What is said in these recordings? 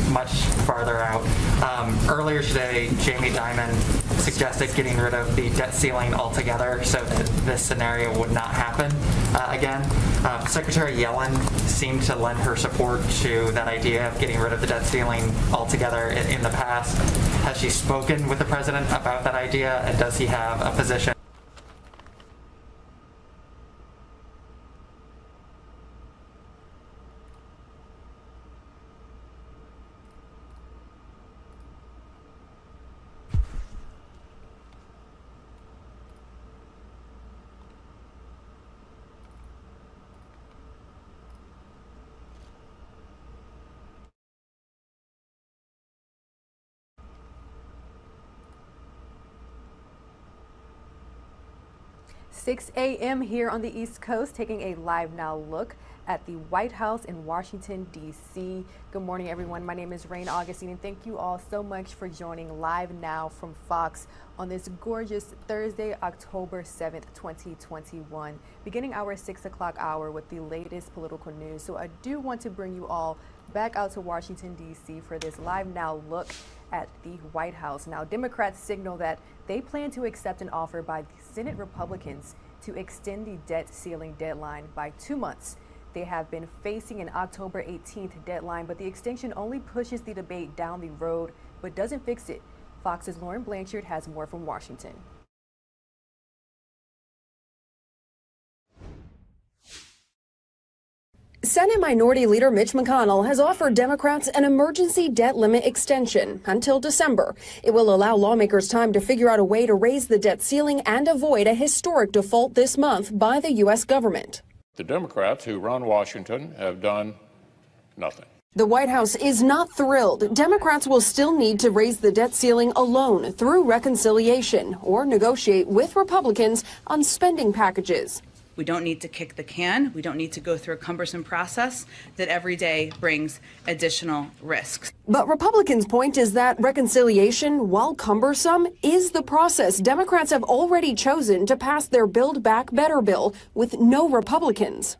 much farther out. Earlier today, Jamie Dimon suggested getting rid of the debt ceiling altogether so that this scenario would not happen again. Secretary Yellen seemed to lend her support to that idea of getting rid of the debt ceiling altogether in the past. Has she spoken with the president about that idea, and does he have a position? Six a.m. here on the East Coast, taking a live now look at the White House in Washington, D.C. Good morning, everyone. My name is Rain Augustine, and thank you all so much for joining Live Now from Fox on this gorgeous Thursday, October 7th, 2021, beginning our 6 o'clock hour with the latest political news. So I do want to bring you all back out to Washington, D.C. for this Live Now look at the White House. Now, Democrats signal that they plan to accept an offer by the Senate Republicans to extend the debt ceiling deadline by 2 months. They have been facing an October 18th deadline, but the extension only pushes the debate down the road, but doesn't fix it. Fox's Lauren Blanchard has more from Washington. Senate Minority Leader Mitch McConnell has offered Democrats an emergency debt limit extension until December. It will allow lawmakers time to figure out a way to raise the debt ceiling and avoid a historic default this month by the U.S. government. The Democrats who run Washington have done nothing. The White House is not thrilled. Democrats will still need to raise the debt ceiling alone through reconciliation or negotiate with Republicans on spending packages. We don't need to kick the can. We don't need to go through a cumbersome process that every day brings additional risks. But Republicans' point is that reconciliation, while cumbersome, is the process Democrats have already chosen to pass their Build Back Better bill with no Republicans.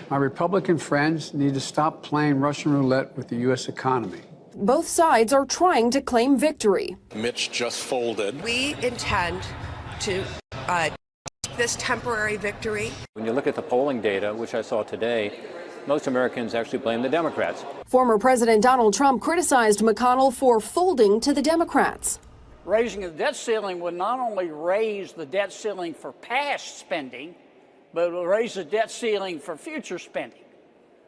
My Republican friends need to stop playing Russian roulette with the U.S. economy. Both sides are trying to claim victory. Mitch just folded. We intend to this temporary victory. When you look at the polling data, which I saw today, most Americans actually blame the Democrats. Former President Donald Trump criticized McConnell for folding to the Democrats. Raising the debt ceiling would not only raise the debt ceiling for past spending, but it will raise the debt ceiling for future spending.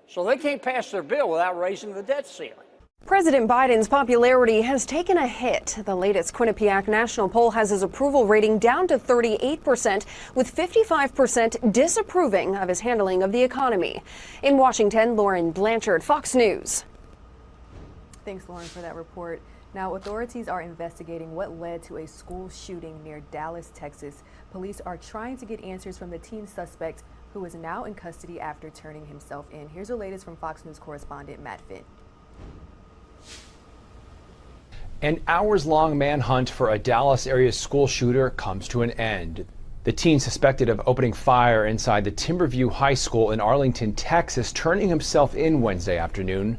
So they can't pass their bill without raising the debt ceiling. President Biden's popularity has taken a hit. The latest Quinnipiac national poll has his approval rating down to 38%, with 55% disapproving of his handling of the economy. In Washington, Lauren Blanchard, Fox News. Thanks, Lauren, for that report. Now, authorities are investigating what led to a school shooting near Dallas, Texas. Police are trying to get answers from the teen suspect, who is now in custody after turning himself in. Here's the latest from Fox News correspondent Matt Finn. An hours-long manhunt for a Dallas area school shooter comes to an end. The teen suspected of opening fire inside the Timberview High School in Arlington, Texas, turning himself in Wednesday afternoon.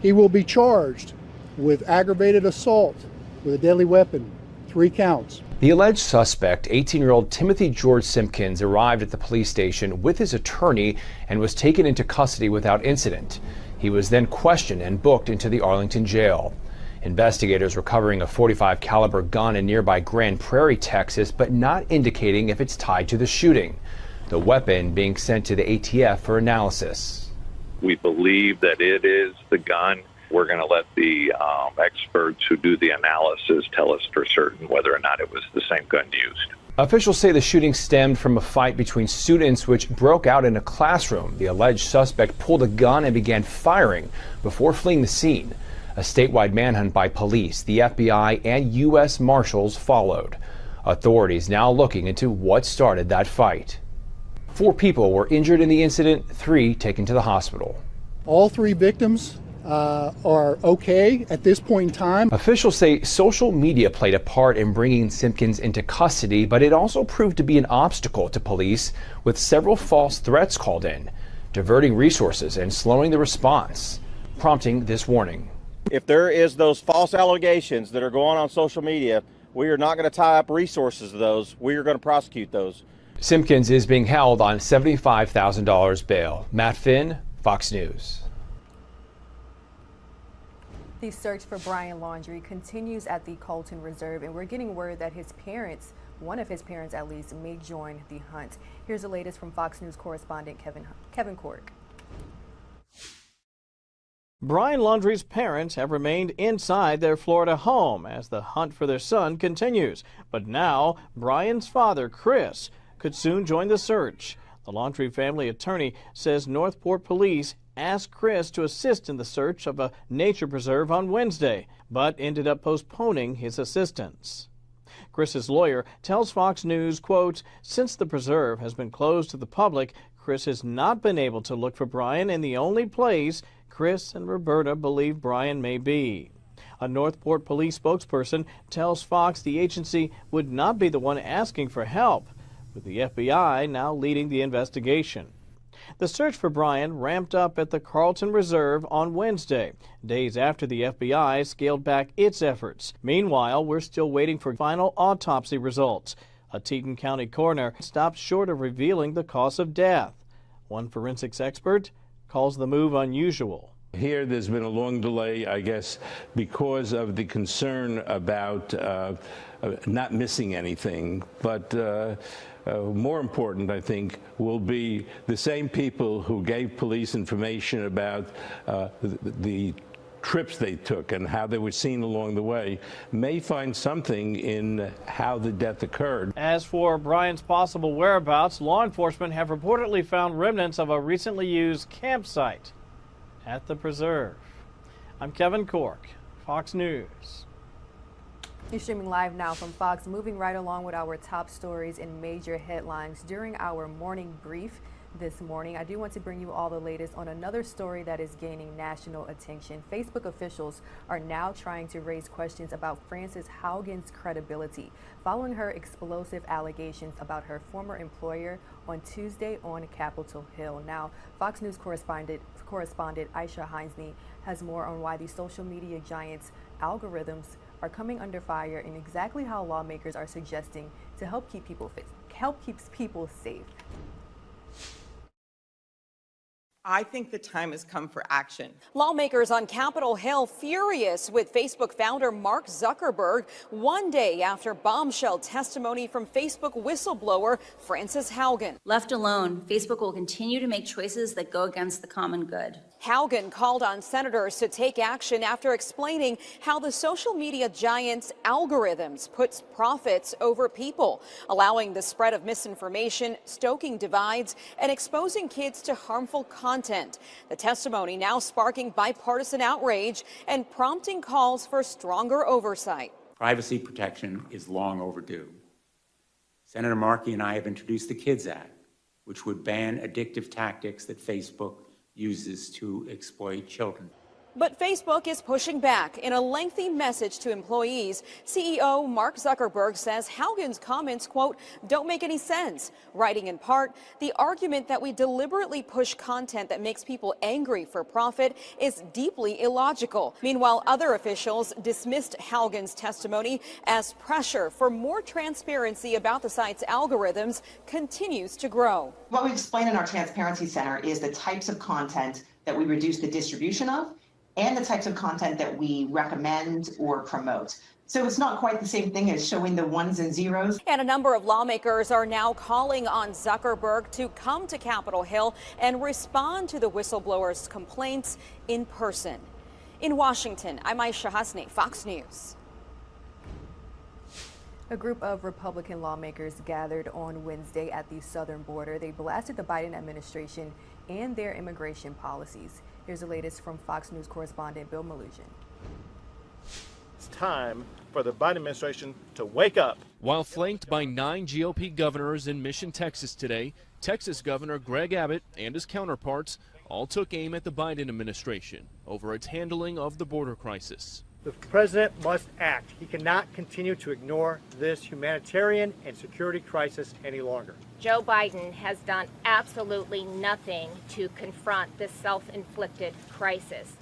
He will be charged with aggravated assault with a deadly weapon, 3 counts. The alleged suspect, 18-year-old Timothy George Simpkins, arrived at the police station with his attorney and was taken into custody without incident. He was then questioned and booked into the Arlington jail. Investigators recovering a .45 caliber gun in nearby Grand Prairie, Texas, but not indicating if it's tied to the shooting. The weapon being sent to the ATF for analysis. We believe that it is the gun. We're going to let the experts who do the analysis tell us for certain whether or not it was the same gun used. Officials say the shooting stemmed from a fight between students which broke out in a classroom. The alleged suspect pulled a gun and began firing before fleeing the scene. A statewide manhunt by police, the FBI, and U.S. Marshals followed. Authorities now looking into what started that fight. 4 people were injured in the incident, 3 taken to the hospital. All 3 victims are okay at this point in time. Officials say social media played a part in bringing Simpkins into custody, but it also proved to be an obstacle to police, with several false threats called in, diverting resources and slowing the response, prompting this warning. If there is those false allegations that are going on social media, we are not going to tie up resources to those. We are going to prosecute those. Simpkins is being held on $75,000 bail. Matt Finn, Fox News. The search for Brian Laundrie continues at the Colton Reserve, and we're getting word that his parents, one of his parents at least, may join the hunt. Here's the latest from Fox News correspondent Kevin Cork. Brian Laundrie's parents have remained inside their Florida home as the hunt for their son continues. But now, Brian's father, Chris, could soon join the search. The Laundrie family attorney says Northport police asked Chris to assist in the search of a nature preserve on Wednesday, but ended up postponing his assistance. Chris's lawyer tells Fox News, quote, "Since the preserve has been closed to the public, Chris has not been able to look for Brian in the only place Chris and Roberta believe Brian may be." A Northport police spokesperson tells Fox the agency would not be the one asking for help, with the FBI now leading the investigation. The search for Brian ramped up at the Carlton Reserve on Wednesday, days after the FBI scaled back its efforts. Meanwhile, we're still waiting for final autopsy results. A Teton County coroner stopped short of revealing the cause of death. One forensics expert calls the move unusual. Here, there's been a long delay, I guess, because of the concern about not missing anything. But more important, I think, will be the same people who gave police information about the trips they took and how they were seen along the way may find something in how the death occurred. As for Brian's possible whereabouts, law enforcement have reportedly found remnants of a recently used campsite at the preserve. I'm Kevin Cork, Fox News. You're streaming live now from Fox, moving right along with our top stories and major headlines during our morning brief this morning. I do want to bring you all the latest on another story that is gaining national attention. Facebook officials are now trying to raise questions about Frances Haugen's credibility following her explosive allegations about her former employer on Tuesday on Capitol Hill. Now, Fox News correspondent Aisha Hinesney has more on why the social media giant's algorithms are coming under fire and exactly how lawmakers are suggesting to help keep people safe. I think the time has come for action. Lawmakers on Capitol Hill furious with Facebook founder Mark Zuckerberg one day after bombshell testimony from Facebook whistleblower Frances Haugen. Left alone, Facebook will continue to make choices that go against the common good. Haugen called on senators to take action after explaining how the social media giant's algorithms puts profits over people, allowing the spread of misinformation, stoking divides, and exposing kids to harmful content. The testimony now sparking bipartisan outrage and prompting calls for stronger oversight. Privacy protection is long overdue. Senator Markey and I have introduced the KIDS Act, which would ban addictive tactics that Facebook uses to exploit children. But Facebook is pushing back. In a lengthy message to employees, CEO Mark Zuckerberg says Haugen's comments, quote, don't make any sense, writing in part, the argument that we deliberately push content that makes people angry for profit is deeply illogical. Meanwhile, other officials dismissed Haugen's testimony as pressure for more transparency about the site's algorithms continues to grow. What we explain in our Transparency Center is the types of content that we reduce the distribution of and the types of content that we recommend or promote. So it's not quite the same thing as showing the ones and zeros. And a number of lawmakers are now calling on Zuckerberg to come to Capitol Hill and respond to the whistleblower's complaints in person. In Washington, I'm Aisha Hasni, Fox News. A group of Republican lawmakers gathered on Wednesday at the southern border. They blasted the Biden administration and their immigration policies. Here's the latest from Fox News correspondent Bill Malugin. It's time for the Biden administration to wake up. While flanked by 9 GOP governors in Mission, Texas today, Texas Governor Greg Abbott and his counterparts all took aim at the Biden administration over its handling of the border crisis. The president must act. He cannot continue to ignore this humanitarian and security crisis any longer. Joe Biden has done absolutely nothing to confront this self-inflicted crisis.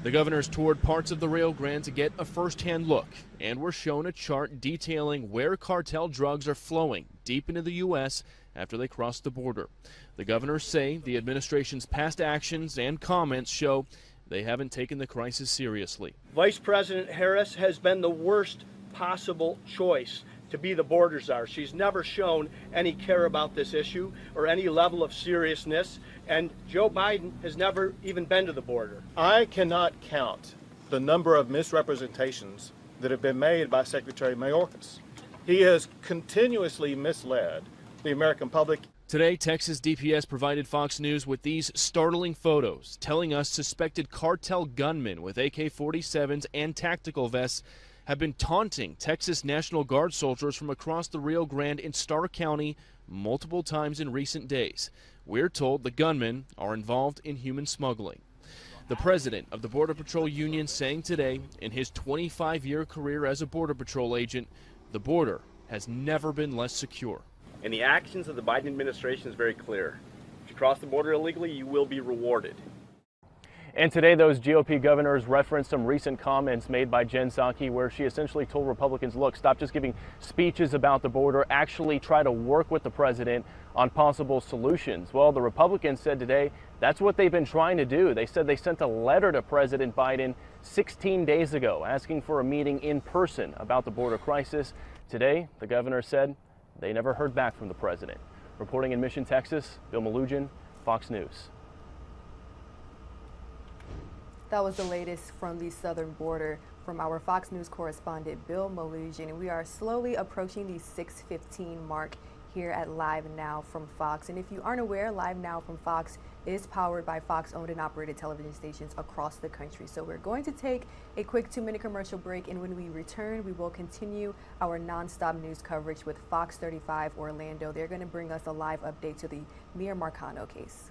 The governors toured parts of the Rio Grande to get a first-hand look and were shown a chart detailing where cartel drugs are flowing deep into the U.S. after they cross the border. The governors say the administration's past actions and comments show they haven't taken the crisis seriously. Vice President Harris has been the worst possible choice to be the border czar. She's never shown any care about this issue or any level of seriousness, and Joe Biden has never even been to the border. I cannot count the number of misrepresentations that have been made by Secretary Mayorkas. He has continuously misled the American public. Today, Texas DPS provided Fox News with these startling photos, telling us suspected cartel gunmen with AK-47s and tactical vests have been taunting Texas National Guard soldiers from across the Rio Grande in Starr County multiple times in recent days. We're told the gunmen are involved in human smuggling. The president of the Border Patrol Union saying today, in his 25-year career as a Border Patrol agent, the border has never been less secure. And the actions of the Biden administration is very clear. If you cross the border illegally, you will be rewarded. And today, those GOP governors referenced some recent comments made by Jen Psaki, where she essentially told Republicans, look, stop just giving speeches about the border, actually try to work with the president on possible solutions. Well, the Republicans said today that's what they've been trying to do. They said they sent a letter to President Biden 16 days ago asking for a meeting in person about the border crisis. Today, the governor said they never heard back from the president. Reporting in Mission, Texas, Bill Malugin, Fox News. That was the latest from the southern border from our Fox News correspondent, Bill Malugin. We are slowly approaching the 6:15 mark here at Live Now from Fox. And if you aren't aware, Live Now from Fox is powered by Fox-owned and operated television stations across the country. So we're going to take a quick 2-minute commercial break, and when we return, we will continue our nonstop news coverage with Fox 35 Orlando. They're going to bring us a live update to the Miya Marcano case.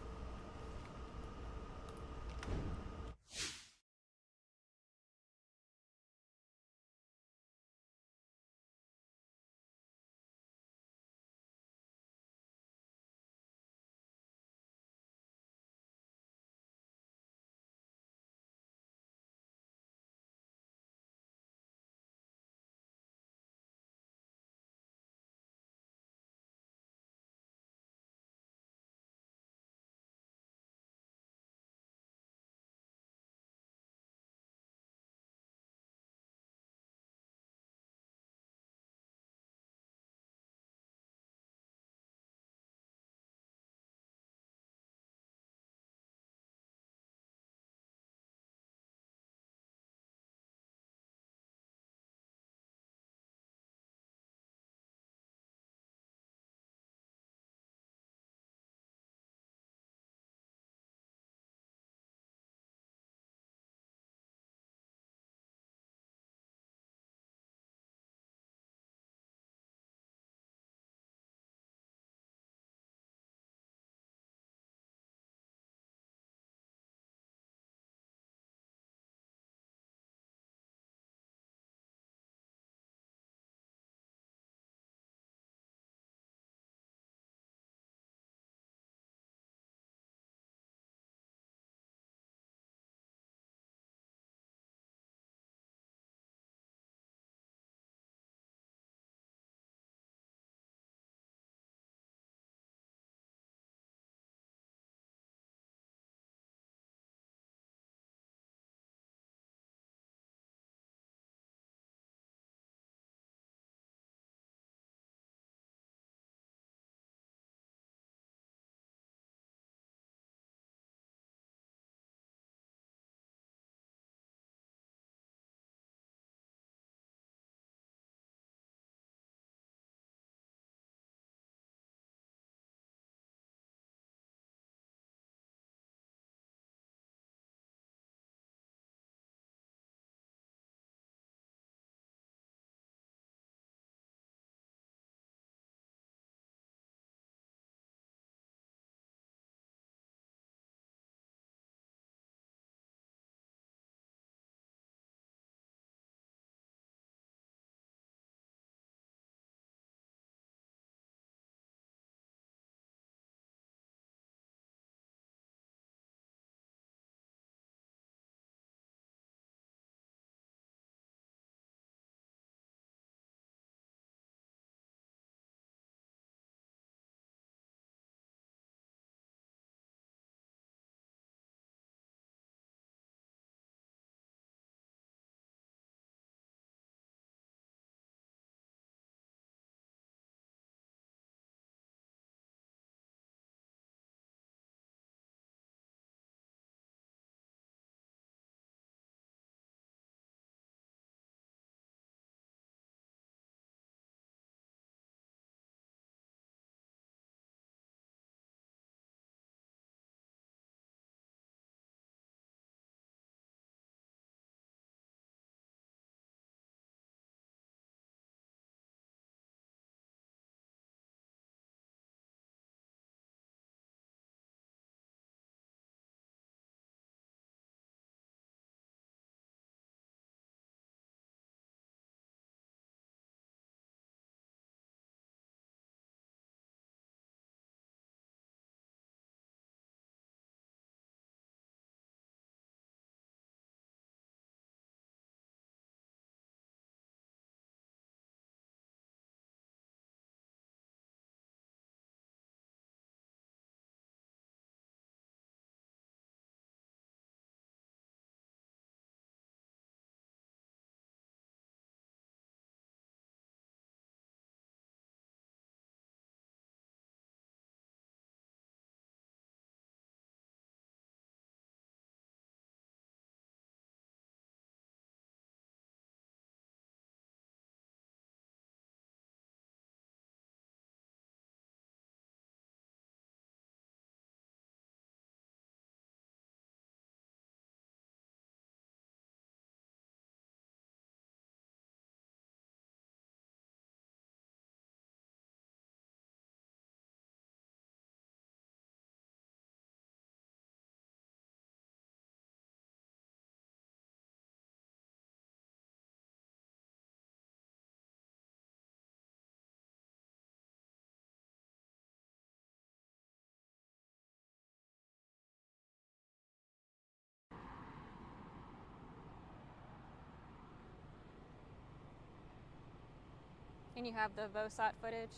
And you have the VOSOT footage?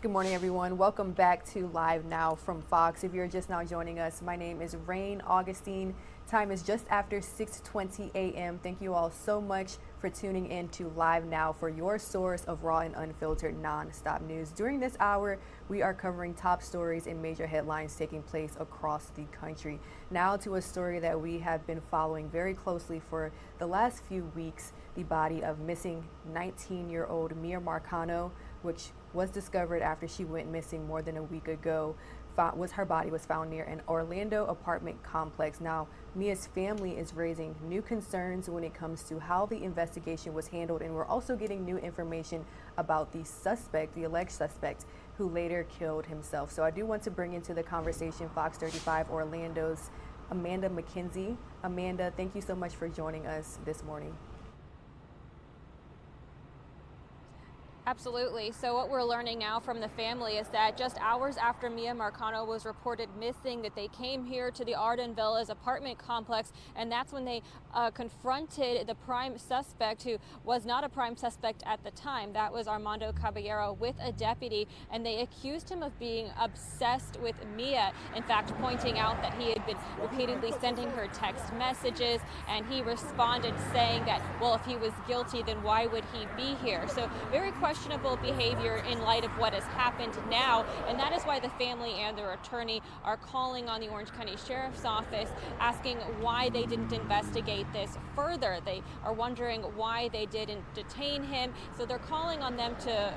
Good morning, everyone. Welcome back to Live Now from Fox. If you're just now joining us, my name is Rain Augustine. Time is just after 6:20 a.m. Thank you all so much for tuning in to Live Now for your source of raw and unfiltered non-stop news. During this hour, we are covering top stories and major headlines taking place across the country. Now to a story that we have been following very closely for the last few weeks, the body of missing 19-year-old Miya Marcano, which was discovered after she went missing more than a week ago. Her body was found near an Orlando apartment complex. Now, Mia's family is raising new concerns when it comes to how the investigation was handled, and we're also getting new information about the suspect, the alleged suspect, who later killed himself. So I do want to bring into the conversation Fox 35 Orlando's Amanda McKenzie. Amanda, thank you so much for joining us this morning. Absolutely. So what we're learning now from the family is that just hours after Miya Marcano was reported missing, that they came here to the Arden Villas apartment complex, and that's when they confronted the prime suspect, who was not a prime suspect at the time. That was Armando Caballero, with a deputy, and they accused him of being obsessed with Miya. In fact, pointing out that he had been repeatedly sending her text messages, and he responded saying that, well, if he was guilty, then why would he be here? So very questionable behavior in light of what has happened now, and that is why the family and their attorney are calling on the Orange County Sheriff's Office, asking why they didn't investigate this further. They are wondering why they didn't detain him, so they're calling on them to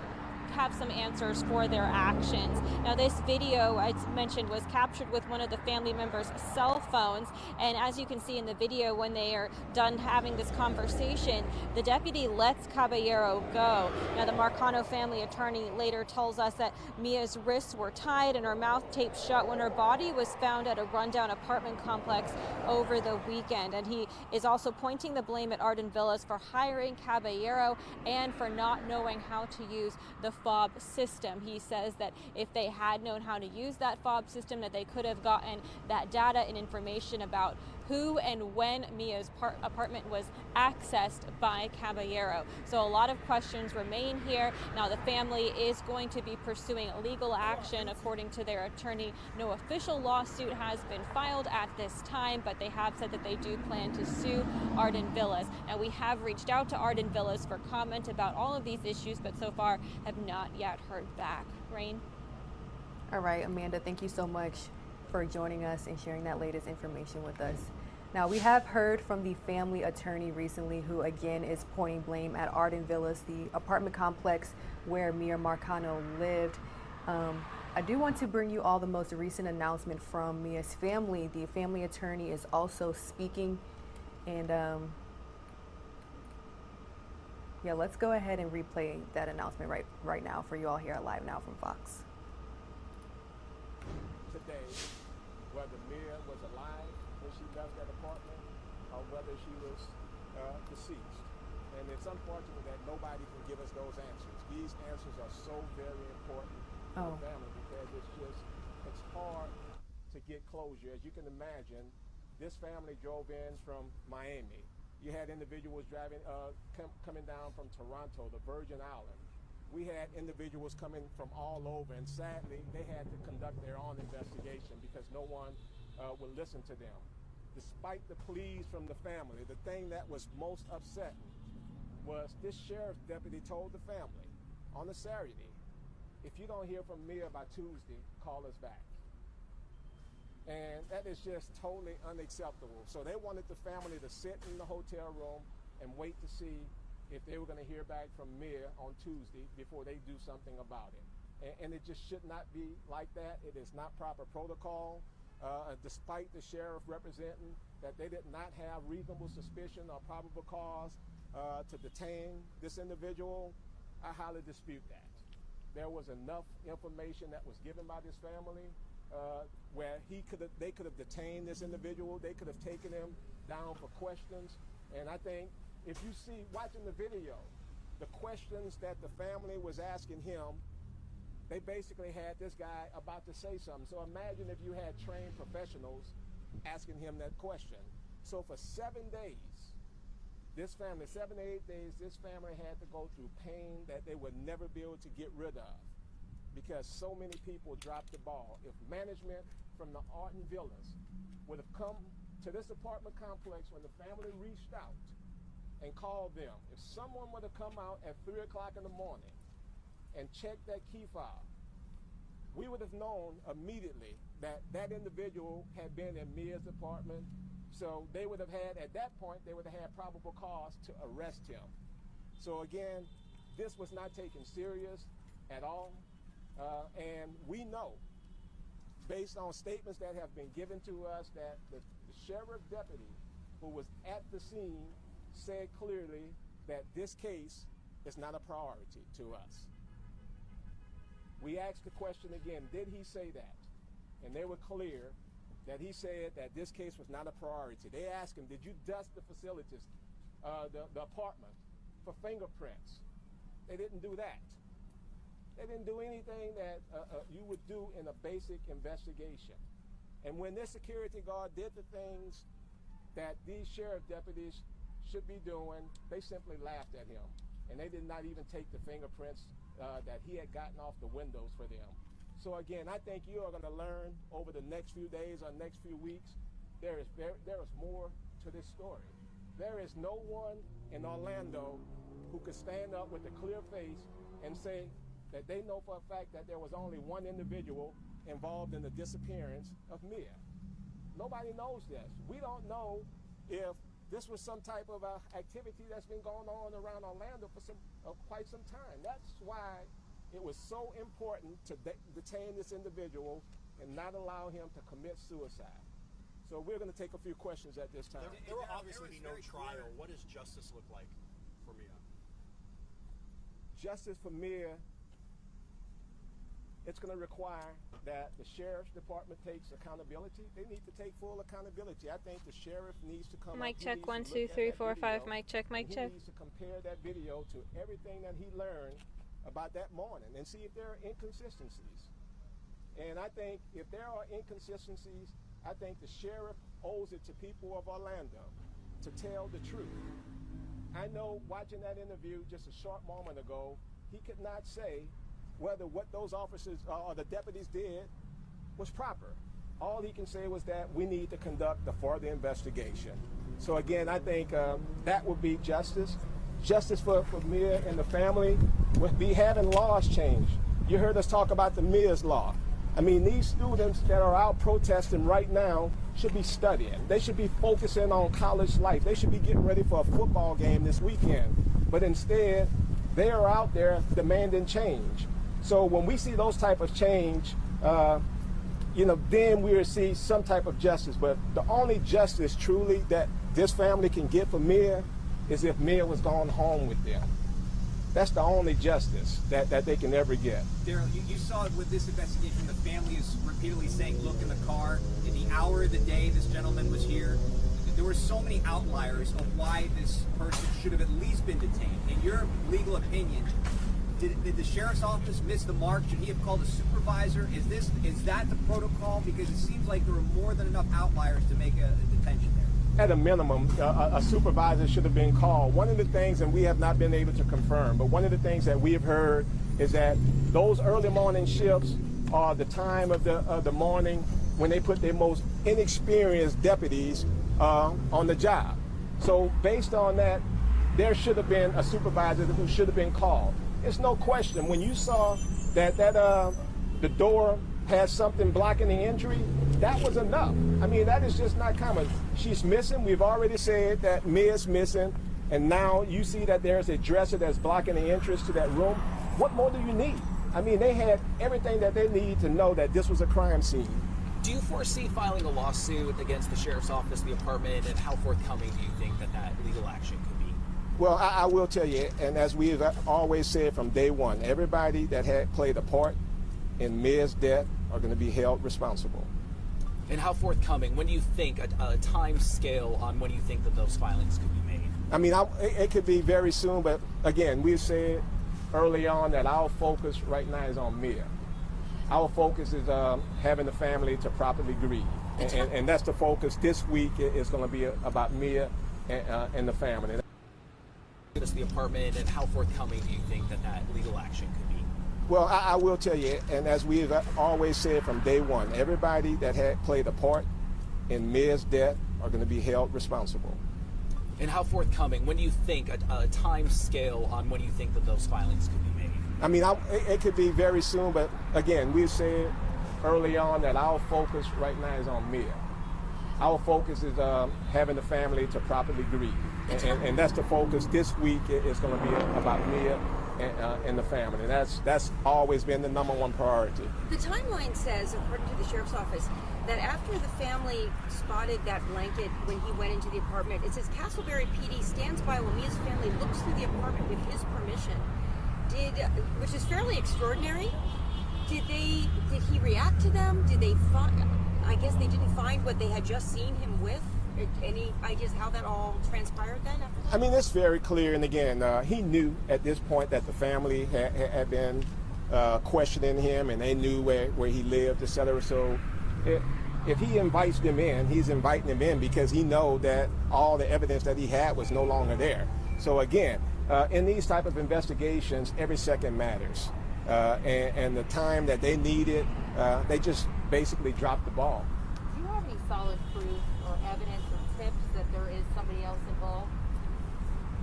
have some answers for their actions. Now, this video, as mentioned, was captured with one of the family members' cell phones, and as you can see in the video, when they are done having this conversation, the deputy lets Caballero go. Now, the Marcano family attorney later tells us that Mia's wrists were tied and her mouth taped shut when her body was found at a rundown apartment complex over the weekend, and he is also pointing the blame at Arden Villas for hiring Caballero and for not knowing how to use the fob system. He says that if they had known how to use that fob system, that they could have gotten that data and information about who and when Mia's apartment was accessed by Caballero. So a lot of questions remain here. Now the family is going to be pursuing legal action according to their attorney. No official lawsuit has been filed at this time, but they have said that they do plan to sue Arden Villas. And we have reached out to Arden Villas for comment about all of these issues, but so far have not yet heard back. Rain? All right, Amanda, thank you so much for joining us and sharing that latest information with us. Now, we have heard from the family attorney recently, who again is pointing blame at Arden Villas, the apartment complex where Miya Marcano lived. I do want to bring you all the most recent announcement from Mia's family. The family attorney is also speaking, and yeah, let's go ahead and replay that announcement right now for you all here at Live Now from Fox. Today, whether Miya was alive when she left that apartment or whether she was deceased. And it's unfortunate that nobody can give us those answers. These answers are so very important to the family because it's hard to get closure. As you can imagine, this family drove in from Miami. You had individuals driving, coming down from Toronto, the Virgin Islands. We had individuals coming from all over, and sadly, they had to conduct their own investigation because no one would listen to them. Despite the pleas from the family, the thing that was most upsetting was this sheriff's deputy told the family on a Saturday, if you don't hear from Miya by Tuesday, call us back. And that is just totally unacceptable. So they wanted the family to sit in the hotel room and wait to see if they were going to hear back from Miya on Tuesday before they do something about it. And it just should not be like that. It is not proper protocol. Despite the sheriff representing that they did not have reasonable suspicion or probable cause to detain this individual, I highly dispute that. There was enough information that was given by this family where they could have detained this individual. They could have taken him down for questions. And I think if you see, watching the video, the questions that the family was asking him, they basically had this guy about to say something. So imagine if you had trained professionals asking him that question. So for 7 days, this family, 7 to 8 days, this family had to go through pain that they would never be able to get rid of because so many people dropped the ball. If management from the Arden Villas would have come to this apartment complex when the family reached out and called them, if someone would have come out at 3 o'clock in the morning and checked that key fob, we would have known immediately that that individual had been in Mia's apartment. So they would have had, at that point, they would have had probable cause to arrest him. So again, this was not taken serious at all. And we know, based on statements that have been given to us, that the sheriff deputy who was at the scene said clearly that this case is not a priority to us. We asked the question again, did he say that? And they were clear that he said that this case was not a priority. They asked him, did you dust the facilities, the apartment, for fingerprints? They didn't do that. They didn't do anything that you would do in a basic investigation. And when this security guard did the things that these sheriff deputies should be doing, they simply laughed at him. And they did not even take the fingerprints that he had gotten off the windows for them. So again, I think you are going to learn over the next few days or next few weeks, there is more to this story. There is no one in Orlando who could stand up with a clear face and say that they know for a fact that there was only one individual involved in the disappearance of Miya. Nobody knows this. We don't know if this was some type of activity that's been going on around Orlando for quite some time. That's why it was so important to detain this individual and not allow him to commit suicide. So we're going to take a few questions at this time. There will obviously be no trial. What does justice look like for Miya? Justice for Miya, it's going to require that the sheriff's department takes accountability. They need to take full accountability. I think the sheriff needs to come. Mic check, 1, 2, 3, 4, 5. Mic check, mic check. He needs to compare that video to everything that he learned about that morning and see if there are inconsistencies. And I think if there are inconsistencies, I think the sheriff owes it to people of Orlando to tell the truth. I know watching that interview just a short moment ago, he could not say whether what those officers or the deputies did was proper. All he can say was that we need to conduct the further investigation. So again, I think that would be justice. Justice for Miya and the family would be having laws changed. You heard us talk about the Miya's law. I mean, these students that are out protesting right now should be studying. They should be focusing on college life. They should be getting ready for a football game this weekend. But instead, they are out there demanding change. So when we see those type of change, then we will see some type of justice. But the only justice truly that this family can get for Miya is if Miya was gone home with them. That's the only justice that they can ever get. Daryl, you saw it with this investigation. The family is repeatedly saying, look in the car. In the hour of the day this gentleman was here, there were so many outliers of why this person should have at least been detained. In your legal opinion, did the sheriff's office miss the mark? Should he have called a supervisor? Is that the protocol? Because it seems like there were more than enough outliers to make a detention there. At a minimum, a supervisor should have been called. One of the things, and we have not been able to confirm, but one of the things that we have heard is that those early morning shifts are the time of the morning when they put their most inexperienced deputies on the job. So based on that, there should have been a supervisor who should have been called. It's no question. When you saw that the door had something blocking the entry, that was enough. I mean, that is just not common. She's missing. We've already said that Miya's missing, and now you see that there's a dresser that's blocking the entrance to that room. What more do you need? I mean, they had everything that they need to know that this was a crime scene. Do you foresee filing a lawsuit against the sheriff's office, the apartment, and how forthcoming do you think that legal action could be? Well, I will tell you, and as we've always said from day one, everybody that had played a part in Miya's death are going to be held responsible. And how forthcoming? When do you think, a time scale on when you think that those filings could be made? I mean, it could be very soon, but again, we've said early on that our focus right now is on Miya. Our focus is having the family to properly grieve. And that's the focus. This week is going to be about Miya and the family. The apartment, and how forthcoming do you think that legal action could be? Well, I will tell you, and as we've always said from day one, everybody that had played a part in Miya's death are going to be held responsible. And how forthcoming? When do you think, a time scale on when you think that those filings could be made? I mean, it could be very soon, but again, we've said early on that our focus right now is on Miya. Our focus is having the family to properly grieve. And that's the focus. This week is going to be about Miya and the family. And that's always been the #1 priority. The timeline says, according to the sheriff's office, that after the family spotted that blanket when he went into the apartment, it says Castleberry PD stands by while Miya's family looks through the apartment with his permission. Which is fairly extraordinary. Did he react to them? Did they find? I guess they didn't find what they had just seen him with. Any ideas how that all transpired then? I mean, it's very clear, and again, he knew at this point that the family had been questioning him, and they knew where he lived, etc. So if he invites them in, he's inviting them in because he knows that all the evidence that he had was no longer there. So again, in these type of investigations, every second matters, and the time that they needed, they just basically dropped the ball. Do you have any solid proof or evidence or tips that there is somebody else involved?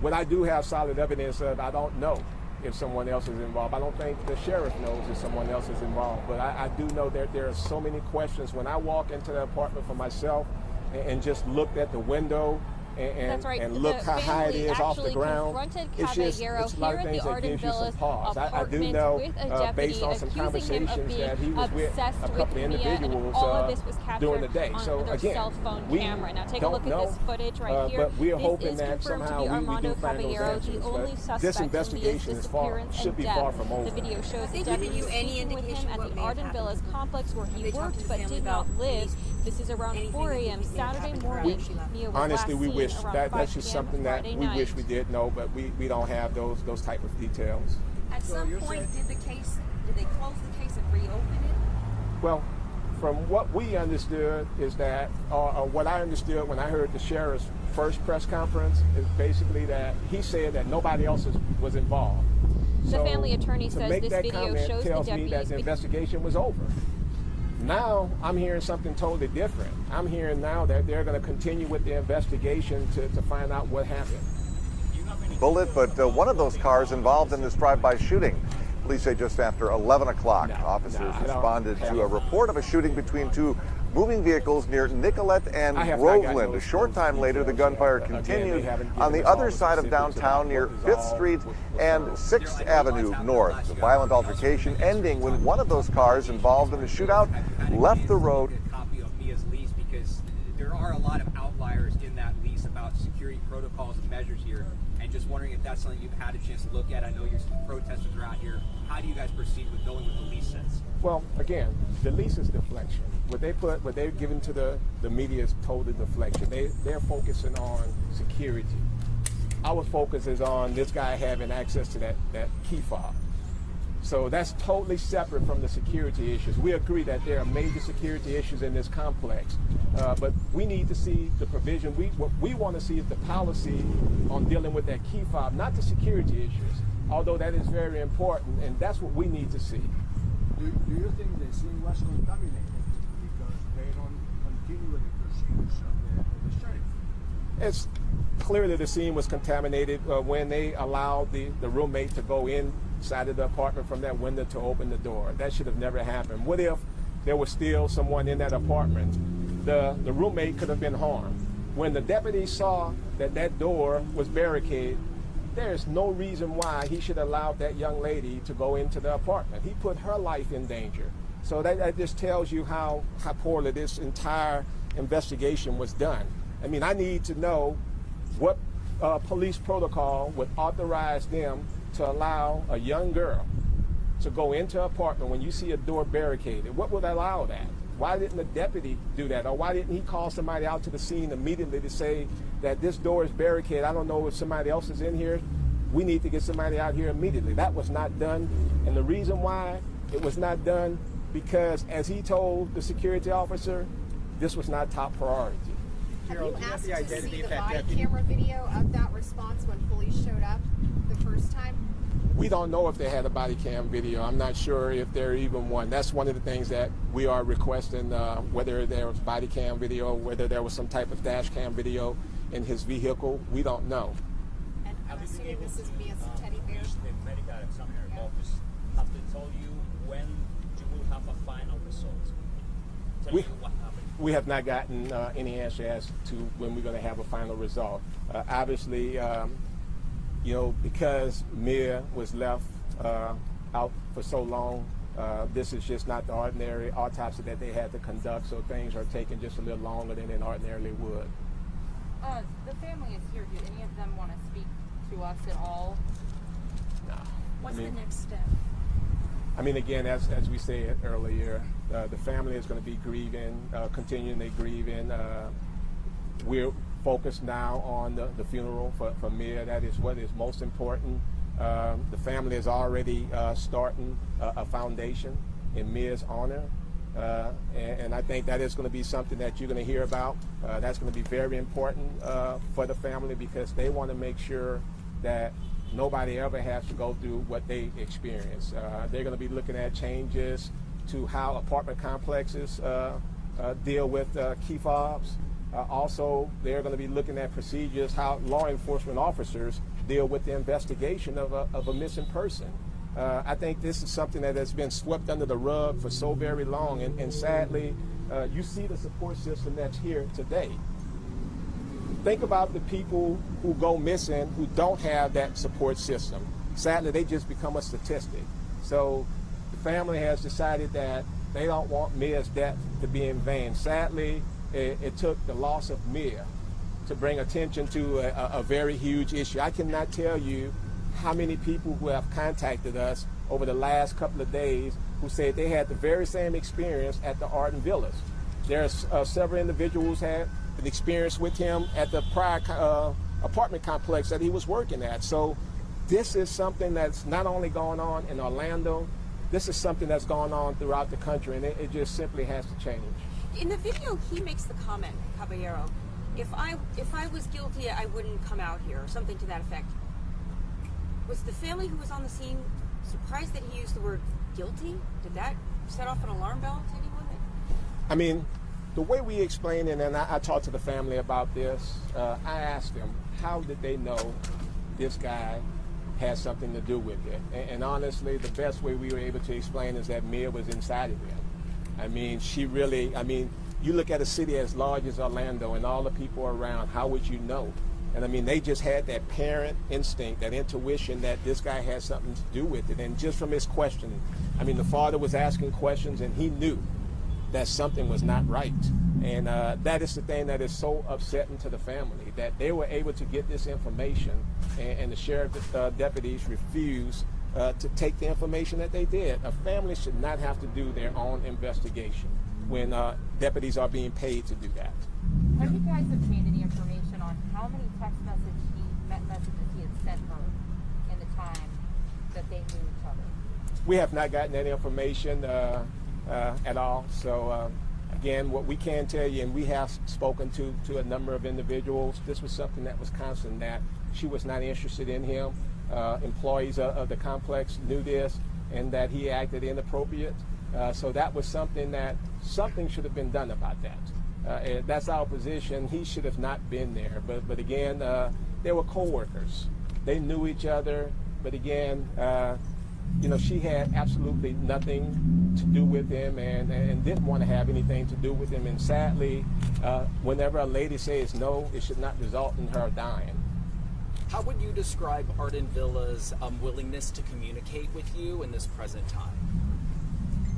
What I do have solid evidence of, I don't know if someone else is involved. I don't think the sheriff knows if someone else is involved, but I do know that there are so many questions. When I walk into the apartment for myself and just looked at the window and look how high it is off the ground. It's a lot of things that gives you some pause. I do know, based on some conversations, that he was with a couple of individuals during the day. So again, we don't know, but we're hoping that somehow we do find those answers. But this investigation should be far from over. The video shows the deputy speaking with him at the Arden Villas complex where he worked but did not live. This is around 4 a.m. Saturday morning. Honestly, we wish that's just something that we wish we did know, but we don't have those type of details. At some point, did they close the case and reopen it? Well, from what we understood is that, or what I understood when I heard the sheriff's first press conference, is basically that he said that nobody else was involved. The family attorney says this video comment shows the tells me that deputies. the investigation was over. Now I'm hearing something totally different. I'm hearing now that they're going to continue with the investigation to find out what happened. Bullet, but one of those cars involved in this drive-by shooting. Police say just after 11 o'clock, officers responded to a report of a shooting between two moving vehicles near Nicolette and Groveland. A short time later, the gunfire continued on the other side of downtown near 5th Street and 6th Avenue North. The violent altercation ending when one of those cars involved in the shootout left the road. A copy of Mia's lease, because there are a lot of outliers in that lease about security protocols and measures here. And just wondering if that's something you've had a chance to look at. I know your protesters are out here. How do you guys proceed with knowing what the lease says? Well, again, the lease is deflection. What they're giving to the media is total deflection. They're focusing on security. Our focus is on this guy having access to that key fob. So that's totally separate from the security issues. We agree that there are major security issues in this complex, but we need to see the provision. What we want to see is the policy on dealing with that key fob, not the security issues, although that is very important, and that's what we need to see. Do you think the scene was contaminated because they don't continue with the proceedings of the sheriff? It's clearly the scene was contaminated when they allowed the roommate to go inside of the apartment from that window to open the door. That should have never happened. What if there was still someone in that apartment? The roommate could have been harmed. When the deputy saw that door was barricaded, there's no reason why he should allow that young lady to go into the apartment. He put her life in danger. So that just tells you how poorly this entire investigation was done. I mean, I need to know what police protocol would authorize them to allow a young girl to go into an apartment when you see a door barricaded. What would allow that? Why didn't the deputy do that? Or why didn't he call somebody out to the scene immediately to say that this door is barricaded? I don't know if somebody else is in here. We need to get somebody out here immediately. That was not done. And the reason why it was not done, because as he told the security officer, this was not top priority. Have you asked to see the body camera video of that response when police showed up the first time? We don't know if they had a body cam video. I'm not sure if there even one. That's one of the things that we are requesting, whether there was body cam video, whether there was some type of dash cam video in his vehicle. We don't know. And I'm assuming this is Mia's teddy bear. The medical examiner's office, have they told you when you will have a final result? Tell you what happened. We have not gotten any answer as to when we're going to have a final result. Obviously, because Miya was left out for so long, this is just not the ordinary autopsy that they had to conduct, so things are taking just a little longer than they ordinarily would. The family is here. Do any of them want to speak to us at all? No. What's the next step? I mean, again, as we said earlier, the family is going to be grieving, continually grieving. We're focused now on the funeral for Miya. That is what is most important. The family is already starting a foundation in Miya's honor. And I think that is going to be something that you're going to hear about. That's going to be very important for the family, because they want to make sure that nobody ever has to go through what they experience. They're going to be looking at changes to how apartment complexes deal with key fobs. Also, they're going to be looking at procedures, how law enforcement officers deal with the investigation of a missing person. I think this is something that has been swept under the rug for so very long, and sadly, you see the support system that's here today. Think about the people who go missing who don't have that support system. Sadly, they just become a statistic. So the family has decided that they don't want Miya's death to be in vain. Sadly, it took the loss of Miya to bring attention to a very huge issue. I cannot tell you how many people who have contacted us over the last couple of days who said they had the very same experience at the Arden Villas. There's several individuals had an experience with him at the prior apartment complex that he was working at. So this is something that's not only going on in Orlando, this is something that's gone on throughout the country, and it just simply has to change. In the video, he makes the comment, Caballero, if I was guilty, I wouldn't come out here, or something to that effect. Was the family who was on the scene surprised that he used the word guilty? Did that set off an alarm bell to anyone? I mean, the way we explained it, and I talked to the family about this, I asked them, how did they know this guy had something to do with it? And honestly, the best way we were able to explain is that Miya was inside of them. I mean, you look at a city as large as Orlando and all the people around, how would you know? And I mean, they just had that parent instinct, that intuition that this guy had something to do with it. And just from his questioning, I mean, the father was asking questions and he knew that something was not right. And that is the thing that is so upsetting to the family, that they were able to get this information and the sheriff's deputies refused to take the information that they did. A family should not have to do their own investigation when deputies are being paid to do that. Have you guys obtained any information on how many text messages he had sent her in the time that they knew each other? We have not gotten that information at all. So again, what we can tell you, and we have spoken to a number of individuals, this was something that was constant, that she was not interested in him. Employees of the complex knew this, and that he acted inappropriate. So that was something that something should have been done about that. And that's our position. He should have not been there. But again, they were co-workers. They knew each other. But again, she had absolutely nothing to do with him and didn't want to have anything to do with him. And sadly, whenever a lady says no, it should not result in her dying. How would you describe Arden Villa's willingness to communicate with you in this present time?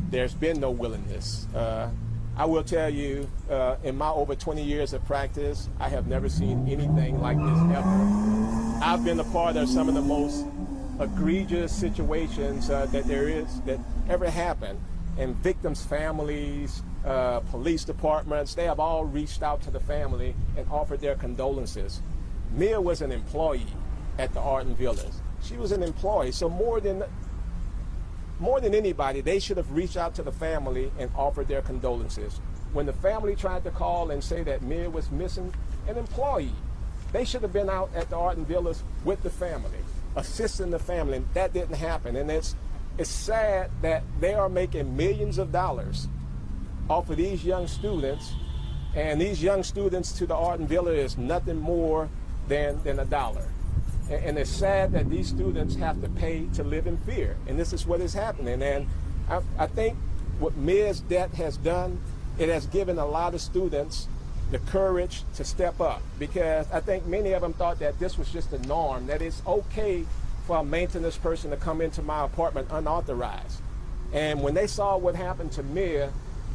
There's been no willingness. I will tell you, in my over 20 years of practice, I have never seen anything like this ever. I've been a part of some of the most egregious situations that ever happened. And victims' families, police departments, they have all reached out to the family and offered their condolences. Miya was an employee at the Arden Villas. She was an employee, so more than anybody, they should have reached out to the family and offered their condolences. When the family tried to call and say that Miya was missing, an employee, they should have been out at the Arden Villas with the family, assisting the family. That didn't happen, and it's sad that they are making millions of dollars off of these young students, and these young students to the Arden Villa is nothing more than $1. And it's sad that these students have to pay to live in fear. And this is what is happening. And I think what Miya's death has done, it has given a lot of students the courage to step up. Because I think many of them thought that this was just the norm, that it's okay for a maintenance person to come into my apartment unauthorized. And when they saw what happened to Miya,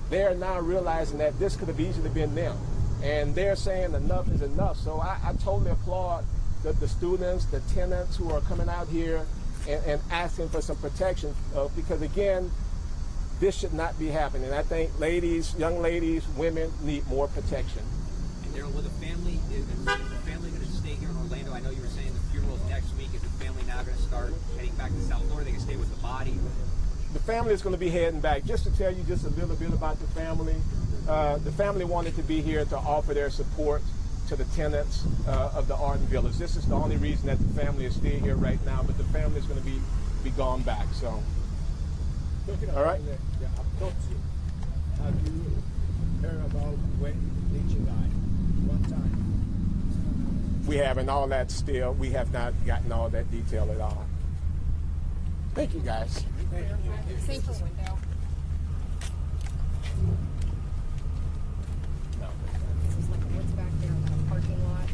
they're now realizing that this could have easily been them. And they're saying enough is enough. So I totally applaud the students, the tenants who are coming out here and asking for some protection, because again, this should not be happening. I think young ladies, women need more protection. And Daryl, with the family, is the family going to stay here in Orlando? I know you were saying the funeral's next week. Is the family now going to start heading back to South Florida? They can stay with the body? The family is going to be heading back. Just to tell you just a little bit about the family wanted to be here to offer their support to the tenants of the Arden Villas. This is the only reason that the family is still here right now, but the family is going to be gone back. So, all right. The autopsy. Have you heard about when did she die? What time? We haven't all that still. We have not gotten all that detail at all. Thank you, guys. Thank you. Window. What's back there in the parking lot?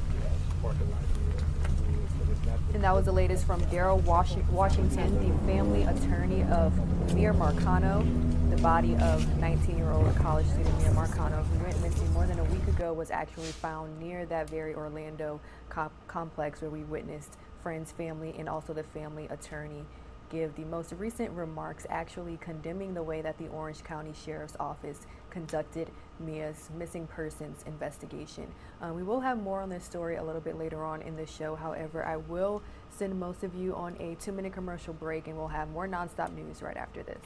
And that was the latest from Daryl Washington, the family attorney of Miya Marcano. The body of 19-year-old college student Miya Marcano, who went missing more than a week ago, was actually found near that very Orlando complex where we witnessed friends, family, and also the family attorney give the most recent remarks, actually condemning the way that the Orange County Sheriff's Office conducted Mia's missing persons investigation. We will have more on this story a little bit later on in the show. However, I will send most of you on a 2-minute commercial break, and we'll have more nonstop news right after this.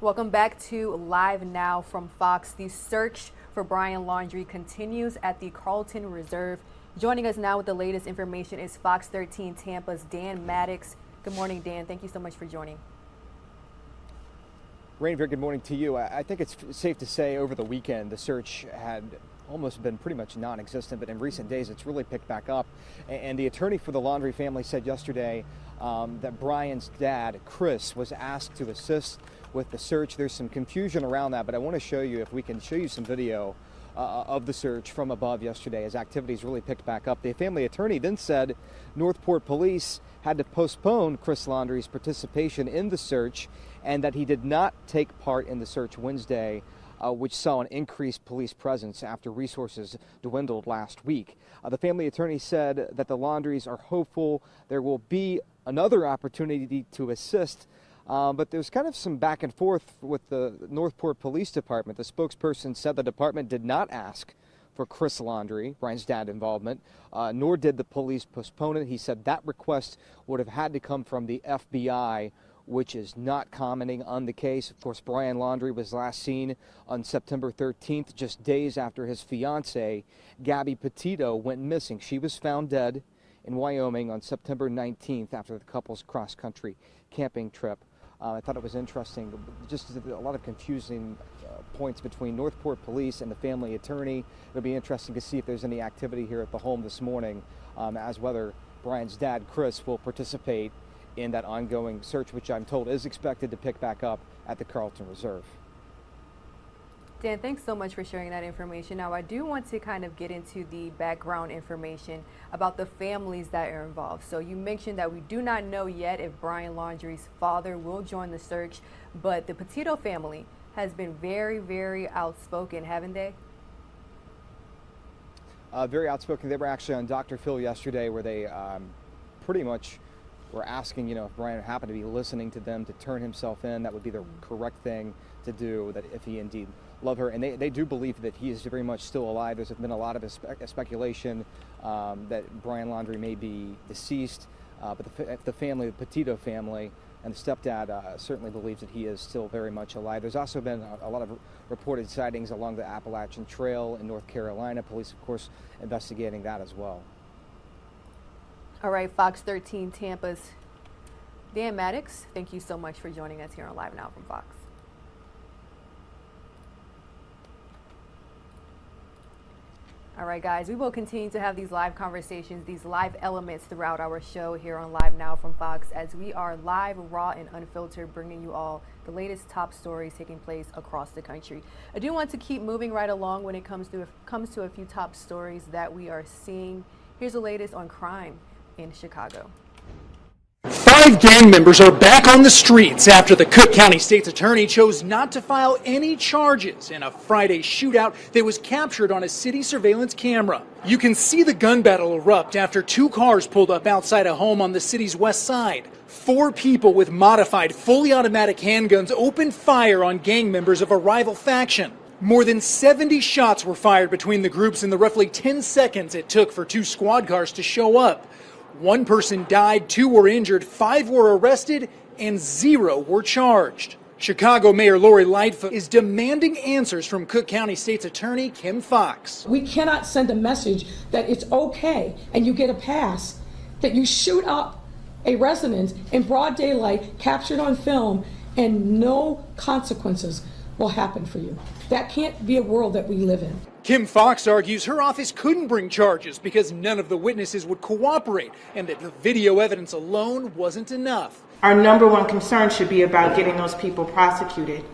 Welcome back to Live Now from Fox. The search for Brian Laundrie continues at the Carlton Reserve. Joining us now with the latest information is Fox 13 Tampa's Dan Maddox. Good morning, Dan. Thank you so much for joining. Rain, very good morning to you. I think it's safe to say over the weekend the search had almost been pretty much non-existent, but in recent days it's really picked back up. And the attorney for the Laundrie family said yesterday that Brian's dad, Chris, was asked to assist with the search. There's some confusion around that, but I want to show you, if we can show you some video of the search from above yesterday as activities really picked back up. The family attorney then said Northport police had to postpone Chris Laundrie's participation in the search and that he did not take part in the search Wednesday, which saw an increased police presence after resources dwindled last week. The family attorney said that the Laundries are hopeful there will be another opportunity to assist. But there's kind of some back and forth with the Northport Police Department. The spokesperson said the department did not ask for Chris Laundrie, Brian's dad, involvement, nor did the police postpone it. He said that request would have had to come from the FBI, which is not commenting on the case. Of course, Brian Laundrie was last seen on September 13th, just days after his fiancée, Gabby Petito, went missing. She was found dead in Wyoming on September 19th after the couple's cross-country camping trip. I thought it was interesting, just a lot of confusing points between Northport Police and the family attorney. It'll be interesting to see if there's any activity here at the home this morning as whether Brian's dad, Chris, will participate in that ongoing search, which I'm told is expected to pick back up at the Carlton Reserve. Dan, thanks so much for sharing that information. Now, I do want to kind of get into the background information about the families that are involved. So you mentioned that we do not know yet if Brian Laundrie's father will join the search, but the Petito family has been very, very outspoken, haven't they? Very outspoken. They were actually on Dr. Phil yesterday, where they pretty much were asking, if Brian happened to be listening to them, to turn himself in. That would be the correct thing to do, that if he indeed loved her. And they do believe that he is very much still alive. There's been a lot of speculation that Brian Laundrie may be deceased, but the family, the Petito family, and the stepdad certainly believes that he is still very much alive. There's also been a lot of reported sightings along the Appalachian Trail in North Carolina. Police, of course, investigating that as well. All right, Fox 13 Tampa's Dan Maddox, thank you so much for joining us here on Live Now from Fox. All right, guys, we will continue to have these live conversations, these live elements throughout our show here on Live Now from Fox, as we are live, raw, and unfiltered, bringing you all the latest top stories taking place across the country. I do want to keep moving right along when it comes to a few top stories that we are seeing. Here's the latest on crime in Chicago. 5 gang members are back on the streets after the Cook County State's Attorney chose not to file any charges in a Friday shootout that was captured on a city surveillance camera. You can see the gun battle erupt after 2 cars pulled up outside a home on the city's west side. 4 people with modified, fully automatic handguns opened fire on gang members of a rival faction. More than 70 shots were fired between the groups in the roughly 10 seconds it took for 2 squad cars to show up. 1 person died, 2 were injured, 5 were arrested, and 0 were charged. Chicago Mayor Lori Lightfoot is demanding answers from Cook County State's Attorney Kim Foxx. We cannot send a message that it's okay and you get a pass, that you shoot up a residence in broad daylight, captured on film, and no consequences will happen for you. That can't be a world that we live in. Kim Foxx argues her office couldn't bring charges because none of the witnesses would cooperate and that the video evidence alone wasn't enough. Our number one concern should be about getting those people prosecuted,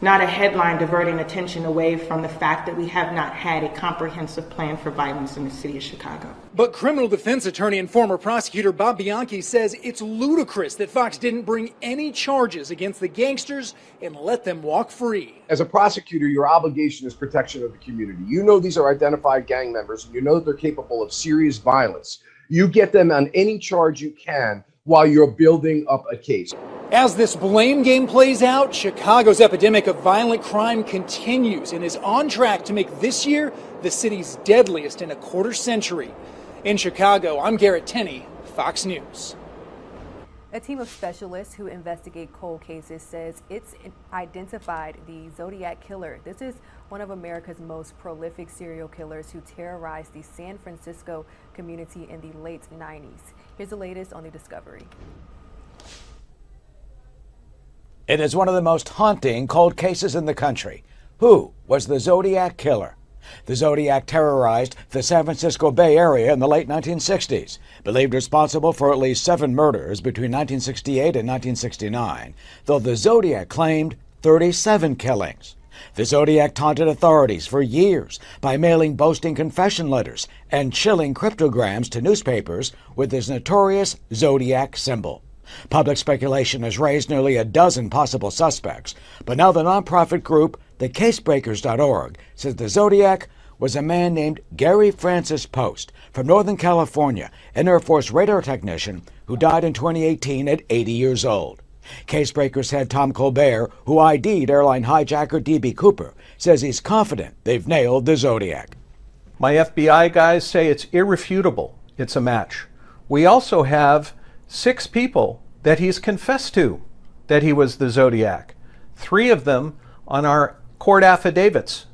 not a headline diverting attention away from the fact that we have not had a comprehensive plan for violence in the city of Chicago. But criminal defense attorney and former prosecutor Bob Bianchi says it's ludicrous that Foxx didn't bring any charges against the gangsters and let them walk free. As a prosecutor, your obligation is protection of the community. You know these are identified gang members, and you know that they're capable of serious violence. You get them on any charge you can while you're building up a case. As this blame game plays out, Chicago's epidemic of violent crime continues and is on track to make this year the city's deadliest in a quarter century. In Chicago, I'm Garrett Tenney, Fox News. A team of specialists who investigate cold cases says it's identified the Zodiac Killer. This is one of America's most prolific serial killers who terrorized the San Francisco community in the late 90s. Here's the latest on the discovery. It is one of the most haunting cold cases in the country. Who was the Zodiac Killer? The Zodiac terrorized the San Francisco Bay Area in the late 1960s, believed responsible for at least 7 murders between 1968 and 1969, though the Zodiac claimed 37 killings. The Zodiac taunted authorities for years by mailing boasting confession letters and chilling cryptograms to newspapers with his notorious Zodiac symbol. Public speculation has raised nearly a dozen possible suspects, but now the nonprofit group thecasebreakers.org says the Zodiac was a man named Gary Francis Post from Northern California, an Air Force radar technician who died in 2018 at 80 years old. Casebreakers head Tom Colbert, who ID'd airline hijacker D.B. Cooper, says he's confident they've nailed the Zodiac. My FBI guys say it's irrefutable. It's a match. We also have 6 people that he's confessed to that he was the Zodiac. 3 of them on our court affidavits.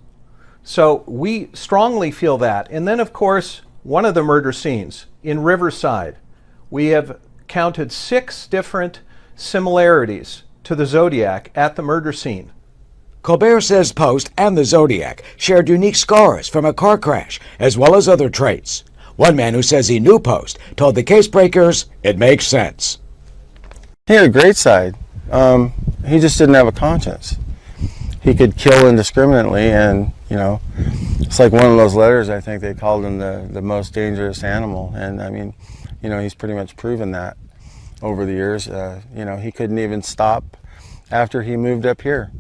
So we strongly feel that. And then, of course, one of the murder scenes in Riverside, we have counted 6 different similarities to the Zodiac at the murder scene. Colbert says Post and the Zodiac shared unique scars from a car crash, as well as other traits. One man who says he knew Post told the Casebreakers it makes sense. He had a great side. He just didn't have a conscience. He could kill indiscriminately, and it's like one of those letters. I think they called him the most dangerous animal, and I mean, he's pretty much proven that over the years. He couldn't even stop after he moved up here.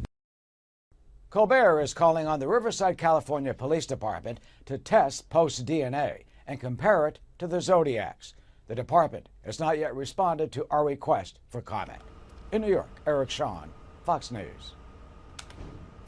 Colbert is calling on the Riverside, California Police Department to test Post's DNA and compare it to the Zodiac's. The department has not yet responded to our request for comment. In New York, Eric Shawn, Fox News.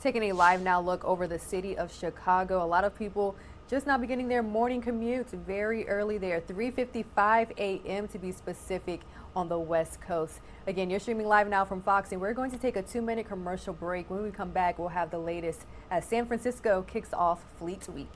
Taking a live now look over the city of Chicago. A lot of people just now beginning their morning commutes very early there, 3:55 a.m. to be specific on the West Coast. Again, you're streaming live now from Fox, and we're going to take a 2-minute commercial break. When we come back, we'll have the latest as San Francisco kicks off Fleet Week.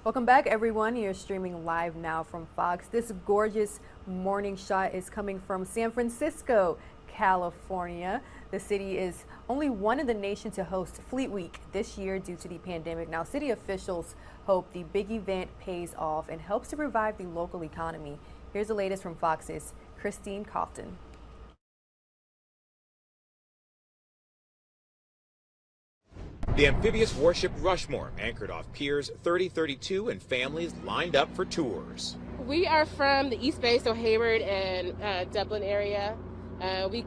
Welcome back, everyone. You're streaming live now from Fox. This gorgeous morning shot is coming from San Francisco, California. The city is only one in the nation to host Fleet Week this year due to the pandemic. Now, city officials hope the big event pays off and helps to revive the local economy. Here's the latest from Fox's Christine Cofton. The amphibious warship Rushmore anchored off Piers 3032 and families lined up for tours. We are from the East Bay, so Hayward and Dublin area. We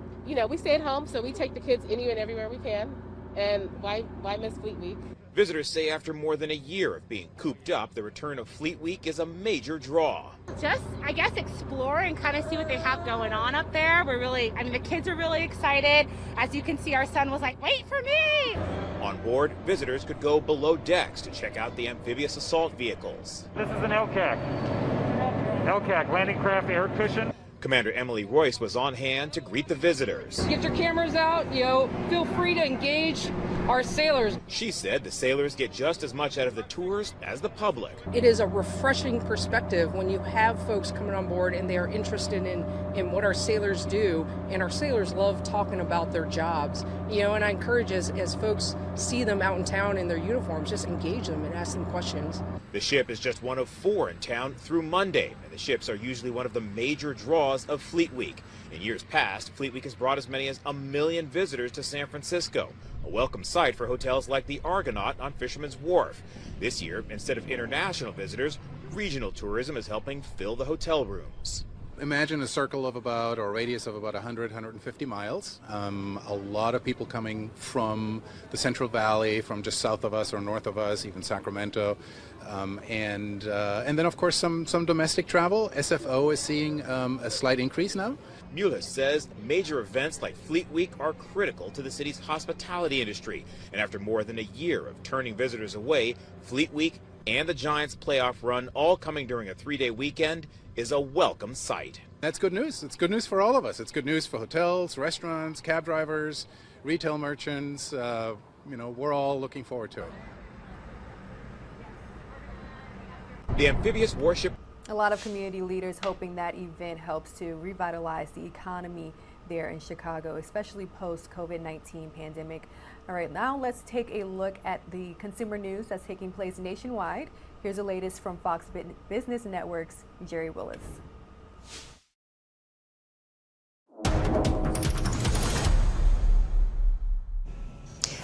stay at home, so we take the kids anywhere and everywhere we can. And why miss Fleet Week? Visitors say after more than a year of being cooped up, the return of Fleet Week is a major draw. Just, I guess, explore and kind of see what they have going on up there. The kids are really excited. As you can see, our son was like, wait for me! On board, visitors could go below decks to check out the amphibious assault vehicles. This is an LCAC. LCAC, landing craft air cushion. Commander Emily Royce was on hand to greet the visitors. Get your cameras out, feel free to engage our sailors. She said the sailors get just as much out of the tours as the public. It is a refreshing perspective when you have folks coming on board and they are interested in what our sailors do, and our sailors love talking about their jobs. And I encourage as folks see them out in town in their uniforms, just engage them and ask them questions. The ship is just one of 4 in town through Monday, and the ships are usually one of the major draws of Fleet Week. In years past, Fleet Week has brought as many as 1 million visitors to San Francisco, a welcome sight for hotels like the Argonaut on Fisherman's Wharf. This year, instead of international visitors, regional tourism is helping fill the hotel rooms. Imagine a circle of about, or a radius of about 150 miles. A lot of people coming from the Central Valley, from just south of us or north of us, even Sacramento. And then, of course, some domestic travel. SFO is seeing a slight increase now. Mullis says major events like Fleet Week are critical to the city's hospitality industry. And after more than a year of turning visitors away, Fleet Week and the Giants playoff run all coming during a 3-day weekend is a welcome sight. That's good news. It's good news for all of us. It's good news for hotels, restaurants, cab drivers, retail merchants. We're all looking forward to it. The amphibious warship. A lot of community leaders hoping that event helps to revitalize the economy there in Chicago, especially post-COVID-19 pandemic. All right, now let's take a look at the consumer news that's taking place nationwide. Here's the latest from Fox Business Network's Jerry Willis.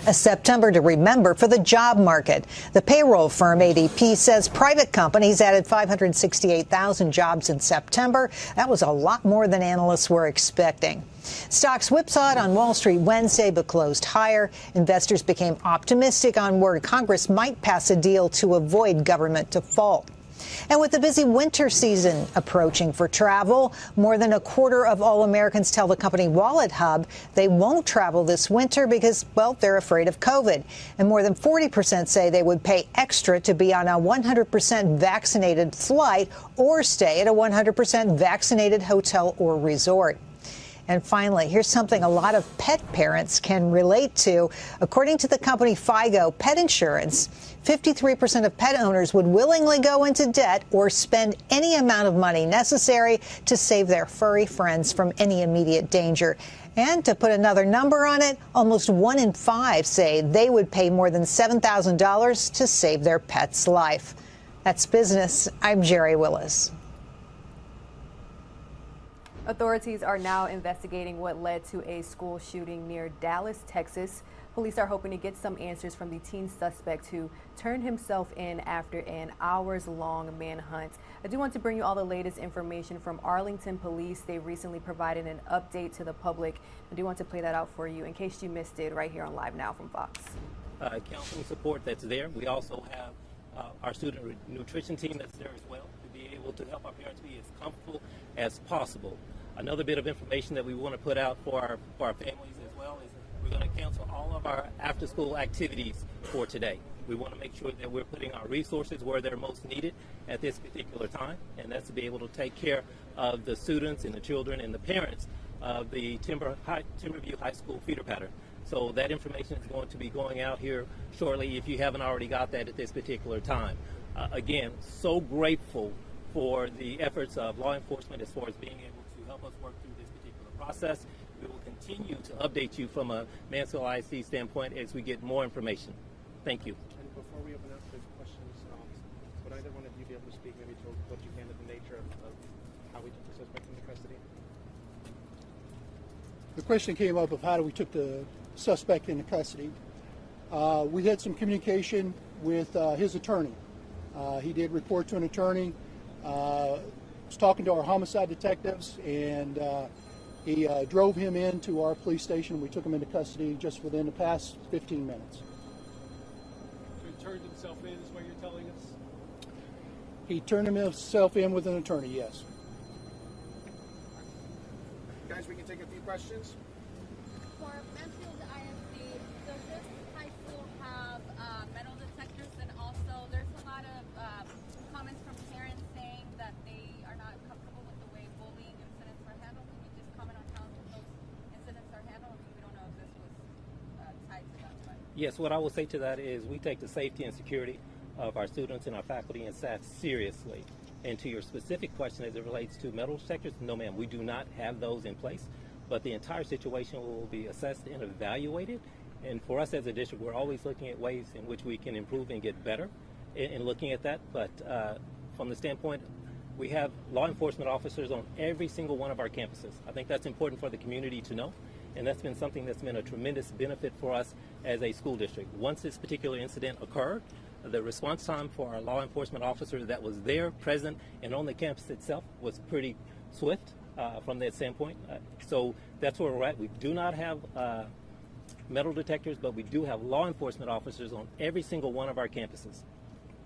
A September to remember for the job market. The payroll firm ADP says private companies added 568,000 jobs in September. That was a lot more than analysts were expecting. Stocks whipsawed on Wall Street Wednesday but closed higher. Investors became optimistic on word Congress might pass a deal to avoid government default. And with the busy winter season approaching for travel, more than a quarter of all Americans tell the company Wallet Hub they won't travel this winter because, well, they're afraid of COVID. And more than 40% say they would pay extra to be on a 100% vaccinated flight or stay at a 100% vaccinated hotel or resort. And finally, here's something a lot of pet parents can relate to. According to the company FIGO Pet Insurance, 53% of pet owners would willingly go into debt or spend any amount of money necessary to save their furry friends from any immediate danger. And to put another number on it, almost 1 in 5 say they would pay more than $7,000 to save their pet's life. That's business. I'm Jerry Willis. Authorities are now investigating what led to a school shooting near Dallas, Texas. Police are hoping to get some answers from the teen suspect who turned himself in after an hours-long manhunt. I do want to bring you all the latest information from Arlington Police. They recently provided an update to the public. I do want to play that out for you in case you missed it right here on Live Now from Fox. Counseling support that's there. We also have our student nutrition team that's there as well to be able to help our parents be as comfortable as possible. Another bit of information that we want to put out for our families as well is we're going to cancel all of our after-school activities for today. We want to make sure that we're putting our resources where they're most needed at this particular time, and that's to be able to take care of the students and the children and the parents of the Timberview High School feeder pattern. So that information is going to be going out here shortly if you haven't already got that at this particular time. Again, so grateful for the efforts of law enforcement as far as being able to help us work through this particular process. We will continue to update you from a Mansfield ISD standpoint as we get more information. Thank you. And before we open up to questions, would either one of you be able to speak maybe to what you can of the nature of how we took the suspect into custody? The question came up of how we took the suspect into custody. We had some communication with his attorney. He did report to an attorney. Was talking to our homicide detectives, and he drove him into our police station. We took him into custody just within the past 15 minutes. So he turned himself in, is what you're telling us? He turned himself in with an attorney, yes. Guys, we can take a few questions. For Mansfield ISD, does this high school have metal detectors? And also, there's a lot of comments from parents saying that they are not comfortable with the way bullying incidents are handled. Can you just comment on how those incidents are handled? I mean, we don't know if this was tied to that. But. Yes, what I will say to that is we take the safety and security of our students and our faculty and staff seriously. And to your specific question as it relates to metal detectors, no ma'am, we do not have those in place, but the entire situation will be assessed and evaluated. And for us as a district, we're always looking at ways in which we can improve and get better in looking at that. But from the standpoint, we have law enforcement officers on every single one of our campuses. I think that's important for the community to know. And that's been something that's been a tremendous benefit for us as a school district. Once this particular incident occurred, the response time for our law enforcement officer that was there, present, and on the campus itself was pretty swift from that standpoint. So that's where we're at. We do not have metal detectors, but we do have law enforcement officers on every single one of our campuses.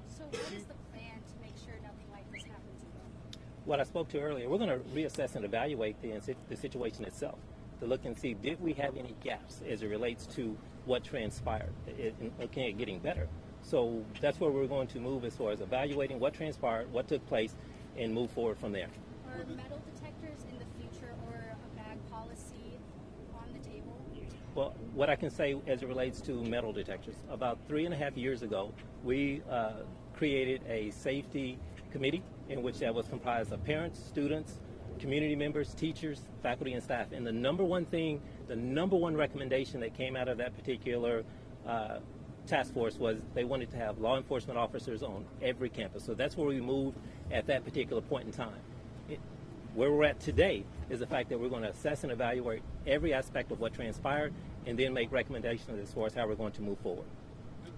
So what is the plan to make sure nothing like this happens again? What I spoke to earlier, we're going to reassess and evaluate the situation itself to look and see, did we have any gaps as it relates to what transpired? Looking at getting better. So that's where we're going to move as far as evaluating what transpired, what took place, and move forward from there. Are metal detectors in the future or a bag policy on the table? Well, what I can say as it relates to metal detectors, about 3.5 years ago, we created a safety committee in which that was comprised of parents, students, community members, teachers, faculty, and staff. And the number one recommendation that came out of that particular task force was they wanted to have law enforcement officers on every campus. So that's where we moved at that particular point in time. Where we're at today is the fact that we're going to assess and evaluate every aspect of what transpired and then make recommendations as far as how we're going to move forward. The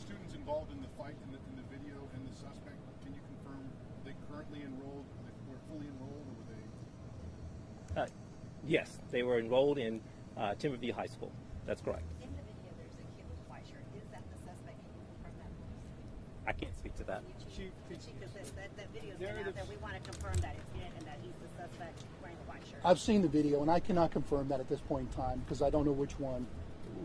students involved in the fight in the video and the suspect, can you confirm they currently enrolled, they were fully enrolled, or were they? Yes, they were enrolled in Timberview High School. That's correct. I can't speak to that. Because that video's been out there. We want to confirm that it's him and that he's the suspect wearing the white shirt. I've seen the video, and I cannot confirm that at this point in time because I don't know which one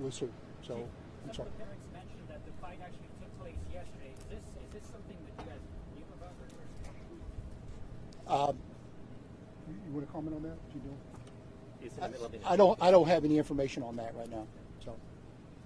was who. So, I'm sorry. Some of the parents mentioned that the fight actually took place yesterday. Is this something that you guys knew about? You want to comment on that? You do? It's in the middle of it. I don't have any information on that right now. So.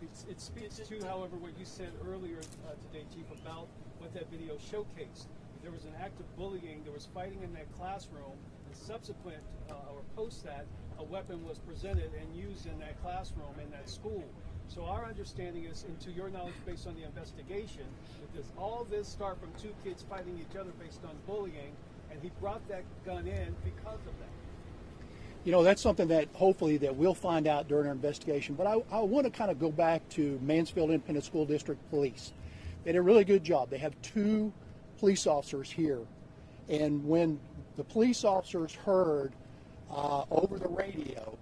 It speaks to, however, what you said earlier today, Chief, about what that video showcased. There was an act of bullying, there was fighting in that classroom, and subsequent or post that, a weapon was presented and used in that classroom, in that school. So our understanding is, and to your knowledge based on the investigation, that does all this start from two kids fighting each other based on bullying, and he brought that gun in because of that. You know, that's something that hopefully that we'll find out during our investigation. But I want to kind of go back to Mansfield Independent School District Police. They did a really good job. They have 2 police officers here. And when the police officers heard over the radio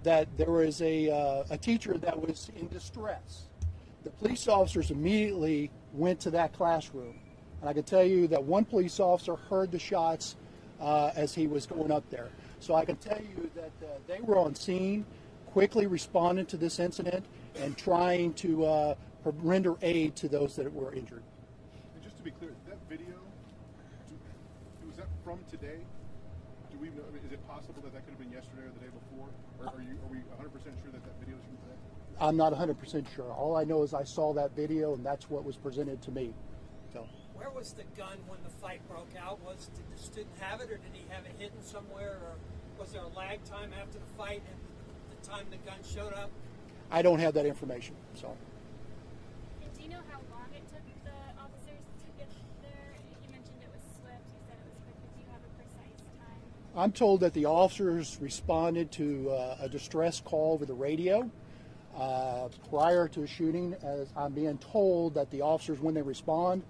that there was a teacher that was in distress, the police officers immediately went to that classroom. And I can tell you that one police officer heard the shots as he was going up there. So I can tell you that they were on scene, quickly responding to this incident and trying to render aid to those that were injured. And just to be clear, that video, was that from today? Do we know, is it possible that could have been yesterday or the day before? Or are we 100% sure that video is from today? I'm not 100% sure. All I know is I saw that video and that's what was presented to me. So. Where was the gun when the fight broke out? Did the student have it, or did he have it hidden somewhere, or was there a lag time after the fight and the time the gun showed up? I don't have that information. So. And do you know how long it took the officers to get there? You mentioned it was swift. You said it was quick, but do you have a precise time? I'm told that the officers responded to a distress call over the radio. prior to a shooting, as I'm being told that the officers, when they responded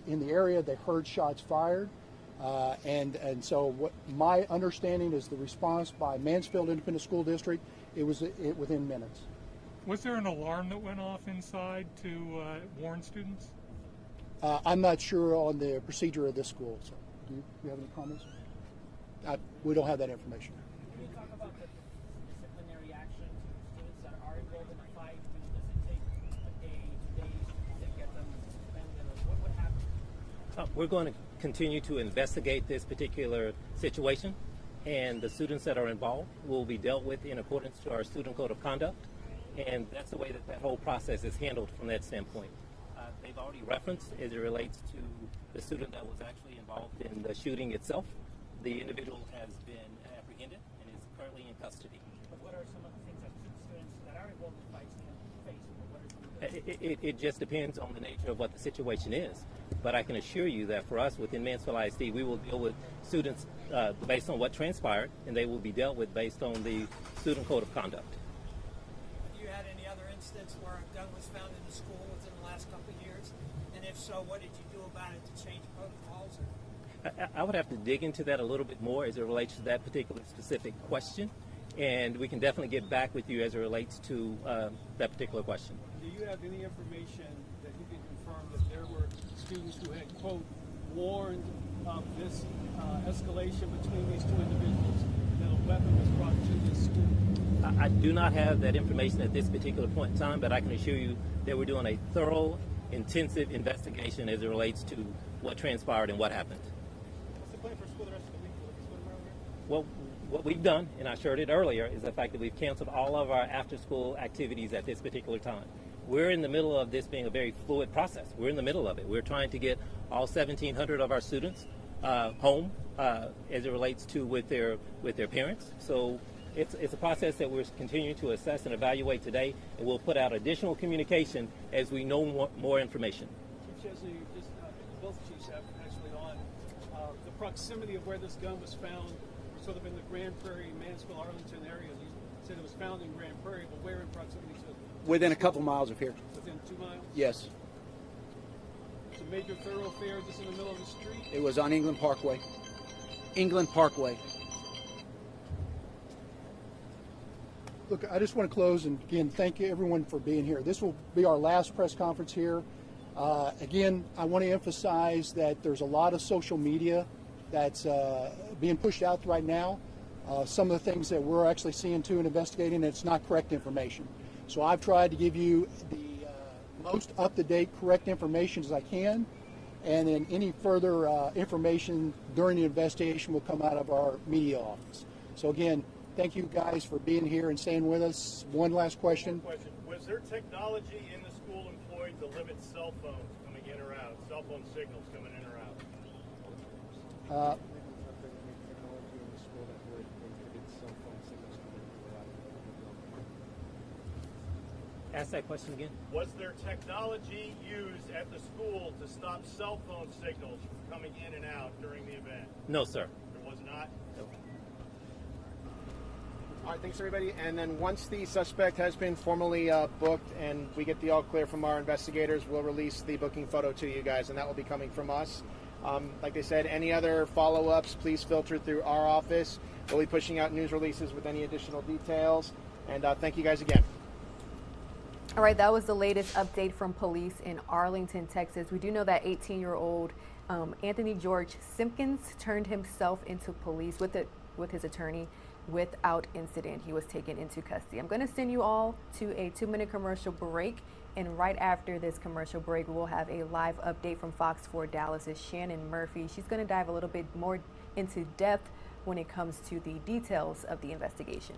in the area, they heard shots fired. And so what my understanding is the response by Mansfield Independent School District, it was within minutes. Was there an alarm that went off inside to warn students? I'm not sure on the procedure of this school. So, do you have any comments? We don't have that information. Can you talk about the disciplinary action to students that are involved in a fight? Does it take a day, 2 days to get them suspended? Or what happens? We're going to continue to investigate this particular situation, and the students that are involved will be dealt with in accordance to our student code of conduct, and that's the way that that whole process is handled from that standpoint. They've already referenced, as it relates to the student that was actually involved in the shooting itself, the individual has been apprehended and is currently in custody. But what are some of the things that students that are involved in fights can face? What are some of the It just depends on the nature of what the situation is. But I can assure you that for us within Mansfield ISD, we will deal with students based on what transpired, and they will be dealt with based on the student code of conduct. Have you had any other instance where a gun was found in the school within the last couple of years? And if so, what did you do about it to change protocols? I would have to dig into that a little bit more as it relates to that particular specific question, and we can definitely get back with you as it relates to that particular question. Do you have any information that you can confirm that there were students who had, quote, warned of this escalation between these two individuals, that a weapon was brought to this school? I do not have that information at this particular point in time, but I can assure you that we're doing a thorough, intensive investigation as it relates to what transpired and what happened. What's the plan for school the rest of the week? Well, what we've done, and I shared it earlier, is the fact that we've canceled all of our after-school activities at this particular time. We're in the middle of this being a very fluid process. We're in the middle of it. We're trying to get all 1,700 of our students home as it relates to with their parents. So it's a process that we're continuing to assess and evaluate today, and we'll put out additional communication as we know more information. Chief Chesney, both chiefs have actually on the proximity of where this gun was found, sort of in the Grand Prairie, Mansfield, Arlington area. You said it was found in Grand Prairie, but where in proximity to? Within a couple miles of here. Within 2 miles? Yes. It's a major thoroughfare just in the middle of the street? It was on England Parkway. England Parkway. Look, I just want to close and again thank you everyone for being here. This will be our last press conference here. Again, I want to emphasize that there's a lot of social media that's being pushed out right now. Some of the things that we're actually seeing too and investigating, it's not correct information. So I've tried to give you the most up-to-date correct information as I can, and then any further information during the investigation will come out of our media office. So again, thank you guys for being here and staying with us. One last question. Was there technology in the school employed to limit cell phones coming in or out, cell phone signals coming in or out? Ask that question again. Was there technology used at the school to stop cell phone signals from coming in and out during the event? No, sir. There was not? No. All right, thanks everybody. And then once the suspect has been formally booked and we get the all clear from our investigators, we'll release the booking photo to you guys, and that will be coming from us. Like they said, any other follow-ups, please filter through our office. We'll be pushing out news releases with any additional details. And thank you guys again. All right, that was the latest update from police in Arlington, Texas. We do know that 18-year-old Anthony George Simpkins turned himself into police with his attorney without incident. He was taken into custody. I'm going to send you all to a 2-minute commercial break, and right after this commercial break, we'll have a live update from Fox 4 Dallas's Shannon Murphy. She's going to dive a little bit more into depth when it comes to the details of the investigation.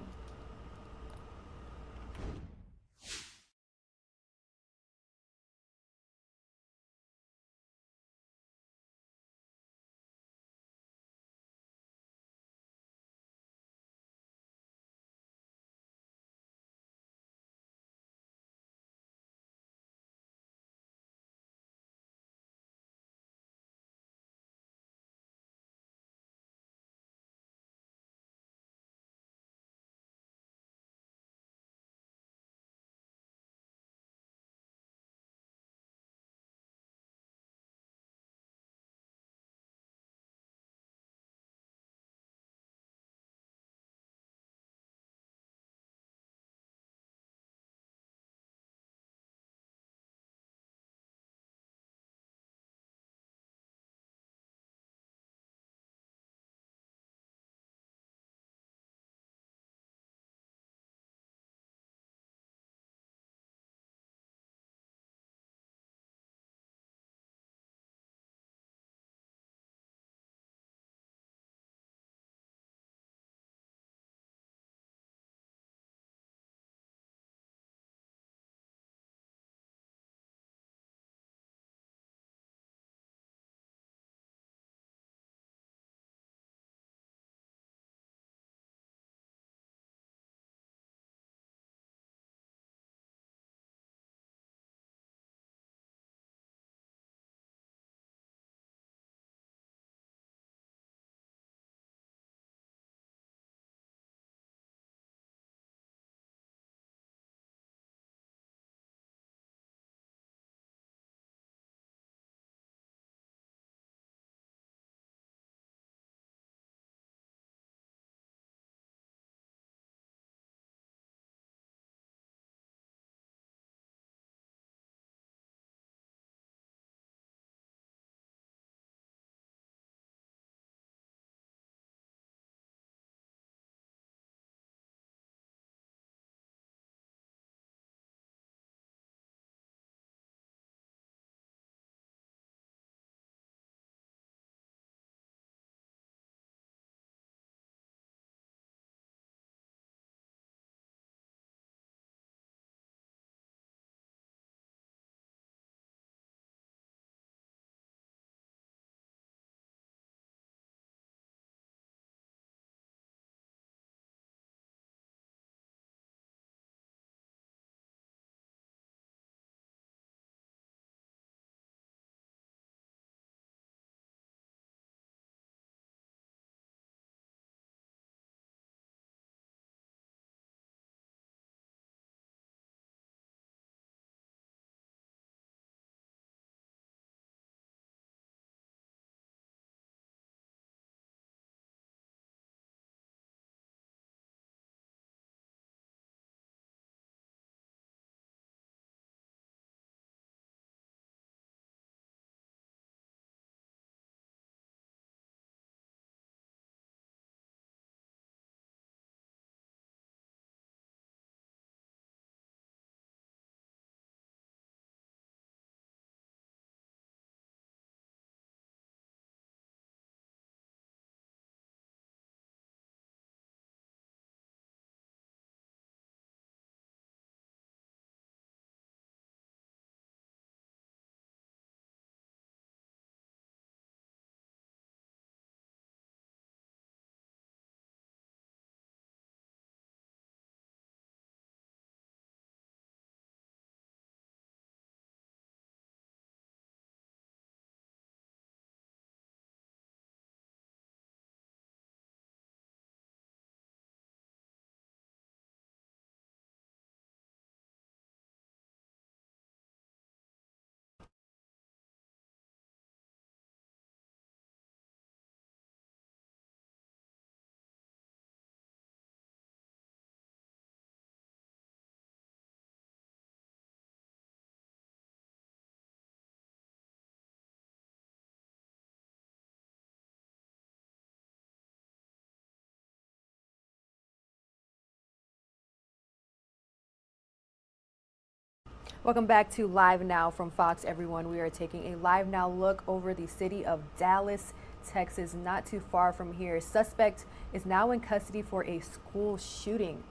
Welcome back to Live Now from Fox, everyone. We are taking a Live Now look over the city of Dallas, Texas, not too far from here. Suspect is now in custody for a school shooting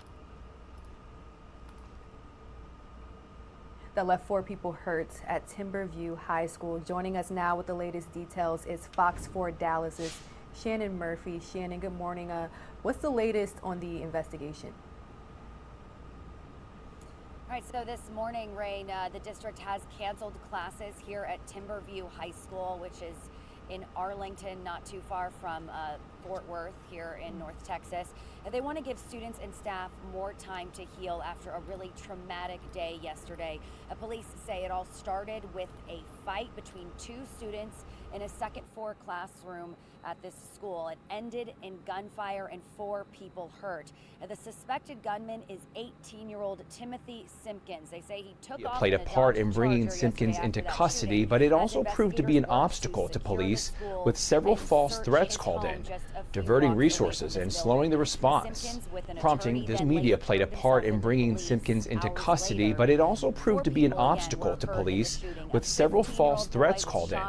that left 4 people hurt at Timberview High School. Joining us now with the latest details is Fox 4 Dallas's Shannon Murphy. Shannon, good morning. What's the latest on the investigation? All right, so this morning, Rain, the district has canceled classes here at Timberview High School, which is in Arlington, not too far from Fort Worth here in North Texas. They want to give students and staff more time to heal after a really traumatic day yesterday. Police say it all started with a fight between 2 students in a second-floor classroom at this school. It ended in gunfire and 4 people hurt. The suspected gunman is 18-year-old Timothy Simpkins. They say he took off played a part in bringing Simpkins into custody, but it also proved to be an obstacle to police, with several false threats called in, diverting resources and slowing the response. Prompting this media played a part in bringing Simpkins into custody, but it also proved to be an obstacle to police, with several false threats called in,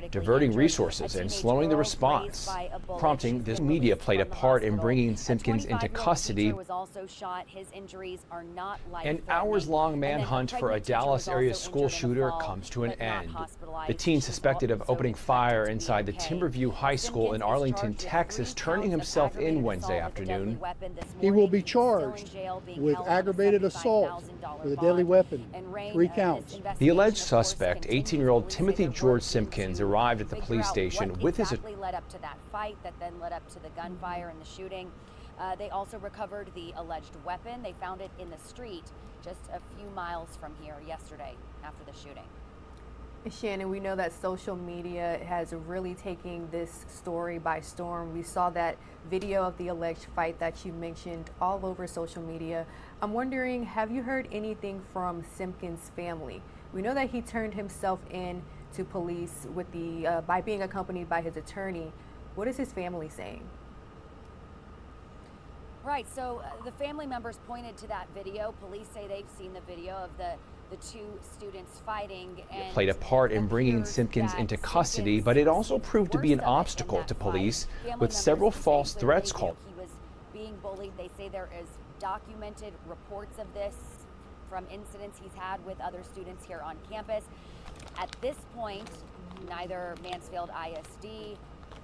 diverting resources and slowing the response. Prompting this media played a part in bringing Simpkins into custody. An hours-long manhunt for a Dallas area school shooter comes to an end. The teen suspected of opening fire inside the Timberview High School in Arlington, Texas, turning himself in Wednesday afternoon. He will be charged with aggravated assault with a deadly weapon, 3 counts. The alleged suspect, 18-year-old Timothy George Simpkins, arrived at the police station with his led up to that fight that then led up to the gunfire and the shooting. They also recovered the alleged weapon. They found it in the street just a few miles from here yesterday after the shooting. Shannon, we know that social media has really taken this story by storm. We saw that video of the alleged fight that you mentioned all over social media. I'm wondering, have you heard anything from Simpkins' family? We know that he turned himself in to police with the by being accompanied by his attorney. What is his family saying? Right, so the family members pointed to that video. Police say they've seen the video of the 2 students fighting. And played a part in bringing Simpkins into custody, but it also proved to be an obstacle to police, with several false threats called. He was being bullied. They say there is documented reports of this from incidents he's had with other students here on campus. At this point, neither Mansfield ISD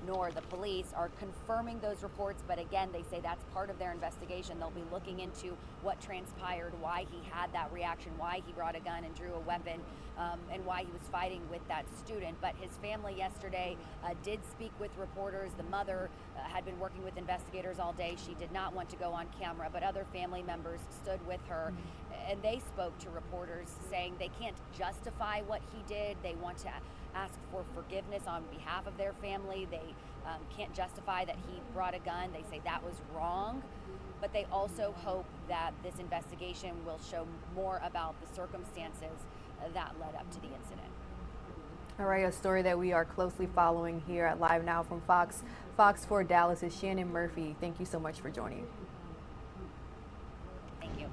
nor the police are confirming those reports, but again, they say that's part of their investigation. They'll be looking into what transpired, why he had that reaction, why he brought a gun and drew a weapon, and why he was fighting with that student. But his family yesterday did speak with reporters. The mother had been working with investigators all day. She did not want to go on camera, but other family members stood with her, and they spoke to reporters saying they can't justify what he did. They want to ask for forgiveness on behalf of their family. They can't justify that he brought a gun. They say that was wrong, but they also hope that this investigation will show more about the circumstances that led up to the incident. All right, a story that we are closely following here at Live Now from Fox 4 Dallas is Shannon Murphy. Thank you so much for joining. Thank you.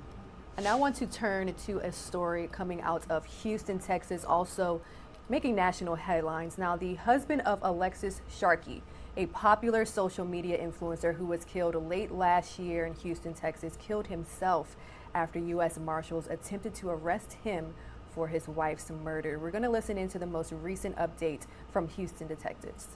And I want to turn to a story coming out of Houston, Texas, also making national headlines. Now, the husband of Alexis Sharkey, a popular social media influencer who was killed late last year in Houston, Texas, killed himself after U.S. Marshals attempted to arrest him for his wife's murder. We're going to listen into the most recent update from Houston detectives.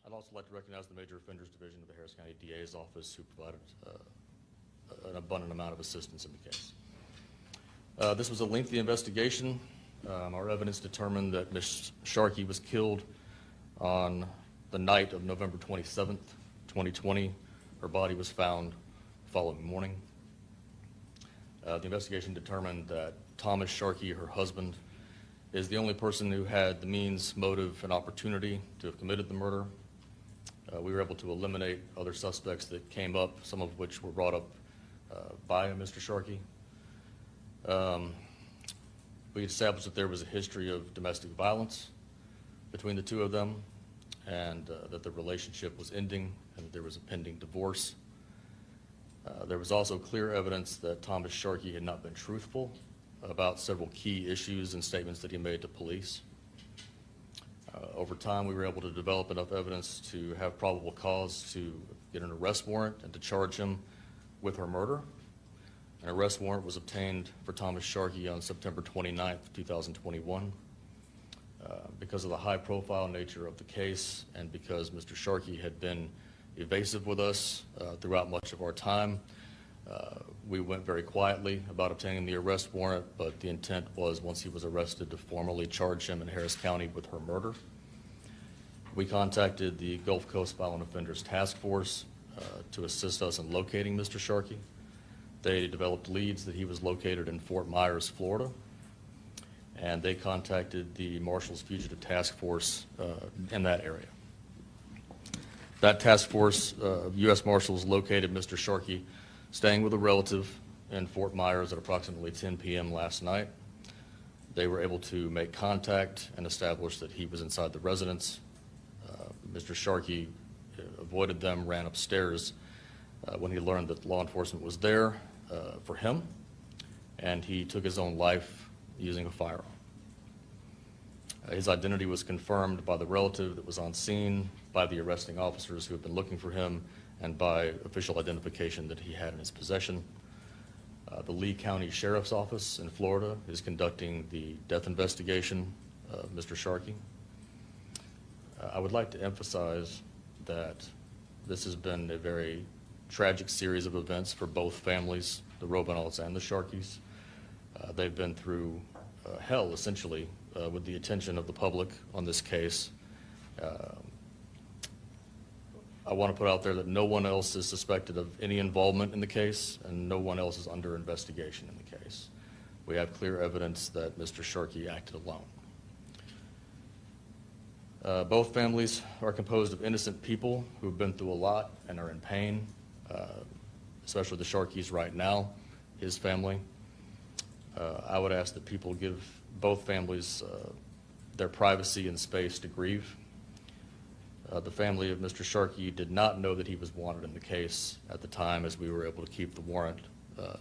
I'd also like to recognize the Major Offenders Division of the Harris County DA's office, who provided an abundant amount of assistance in the case. This was a lengthy investigation. Our evidence determined that Ms. Sharkey was killed on the night of November 27th, 2020. Her body was found the following morning. The investigation determined that Thomas Sharkey, her husband, is the only person who had the means, motive, and opportunity to have committed the murder. We were able to eliminate other suspects that came up, some of which were brought up by Mr. Sharkey. We established that there was a history of domestic violence. between the two of them, and that the relationship was ending and that there was a pending divorce. There was also clear evidence that Thomas Sharkey had not been truthful about several key issues and statements that he made to police. Over time, we were able to develop enough evidence to have probable cause to get an arrest warrant and to charge him with her murder. An arrest warrant was obtained for Thomas Sharkey on September 29th, 2021. Because of the high-profile nature of the case and because Mr. Sharkey had been evasive with us throughout much of our time, we went very quietly about obtaining the arrest warrant, but the intent was, once he was arrested, to formally charge him in Harris County with her murder. We contacted the Gulf Coast Violent Offenders Task Force to assist us in locating Mr. Sharkey. They developed leads that he was located in Fort Myers, Florida, and they contacted the Marshals Fugitive Task Force in that area. That task force, U.S. Marshals, located Mr. Sharkey staying with a relative in Fort Myers at approximately 10 p.m. last night. They were able to make contact and establish that he was inside the residence. Mr. Sharkey avoided them, ran upstairs when he learned that law enforcement was there for him, and he took his own life using a firearm. His identity was confirmed by the relative that was on scene, by the arresting officers who had been looking for him, and by official identification that he had in his possession. The Lee County Sheriff's Office in Florida is conducting the death investigation of Mr. Sharkey. I would like to emphasize that this has been a very tragic series of events for both families, the Robanals and the Sharkeys. They've been through hell, essentially, with the attention of the public on this case. I want to put out there that no one else is suspected of any involvement in the case, and no one else is under investigation in the case. We have clear evidence that Mr. Sharkey acted alone. Both families are composed of innocent people who have been through a lot and are in pain, especially the Sharkeys right now, his family. I would ask that people give both families their privacy and space to grieve. The family of Mr. Sharkey did not know that he was wanted in the case at the time, as we were able to keep the warrant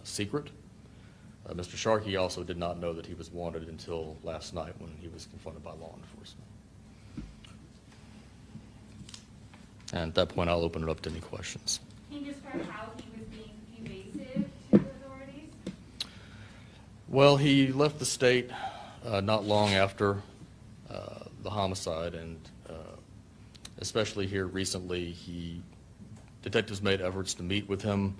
secret. Mr. Sharkey also did not know that he was wanted until last night when he was confronted by law enforcement. And at that point, I'll open it up to any questions. Can you describe how he was being evasive to the authorities? Well, he left the state not long after the homicide, and especially here recently, detectives made efforts to meet with him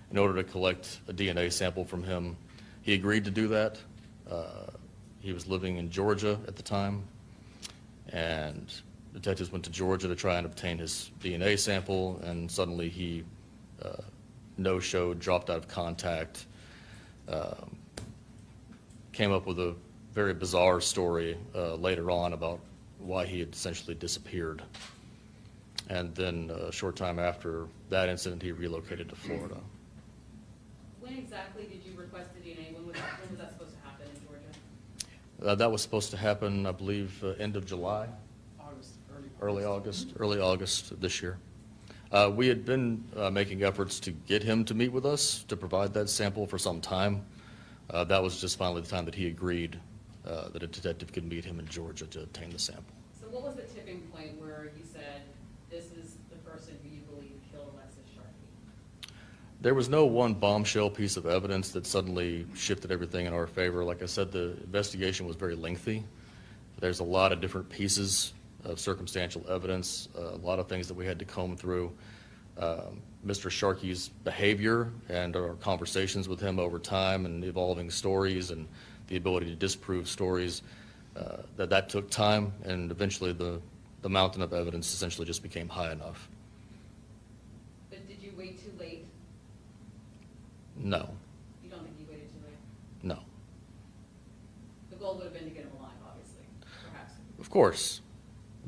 in order to collect a DNA sample from him. He agreed to do that. He was living in Georgia at the time, and detectives went to Georgia to try and obtain his DNA sample, and suddenly he no-showed, dropped out of contact, came up with a very bizarre story later on about why he had essentially disappeared. And then a short time after that incident, he relocated to Florida. When exactly did you request the DNA? When was that supposed to happen in Georgia? That was supposed to happen, I believe, end of July. Early August of this year. We had been making efforts to get him to meet with us to provide that sample for some time. That was just finally the time that he agreed that a detective could meet him in Georgia to obtain the sample. So what was the tipping point where you said, this is the person who you believe killed Alexis Sharkey? There was no one bombshell piece of evidence that suddenly shifted everything in our favor. Like I said, the investigation was very lengthy. There's a lot of different pieces of circumstantial evidence, a lot of things that we had to comb through. Mr. Sharkey's behavior and our conversations with him over time and evolving stories and the ability to disprove stories, that took time, and eventually the mountain of evidence essentially just became high enough. But did you wait too late? No. You don't think you waited too late? No. The goal would have been to get him alive, obviously, perhaps. Of course,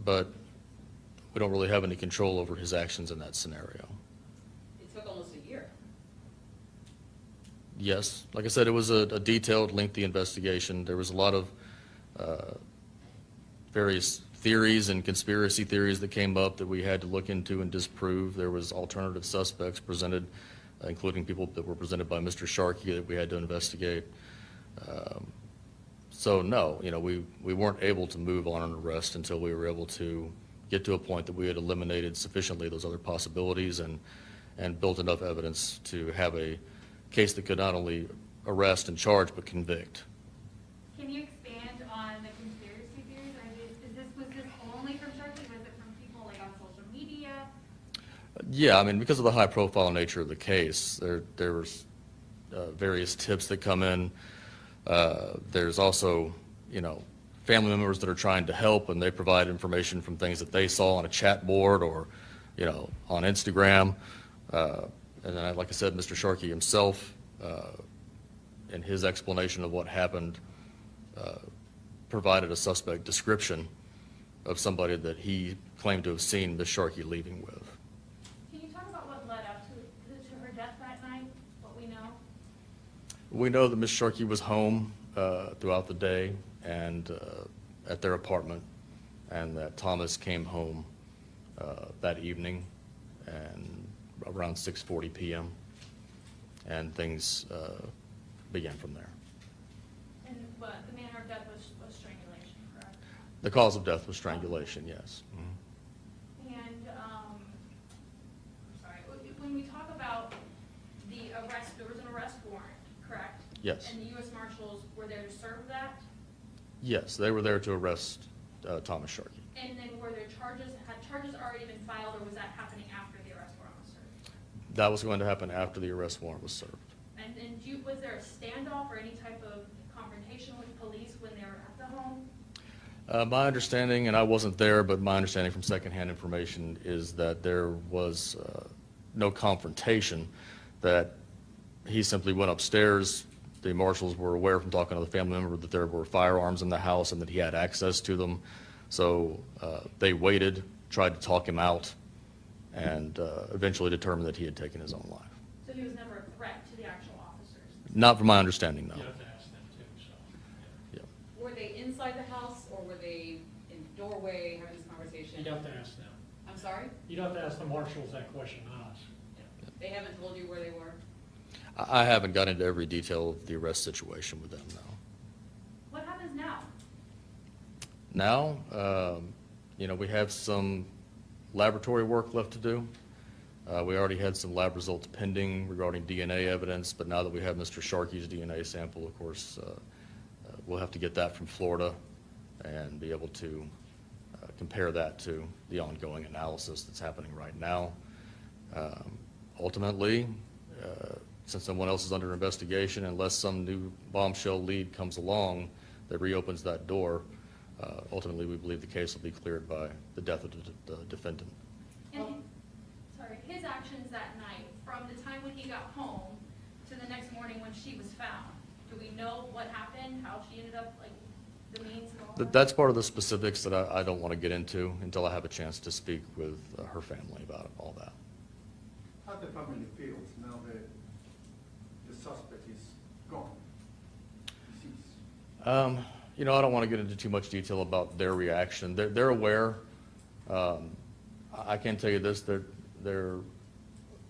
but we don't really have any control over his actions in that scenario. It took almost a year. Yes, like I said, it was a detailed, lengthy investigation. There was a lot of various theories and conspiracy theories that came up that we had to look into and disprove. There was alternative suspects presented, including people that were presented by Mr. Sharkey that we had to investigate. So no, we weren't able to move on an arrest until we were able to get to a point that we had eliminated sufficiently those other possibilities and built enough evidence to have a case that could not only arrest and charge but convict. Can you expand on the conspiracy theories? Was this only from Sharkey? Was it from people like on social media? Yeah, I mean, because of the high-profile nature of the case, there was various tips that come in. There's also, family members that are trying to help, and they provide information from things that they saw on a chat board or, on Instagram. And then, like I said, Mr. Sharkey himself, in his explanation of what happened, provided a suspect description of somebody that he claimed to have seen Ms. Sharkey leaving with. Can you talk about what led up to her death that night, what we know? We know that Ms. Sharkey was home throughout the day and at their apartment, and that Thomas came home that evening and around 6:40 p.m. and things began from there. And the manner of death was strangulation, correct? The cause of death was strangulation, yes. And sorry, when we talk about the arrest, there was an arrest warrant, correct? Yes. And the U.S. Marshals were there to serve that? Yes, they were there to arrest Thomas Sharkey. And then had charges already been filed, or was that happening after the arrest warrant was served? That was going to happen after the arrest warrant was served. And was there a standoff or any type of confrontation with police when they were at the home? My understanding, and I wasn't there, but my understanding from secondhand information is that there was no confrontation, that he simply went upstairs. The marshals were aware from talking to the family member that there were firearms in the house and that he had access to them. So they waited, tried to talk him out, and eventually determined that he had taken his own life. So he was never a threat to the actual officers? Not from my understanding, no. You have to ask them too, so. Yeah. Were they inside the house, or were they in the doorway having this conversation? You'd have to ask them. I'm sorry? You'd have to ask the marshals that question, not us. Yeah. They haven't told you where they were? I haven't got into every detail of the arrest situation with them, no. What happens now? Now, we have some laboratory work left to do. We already had some lab results pending regarding DNA evidence, but now that we have Mr. Sharkey's DNA sample, of course, we'll have to get that from Florida and be able to compare that to the ongoing analysis that's happening right now. Ultimately, since someone else is under investigation, unless some new bombshell lead comes along that reopens that door, ultimately we believe the case will be cleared by the death of the defendant. And his actions that night, from the time when he got home to the next morning when she was found, do we know what happened, how she ended up, the means and all that? That's part of the specifics that I don't want to get into until I have a chance to speak with her family about all that. How the family feels now that the suspect is gone? Deceased? I don't want to get into too much detail about their reaction. They're aware. I can tell you this, they're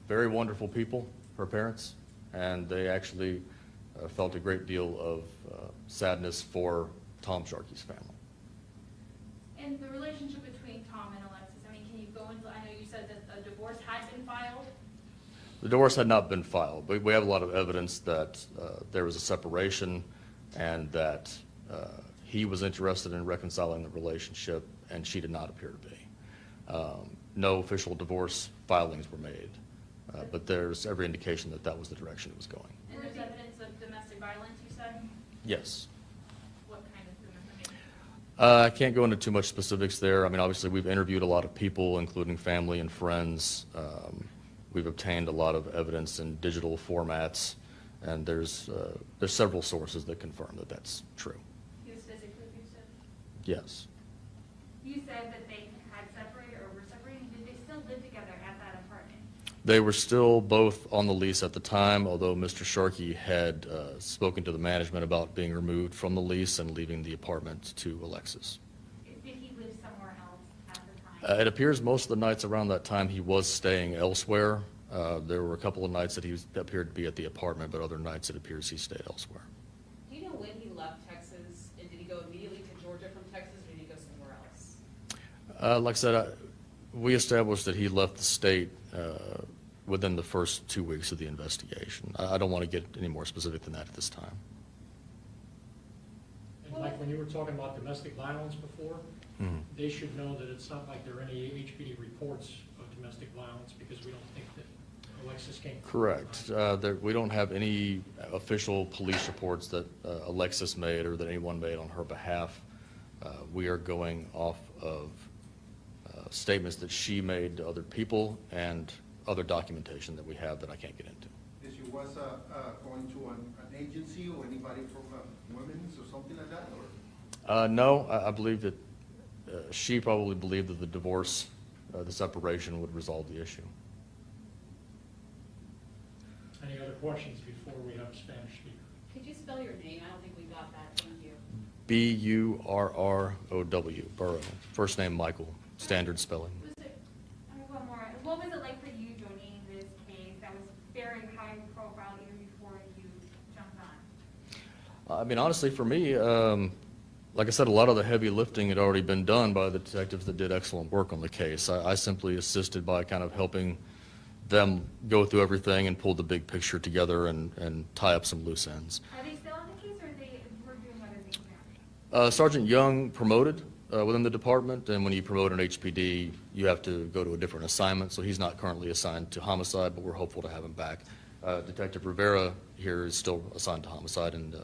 very wonderful people, her parents, and they actually felt a great deal of sadness for Tom Sharkey's family. And the relationship between Tom and Alexis, can you go into, I know you said that a divorce had been filed? The divorce had not been filed, but we have a lot of evidence that there was a separation and that he was interested in reconciling the relationship, and she did not appear to be. No official divorce filings were made, but there's every indication that that was the direction it was going. And there's evidence of domestic violence, you said? Yes. What kind of domestic? I can't go into too much specifics there. Obviously we've interviewed a lot of people, including family and friends. We've obtained a lot of evidence in digital formats, and there's several sources that confirm that that's true. He was physically abusive? Yes. You said that they had separated or were separated. Did they still live together at that apartment? They were still both on the lease at the time, although Mr. Sharkey had spoken to the management about being removed from the lease and leaving the apartment to Alexis. Did he live somewhere It appears most of the nights around that time he was staying elsewhere. There were a couple of nights that he appeared to be at the apartment, but other nights it appears he stayed elsewhere. Do you know when he left Texas, and did he go immediately to Georgia from Texas, or did he go somewhere else? Like I said, we established that he left the state within the first 2 weeks of the investigation. I don't want to get any more specific than that at this time. And like when you were talking about domestic violence before, they should know that it's not like there are any HPD reports of domestic violence, because we don't think that Alexis came. Correct. We don't have any official police reports that Alexis made or that anyone made on her behalf. We are going off of statements that she made to other people and other documentation that we have that I can't get into. If she was going to an agency or anybody from women's or something like that, or? No, I believe that she probably believed that the divorce, the separation would resolve the issue. Any other questions before we have a Spanish speaker? Could you spell your name? I don't think we got that. Thank you. B-U-R-R-O-W, Burrow. First name Michael, standard spelling. I have one more. What was it like for you joining this case that was very high profile even before you jumped on? I mean, honestly, for me, like I said, a lot of the heavy lifting had already been done by the detectives that did excellent work on the case. I simply assisted by kind of helping them go through everything and pull the big picture together and tie up some loose ends. Are they still on the case, or were doing other things now? Sergeant Young promoted within the department, and when you promote an HPD, you have to go to a different assignment, so he's not currently assigned to homicide, but we're hopeful to have him back. Detective Rivera here is still assigned to homicide, and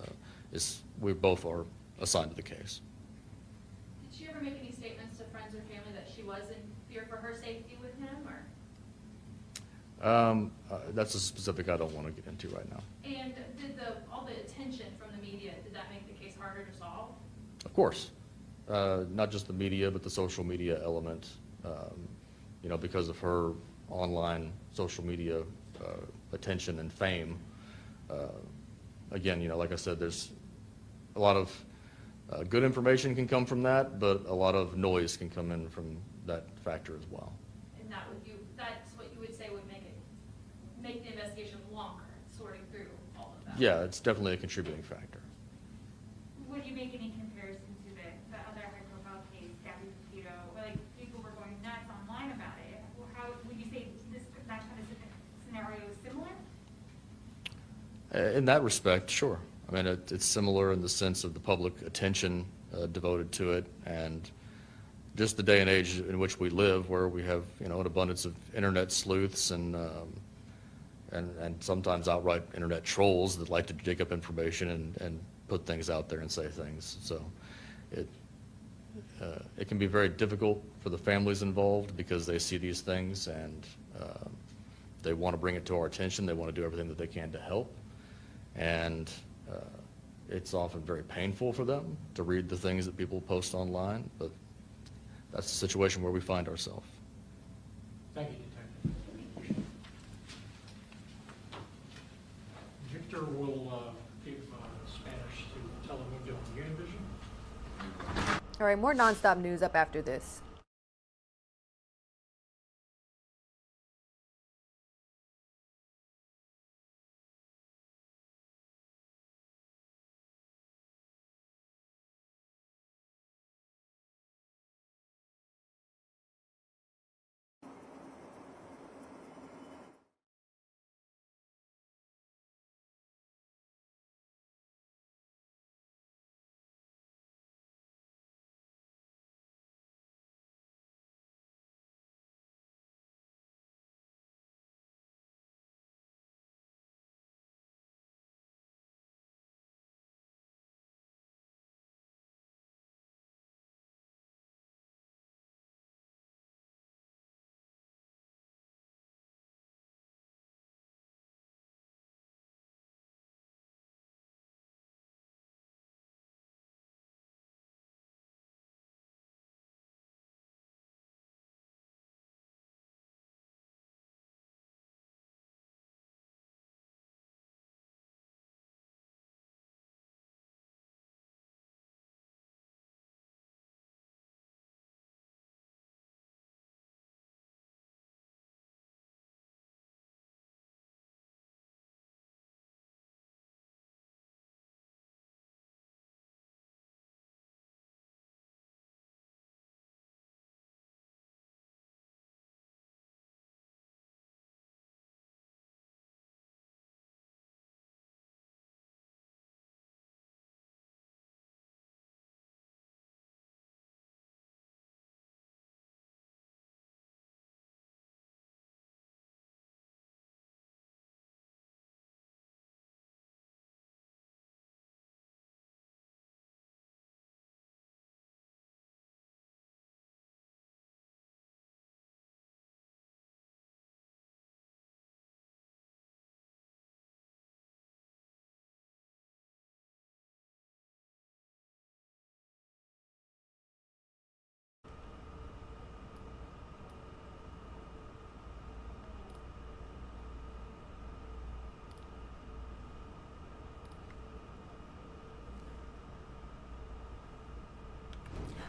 we both are assigned to the case. Did she ever make any statements to friends or family that she was in fear for her safety with him, or? That's a specific I don't want to get into right now. And did all the attention from the media, did that make the case harder to solve? Of course. Not just the media, but the social media element. Because of her online social media attention and fame. Again, like I said, there's a lot of good information can come from that, but a lot of noise can come in from that factor as well. And that's what you would say would make the investigation longer, sorting through all of that? Yeah, it's definitely a contributing factor. Would you make any comparison to the other high-profile case, Gabby Pepito, where people were going nuts online about it? How would you say that kind of scenario is similar? In that respect, sure. I mean, it's similar in the sense of the public attention devoted to it, and just the day and age in which we live, where we have an abundance of internet sleuths and sometimes outright internet trolls that like to dig up information and put things out there and say things. So it can be very difficult for the families involved because they see these things and they want to bring it to our attention. They want to do everything that they can to help. And it's often very painful for them to read the things that people post online, but that's the situation where we find ourselves. Thank you, Detective. Victor will give Spanish to Telemundo and Univision. All right, more nonstop news up after this.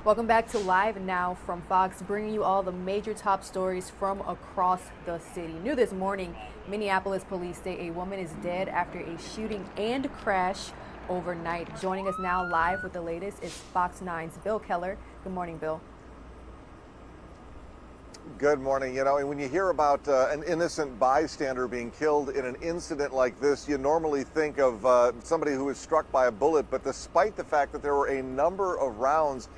Welcome back to Live Now from Fox, bringing you all the major top stories from across the city. New this morning, Minneapolis police say a woman is dead after a shooting and crash overnight. Joining us now live with the latest is Fox 9's Bill Keller. Good morning, Bill. Good morning. You know, and when you hear about an innocent bystander being killed in an incident like this, you normally think of somebody who was struck by a bullet. But despite the fact that there were a number of rounds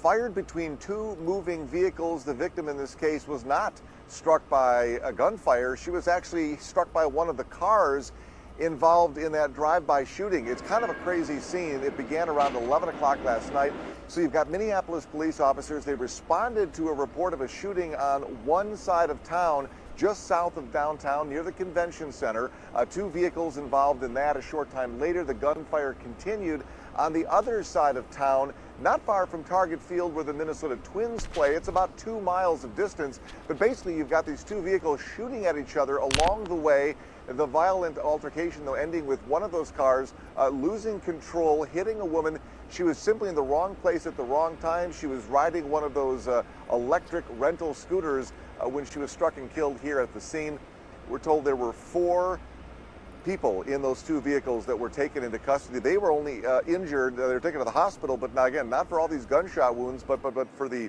fired between two moving vehicles, the victim in this case was not struck by a gunfire. She was actually struck by one of the cars involved in that drive-by shooting. It's kind of a crazy scene. It began around 11 o'clock last night. So you've got Minneapolis police officers. They responded to a report of a shooting on one side of town, just south of downtown near the convention center. Two vehicles involved in that. A short time later, the gunfire continued on the other side of town, not far from Target Field where the Minnesota Twins play. It's about 2 miles of distance. But basically, you've got these two vehicles shooting at each other along the way. The violent altercation, though, ending with one of those cars losing control, hitting a woman. She was simply in the wrong place at the wrong time. She was riding one of those electric rental scooters when she was struck and killed here at the scene. We're told there were 4 people in those two vehicles that were taken into custody. They were only injured. They were taken to the hospital, but now, again, not for all these gunshot wounds, but for the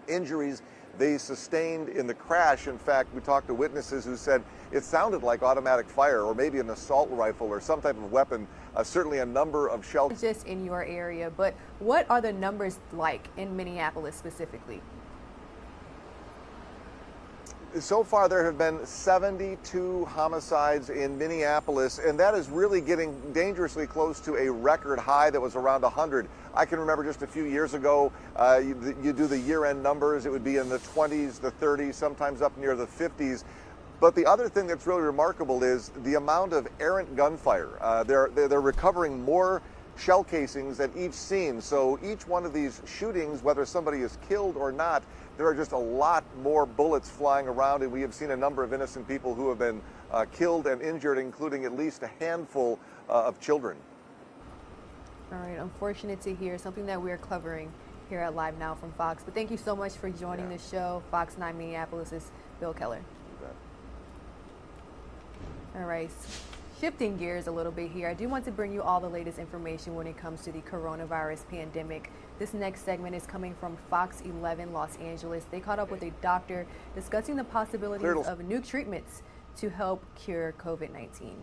injuries they sustained in the crash. In fact, we talked to witnesses who said it sounded like automatic fire or maybe an assault rifle or some type of weapon. Certainly a number of shells. Just in your area, but what are the numbers like in Minneapolis specifically? So far, there have been 72 homicides in Minneapolis, and that is really getting dangerously close to a record high that was around 100. I can remember just a few years ago, you do the year-end numbers, it would be in the 20s, the 30s, sometimes up near the 50s. But the other thing that's really remarkable is the amount of errant gunfire. They're recovering more shell casings at each scene. So each one of these shootings, whether somebody is killed or not, there are just a lot more bullets flying around, and we have seen a number of innocent people who have been killed and injured, including at least a handful of children. All right, unfortunate to hear, something that we're covering here at Live Now from Fox. But thank you so much for joining the show. Fox 9 Minneapolis' Bill Keller. All right, shifting gears a little bit here, I do want to bring you all the latest information when it comes to the coronavirus pandemic. This next segment is coming from Fox 11 Los Angeles. They caught up with a doctor discussing the possibilities of new treatments to help cure COVID-19.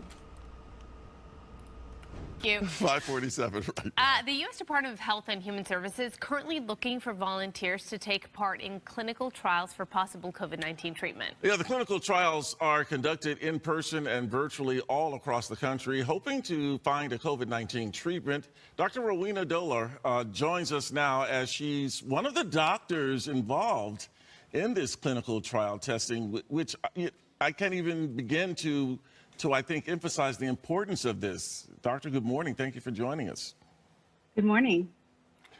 Thank you. 547, right. The U.S. Department of Health and Human Services currently looking for volunteers to take part in clinical trials for possible COVID-19 treatment. Yeah, the clinical trials are conducted in person and virtually all across the country, hoping to find a COVID-19 treatment. Dr. Rowena Dolar joins us now as she's one of the doctors involved in this clinical trial testing, which I can't even begin to I think, emphasize the importance of this. Doctor, good morning. Thank you for joining us. Good morning.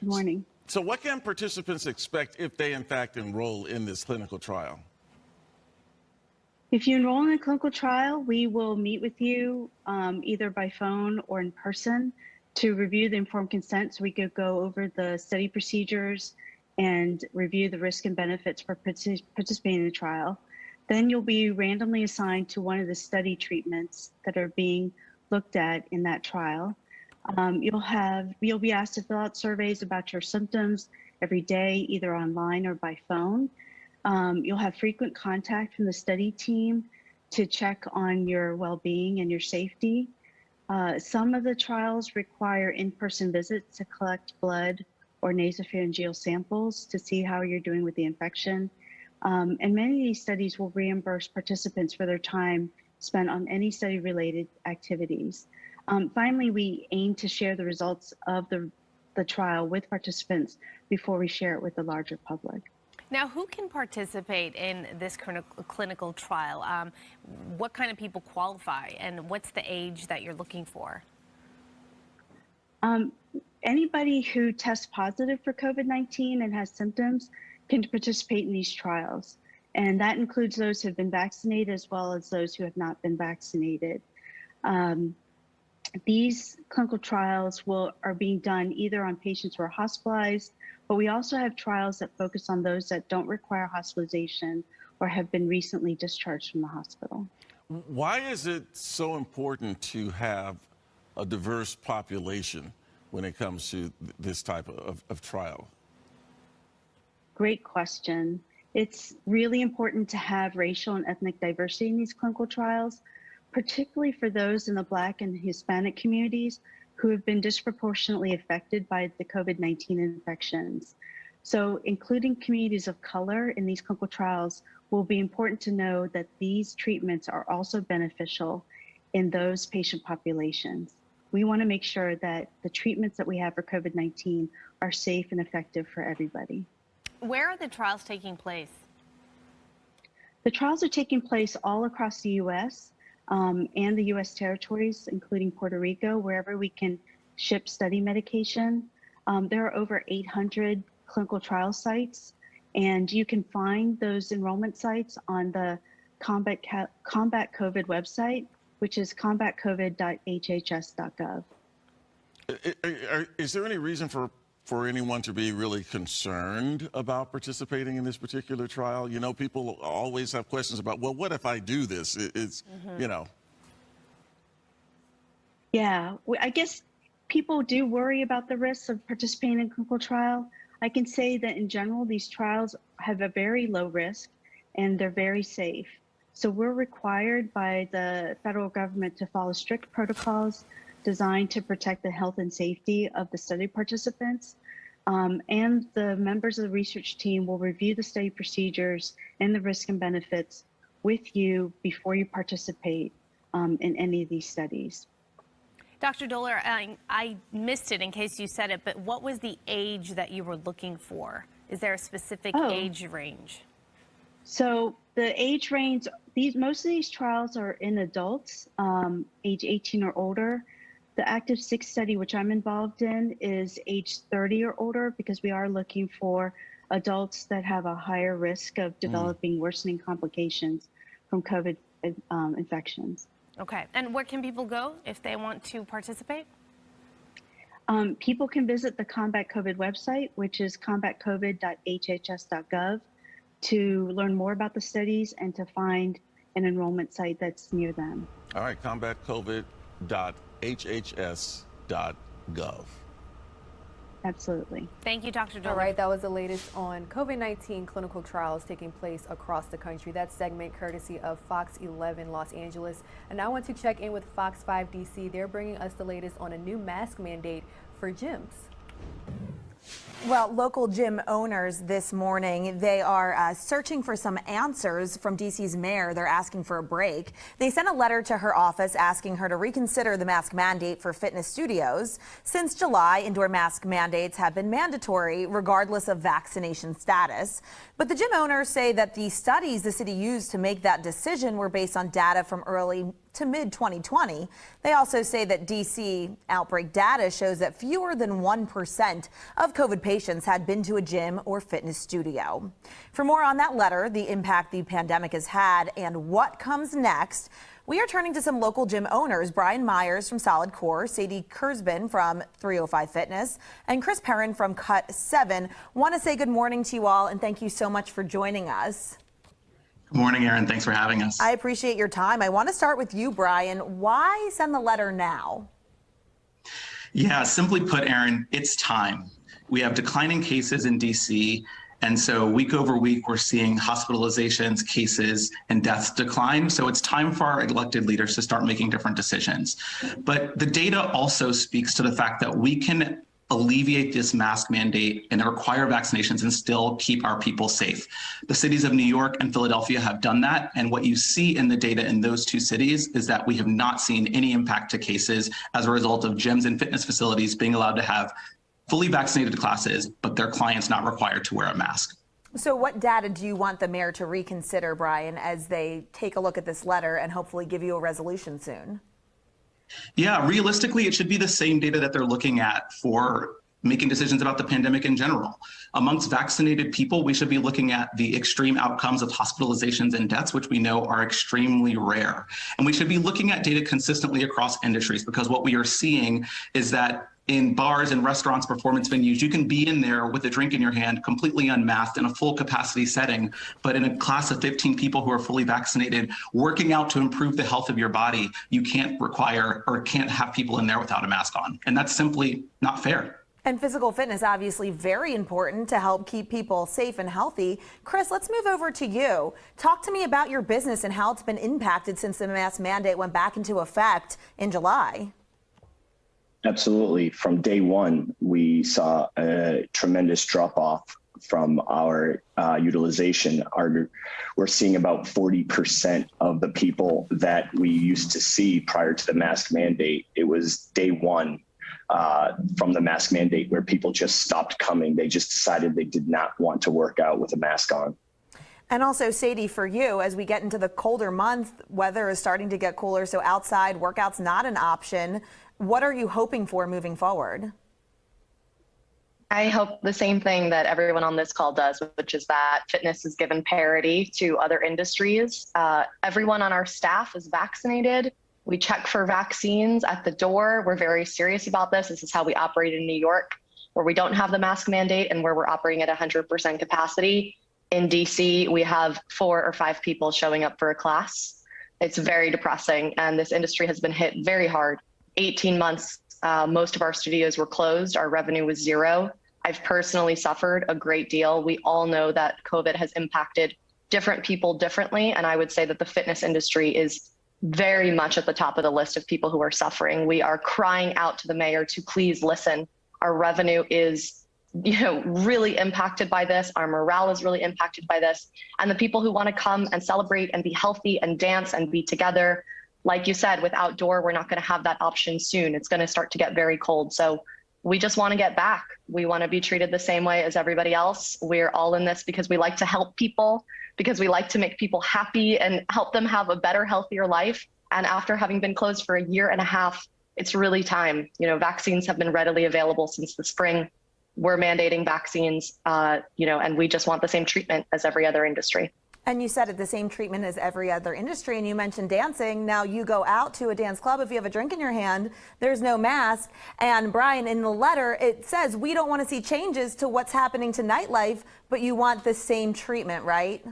Good morning. So what can participants expect if they, in fact, enroll in this clinical trial? If you enroll in a clinical trial, we will meet with you either by phone or in person to review the informed consent so we could go over the study procedures and review the risk and benefits for participating in the trial. Then you'll be randomly assigned to one of the study treatments that are being looked at in that trial. You'll be asked to fill out surveys about your symptoms every day, either online or by phone. You'll have frequent contact from the study team to check on your well-being and your safety. Some of the trials require in-person visits to collect blood or nasopharyngeal samples to see how you're doing with the infection. And many of these studies will reimburse participants for their time spent on any study-related activities. Finally, we aim to share the results of the trial with participants before we share it with the larger public. Now, who can participate in this clinical trial? What kind of people qualify, and what's the age that you're looking for? Anybody who tests positive for COVID-19 and has symptoms can participate in these trials. And that includes those who have been vaccinated as well as those who have not been vaccinated. These clinical trials are being done either on patients who are hospitalized but we also have trials that focus on those that don't require hospitalization or have been recently discharged from the hospital. Why is it so important to have a diverse population when it comes to this type of trial? Great question. It's really important to have racial and ethnic diversity in these clinical trials, particularly for those in the Black and Hispanic communities who have been disproportionately affected by the COVID-19 infections. So including communities of color in these clinical trials will be important to know that these treatments are also beneficial in those patient populations. We want to make sure that the treatments that we have for COVID-19 are safe and effective for everybody. Where are the trials taking place? The trials are taking place all across the U.S. And the U.S. territories, including Puerto Rico, wherever we can ship study medication. There are over 800 clinical trial sites, and you can find those enrollment sites on the Combat COVID website, which is combatcovid.hhs.gov. Is there any reason for anyone to be really concerned about participating in this particular trial? You know, people always have questions about, well, what if I do this? It's, you know. Yeah, I guess people do worry about the risks of participating in a clinical trial. I can say that in general, these trials have a very low risk and they're very safe. So we're required by the federal government to follow strict protocols designed to protect the health and safety of the study participants. And the members of the research team will review the study procedures and the risks and benefits with you before you participate in any of these studies. Dr. Doller, I missed it in case you said it, but what was the age that you were looking for? Is there a specific age range? So the age range, most of these trials are in adults, age 18 or older. The Active 6 study, which I'm involved in, is age 30 or older because we are looking for adults that have a higher risk of developing worsening complications from COVID infections. Okay, and where can people go if they want to participate? People can visit the Combat COVID website, which is combatcovid.hhs.gov, to learn more about the studies and to find an enrollment site that's near them. All right, combatcovid.hhs.gov. Absolutely. Thank you, Dr. Doller. All right, that was the latest on COVID-19 clinical trials taking place across the country. That segment courtesy of Fox 11 Los Angeles. And now I want to check in with Fox 5 DC. They're bringing us the latest on a new mask mandate for gyms. Well, local gym owners this morning, they are searching for some answers from DC's mayor. They're asking for a break. They sent a letter to her office asking her to reconsider the mask mandate for fitness studios. Since July, indoor mask mandates have been mandatory regardless of vaccination status. But the gym owners say that the studies the city used to make that decision were based on data from early to mid-2020. They also say that DC outbreak data shows that fewer than 1% of COVID patients had been to a gym or fitness studio. For more on that letter, the impact the pandemic has had, and what comes next, we are turning to some local gym owners. Brian Myers from Solid Core, Sadie Kurzban from 305 Fitness, and Chris Perrin from Cut 7. Want to say good morning to you all, and thank you so much for joining us. Good morning, Erin. Thanks for having us. I appreciate your time. I want to start with you, Brian. Why send the letter now? Yeah, simply put, Erin, it's time. We have declining cases in DC, and so week over week, we're seeing hospitalizations, cases, and deaths decline. So it's time for our elected leaders to start making different decisions. But the data also speaks to the fact that we can alleviate this mask mandate and require vaccinations and still keep our people safe. The cities of New York and Philadelphia have done that. And what you see in the data in those two cities is that we have not seen any impact to cases as a result of gyms and fitness facilities being allowed to have fully vaccinated classes, but their clients not required to wear a mask. So what data do you want the mayor to reconsider, Brian, as they take a look at this letter and hopefully give you a resolution soon? Yeah, realistically, it should be the same data that they're looking at for making decisions about the pandemic in general. Amongst vaccinated people, we should be looking at the extreme outcomes of hospitalizations and deaths, which we know are extremely rare. And we should be looking at data consistently across industries, because what we are seeing is that in bars and restaurants, performance venues, you can be in there with a drink in your hand, completely unmasked in a full capacity setting. But in a class of 15 people who are fully vaccinated, working out to improve the health of your body, you can't require or can't have people in there without a mask on. And that's simply not fair. And physical fitness, obviously very important to help keep people safe and healthy. Chris, let's move over to you. Talk to me about your business and how it's been impacted since the mask mandate went back into effect in July. Absolutely. From day one, we saw a tremendous drop off from our utilization. We're seeing about 40% of the people that we used to see prior to the mask mandate. It was day one from the mask mandate where people just stopped coming. They just decided they did not want to work out with a mask on. And also, Sadie, for you, as we get into the colder month, weather is starting to get cooler, so outside workouts not an option. What are you hoping for moving forward? I hope the same thing that everyone on this call does, which is that fitness is given parity to other industries. Everyone on our staff is vaccinated. We check for vaccines at the door. We're very serious about this. This is how we operate in New York, where we don't have the mask mandate and where we're operating at 100% capacity. In DC, we have 4 or 5 people showing up for a class. It's very depressing, and this industry has been hit very hard. 18 months, most of our studios were closed. Our revenue was zero. I've personally suffered a great deal. We all know that COVID has impacted different people differently, and I would say that the fitness industry is very much at the top of the list of people who are suffering. We are crying out to the mayor to please listen. Our revenue is, really impacted by this. Our morale is really impacted by this. And the people who want to come and celebrate and be healthy and dance and be together, like you said, with outdoor, we're not going to have that option soon. It's going to start to get very cold. So we just want to get back. We want to be treated the same way as everybody else. We're all in this because we like to help people, because we like to make people happy and help them have a better, healthier life. And after having been closed for a year and a half, it's really time. Vaccines have been readily available since the spring. We're mandating vaccines, and we just want the same treatment as every other industry. And you said it, the same treatment as every other industry, and you mentioned dancing. Now you go out to a dance club, if you have a drink in your hand, there's no mask. And Brian, in the letter, it says we don't want to see changes to what's happening to nightlife, but you want the same treatment, right?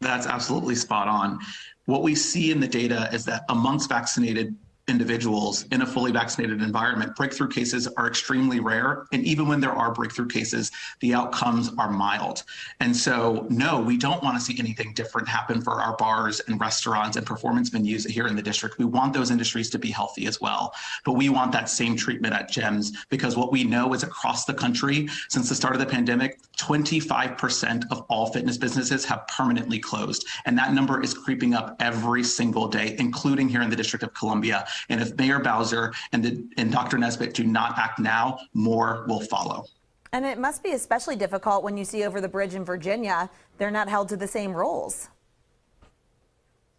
That's absolutely spot on. What we see in the data is that amongst vaccinated individuals in a fully vaccinated environment, breakthrough cases are extremely rare. And even when there are breakthrough cases, the outcomes are mild. And so, no, we don't want to see anything different happen for our bars and restaurants and performance venues here in the district. We want those industries to be healthy as well. But we want that same treatment at GEMS, because what we know is across the country, since the start of the pandemic, 25% of all fitness businesses have permanently closed. And that number is creeping up every single day, including here in the District of Columbia. And if Mayor Bowser and Dr. Nesbitt do not act now, more will follow. And it must be especially difficult when you see over the bridge in Virginia, they're not held to the same rules.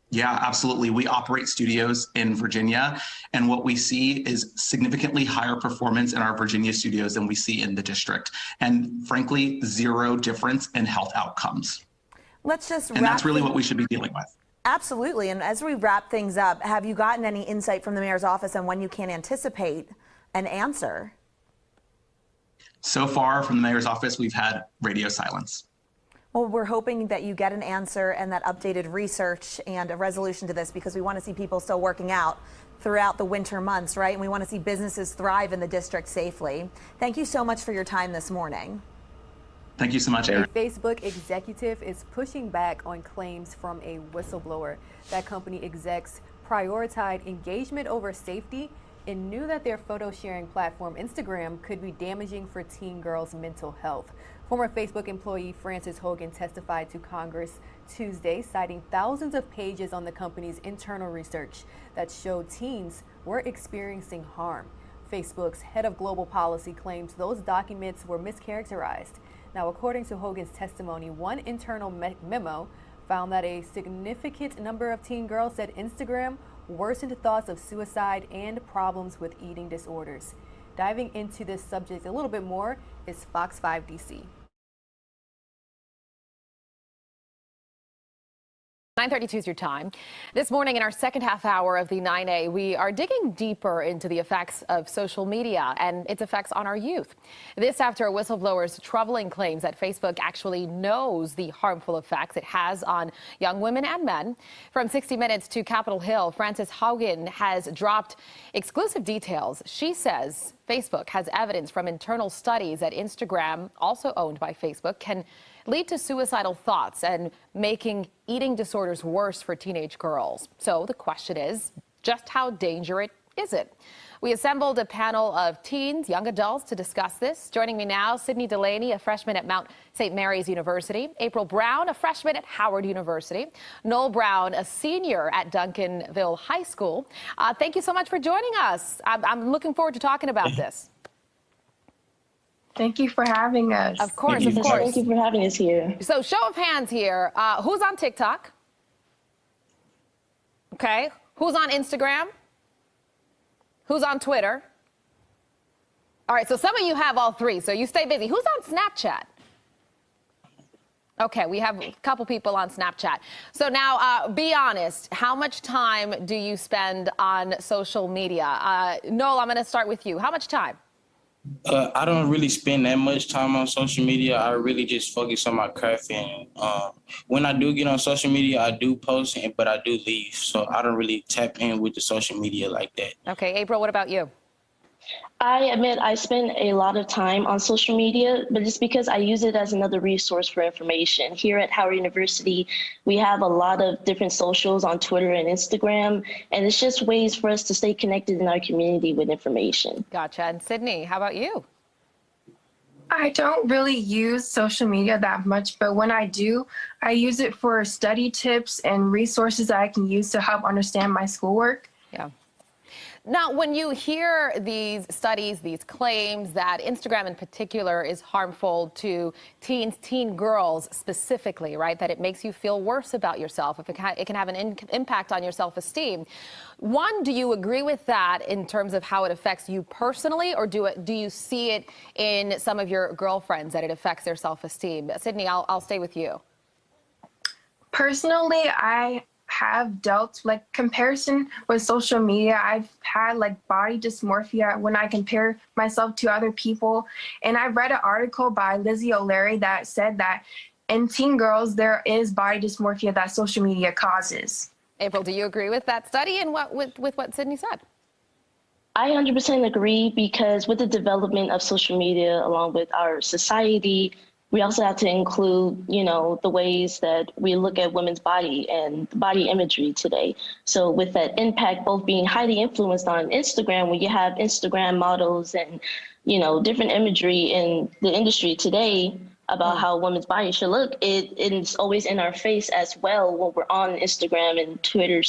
Yeah, absolutely. We operate studios in Virginia, and what we see is significantly higher performance in our Virginia studios than we see in the district. And frankly, zero difference in health outcomes. And that's really what we should be dealing with. Absolutely. And as we wrap things up, have you gotten any insight from the mayor's office on when you can anticipate an answer? So far from the mayor's office, we've had radio silence. Well, we're hoping that you get an answer and that updated research and a resolution to this, because we want to see people still working out throughout the winter months, right? And we want to see businesses thrive in the district safely. Thank you so much for your time this morning. Thank you so much, Aaron. A Facebook executive is pushing back on claims from a whistleblower. That company execs prioritized engagement over safety and knew that their photo sharing platform, Instagram, could be damaging for teen girls' mental health. Former Facebook employee Frances Hogan testified to Congress Tuesday, citing thousands of pages on the company's internal research that showed teens were experiencing harm. Facebook's head of global policy claims those documents were mischaracterized. Now, according to Hogan's testimony, one internal memo found that a significant number of teen girls said Instagram worsened thoughts of suicide and problems with eating disorders. Diving into this subject a little bit more is Fox 5 DC. 9:32 is your time. This morning in our second half hour of the 9A, we are digging deeper into the effects of social media and its effects on our youth. This after a whistleblower's troubling claims that Facebook actually knows the harmful effects it has on young women and men. From 60 Minutes to Capitol Hill, Frances Haugen has dropped exclusive details. She says Facebook has evidence from internal studies that Instagram, also owned by Facebook, can lead to suicidal thoughts and making eating disorders worse for teenage girls. So the question is, just how dangerous is it? We assembled a panel of teens, young adults, to discuss this. Joining me now, Sydney Delaney, a freshman at Mount St. Mary's University. April Brown, a freshman at Howard University. Noel Brown, a senior at Duncanville High School. Thank you so much for joining us. I'm looking forward to talking about this. Thank you for having us. Of course, of course. Thank you for having us here. So show of hands here. Who's on TikTok? Okay. Who's on Instagram? Who's on Twitter? All right, so some of you have all three, so you stay busy. Who's on Snapchat? Okay, we have a couple people on Snapchat. So now, be honest, how much time do you spend on social media? Noel, I'm going to start with you. How much time? I don't really spend that much time on social media. I really just focus on my craft. And when I do get on social media, I do post, but I do leave. So I don't really tap in with the social media like that. Okay, April, what about you? I admit I spend a lot of time on social media, but it's because I use it as another resource for information. Here at Howard University, we have a lot of different socials on Twitter and Instagram, and it's just ways for us to stay connected in our community with information. Gotcha. And Sydney, how about you? I don't really use social media that much, but when I do, I use it for study tips and resources that I can use to help understand my schoolwork. Yeah. Now, when you hear these studies, these claims that Instagram in particular is harmful to teens, teen girls specifically, right, that it makes you feel worse about yourself, if it can have an impact on your self-esteem. One, do you agree with that in terms of how it affects you personally, or do you see it in some of your girlfriends that it affects their self-esteem? Sydney, I'll stay with you. Personally, I have dealt comparison with social media. I've had body dysmorphia when I compare myself to other people. And I read an article by Lizzie O'Leary that said that in teen girls, there is body dysmorphia that social media causes. April, do you agree with that study and with what Sydney said? I 100% agree, because with the development of social media along with our society, we also have to include, the ways that we look at women's body and body imagery today. So with that impact both being highly influenced on Instagram, when you have Instagram models and, different imagery in the industry today about how women's body should look, it's always in our face as well when we're on Instagram and Twitter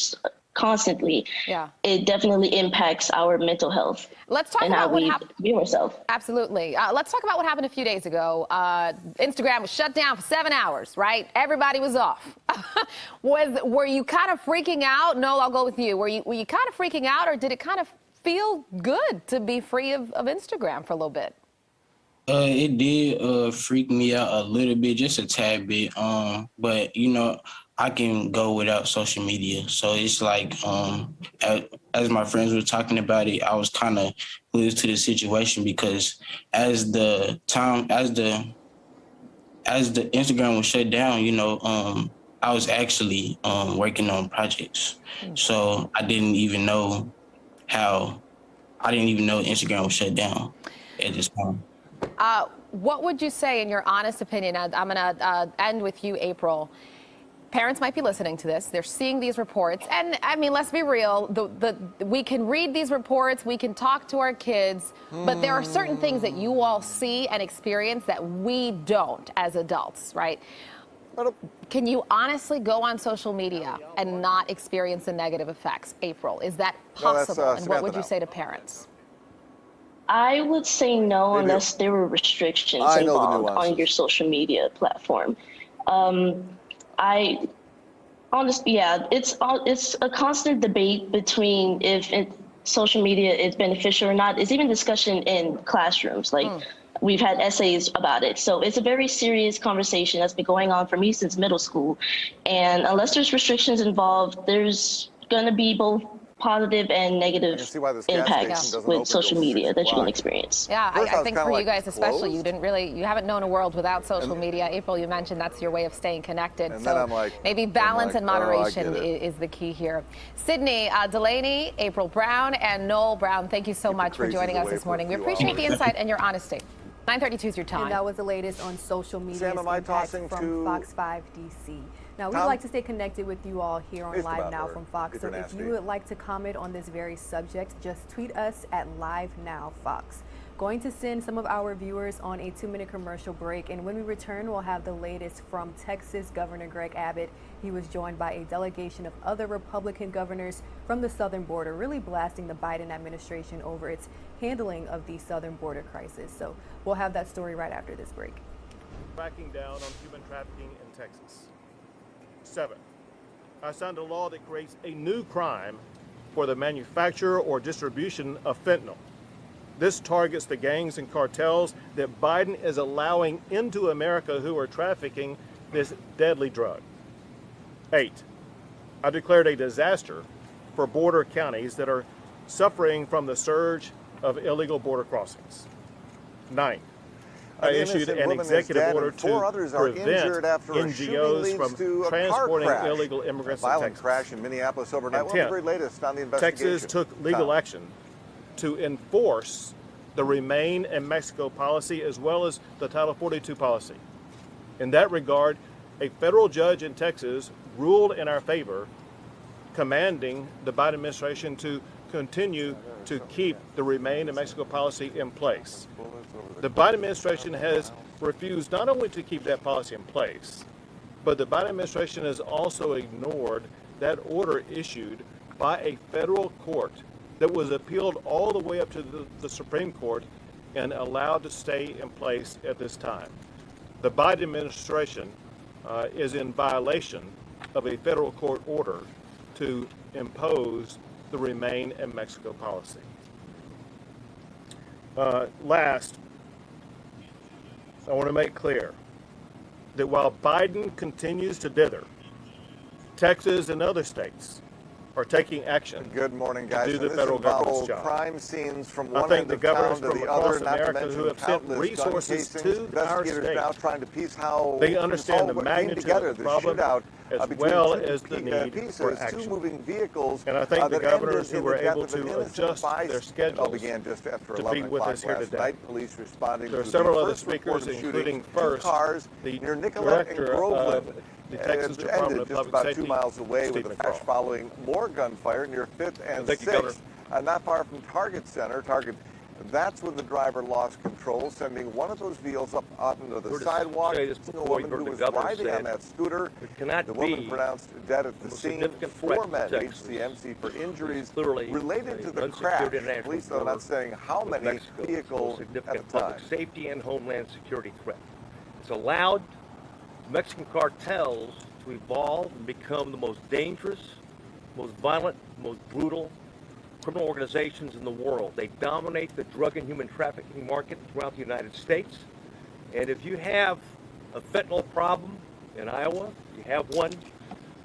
constantly. Yeah. It definitely impacts our mental health. Let's talk about what happened. View ourselves. Absolutely. Let's talk about what happened a few days ago. Instagram was shut down for 7 hours, right? Everybody was off. Were you kind of freaking out? Noel, I'll go with you. Were you kind of freaking out, or did it kind of feel good to be free of Instagram for a little bit? It did freak me out a little bit, just a tad bit. But I can go without social media. So it's like, as my friends were talking about it, I was kind of glued to the situation, because as the Instagram was shut down, I was actually working on projects. So I didn't even know Instagram was shut down at this time. What would you say, in your honest opinion, I'm going to end with you, April. Parents might be listening to this. They're seeing these reports. And I mean, let's be real. We can read these reports. We can talk to our kids. But there are certain things that you all see and experience that we don't as adults, right? Can you honestly go on social media and not experience the negative effects? April, is that possible? And what would you say to parents? I would say no, unless there were restrictions involved on your social media platform. It's a constant debate between if social media is beneficial or not. It's even discussion in classrooms. we've had essays about it. So it's a very serious conversation that's been going on for me since middle school. And unless there's restrictions involved, there's going to be both positive and negative impacts with social media that you can experience. Yeah, I think for you guys especially, closed. you haven't known a world without social media. April, you mentioned that's your way of staying connected. And so then I'm like, maybe balance and oh, I moderation get it. is the key here. Sydney Delaney, April Brown, and Noel Brown, thank you so much for joining us this morning. We appreciate the insight and your honesty. 9:32 is your time. And that was the latest on social media Sam, am I impacts tossing from to Fox 5 DC. Now, we'd Tom? like to stay connected with you all here on It's Live about Now her, from Fox. if So you're if nasty. you would like to comment on this very subject, just tweet us at Live Now Fox. Going to send some of our viewers on a 2-minute commercial break, and when we return, we'll have the latest from Texas Governor Greg Abbott. He was joined by a delegation of other Republican governors from the southern border, really blasting the Biden administration over its handling of the southern border crisis. So we'll have that story right after this break. Cracking down on human trafficking in Texas. 7, I signed a law that creates a new crime for the manufacture or distribution of fentanyl. This targets the gangs and cartels that Biden is allowing into America who are trafficking this deadly drug. 8, I declared a disaster for border counties that are suffering from the surge of illegal border crossings. 9, I issued an executive order to prevent NGOs from transporting illegal immigrants to Texas. Crash in Minneapolis overnight. And Well, the 10, very latest on the investigation. Texas took legal action to enforce the Remain in Mexico policy as well as the Title 42 policy. In that regard, a federal judge in Texas ruled in our favor, commanding the Biden administration to continue to keep the Remain in Mexico policy in place. The Biden administration has refused not only to keep that policy in place, but the Biden administration has also ignored that order issued by a federal court that was appealed all the way up to the Supreme Court and allowed to stay in place at this time. The Biden administration is in violation of a federal court order to impose the Remain in Mexico policy. Last, I want to make clear that while Biden continues to dither, Texas and other states are taking action. Good morning, guys. To do the this federal involves government's job. crime scenes from I one think end the of town governors to from the across other, not to America mention who have sent countless gun resources casings. to our Investigators now state. trying to piece how They understand the came magnitude together, of the the problem shootout as between well two as the need pieces, for two action. moving vehicles. And I think the that governors ended who were in the death able of an to innocent adjust their bystander. It all schedules began just after to 11 be with o'clock us here last today. night. Police responding There are to several the other first report speakers, of shooting, including two first cars the near Nicollet and director Groveland. of the Texas It Department ended of just Public about Safety, 2 miles away with Steve a crash McCraw. following more gunfire near 5th and Thank you, Governor. 6th, not far from Target Center. That's when the driver lost control, sending one of those vehicles up onto the sidewalk. Say this A before woman you heard who the was governor riding on said, that scooter. it cannot The woman be pronounced dead at the most scene. significant 4 threat men to reached Texas. the MC for injuries Clearly related to the an crash. unsecured international Police, though, not border saying how with many Mexico, vehicles most significant at the time. public safety and homeland security threat. It's allowed Mexican cartels to evolve and become the most dangerous, most violent, most brutal criminal organizations in the world. They dominate the drug and human trafficking market throughout the United States. And if you have a fentanyl problem in Iowa, you have one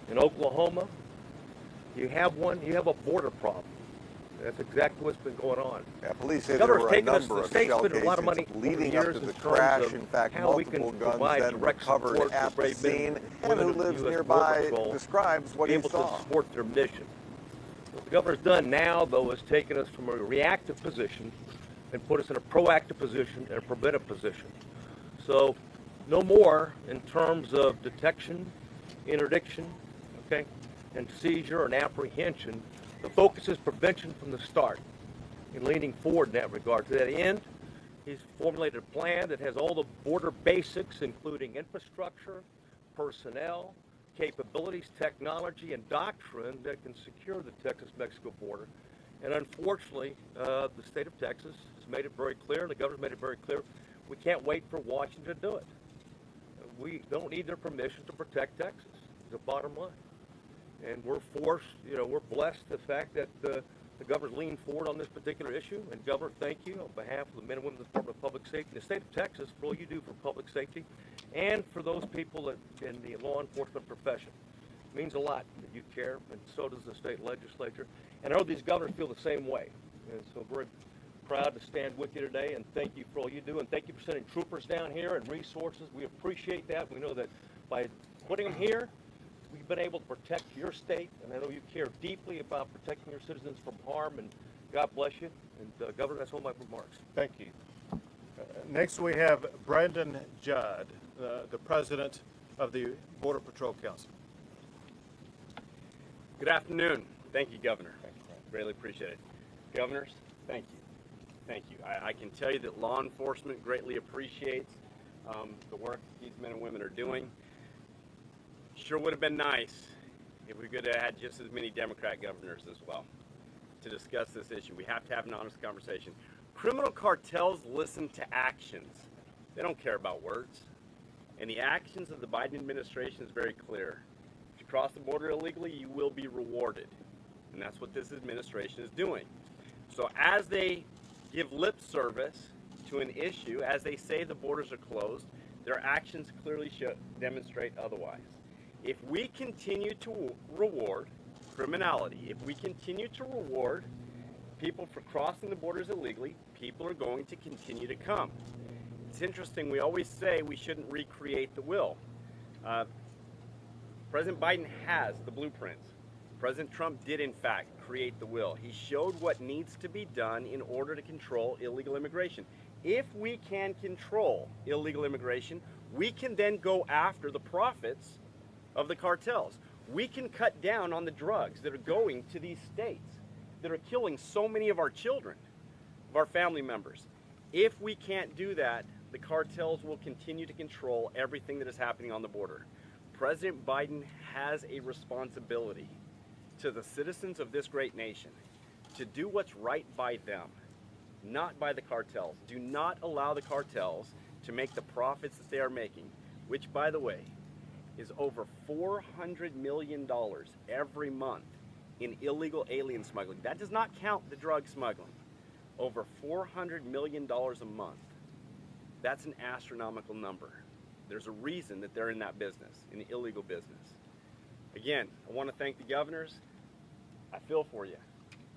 in Oklahoma, you have a border problem. That's exactly what's been going on. Yeah, police say The there governor's were a taken us, number the of state's shell spent a lot of money casings over the leading up years to in the terms crash. of In fact, how we multiple can guns provide then direct recovered support at for the brave men scene. and And women who of the lives U.S. nearby Border Patrol describes what be he able saw. to support their mission. What the governor's done now, though, is taken us from a reactive position and put us in a proactive position and a preventive position. So no more in terms of detection, interdiction, okay, and seizure and apprehension. The focus is prevention from the start and leaning forward in that regard. To that end, he's formulated a plan that has all the border basics, including infrastructure, personnel, capabilities, technology, and doctrine that can secure the Texas-Mexico border. And unfortunately, the state of Texas has made it very clear, and the governor's made it very clear, we can't wait for Washington to do it. We don't need their permission to protect Texas, is the bottom line. And we're forced, we're blessed the fact that the governor's leaned forward on this particular issue. And Governor, thank you on behalf of the men and women of the Department of Public Safety, the state of Texas, for all you do for public safety and for those people that in the law enforcement profession. It means a lot that you care, and so does the state legislature. And I know these governors feel the same way. And so we're proud to stand with you today, and thank you for all you do. And thank you for sending troopers down here and resources. We appreciate that. We know that by putting them here, we've been able to protect your state, and I know you care deeply about protecting your citizens from harm, and God bless you. And Governor, that's all my remarks. Thank you. Next we have Brandon Judd, the president of the Border Patrol Council. Good afternoon. Thank you, Governor. Really appreciate it. Governors, thank you. Thank you. I can tell you that law enforcement greatly appreciates the work these men and women are doing. Sure would have been nice if we could have had just as many Democrat governors as well to discuss this issue. We have to have an honest conversation. Criminal cartels listen to actions. They don't care about words. And the actions of the Biden administration is very clear. If you cross the border illegally, you will be rewarded. And that's what this administration is doing. So as they give lip service to an issue, as they say the borders are closed, their actions clearly demonstrate otherwise. If we continue to reward criminality, if we continue to reward people for crossing the borders illegally, people are going to continue to come. It's interesting, we always say we shouldn't recreate the wheel. President Biden has the blueprints. President Trump did, in fact, create the wheel. He showed what needs to be done in order to control illegal immigration. If we can control illegal immigration, we can then go after the profits of the cartels. We can cut down on the drugs that are going to these states that are killing so many of our children, of our family members. If we can't do that, the cartels will continue to control everything that is happening on the border. President Biden has a responsibility to the citizens of this great nation to do what's right by them, not by the cartels. Do not allow the cartels to make the profits that they are making, which, by the way, is over $400 million every month in illegal alien smuggling. That does not count the drug smuggling. Over $400 million a month. That's an astronomical number. There's a reason that they're in that business, in the illegal business. Again, I want to thank the governors. I feel for you.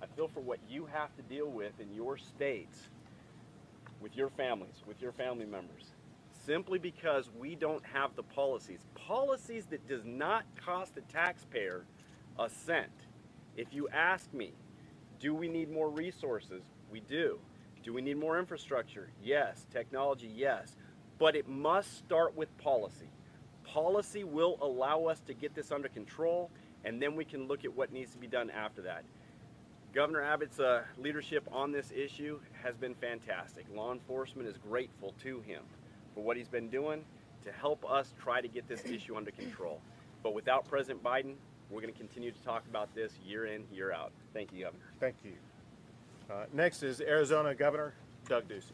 I feel for what you have to deal with in your states, with your families, with your family members, simply because we don't have the policies that does not cost the taxpayer a cent. If you ask me, do we need more resources? We do. Do we need more infrastructure? Yes. Technology? Yes. But it must start with policy. Policy will allow us to get this under control, and then we can look at what needs to be done after that. Governor Abbott's leadership on this issue has been fantastic. Law enforcement is grateful to him for what he's been doing to help us try to get this issue under control. But without President Biden, we're going to continue to talk about this year in, year out. Thank you, Governor. Thank you. Next is Arizona Governor Doug Ducey.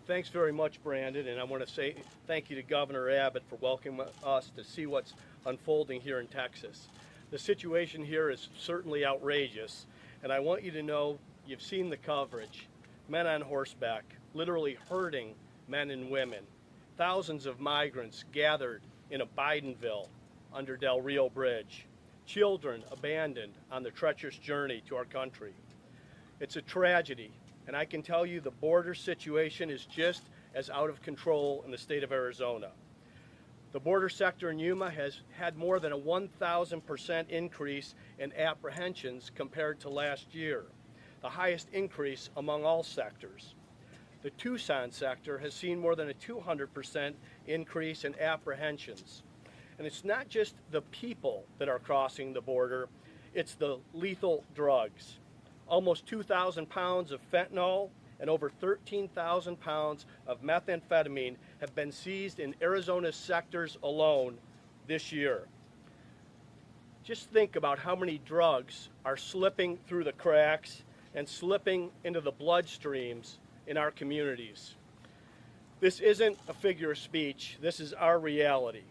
Thanks very much, Brandon, and I want to say thank you to Governor Abbott for welcoming us to see what's unfolding here in Texas. The situation here is certainly outrageous, and I want you to know you've seen the coverage. Men on horseback, literally herding men and women. Thousands of migrants gathered in a Bidenville under Del Rio Bridge. Children abandoned on the treacherous journey to our country. It's a tragedy, and I can tell you the border situation is just as out of control in the state of Arizona. The border sector in Yuma has had more than a 1,000% increase in apprehensions compared to last year, the highest increase among all sectors. The Tucson sector has seen more than a 200% increase in apprehensions. And it's not just the people that are crossing the border, it's the lethal drugs. Almost 2,000 pounds of fentanyl and over 13,000 pounds of methamphetamine have been seized in Arizona's sectors alone this year. Just think about how many drugs are slipping through the cracks and slipping into the bloodstreams in our communities. This isn't a figure of speech, this is our reality.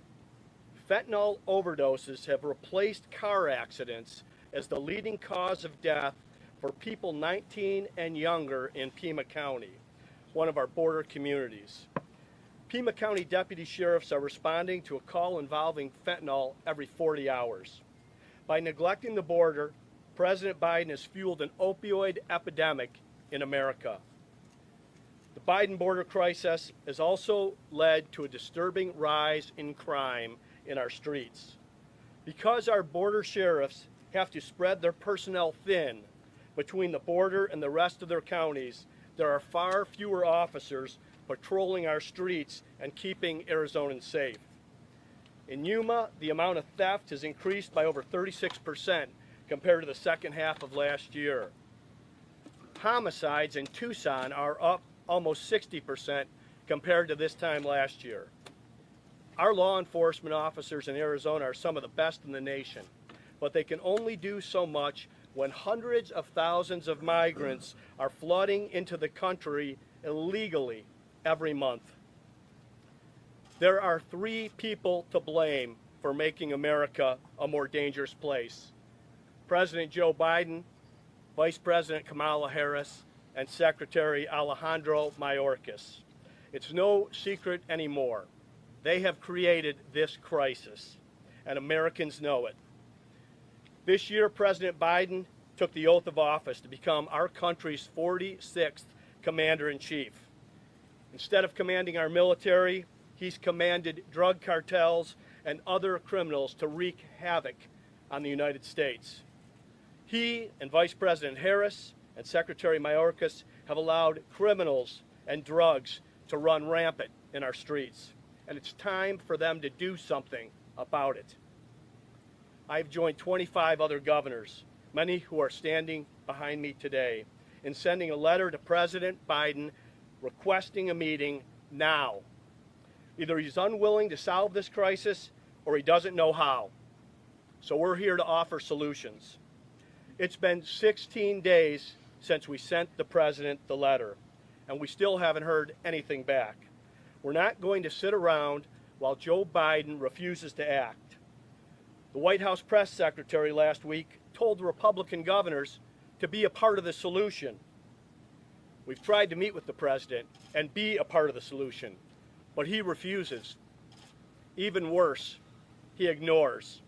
Fentanyl overdoses have replaced car accidents as the leading cause of death for people 19 and younger in Pima County, one of our border communities. Pima County deputy sheriffs are responding to a call involving fentanyl every 40 hours. By neglecting the border, President Biden has fueled an opioid epidemic in America. The Biden border crisis has also led to a disturbing rise in crime in our streets. Because our border sheriffs have to spread their personnel thin between the border and the rest of their counties, there are far fewer officers patrolling our streets and keeping Arizonans safe. In Yuma, the amount of theft has increased by over 36% compared to the second half of last year. Homicides in Tucson are up almost 60% compared to this time last year. Our law enforcement officers in Arizona are some of the best in the nation, but they can only do so much when hundreds of thousands of migrants are flooding into the country illegally every month. There are 3 people to blame for making America a more dangerous place: President Joe Biden, Vice President Kamala Harris, and Secretary Alejandro Mayorkas. It's no secret anymore. They have created this crisis, and Americans know it. This year, President Biden took the oath of office to become our country's 46th Commander-in-Chief. Instead of commanding our military, he's commanded drug cartels and other criminals to wreak havoc on the United States. He and Vice President Harris and Secretary Mayorkas have allowed criminals and drugs to run rampant in our streets, and it's time for them to do something about it. I've joined 25 other governors, many who are standing behind me today, in sending a letter to President Biden requesting a meeting now. Either he's unwilling to solve this crisis or he doesn't know how. So we're here to offer solutions. It's been 16 days since we sent the president the letter, and we still haven't heard anything back. We're not going to sit around while Joe Biden refuses to act. The White House press secretary last week told the Republican governors to be a part of the solution. We've tried to meet with the president and be a part of the solution, but he refuses. Even worse, he ignores.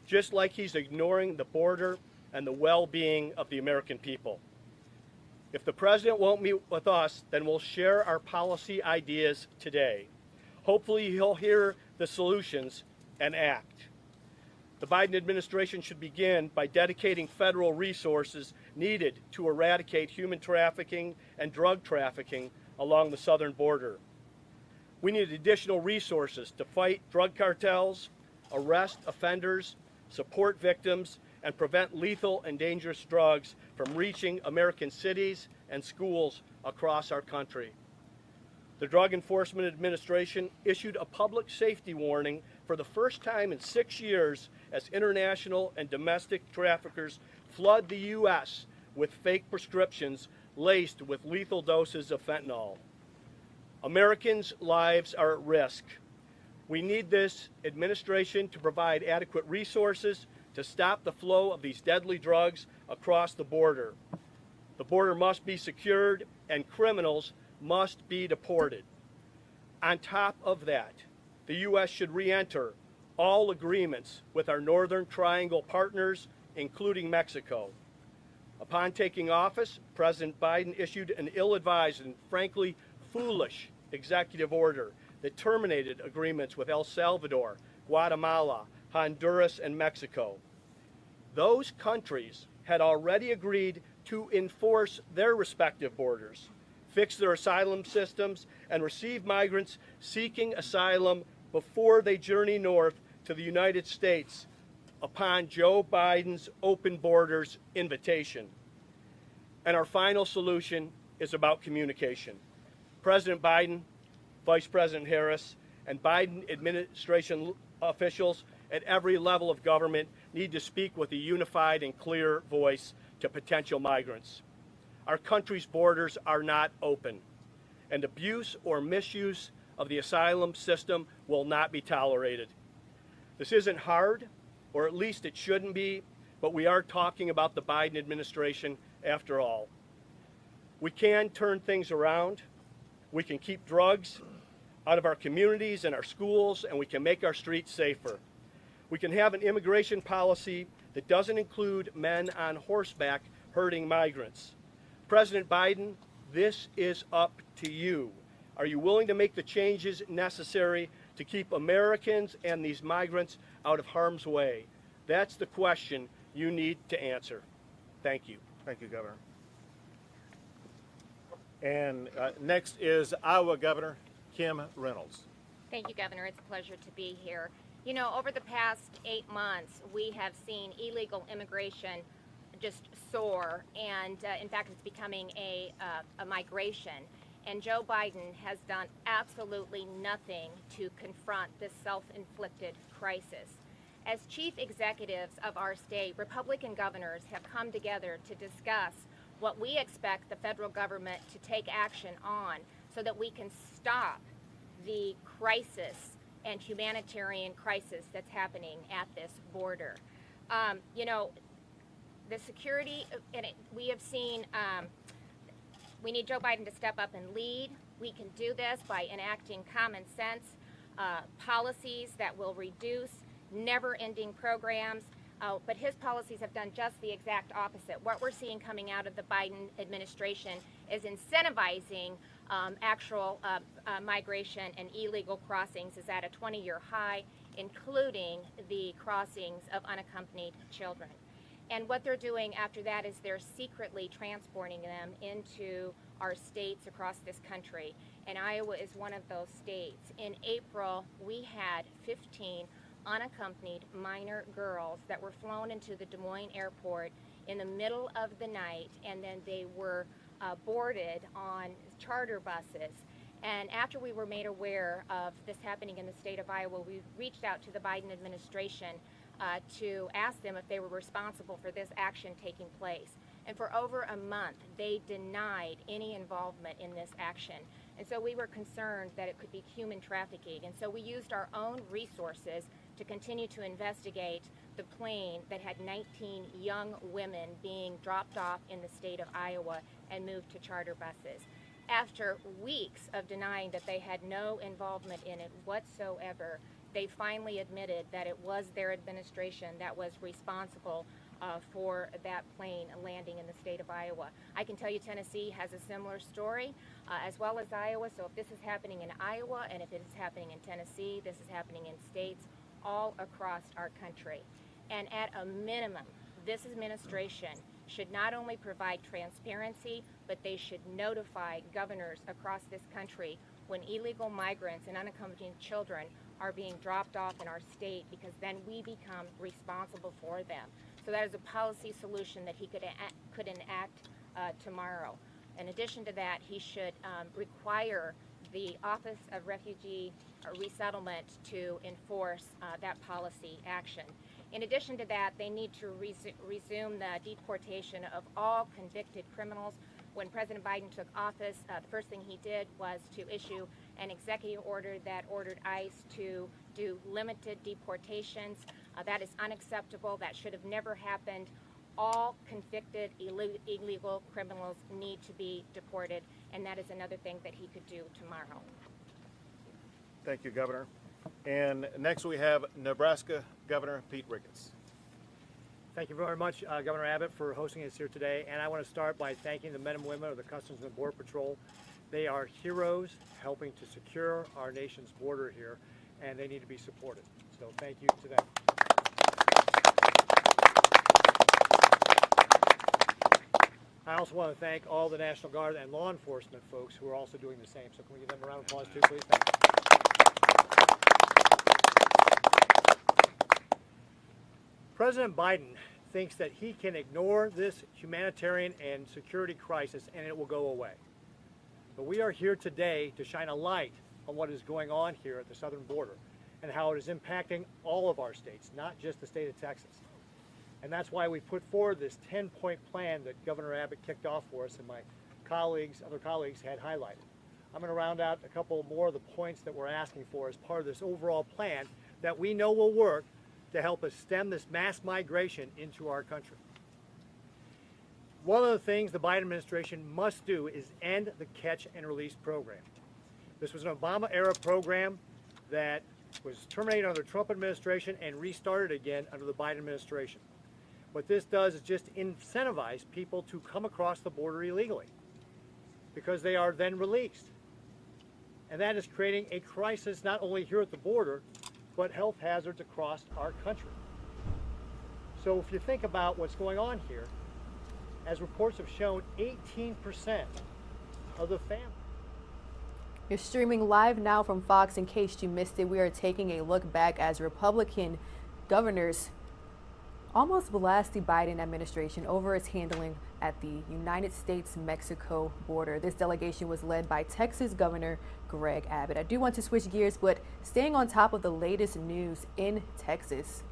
Just like he's ignoring the border and the well-being of the American people. If the president won't meet with us, then we'll share our policy ideas today. Hopefully he'll hear the solutions and act. The Biden administration should begin by dedicating federal resources needed to eradicate human trafficking and drug trafficking along the southern border. We need additional resources to fight drug cartels, arrest offenders, support victims, and prevent lethal and dangerous drugs from reaching American cities and schools across our country. The Drug Enforcement Administration issued a public safety warning for the first time in 6 years as international and domestic traffickers flood the U.S. with fake prescriptions laced with lethal doses of fentanyl. Americans' lives are at risk. We need this administration to provide adequate resources to stop the flow of these deadly drugs across the border. The border must be secured and criminals must be deported. On top of that, the U.S. should re-enter all agreements with our Northern Triangle partners, including Mexico. Upon taking office, President Biden issued an ill-advised and frankly foolish executive order that terminated agreements with El Salvador, Guatemala, Honduras, and Mexico. Those countries had already agreed to enforce their respective borders, fix their asylum systems, and receive migrants seeking asylum before they journey north to the United States upon Joe Biden's open borders invitation. And our final solution is about communication. President Biden, Vice President Harris, and Biden administration officials at every level of government need to speak with a unified and clear voice to potential migrants. Our country's borders are not open, and abuse or misuse of the asylum system will not be tolerated. This isn't hard, or at least it shouldn't be, but we are talking about the Biden administration after all. We can turn things around. We can keep drugs out of our communities and our schools, and we can make our streets safer. We can have an immigration policy that doesn't include men on horseback herding migrants. President Biden, this is up to you. Are you willing to make the changes necessary to keep Americans and these migrants out of harm's way? That's the question you need to answer. Thank you. Thank you, Governor. And next is Iowa Governor Kim Reynolds. Thank you, Governor. It's a pleasure to be here. You know, over the past 8 months, we have seen illegal immigration just soar, and in fact, it's becoming a migration. And Joe Biden has done absolutely nothing to confront this self-inflicted crisis. As chief executives of our state, Republican governors have come together to discuss what we expect the federal government to take action on so that we can stop the crisis and humanitarian crisis that's happening at this border. You know, the security, we have seen, we need Joe Biden to step up and lead. We can do this by enacting common sense policies that will reduce never-ending programs, but his policies have done just the exact opposite. What we're seeing coming out of the Biden administration is incentivizing actual migration, and illegal crossings is at a 20-year high, including the crossings of unaccompanied children. And what they're doing after that is they're secretly transporting them into our states across this country. And Iowa is one of those states. In April, we had 15 unaccompanied minor girls that were flown into the Des Moines airport in the middle of the night, and then they were boarded on charter buses. And after we were made aware of this happening in the state of Iowa, we reached out to the Biden administration to ask them if they were responsible for this action taking place. And for over a month, they denied any involvement in this action. And so we were concerned that it could be human trafficking. And so we used our own resources to continue to investigate the plane that had 19 young women being dropped off in the state of Iowa and moved to charter buses. After weeks of denying that they had no involvement in it whatsoever, they finally admitted that it was their administration that was responsible for that plane landing in the state of Iowa. I can tell you Tennessee has a similar story, as well as Iowa. So if this is happening in Iowa, and if it is happening in Tennessee, this is happening in states all across our country. And at a minimum, this administration should not only provide transparency, but they should notify governors across this country when illegal migrants and unaccompanied children are being dropped off in our state, because then we become responsible for them. So that is a policy solution that he could enact tomorrow. In addition to that, he should require the Office of Refugee Resettlement to enforce that policy action. In addition to that, they need to resume the deportation of all convicted criminals. When President Biden took office, the first thing he did was to issue an executive order that ordered ICE to do limited deportations. That is unacceptable. That should have never happened. All convicted illegal criminals need to be deported, and that is another thing that he could do tomorrow. Thank you, Governor. And next we have Nebraska Governor Pete Ricketts. Thank you very much, Governor Abbott, for hosting us here today. And I want to start by thanking the men and women of the Customs and Border Patrol. They are heroes helping to secure our nation's border here, and they need to be supported. So thank you to them. I also want to thank all the National Guard and law enforcement folks who are also doing the same. So can we give them a round of applause too, please? Thank you. President Biden thinks that he can ignore this humanitarian and security crisis and it will go away. But we are here today to shine a light on what is going on here at the southern border and how it is impacting all of our states, not just the state of Texas. And that's why we put forward this 10-point plan that Governor Abbott kicked off for us and my other colleagues had highlighted. I'm going to round out a couple more of the points that we're asking for as part of this overall plan that we know will work to help us stem this mass migration into our country. One of the things the Biden administration must do is end the catch and release program. This was an Obama-era program that was terminated under the Trump administration and restarted again under the Biden administration. What this does is just incentivize people to come across the border illegally because they are then released. And that is creating a crisis not only here at the border, but health hazards across our country. So if you think about what's going on here, as reports have shown, 18% of the families. You're streaming live now from Fox. In case you missed it, we are taking a look back as Republican governors almost blast the Biden administration over its handling at the United States-Mexico border. This delegation was led by Texas Governor Greg Abbott. I do want to switch gears, but staying on top of the latest news in Texas.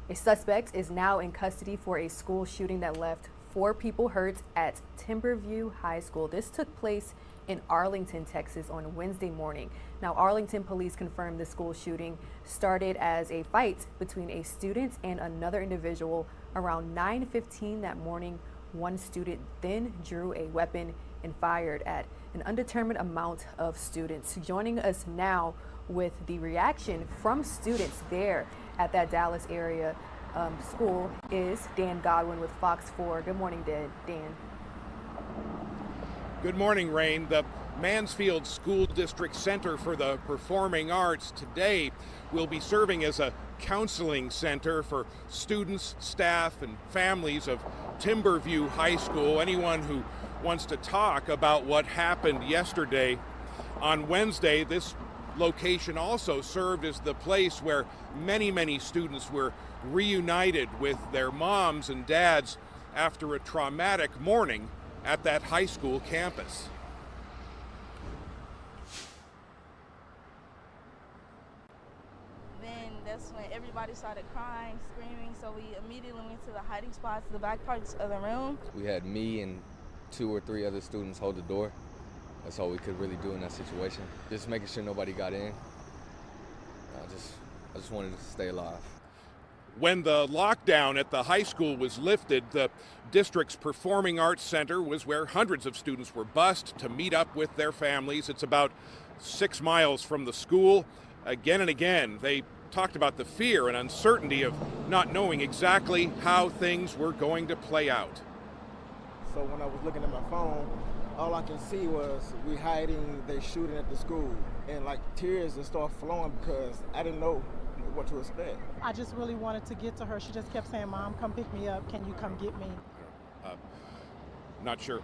A suspect is now in custody for a school shooting that left 4 people hurt at Timberview High School. This took place in Arlington, Texas on Wednesday morning. Now, Arlington police confirmed the school shooting started as a fight between a student and another individual around 9:15 that morning. One student then drew a weapon and fired at an undetermined amount of students. Joining us now with the reaction from students there at that Dallas area school is Dan Godwin with Fox 4. Good morning, Dan. Good morning, Rain. The Mansfield School District Center for the Performing Arts today will be serving as a counseling center for students, staff, and families of Timberview High School. Anyone who wants to talk about what happened yesterday. On Wednesday, this location also served as the place where many students were reunited with their moms and dads after a traumatic morning at that high school campus. Then that's when everybody started crying, screaming, so we immediately went to the hiding spots, the back parts of the room. We had me and 2 or 3 other students hold the door. That's all we could really do in that situation. Just making sure nobody got in. I just wanted to stay alive. When the lockdown at the high school was lifted, the district's Performing Arts Center was where hundreds of students were bused to meet up with their families. It's about 6 miles from the school. Again and again, they talked about the fear and uncertainty of not knowing exactly how things were going to play out. So when I was looking at my phone, all I can see was we hiding, they shooting at the school, and like tears just start flowing because I didn't know what to expect. I just really wanted to get to her. She just kept saying, "Mom, come pick me up. Can you come get me?" Not sure.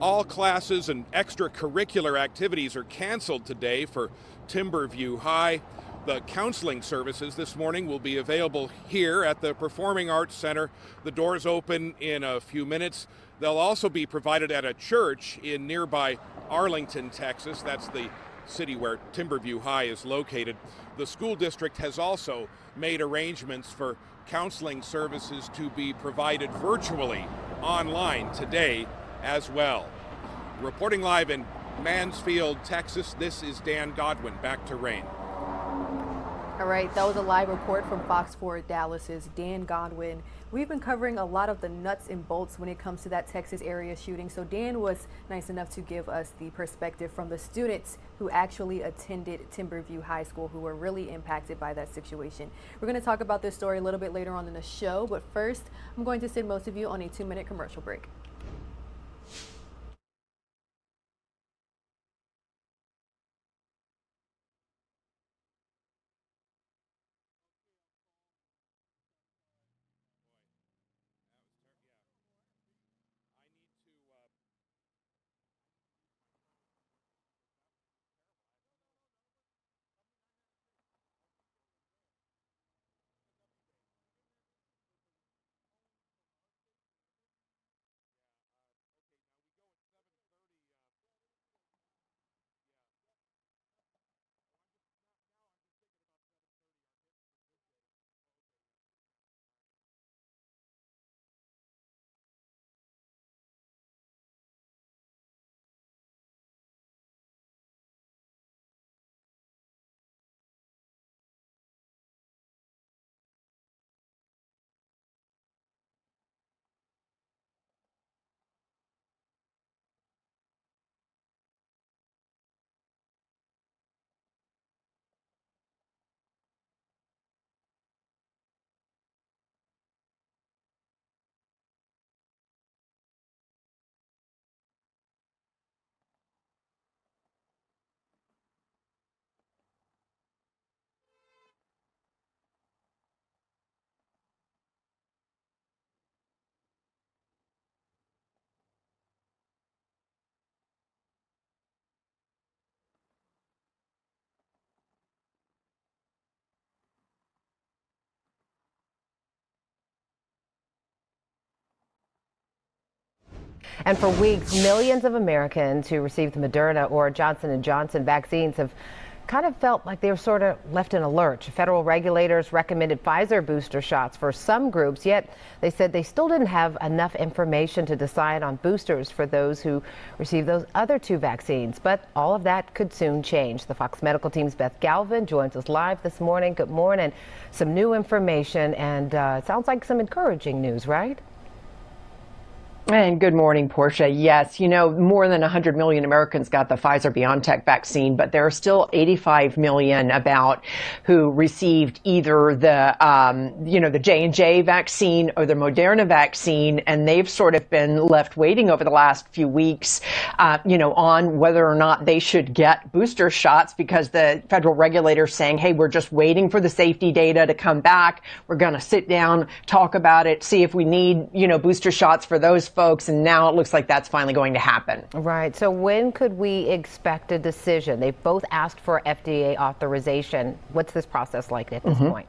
All classes and extracurricular activities are canceled today for Timberview High. The counseling services this morning will be available here at the Performing Arts Center. The doors open in a few minutes. They'll also be provided at a church in nearby Arlington, Texas. That's the city where Timberview High is located. The school district has also made arrangements for counseling services to be provided virtually online today as well. Reporting live in Mansfield, Texas, this is Dan Godwin. Back to Rain. All right, that was a live report from Fox 4 Dallas's Dan Godwin. We've been covering a lot of the nuts and bolts when it comes to that Texas area shooting. So Dan was nice enough to give us the perspective from the students who actually attended Timberview High School, who were really impacted by that situation. We're going to talk about this story a little bit later on in the show, but first, I'm going to send most of you on a 2-minute commercial break. And for weeks, millions of Americans who received the Moderna or Johnson & Johnson vaccines have kind of felt like they were sort of left in a lurch. Federal regulators recommended Pfizer booster shots for some groups, yet they said they still didn't have enough information to decide on boosters for those who received those other two vaccines. But all of that could soon change. The Fox Medical Team's Beth Galvin joins us live this morning. Good morning. Some new information, and it sounds like some encouraging news, right? And good morning, Portia. Yes, you know, more than 100 million Americans got the Pfizer-BioNTech vaccine, but there are still 85 million about who received either the J&J vaccine or the Moderna vaccine, and they've sort of been left waiting over the last few weeks, on whether or not they should get booster shots, because the federal regulators saying, hey, we're just waiting for the safety data to come back. We're going to sit down, talk about it, see if we need, booster shots for those folks, and now it looks like that's finally going to happen. Right. So when could we expect a decision? They've both asked for FDA authorization. What's this process like at this point?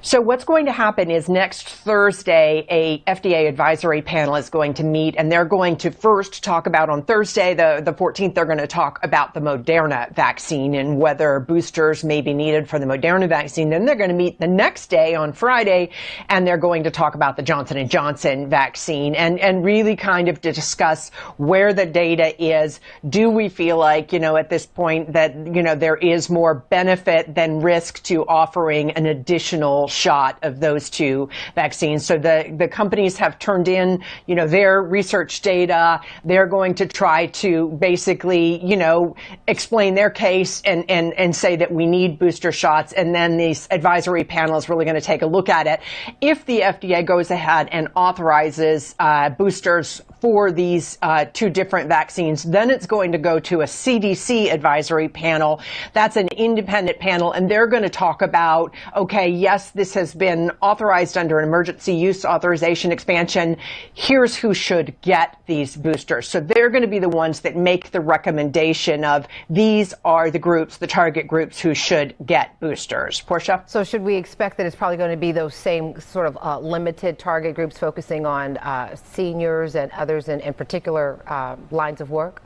So what's going to happen is next Thursday, a FDA advisory panel is going to meet, and they're going to first talk about on Thursday, the 14th, they're going to talk about the Moderna vaccine and whether boosters may be needed for the Moderna vaccine. Then they're going to meet the next day on Friday, and they're going to talk about the Johnson & Johnson vaccine and really kind of to discuss where the data is. Do we feel like, at this point that, there is more benefit than risk to offering an additional shot of those two vaccines? So the companies have turned in, their research data. They're going to try to basically, explain their case and say that we need booster shots. And then this advisory panel is really going to take a look at it. If the FDA goes ahead and authorizes boosters for these two different vaccines, then it's going to go to a CDC advisory panel. That's an independent panel, and they're going to talk about, okay, yes, this has been authorized under an emergency use authorization expansion. Here's who should get these boosters. So they're going to be the ones that make the recommendation of these are the groups, the target groups who should get boosters. Portia? So should we expect that it's probably going to be those same sort of limited target groups focusing on seniors and others in particular lines of work?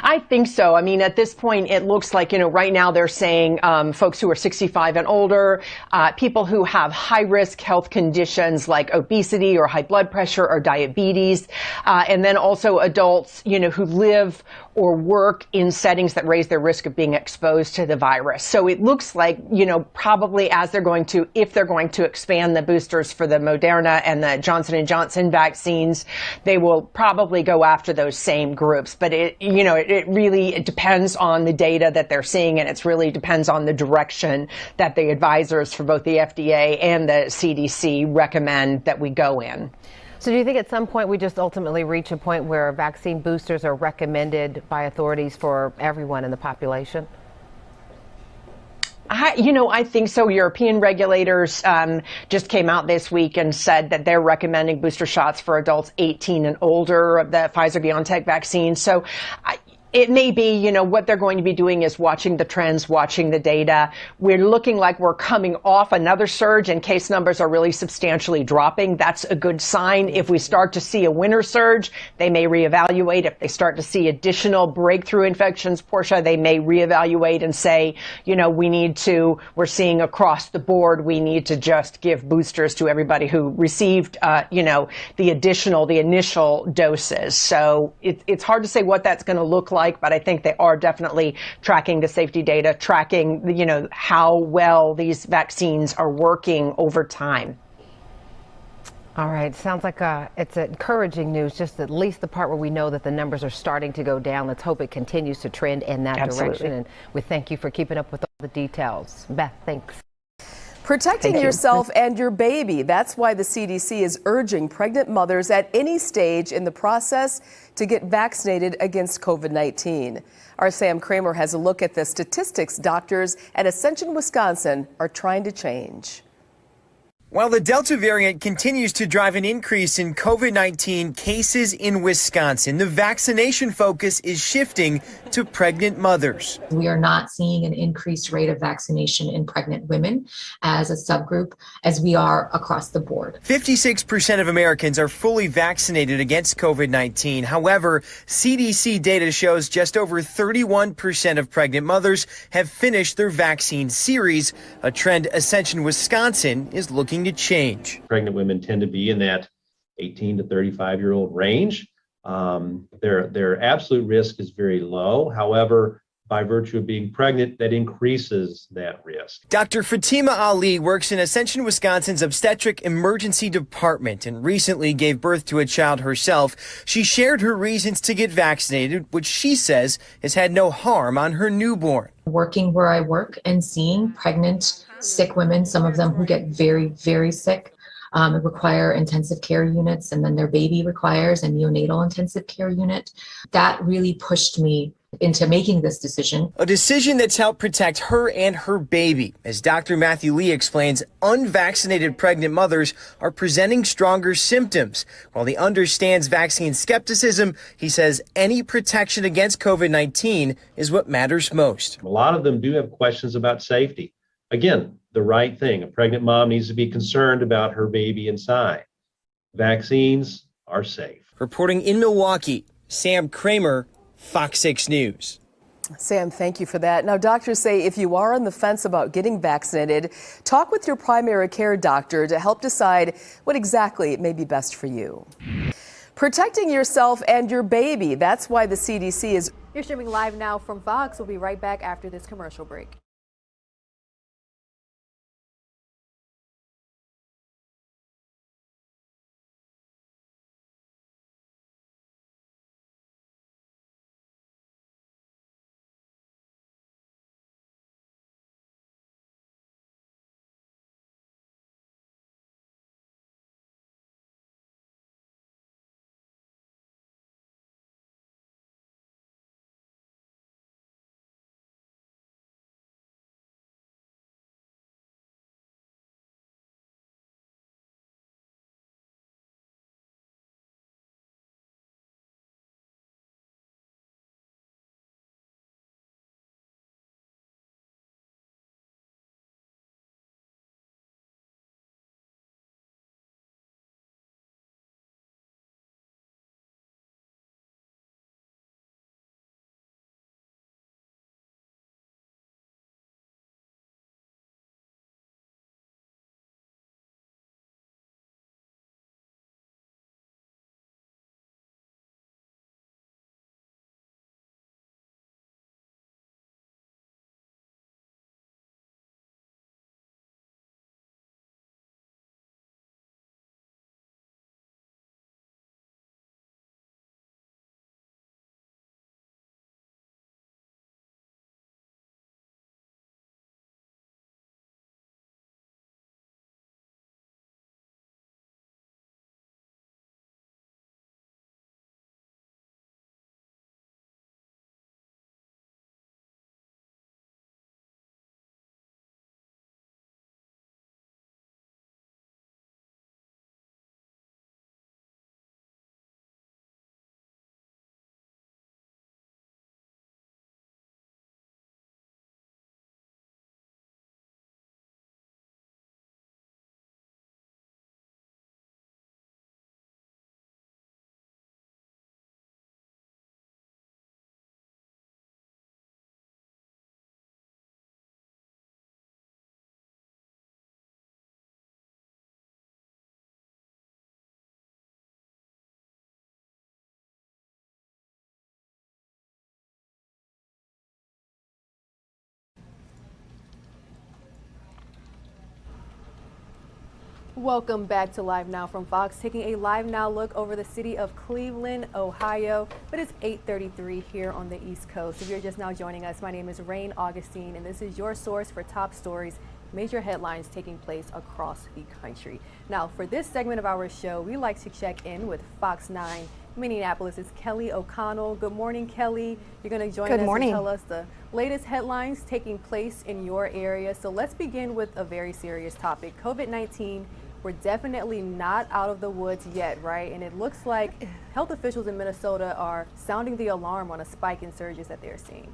I think so. I mean, at this point, it looks like, right now they're saying folks who are 65 and older, people who have high-risk health conditions like obesity or high blood pressure or diabetes, and then also adults, who live or work in settings that raise their risk of being exposed to the virus. So it looks like, probably if they're going to expand the boosters for the Moderna and the Johnson & Johnson vaccines, they will probably go after those same groups. But it really depends on the data that they're seeing, and it really depends on the direction that the advisors for both the FDA and the CDC recommend that we go in. So do you think at some point we just ultimately reach a point where vaccine boosters are recommended by authorities for everyone in the population? I think so. European regulators just came out this week and said that they're recommending booster shots for adults 18 and older of the Pfizer-BioNTech vaccine. So it may be, what they're going to be doing is watching the trends, watching the data. We're looking like we're coming off another surge and case numbers are really substantially dropping. That's a good sign. If we start to see a winter surge, they may reevaluate. If they start to see additional breakthrough infections, Portia, they may reevaluate and say, we're seeing across the board, we need to just give boosters to everybody who received, the initial doses. So it's hard to say what that's going to look like. But I think they are definitely tracking the safety data, tracking, how well these vaccines are working over time. All right. Sounds like it's encouraging news, just at least the part where we know that the numbers are starting to go down. Let's hope it continues to trend in that direction. And we thank you for keeping up with all the details. Beth, thanks. Protecting yourself and your baby. That's why the CDC is urging pregnant mothers at any stage in the process to get vaccinated against COVID-19. Our Sam Kramer has a look at the statistics doctors at Ascension, Wisconsin are trying to change. While the Delta variant continues to drive an increase in COVID-19 cases in Wisconsin, the vaccination focus is shifting to pregnant mothers. We are not seeing an increased rate of vaccination in pregnant women as a subgroup as we are across the board. 56% of Americans are fully vaccinated against COVID-19. However, CDC data shows just over 31% of pregnant mothers have finished their vaccine series, a trend Ascension, Wisconsin is looking to change. Pregnant women tend to be in that 18 to 35-year-old range. Their absolute risk is very low. However, by virtue of being pregnant, that increases that risk. Dr. Fatima Ali works in Ascension, Wisconsin's obstetric emergency department and recently gave birth to a child herself. She shared her reasons to get vaccinated, which she says has had no harm on her newborn. Working where I work and seeing pregnant, sick women, some of them who get very, very sick, require intensive care units, and then their baby requires a neonatal intensive care unit. That really pushed me into making this decision. A decision that's helped protect her and her baby. As Dr. Matthew Lee explains, unvaccinated pregnant mothers are presenting stronger symptoms. While he understands vaccine skepticism, he says any protection against COVID-19 is what matters most. A lot of them do have questions about safety. Again, the right thing. A pregnant mom needs to be concerned about her baby inside. Vaccines are safe. Reporting in Milwaukee, Sam Kramer, Fox 6 News. Sam, thank you for that. Now, doctors say if you are on the fence about getting vaccinated, talk with your primary care doctor to help decide what exactly may be best for you. Protecting yourself and your baby. That's why the CDC is. You're streaming live now from Fox. We'll be right back after this commercial break. Welcome back to Live Now from Fox, taking a Live Now look over the city of Cleveland, Ohio. But it's 8:33 here on the East Coast. If you're just now joining us, my name is Rain Augustine, and this is your source for top stories, major headlines taking place across the country. Now, for this segment of our show, we like to check in with Fox 9 Minneapolis' Kelly O'Connell. Good morning, Kelly. You're going to join us and tell us the latest headlines taking place in your area. So let's begin with a very serious topic. COVID-19 we're definitely not out of the woods yet, right? And it looks like health officials in Minnesota are sounding the alarm on a spike in surges that they're seeing.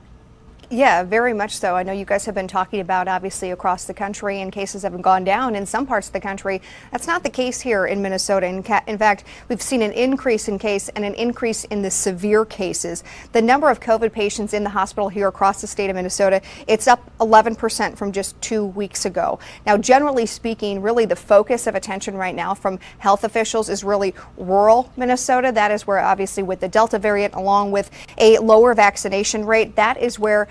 Yeah, very much so. I know you guys have been talking about, obviously, across the country, and cases have gone down in some parts of the country. That's not the case here in Minnesota. In fact, we've seen an increase in case and an increase in the severe cases. The number of COVID patients in the hospital here across the state of Minnesota, it's up 11% from just 2 weeks ago. Now, generally speaking, really the focus of attention right now from health officials is really rural Minnesota. That is where, obviously, with the Delta variant, along with a lower vaccination rate, that is where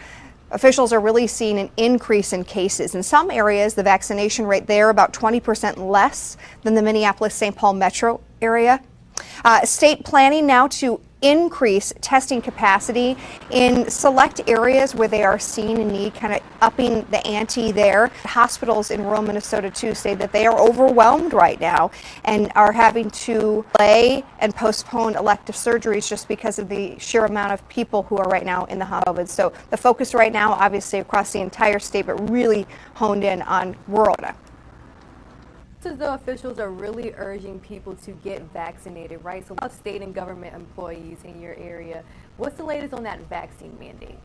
officials are really seeing an increase in cases. In some areas, the vaccination rate there about 20% less than the Minneapolis-St. Paul metro area. State planning now to increase testing capacity in select areas where they are seeing a need, kind of upping the ante there. Hospitals in rural Minnesota too say that they are overwhelmed right now and are having to delay and postpone elective surgeries just because of the sheer amount of people who are right now in the hospital. So the focus right now, obviously across the entire state, but really honed in on rural. As though officials are really urging people to get vaccinated, right? So about state and government employees in your area, what's the latest on that vaccine mandate?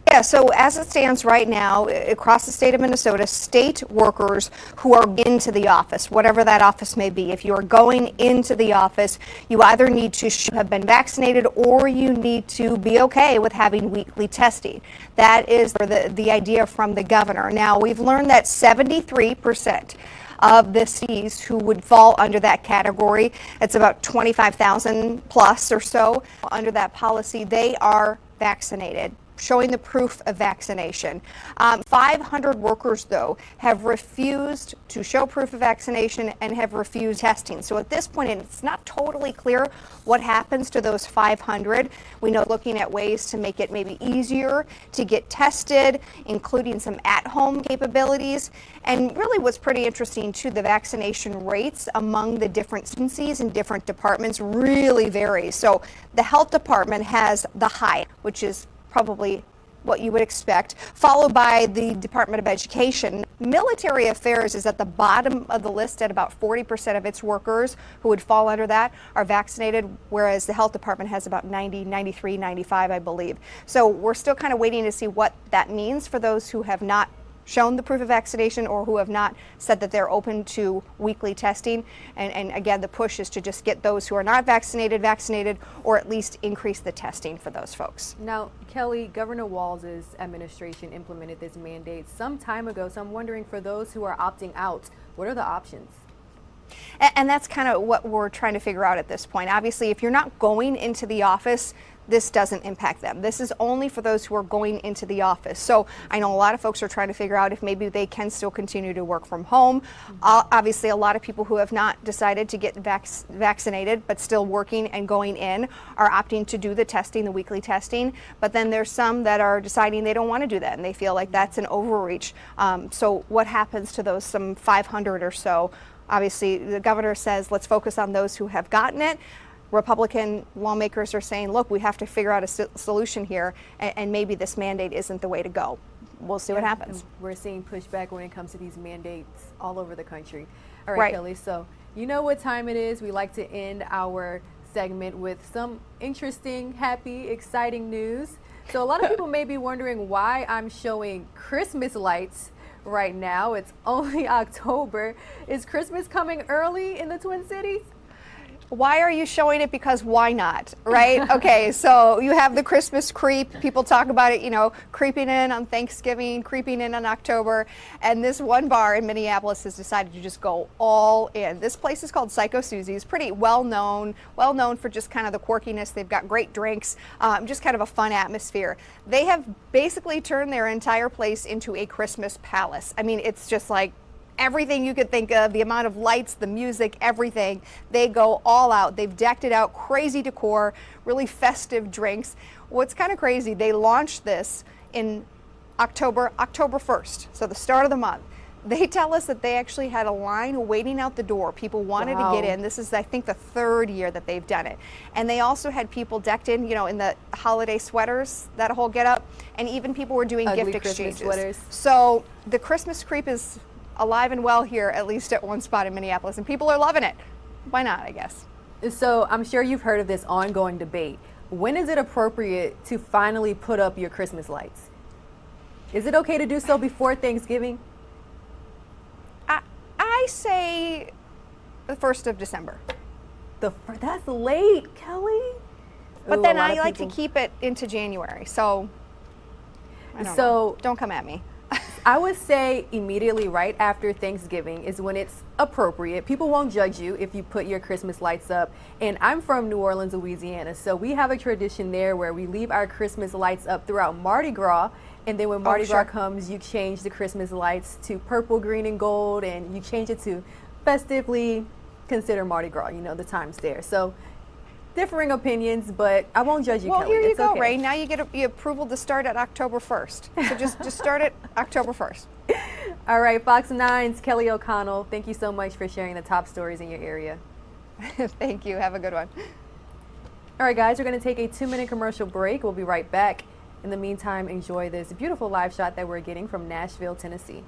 Yeah, so as it stands right now, across the state of Minnesota, state workers who are into the office, whatever that office may be, if you are going into the office, you either need to have been vaccinated or you need to be okay with having weekly testing. That is the idea from the governor. Now, we've learned that 73% of the cities who would fall under that category, it's about 25,000 plus or so under that policy, they are vaccinated, showing the proof of vaccination. 500 workers, though, have refused to show proof of vaccination and have refused testing. So at this point, it's not totally clear what happens to those 500. We know looking at ways to make it maybe easier to get tested, including some at-home capabilities. And really what's pretty interesting, too, the vaccination rates among the different agencies and different departments really vary. So the health department has the high, which is probably what you would expect, followed by the Department of Education. Military Affairs is at the bottom of the list at about 40% of its workers who would fall under that are vaccinated, whereas the health department has about 90, 93, 95, I believe. So we're still kind of waiting to see what that means for those who have not shown the proof of vaccination or who have not said that they're open to weekly testing. And again, the push is to just get those who are not vaccinated, or at least increase the testing for those folks. Now, Kelly, Governor Walz's administration implemented this mandate some time ago, so I'm wondering, for those who are opting out, what are the options? And that's kind of what we're trying to figure out at this point. Obviously, if you're not going into the office, this doesn't impact them. This is only for those who are going into the office. So I know a lot of folks are trying to figure out if maybe they can still continue to work from home. Obviously, a lot of people who have not decided to get vaccinated but still working and going in are opting to do the testing, the weekly testing. But then there's some that are deciding they don't want to do that and they feel like that's an overreach. So what happens to those some 500 or so? Obviously, the governor says let's focus on those who have gotten it. Republican lawmakers are saying, look, we have to figure out a solution here, and maybe this mandate isn't the way to go. We'll see what happens. And we're seeing pushback when it comes to these mandates all over the country. All right, Kelly, so you know what time it is. We like to end our segment with some interesting, happy, exciting news. So a lot of people may be wondering why I'm showing Christmas lights right now. It's only October. Is Christmas coming early in the Twin Cities? Why are you showing it? Because why not, right? Okay, so you have the Christmas creep. People talk about it, you know, creeping in on Thanksgiving, creeping in on October. And this one bar in Minneapolis has decided to just go all in. This place is called Psycho Susie's, pretty well known for just kind of the quirkiness. They've got great drinks, just kind of a fun atmosphere. They have basically turned their entire place into a Christmas palace. I mean, it's just like everything you could think of, the amount of lights, the music, everything. They go all out. They've decked it out, crazy decor, really festive drinks. What's kind of crazy, they launched this in October 1st, so the start of the month. They tell us that they actually had a line waiting out the door. People wanted to get in. This is, I think, the third year that they've done it. And they also had people decked in, you know, in the holiday sweaters, that whole get up. And even people were doing ugly gift Christmas exchanges. Sweaters. So the Christmas creep is alive and well here, at least at one spot in Minneapolis, and people are loving it. Why not, I guess. So I'm sure you've heard of this ongoing debate. When is it appropriate to finally put up your Christmas lights? Is it okay to do so before Thanksgiving? I say the 1st of December. That's late, Kelly. But then I like to keep it into January, so I don't know. Don't come at me. I would say immediately right after Thanksgiving is when it's appropriate. People won't judge you if you put your Christmas lights up. And I'm from New Orleans, Louisiana, so we have a tradition there where we leave our Christmas lights up throughout Mardi Gras. And then when Mardi Gras comes, you change the Christmas lights to purple, green, and gold, and you change it to festively consider Mardi Gras. You know, the time's there. So differing opinions, but I won't judge you, Well, Kelly. here you It's go, okay. Ray. Now you get approval to start at October 1st. So just start it October 1st. All right, Fox 9's Kelly O'Connell, thank you so much for sharing the top stories in your area. Thank you. Have a good one. All right, guys, we're going to take a 2-minute commercial break. We'll be right back. In the meantime, enjoy this beautiful live shot that we're getting from Nashville, Tennessee.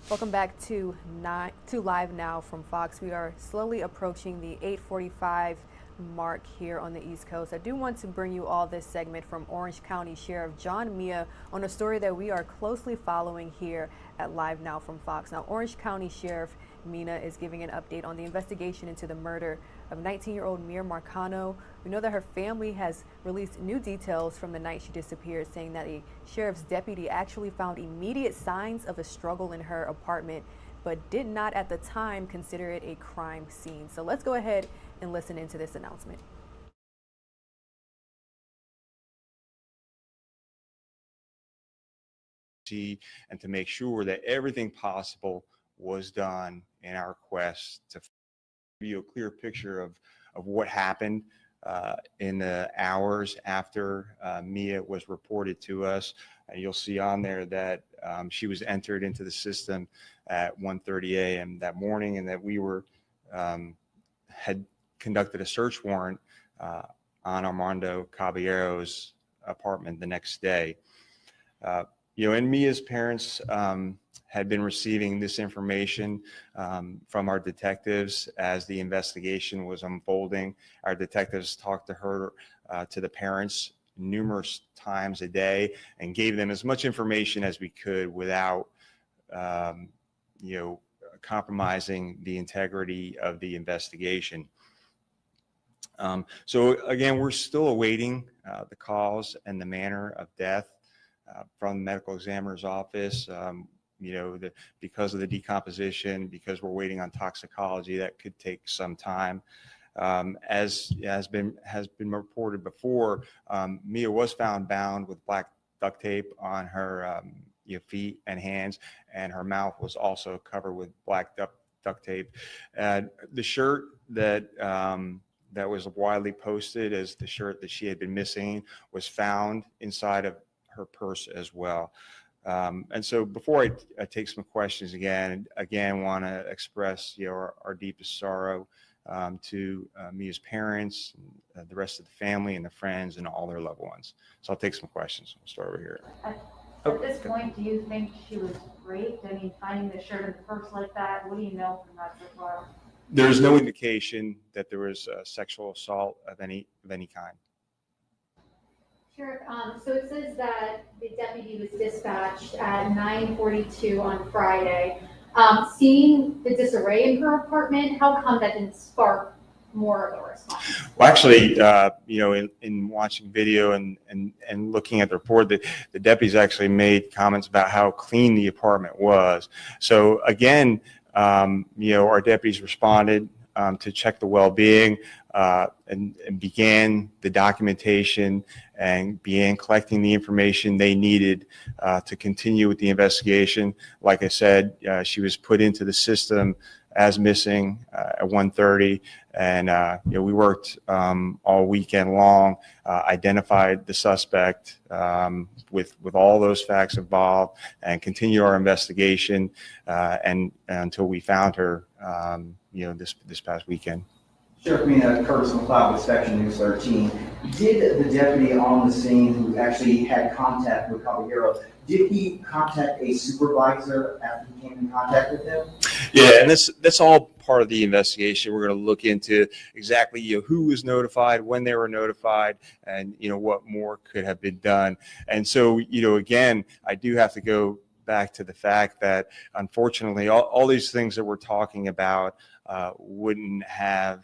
Welcome back to Live Now from Fox. We are slowly approaching the 8:45 mark here on the East Coast. I do want to bring you all this segment from Orange County Sheriff John Miya on a story that we are closely following here at Live Now from Fox. Now, Orange County Sheriff Miya is giving an update on the investigation into the murder of 19-year-old Miya Marcano. We know that her family has released new details from the night she disappeared, saying that a sheriff's deputy actually found immediate signs of a struggle in her apartment, but did not at the time consider it a crime scene. So let's go ahead and listen into this announcement. And to make sure that everything possible was done in our quest to give you a clear picture of what happened in the hours after Miya was reported to us. You'll see on there that she was entered into the system at 1:30 a.m. that morning, and that we were had conducted a search warrant on Armando Caballero's apartment the next day. And Mia's parents had been receiving this information from our detectives as the investigation was unfolding. Our detectives talked to her, to the parents numerous times a day, and gave them as much information as we could without, compromising the integrity of the investigation. So again, we're still awaiting the cause and the manner of death from the medical examiner's office. Because of the decomposition, because we're waiting on toxicology, that could take some time. As has been reported before, Miya was found bound with black duct tape on her feet and hands, and her mouth was also covered with black duct tape. The shirt that was widely posted as the shirt that she had been missing was found inside of her purse as well. And so before I take some questions again want to express our deepest sorrow to Mia's parents, the rest of the family and the friends and all their loved ones. So I'll take some questions. We'll start over here. At this point, do you think she was raped? I mean, finding the shirt in the purse like that, what do you know from that so far? There's no indication that there was sexual assault of any kind. Sheriff, so it says that the deputy was dispatched at 9:42 on Friday. Seeing the disarray in her apartment, how come that didn't spark more of a response? Well, actually, in watching video and looking at the report, the deputies actually made comments about how clean the apartment was. So again, our deputies responded to check the well-being and began the documentation and began collecting the information they needed to continue with the investigation. Like I said, she was put into the system as missing at 1:30, and we worked all weekend long, identified the suspect with all those facts involved, and continue our investigation and until we found her, this past weekend. Sheriff Curtis McLeod with Section News 13. Did the deputy on the scene who actually had contact with Caballero, did he contact a supervisor after he came in contact with him? Yeah, and that's all part of the investigation. We're going to look into exactly who was notified, when they were notified, and what more could have been done. And so again, I do have to go back to the fact that unfortunately all these things that we're talking about wouldn't have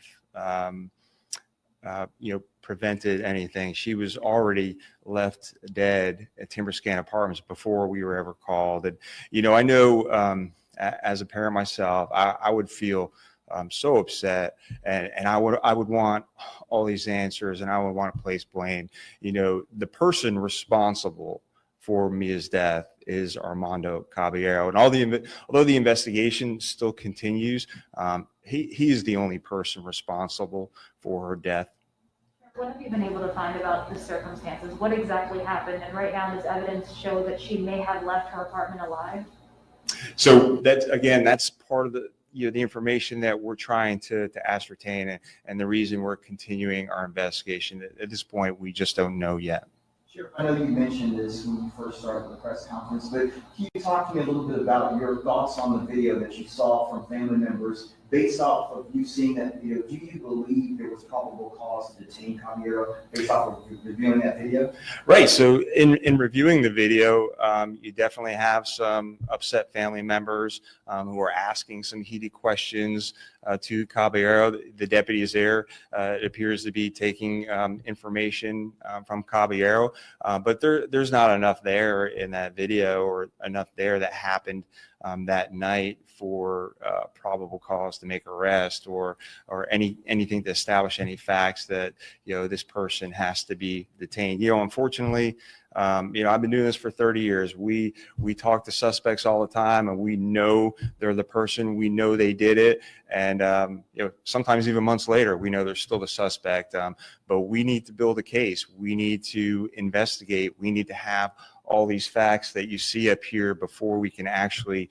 prevented anything. She was already left dead at Timberscan Apartments before we were ever called. And I know as a parent myself, I would feel so upset, and I would want all these answers, and I would want to place blame. The person responsible for Mia's death is Armando Caballero, and although the investigation still continues, he is the only person responsible for her death. What have you been able to find about the circumstances? What exactly happened? And right now, does evidence show that she may have left her apartment alive? So that's part of the information that we're trying to ascertain, and the reason we're continuing our investigation. At this point, we just don't know yet. Sure. I know you mentioned this when you first started the press conference, but can you talk to me a little bit about your thoughts on the video that you saw from family members based off of you seeing that video? Do you believe there was probable cause to detain Caballero based off of reviewing that video? Right. So in reviewing the video, you definitely have some upset family members who are asking some heated questions to Caballero. The deputy is there. It appears to be taking information from Caballero, but there's not enough there in that video, or enough there that happened that night for probable cause to make arrest or anything to establish any facts that this person has to be detained. Unfortunately, I've been doing this for 30 years. We talk to suspects all the time, and we know they're the person. We know they did it, and sometimes even months later, we know they're still the suspect. But we need to build a case. We need to investigate. We need to have all these facts that you see up here before we can actually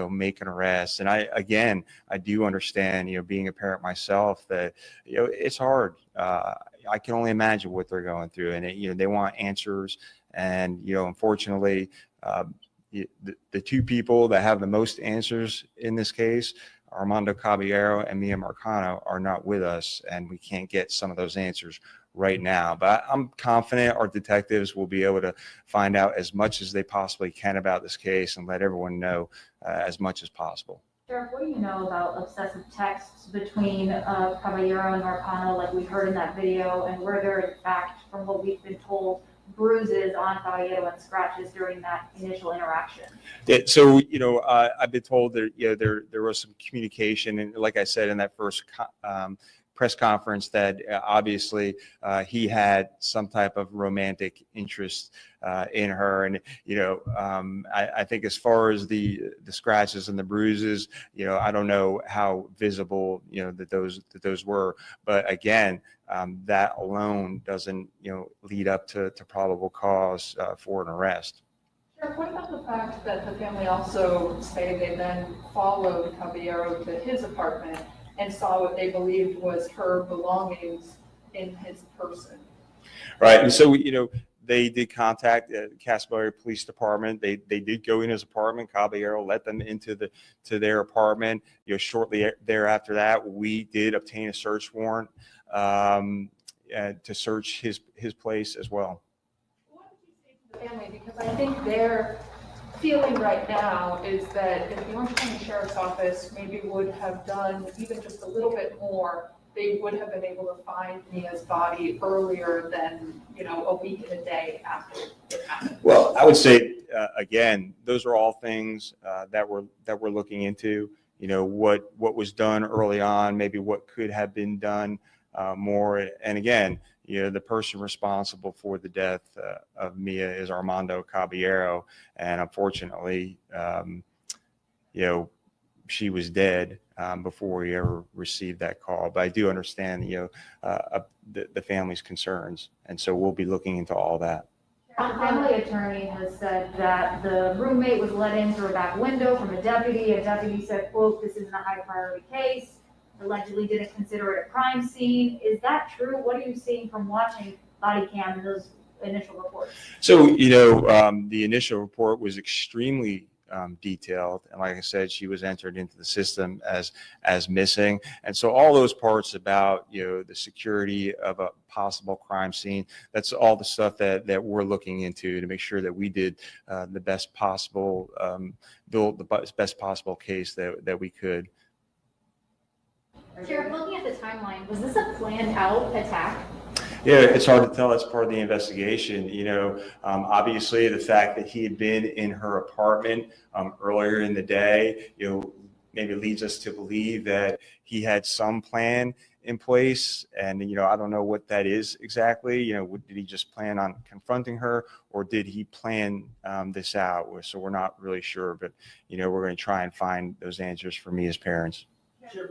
make an arrest. And I do understand, being a parent myself, that it's hard. I can only imagine what they're going through, and they want answers. And unfortunately, the two people that have the most answers in this case, Armando Caballero and Miya Marcano, are not with us, and we can't get some of those answers right now. But I'm confident our detectives will be able to find out as much as they possibly can about this case and let everyone know as much as possible. Sheriff, what do you know about obsessive texts between Caballero and Marcano, like we heard in that video, and were there, in fact, from what we've been told, bruises on Caballero and scratches during that initial interaction? So, I've been told that there was some communication, and like I said in that first press conference, that obviously he had some type of romantic interest in her. And I think as far as the scratches and the bruises, I don't know how visible that those were, but again, that alone doesn't lead up to probable cause for an arrest. Sheriff, what about the fact that the family also stated they then followed Caballero to his apartment and saw what they believed was her belongings in his person? Right, and so they did contact the Casablanca Police Department. They did go in his apartment. Caballero let them into their apartment. Shortly thereafter that, we did obtain a search warrant to search his place as well. What did you say to the family? Because I think their feeling right now is that if the Orange County Sheriff's Office maybe would have done even just a little bit more, they would have been able to find Mia's body earlier than a week and a day after it happened. Well, I would say again, those are all things that we're looking into. What was done early on, maybe what could have been done more. And again, the person responsible for the death of Miya is Armando Caballero, and unfortunately, she was dead before we ever received that call. But I do understand, the family's concerns, and so we'll be looking into all that. The family attorney has said that the roommate was let in through a back window from a deputy. A deputy said, quote, "This isn't a high priority case." Allegedly didn't consider it a crime scene. Is that true? What are you seeing from watching body cam in those initial reports? So, the initial report was extremely detailed, and like I said, she was entered into the system as missing. And so all those parts about the security of a possible crime scene, that's all the stuff that we're looking into to make sure that we did the best possible build the best possible case that we could. Sheriff, looking at the timeline, was this a planned out attack? Yeah, it's hard to tell. It's part of the investigation. Obviously the fact that he had been in her apartment earlier in the day, maybe leads us to believe that he had some plan in place. And, I don't know what that is exactly. Did he just plan on confronting her, or did he plan this out? So we're not really sure, but, we're going to try and find those answers for me as parents. Sure.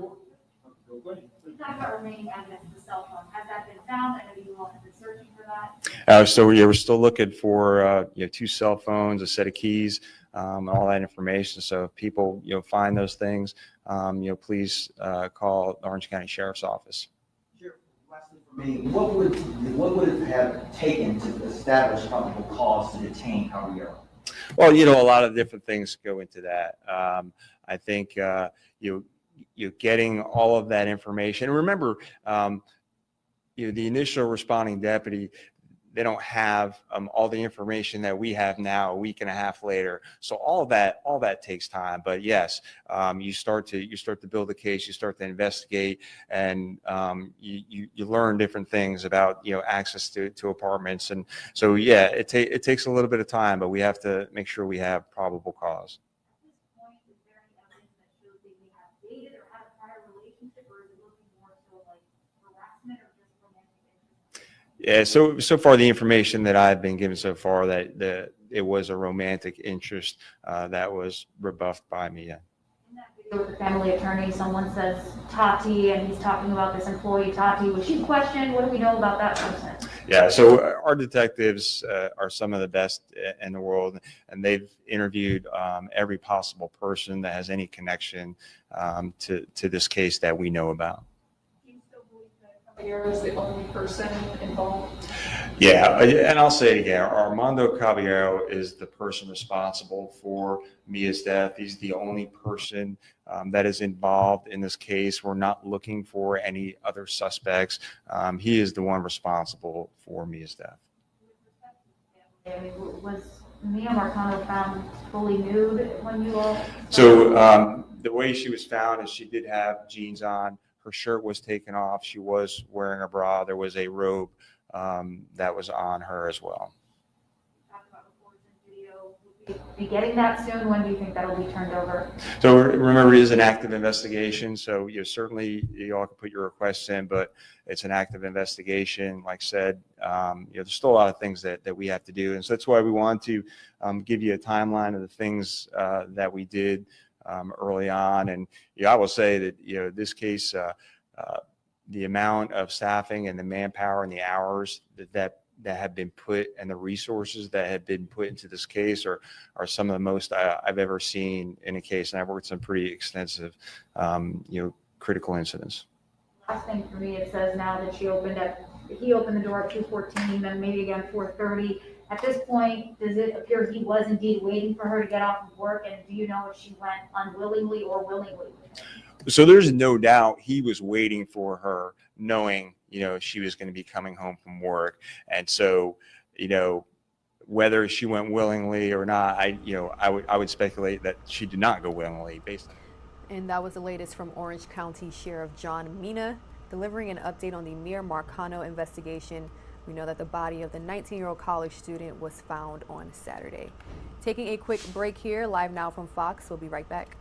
We talked about remaining evidence of the cell phone. Has that been found? I know you all have been searching for that. So we're still looking for 2 cell phones, a set of keys, all that information. So if people find those things, please call the Orange County Sheriff's Office. Sheriff, lastly for me, what would it have taken to establish probable cause to detain Caballero? Well, a lot of different things go into that. I think you're getting all of that information. And remember, the initial responding deputy, they don't have all the information that we have now a week and a half later. So all that takes time. But yes, you start to build a case, you start to investigate, and you learn different things about access to apartments. And so yeah, it takes a little bit of time, but we have to make sure we have probable cause. Yeah, so far the information that I've been given so far, that it was a romantic interest that was rebuffed by Miya. In that video with the family attorney, someone says Tati, and he's talking about this employee Tati. Was she questioned? What do we know about that person? Yeah, so our detectives are some of the best in the world, and they've interviewed every possible person that has any connection to this case that we know about. Caballero is the only person involved? Yeah, and I'll say it again, Armando Caballero is the person responsible for Mia's death. He's the only person that is involved in this case. We're not looking for any other suspects. He is the one responsible for Mia's death. Was Miya Marcano found fully nude when you all? So the way she was found is she did have jeans on. Her shirt was taken off. She was wearing a bra. There was a robe that was on her as well. Be getting that soon? When do you think that'll be turned over? So remember, it is an active investigation. So certainly you all can put your requests in, but it's an active investigation. Like I said, there's still a lot of things that we have to do, and so that's why we want to give you a timeline of the things that we did early on. And I will say that this case, the amount of staffing and the manpower and the hours that have been put and the resources that have been put into this case are some of the most I've ever seen in a case. And I've worked some pretty extensive, critical incidents. Last thing for me, it says now that he opened the door at 2:14, then maybe again 4:30. At this point, does it appear he was indeed waiting for her to get off of work? And do you know if she went unwillingly or willingly? So there's no doubt he was waiting for her, knowing, she was going to be coming home from work. And so, whether she went willingly or not, I would speculate that she did not go willingly based on. And that was the latest from Orange County Sheriff John Mina, delivering an update on the Miya Marcano investigation. We know that the body of the 19-year-old college student was found on Saturday. Taking a quick break here, live now from Fox. We'll be right back.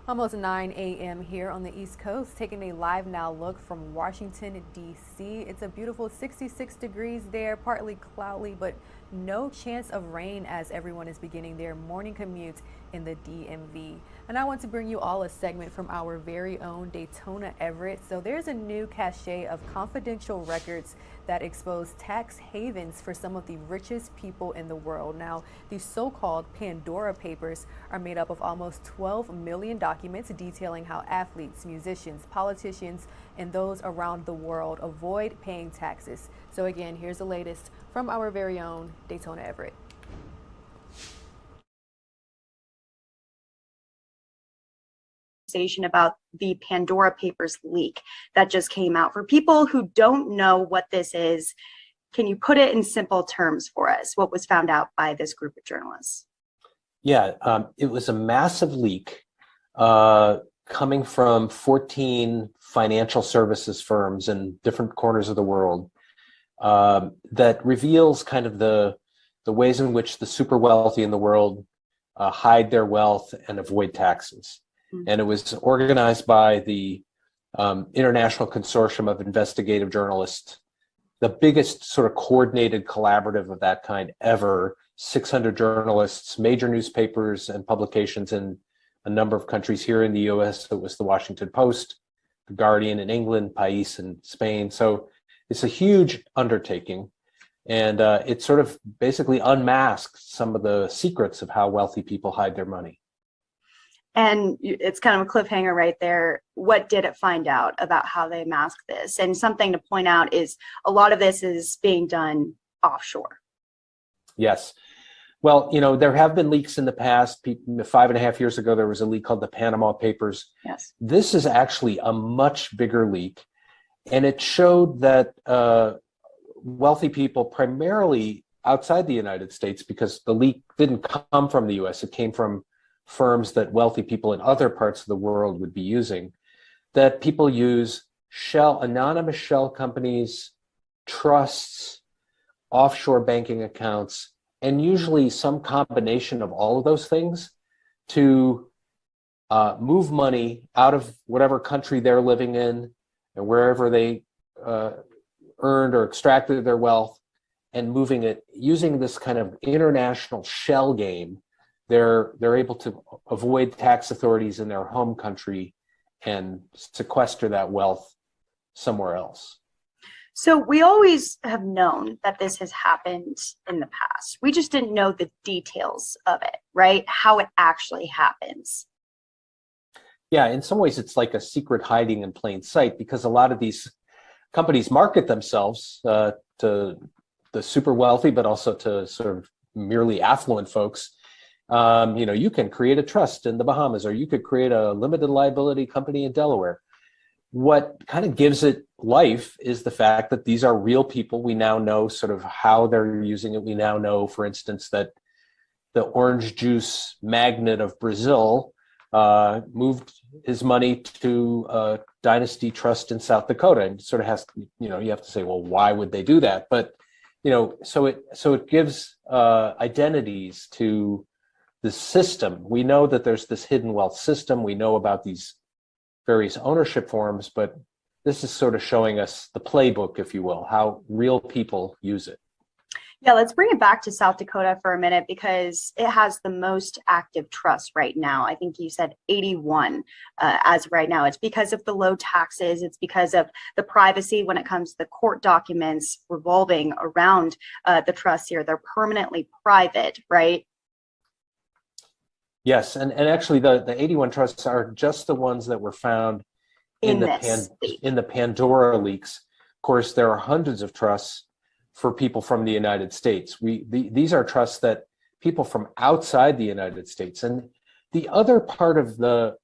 Almost 9 a.m. here on the East Coast, taking a live now look from Washington, D.C. It's a beautiful 66 degrees there, partly cloudy, but no chance of rain as everyone is beginning their morning commute in the DMV. And I want to bring you all a segment from our very own Daytona Everett. So there's a new cache of confidential records that expose tax havens for some of the richest people in the world. Now, these so-called Pandora papers are made up of almost 12 million documents detailing how athletes, musicians, politicians, and those around the world avoid paying taxes. So again, here's the latest from our very own Daytona Everett. About the Pandora Papers leak that just came out. For people who don't know what this is, can you put it in simple terms for us? What was found out by this group of journalists? Yeah, it was a massive leak coming from 14 financial services firms in different corners of the world that reveals kind of the ways in which the super wealthy in the world hide their wealth and avoid taxes. And it was organized by the International Consortium of Investigative Journalists, the biggest sort of coordinated collaborative of that kind ever. 600 journalists, major newspapers and publications in a number of countries. Here in the US, it was the Washington Post, the Guardian in England, País in Spain. So it's a huge undertaking. And it sort of basically unmasks some of the secrets of how wealthy people hide their money. And it's kind of a cliffhanger right there. What did it find out about how they mask this? And something to point out is a lot of this is being done offshore. Yes. Well, you know, there have been leaks in the past. 5.5 years ago, there was a leak called the Panama Papers. Yes. This is actually a much bigger leak. And it showed that wealthy people, primarily outside the United States, because the leak didn't come from the US, it came from firms that wealthy people in other parts of the world would be using, that people use anonymous shell companies, trusts, offshore banking accounts, and usually some combination of all of those things to move money out of whatever country they're living in and wherever they earned or extracted their wealth, and moving it using this kind of international shell game. They're able to avoid tax authorities in their home country and sequester that wealth somewhere else. So we always have known that this has happened in the past. We just didn't know the details of it, right? How it actually happens. Yeah, in some ways it's like a secret hiding in plain sight, because a lot of these companies market themselves to the super wealthy, but also to sort of merely affluent folks. You know, you can create a trust in the Bahamas, or you could create a limited liability company in Delaware. What kind of gives it life is the fact that these are real people. We now know sort of how they're using it. We now know, for instance, that the orange juice magnate of Brazil moved his money to a dynasty trust in South Dakota, and sort of has, you know, you have to say, well, why would they do that? But, you know, so it gives identities to the system. We know that there's this hidden wealth system. We know about these various ownership forms, but this is sort of showing us the playbook, if you will, how real people use it. Yeah, let's bring it back to South Dakota for a minute, because it has the most active trusts right now. I think you said 81 as of right now. It's because of the low taxes. It's because of the privacy when it comes to the court documents revolving around the trusts here. They're permanently private, right? Yes, and actually the 81 trusts are just the ones that were found in the Pandora leaks. Of course, there are hundreds of trusts for people from the United States. These are trusts that people from outside the United States. And the other part of the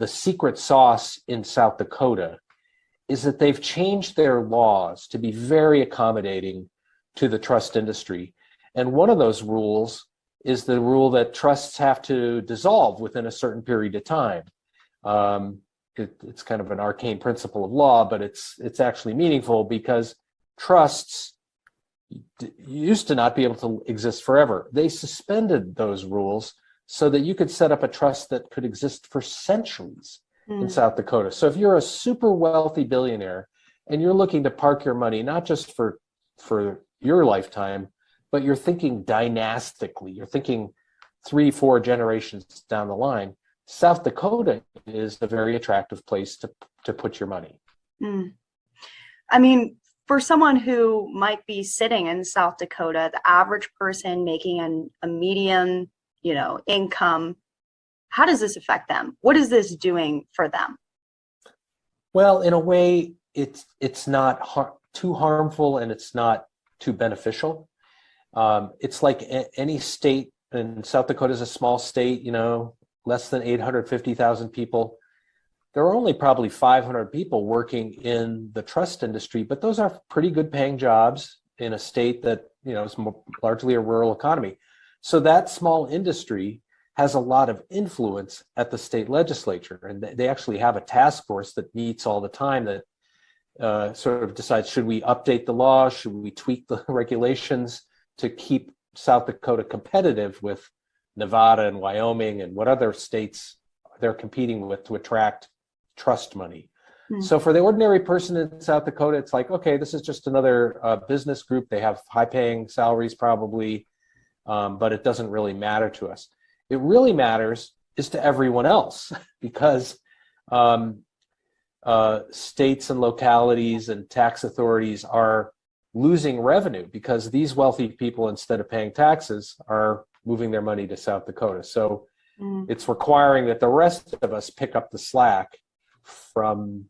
secret sauce in South Dakota is that they've changed their laws to be very accommodating to the trust industry. And one of those rules is the rule that trusts have to dissolve within a certain period of time. It's kind of an arcane principle of law, but it's actually meaningful, because trusts used to not be able to exist forever. They suspended those rules so that you could set up a trust that could exist for centuries in South Dakota. So if you're a super wealthy billionaire and you're looking to park your money, not just for your lifetime, but you're thinking dynastically, you're thinking 3-4 generations down the line, South Dakota is a very attractive place to put your money. I mean, for someone who might be sitting in South Dakota, the average person making a median, income, how does this affect them? What is this doing for them? Well, in a way, it's not too harmful and it's not too beneficial. It's like any state, and South Dakota is a small state, less than 850,000 people. There are only probably 500 people working in the trust industry, but those are pretty good paying jobs in a state that, is largely a rural economy. So that small industry has a lot of influence at the state legislature. And they actually have a task force that meets all the time that sort of decides, should we update the law? Should we tweak the regulations to keep South Dakota competitive with Nevada and Wyoming and what other states they're competing with to attract trust money. So for the ordinary person in South Dakota, it's like, okay, this is just another business group. They have high paying salaries probably, but it doesn't really matter to us. It really matters is to everyone else because states and localities and tax authorities are losing revenue because these wealthy people, instead of paying taxes, are moving their money to South Dakota. So it's requiring that the rest of us pick up the slack from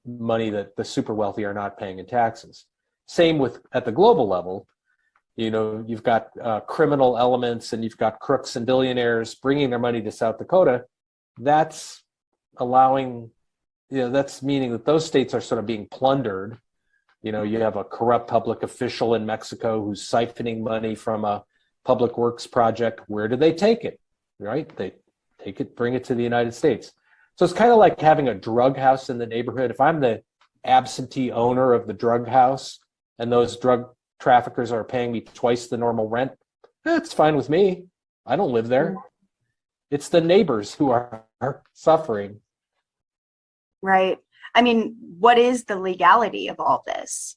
money that the super wealthy are not paying in taxes. Same with at the global level. You've got criminal elements and you've got crooks and billionaires bringing their money to South Dakota. That's allowing, that's meaning that those states are sort of being plundered. You have a corrupt public official in Mexico who's siphoning money from a public works project. Where do they take it? Right? They take it, bring it to the United States. So it's kind of like having a drug house in the neighborhood. If I'm the absentee owner of the drug house and those drug traffickers are paying me twice the normal rent, that's fine with me. I don't live there. It's the neighbors who are suffering. Right. I mean, what is the legality of all this?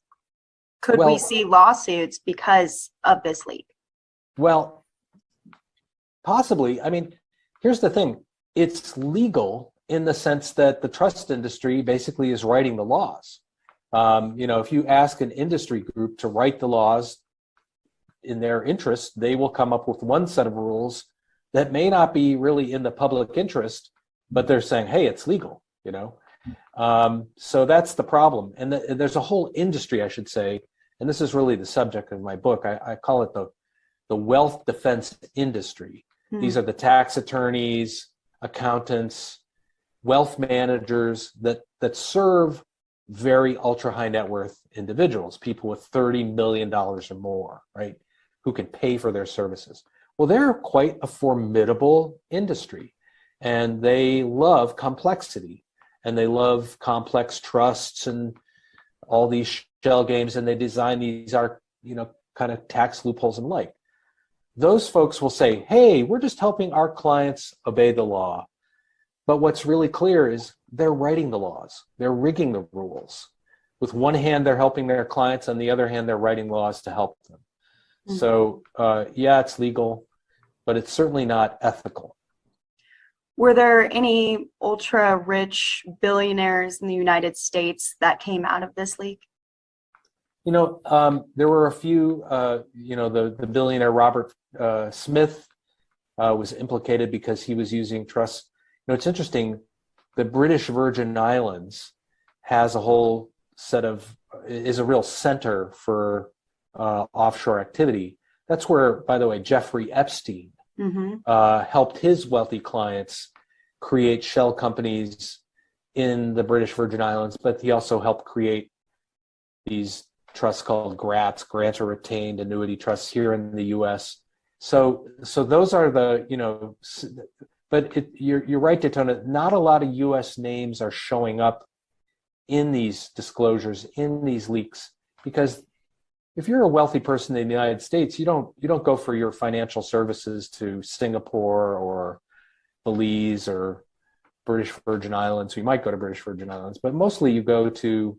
Could we see lawsuits because of this leak? Well, possibly. I mean, here's the thing. It's legal in the sense that the trust industry basically is writing the laws. If you ask an industry group to write the laws in their interest, they will come up with one set of rules that may not be really in the public interest, but they're saying, hey, it's legal, So that's the problem. And there's a whole industry, I should say, and this is really the subject of my book. I call it the wealth defense industry. These are the tax attorneys, accountants, wealth managers that serve very ultra high net worth individuals, people with $30 million or more, right, who can pay for their services. Well, they're quite a formidable industry, and they love complexity, and they love complex trusts and all these shell games, and they design these kind of tax loopholes and the like. Those folks will say, hey, we're just helping our clients obey the law. But what's really clear is they're writing the laws. They're rigging the rules. With one hand, they're helping their clients. On the other hand, they're writing laws to help them. So, yeah, it's legal, but it's certainly not ethical. Were there any ultra rich billionaires in the United States that came out of this leak? There were a few, the billionaire Robert Smith was implicated because he was using trust. It's interesting, the British Virgin Islands has a whole is a real center for offshore activity. That's where, by the way, Jeffrey Epstein helped his wealthy clients create shell companies in the British Virgin Islands, but he also helped create these trusts called grants or retained annuity trusts here in the U.S. So those are the, but you're right, Daytona, not a lot of U.S. names are showing up in these disclosures, in these leaks, because if you're a wealthy person in the United States, you don't go for your financial services to Singapore or Belize or British Virgin Islands. You might go to British Virgin Islands, but mostly you go to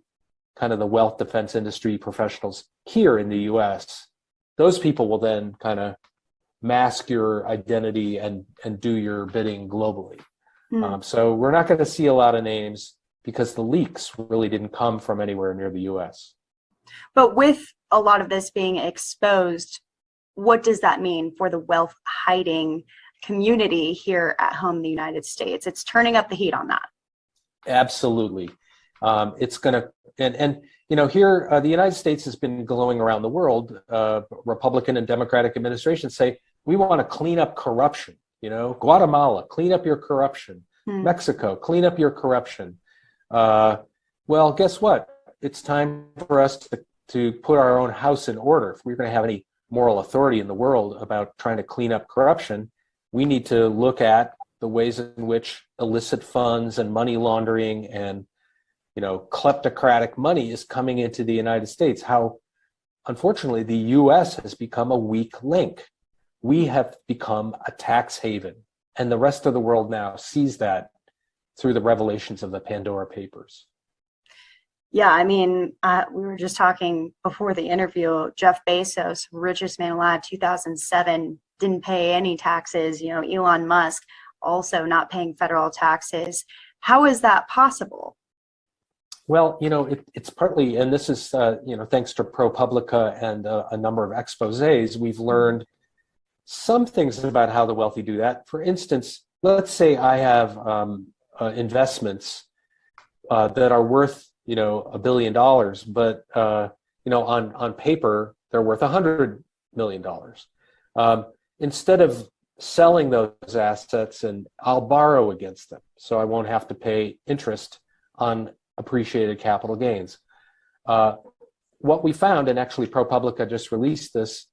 kind of the wealth defense industry professionals here in the US. Those people will then kind of mask your identity and do your bidding globally. So we're not going to see a lot of names because the leaks really didn't come from anywhere near the US. But with a lot of this being exposed, what does that mean for the wealth hiding community here at home in the United States? It's turning up the heat on that. Absolutely. It's going to, and you know, here, the United States has been glowing around the world. Republican and Democratic administrations say, we want to clean up corruption. You know, Guatemala, clean up your corruption. Mexico, clean up your corruption. Well, guess what? It's time for us to put our own house in order. If we're going to have any moral authority in the world about trying to clean up corruption, we need to look at the ways in which illicit funds and money laundering and, you know, kleptocratic money is coming into the United States. How, unfortunately, the U.S. has become a weak link. We have become a tax haven, and the rest of the world now sees that through the revelations of the Pandora Papers. Yeah, I mean, we were just talking before the interview, Jeff Bezos, richest man alive, 2007, didn't pay any taxes. You know, Elon Musk also not paying federal taxes. How is that possible? Well, you know, it's partly, and this is, you know, thanks to ProPublica and a number of exposés, we've learned some things about how the wealthy do that. For instance, let's say I have investments that are worth, you know, $1 billion, but, you know, on paper, they're worth $100 million. Instead of selling those assets, and I'll borrow against them, so I won't have to pay interest on appreciated capital gains. What we found, and actually ProPublica just released this,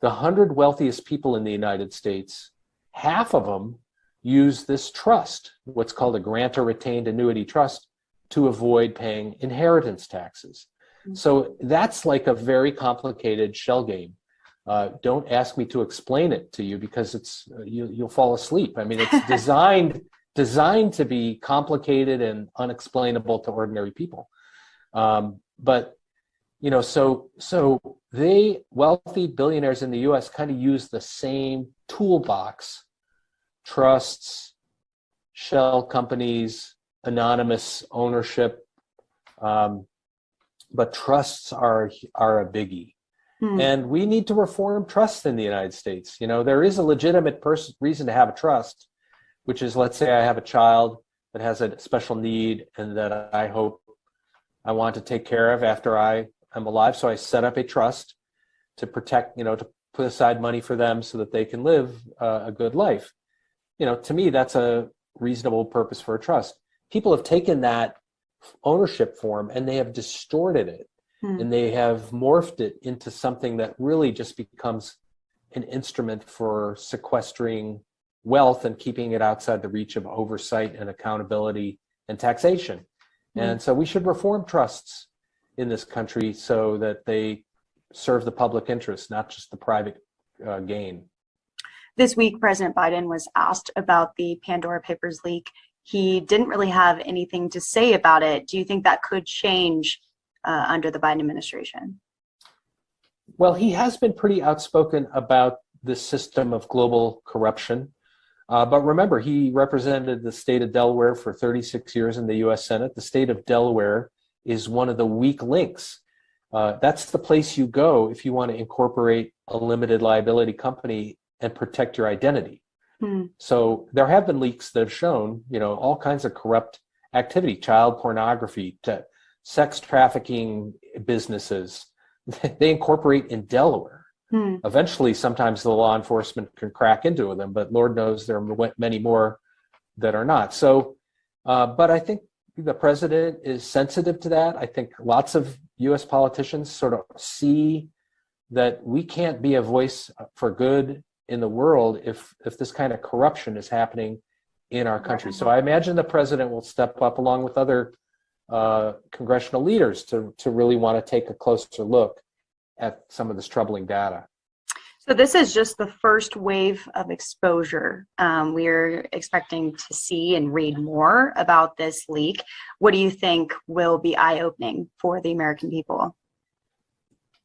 the 100 wealthiest people in the United States, half of them use this trust, what's called a grant or retained annuity trust, to avoid paying inheritance taxes. So that's like a very complicated shell game. Don't ask me to explain it to you because it's you'll fall asleep. I mean, it's designed to be complicated and unexplainable to ordinary people. But you know, so they wealthy billionaires in the U.S. kind of use the same toolbox: trusts, shell companies, anonymous ownership. But trusts are a biggie. And we need to reform trusts in the United States. You know, there is a legitimate reason to have a trust, which is, let's say I have a child that has a special need and that I hope I want to take care of after I am alive. So I set up a trust to protect, you know, to put aside money for them so that they can live a good life. You know, to me, that's a reasonable purpose for a trust. People have taken that ownership form and they have distorted it. And they have morphed it into something that really just becomes an instrument for sequestering wealth and keeping it outside the reach of oversight and accountability and taxation. And so we should reform trusts in this country so that they serve the public interest, not just the private gain. This week, President Biden was asked about the Pandora Papers leak. He didn't really have anything to say about it. Do you think that could change under the Biden administration? Well, he has been pretty outspoken about the system of global corruption. But remember, he represented the state of Delaware for 36 years in the U.S. Senate. The state of Delaware is one of the weak links. That's the place you go if you want to incorporate a limited liability company and protect your identity. So there have been leaks that have shown, you know, all kinds of corrupt activity, child pornography, to sex trafficking businesses. They incorporate in Delaware. Eventually, sometimes the law enforcement can crack into them, but Lord knows there are many more that are not. So, but I think the president is sensitive to that. I think lots of U.S. politicians sort of see that we can't be a voice for good in the world if this kind of corruption is happening in our country. So I imagine the president will step up along with other congressional leaders to really want to take a closer look at some of this troubling data. So this is just the first wave of exposure. We're expecting to see and read more about this leak. What do you think will be eye-opening for the American people?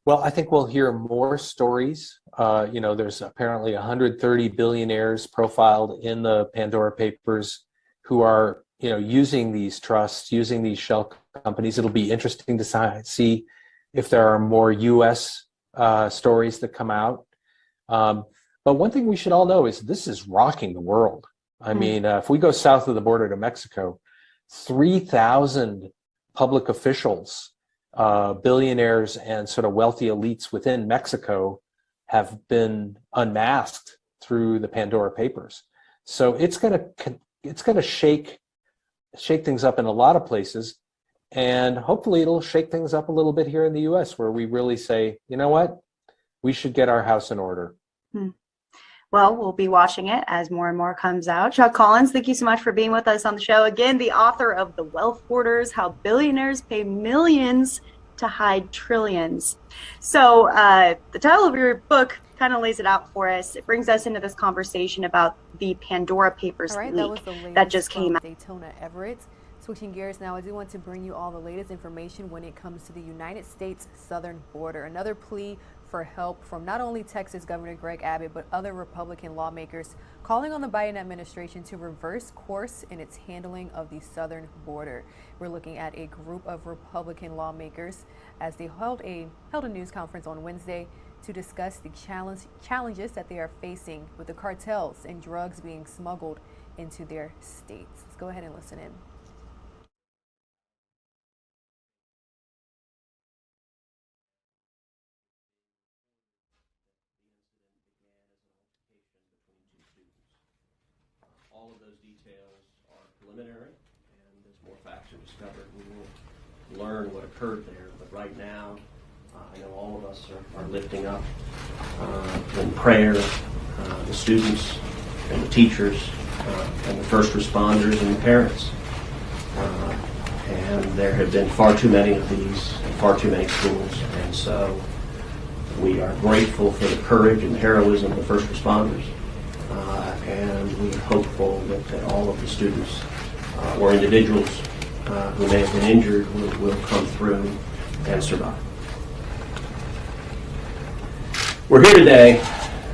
Well, I think we'll hear more stories. There's apparently 130 billionaires profiled in the Pandora papers who are, using these trusts, using these shell companies. It'll be interesting to see if there are more U.S. Stories that come out. But one thing we should all know is this is rocking the world. I mean, if we go south of the border to Mexico, 3,000 public officials, billionaires and sort of wealthy elites within Mexico have been unmasked through the Pandora papers. So it's going to shake things up in a lot of places, and hopefully it'll shake things up a little bit here in the U.S., where we really say, you know what, we should get our house in order. Well, we'll be watching it as more and more comes out. Chuck Collins, thank you so much for being with us on the show. Again, the author of The Wealth Hoarders, How Billionaires Pay Millions to Hide Trillions. So the title of your book kind of lays it out for us. It brings us into this conversation about the Pandora Papers leak that just came out. Daytona Everett. Switching gears now, I do want to bring you all the latest information when it comes to the United States southern border. Another plea for help from not only Texas Governor Greg Abbott, but other Republican lawmakers calling on the Biden administration to reverse course in its handling of the southern border. We're looking at a group of Republican lawmakers as they held a news conference on Wednesday to discuss the challenges that they are facing with the cartels and drugs being smuggled into their states. Let's go ahead and listen in. All of those details are preliminary, and as more facts are discovered, we will learn what occurred there. But right now, I know all of us are lifting up in prayer the students and the teachers and the first responders and the parents. And there have been far too many of these in far too many schools, and so we are grateful for the courage and heroism of the first responders. And we're hopeful that all of the students or individuals who may have been injured will come through and survive. We're here today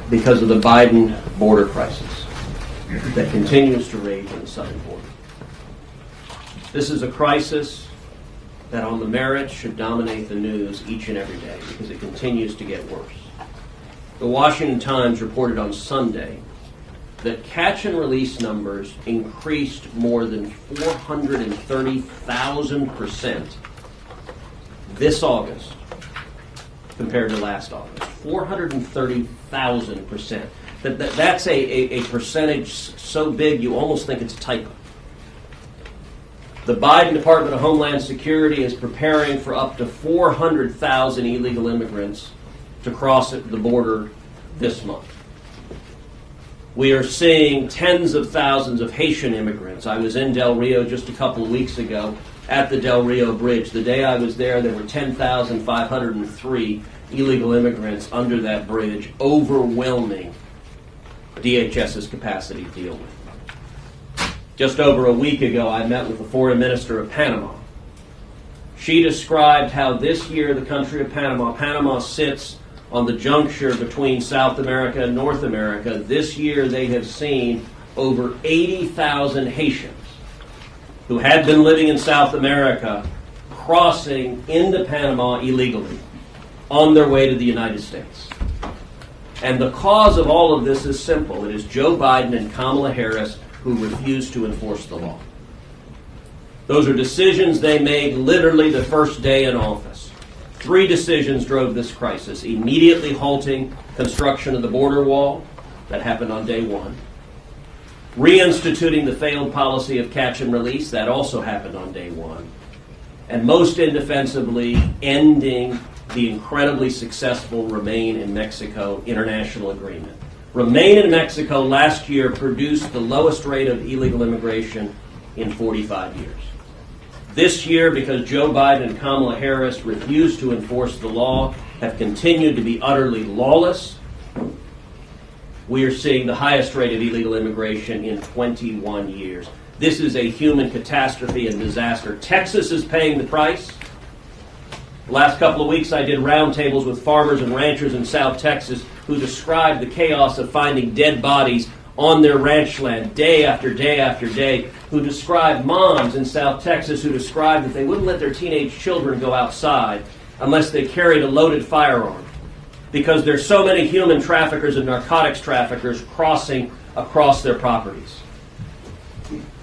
because of the Biden border crisis that continues to rage on the southern border. This is a crisis that on the merits should dominate the news each and every day because it continues to get worse. The Washington Times reported on Sunday that catch and release numbers increased more than 430,000% this August compared to last August. 430,000%. That's a percentage so big you almost think it's a typo. The Biden Department of Homeland Security is preparing for up to 400,000 illegal immigrants to cross the border this month. We are seeing tens of thousands of Haitian immigrants. I was in Del Rio just a couple of weeks ago at the Del Rio Bridge. The day I was there were 10,503 illegal immigrants under that bridge, overwhelming DHS's capacity to deal with. Just over a week ago, I met with the foreign minister of Panama. She described how this year the country of Panama sits on the juncture between South America and North America. This year they have seen over 80,000 Haitians who had been living in South America crossing into Panama illegally on their way to the United States. And the cause of all of this is simple. It is Joe Biden and Kamala Harris who refuse to enforce the law. Those are decisions they made literally the first day in office. 3 decisions drove this crisis: immediately halting construction of the border wall, that happened on day 1. Reinstituting the failed policy of catch and release, that also happened on day 1. And most indefensibly, ending the incredibly successful Remain in Mexico international agreement. Remain in Mexico last year produced the lowest rate of illegal immigration in 45 years. This year, because Joe Biden and Kamala Harris refused to enforce the law, have continued to be utterly lawless. We are seeing the highest rate of illegal immigration in 21 years. This is a human catastrophe and disaster. Texas is paying the price. The last couple of weeks I did roundtables with farmers and ranchers in South Texas who described the chaos of finding dead bodies on their ranch land day after day after day, who described moms in South Texas who described that they wouldn't let their teenage children go outside unless they carried a loaded firearm, because there's so many human traffickers and narcotics traffickers crossing across their properties.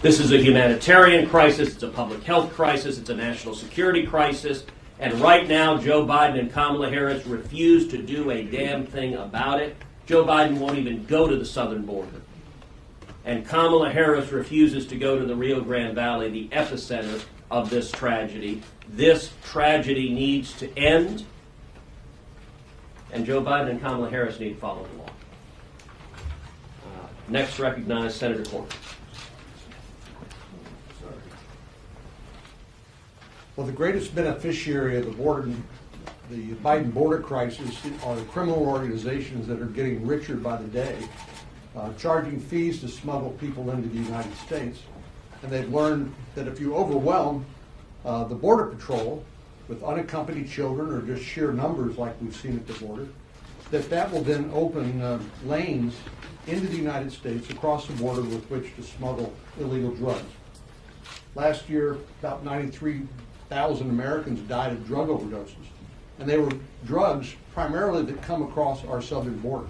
This is a humanitarian crisis, it's a public health crisis, it's a national security crisis, and right now Joe Biden and Kamala Harris refuse to do a damn thing about it. Joe Biden won't even go to the southern border. And Kamala Harris refuses to go to the Rio Grande Valley, the epicenter of this tragedy. This tragedy needs to end, and Joe Biden and Kamala Harris need to follow the law. Next, recognize Senator Corker. Well, the greatest beneficiary of the Biden border crisis are the criminal organizations that are getting richer by the day, charging fees to smuggle people into the United States. And they've learned that if you overwhelm the Border Patrol with unaccompanied children or just sheer numbers like we've seen at the border, that will then open lanes into the United States across the border with which to smuggle illegal drugs. Last year, about 93,000 Americans died of drug overdoses. And they were drugs primarily that come across our southern border.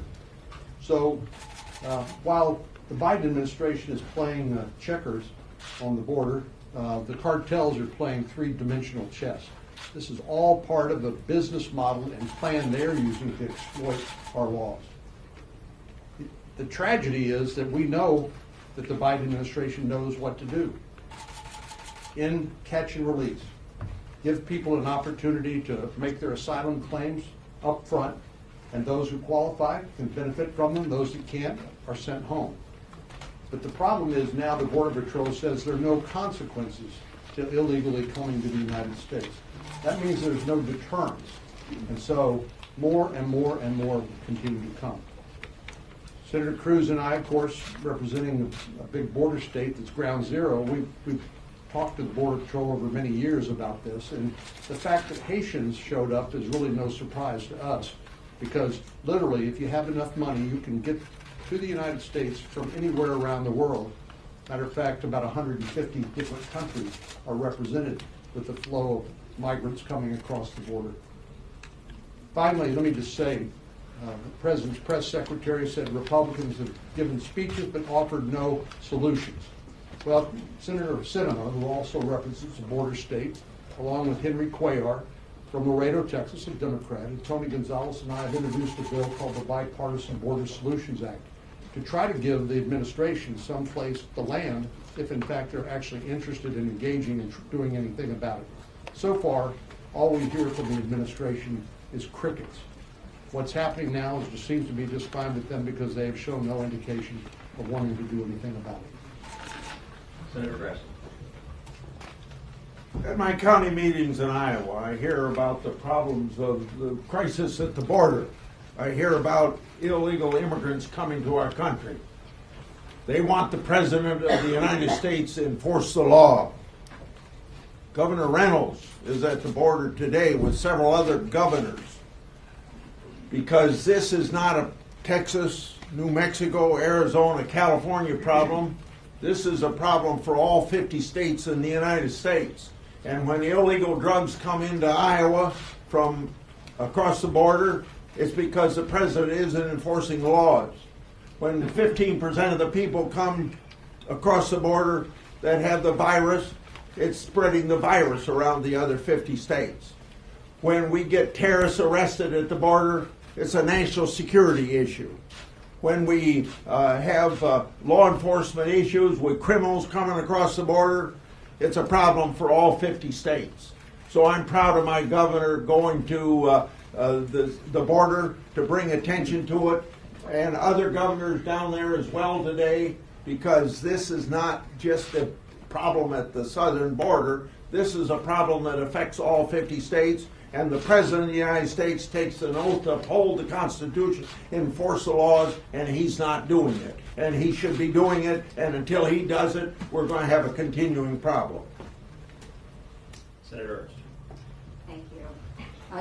So while the Biden administration is playing checkers on the border, the cartels are playing three-dimensional chess. This is all part of a business model and plan they're using to exploit our laws. The tragedy is that we know that the Biden administration knows what to do. In catch and release. Give people an opportunity to make their asylum claims up front, and those who qualify can benefit from them. Those that can't are sent home. But the problem is now the Border Patrol says there are no consequences to illegally coming to the United States. That means there's no deterrence. And so more and more and more will continue to come. Senator Cruz and I, of course, representing a big border state that's ground zero, we've talked to the Border Patrol over many years about this, and the fact that Haitians showed up is really no surprise to us, because literally if you have enough money you can get to the United States from anywhere around the world. Matter of fact, about 150 different countries are represented with the flow of migrants coming across the border. Finally, let me just say, the President's press secretary said Republicans have given speeches but offered no solutions. Well, Senator Sinema, who also represents a border state, along with Henry Cuellar from Laredo, Texas, a Democrat, and Tony Gonzalez and I have introduced a bill called the Bipartisan Border Solutions Act to try to give the administration someplace to land if in fact they're actually interested in engaging and doing anything about it. So far, all we hear from the administration is crickets. What's happening now is just seems to be just fine with them because they have shown no indication of wanting to do anything about it. Senator Grassley. At my county meetings in Iowa, I hear about the problems of the crisis at the border. I hear about illegal immigrants coming to our country. They want the President of the United States to enforce the law. Governor Reynolds is at the border today with several other governors, because this is not a Texas, New Mexico, Arizona, California problem. This is a problem for all 50 states in the United States. And when illegal drugs come into Iowa from across the border, it's because the President isn't enforcing laws. When 15% of the people come across the border that have the virus, it's spreading the virus around the other 50 states. When we get terrorists arrested at the border, it's a national security issue. When we have law enforcement issues with criminals coming across the border, it's a problem for all 50 states. So I'm proud of my governor going to the border to bring attention to it, and other governors down there as well today, because this is not just a problem at the southern border. This is a problem that affects all 50 states, and the President of the United States takes an oath to uphold the Constitution, enforce the laws, and he's not doing it. And he should be doing it, and until he does it, we're going to have a continuing problem. Senator Ernst. Thank you.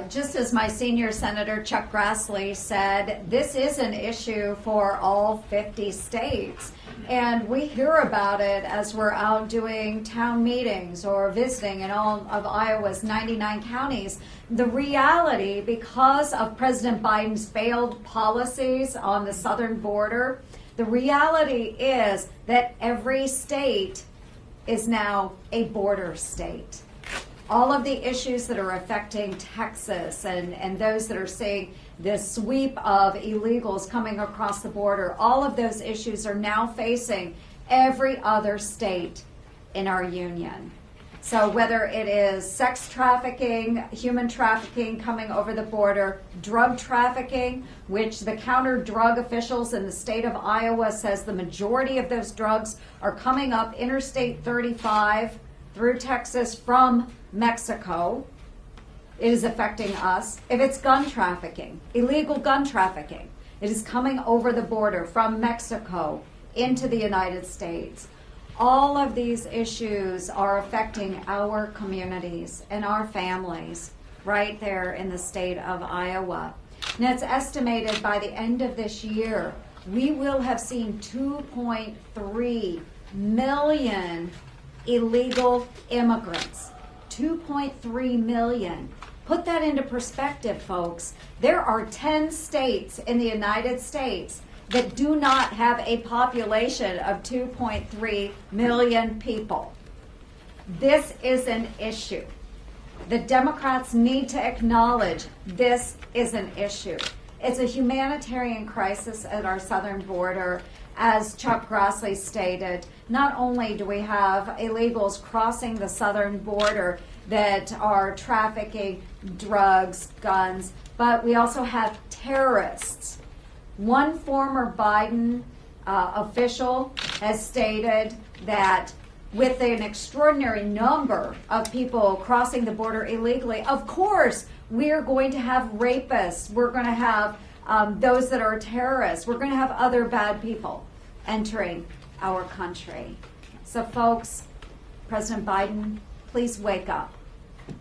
Just as my senior senator, Chuck Grassley, said, this is an issue for all 50 states. And we hear about it as we're out doing town meetings or visiting in all of Iowa's 99 counties. The reality, because of President Biden's failed policies on the southern border, the reality is that every state is now a border state. All of the issues that are affecting Texas and those that are seeing this sweep of illegals coming across the border, all of those issues are now facing every other state in our union. So whether it is sex trafficking, human trafficking coming over the border, drug trafficking, which the counter-drug officials in the state of Iowa says the majority of those drugs are coming up Interstate 35 through Texas from Mexico. It is affecting us. If it's gun trafficking, illegal gun trafficking, it is coming over the border from Mexico into the United States. All of these issues are affecting our communities and our families right there in the state of Iowa. And it's estimated by the end of this year, we will have seen 2.3 million illegal immigrants. 2.3 million. Put that into perspective, folks. There are 10 states in the United States that do not have a population of 2.3 million people. This is an issue. The Democrats need to acknowledge this is an issue. It's a humanitarian crisis at our southern border. As Chuck Grassley stated, not only do we have illegals crossing the southern border that are trafficking drugs, guns, but we also have terrorists. One former Biden official has stated that with an extraordinary number of people crossing the border illegally, of course, we're going to have rapists. We're going to have those that are terrorists. We're going to have other bad people entering our country. So, folks, President Biden, please wake up.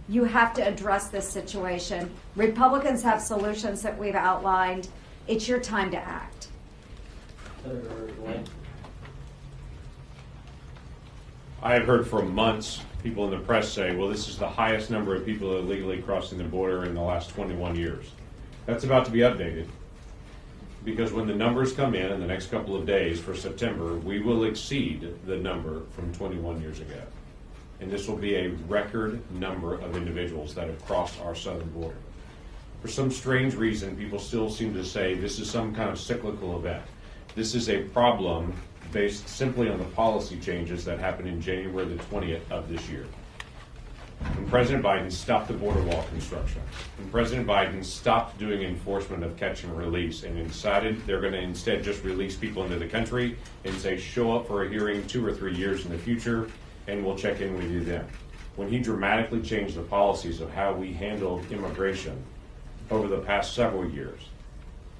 You have to address this situation. Republicans have solutions that we've outlined. It's your time to act. I have heard for months people in the press say, well, this is the highest number of people illegally crossing the border in the last 21 years. That's about to be updated, because when the numbers come in the next couple of days for September, we will exceed the number from 21 years ago. And this will be a record number of individuals that have crossed our southern border. For some strange reason, people still seem to say this is some kind of cyclical event. This is a problem based simply on the policy changes that happened in January the 20th of this year. When President Biden stopped the border wall construction, when President Biden stopped doing enforcement of catch and release and decided they're going to instead just release people into the country and say, show up for a hearing 2 or 3 years in the future and we'll check in with you then. When he dramatically changed the policies of how we handled immigration over the past several years,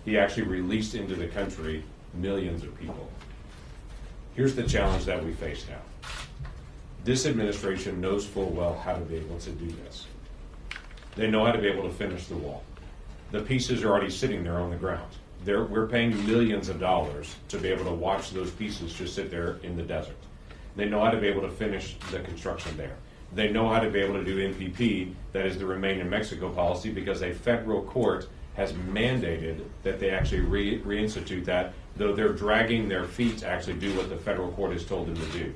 he actually released into the country millions of people. Here's the challenge that we face now. This administration knows full well how to be able to do this. They know how to be able to finish the wall. The pieces are already sitting there on the ground. We're paying millions of dollars to be able to watch those pieces just sit there in the desert. They know how to be able to finish the construction there. They know how to be able to do NPP, that is the Remain in Mexico policy, because a federal court has mandated that they actually reinstitute that, though they're dragging their feet to actually do what the federal court has told them to do.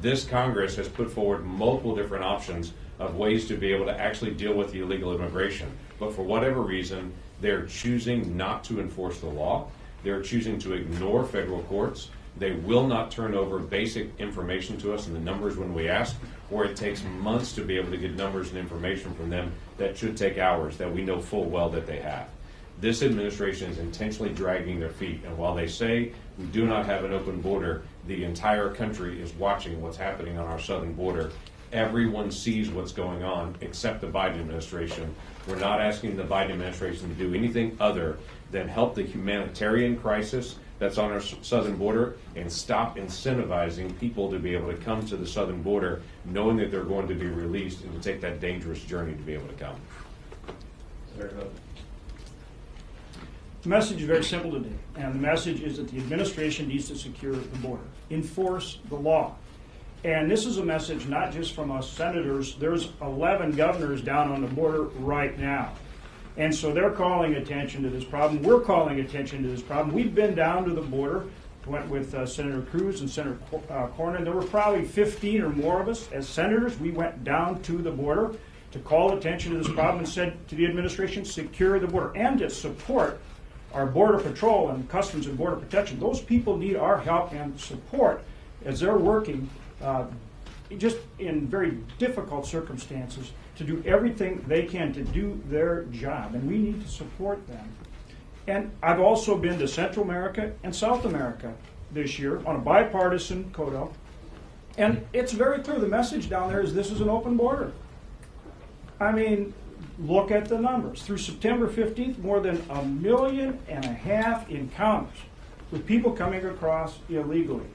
This Congress has put forward multiple different options of ways to be able to actually deal with the illegal immigration. But for whatever reason, they're choosing not to enforce the law. They're choosing to ignore federal courts. They will not turn over basic information to us and the numbers when we ask, or it takes months to be able to get numbers and information from them that should take hours, that we know full well that they have. This administration is intentionally dragging their feet, and while they say we do not have an open border, the entire country is watching what's happening on our southern border everyone sees what's going on except the Biden administration. We're not asking the Biden administration to do anything other than help the humanitarian crisis that's on our southern border and stop incentivizing people to be able to come to the southern border knowing that they're going to be released and to take that dangerous journey to be able to come. The message is very simple today, and the message is that the administration needs to secure the border, enforce the law. And this is a message not just from us senators. There's 11 governors down on the border right now. And so they're calling attention to this problem. We're calling attention to this problem. We've been down to the border, went with Senator Cruz and Senator Cornyn. There were probably 15 or more of us as senators. We went down to the border to call attention to this problem and said to the administration, secure the border, and to support our Border Patrol and Customs and Border Protection. Those people need our help and support as they're working just in very difficult circumstances to do everything they can to do their job, and we need to support them. And I've also been to Central America and South America this year on a bipartisan CODO, and it's very clear the message down there is this is an open border. I mean, look at the numbers. Through September 15th, more than 1.5 million encounters with people coming across illegally.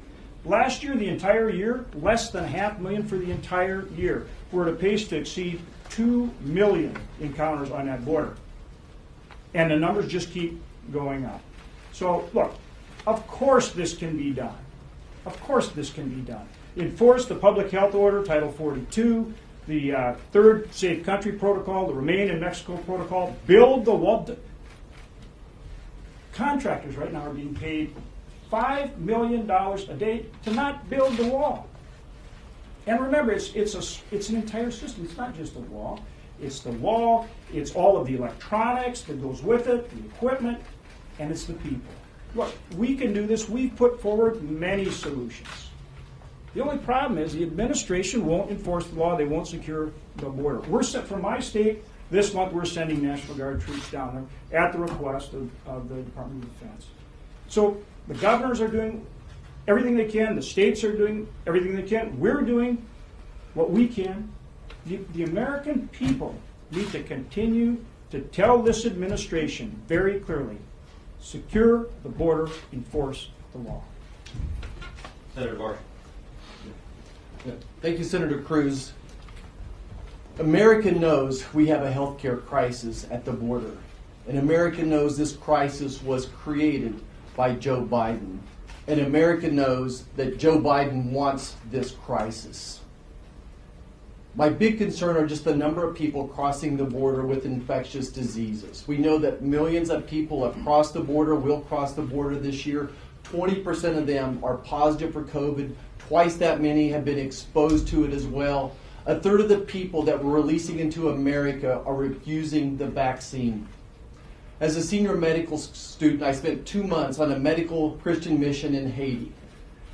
Last year, the entire year, less than 500,000 for the entire year. We're at a pace to exceed 2 million encounters on that border. And the numbers just keep going up. So, look, of course this can be done. Of course this can be done. Enforce the public health order, Title 42, the third safe country protocol, the Remain in Mexico protocol, build the wall. Contractors right now are being paid $5 million a day to not build the wall. And remember, it's an entire system. It's not just the wall. It's the wall, it's all of the electronics that goes with it, the equipment, and it's the people. Look, we can do this. We've put forward many solutions. The only problem is the administration won't enforce the law. They won't secure the border. From my state, this month we're sending National Guard troops down there at the request of the Department of Defense. So the governors are doing everything they can. The states are doing everything they can. We're doing what we can. The American people need to continue to tell this administration very clearly, secure the border, enforce the law. Senator Marshall. Thank you, Senator Cruz. America knows we have a healthcare crisis at the border, and America knows this crisis was created by Joe Biden, and America knows that Joe Biden wants this crisis. My big concern are just the number of people crossing the border with infectious diseases. We know that millions of people have crossed the border, will cross the border this year. 20% of them are positive for COVID. Twice that many have been exposed to it as well. A third of the people that we're releasing into America are refusing the vaccine. As a senior medical student, I spent 2 months on a medical Christian mission in Haiti.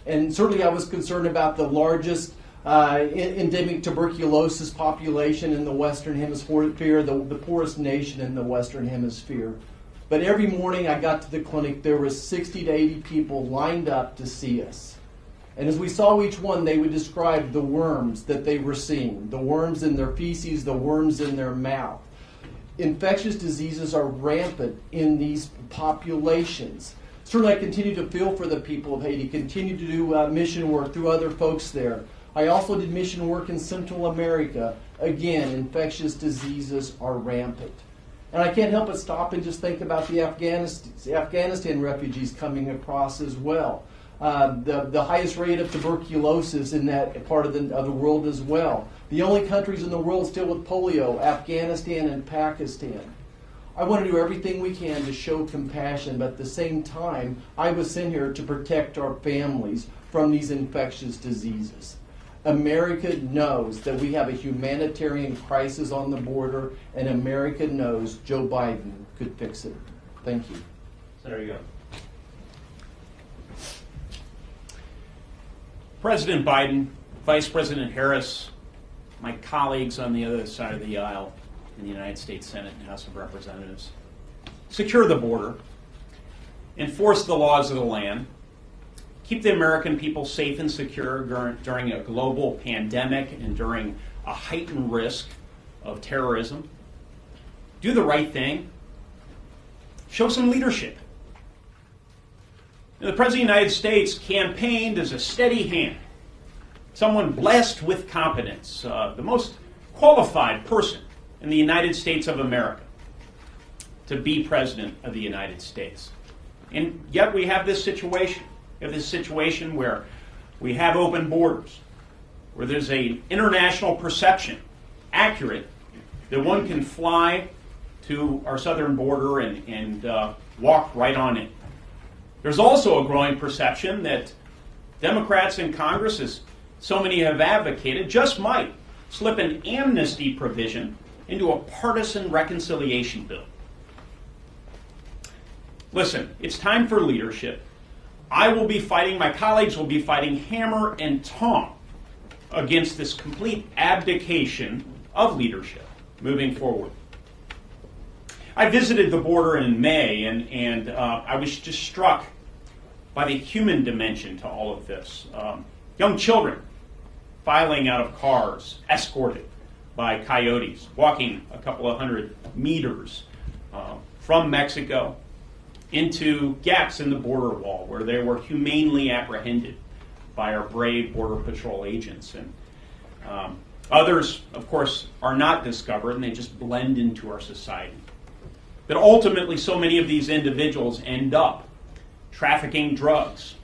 And certainly I was concerned about the largest endemic tuberculosis population in the Western Hemisphere, the poorest nation in the Western Hemisphere. But every morning I got to the clinic, there were 60 to 80 people lined up to see us. And as we saw each one, they would describe the worms that they were seeing, the worms in their feces, the worms in their mouth. Infectious diseases are rampant in these populations. Certainly I continue to feel for the people of Haiti, continue to do mission work through other folks there. I also did mission work in Central America. Again, infectious diseases are rampant. And I can't help but stop and just think about the Afghanistan refugees coming across as well. The highest rate of tuberculosis in that part of the world as well. The only countries in the world still with polio, Afghanistan and Pakistan. I want to do everything we can to show compassion, but at the same time, I was sent here to protect our families from these infectious diseases. America knows that we have a humanitarian crisis on the border, and America knows Joe Biden could fix it. Thank you. Senator Young. President Biden, Vice President Harris, my colleagues on the other side of the aisle in the United States Senate and House of Representatives, secure the border, enforce the laws of the land, keep the American people safe and secure during a global pandemic and during a heightened risk of terrorism. Do the right thing. Show some leadership. The President of the United States campaigned as a steady hand, someone blessed with competence, the most qualified person in the United States of America to be President of the United States. And yet we have this situation. We have this situation where we have open borders, where there's an international perception, accurate, that one can fly to our southern border and walk right on in. There's also a growing perception that Democrats in Congress, as so many have advocated, just might slip an amnesty provision into a partisan reconciliation bill. Listen, it's time for leadership. I will be fighting, my colleagues will be fighting hammer and tong against this complete abdication of leadership moving forward. I visited the border in May, and I was just struck by the human dimension to all of this. Young children filing out of cars, escorted by coyotes, walking a couple of hundred meters from Mexico into gaps in the border wall where they were humanely apprehended by our brave Border Patrol agents. And others, of course, are not discovered, and they just blend into our society. But ultimately, so many of these individuals end up trafficking drugs,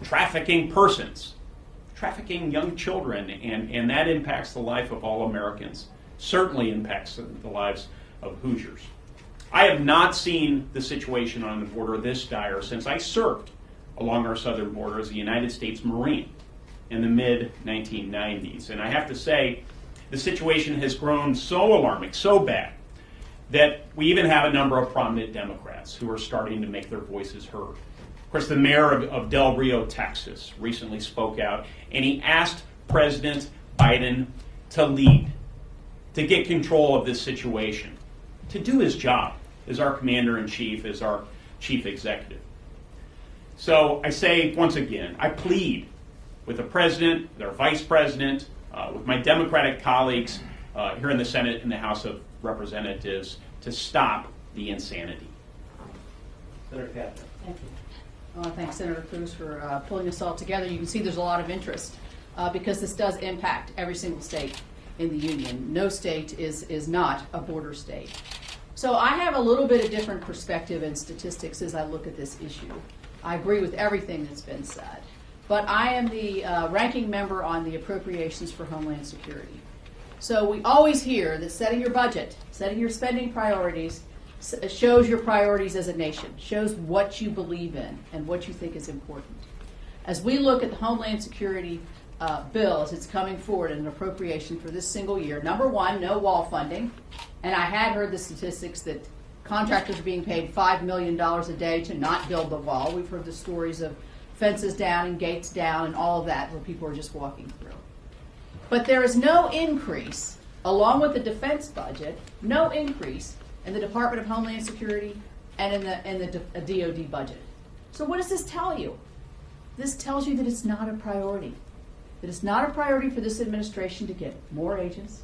trafficking persons, trafficking young children, and that impacts the life of all Americans, certainly impacts the lives of Hoosiers. I have not seen the situation on the border this dire since I served along our southern border as a United States Marine in the mid-1990s. And I have to say, the situation has grown so alarming, so bad, that we even have a number of prominent Democrats who are starting to make their voices heard. Of course, the mayor of Del Rio, Texas, recently spoke out, and he asked President Biden to lead, to get control of this situation, to do his job as our commander-in-chief, as our chief executive. So I say, once again, I plead with the president, with our vice president, with my Democratic colleagues here in the Senate and the House of Representatives to stop the insanity. Senator Kaplan. Thank you. I want to thank Senator Cruz for pulling this all together. You can see there's a lot of interest because this does impact every single state in the union. No state is not a border state. So I have a little bit of different perspective and statistics as I look at this issue. I agree with everything that's been said, but I am the ranking member on the Appropriations for Homeland Security. So we always hear that setting your budget, setting your spending priorities, shows your priorities as a nation, shows what you believe in and what you think is important. As we look at the Homeland Security bill as it's coming forward in an appropriation for this single year, number one, no wall funding. And I had heard the statistics that contractors are being paid $5 million a day to not build the wall. We've heard the stories of fences down and gates down and all of that where people are just walking through. But there is no increase, along with the defense budget, no increase in the Department of Homeland Security and in the DOD budget. So what does this tell you? This tells you that it's not a priority. That it's not a priority for this administration to get more agents,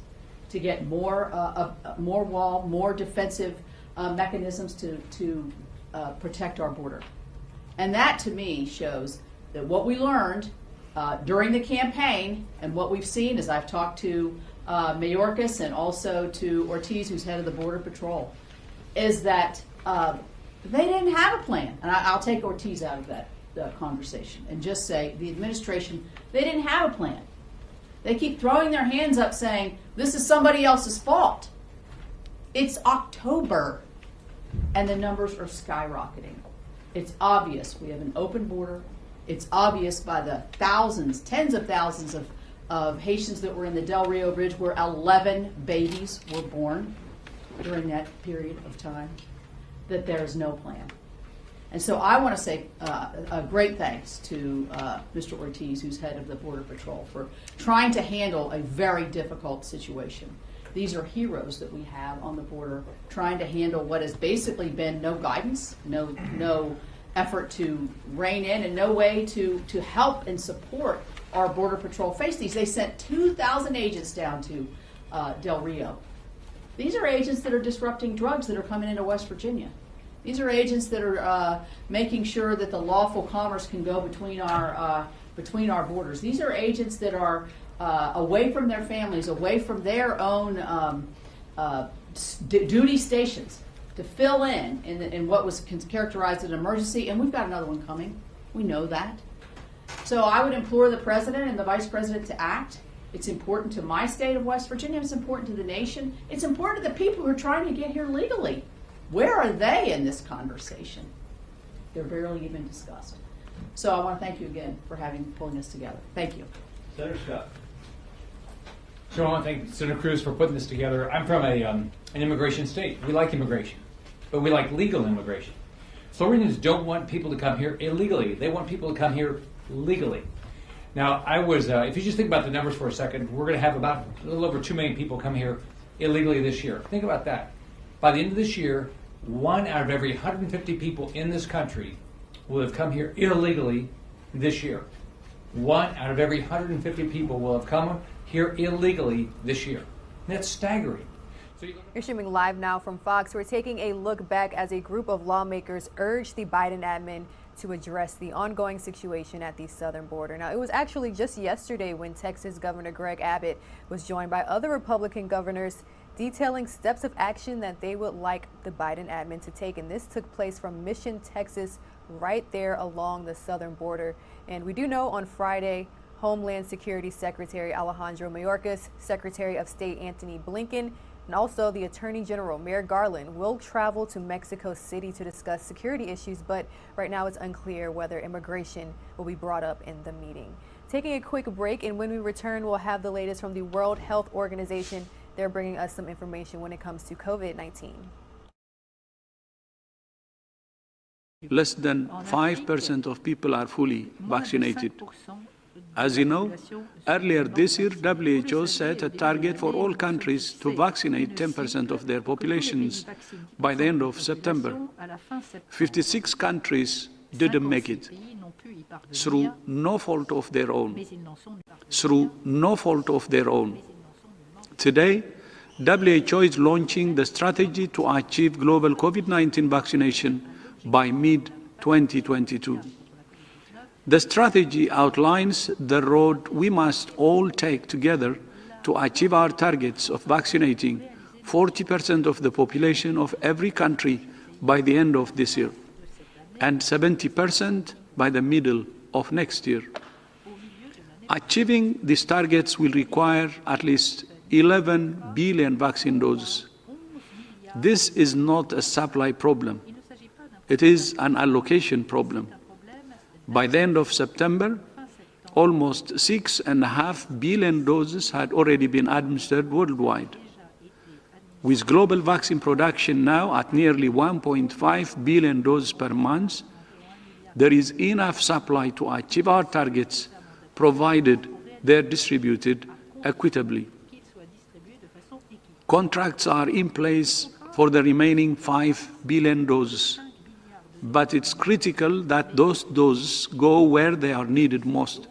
to get more wall, more defensive mechanisms to protect our border. And that, to me, shows that what we learned during the campaign and what we've seen as I've talked to Mayorkas and also to Ortiz, who's head of the Border Patrol, is that they didn't have a plan. And I'll take Ortiz out of that conversation and just say the administration, they didn't have a plan. They keep throwing their hands up saying, this is somebody else's fault. It's October, and the numbers are skyrocketing. It's obvious we have an open border. It's obvious by the thousands, tens of thousands of Haitians that were in the Del Rio Bridge where 11 babies were born during that period of time, that there is no plan. And so I want to say a great thanks to Mr. Ortiz, who's head of the Border Patrol, for trying to handle a very difficult situation. These are heroes that we have on the border trying to handle what has basically been no guidance, no effort to rein in and no way to help and support our Border Patrol face these. They sent 2,000 agents down to Del Rio. These are agents that are disrupting drugs that are coming into West Virginia. These are agents that are making sure that the lawful commerce can go between our borders. These are agents that are away from their families, away from their own duty stations to fill in what was characterized as an emergency, and we've got another one coming. We know that. So I would implore the President and the Vice President to act. It's important to my state of West Virginia. It's important to the nation. It's important to the people who are trying to get here legally. Where are they in this conversation? They're barely even discussed. So I want to thank you again for pulling this together. Thank you. Senator Scott. So I want to thank Senator Cruz for putting this together. I'm from an immigration state. We like immigration, but we like legal immigration. Floridians don't want people to come here illegally. They want people to come here legally. Now, if you just think about the numbers for a second, we're going to have about a little over 2 million people come here illegally this year. Think about that. By the end of this year, 1 out of every 150 people in this country will have come here illegally this year. 1 out of every 150 people will have come here illegally this year. That's staggering. You're streaming live now from Fox. We're taking a look back as a group of lawmakers urged the Biden admin to address the ongoing situation at the southern border. Now, it was actually just yesterday when Texas Governor Greg Abbott was joined by other Republican governors detailing steps of action that they would like the Biden admin to take. And this took place from Mission, Texas, right there along the southern border. And we do know on Friday, Homeland Security Secretary Alejandro Mayorkas, Secretary of State Antony Blinken, and also the Attorney General Merrick Garland will travel to Mexico City to discuss security issues, but right now it's unclear whether immigration will be brought up in the meeting. Taking a quick break, and when we return, we'll have the latest from the World Health Organization. They're bringing us some information when it comes to COVID-19. Less than 5% of people are fully vaccinated. As you know, earlier this year, WHO set a target for all countries to vaccinate 10% of their populations by the end of September. 56 countries didn't make it, through no fault of their own. Today, WHO is launching the strategy to achieve global COVID-19 vaccination by mid-2022. The strategy outlines the road we must all take together to achieve our targets of vaccinating 40% of the population of every country by the end of this year, and 70% by the middle of next year. Achieving these targets will require at least 11 billion vaccine doses. This is not a supply problem. It is an allocation problem. By the end of September, almost 6.5 billion doses had already been administered worldwide. With global vaccine production now at nearly 1.5 billion doses per month, there is enough supply to achieve our targets, provided they're distributed equitably. Contracts are in place for the remaining 5 billion doses. But it's critical that those doses go where they are needed most,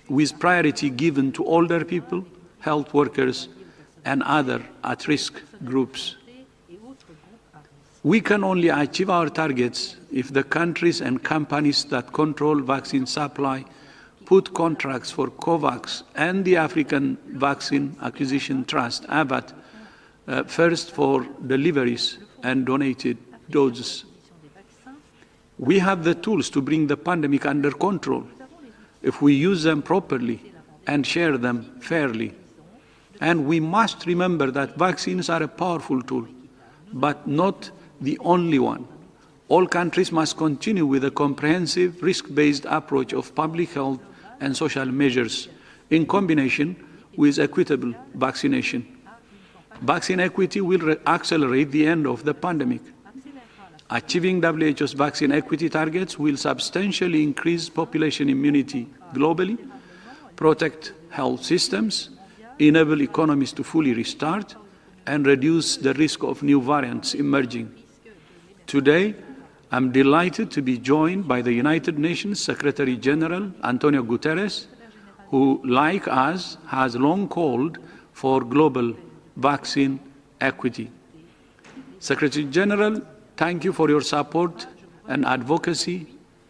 with priority given to older people, health workers, and other at-risk groups. We can only achieve our targets if the countries and companies that control vaccine supply put contracts for COVAX and the African Vaccine Acquisition Trust, AVAT, first for deliveries and donated doses. We have the tools to bring the pandemic under control if we use them properly and share them fairly. And we must remember that vaccines are a powerful tool, but not the only one. All countries must continue with a comprehensive, risk-based approach of public health and social measures in combination with equitable vaccination. Vaccine equity will accelerate the end of the pandemic. Achieving WHO's vaccine equity targets will substantially increase population immunity globally, protect health systems, enable economies to fully restart, and reduce the risk of new variants emerging. Today, I'm delighted to be joined by the United Nations Secretary General Antonio Guterres, who, like us, has long called for global vaccine equity. Secretary General, thank you for your support and advocacy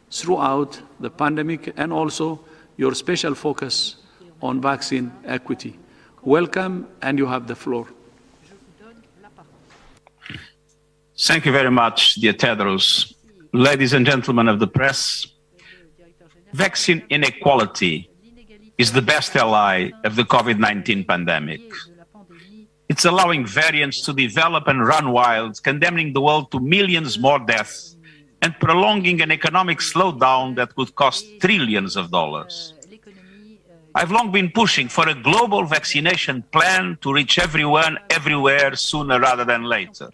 throughout the pandemic and also your special focus on vaccine equity. Welcome, and you have the floor. Thank you very much, dear Tedros. Ladies and gentlemen of the press, vaccine inequality is the best ally of the COVID-19 pandemic. It's allowing variants to develop and run wild, condemning the world to millions more deaths and prolonging an economic slowdown that could cost trillions of dollars. I've long been pushing for a global vaccination plan to reach everyone, everywhere, sooner rather than later.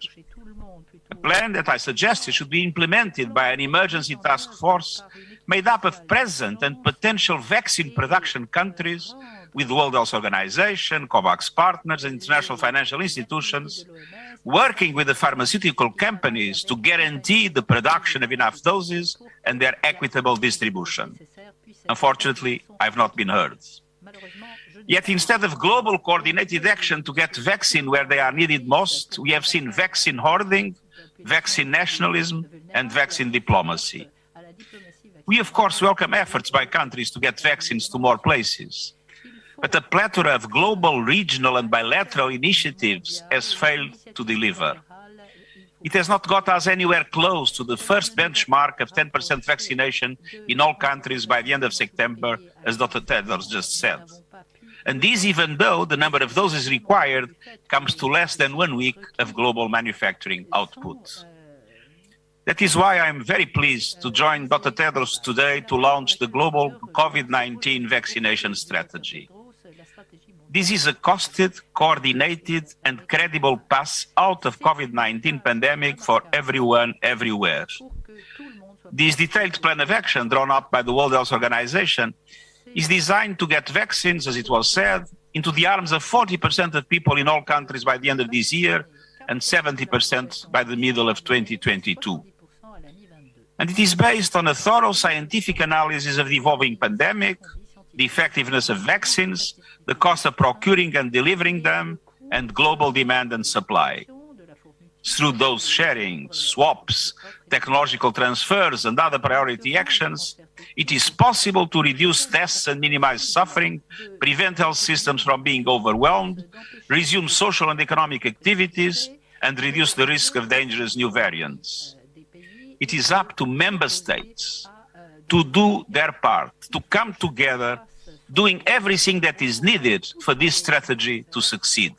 A plan that I suggested should be implemented by an emergency task force made up of present and potential vaccine production countries with the World Health Organization, COVAX partners, and international financial institutions, working with the pharmaceutical companies to guarantee the production of enough doses and their equitable distribution. Unfortunately, I've not been heard. Yet instead of global coordinated action to get vaccine where they are needed most, we have seen vaccine hoarding, vaccine nationalism, and vaccine diplomacy. We, of course, welcome efforts by countries to get vaccines to more places. But a plethora of global, regional, and bilateral initiatives has failed to deliver. It has not got us anywhere close to the first benchmark of 10% vaccination in all countries by the end of September, as Dr. Tedros just said. And this even though the number of doses required comes to less than 1 week of global manufacturing output. That is why I'm very pleased to join Dr. Tedros today to launch the global COVID-19 vaccination strategy. This is a costed, coordinated, and credible path out of COVID-19 pandemic for everyone, everywhere. This detailed plan of action drawn up by the World Health Organization is designed to get vaccines, as it was said, into the arms of 40% of people in all countries by the end of this year and 70% by the middle of 2022. And it is based on a thorough scientific analysis of the evolving pandemic, the effectiveness of vaccines, the cost of procuring and delivering them, and global demand and supply. Through dose sharing, swaps, technological transfers, and other priority actions, it is possible to reduce deaths and minimize suffering, prevent health systems from being overwhelmed, resume social and economic activities, and reduce the risk of dangerous new variants. It is up to member states to do their part, to come together, doing everything that is needed for this strategy to succeed.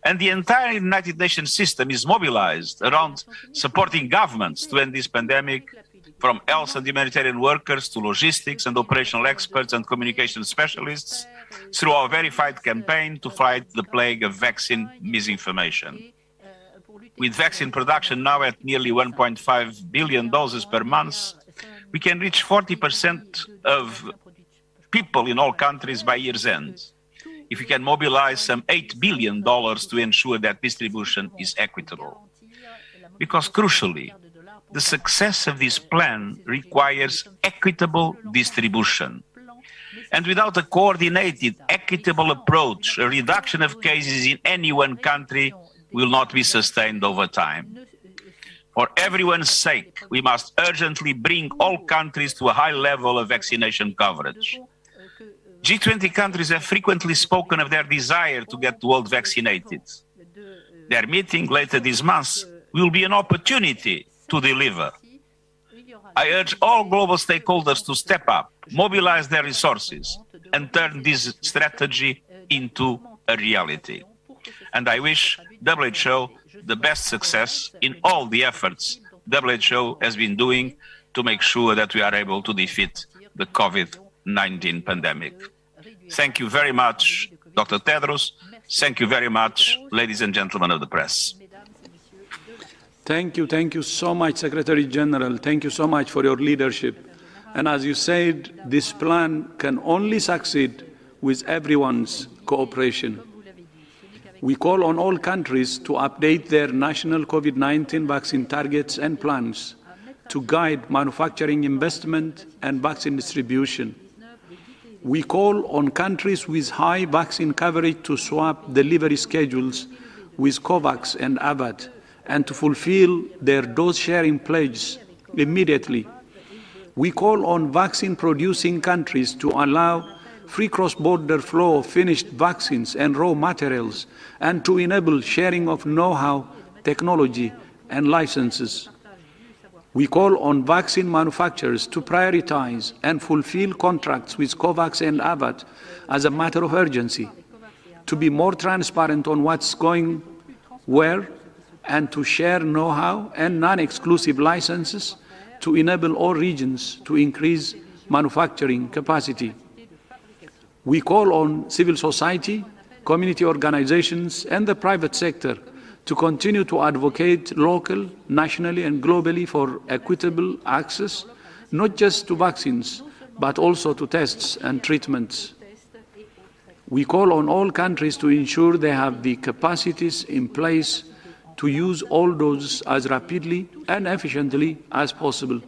And the entire United Nations system is mobilized around supporting governments to end this pandemic, from health and humanitarian workers to logistics and operational experts and communication specialists, through our verified campaign to fight the plague of vaccine misinformation. With vaccine production now at nearly 1.5 billion doses per month, we can reach 40% of people in all countries by year's end, if we can mobilize some $8 billion to ensure that distribution is equitable. Because crucially, the success of this plan requires equitable distribution. And without a coordinated, equitable approach, a reduction of cases in any one country will not be sustained over time. For everyone's sake, we must urgently bring all countries to a high level of vaccination coverage. G20 countries have frequently spoken of their desire to get the world vaccinated. Their meeting later this month will be an opportunity to deliver. I urge all global stakeholders to step up, mobilize their resources, and turn this strategy into a reality. And I wish WHO the best success in all the efforts WHO has been doing to make sure that we are able to defeat the COVID-19 pandemic. Thank you very much, Dr. Tedros. Thank you very much, ladies and gentlemen of the press. Thank you so much, Secretary General. Thank you so much for your leadership. And as you said, this plan can only succeed with everyone's cooperation. We call on all countries to update their national COVID-19 vaccine targets and plans to guide manufacturing investment and vaccine distribution. We call on countries with high vaccine coverage to swap delivery schedules with COVAX and Avat and to fulfill their dose-sharing pledges immediately. We call on vaccine-producing countries to allow free cross-border flow of finished vaccines and raw materials and to enable sharing of know-how, technology, and licenses. We call on vaccine manufacturers to prioritize and fulfill contracts with COVAX and Avat as a matter of urgency, to be more transparent on what's going where, and to share know-how and non-exclusive licenses to enable all regions to increase manufacturing capacity. We call on civil society, community organizations, and the private sector to continue to advocate local, nationally, and globally for equitable access, not just to vaccines, but also to tests and treatments. We call on all countries to ensure they have the capacities in place to use all doses as rapidly and efficiently as possible.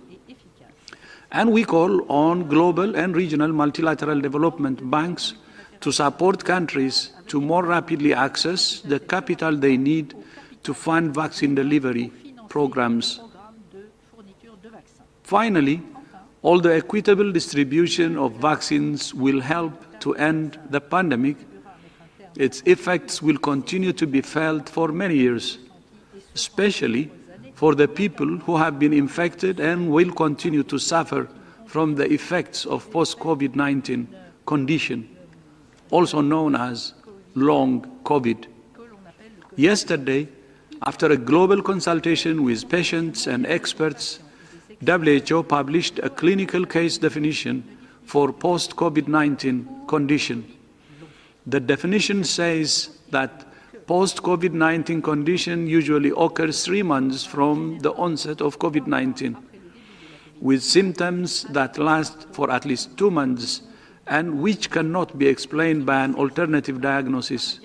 And we call on global and regional multilateral development banks to support countries to more rapidly access the capital they need to fund vaccine delivery programs. Finally, all the equitable distribution of vaccines will help to end the pandemic. Its effects will continue to be felt for many years, especially for the people who have been infected and will continue to suffer from the effects of post-COVID-19 condition, also known as long COVID. Yesterday, after a global consultation with patients and experts, WHO published a clinical case definition for post-COVID-19 condition. The definition says that post-COVID-19 condition usually occurs 3 months from the onset of COVID-19, with symptoms that last for at least 2 months and which cannot be explained by an alternative diagnosis.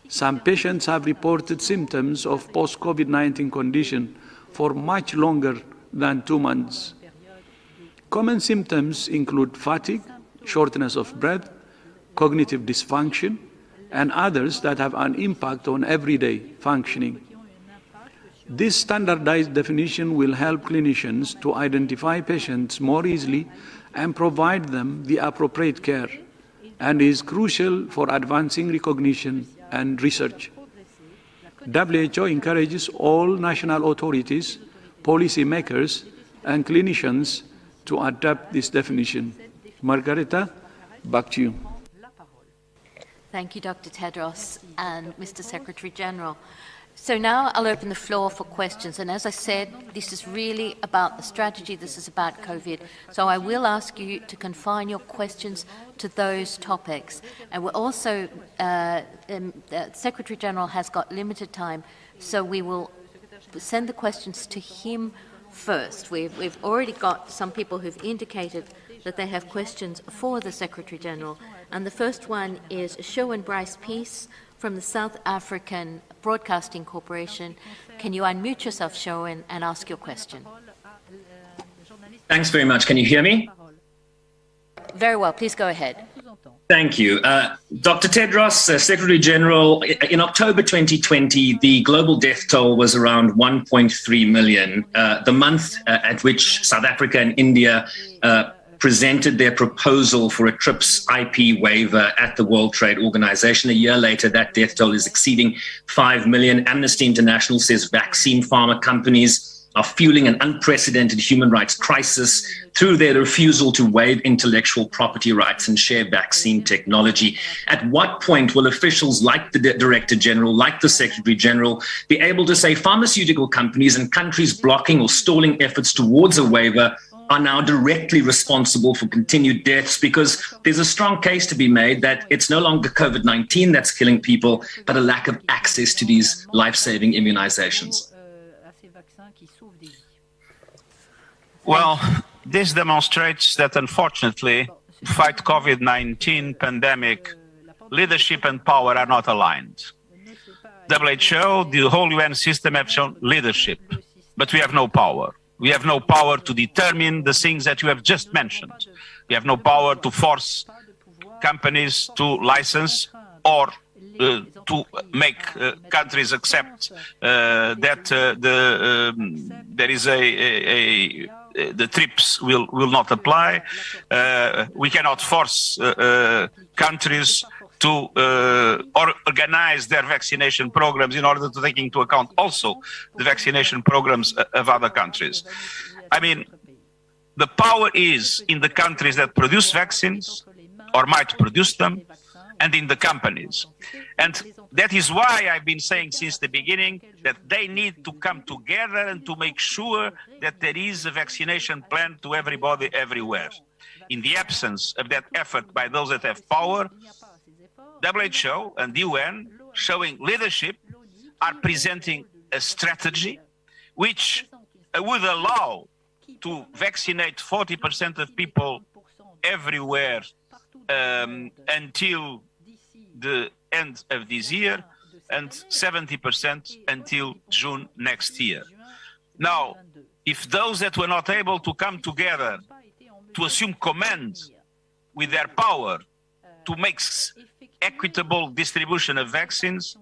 Some patients have reported symptoms of post-COVID-19 condition for much longer than 2 months. Common symptoms include fatigue, shortness of breath, cognitive dysfunction, and others that have an impact on everyday functioning. This standardized definition will help clinicians to identify patients more easily and provide them the appropriate care, and is crucial for advancing recognition and research. WHO encourages all national authorities, policymakers, and clinicians to adopt this definition. Margareta, back to you. Thank you, Dr. Tedros and Mr. Secretary General. So now I'll open the floor for questions. And as I said, this is really about the strategy. This is about COVID. So I will ask you to confine your questions to those topics. And we're also, the Secretary General has got limited time, so we will send the questions to him first. We've already got some people who've indicated that they have questions for the Secretary General. And the first one is Sherwin Bryce Peace from the South African Broadcasting Corporation. Can you unmute yourself, Sherwin, and ask your question? Thanks very much. Can you hear me? Very well. Please go ahead. Thank you. Dr. Tedros, Secretary General, in October 2020, the global death toll was around 1.3 million. The month at which South Africa and India presented their proposal for a TRIPS IP waiver at the World Trade Organization. A year later, that death toll is exceeding 5 million. Amnesty International says vaccine pharma companies are fueling an unprecedented human rights crisis through their refusal to waive intellectual property rights and share vaccine technology. At what point will officials like the Director General, like the Secretary General, be able to say pharmaceutical companies and countries blocking or stalling efforts towards a waiver are now directly responsible for continued deaths? Because there's a strong case to be made that it's no longer COVID-19 that's killing people, but a lack of access to these life-saving immunizations. Well, this demonstrates that, unfortunately, fight COVID-19 pandemic, leadership and power are not aligned. WHO, the whole UN system have shown leadership, but we have no power. We have no power to determine the things that you have just mentioned. We have no power to force companies to license or to make countries accept that there is the TRIPS will not apply. We cannot force countries to organize their vaccination programs in order to take into account also the vaccination programs of other countries. I mean, the power is in the countries that produce vaccines or might produce them, and in the companies. And that is why I've been saying since the beginning that they need to come together and to make sure that there is a vaccination plan to everybody everywhere. In the absence of that effort by those that have power, WHO and UN, showing leadership, are presenting a strategy which would allow to vaccinate 40% of people everywhere until the end of this year and 70% until June next year. Now, if those that were not able to come together to assume command with their power to make equitable distribution of vaccines,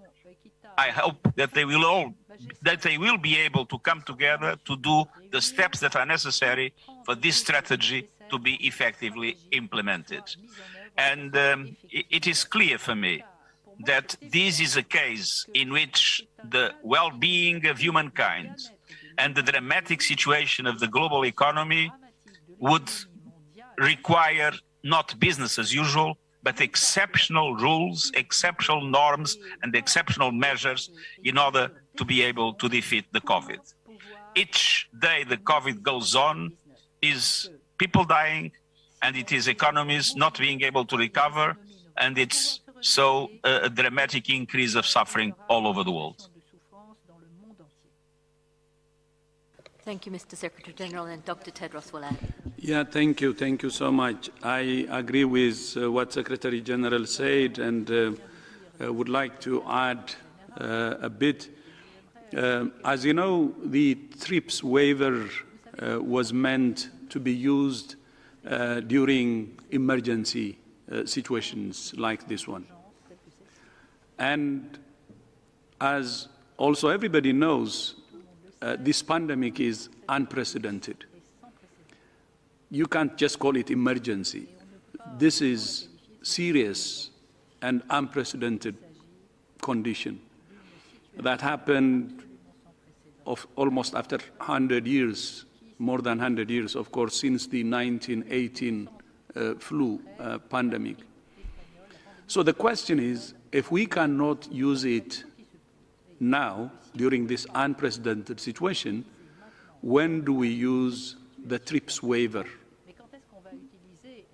I hope that they will be able to come together to do the steps that are necessary for this strategy to be effectively implemented. And it is clear for me that this is a case in which the well-being of humankind and the dramatic situation of the global economy would require not business as usual, but exceptional rules, exceptional norms, and exceptional measures in order to be able to defeat the COVID. Each day the COVID goes on is people dying, and it is economies not being able to recover, and it's so a dramatic increase of suffering all over the world. Thank you, Mr. Secretary General, and Dr. Tedros will add. Yeah, thank you so much. I agree with what Secretary General said, and would like to add a bit. As you know, the TRIPS waiver was meant to be used during emergency situations like this one. And as also everybody knows, this pandemic is unprecedented. You can't just call it emergency. This is serious and unprecedented condition that happened almost after 100 years, more than 100 years, of course, since the 1918 flu pandemic. So the question is, if we cannot use it now, during this unprecedented situation, when do we use the TRIPS waiver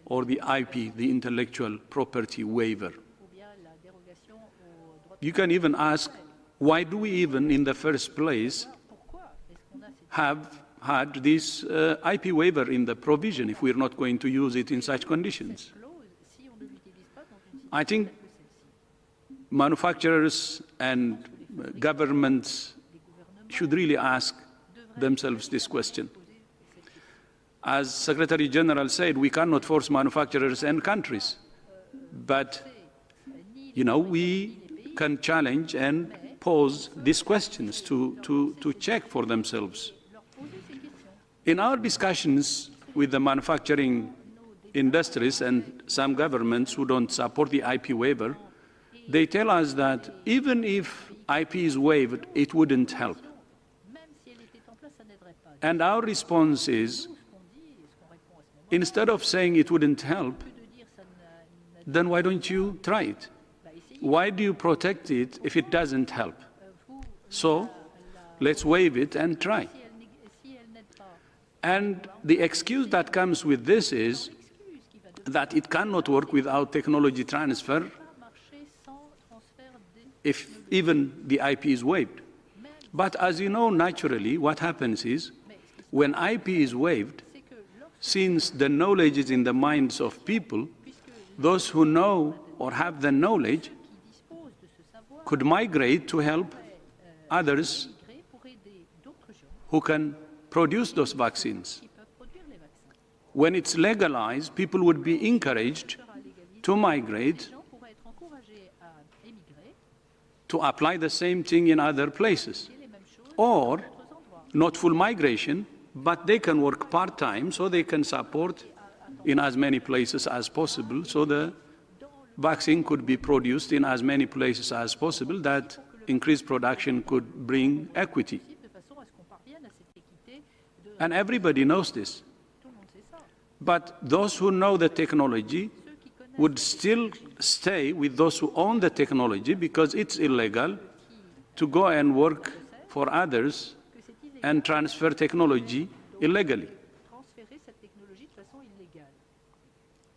or the IP, the intellectual property waiver? You can even ask, why do we even in the first place have had this IP waiver in the provision if we're not going to use it in such conditions? I think manufacturers and governments should really ask themselves this question. As Secretary General said, we cannot force manufacturers and countries, but we can challenge and pose these questions to check for themselves. In our discussions with the manufacturing industries and some governments who don't support the IP waiver, they tell us that even if IP is waived, it wouldn't help. And our response is, instead of saying it wouldn't help, then why don't you try it? Why do you protect it if it doesn't help? So let's waive it and try. And the excuse that comes with this is that it cannot work without technology transfer if even the IP is waived. But as you know, naturally, what happens is, when IP is waived, since the knowledge is in the minds of people, those who know or have the knowledge could migrate to help others who can produce those vaccines. When it's legalized, people would be encouraged to migrate to apply the same thing in other places. Or not full migration, but they can work part-time so they can support in as many places as possible, so the vaccine could be produced in as many places as possible. That increased production could bring equity. And everybody knows this. But those who know the technology would still stay with those who own the technology, because it's illegal to go and work for others and transfer technology illegally.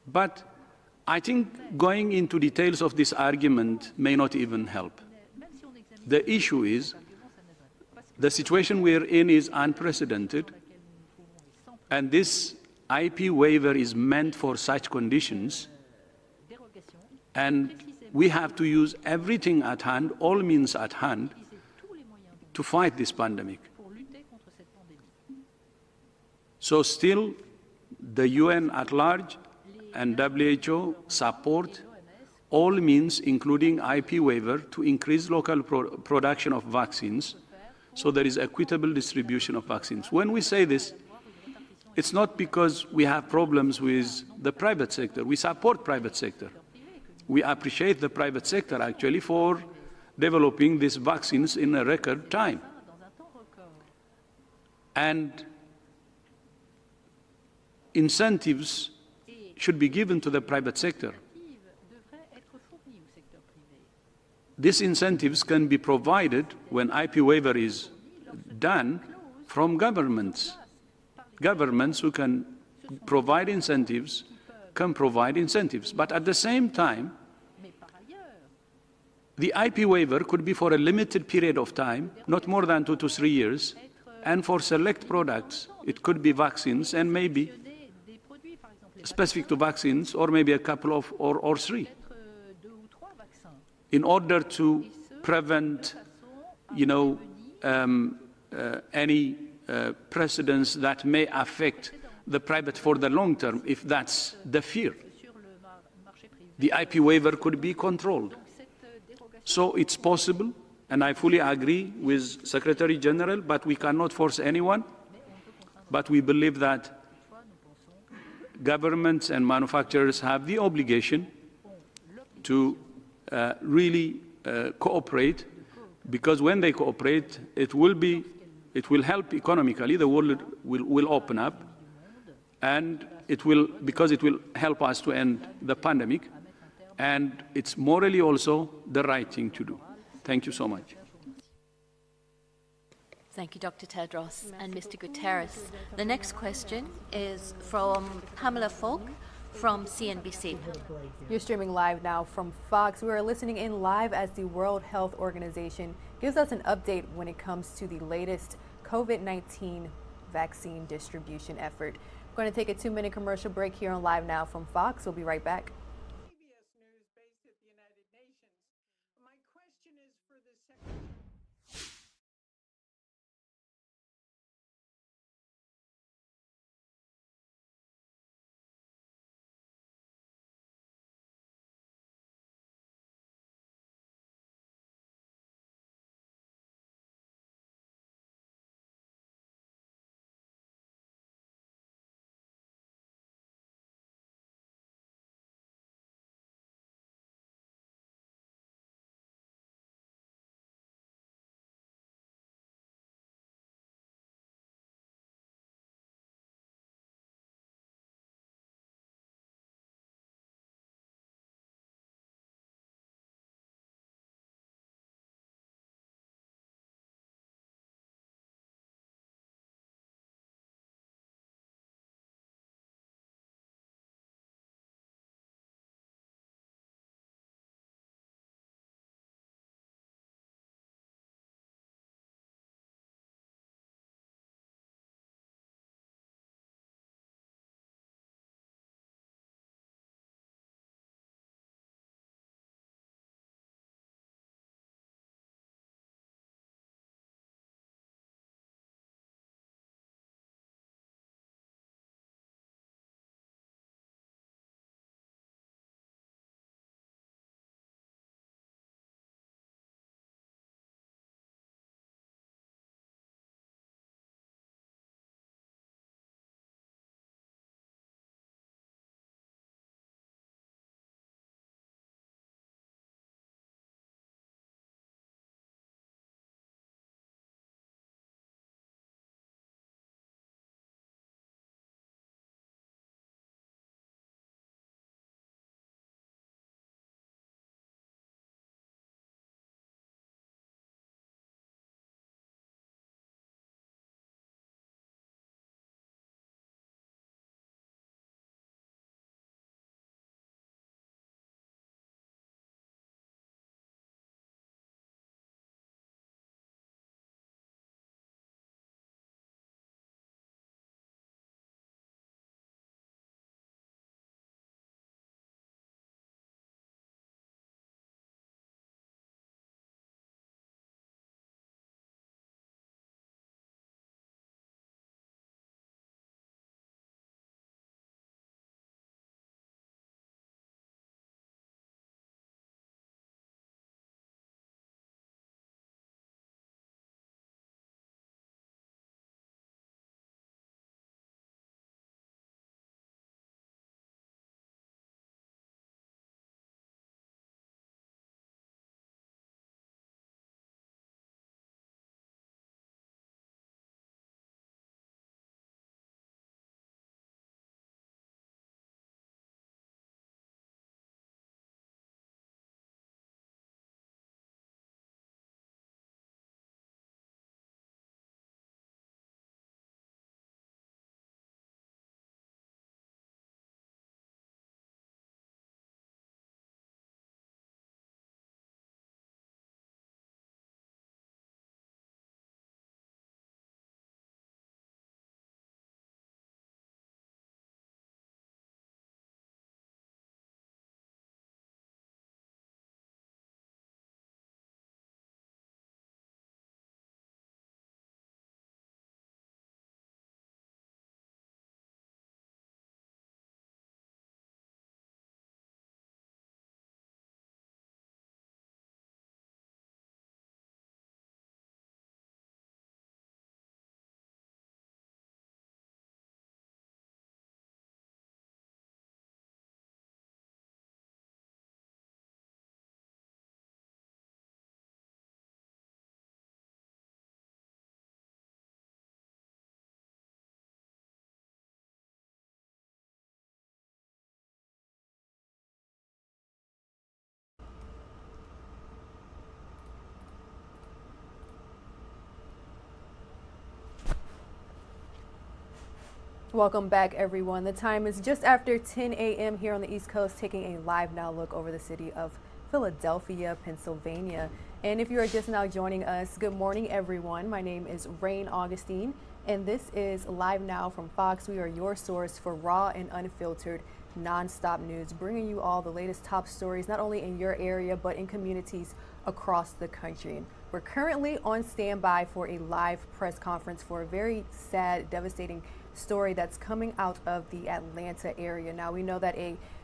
But I think going into details of this argument may not even help. The issue is, the situation we're in is unprecedented, and this IP waiver is meant for such conditions, and we have to use everything at hand, all means at hand, to fight this pandemic. So still, the UN at large and WHO support all means, including IP waiver, to increase local production of vaccines, so there is equitable distribution of vaccines. When we say this, it's not because we have problems with the private sector. We support private sector. We appreciate the private sector, actually, for developing these vaccines in a record time. And incentives should be given to the private sector. These incentives can be provided when IP waiver is done from governments. Governments who can provide incentives can provide incentives. But at the same time, the IP waiver could be for a limited period of time, not more than 2 to 3 years, and for select products, it could be vaccines and maybe specific to vaccines, or maybe a couple of, or 3, in order to prevent, any precedents that may affect the private for the long term, if that's the fear. The IP waiver could be controlled. So it's possible, and I fully agree with Secretary General, but we cannot force anyone. But we believe that governments and manufacturers have the obligation to really cooperate, because when they cooperate, it will help economically. The world will open up, and because it will help us to end the pandemic, and it's morally also the right thing to do. Thank you so much. Thank you, Dr. Tedros and Mr. Guterres. The next question is from Pamela Falk from CNBC. You're streaming live now from Fox. We are listening in live as the World Health Organization gives us an update when it comes to the latest COVID-19 vaccine distribution effort. We're going to take a 2-minute commercial break here on Live Now from Fox. We'll be right back. Welcome back, everyone. The time is just after 10 a.m. here on the East Coast, taking a live now look over the city of Philadelphia, Pennsylvania. And if you are just now joining us, good morning, everyone. My name is Rain Augustine, and this is Live Now from Fox. We are your source for raw and unfiltered, nonstop news, bringing you all the latest top stories, not only in your area, but in communities across the country. And we're currently on standby for a live press conference for a very sad, devastating story that's coming out of the Atlanta area. Now, we know that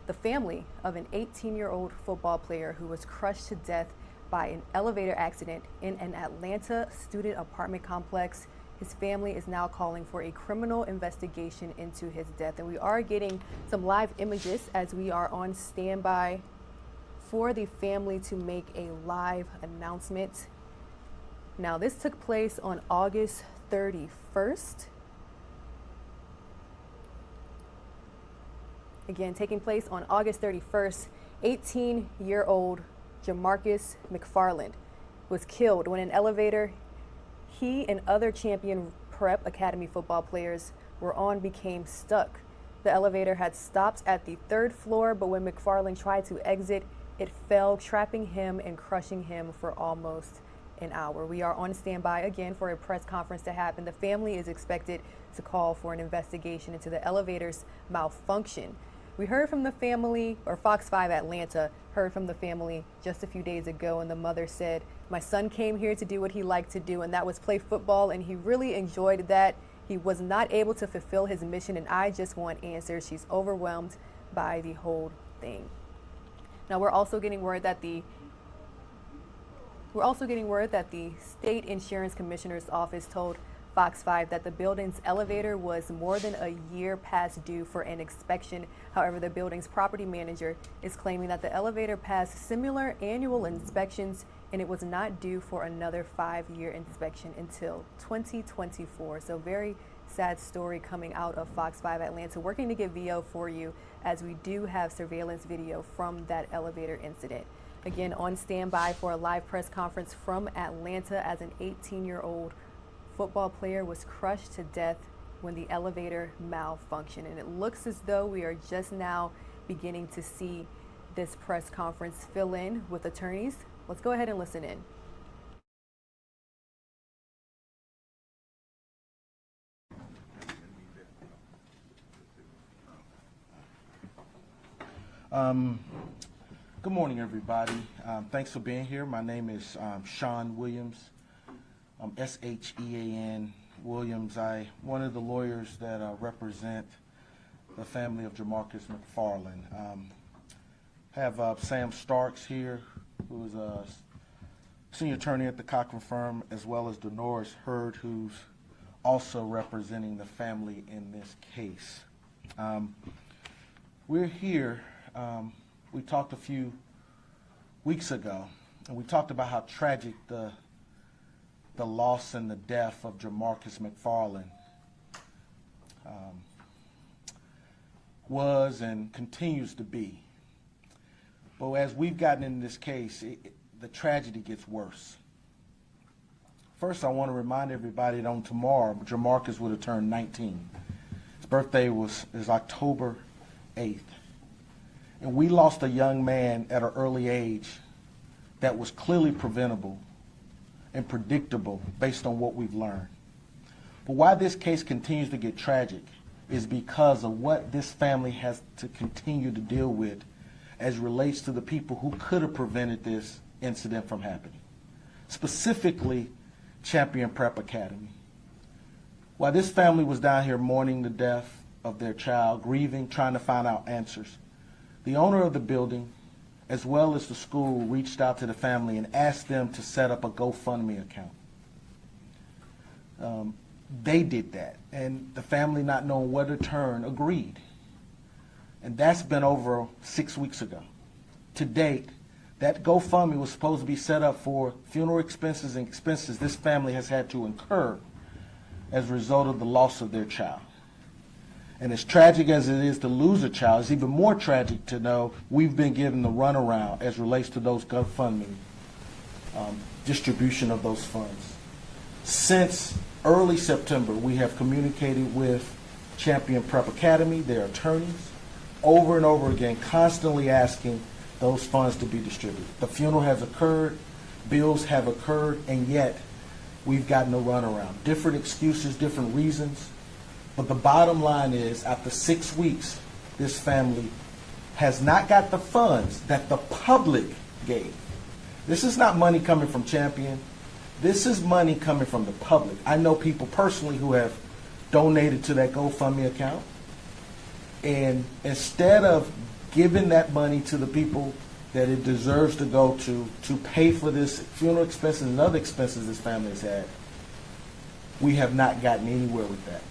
the family of an 18-year-old football player who was crushed to death by an elevator accident in an Atlanta student apartment complex, his family is now calling for a criminal investigation into his death. And we are getting some live images as we are on standby for the family to make a live announcement. Now, this took place on August 31st. Again, taking place on August 31st, 18-year-old Jamarcus McFarland was killed when an elevator he and other Champion Prep Academy football players were on became stuck. The elevator had stopped at the 3rd floor, but when McFarland tried to exit, it fell, trapping him and crushing him for almost an hour. We are on standby again for a press conference to happen. The family is expected to call for an investigation into the elevator's malfunction. We heard from the family, or Fox 5 Atlanta heard from the family just a few days ago, and the mother said, "My son came here to do what he liked to do, and that was play football, and he really enjoyed that. He was not able to fulfill his mission, and I just want answers." She's overwhelmed by the whole thing. Now, we're also getting word that the State Insurance Commissioner's Office told Fox 5 that the building's elevator was more than a year past due for an inspection. However, the building's property manager is claiming that the elevator passed similar annual inspections and it was not due for another 5-year inspection until 2024. So very sad story coming out of Fox 5 Atlanta, working to get VO for you as we do have surveillance video from that elevator incident. Again, on standby for a live press conference from Atlanta as an 18-year-old football player was crushed to death when the elevator malfunctioned. And it looks as though we are just now beginning to see this press conference fill in with attorneys. Let's go ahead and listen in. Good morning, everybody. Thanks for being here. My name is Sean Williams. S-H-E-A-N Williams. I'm one of the lawyers that represent the family of Jamarcus McFarland. Have Sam Starks here, who is a senior attorney at the Cochran firm, as well as Dolores Hurd, who's also representing the family in this case. We're here. We talked a few weeks ago, and we talked about how tragic the loss and the death of Jamarcus McFarland was and continues to be. But as we've gotten into this case, the tragedy gets worse. First, I want to remind everybody that on tomorrow, Jamarcus would have turned 19. His birthday is October 8th. And we lost a young man at an early age that was clearly preventable and predictable based on what we've learned. But why this case continues to get tragic is because of what this family has to continue to deal with as relates to the people who could have prevented this incident from happening. Specifically, Champion Prep Academy. While this family was down here mourning the death of their child, grieving, trying to find out answers, the owner of the building, as well as the school, reached out to the family and asked them to set up a GoFundMe account. They did that, and the family, not knowing where to turn, agreed. And that's been over 6 weeks ago. To date, that GoFundMe was supposed to be set up for funeral expenses and expenses this family has had to incur as a result of the loss of their child. And as tragic as it is to lose a child, it's even more tragic to know we've been given the runaround as relates to those GoFundMe distribution of those funds. Since early September, we have communicated with Champion Prep Academy, their attorneys, over and over again, constantly asking those funds to be distributed. The funeral has occurred, bills have occurred, and yet we've gotten a runaround. Different excuses, different reasons, but the bottom line is, after 6 weeks, this family has not got the funds that the public gave. This is not money coming from Champion. This is money coming from the public. I know people personally who have donated to that GoFundMe account, and instead of giving that money to the people that it deserves to go to pay for this funeral expenses and other expenses this family has had, we have not gotten anywhere with that.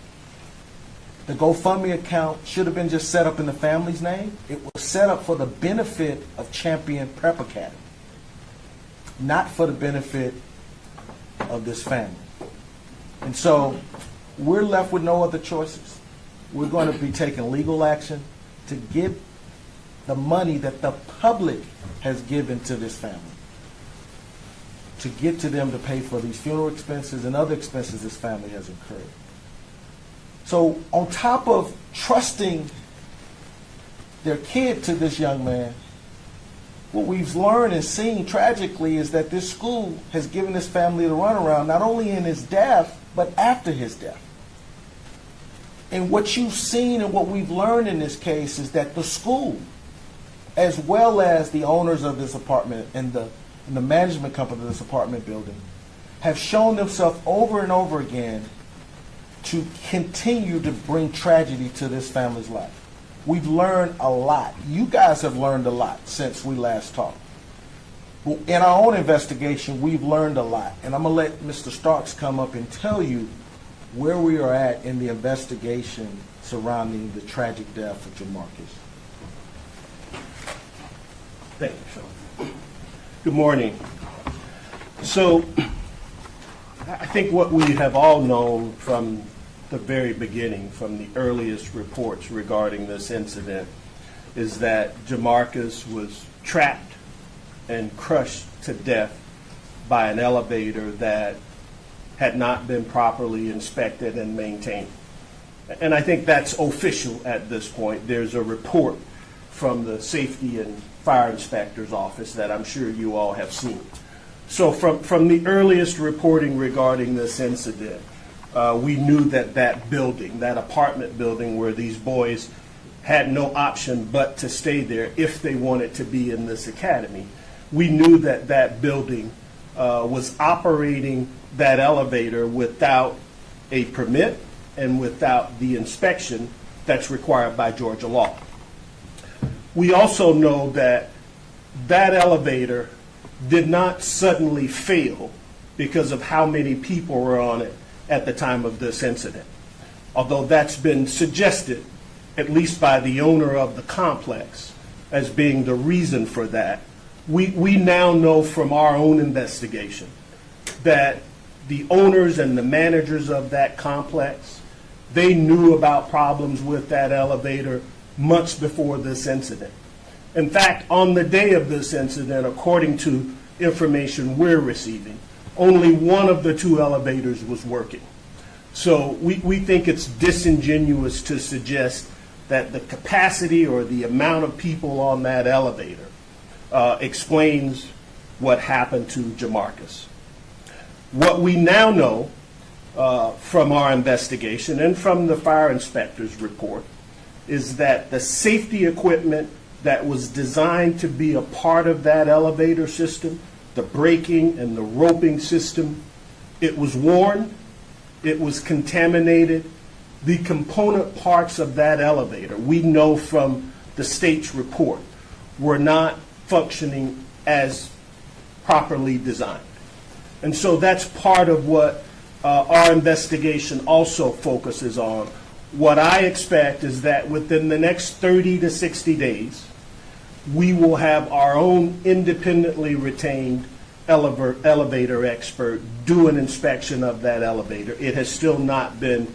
The GoFundMe account should have been just set up in the family's name. It was set up for the benefit of Champion Prep Academy, not for the benefit of this family. And so we're left with no other choices. We're going to be taking legal action to get the money that the public has given to this family, to get to them to pay for these funeral expenses and other expenses this family has incurred. So on top of trusting their kid to this young man, what we've learned and seen tragically is that this school has given this family the runaround, not only in his death, but after his death. And what you've seen and what we've learned in this case is that the school, as well as the owners of this apartment and the management company of this apartment building, have shown themselves over and over again to continue to bring tragedy to this family's life. We've learned a lot. You guys have learned a lot since we last talked. In our own investigation, we've learned a lot. And I'm going to let Mr. Starks come up and tell you where we are at in the investigation surrounding the tragic death of Jamarcus. Thank you, Sean. Good morning. So, I think what we have all known from the very beginning, from the earliest reports regarding this incident, is that Jamarcus was trapped and crushed to death by an elevator that had not been properly inspected and maintained. And I think that's official at this point. There's a report from the Safety and Fire Inspector's office that I'm sure you all have seen. So from the earliest reporting regarding this incident, we knew that building, that apartment building where these boys had no option but to stay there if they wanted to be in this academy, we knew that building was operating that elevator without a permit and without the inspection that's required by Georgia law. We also know that elevator did not suddenly fail because of how many people were on it at the time of this incident. Although that's been suggested, at least by the owner of the complex, as being the reason for that, we now know from our own investigation that the owners and the managers of that complex, they knew about problems with that elevator months before this incident. In fact, on the day of this incident, according to information we're receiving, only one of the two elevators was working. So we think it's disingenuous to suggest that the capacity or the amount of people on that elevator explains what happened to Jamarcus. What we now know from our investigation and from the fire inspector's report is that the safety equipment that was designed to be a part of that elevator system, the braking and the roping system, it was worn, it was contaminated. The component parts of that elevator, we know from the state's report, were not functioning as properly designed. And so that's part of what our investigation also focuses on. What I expect is that within the next 30 to 60 days, we will have our own independently retained elevator expert do an inspection of that elevator. It has still not been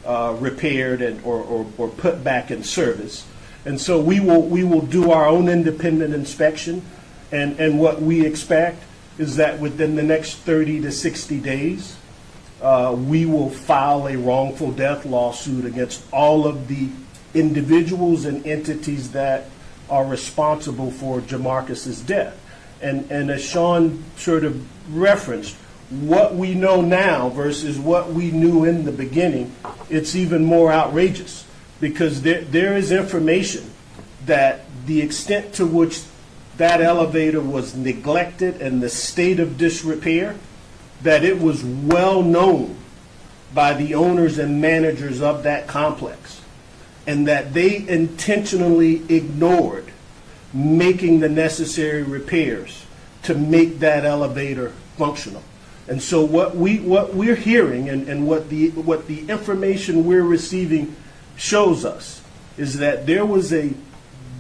repaired or put back in service. And so we will do our own independent inspection, and what we expect is that within the next 30 to 60 days, we will file a wrongful death lawsuit against all of the individuals and entities that are responsible for Jamarcus's death. And as Sean sort of referenced, what we know now versus what we knew in the beginning, it's even more outrageous, because there is information that the extent to which that elevator was neglected and the state of disrepair, that it was well known by the owners and managers of that complex, and that they intentionally ignored making the necessary repairs to make that elevator functional. And so what we're hearing and what the information we're receiving shows us is that there was a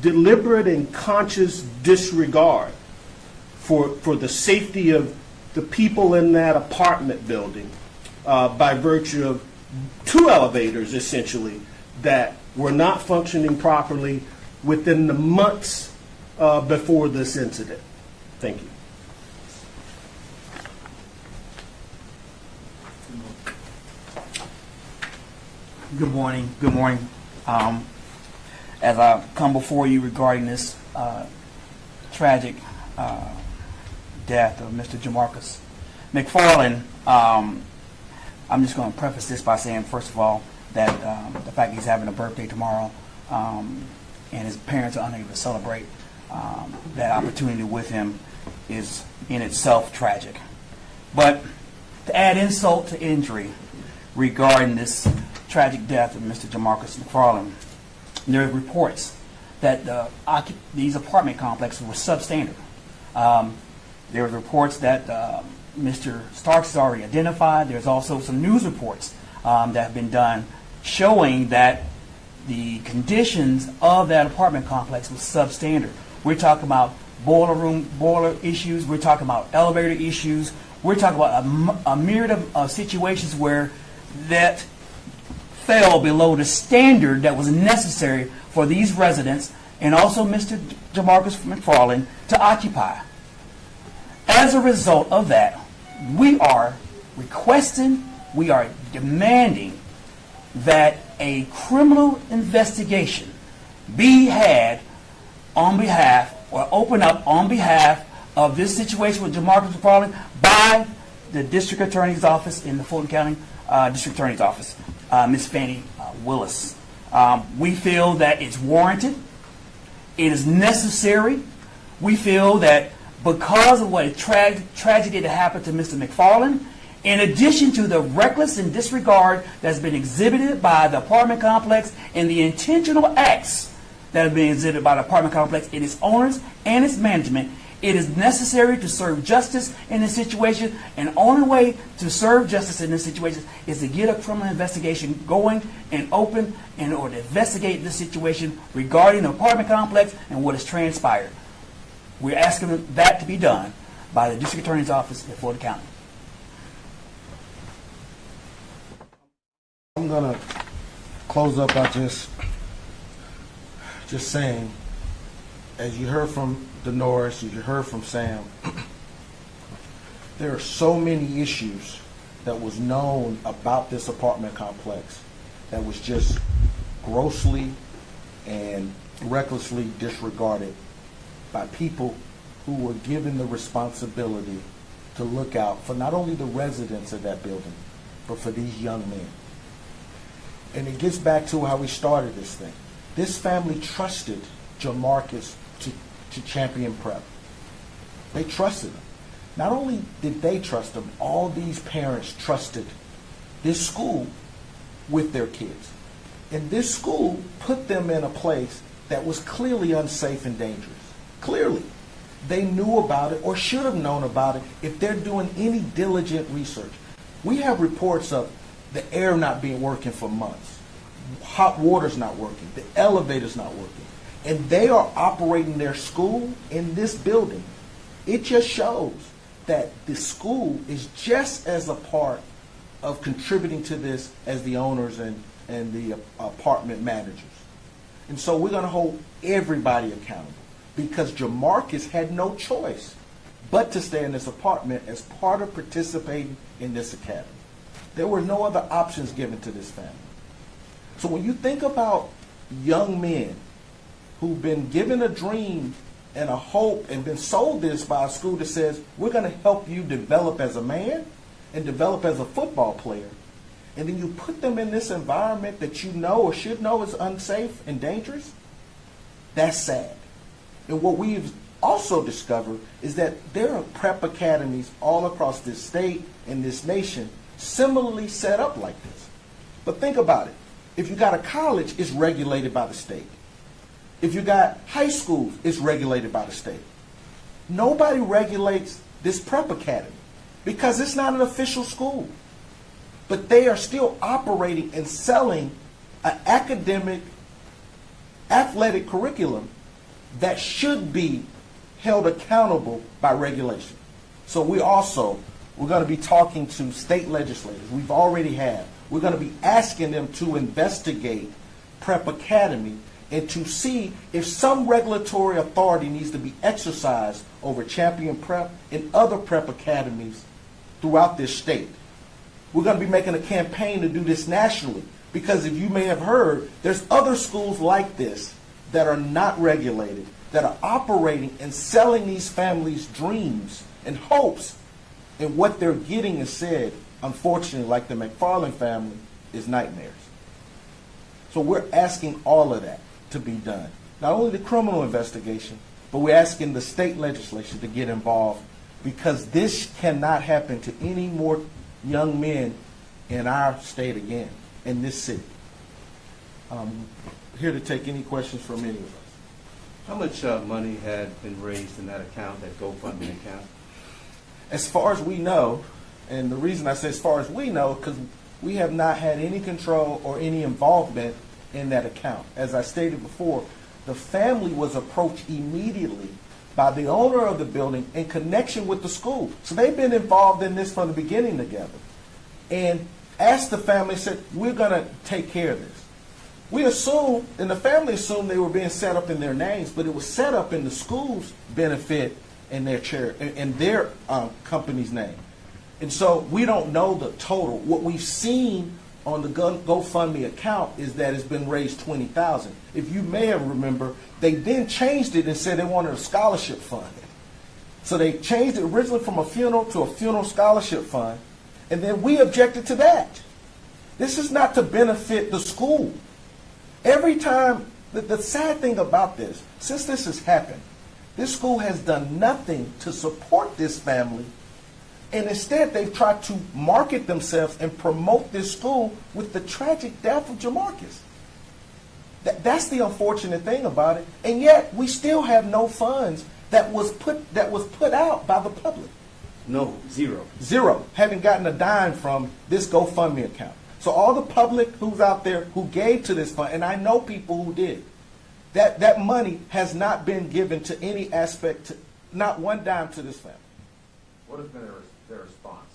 deliberate and conscious disregard for the safety of the people in that apartment building by virtue of two elevators, essentially, that were not functioning properly within the months before this incident. Thank you. Good morning. Good morning. As I come before you regarding this tragic death of Mr. Jamarcus McFarland, I'm just going to preface this by saying, first of all, that the fact he's having a birthday tomorrow and his parents are unable to celebrate that opportunity with him is in itself tragic. But to add insult to injury regarding this tragic death of Mr. Jamarcus McFarland, there are reports that these apartment complexes were substandard. There are reports that Mr. Starks has already identified. There's also some news reports that have been done showing that the conditions of that apartment complex was substandard. We're talking about boiler issues. We're talking about elevator issues. We're talking about a myriad of situations where that fell below the standard that was necessary for these residents and also Mr. Jamarcus McFarland to occupy. As a result of that, we are requesting, we are demanding that a criminal investigation be had on behalf or open up on behalf of this situation with Jamarcus McFarland by the District Attorney's Office in the Fulton County District Attorney's Office, Ms. Fannie Willis. We feel that it's warranted. It is necessary. We feel that because of what a tragedy that happened to Mr. McFarland, in addition to the reckless and disregard that's been exhibited by the apartment complex and the intentional acts that have been exhibited by the apartment complex and its owners and its management, it is necessary to serve justice in this situation, and the only way to serve justice in this situation is to get a criminal investigation going and open in order to investigate this situation regarding the apartment complex and what has transpired. We're asking that to be done by the District Attorney's Office in Fulton County. I'm going to close up by just saying, as you heard from Dolores, as you heard from Sam, there are so many issues that was known about this apartment complex that was just grossly and recklessly disregarded by people who were given the responsibility to look out for not only the residents of that building, but for these young men. And it gets back to how we started this thing. This family trusted Jamarcus to champion prep. They trusted him. Not only did they trust him, all these parents trusted this school with their kids. And this school put them in a place that was clearly unsafe and dangerous. Clearly. They knew about it or should have known about it if they're doing any diligent research. We have reports of the air not being working for months. Hot water's not working. The elevator's not working. And they are operating their school in this building. It just shows that the school is just as a part of contributing to this as the owners and the apartment managers. And so we're going to hold everybody accountable because Jamarcus had no choice but to stay in this apartment as part of participating in this academy. There were no other options given to this family. So when you think about young men who've been given a dream and a hope and been sold this by a school that says, we're going to help you develop as a man and develop as a football player, and then you put them in this environment that you know or should know is unsafe and dangerous, that's sad. And what we've also discovered is that there are prep academies all across this state and this nation similarly set up like this. But think about it. If you got a college, it's regulated by the state. If you got high schools, it's regulated by the state. Nobody regulates this prep academy because it's not an official school. But they are still operating and selling an academic, athletic curriculum that should be held accountable by regulation. So we're going to be talking to state legislators. We've already had. We're going to be asking them to investigate Prep Academy and to see if some regulatory authority needs to be exercised over Champion Prep and other prep academies throughout this state. We're going to be making a campaign to do this nationally because if you may have heard, there's other schools like this that are not regulated, that are operating and selling these families dreams and hopes, and what they're getting is said, unfortunately, like the McFarland family, is nightmares. So we're asking all of that to be done. Not only the criminal investigation, but we're asking the state legislature to get involved because this cannot happen to any more young men in our state again, in this city. Here to take any questions from any of us. How much money had been raised in that account, that GoFundMe account? As far as we know, and the reason I say as far as we know, because we have not had any control or any involvement in that account. As I stated before, the family was approached immediately by the owner of the building in connection with the school. So they've been involved in this from the beginning together. And asked the family, said, we're going to take care of this. We assumed, and the family assumed they were being set up in their names, but it was set up in the school's benefit and their company's name. And so we don't know the total. What we've seen on the GoFundMe account is that it's been raised $20,000. If you may have remember, they then changed it and said they wanted a scholarship fund. So they changed it originally from a funeral to a funeral scholarship fund, and then we objected to that. This is not to benefit the school. Every time, the sad thing about this, since this has happened, this school has done nothing to support this family, and instead they've tried to market themselves and promote this school with the tragic death of Jamarcus. That's the unfortunate thing about it, and yet we still have no funds that was put out by the public. No, zero. Zero. Haven't gotten a dime from this GoFundMe account. So all the public who's out there who gave to this fund, and I know people who did, that money has not been given to any aspect, not one dime to this family. What has been their response?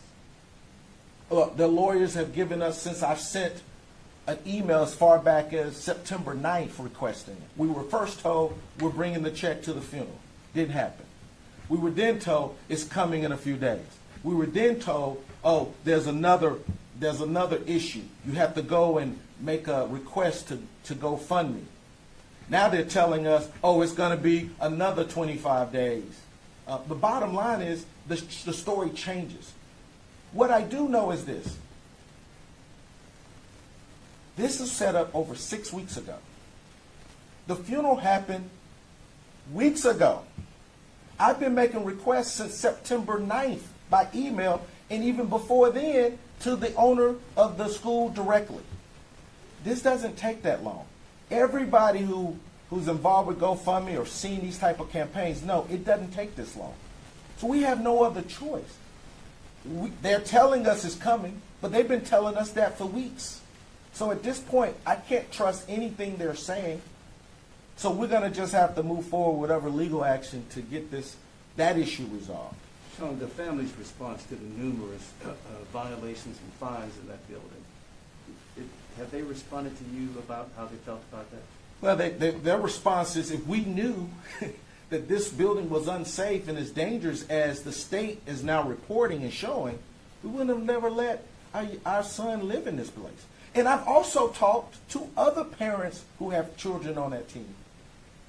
The lawyers have given us, since I've sent an email as far back as September 9th requesting it. We were first told we're bringing the check to the funeral. Didn't happen. We were then told it's coming in a few days. We were then told, oh, there's another issue. You have to go and make a request to GoFundMe. Now they're telling us, oh, it's going to be another 25 days. The bottom line is the story changes. What I do know is this. This is set up over 6 weeks ago. The funeral happened weeks ago. I've been making requests since September 9th by email, and even before then to the owner of the school directly. This doesn't take that long. Everybody who's involved with GoFundMe or seen these type of campaigns know it doesn't take this long. So we have no other choice. They're telling us it's coming, but they've been telling us that for weeks. So at this point, I can't trust anything they're saying. So we're going to just have to move forward with whatever legal action to get that issue resolved. Sean, the family's response to the numerous violations and fines in that building, have they responded to you about how they felt about that? Well, their response is, if we knew that this building was unsafe and as dangerous as the state is now reporting and showing, we wouldn't have never let our son live in this place. And I've also talked to other parents who have children on that team.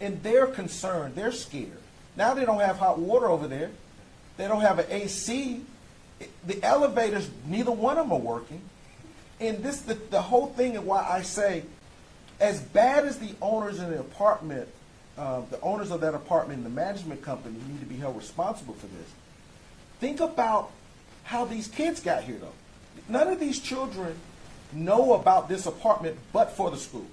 And they're concerned. They're scared. Now they don't have hot water over there. They don't have an AC. The elevators, neither one of them are working. And this, the whole thing, and why I say, as bad as the owners in the apartment, the owners of that apartment and the management company need to be held responsible for this. Think about how these kids got here, though. None of these children know about this apartment but for the school.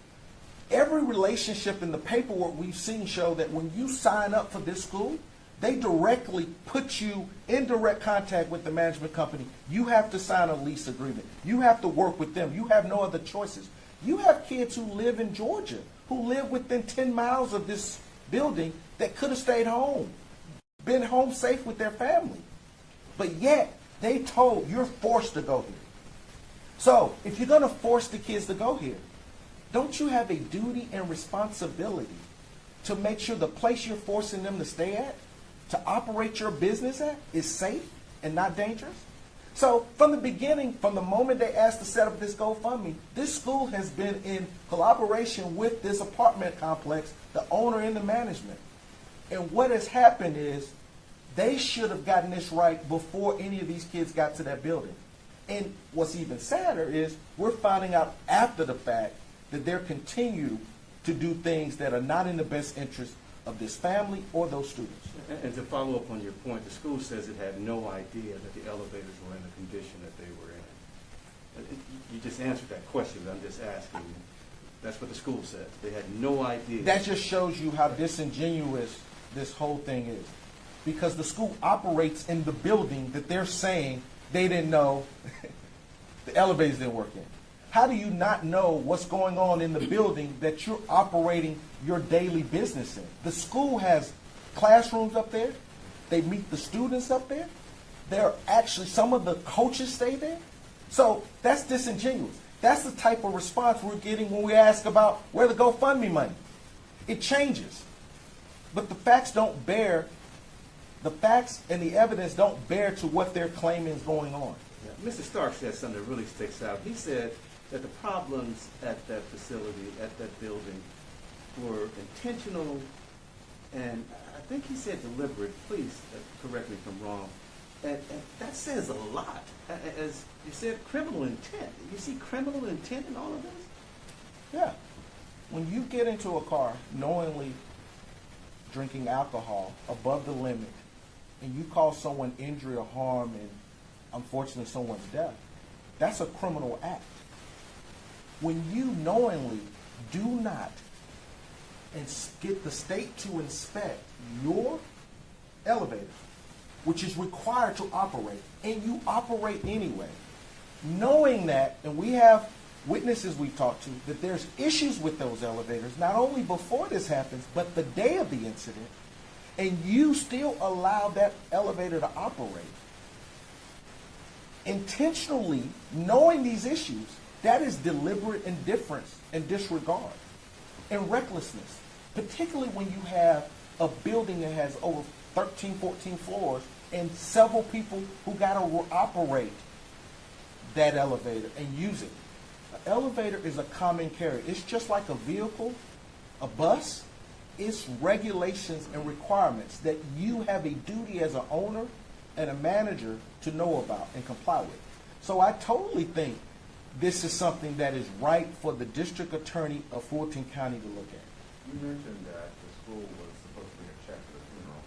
Every relationship in the paperwork we've seen show that when you sign up for this school, they directly put you in direct contact with the management company. You have to sign a lease agreement. You have to work with them. You have no other choices. You have kids who live in Georgia, who live within 10 miles of this building that could have stayed home, been home safe with their family. But yet, they told, you're forced to go here. So, if you're going to force the kids to go here, don't you have a duty and responsibility to make sure the place you're forcing them to stay at, to operate your business at, is safe and not dangerous? So from the beginning, from the moment they asked to set up this GoFundMe, this school has been in collaboration with this apartment complex, the owner and the management. And what has happened is they should have gotten this right before any of these kids got to that building. And what's even sadder is we're finding out after the fact that they're continue to do things that are not in the best interest of this family or those students. And to follow up on your point, the school says it had no idea that the elevators were in the condition that they were in. You just answered that question, but I'm just asking. That's what the school says. They had no idea. That just shows you how disingenuous this whole thing is. Because the school operates in the building that they're saying they didn't know the elevators didn't work in. How do you not know what's going on in the building that you're operating your daily business in? The school has classrooms up there. They meet the students up there. There are actually, some of the coaches stay there. So that's disingenuous. That's the type of response we're getting when we ask about where the GoFundMe money. It changes. But the facts don't bear, the facts and the evidence don't bear to what they're claiming is going on. Yeah. Mr. Stark said something that really sticks out. He said that the problems at that facility, at that building, were intentional and I think he said deliberate. Please correct me if I'm wrong. And that says a lot. As you said, criminal intent. You see criminal intent in all of this? Yeah. When you get into a car knowingly drinking alcohol above the limit and you cause someone injury or harm and unfortunately someone's death, that's a criminal act. When you knowingly do not get the state to inspect your elevator, which is required to operate, and you operate anyway, knowing that, and we have witnesses we've talked to, that there's issues with those elevators, not only before this happens, but the day of the incident, and you still allow that elevator to operate, intentionally knowing these issues, that is deliberate indifference and disregard and recklessness, particularly when you have a building that has over 13, 14 floors and several people who got to operate that elevator and use it. An elevator is a common carrier. It's just like a vehicle, a bus. It's regulations and requirements that you have a duty as an owner and a manager to know about and comply with. So I totally think this is something that is right for the district attorney of Walton County to look at. You mentioned that the school was supposed to be a check for the funeral.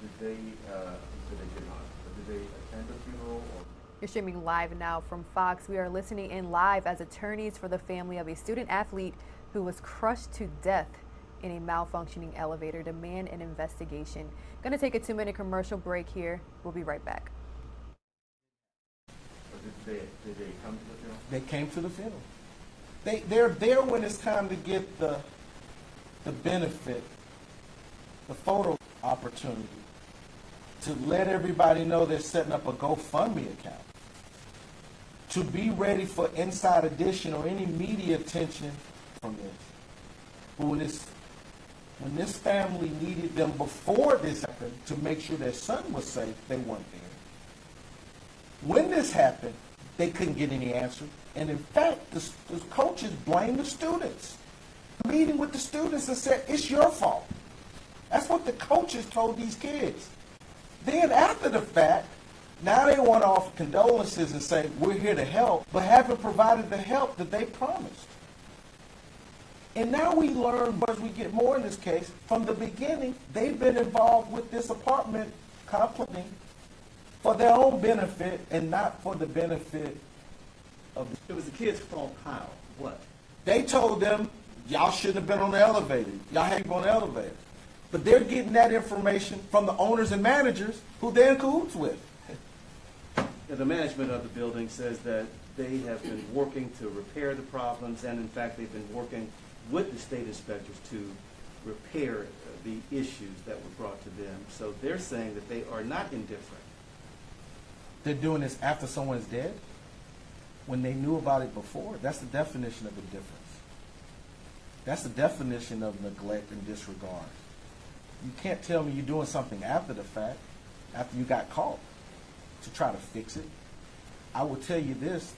Did they, so they did not, but did they attend the funeral? Or? You're streaming live now from Fox. We are listening in live as attorneys for the family of a student athlete who was crushed to death in a malfunctioning elevator demand an investigation. Going to take a 2-minute commercial break here. We'll be right back. Did they come to the funeral? They came to the funeral. They're there when it's time to get the benefit, the photo opportunity, to let everybody know they're setting up a GoFundMe account, to be ready for Inside Edition or any media attention from this. But when this family needed them before this happened to make sure their son was safe, they weren't there. When this happened, they couldn't get any answers. And in fact, the coaches blamed the students. Meeting with the students and said, it's your fault. That's what the coaches told these kids. Then after the fact, now they want to offer condolences and say, we're here to help, but haven't provided the help that they promised. And now we learn, as we get more in this case, from the beginning, they've been involved with this apartment company for their own benefit and not for the benefit of It was the kids' fault. How? What? They told them, y'all shouldn't have been on the elevator. Y'all had to be on the elevator. But they're getting that information from the owners and managers who they're in cahoots with. The management of the building says that they have been working to repair the problems, and in fact, they've been working with the state inspectors to repair the issues that were brought to them. So they're saying that they are not indifferent. They're doing this after someone's dead? When they knew about it before? That's the definition of indifference. That's the definition of neglect and disregard. You can't tell me you're doing something after the fact, after you got caught, to try to fix it. I will tell you this,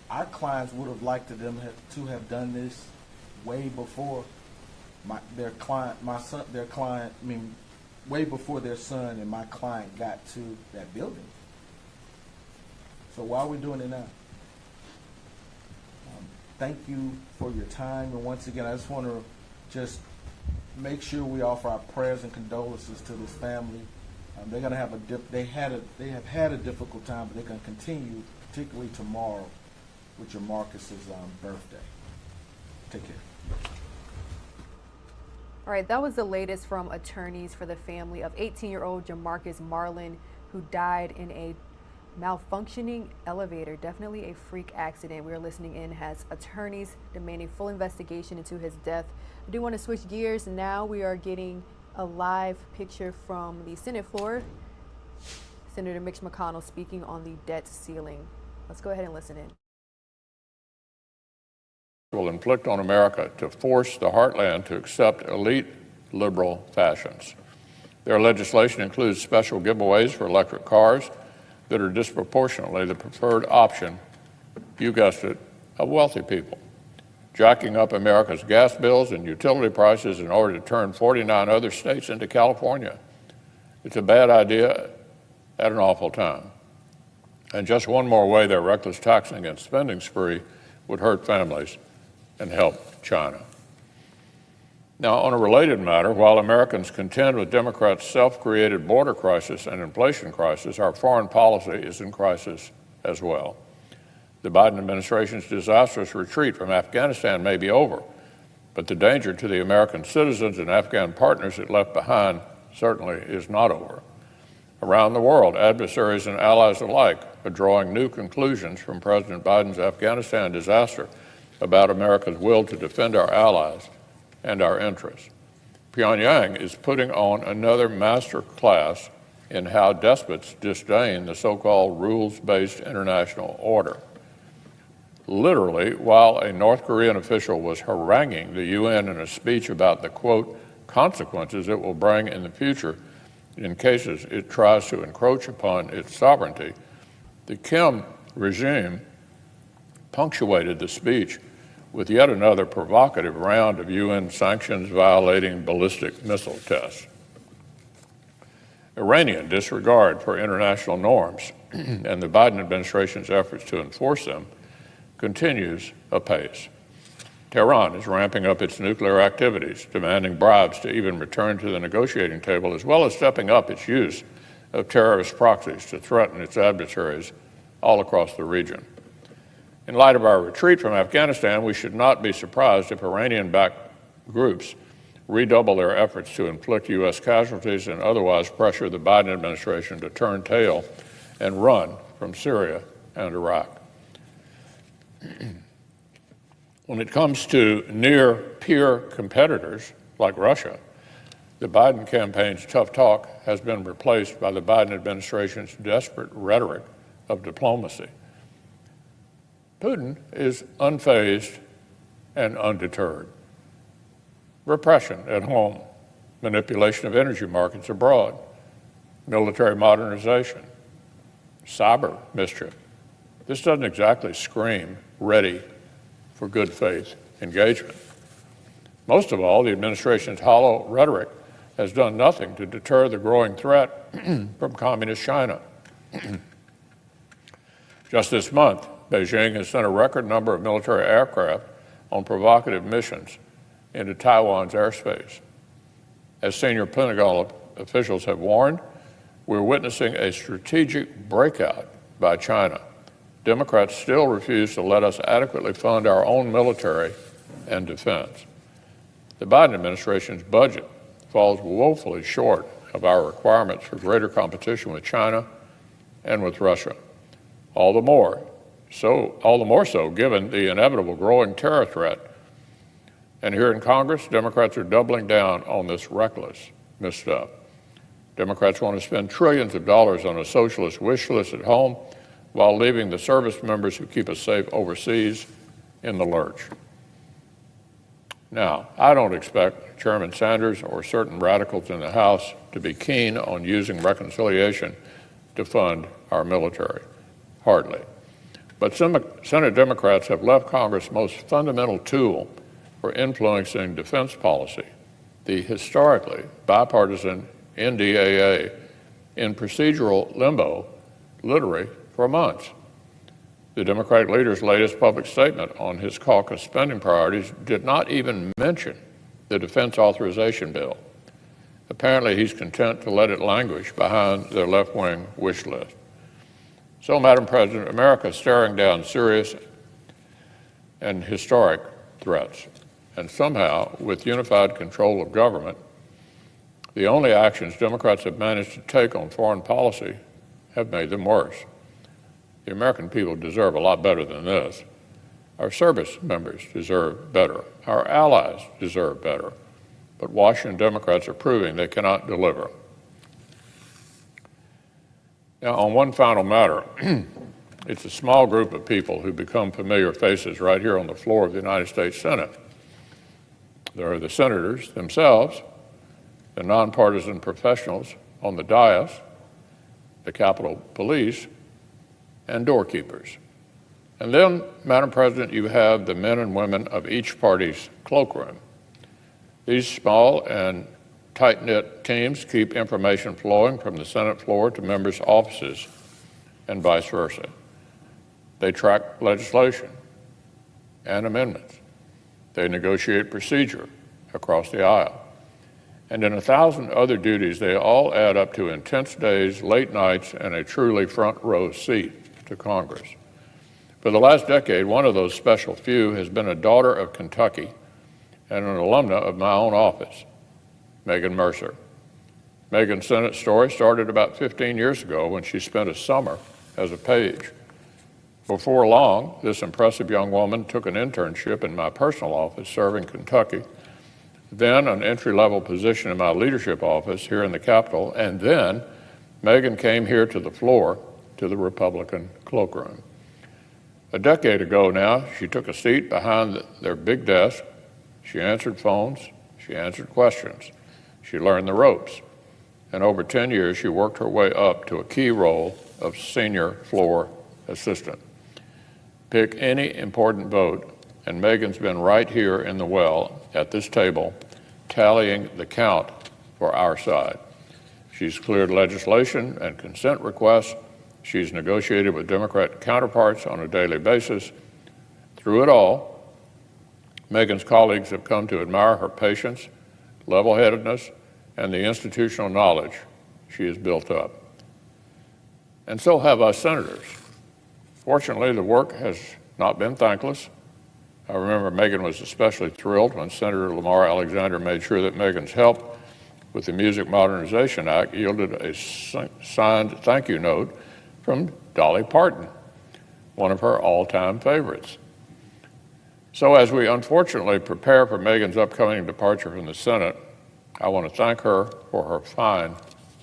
our clients would have liked them to have done this way before way before their son and my client got to that building. So why are we doing it now? Thank you for your time, and once again, I just want to just make sure we offer our prayers and condolences to this family. They're going to have they have had a difficult time, but they're going to continue, particularly tomorrow, with your Marcus's birthday. Take care. All right, that was the latest from attorneys for the family of 18-year-old Jamarcus Marlin, who died in a malfunctioning elevator. Definitely a freak accident. We are listening in as attorneys demanding full investigation into his death. I do want to switch gears. Now we are getting a live picture from the Senate floor. Senator Mitch McConnell speaking on the debt ceiling. Let's go ahead and listen in. Will inflict on America to force the heartland to accept elite liberal fashions. Their legislation includes special giveaways for electric cars that are disproportionately the preferred option, you guessed it, of wealthy people, jacking up America's gas bills and utility prices in order to turn 49 other states into California. It's a bad idea at an awful time. And just one more way their reckless taxing and spending spree would hurt families and help China. Now, on a related matter, while Americans contend with Democrats' self-created border crisis and inflation crisis, our foreign policy is in crisis as well. The Biden administration's disastrous retreat from Afghanistan may be over, but the danger to the American citizens and Afghan partners it left behind certainly is not over. Around the world, adversaries and allies alike are drawing new conclusions from President Biden's Afghanistan disaster about America's will to defend our allies and our interests. Pyongyang is putting on another master class in how despots disdain the so-called rules-based international order. Literally, while a North Korean official was haranguing the UN in a speech about the, quote, consequences it will bring in the future in cases it tries to encroach upon its sovereignty, the Kim regime punctuated the speech with yet another provocative round of UN sanctions violating ballistic missile tests. Iranian disregard for international norms and the Biden administration's efforts to enforce them continues apace. Tehran is ramping up its nuclear activities, demanding bribes to even return to the negotiating table, as well as stepping up its use of terrorist proxies to threaten its adversaries all across the region. In light of our retreat from Afghanistan, we should not be surprised if Iranian-backed groups redouble their efforts to inflict U.S. casualties and otherwise pressure the Biden administration to turn tail and run from Syria and Iraq. When it comes to near-peer competitors like Russia, the Biden campaign's tough talk has been replaced by the Biden administration's desperate rhetoric of diplomacy. Putin is unfazed and undeterred. Repression at home, manipulation of energy markets abroad, military modernization, cyber mischief, This doesn't exactly scream ready for good faith engagement. Most of all, the administration's hollow rhetoric has done nothing to deter the growing threat from communist China. Just this month, Beijing has sent a record number of military aircraft on provocative missions into Taiwan's airspace. As senior Pentagon officials have warned, we're witnessing a strategic breakout by China. Democrats still refuse to let us adequately fund our own military and defense. The Biden administration's budget falls woefully short of our requirements for greater competition with China and with Russia. All the more so given the inevitable growing terror threat. And here in Congress, Democrats are doubling down on this reckless misstep. Democrats want to spend trillions of dollars on a socialist wish list at home while leaving the service members who keep us safe overseas in the lurch. Now, I don't expect Chairman Sanders or certain radicals in the House to be keen on using reconciliation to fund our military. Hardly. But some Senate Democrats have left Congress' most fundamental tool for influencing defense policy, the historically bipartisan NDAA, in procedural limbo, literally for months. The Democratic leader's latest public statement on his caucus spending priorities did not even mention the defense authorization bill. Apparently, he's content to let it languish behind their left-wing wish list. So, Madam President, America is staring down serious and historic threats. And somehow, with unified control of government, the only actions Democrats have managed to take on foreign policy have made them worse. The American people deserve a lot better than this. Our service members deserve better. Our allies deserve better. But Washington Democrats are proving they cannot deliver. Now, on one final matter, it's a small group of people who become familiar faces right here on the floor of the United States Senate. There are the senators themselves, the nonpartisan professionals on the dais, the Capitol Police, and doorkeepers. And then, Madam President, you have the men and women of each party's cloakroom. These small and tight-knit teams keep information flowing from the Senate floor to members' offices and vice versa. They track legislation and amendments. They negotiate procedure across the aisle. And in 1,000 other duties, they all add up to intense days, late nights, and a truly front-row seat to Congress. For the last decade, one of those special few has been a daughter of Kentucky and an alumna of my own office, Megan Mercer. Megan's Senate story started about 15 years ago when she spent a summer as a page. Before long, this impressive young woman took an internship in my personal office serving Kentucky, then an entry-level position in my leadership office here in the Capitol, and then Megan came here to the floor to the Republican cloakroom. A decade ago now, she took a seat behind their big desk. She answered phones. She answered questions. She learned the ropes. And over 10 years, she worked her way up to a key role of senior floor assistant. Pick any important vote, and Megan's been right here in the well at this table, tallying the count for our side. She's cleared legislation and consent requests. She's negotiated with Democrat counterparts on a daily basis. Through it all, Megan's colleagues have come to admire her patience, level-headedness, and the institutional knowledge she has built up. And so have us senators. Fortunately, the work has not been thankless. I remember Megan was especially thrilled when Senator Lamar Alexander made sure that Megan's help with the Music Modernization Act yielded a signed thank you note from Dolly Parton, one of her all-time favorites. So as we unfortunately prepare for Megan's upcoming departure from the Senate, I want to thank her for her fine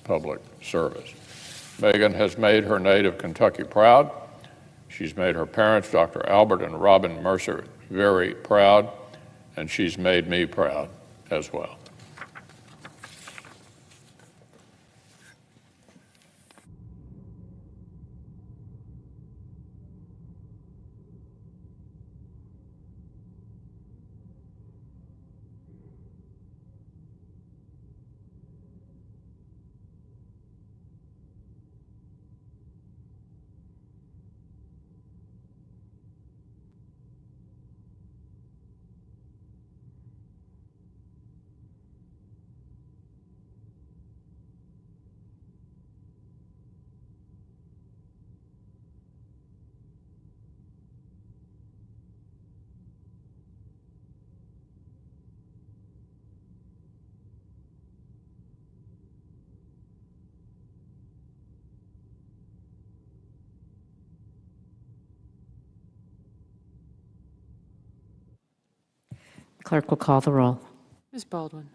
public service. Megan has made her native Kentucky proud. She's made her parents, Dr. Albert and Robin Mercer, very proud, and she's made me proud as well. Clerk will call the roll. Ms. Baldwin.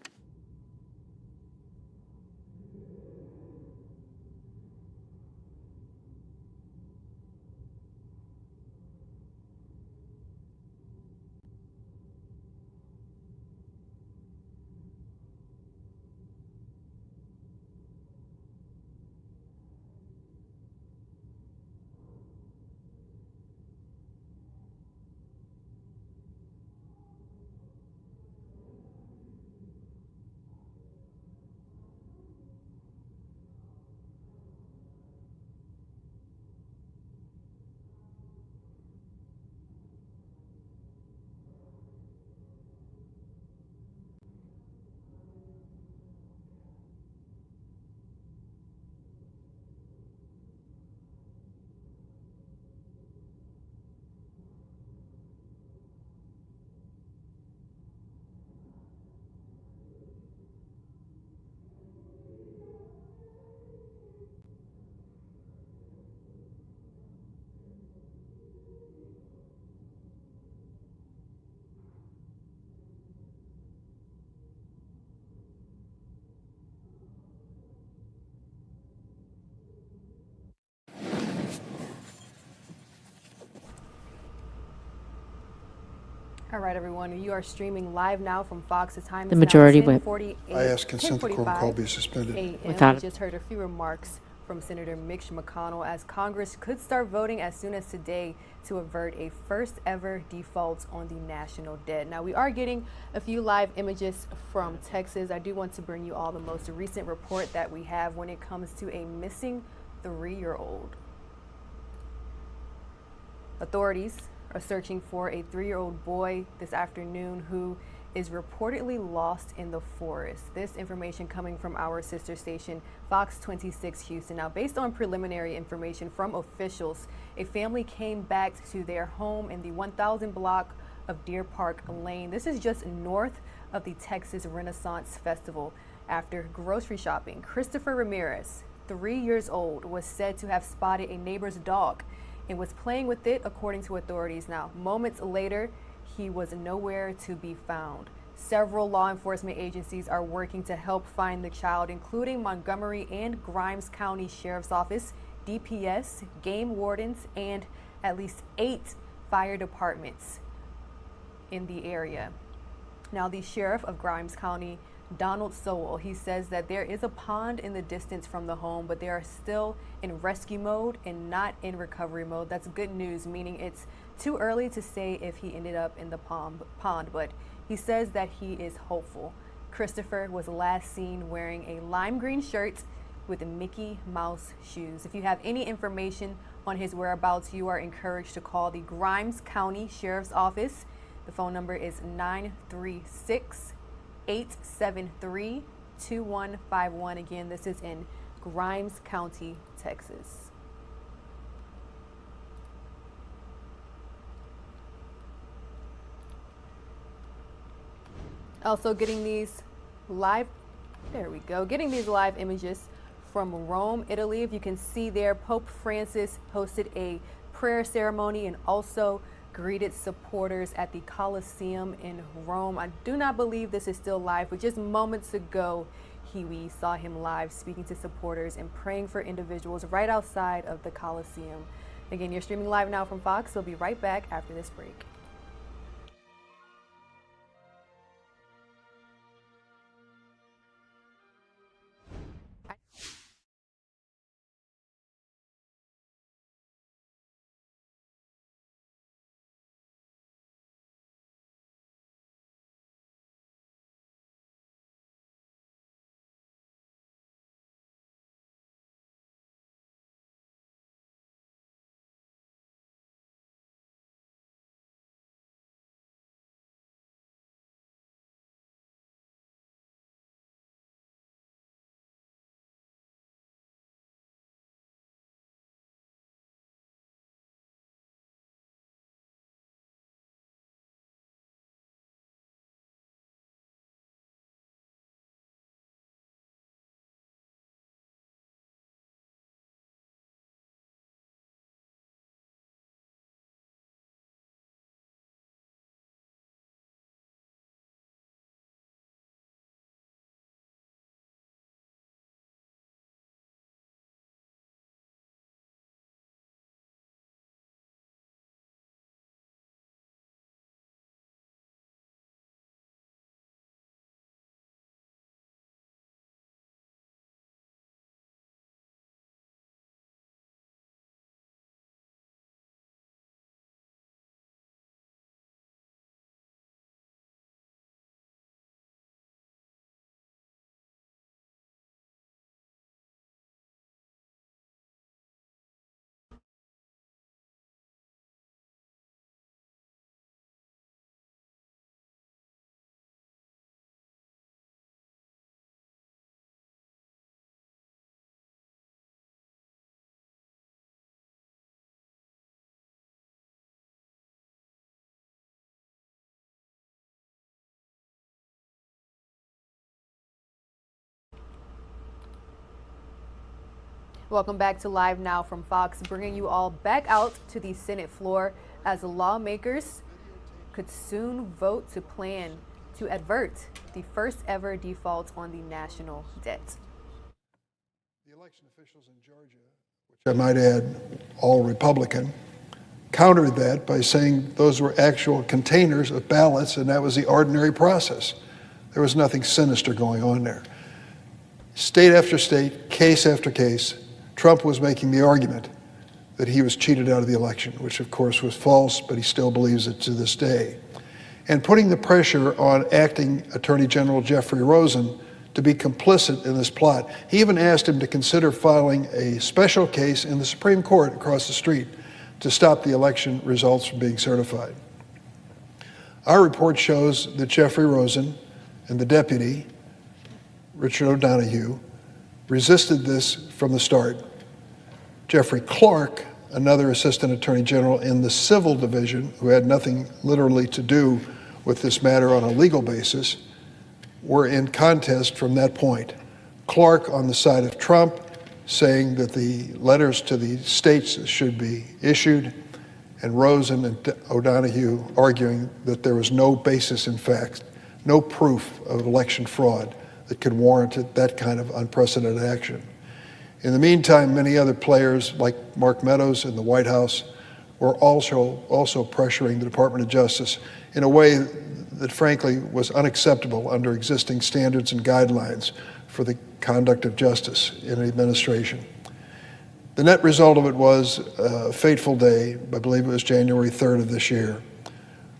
All right, everyone. You are streaming live now from Fox. The time The is majority now whip. 10:48. I ask consent the quorum call be 10:45 suspended. a.m. Without We just heard a few remarks from Senator Miya Marcano as Congress could start voting as soon as today to avert a first ever default on the national debt. Now, we are getting a few live images from Texas. I do want to bring you all the most recent report that we have when it comes to a missing 3-year-old. Authorities are searching for a 3-year-old boy this afternoon who is reportedly lost in the forest. This information coming from our sister station, Fox 26 Houston. Now, based on preliminary information from officials, a family came back to their home in the 1000 block of Deer Park Lane. This is just north of the Texas Renaissance Festival. After grocery shopping, Christopher Ramirez, 3 years old, was said to have spotted a neighbor's dog and was playing with it, according to authorities. Now, moments later, he was nowhere to be found. Several law enforcement agencies are working to help find the child, including Montgomery and Grimes County Sheriff's Office, DPS, game wardens, and at least 8 fire departments in the area. Now, the sheriff of Grimes County, Donald Sowell, he says that there is a pond in the distance from the home, but they are still in rescue mode and not in recovery mode. That's good news, meaning it's too early to say if he ended up in the pond, but he says that he is hopeful. Christopher was last seen wearing a lime green shirt with Mickey Mouse shoes. If you have any information on his whereabouts, you are encouraged to call the Grimes County Sheriff's Office. The phone number is 936-873-2151. Again, this is in Grimes County, Texas. Also getting these live, getting these live images from Rome, Italy. If you can see there, Pope Francis hosted a prayer ceremony and also greeted supporters at the Colosseum in Rome. I do not believe this is still live, but just moments ago, we saw him live speaking to supporters and praying for individuals right outside of the Colosseum. Again, you're streaming live now from Fox. We'll be right back after this break. Welcome back to Live Now from Fox, bringing you all back out to the Senate floor as lawmakers could soon vote to plan to avert the first ever default on the national debt. The election officials in Georgia, which I might add, all Republican, countered that by saying those were actual containers of ballots and that was the ordinary process. There was nothing sinister going on there. State after state, case after case, Trump was making the argument that he was cheated out of the election, which of course was false, but he still believes it to this day. And putting the pressure on acting Attorney General Jeffrey Rosen to be complicit in this plot. He even asked him to consider filing a special case in the Supreme Court across the street to stop the election results from being certified. Our report shows that Jeffrey Rosen and the deputy, Richard O'Donoghue, resisted this from the start. Jeffrey Clark, another assistant attorney general in the civil division, who had nothing literally to do with this matter on a legal basis, were in contest from that point. Clark on the side of Trump, saying that the letters to the states should be issued, and Rosen and O'Donoghue arguing that there was no basis in fact, no proof of election fraud that could warrant that kind of unprecedented action. In the meantime, many other players like Mark Meadows in the White House were also pressuring the Department of Justice in a way that frankly was unacceptable under existing standards and guidelines for the conduct of justice in an administration. The net result of it was a fateful day, I believe it was January 3rd of this year,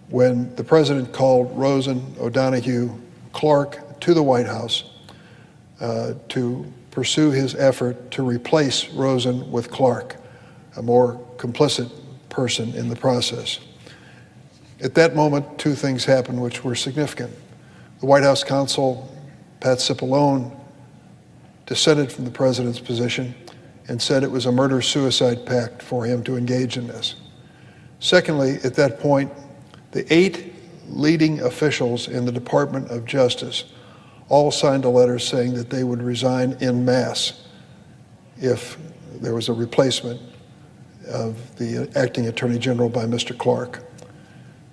when the president called Rosen, O'Donoghue, Clark to the White House to pursue his effort to replace Rosen with Clark, a more complicit person in the process. At that moment, two things happened which were significant. The White House counsel, Pat Cipollone, dissented from the president's position and said it was a murder-suicide pact for him to engage in this. Secondly, at that point, the 8 leading officials in the Department of Justice all signed a letter saying that they would resign en masse if there was a replacement of the acting Attorney General by Mr. Clark.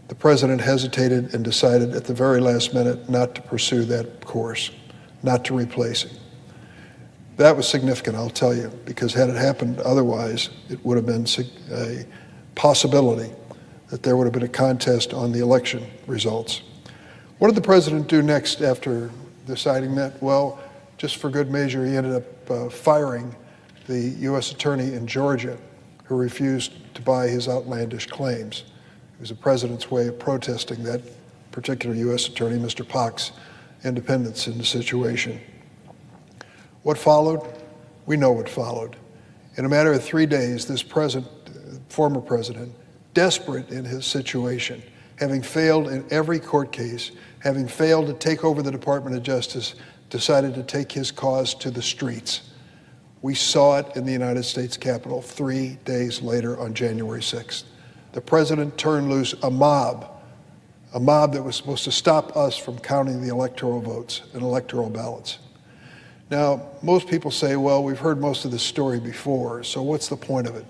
The president hesitated and decided at the very last minute not to pursue that course, not to replace him. That was significant, I'll tell you, because had it happened otherwise, it would have been a possibility that there would have been a contest on the election results. What did the president do next after deciding that? Well, just for good measure, he ended up firing the U.S. attorney in Georgia who refused to buy his outlandish claims. It was the president's way of protesting that particular U.S. attorney, Mr. Pak's independence in the situation. What followed? We know what followed. In a matter of 3 days, this former president, desperate in his situation, having failed in every court case, having failed to take over the Department of Justice, decided to take his cause to the streets. We saw it in the United States Capitol 3 days later on January 6th. The president turned loose a mob that was supposed to stop us from counting the electoral votes and electoral ballots. Now, most people say, well, we've heard most of this story before, so what's the point of it?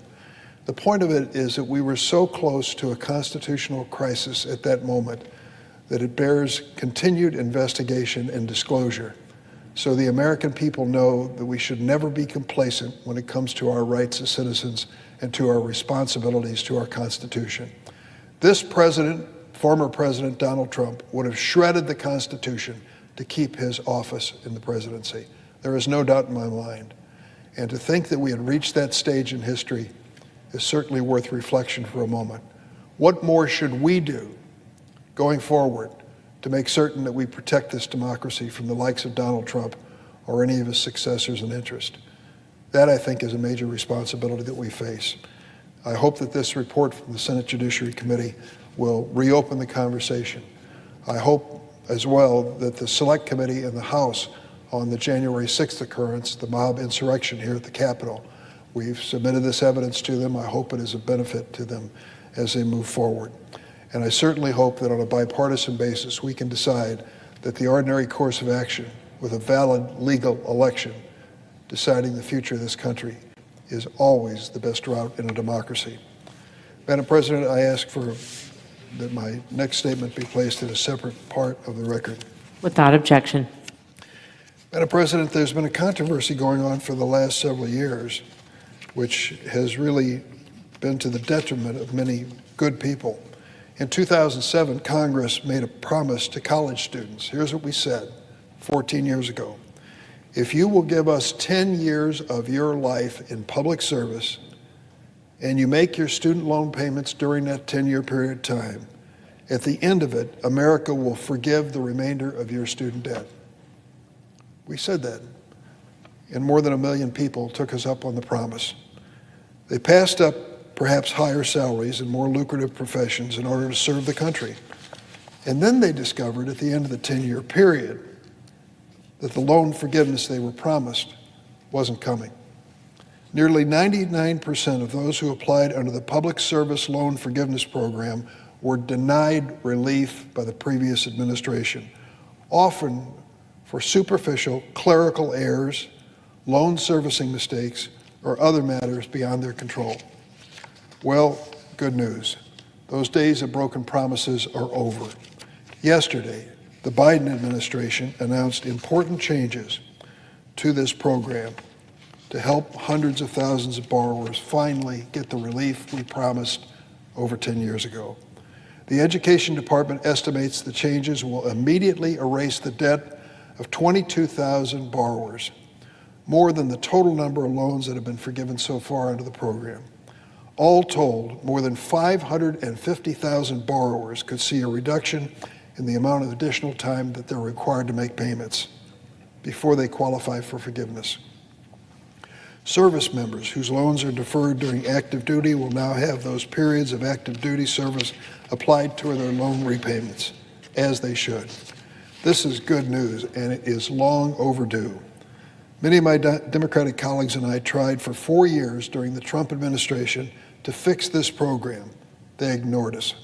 The point of it is that we were so close to a constitutional crisis at that moment that it bears continued investigation and disclosure. So the American people know that we should never be complacent when it comes to our rights as citizens and to our responsibilities to our Constitution. This president, former President Donald Trump, would have shredded the Constitution to keep his office in the presidency. There is no doubt in my mind. And to think that we had reached that stage in history is certainly worth reflection for a moment. What more should we do going forward to make certain that we protect this democracy from the likes of Donald Trump or any of his successors in interest? That, I think, is a major responsibility that we face. I hope that this report from the Senate Judiciary Committee will reopen the conversation. I hope as well that the Select Committee in the House on the January 6th occurrence, the mob insurrection here at the Capitol, we've submitted this evidence to them. I hope it is a benefit to them as they move forward. And I certainly hope that on a bipartisan basis, we can decide that the ordinary course of action with a valid legal election deciding the future of this country is always the best route in a democracy. Madam President, I ask that my next statement be placed in a separate part of the record. Without objection. Madam President, there's been a controversy going on for the last several years, which has really been to the detriment of many good people. In 2007, Congress made a promise to college students. Here's what we said 14 years ago. If you will give us 10 years of your life in public service and you make your student loan payments during that 10-year period of time, at the end of it, America will forgive the remainder of your student debt. We said that, and more than 1 million people took us up on the promise. They passed up perhaps higher salaries and more lucrative professions in order to serve the country. And then they discovered at the end of the 10-year period that the loan forgiveness they were promised wasn't coming. Nearly 99% of those who applied under the Public Service Loan Forgiveness Program were denied relief by the previous administration, often for superficial clerical errors, loan servicing mistakes, or other matters beyond their control. Well, good news. Those days of broken promises are over. Yesterday, the Biden administration announced important changes to this program to help hundreds of thousands of borrowers finally get the relief we promised over 10 years ago. The Education Department estimates the changes will immediately erase the debt of 22,000 borrowers, more than the total number of loans that have been forgiven so far under the program. All told, more than 550,000 borrowers could see a reduction in the amount of additional time that they're required to make payments before they qualify for forgiveness. Service members whose loans are deferred during active duty will now have those periods of active duty service applied to their loan repayments, as they should. This is good news, and it is long overdue. Many of my Democratic colleagues and I tried for 4 years during the Trump administration to fix this program. They ignored us.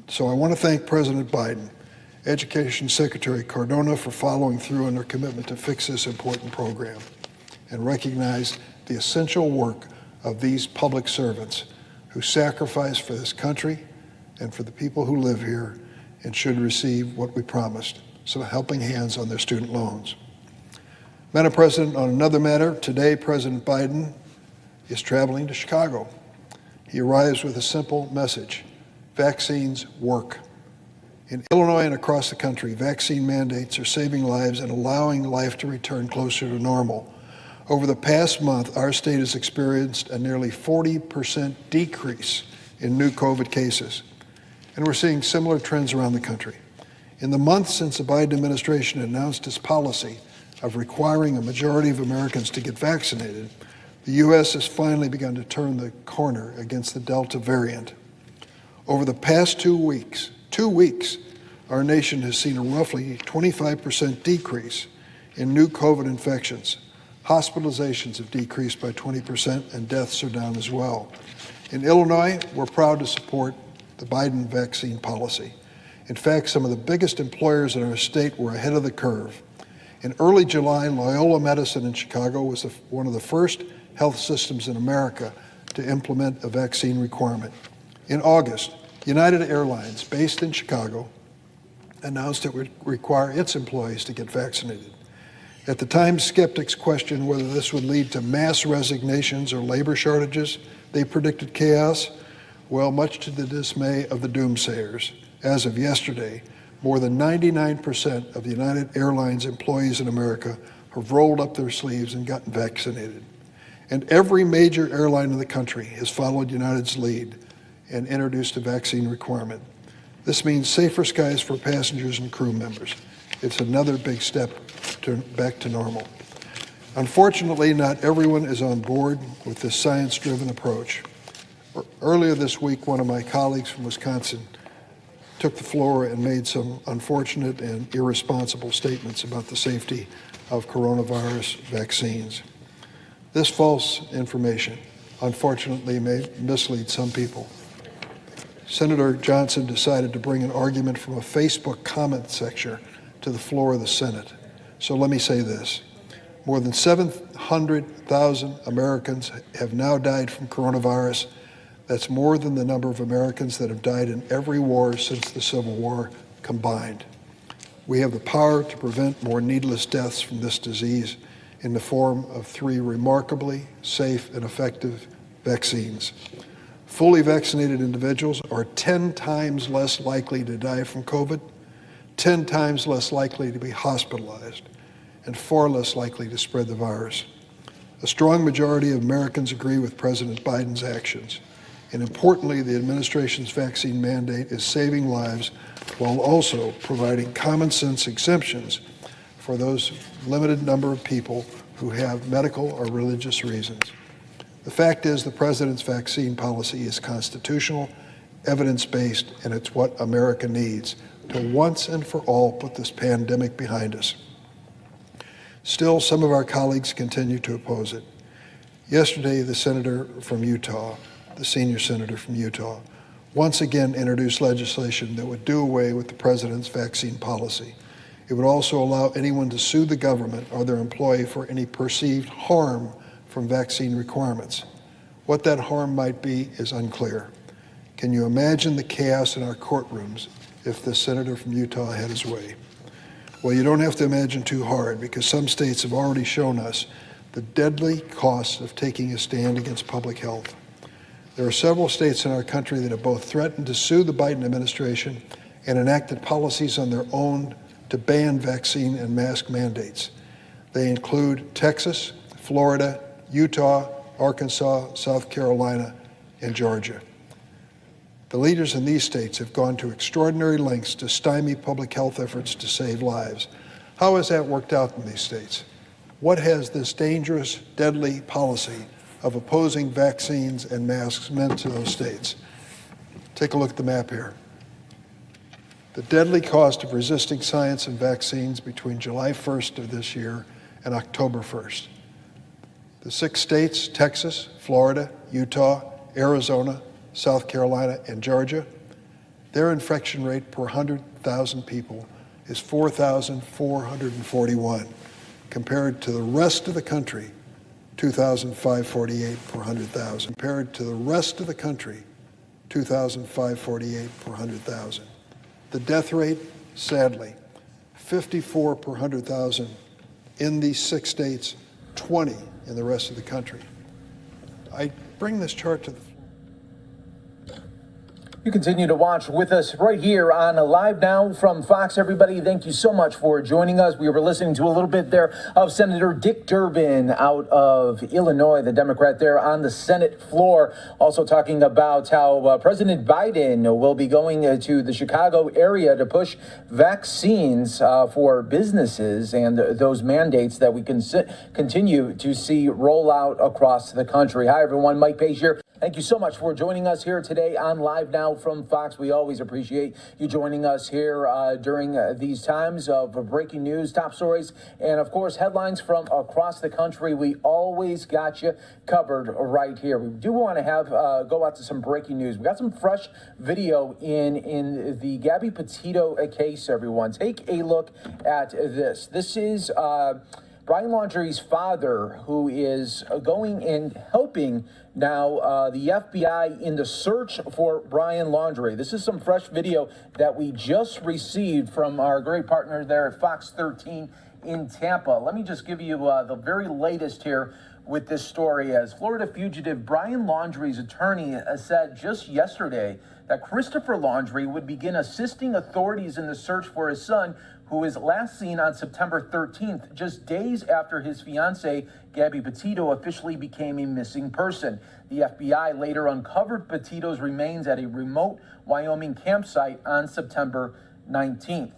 So I want to thank President Biden, Education Secretary Cardona for following through on their commitment to fix this important program, and recognize the essential work of these public servants who sacrifice for this country and for the people who live here and should receive what we promised, some helping hands on their student loans. Madam President, on another matter, today President Biden is traveling to Chicago. He arrives with a simple message: vaccines work. In Illinois and across the country, vaccine mandates are saving lives and allowing life to return closer to normal. Over the past month, our state has experienced a nearly 40% decrease in new COVID cases, and we're seeing similar trends around the country. In the months since the Biden administration announced its policy of requiring a majority of Americans to get vaccinated, the U.S. has finally begun to turn the corner against the Delta variant. Over the past 2 weeks, our nation has seen a roughly 25% decrease in new COVID infections. Hospitalizations have decreased by 20%, and deaths are down as well. In Illinois, we're proud to support the Biden vaccine policy. In fact, some of the biggest employers in our state were ahead of the curve. In early July, Loyola Medicine in Chicago was one of the first health systems in America to implement a vaccine requirement. In August, United Airlines, based in Chicago, announced it would require its employees to get vaccinated. At the time, skeptics questioned whether this would lead to mass resignations or labor shortages. They predicted chaos. Well, much to the dismay of the doomsayers, as of yesterday, more than 99% of the United Airlines employees in America have rolled up their sleeves and gotten vaccinated. And every major airline in the country has followed United's lead and introduced a vaccine requirement. This means safer skies for passengers and crew members. It's another big step back to normal. Unfortunately, not everyone is on board with this science-driven approach. Earlier this week, one of my colleagues from Wisconsin took the floor and made some unfortunate and irresponsible statements about the safety of coronavirus vaccines. This false information, unfortunately, may mislead some people. Senator Johnson decided to bring an argument from a Facebook comment section to the floor of the Senate. So let me say this. More than 700,000 Americans have now died from coronavirus. That's more than the number of Americans that have died in every war since the Civil War combined. We have the power to prevent more needless deaths from this disease in the form of 3 remarkably safe and effective vaccines. Fully vaccinated individuals are 10 times less likely to die from COVID, 10 times less likely to be hospitalized, and far less likely to spread the virus. A strong majority of Americans agree with President Biden's actions. And importantly, the administration's vaccine mandate is saving lives while also providing common sense exemptions for those limited number of people who have medical or religious reasons. The fact is the president's vaccine policy is constitutional, evidence-based, and it's what America needs to once and for all put this pandemic behind us. Still, some of our colleagues continue to oppose it. Yesterday, the senator from Utah, the senior senator from Utah, once again introduced legislation that would do away with the president's vaccine policy. It would also allow anyone to sue the government or their employee for any perceived harm from vaccine requirements. What that harm might be is unclear. Can you imagine the chaos in our courtrooms if the senator from Utah had his way? Well, you don't have to imagine too hard, because some states have already shown us the deadly costs of taking a stand against public health. There are several states in our country that have both threatened to sue the Biden administration and enacted policies on their own to ban vaccine and mask mandates. They include Texas, Florida, Utah, Arkansas, South Carolina, and Georgia. The leaders in these states have gone to extraordinary lengths to stymie public health efforts to save lives. How has that worked out in these states? What has this dangerous, deadly policy of opposing vaccines and masks meant to those states? Take a look at the map here. The deadly cost of resisting science and vaccines between July 1st of this year and October 1st. The 6 states, Texas, Florida, Utah, Arizona, South Carolina, and Georgia, their infection rate per 100,000 people is 4,441, compared to the rest of the country, 2,548 per 100,000. Compared to the rest of the country, 2,548 per 100,000. The death rate, sadly, 54 per 100,000 in these 6 states, 20 in the rest of the country. I bring this chart to the floor. You continue to watch with us right here on Live Now from Fox. Everybody, thank you so much for joining us. We were listening to a little bit there of Senator Dick Durbin out of Illinois, the Democrat there on the Senate floor, also talking about how President Biden will be going to the Chicago area to push vaccines for businesses and those mandates that we can continue to see roll out across the country. Hi, everyone. Mike Page here. Thank you so much for joining us here today on Live Now from Fox. We always appreciate you joining us here during these times of breaking news, top stories, and of course, headlines from across the country. We always got you covered right here. We do want to have go out to some breaking news. We got some fresh video in the Gabby Petito case, everyone. Take a look at this. This is Brian Laundrie's father, who is going and helping now the FBI in the search for Brian Laundrie. This is some fresh video that we just received from our great partner there at Fox 13 in Tampa. Let me just give you the very latest here with this story, as Florida fugitive Brian Laundrie's attorney said just yesterday that Christopher Laundrie would begin assisting authorities in the search for his son, who was last seen on September 13th, just days after his fiancée, Gabby Petito, officially became a missing person. The FBI later uncovered Petito's remains at a remote Wyoming campsite on September 19th.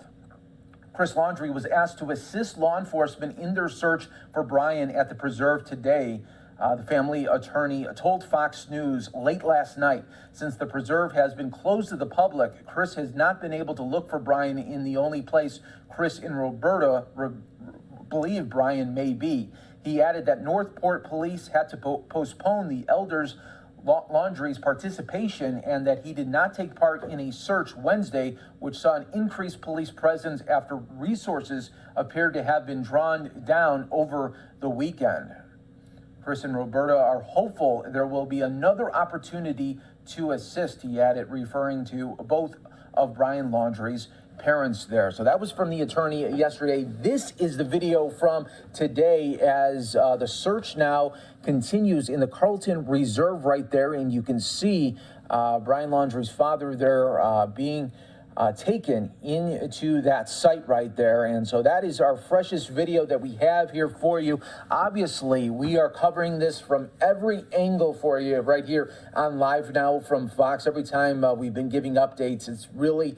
Chris Laundrie was asked to assist law enforcement in their search for Brian at the preserve today. The family attorney told Fox News late last night, since the preserve has been closed to the public, Chris has not been able to look for Brian in the only place Chris and Roberta believe Brian may be. He added that Northport police had to postpone the elders' Laundrie's participation and that he did not take part in a search Wednesday, which saw an increased police presence after resources appeared to have been drawn down over the weekend. Chris and Roberta are hopeful there will be another opportunity to assist, he added, referring to both of Brian Laundrie's parents there. So that was from the attorney yesterday. This is the video from today as the search now continues in the Carlton Reserve right there, and you can see Brian Laundrie's father there being taken into that site right there. And so that is our freshest video that we have here for you. Obviously, we are covering this from every angle for you right here on Live Now from Fox. Every time we've been giving updates, it's really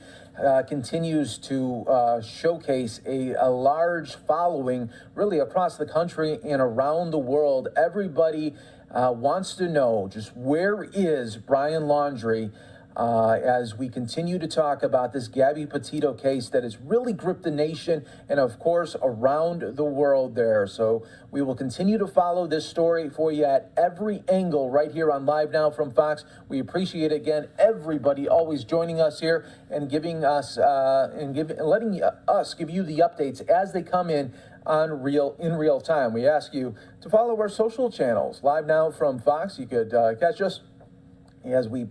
continues to showcase a large following really across the country and around the world. Everybody wants to know just where is Brian Laundrie as we continue to talk about this Gabby Petito case that has really gripped the nation and, of course, around the world there. So we will continue to follow this story for you at every angle right here on Live Now from Fox. We appreciate, again, everybody always joining us here and giving us letting us give you the updates as they come in real time. We ask you to follow our social channels. Live Now from Fox. You could catch us as we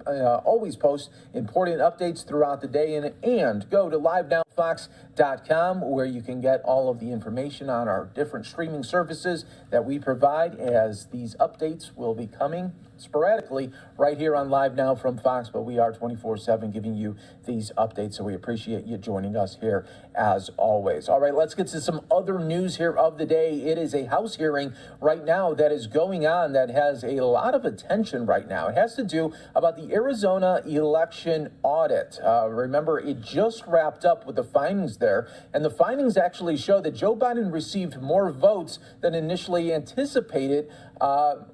always post important updates throughout the day, and go to LiveNowFox.com where you can get all of the information on our different streaming services that we provide, as these updates will be coming sporadically right here on Live Now from Fox, but we are 24/7 giving you these updates, so we appreciate you joining us here as always. All right, let's get to some other news here of the day. It is a House hearing right now that is going on that has a lot of attention right now. It has to do about the Arizona election audit. Remember, it just wrapped up with the findings there, and the findings actually show that Joe Biden received more votes than initially anticipated,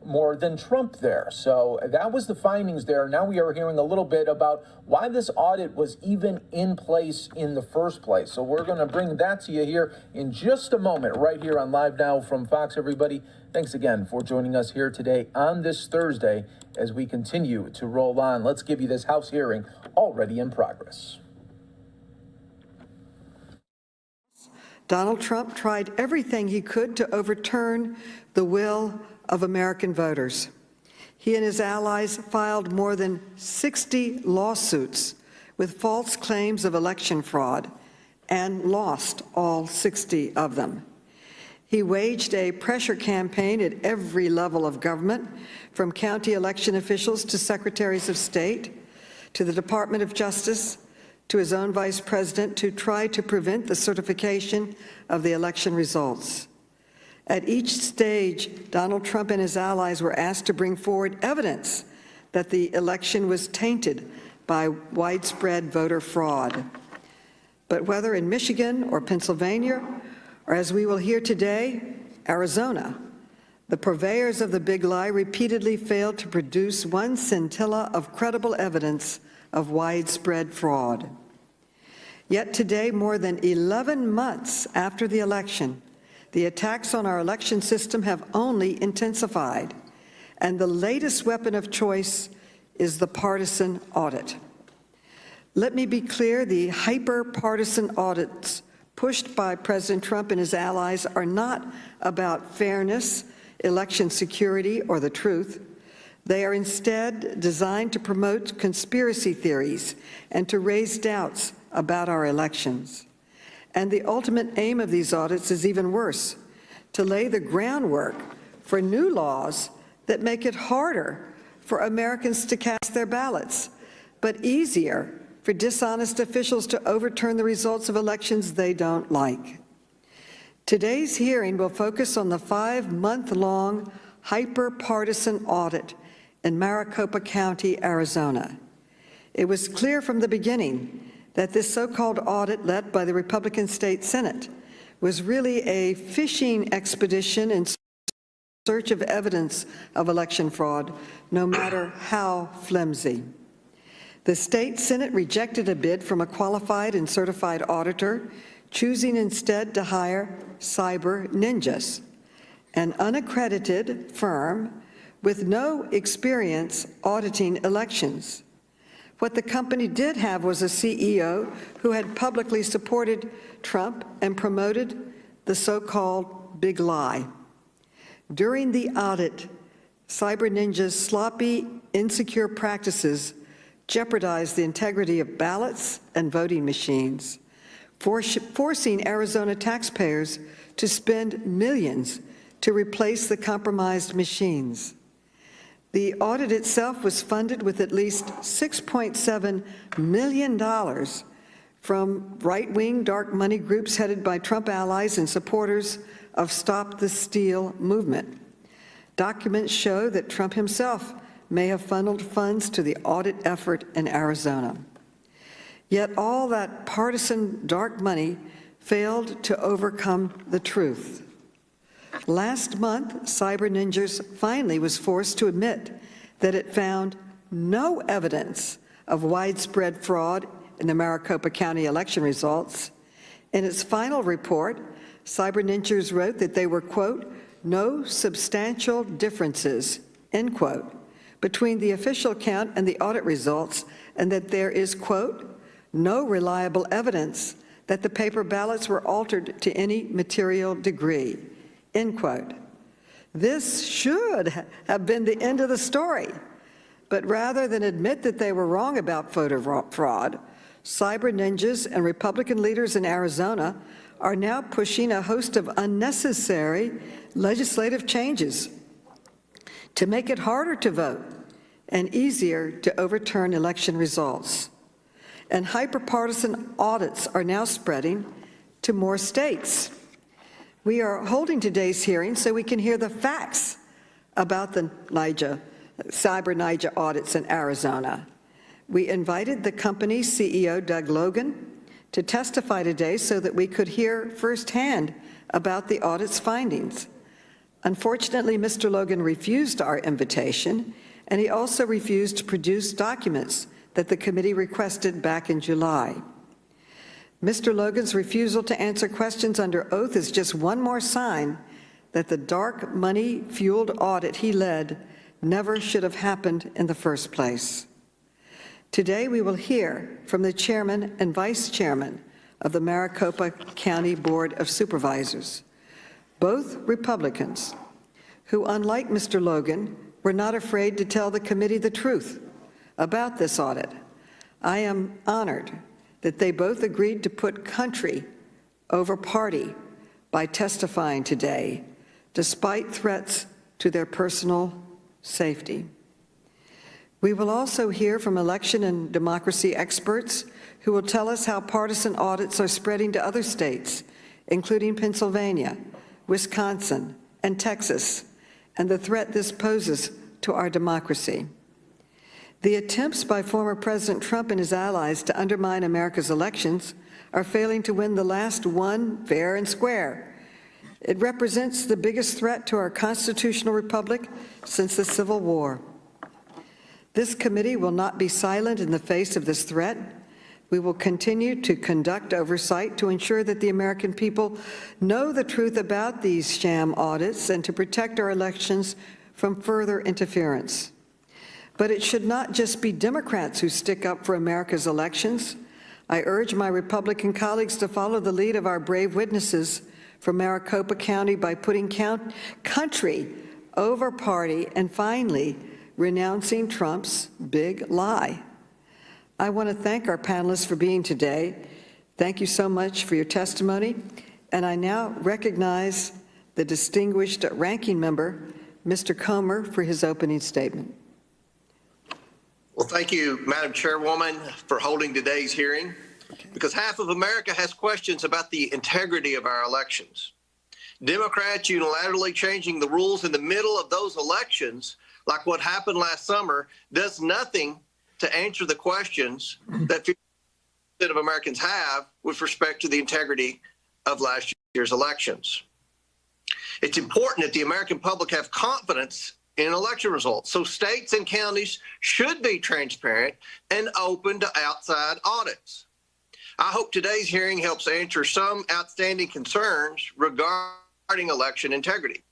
more than Trump there. So that was the findings there. Now we are hearing a little bit about why this audit was even in place in the first place. So we're going to bring that to you here in just a moment right here on Live Now from Fox, everybody. Thanks again for joining us here today on this Thursday as we continue to roll on. Let's give you this House hearing already in progress. Donald Trump tried everything he could to overturn the will of American voters. He and his allies filed more than 60 lawsuits with false claims of election fraud and lost all 60 of them. He waged a pressure campaign at every level of government, from county election officials to secretaries of state, to the Department of Justice, to his own vice president, to try to prevent the certification of the election results. At each stage, Donald Trump and his allies were asked to bring forward evidence that the election was tainted by widespread voter fraud. But whether in Michigan or Pennsylvania, or as we will hear today, Arizona, the purveyors of the big lie repeatedly failed to produce one scintilla of credible evidence of widespread fraud. Yet today, more than 11 months after the election, the attacks on our election system have only intensified, and the latest weapon of choice is the partisan audit. Let me be clear, the hyper-partisan audits pushed by President Trump and his allies are not about fairness, election security, or the truth. They are instead designed to promote conspiracy theories and to raise doubts about our elections. And the ultimate aim of these audits is even worse, to lay the groundwork for new laws that make it harder for Americans to cast their ballots, but easier for dishonest officials to overturn the results of elections they don't like. Today's hearing will focus on the 5-month-long hyper-partisan audit in Maricopa County, Arizona. It was clear from the beginning that this so-called audit, led by the Republican State Senate, was really a fishing expedition in search of evidence of election fraud, no matter how flimsy. The state Senate rejected a bid from a qualified and certified auditor, choosing instead to hire Cyber Ninjas, an unaccredited firm with no experience auditing elections. What the company did have was a CEO who had publicly supported Trump and promoted the so-called big lie. During the audit, Cyber Ninja's sloppy, insecure practices jeopardized the integrity of ballots and voting machines, forcing Arizona taxpayers to spend millions to replace the compromised machines. The audit itself was funded with at least $6.7 million from right-wing dark money groups headed by Trump allies and supporters of Stop the Steal movement. Documents show that Trump himself may have funneled funds to the audit effort in Arizona. Yet all that partisan dark money failed to overcome the truth. Last month, Cyber Ninjas finally was forced to admit that it found no evidence of widespread fraud in the Maricopa County election results. In its final report, Cyber Ninjas wrote that they were, quote, no substantial differences, end quote, between the official count and the audit results, and that there is, quote, no reliable evidence that the paper ballots were altered to any material degree, end quote. This should have been the end of the story, but rather than admit that they were wrong about voter fraud, Cyber Ninjas and Republican leaders in Arizona are now pushing a host of unnecessary legislative changes to make it harder to vote and easier to overturn election results. And hyperpartisan audits are now spreading to more states. We are holding today's hearing so we can hear the facts about the Cyber Ninja audits in Arizona. We invited the company's CEO, Doug Logan, to testify today so that we could hear firsthand about the audit's findings. Unfortunately, Mr. Logan refused our invitation, and he also refused to produce documents that the committee requested back in July. Mr. Logan's refusal to answer questions under oath is just one more sign that the dark money-fueled audit he led never should have happened in the first place. Today, we will hear from the chairman and vice chairman of the Maricopa County Board of Supervisors, both Republicans, who, unlike Mr. Logan, were not afraid to tell the committee the truth about this audit. I am honored that they both agreed to put country over party by testifying today, despite threats to their personal safety. We will also hear from election and democracy experts who will tell us how partisan audits are spreading to other states, including Pennsylvania, Wisconsin, and Texas, and the threat this poses to our democracy. The attempts by former President Trump and his allies to undermine America's elections are failing to win the last one fair and square. It represents the biggest threat to our constitutional republic since the Civil War. This committee will not be silent in the face of this threat. We will continue to conduct oversight to ensure that the American people know the truth about these sham audits and to protect our elections from further interference. But it should not just be Democrats who stick up for America's elections. I urge my Republican colleagues to follow the lead of our brave witnesses from Maricopa County by putting country over party and finally renouncing Trump's big lie. I want to thank our panelists for being today. Thank you so much for your testimony. And I now recognize the distinguished ranking member, Mr. Comer, for his opening statement. Well, thank you, Madam Chairwoman, for holding today's hearing, because half of America has questions about the integrity of our elections. Democrats unilaterally changing the rules in the middle of those elections, like what happened last summer, does nothing to answer the questions that 50% of Americans have with respect to the integrity of last year's elections. It's important that the American public have confidence in election results, so states and counties should be transparent and open to outside audits. I hope today's hearing helps answer some outstanding concerns regarding election integrity.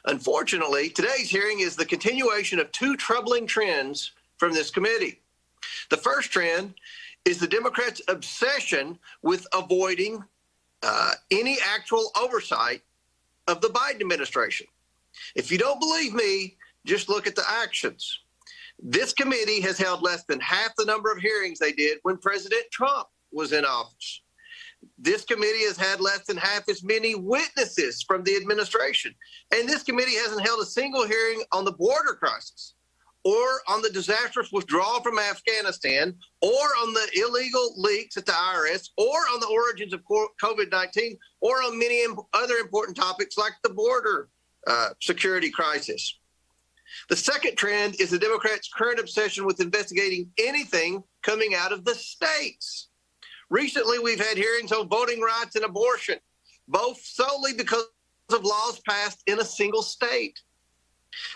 Unfortunately, today's hearing is the continuation of two troubling trends from this committee. The first trend is the Democrats' obsession with avoiding any actual oversight of the Biden administration. If you don't believe me, just look at the actions. This committee has held less than half the number of hearings they did when President Trump was in office. This committee has had less than half as many witnesses from the administration. And this committee hasn't held a single hearing on the border crisis, or on the disastrous withdrawal from Afghanistan, or on the illegal leaks at the IRS, or on the origins of COVID-19, or on many other important topics like the border security crisis. The second trend is the Democrats' current obsession with investigating anything coming out of the states. Recently, we've had hearings on voting rights and abortion, both solely because of laws passed in a single state.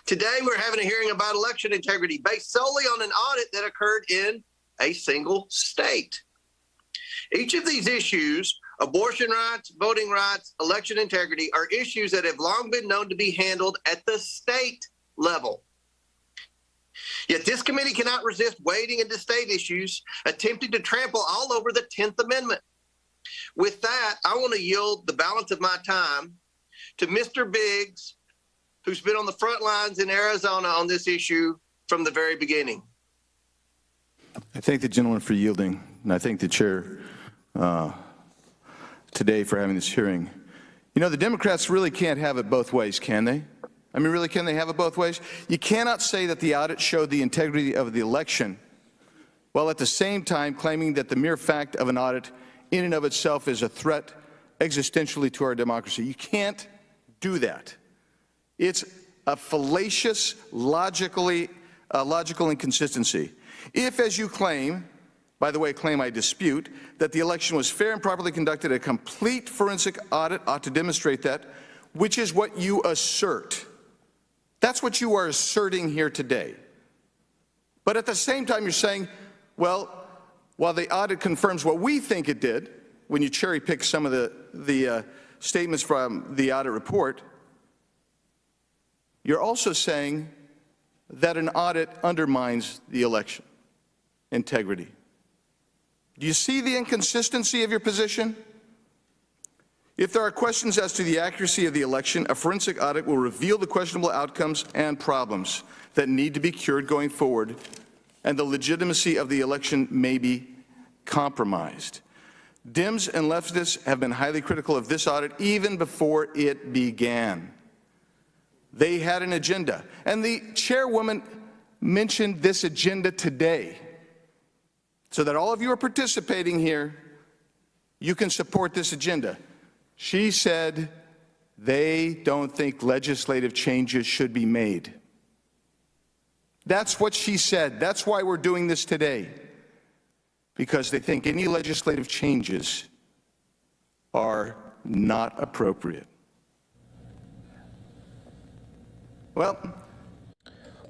Today, we're having a hearing about election integrity based solely on an audit that occurred in a single state. Each of these issues, abortion rights, voting rights, election integrity, are issues that have long been known to be handled at the state level. Yet this committee cannot resist wading into state issues, attempting to trample all over the 10th Amendment. With that, I want to yield the balance of my time to Mr. Biggs, who's been on the front lines in Arizona on this issue from the very beginning. I thank the gentleman for yielding, and I thank the chair today for having this hearing. You know, the Democrats really can't have it both ways, can they? I mean, really, can they have it both ways? You cannot say that the audit showed the integrity of the election, while at the same time claiming that the mere fact of an audit in and of itself is a threat existentially to our democracy. You can't do that. It's a fallacious, logical inconsistency. If, as you claim, by the way, claim I dispute, that the election was fair and properly conducted, a complete forensic audit ought to demonstrate that, which is what you assert. That's what you are asserting here today. But at the same time, you're saying, well, while the audit confirms what we think it did, when you cherry pick some of the statements from the audit report, you're also saying that an audit undermines the election integrity. Do you see the inconsistency of your position? If there are questions as to the accuracy of the election, a forensic audit will reveal the questionable outcomes and problems that need to be cured going forward, and the legitimacy of the election may be compromised. Dems and leftists have been highly critical of this audit even before it began. They had an agenda, and the chairwoman mentioned this agenda today, so that all of you are participating here, you can support this agenda. She said they don't think legislative changes should be made. That's what she said. That's why we're doing this today, because they think any legislative changes are not appropriate. Well,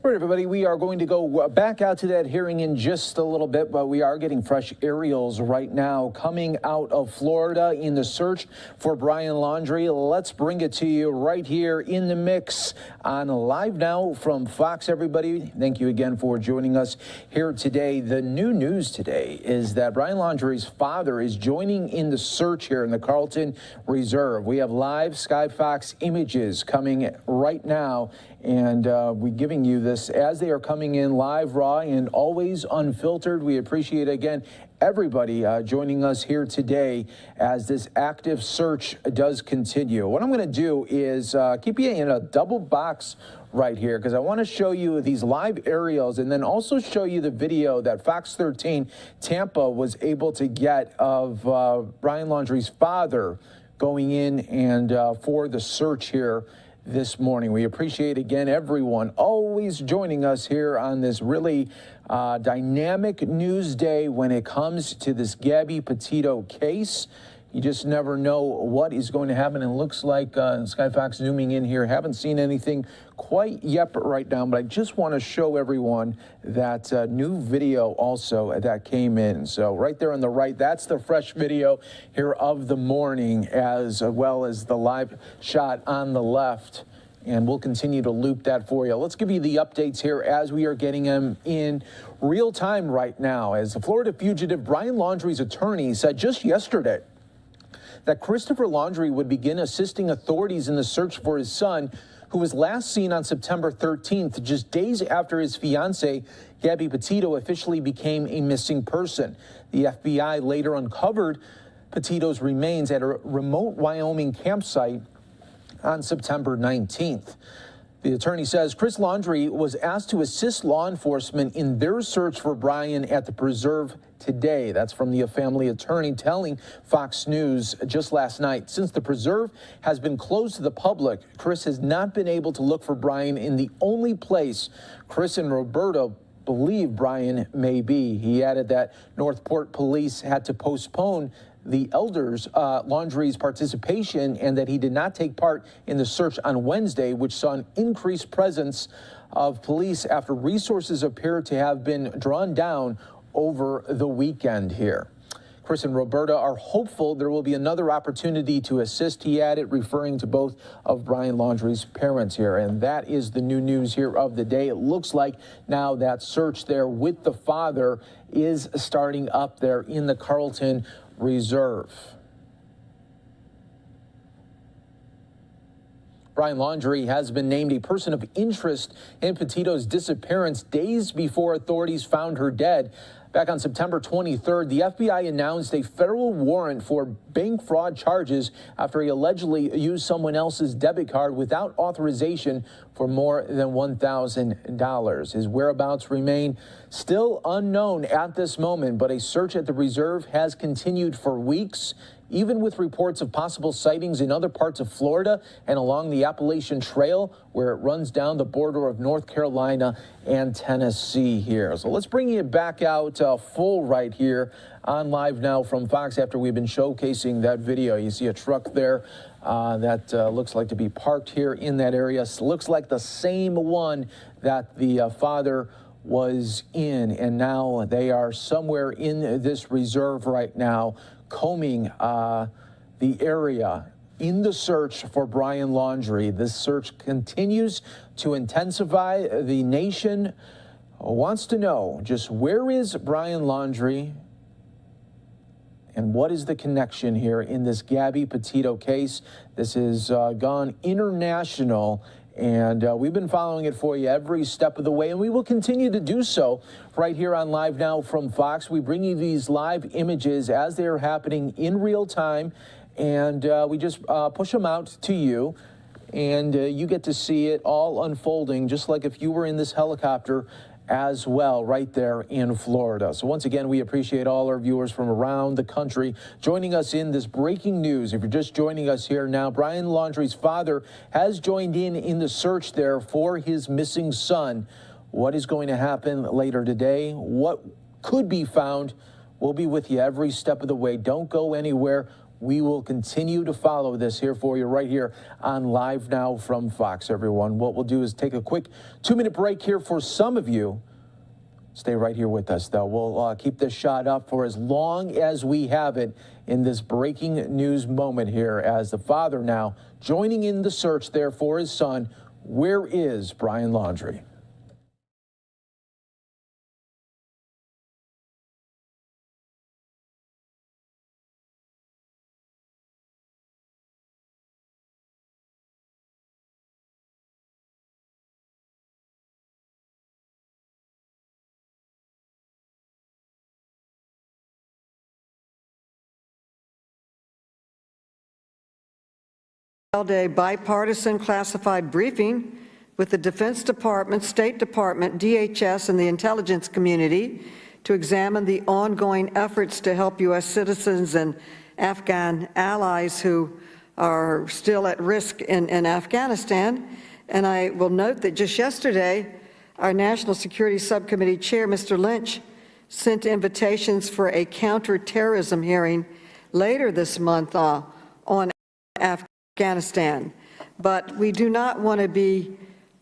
All right, everybody, we are going to go back out to that hearing in just a little bit, but we are getting fresh aerials right now coming out of Florida in the search for Brian Laundrie. Let's bring it to you right here in the mix on Live Now from Fox, everybody. Thank you again for joining us here today. The new news today is that Brian Laundrie's father is joining in the search here in the Carlton Reserve. We have live Sky Fox images coming right now, and we're giving you this as they are coming in live, raw, and always unfiltered. We appreciate, again, everybody joining us here today as this active search does continue. What I'm going to do is keep you in a double box right here, because I want to show you these live aerials and then also show you the video that Fox 13 Tampa was able to get of Brian Laundrie's father going in and for the search here this morning. We appreciate, again, everyone always joining us here on this really dynamic news day when it comes to this Gabby Petito case. You just never know what is going to happen. It looks like Sky Fox zooming in here. Haven't seen anything quite yet right now, but I just want to show everyone that new video also that came in. So right there on the right, that's the fresh video here of the morning, as well as the live shot on the left. and we'll continue to loop that for you. Let's give you the updates here as we are getting them in real time right now. As the Florida fugitive Brian Laundrie's attorney said just yesterday that Christopher Laundrie would begin assisting authorities in the search for his son, who was last seen on September 13th, just days after his fiancée, Gabby Petito, officially became a missing person. The FBI later uncovered Petito's remains at a remote Wyoming campsite on September 19th. The attorney says Chris Laundrie was asked to assist law enforcement in their search for Brian at the preserve today. That's from the family attorney telling Fox News just last night. Since the preserve has been closed to the public, Chris has not been able to look for Brian in the only place Chris and Roberta believe Brian may be. He added that Northport police had to postpone the elders' Laundrie's participation, and that he did not take part in the search on Wednesday, which saw an increased presence of police after resources appear to have been drawn down over the weekend here. Chris and Roberta are hopeful there will be another opportunity to assist, he added, referring to both of Brian Laundrie's parents here. And that is the new news here of the day. It looks like now that search there with the father is starting up there in the Carlton Reserve. Brian Laundrie has been named a person of interest in Petito's disappearance days before authorities found her dead. Back on September 23rd, the FBI announced a federal warrant for bank fraud charges after he allegedly used someone else's debit card without authorization for more than $1,000. His whereabouts remain still unknown at this moment, but a search at the reserve has continued for weeks, even with reports of possible sightings in other parts of Florida and along the Appalachian Trail, where it runs down the border of North Carolina and Tennessee here. So let's bring you back out full right here on Live Now from Fox after we've been showcasing that video. You see a truck there that looks like to be parked here in that area. So looks like the same one that the father was in, and now they are somewhere in this reserve right now, combing the area in the search for Brian Laundrie. This search continues to intensify. The nation wants to know just where is Brian Laundrie and what is the connection here in this Gabby Petito case. This has gone international, and we've been following it for you every step of the way, and we will continue to do so right here on Live Now from Fox. We bring you these live images as they are happening in real time, and we just push them out to you, and you get to see it all unfolding just like if you were in this helicopter as well right there in Florida. So once again, we appreciate all our viewers from around the country joining us in this breaking news. If you're just joining us here now, Brian Laundrie's father has joined in the search there for his missing son. What is going to happen later today? What could be found? We'll be with you every step of the way. Don't go anywhere. We will continue to follow this here for you right here on Live Now from Fox, everyone. What we'll do is take a quick 2-minute break here for some of you. Stay right here with us, though. We'll keep this shot up for as long as we have it in this breaking news moment here as the father now joining in the search there for his son. Where is Brian Laundrie? held a bipartisan classified briefing with the Defense Department, State Department, DHS, and the intelligence community to examine the ongoing efforts to help U.S. citizens and Afghan allies who are still at risk in Afghanistan. And I will note that just yesterday, our National Security Subcommittee Chair, Mr. Lynch, sent invitations for a counterterrorism hearing later this month on Afghanistan. But we do not want to be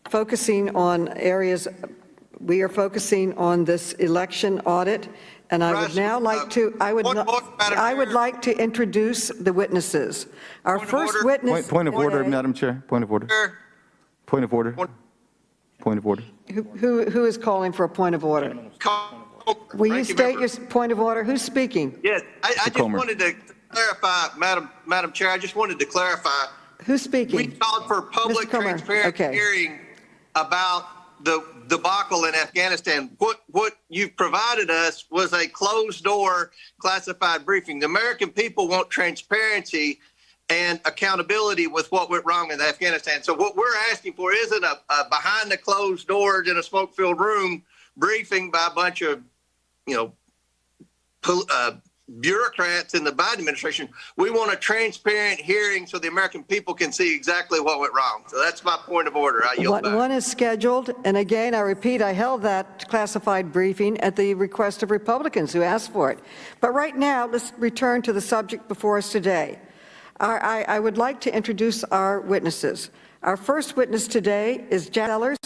focusing on areas. We are focusing on this election audit, and I would now like to. I would like to introduce the witnesses. Our first witness. Point of order, Madam Chair. Point of order. Point of order. Point of order. Who is calling for a point of order? Will you state your point of order? Who's speaking? Yes, I just wanted to clarify, Madam Chair, I just wanted to clarify. Who's speaking? We called for public transparent hearing about the debacle in Afghanistan. What you've provided us was a closed door classified briefing. The American people want transparency and accountability with what went wrong in Afghanistan. So what we're asking for isn't a behind the closed doors in a smoke-filled room briefing by a bunch of, bureaucrats in the Biden administration. We want a transparent hearing so the American people can see exactly what went wrong. So that's my point of order. I yield back. One is scheduled, and again, I repeat, I held that classified briefing at the request of Republicans who asked for it. But right now, let's return to the subject before us today. I would like to introduce our witnesses. Our first witness today is Jack Sellers,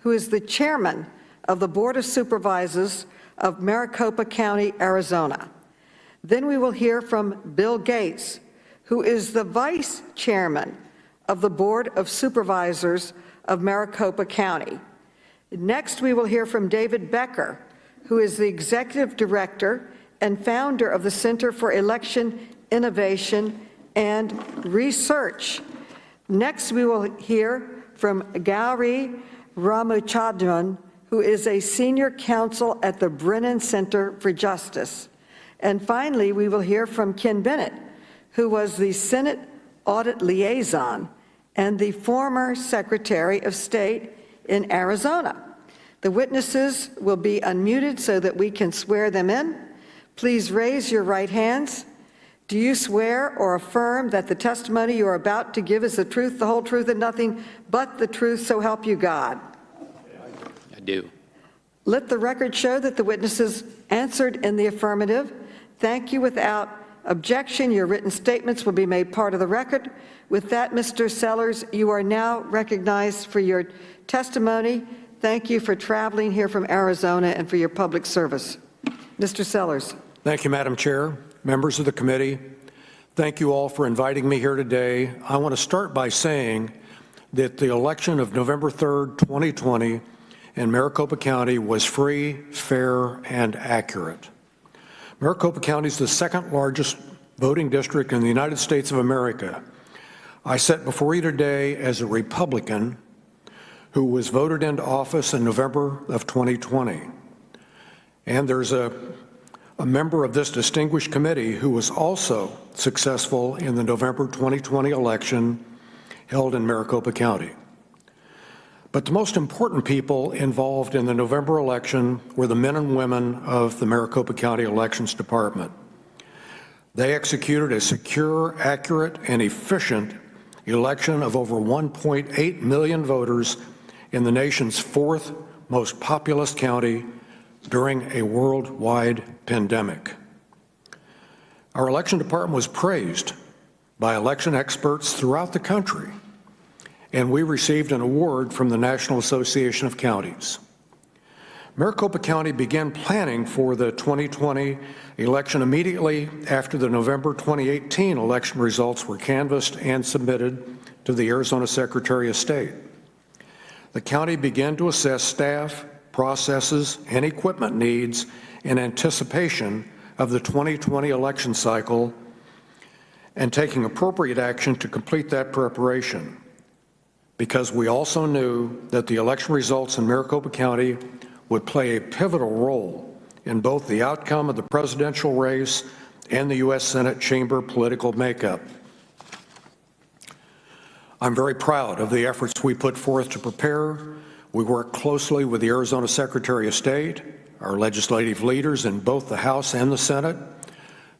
who is the chairman of the Board of Supervisors of Maricopa County, Arizona. Then we will hear from Bill Gates, who is the vice chairman of the Board of Supervisors of Maricopa County. Next, we will hear from David Becker, who is the executive director and founder of the Center for Election Innovation and Research. Next, we will hear from Gauri Ramachandran, who is a senior counsel at the Brennan Center for Justice. And finally, we will hear from Ken Bennett, who was the Senate Audit Liaison and the former Secretary of State in Arizona. The witnesses will be unmuted so that we can swear them in. Please raise your right hands. Do you swear or affirm that the testimony you are about to give is the truth, the whole truth, and nothing but the truth, so help you God? I do. Let the record show that the witnesses answered in the affirmative. Thank you. Without objection, your written statements will be made part of the record. With that, Mr. Sellers, you are now recognized for your testimony. Thank you for traveling here from Arizona and for your public service. Mr. Sellers. Thank you, Madam Chair, members of the committee. Thank you all for inviting me here today. I want to start by saying that the election of November 3rd, 2020 in Maricopa County was free, fair, and accurate. Maricopa County is the second largest voting district in the United States of America. I sit before you today as a Republican who was voted into office in November of 2020. And there's a member of this distinguished committee who was also successful in the November 2020 election held in Maricopa County. But the most important people involved in the November election were the men and women of the Maricopa County Elections Department. They executed a secure, accurate, and efficient election of over 1.8 million voters in the nation's fourth most populous county during a worldwide pandemic. Our election department was praised by election experts throughout the country, and we received an award from the National Association of Counties. Maricopa County began planning for the 2020 election immediately after the November 2018 election results were canvassed and submitted to the Arizona Secretary of State. The county began to assess staff, processes, and equipment needs in anticipation of the 2020 election cycle and taking appropriate action to complete that preparation, because we also knew that the election results in Maricopa County would play a pivotal role in both the outcome of the presidential race and the U.S. Senate chamber political makeup. I'm very proud of the efforts we put forth to prepare. We worked closely with the Arizona Secretary of State, our legislative leaders in both the House and the Senate,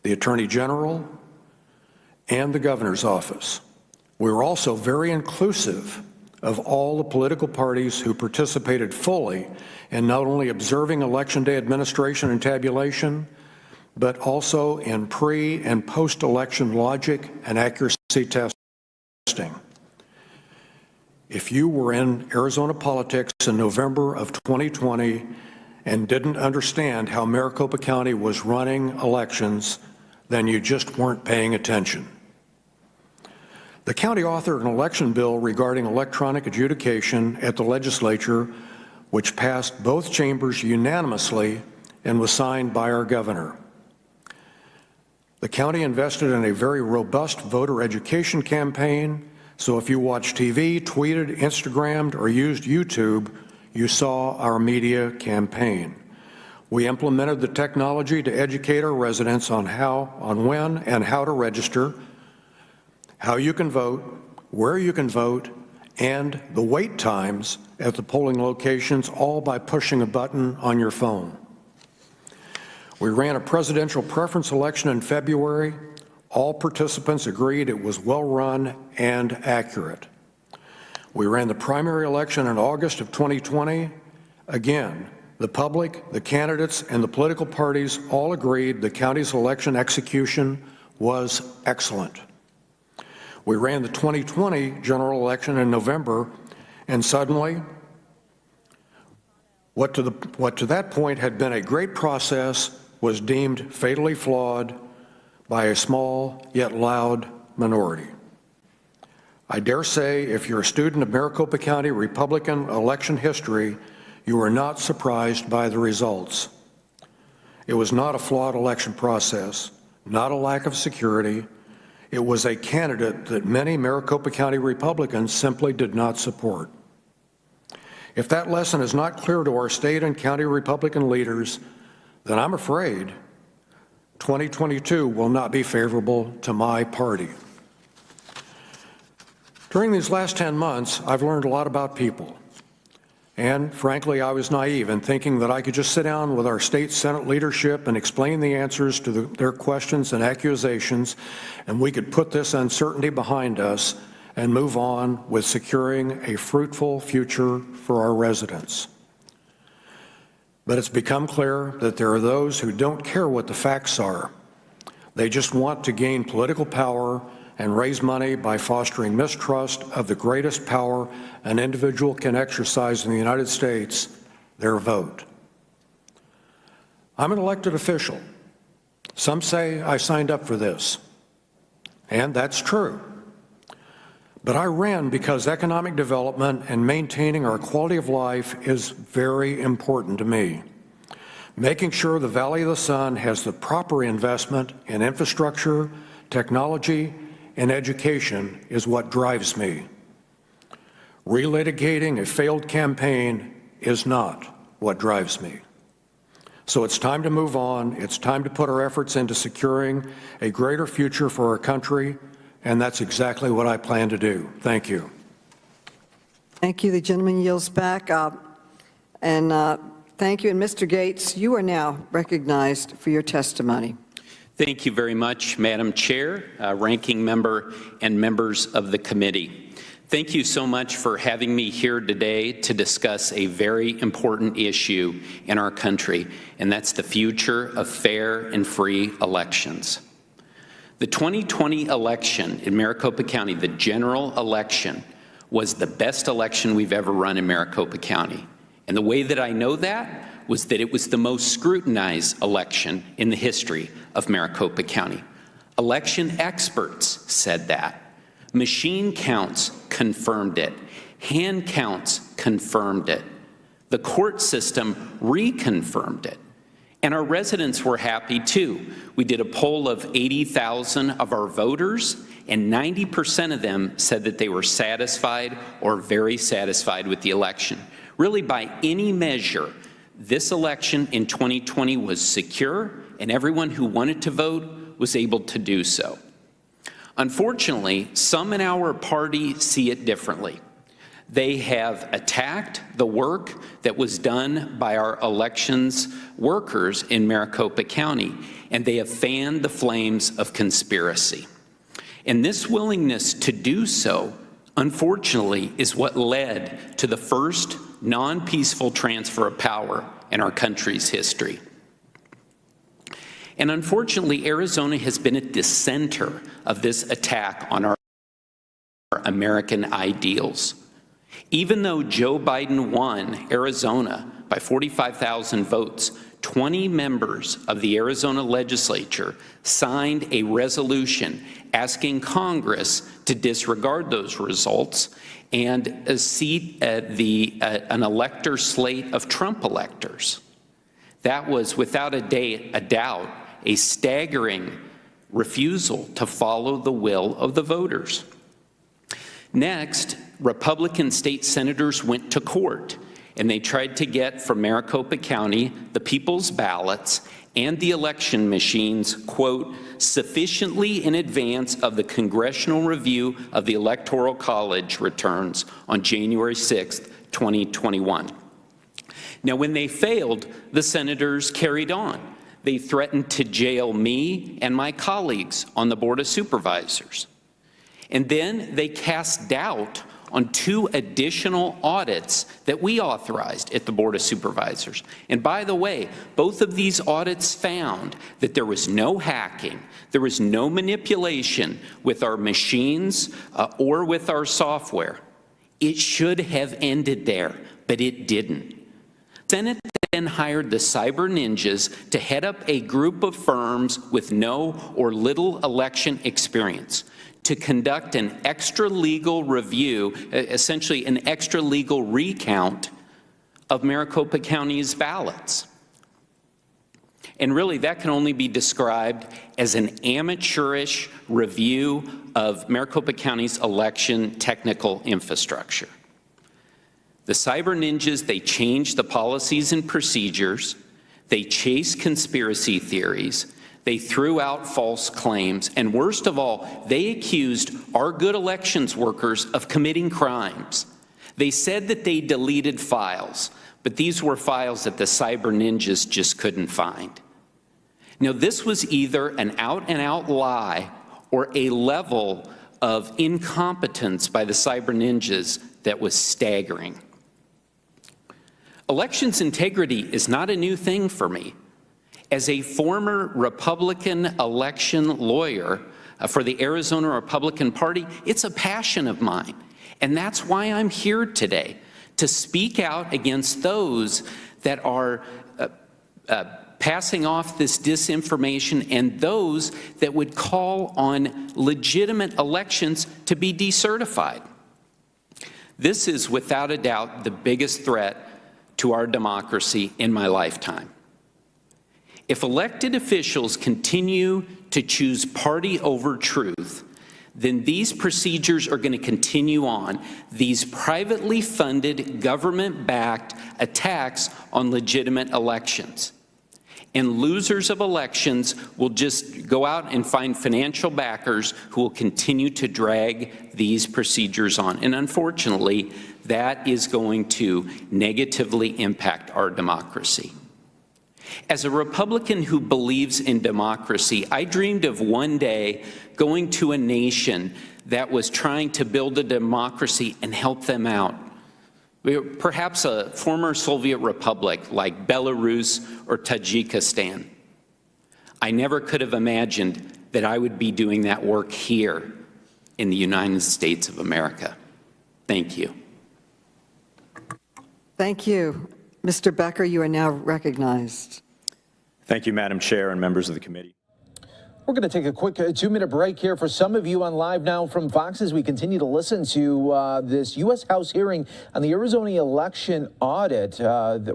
the Attorney General, and the Governor's Office. We were also very inclusive of all the political parties who participated fully in not only observing Election Day administration and tabulation, but also in pre- and post-election logic and accuracy testing. If you were in Arizona politics in November of 2020 and didn't understand how Maricopa County was running elections, then you just weren't paying attention. The county authored an election bill regarding electronic adjudication at the legislature, which passed both chambers unanimously and was signed by our governor. The county invested in a very robust voter education campaign, so if you watched TV, tweeted, Instagrammed, or used YouTube, you saw our media campaign. We implemented the technology to educate our residents on when and how to register, how you can vote, where you can vote, and the wait times at the polling locations, all by pushing a button on your phone. We ran a presidential preference election in February. All participants agreed it was well run and accurate. We ran the primary election in August of 2020. Again, the public, the candidates, and the political parties all agreed the county's election execution was excellent. We ran the 2020 general election in November, and suddenly, what to that point had been a great process was deemed fatally flawed by a small yet loud minority. I dare say if you're a student of Maricopa County Republican election history, you are not surprised by the results. It was not a flawed election process, not a lack of security. It was a candidate that many Maricopa County Republicans simply did not support. If that lesson is not clear to our state and county Republican leaders, then I'm afraid 2022 will not be favorable to my party. During these last 10 months, I've learned a lot about people. And frankly, I was naive in thinking that I could just sit down with our state Senate leadership and explain the answers to their questions and accusations, and we could put this uncertainty behind us and move on with securing a fruitful future for our residents. But it's become clear that there are those who don't care what the facts are. They just want to gain political power and raise money by fostering mistrust of the greatest power an individual can exercise in the United States, their vote. I'm an elected official. Some say I signed up for this, and that's true. But I ran because economic development and maintaining our quality of life is very important to me. Making sure the Valley of the Sun has the proper investment in infrastructure, technology, and education is what drives me. Relitigating a failed campaign is not what drives me. So it's time to move on. It's time to put our efforts into securing a greater future for our country, and that's exactly what I plan to do. Thank you. Thank you. The gentleman yields back. Thank you. And Mr. Gates, you are now recognized for your testimony. Thank you very much, Madam Chair, Ranking Member, and members of the committee. Thank you so much for having me here today to discuss a very important issue in our country, and that's the future of fair and free elections. The 2020 election in Maricopa County, the general election, was the best election we've ever run in Maricopa County. And the way that I know that was that it was the most scrutinized election in the history of Maricopa County. Election experts said that. Machine counts confirmed it. Hand counts confirmed it. The court system reconfirmed it. And our residents were happy too. We did a poll of 80,000 of our voters, and 90% of them said that they were satisfied or very satisfied with the election. Really, by any measure, this election in 2020 was secure, and everyone who wanted to vote was able to do so. Unfortunately, some in our party see it differently. They have attacked the work that was done by our elections workers in Maricopa County, and they have fanned the flames of conspiracy. And this willingness to do so, unfortunately, is what led to the first non-peaceful transfer of power in our country's history. And unfortunately, Arizona has been at the center of this attack on our American ideals. Even though Joe Biden won Arizona by 45,000 votes, 20 members of the Arizona legislature signed a resolution asking Congress to disregard those results and seat an elector slate of Trump electors. That was, without a doubt, a staggering refusal to follow the will of the voters. Next, Republican state senators went to court, and they tried to get from Maricopa County the people's ballots and the election machines, quote, sufficiently in advance of the Congressional review of the Electoral College returns on January 6th, 2021. Now, when they failed, the senators carried on. They threatened to jail me and my colleagues on the Board of Supervisors. And then they cast doubt on 2 additional audits that we authorized at the Board of Supervisors. And by the way, both of these audits found that there was no hacking, there was no manipulation with our machines or with our software. It should have ended there, but it didn't. Senate then hired the cyber ninjas to head up a group of firms with no or little election experience to conduct an extra-legal review, essentially an extra-legal recount of Maricopa County's ballots. And really, that can only be described as an amateurish review of Maricopa County's election technical infrastructure. The cyber ninjas, they changed the policies and procedures, they chased conspiracy theories, they threw out false claims, and worst of all, they accused our good elections workers of committing crimes. They said that they deleted files, but these were files that the cyber ninjas just couldn't find. Now, this was either an out-and-out lie or a level of incompetence by the cyber ninjas that was staggering. Elections integrity is not a new thing for me. As a former Republican election lawyer for the Arizona Republican Party, it's a passion of mine. And that's why I'm here today, to speak out against those that are passing off this disinformation and those that would call on legitimate elections to be decertified. This is without a doubt the biggest threat to our democracy in my lifetime. If elected officials continue to choose party over truth, then these procedures are going to continue on, these privately funded, government-backed attacks on legitimate elections. And losers of elections will just go out and find financial backers who will continue to drag these procedures on. And unfortunately, that is going to negatively impact our democracy. As a Republican who believes in democracy, I dreamed of one day going to a nation that was trying to build a democracy and help them out. Perhaps a former Soviet republic like Belarus or Tajikistan. I never could have imagined that I would be doing that work here in the United States of America. Thank you. Thank you. Mr. Becker, you are now recognized. Thank you, Madam Chair and members of the committee. We're going to take a quick 2-minute break here for some of you on Live Now from Fox as we continue to listen to this U.S. House hearing on the Arizona election audit,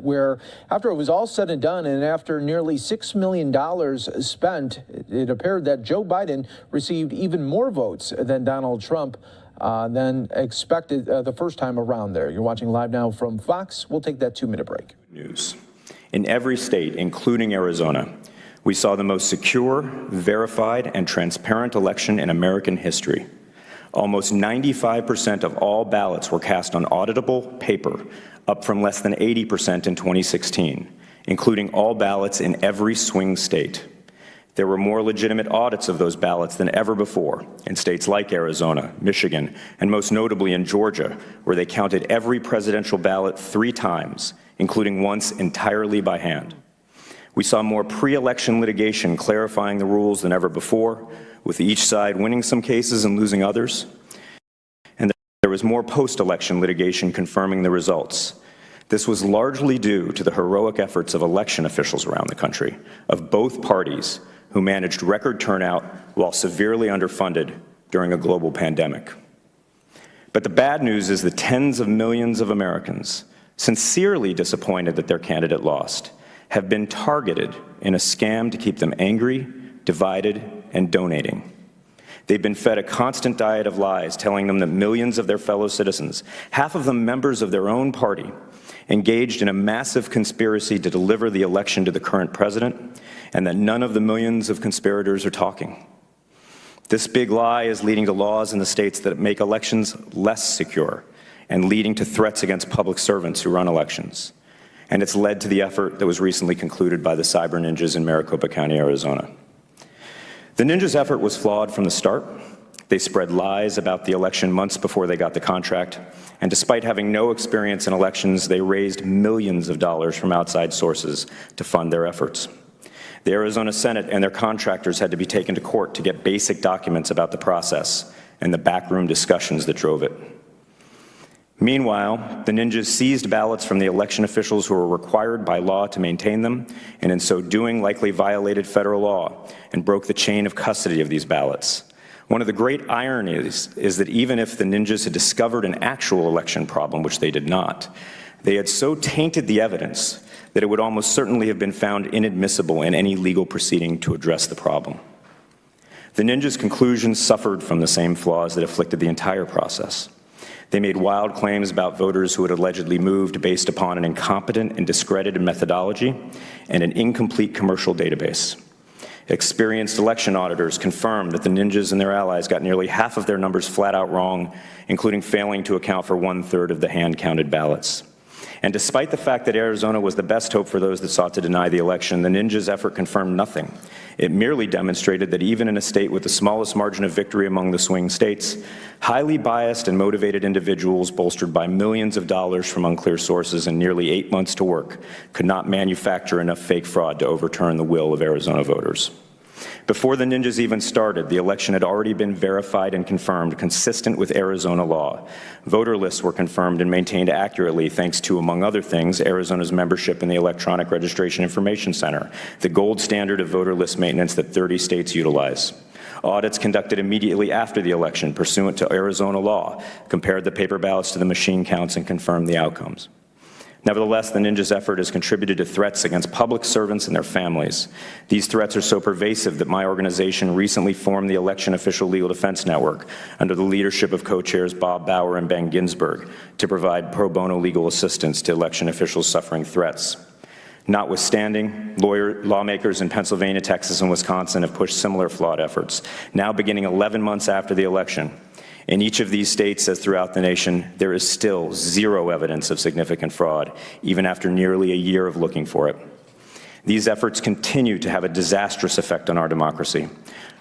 where after it was all said and done and after nearly $6 million spent, it appeared that Joe Biden received even more votes than Donald Trump than expected the first time around there. You're watching Live Now from Fox. We'll take that 2-minute break. News. In every state, including Arizona, we saw the most secure, verified, and transparent election in American history. Almost 95% of all ballots were cast on auditable paper, up from less than 80% in 2016, including all ballots in every swing state. There were more legitimate audits of those ballots than ever before in states like Arizona, Michigan, and most notably in Georgia, where they counted every presidential ballot 3 times, including once entirely by hand. We saw more pre-election litigation clarifying the rules than ever before, with each side winning some cases and losing others. And there was more post-election litigation confirming the results. This was largely due to the heroic efforts of election officials around the country, of both parties, who managed record turnout while severely underfunded during a global pandemic. But the bad news is that tens of millions of Americans, sincerely disappointed that their candidate lost, have been targeted in a scam to keep them angry, divided, and donating. They've been fed a constant diet of lies telling them that millions of their fellow citizens, half of them members of their own party, engaged in a massive conspiracy to deliver the election to the current president, and that none of the millions of conspirators are talking. This big lie is leading to laws in the states that make elections less secure and leading to threats against public servants who run elections. And it's led to the effort that was recently concluded by the cyber ninjas in Maricopa County, Arizona. The ninjas' effort was flawed from the start. They spread lies about the election months before they got the contract, and despite having no experience in elections, they raised millions of dollars from outside sources to fund their efforts. The Arizona Senate and their contractors had to be taken to court to get basic documents about the process and the backroom discussions that drove it. Meanwhile, the ninjas seized ballots from the election officials who were required by law to maintain them, and in so doing likely violated federal law and broke the chain of custody of these ballots. One of the great ironies is that even if the ninjas had discovered an actual election problem, which they did not, they had so tainted the evidence that it would almost certainly have been found inadmissible in any legal proceeding to address the problem. The ninjas' conclusions suffered from the same flaws that afflicted the entire process. They made wild claims about voters who had allegedly moved based upon an incompetent and discredited methodology and an incomplete commercial database. Experienced election auditors confirmed that the ninjas and their allies got nearly half of their numbers flat out wrong, including failing to account for 1/3 of the hand-counted ballots. And despite the fact that Arizona was the best hope for those that sought to deny the election, the ninjas' effort confirmed nothing. It merely demonstrated that even in a state with the smallest margin of victory among the swing states, highly biased and motivated individuals bolstered by millions of dollars from unclear sources and nearly 8 months to work could not manufacture enough fake fraud to overturn the will of Arizona voters. Before the ninjas even started, the election had already been verified and confirmed consistent with Arizona law. Voter lists were confirmed and maintained accurately thanks to, among other things, Arizona's membership in the Electronic Registration Information Center, the gold standard of voter list maintenance that 30 states utilize. Audits conducted immediately after the election, pursuant to Arizona law, compared the paper ballots to the machine counts and confirmed the outcomes. Nevertheless, the ninjas' effort has contributed to threats against public servants and their families. These threats are so pervasive that my organization recently formed the Election Official Legal Defense Network under the leadership of co-chairs Bob Bauer and Ben Ginsberg to provide pro bono legal assistance to election officials suffering threats. Notwithstanding, lawmakers in Pennsylvania, Texas, and Wisconsin have pushed similar flawed efforts, now beginning 11 months after the election. In each of these states, as throughout the nation, there is still zero evidence of significant fraud, even after nearly a year of looking for it. These efforts continue to have a disastrous effect on our democracy.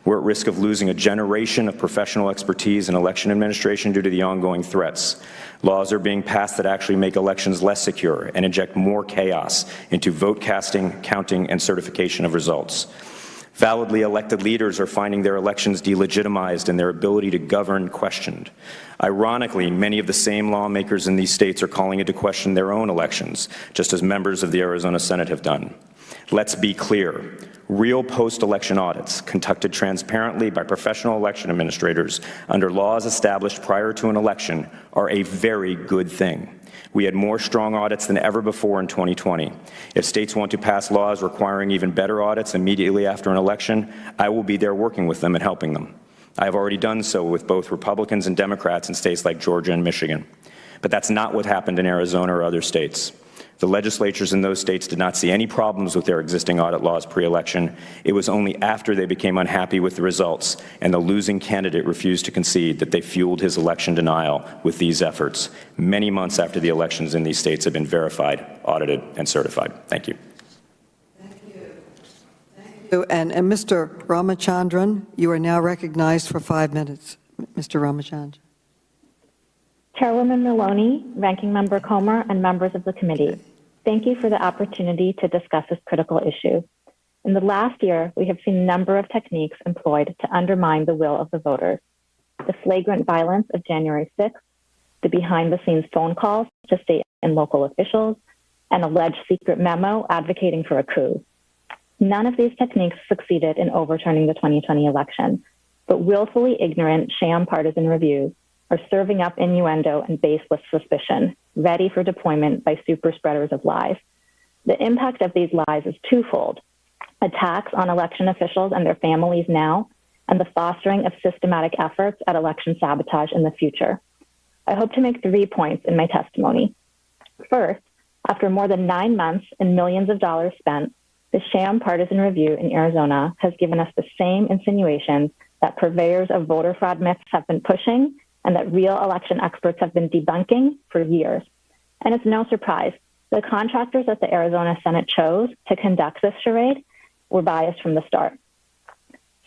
We're at risk of losing a generation of professional expertise in election administration due to the ongoing threats. Laws are being passed that actually make elections less secure and inject more chaos into vote casting, counting, and certification of results. Validly elected leaders are finding their elections delegitimized and their ability to govern questioned. Ironically, many of the same lawmakers in these states are calling into question their own elections, just as members of the Arizona Senate have done. Let's be clear. Real post-election audits conducted transparently by professional election administrators under laws established prior to an election are a very good thing. We had more strong audits than ever before in 2020. If states want to pass laws requiring even better audits immediately after an election, I will be there working with them and helping them. I have already done so with both Republicans and Democrats in states like Georgia and Michigan. But that's not what happened in Arizona or other states. The legislatures in those states did not see any problems with their existing audit laws pre-election. It was only after they became unhappy with the results and the losing candidate refused to concede that they fueled his election denial with these efforts, many months after the elections in these states have been verified, audited, and certified. Thank you. And Mr. Ramachandran, you are now recognized for 5 minutes. Mr. Ramachandran. Chairwoman Maloney, Ranking Member Comer, and members of the committee, thank you for the opportunity to discuss this critical issue. In the last year, we have seen a number of techniques employed to undermine the will of the voters. The flagrant violence of January 6th, the behind-the-scenes phone calls to state and local officials, an alleged secret memo advocating for a coup. None of these techniques succeeded in overturning the 2020 election, but willfully ignorant sham partisan reviews are serving up innuendo and baseless suspicion, ready for deployment by super spreaders of lies. The impact of these lies is twofold: attacks on election officials and their families now, and the fostering of systematic efforts at election sabotage in the future. I hope to make 3 points in my testimony. First, after more than 9 months and millions of dollars spent, the sham partisan review in Arizona has given us the same insinuations that purveyors of voter fraud myths have been pushing and that real election experts have been debunking for years. And it's no surprise, the contractors that the Arizona Senate chose to conduct this charade were biased from the start.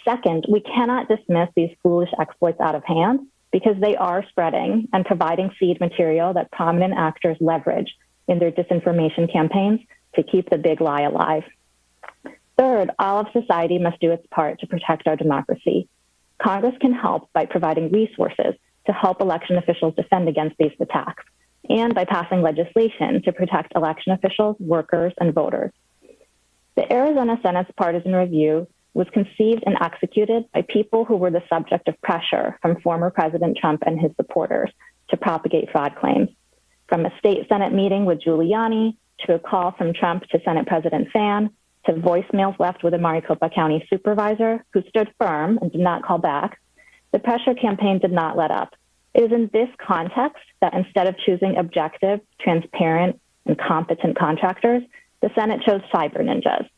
Second, we cannot dismiss these foolish exploits out of hand because they are spreading and providing seed material that prominent actors leverage in their disinformation campaigns to keep the big lie alive. Third, all of society must do its part to protect our democracy. Congress can help by providing resources to help election officials defend against these attacks, and by passing legislation to protect election officials, workers, and voters. The Arizona Senate's partisan review was conceived and executed by people who were the subject of pressure from former President Trump and his supporters to propagate fraud claims. From a state Senate meeting with Giuliani, to a call from Trump to Senate President Fan, to voicemails left with a Maricopa County supervisor who stood firm and did not call back, the pressure campaign did not let up. It is in this context that instead of choosing objective, transparent, and competent contractors, the Senate chose cyber ninjas.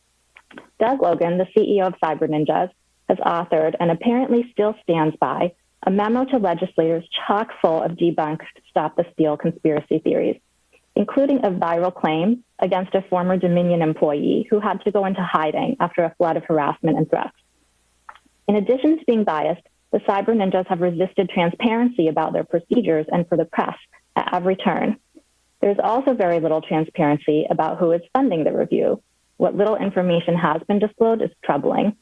Doug Logan, the CEO of Cyber Ninjas, has authored and apparently still stands by a memo to legislators chock full of debunked Stop the Steal conspiracy theories, including a viral claim against a former Dominion employee who had to go into hiding after a flood of harassment and threats. In addition to being biased, the Cyber Ninjas have resisted transparency about their procedures and for the press at every turn. There's also very little transparency about who is funding the review. What little information has been disclosed is troubling.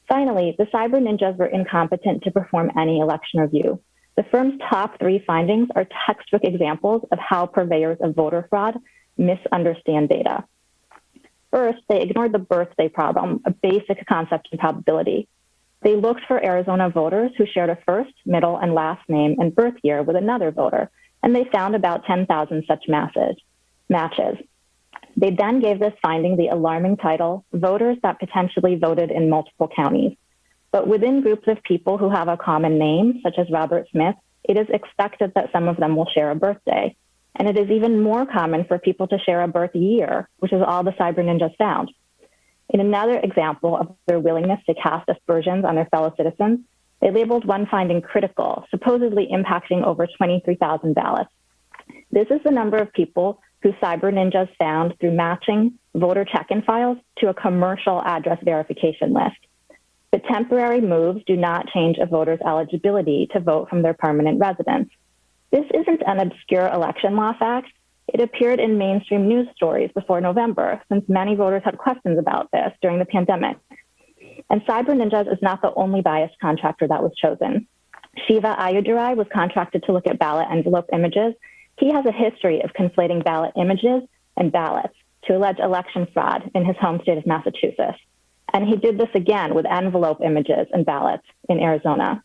Finally, the Cyber Ninjas were incompetent to perform any election review. The firm's top 3 findings are textbook examples of how purveyors of voter fraud misunderstand data. First, they ignored the birthday problem, a basic concept in probability. They looked for Arizona voters who shared a first, middle, and last name and birth year with another voter, and they found about 10,000 such matches. They then gave this finding the alarming title, Voters That Potentially Voted in Multiple Counties. But within groups of people who have a common name, such as Robert Smith, it is expected that some of them will share a birthday. And it is even more common for people to share a birth year, which is all the Cyber Ninjas found. In another example of their willingness to cast aspersions on their fellow citizens, they labeled one finding critical, supposedly impacting over 23,000 ballots. This is the number of people who Cyber Ninjas found through matching voter check-in files to a commercial address verification list. The temporary moves do not change a voter's eligibility to vote from their permanent residence. This isn't an obscure election law fact. It appeared in mainstream news stories before November, since many voters had questions about this during the pandemic. And Cyber Ninjas is not the only biased contractor that was chosen. Shiva Ayudurai was contracted to look at ballot envelope images. He has a history of conflating ballot images and ballots to allege election fraud in his home state of Massachusetts. And he did this again with envelope images and ballots in Arizona.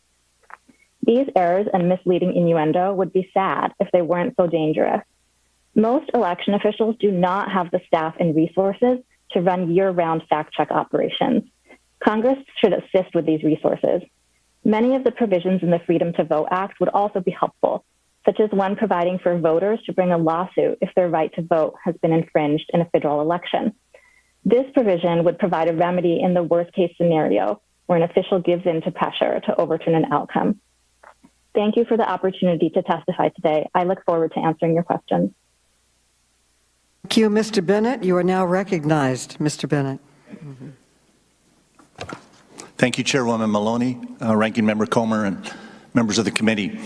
These errors and misleading innuendo would be sad if they weren't so dangerous. Most election officials do not have the staff and resources to run year-round fact-check operations. Congress should assist with these resources. Many of the provisions in the Freedom to Vote Act would also be helpful, such as one providing for voters to bring a lawsuit if their right to vote has been infringed in a federal election. This provision would provide a remedy in the worst-case scenario where an official gives in to pressure to overturn an outcome. Thank you for the opportunity to testify today. I look forward to answering your questions. Thank you, Mr. Bennett. You are now recognized, Mr. Bennett. Thank you, Chairwoman Maloney, Ranking Member Comer, and members of the committee.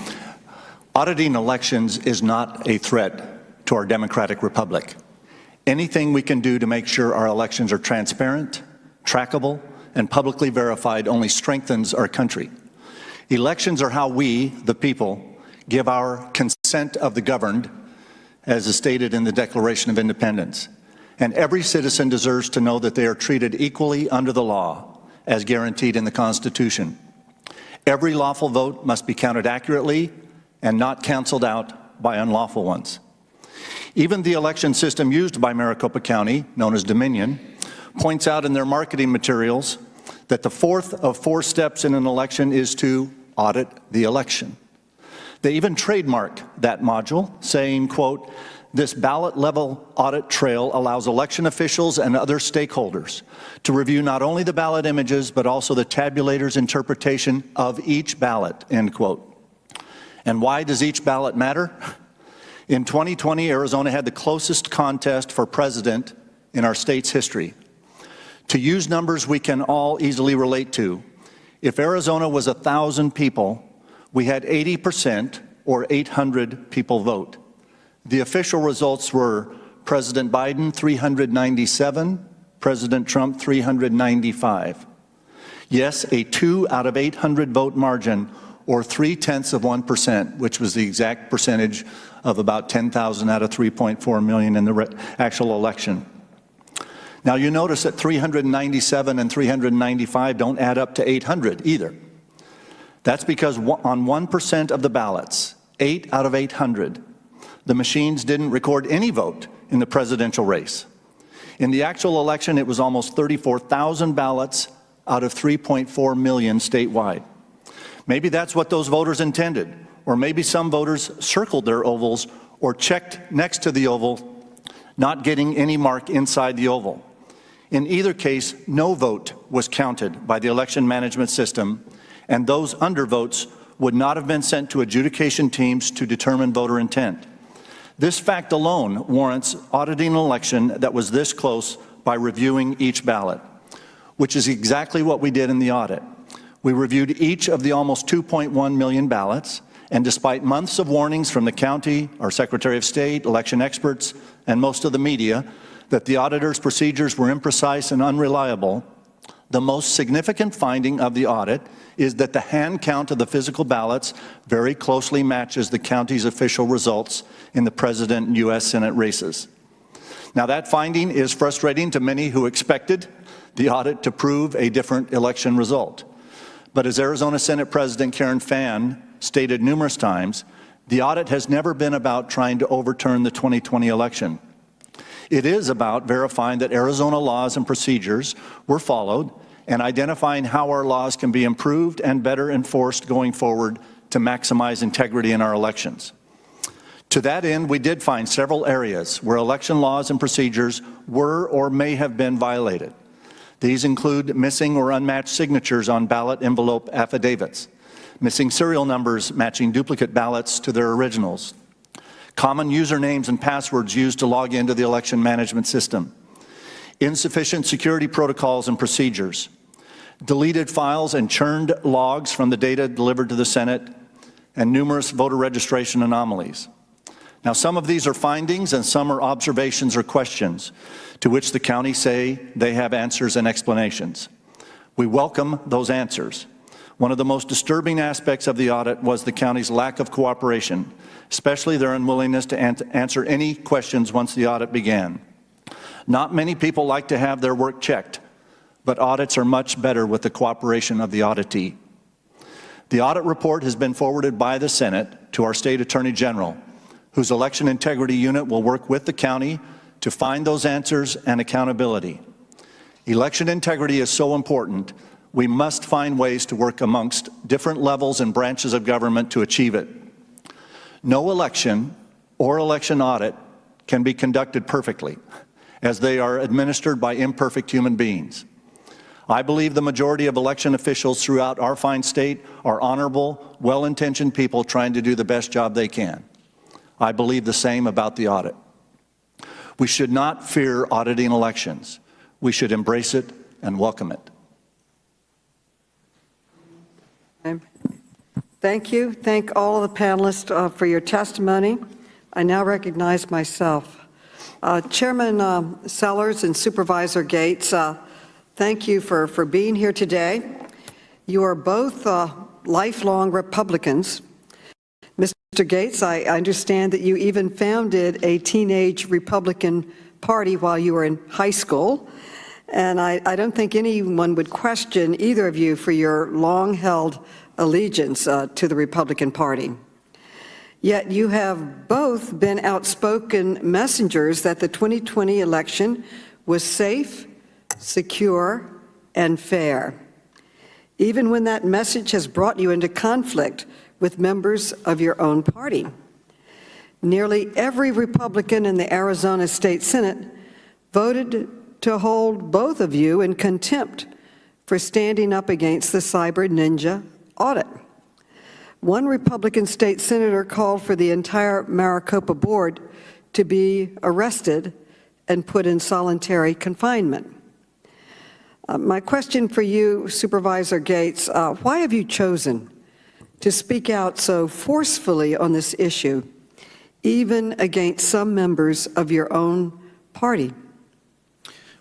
Auditing elections is not a threat to our democratic republic. Anything we can do to make sure our elections are transparent, trackable, and publicly verified only strengthens our country. Elections are how we, the people, give our consent of the governed as is stated in the Declaration of Independence. And every citizen deserves to know that they are treated equally under the law, as guaranteed in the Constitution. Every lawful vote must be counted accurately and not canceled out by unlawful ones. Even the election system used by Maricopa County, known as Dominion, points out in their marketing materials that the fourth of 4 steps in an election is to audit the election. They even trademark that module, saying, quote, "This ballot-level audit trail allows election officials and other stakeholders to review not only the ballot images, but also the tabulator's interpretation of each ballot," end quote. And why does each ballot matter? In 2020, Arizona had the closest contest for president in our state's history. To use numbers we can all easily relate to, if Arizona was 1,000 people, we had 80%, or 800 people vote. The official results were President Biden 397, President Trump 395. Yes, a 2 out of 800 vote margin, or 0.3%, which was the exact percentage of about 10,000 out of 3.4 million in the actual election. Now you notice that 397 and 395 don't add up to 800 either. That's because on 1% of the ballots, 8 out of 800, the machines didn't record any vote in the presidential race. In the actual election, it was almost 34,000 ballots out of 3.4 million statewide. Maybe that's what those voters intended, or maybe some voters circled their ovals or checked next to the oval, not getting any mark inside the oval. In either case, no vote was counted by the election management system, and those undervotes would not have been sent to adjudication teams to determine voter intent. This fact alone warrants auditing an election that was this close by reviewing each ballot, which is exactly what we did in the audit. We reviewed each of the almost 2.1 million ballots, and despite months of warnings from the county, our Secretary of State, election experts, and most of the media that the auditor's procedures were imprecise and unreliable, the most significant finding of the audit is that the hand count of the physical ballots very closely matches the county's official results in the President and U.S. Senate races. Now that finding is frustrating to many who expected the audit to prove a different election result. But as Arizona Senate President Karen Fann stated numerous times, the audit has never been about trying to overturn the 2020 election. It is about verifying that Arizona laws and procedures were followed and identifying how our laws can be improved and better enforced going forward to maximize integrity in our elections. To that end, we did find several areas where election laws and procedures were or may have been violated. These include missing or unmatched signatures on ballot envelope affidavits, missing serial numbers matching duplicate ballots to their originals, common usernames and passwords used to log into the election management system, insufficient security protocols and procedures, deleted files and churned logs from the data delivered to the Senate, and numerous voter registration anomalies. Now, some of these are findings and some are observations or questions to which the county say they have answers and explanations. We welcome those answers. One of the most disturbing aspects of the audit was the county's lack of cooperation, especially their unwillingness to answer any questions once the audit began. Not many people like to have their work checked, but audits are much better with the cooperation of the auditee. The audit report has been forwarded by the Senate to our State Attorney General, whose election integrity unit will work with the county to find those answers and accountability. Election integrity is so important, we must find ways to work amongst different levels and branches of government to achieve it. No election or election audit can be conducted perfectly, as they are administered by imperfect human beings. I believe the majority of election officials throughout our fine state are honorable, well-intentioned people trying to do the best job they can. I believe the same about the audit. We should not fear auditing elections. We should embrace it and welcome it. Thank you. Thank all of the panelists for your testimony. I now recognize myself. Chairman Sellers and Supervisor Gates, thank you for being here today. You are both lifelong Republicans. Mr. Mr. Gates, I understand that you even founded a teenage Republican Party while you were in high school, and I don't think anyone would question either of you for your long-held allegiance to the Republican Party. Yet you have both been outspoken messengers that the 2020 election was safe, secure, and fair, even when that message has brought you into conflict with members of your own party. Nearly every Republican in the Arizona State Senate voted to hold both of you in contempt for standing up against the cyber ninja audit. One Republican state senator called for the entire Maricopa board to be arrested and put in solitary confinement. My question for you, Supervisor Gates, why have you chosen to speak out so forcefully on this issue, even against some members of your own party?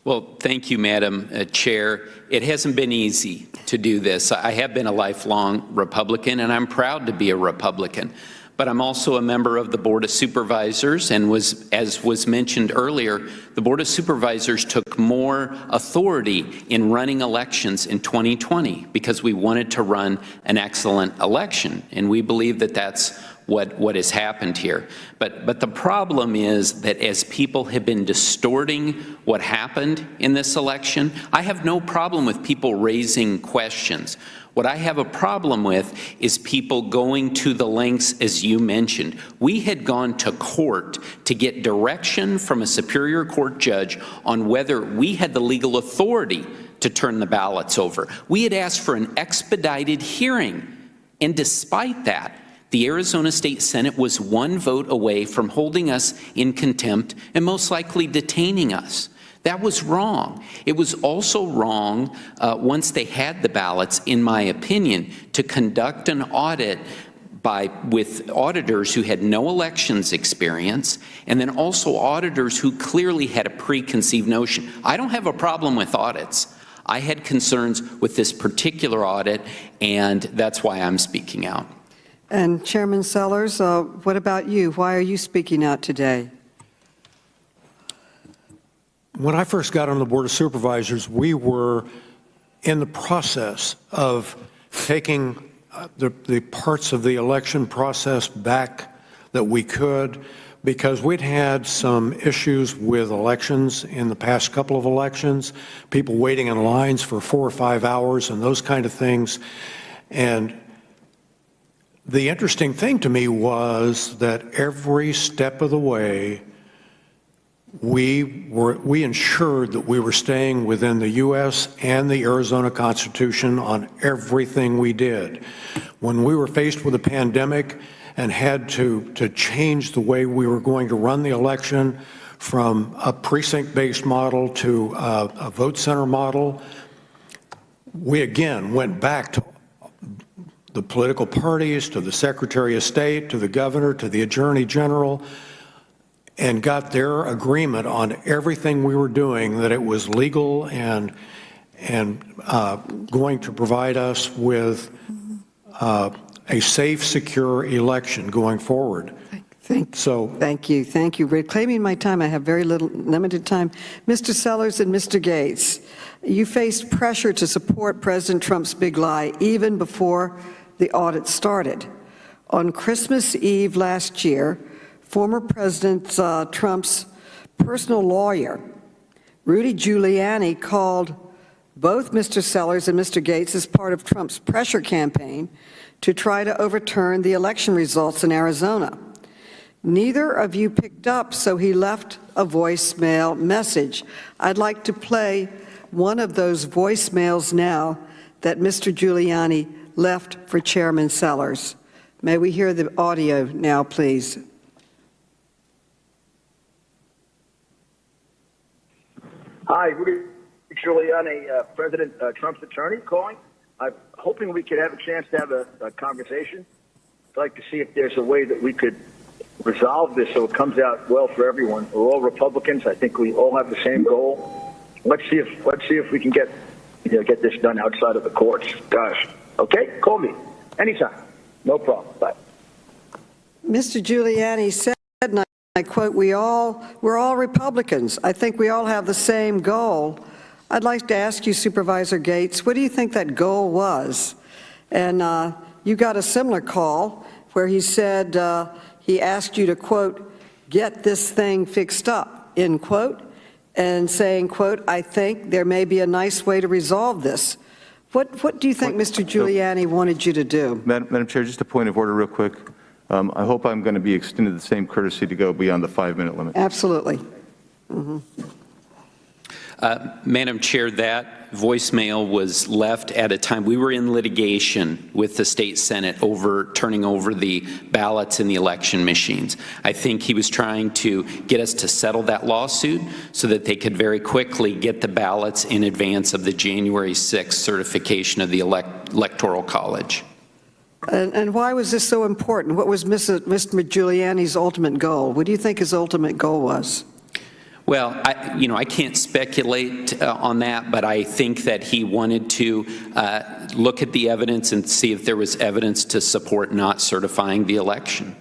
Well, thank you, Madam Chair. It hasn't been easy to do this. I have been a lifelong Republican, and I'm proud to be a Republican. But I'm also a member of the Board of Supervisors, and as was mentioned earlier, the Board of Supervisors took more authority in running elections in 2020 because we wanted to run an excellent election, and we believe that that's what has happened here. But the problem is that as people have been distorting what happened in this election, I have no problem with people raising questions. What I have a problem with is people going to the lengths, as you mentioned. We had gone to court to get direction from a Superior Court judge on whether we had the legal authority to turn the ballots over. We had asked for an expedited hearing, and despite that, the Arizona State Senate was one vote away from holding us in contempt and most likely detaining us. That was wrong. It was also wrong, once they had the ballots, in my opinion, to conduct an audit with auditors who had no elections experience, and then also auditors who clearly had a preconceived notion. I don't have a problem with audits. I had concerns with this particular audit, and that's why I'm speaking out. And Chairman Sellers, what about you? Why are you speaking out today? When I first got on the Board of Supervisors, we were in the process of taking the parts of the election process back that we could, because we'd had some issues with elections in the past couple of elections, people waiting in lines for 4 or 5 hours and those kind of things. And the interesting thing to me was that every step of the way, we ensured that we were staying within the U.S. and the Arizona Constitution on everything we did. When we were faced with a pandemic and had to change the way we were going to run the election from a precinct-based model to a vote center model, we again went back to the political parties, to the Secretary of State, to the governor, to the Attorney General, and got their agreement on everything we were doing, that it was legal and going to provide us with a safe, secure election going forward. Thank you. Reclaiming my time, I have very limited time. Mr. Sellers and Mr. Gates, you faced pressure to support President Trump's big lie even before the audit started. On Christmas Eve last year, former President Trump's personal lawyer, Rudy Giuliani, called both Mr. Sellers and Mr. Gates as part of Trump's pressure campaign to try to overturn the election results in Arizona. Neither of you picked up, so he left a voicemail message. I'd like to play one of those voicemails now that Mr. Giuliani left for Chairman Sellers. May we hear the audio now, please? Hi, Rudy Giuliani, President Trump's attorney calling. I'm hoping we could have a chance to have a conversation. I'd like to see if there's a way that we could resolve this so it comes out well for everyone. We're all Republicans. I think we all have the same goal. Let's see if we can get this done outside of the courts. Gosh. Okay? Call me. Anytime. No problem. Bye. Mr. Giuliani said, and I quote, we're all Republicans. I think we all have the same goal. I'd like to ask you, Supervisor Gates, what do you think that goal was? And you got a similar call where he said he asked you to, quote, get this thing fixed up, end quote, and saying, quote, I think there may be a nice way to resolve this. What do you think Mr. Giuliani wanted you to do? Madam Chair, just a point of order real quick. I hope I'm going to be extended the same courtesy to go beyond the 5-minute limit. Absolutely. Mm-hmm. Madam Chair, that voicemail was left at a time we were in litigation with the state Senate over turning over the ballots in the election machines. I think he was trying to get us to settle that lawsuit so that they could very quickly get the ballots in advance of the January 6th certification of the Electoral College. And why was this so important? What was Mr. Giuliani's ultimate goal? What do you think his ultimate goal was? Well, I can't speculate on that, but I think that he wanted to look at the evidence and see if there was evidence to support not certifying the election.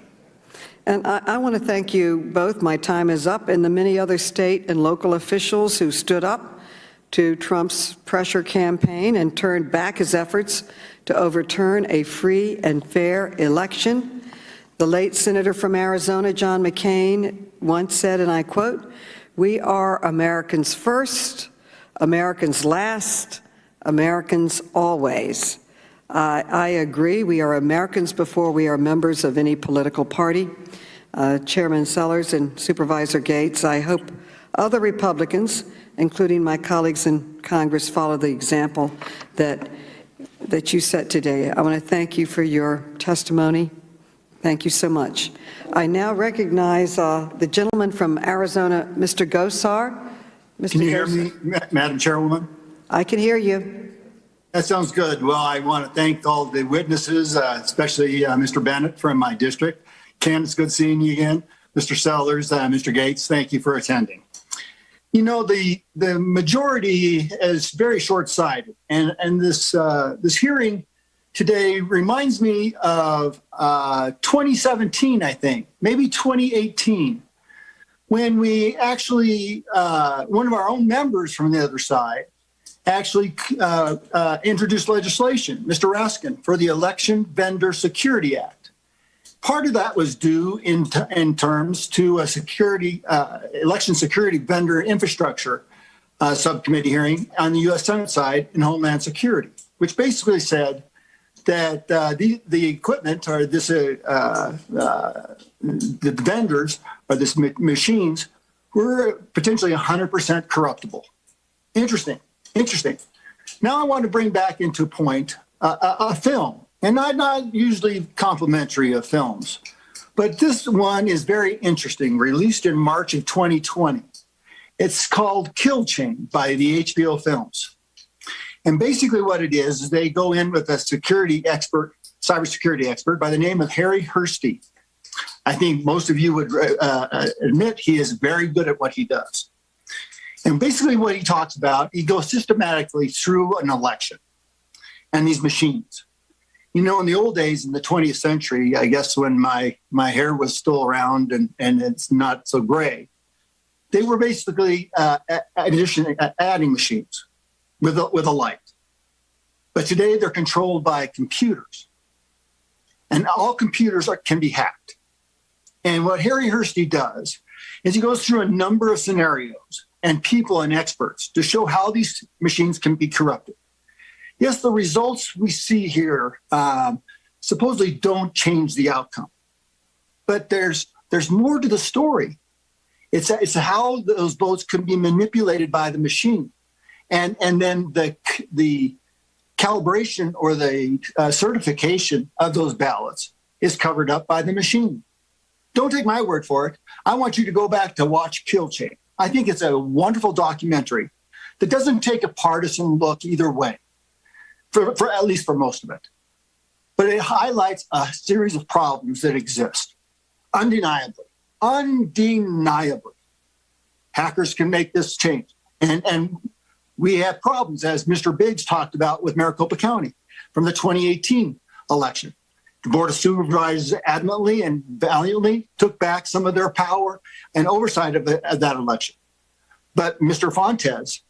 And I want to thank you both. My time is up, and the many other state and local officials who stood up to Trump's pressure campaign and turned back his efforts to overturn a free and fair election. The late Senator from Arizona, John McCain, once said, and I quote, "We are Americans first, Americans last, Americans always." I agree. We are Americans before we are members of any political party. Chairman Sellers and Supervisor Gates, I hope other Republicans, including my colleagues in Congress, follow the example that you set today. I want to thank you for your testimony. Thank you so much. I now recognize the gentleman from Arizona, Mr. Gosar. Mr. Can you hear me, Madam Chairwoman? I can hear you. That sounds good. Well, I want to thank all the witnesses, especially Mr. Bennett from my district. Ken, it's good seeing you again. Mr. Sellers, Mr. Gates, thank you for attending. You know, the majority is very short-sighted, and this hearing today reminds me of 2017, I think, maybe 2018, when we actually, one of our own members from the other side actually introduced legislation, Mr. Raskin, for the Election Vendor Security Act. Part of that was due in terms to a election security vendor infrastructure subcommittee hearing on the U.S. Senate side in Homeland Security, which basically said that the equipment or this the vendors or this machines were potentially 100% corruptible. Interesting. Now I want to bring back into point a film. And I'm not usually complimentary of films, but this one is very interesting, released in March of 2020. It's called Kill Chain by the HBO Films. And basically what it is they go in with a security expert, cybersecurity expert by the name of Harry Hursty. I think most of you would admit he is very good at what he does. And basically what he talks about, he goes systematically through an election and these machines. You know, in the old days, in the 20th century, I guess when my hair was still around and it's not so gray, they were basically adding machines with a light. But today they're controlled by computers. And all computers can be hacked. And what Harry Hursty does is he goes through a number of scenarios and people and experts to show how these machines can be corrupted. Yes, the results we see here supposedly don't change the outcome, but there's more to the story. It's how those votes can be manipulated by the machine, and then the calibration or the certification of those ballots is covered up by the machine. Don't take my word for it. I want you to go back to watch Kill Chain. I think it's a wonderful documentary that doesn't take a partisan look either way. For at least for most of it. But it highlights a series of problems that exist. Undeniably. Hackers can make this change. And we have problems, as Mr. Biggs talked about with Maricopa County from the 2018 election. The Board of Supervisors adamantly and valiantly took back some of their power and oversight of that election. But Mr. Fontes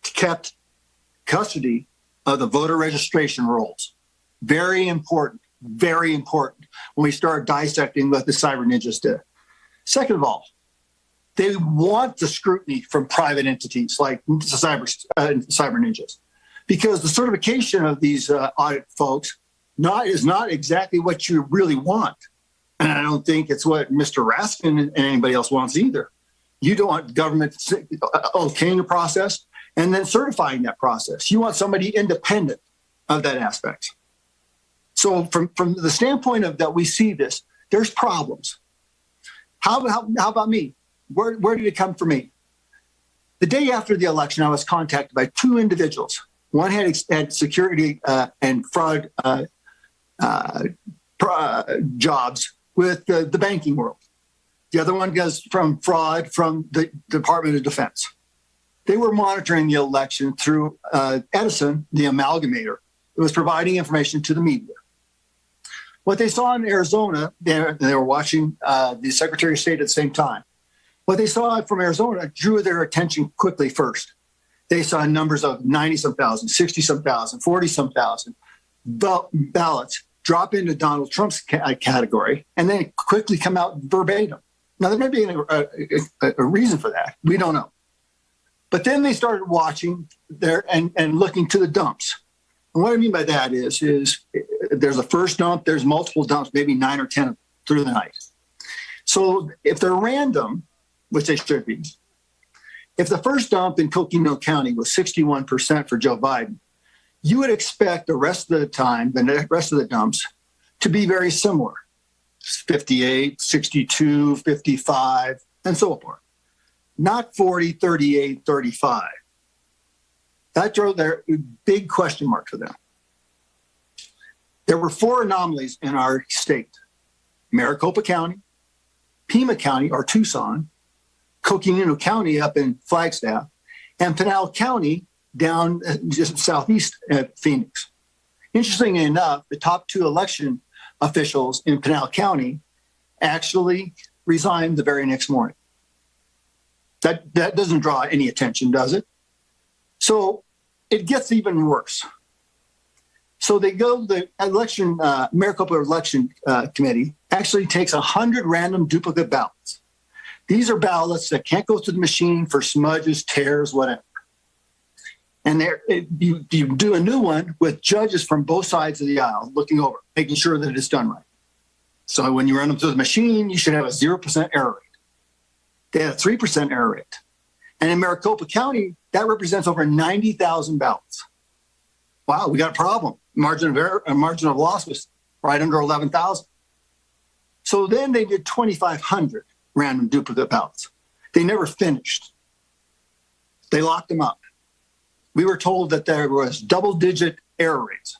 kept custody of the voter registration rolls. Very important when we start dissecting what the cyber ninjas did. Second of all, they want the scrutiny from private entities like cyber ninjas, because the certification of these audit folks is not exactly what you really want. And I don't think it's what Mr. Raskin and anybody else wants either. You don't want government okaying the process and then certifying that process. You want somebody independent of that aspect. So from the standpoint of that we see this, there's problems. How about me? Where did it come from me? The day after the election, I was contacted by two individuals. One had security and fraud jobs with the banking world. The other one goes from fraud from the Department of Defense. They were monitoring the election through Edison, the amalgamator. It was providing information to the media. What they saw in Arizona, they were watching the Secretary of State at the same time. What they saw from Arizona drew their attention quickly first. They saw numbers of 90-some thousand, 60-some thousand, 40-some thousand ballots drop into Donald Trump's category and then quickly come out verbatim. Now, there may be a reason for that. We don't know. But then they started watching there and looking to the dumps. And what I mean by that is there's a first dump, there's multiple dumps, maybe 9 or 10 through the night. So if they're random, which they should be, if the first dump in Coconino County was 61% for Joe Biden, you would expect the rest of the time, the rest of the dumps, to be very similar. 58, 62, 55, and so forth. Not 40, 38, 35. That drove their big question mark for them. There were 4 anomalies in our state: Maricopa County, Pima County or Tucson, Coconino County up in Flagstaff, and Pinal County down just southeast at Phoenix. Interestingly enough, the top 2 election officials in Pinal County actually resigned the very next morning. That doesn't draw any attention, does it? So it gets even worse. So they go, the election, Maricopa Election Committee actually takes 100 random duplicate ballots. These are ballots that can't go through the machine for smudges, tears, whatever. And you do a new one with judges from both sides of the aisle looking over, making sure that it's done right. So when you run them through the machine, you should have a 0% error rate. They had a 3% error rate. And in Maricopa County, that represents over 90,000 ballots. Wow, we got a problem. Margin of loss was right under 11,000. So then they did 2,500 random duplicate ballots. They never finished. They locked them up. We were told that there was double-digit error rates.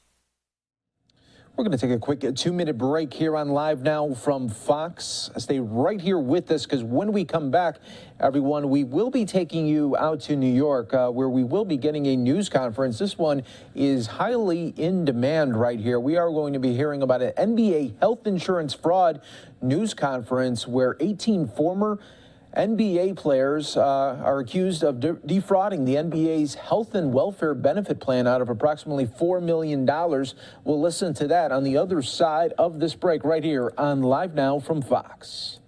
We're going to take a quick 2-minute break here on Live Now from Fox. Stay right here with us, because when we come back, everyone, we will be taking you out to New York, where we will be getting a news conference. This one is highly in demand right here. We are going to be hearing about an NBA health insurance fraud news conference where 18 former NBA players are accused of defrauding the NBA's health and welfare benefit plan out of approximately $4 million. We'll listen to that on the other side of this break right here on Live Now from Fox.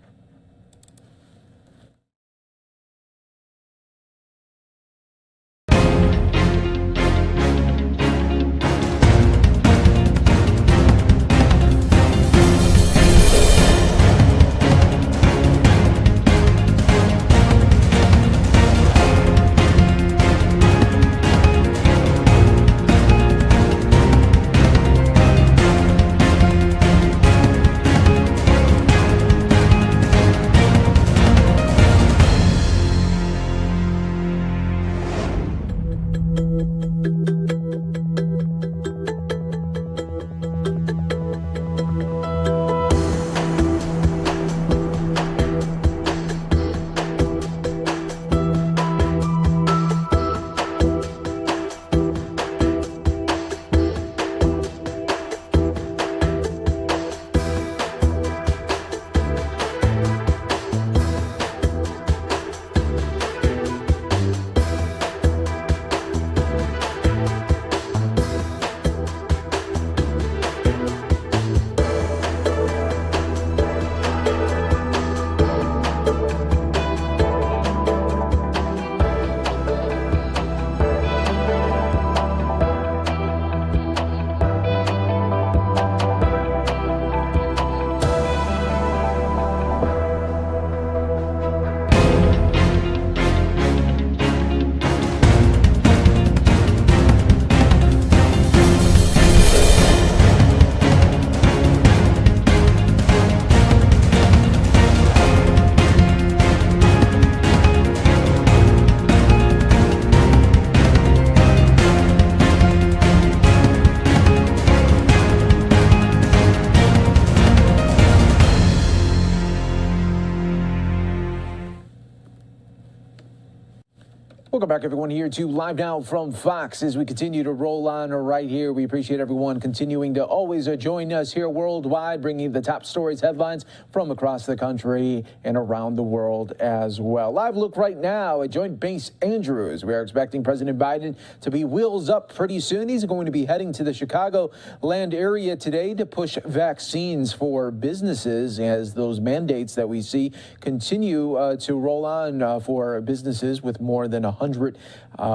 Welcome back, everyone, here to Live Now from Fox as we continue to roll on right here. We appreciate everyone continuing to always join us here worldwide, bringing the top stories, headlines from across the country and around the world as well. Live look right now at Joint Base Andrews. We are expecting President Biden to be wheels up pretty soon. He's going to be heading to the Chicagoland area today to push vaccines for businesses as those mandates that we see continue to roll on for businesses with more than 100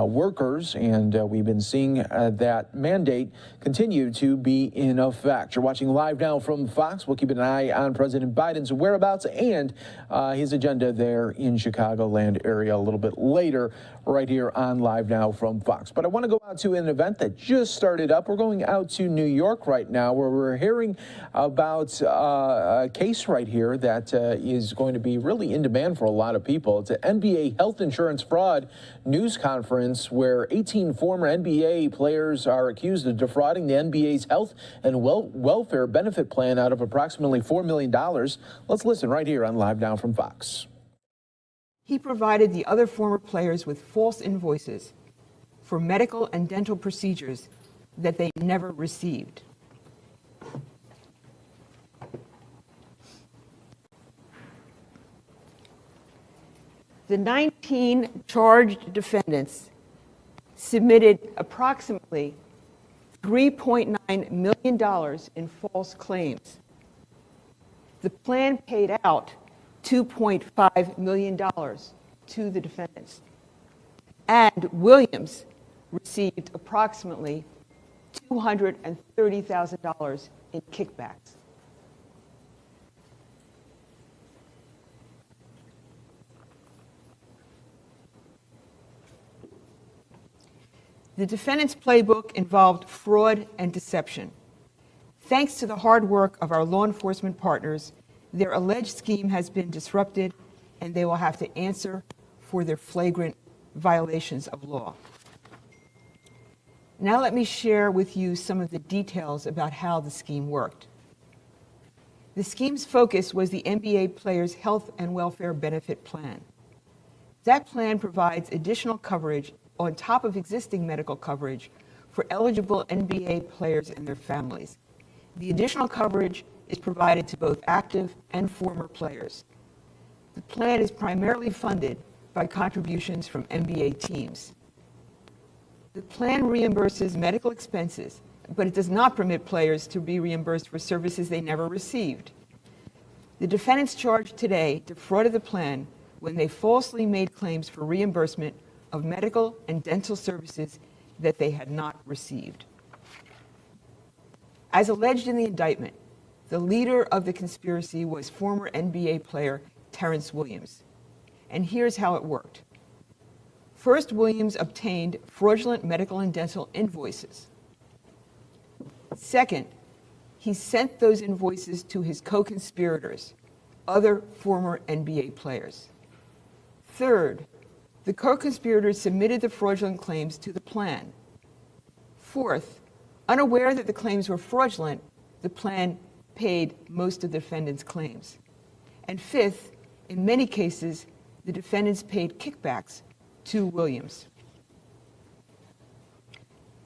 workers, and we've been seeing that mandate continue to be in effect. You're watching Live Now from Fox. We'll keep an eye on President Biden's whereabouts and his agenda there in Chicagoland area a little bit later right here on Live Now from Fox. But I want to go out to an event that just started up. We're going out to New York right now where we're hearing about a case right here that is going to be really in demand for a lot of people. It's an NBA health insurance fraud news conference where 18 former NBA players are accused of defrauding the NBA's health and welfare benefit plan out of approximately $4 million. Let's listen right here on Live Now from Fox. He provided the other former players with false invoices for medical and dental procedures that they never received. The 19 charged defendants submitted approximately $3.9 million in false claims. The plan paid out $2.5 million to the defendants. And Williams received approximately $230,000 in kickbacks. The defendant's playbook involved fraud and deception. Thanks to the hard work of our law enforcement partners, their alleged scheme has been disrupted, and they will have to answer for their flagrant violations of law. Now let me share with you some of the details about how the scheme worked. The scheme's focus was the NBA players' health and welfare benefit plan. That plan provides additional coverage on top of existing medical coverage for eligible NBA players and their families. The additional coverage is provided to both active and former players. The plan is primarily funded by contributions from NBA teams. The plan reimburses medical expenses, but it does not permit players to be reimbursed for services they never received. The defendants charged today defrauded the plan when they falsely made claims for reimbursement of medical and dental services that they had not received. As alleged in the indictment, the leader of the conspiracy was former NBA player Terrence Williams. And here's how it worked. First, Williams obtained fraudulent medical and dental invoices. Second, he sent those invoices to his co-conspirators, other former NBA players. Third, the co-conspirators submitted the fraudulent claims to the plan. Fourth, unaware that the claims were fraudulent, the plan paid most of the defendants' claims. And fifth, in many cases, the defendants paid kickbacks to Williams.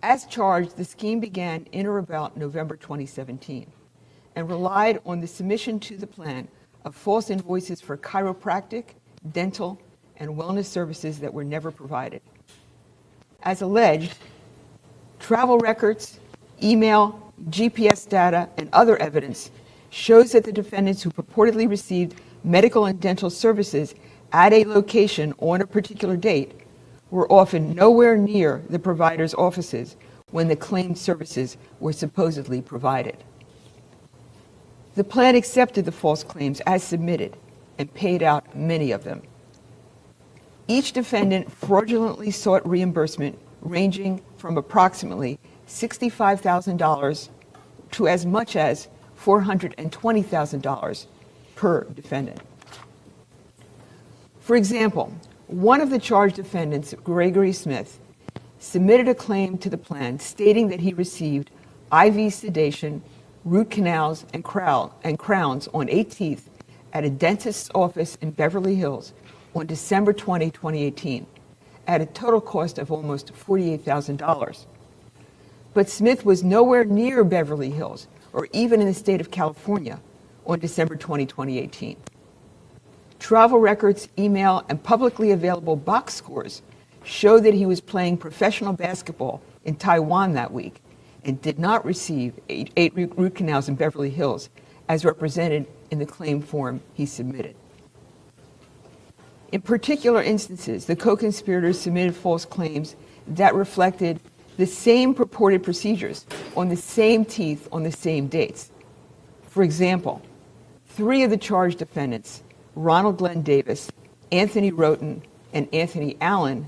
As charged, the scheme began in or about November 2017 and relied on the submission to the plan of false invoices for chiropractic, dental, and wellness services that were never provided. As alleged, travel records, email, GPS data, and other evidence shows that the defendants who purportedly received medical and dental services at a location on a particular date were often nowhere near the provider's offices when the claimed services were supposedly provided. The plan accepted the false claims as submitted and paid out many of them. Each defendant fraudulently sought reimbursement ranging from approximately $65,000 to as much as $420,000 per defendant. For example, one of the charged defendants, Gregory Smith, submitted a claim to the plan stating that he received IV sedation, root canals, and crowns on 8 teeth at a dentist's office in Beverly Hills on December 20, 2018, at a total cost of almost $48,000. But Smith was nowhere near Beverly Hills or even in the state of California on December 20, 2018. Travel records, email, and publicly available box scores show that he was playing professional basketball in Taiwan that week and did not receive eight root canals in Beverly Hills as represented in the claim form he submitted. In particular instances, the co-conspirators submitted false claims that reflected the same purported procedures on the same teeth on the same dates. For example, 3 of the charged defendants, Ronald Glenn Davis, Anthony Roten, and Anthony Allen,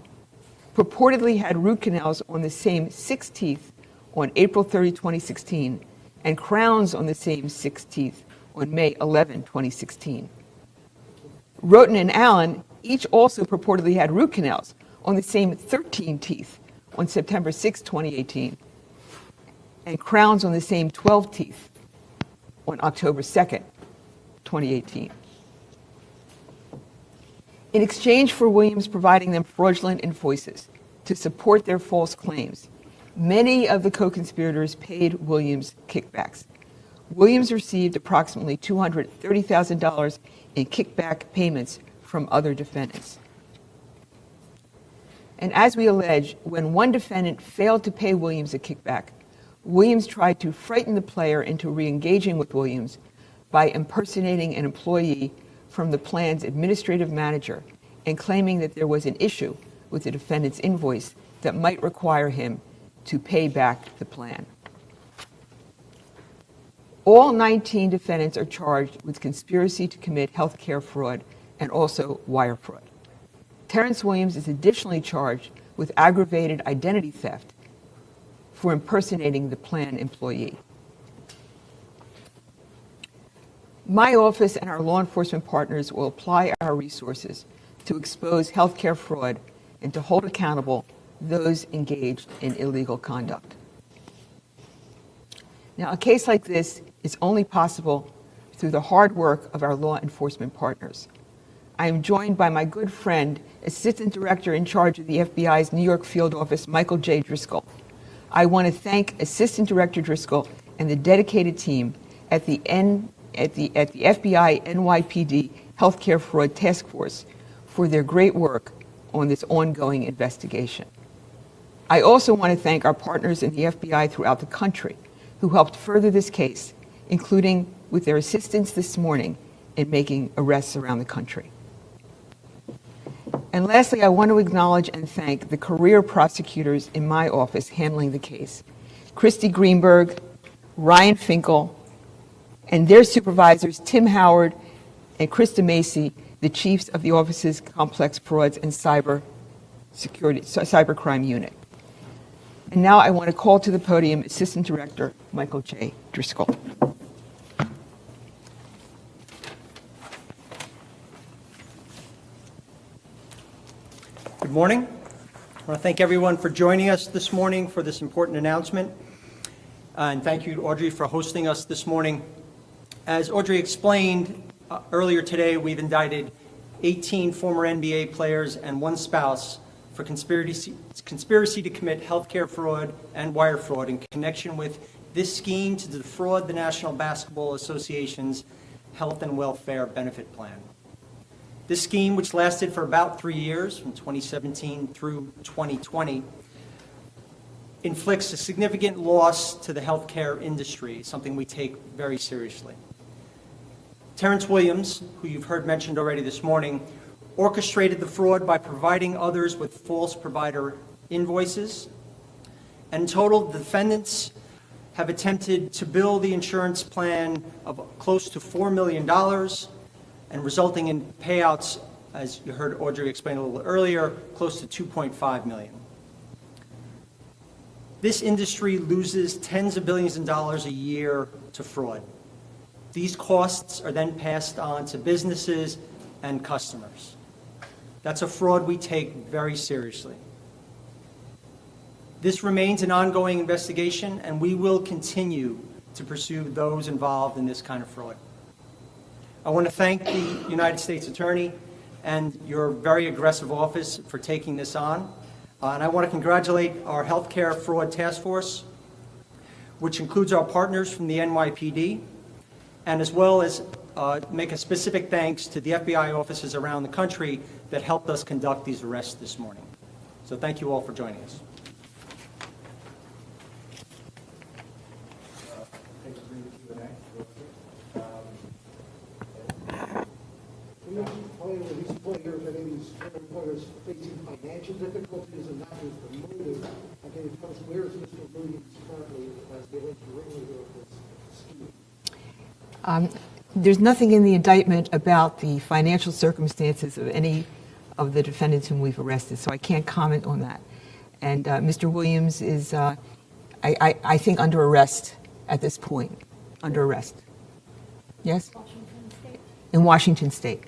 purportedly had root canals on the same 6 teeth on April 30, 2016, and crowns on the same 6 teeth on May 11, 2016. Roten and Allen each also purportedly had root canals on the same 13 teeth on September 6, 2018, and crowns on the same 12 teeth on October 2nd, 2018. In exchange for Williams providing them fraudulent invoices to support their false claims, many of the co-conspirators paid Williams kickbacks. Williams received approximately $230,000 in kickback payments from other defendants. And as we allege, when one defendant failed to pay Williams a kickback, Williams tried to frighten the player into re-engaging with Williams by impersonating an employee from the plan's administrative manager and claiming that there was an issue with the defendant's invoice that might require him to pay back the plan. All 19 defendants are charged with conspiracy to commit health care fraud and also wire fraud. Terrence Williams is additionally charged with aggravated identity theft for impersonating the plan employee. My office and our law enforcement partners will apply our resources to expose healthcare fraud and to hold accountable those engaged in illegal conduct. Now, a case like this is only possible through the hard work of our law enforcement partners. I am joined by my good friend, Assistant Director in charge of the FBI's New York Field Office, Michael J. Driscoll. I want to thank Assistant Director Driscoll and the dedicated team at the FBI NYPD Healthcare Fraud Task Force for their great work on this ongoing investigation. I also want to thank our partners in the FBI throughout the country who helped further this case, including with their assistance this morning in making arrests around the country. And lastly, I want to acknowledge and thank the career prosecutors in my office handling the case, Christy Greenberg, Ryan Finkel, and their supervisors, Tim Howard and Krista Macy, the chiefs of the office's Complex Frauds and Cybercrime Unit. And now I want to call to the podium Assistant Director Michael J. Driscoll. Good morning. I want to thank everyone for joining us this morning for this important announcement. And thank you, Audrey, for hosting us this morning. As Audrey explained earlier today, we've indicted 18 former NBA players and 1 spouse for conspiracy to commit healthcare fraud and wire fraud in connection with this scheme to defraud the National Basketball Association's health and welfare benefit plan. This scheme, which lasted for about 3 years, from 2017 through 2020, inflicts a significant loss to the healthcare industry, something we take very seriously. Terrence Williams, who you've heard mentioned already this morning, orchestrated the fraud by providing others with false provider invoices. And in total, the defendants have attempted to bill the insurance plan of close to $4 million, and resulting in payouts, as you heard Audrey explain a little earlier, close to $2.5 million. This industry loses tens of billions of dollars a year to fraud. These costs are then passed on to businesses and customers. That's a fraud we take very seriously. This remains an ongoing investigation, and we will continue to pursue those involved in this kind of fraud. I want to thank the United States Attorney and your very aggressive office for taking this on. And I want to congratulate our Healthcare Fraud Task Force, which includes our partners from the NYPD, and as well as make a specific thanks to the FBI offices around the country that helped us conduct these arrests this morning. So thank you all for joining us. These players and these employers facing financial difficulties and not just the motive. Can you tell us where is Mr. Williams currently as the alleged ringleader of this scheme? There's nothing in the indictment about the financial circumstances of any of the defendants whom we've arrested, so I can't comment on that. And Mr. Williams is, I think, under arrest at this point. Under arrest. Yes? In Washington State.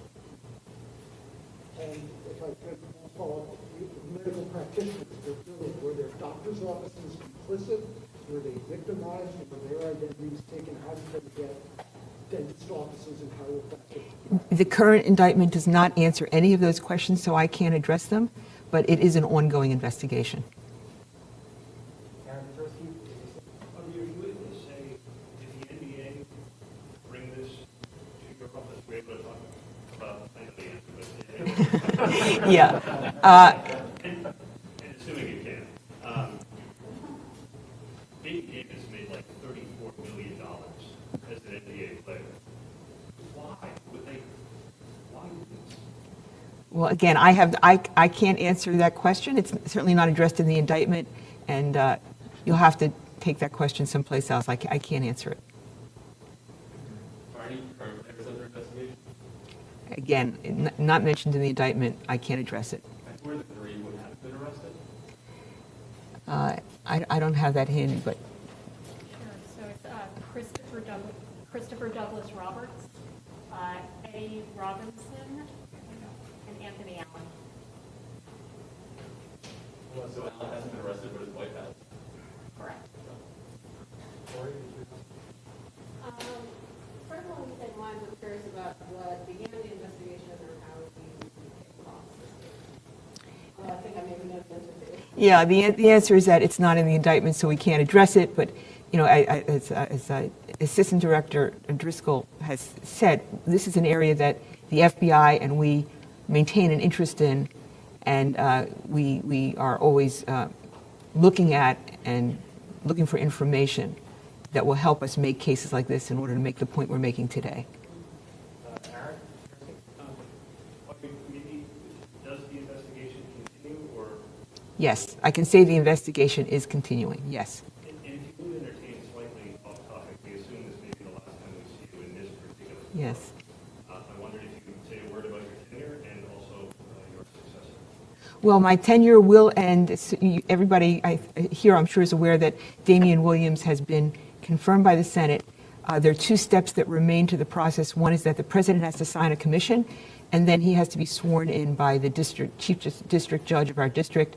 And if I could follow up, medical practitioners, were their doctor's offices complicit? Were they victimized? Were their identities taken? How did they get dentist offices and chiropractic? The current indictment does not answer any of those questions, so I can't address them, but it is an ongoing investigation. Unusually, they say, did the NBA bring this to your office? We're able to talk about, I know the answer, but Yeah. And assuming you can, Baby Davis made like $34 million as an NBA player. Why would they? Why do this? Well, again, I can't answer that question. It's certainly not addressed in the indictment, and you'll have to take that question someplace else. I can't answer it. Are any current members under investigation? Again, not mentioned in the indictment. I can't address it. Who are the three who have been arrested? I don't have that handy, but Sure. So it's Christopher Douglas Roberts, Eddie Robinson, and Anthony Allen. Well, so Allen hasn't been arrested, but his wife has. Correct. Sort of along the same lines, I'm curious about what began the investigation or how you came across this. I think I maybe know the answer to it. yeah, the answer is that it's not in the indictment, so we can't address it. But you know, as Assistant Director Driscoll has said, this is an area that the FBI and we maintain an interest in, and we are always looking at and looking for information that will help us make cases like this in order to make the point we're making today. Aaron, does the investigation continue, or? Yes, I can say the investigation is continuing, yes. And if you would entertain slightly off topic, we assume this may be the last time we see you in this particular forum. Yes. I wondered if you could say a word about your tenure and also your successor. Well, my tenure will end. Everybody here, I'm sure, is aware that Damian Williams has been confirmed by the Senate. There are two steps that remain to the process. One is that the president has to sign a commission, and then he has to be sworn in by the chief district judge of our district.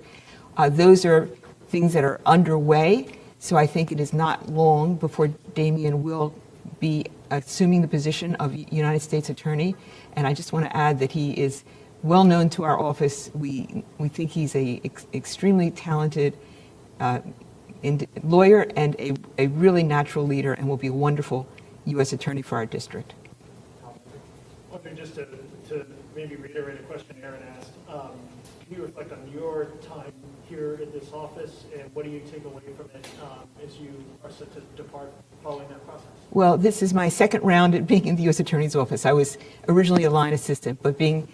Those are things that are underway, so I think it is not long before Damian will be assuming the position of United States Attorney. And I just want to add that he is well known to our office. We think he's a extremely talented lawyer and a really natural leader, and will be a wonderful U.S. Attorney for our district. Wondering, just to maybe reiterate a question Aaron asked, can you reflect on your time here in this office, and what do you take away from it as you are set to depart following that process? Well, this is my second round at being in the U.S. Attorney's Office. I was originally a line assistant, but being,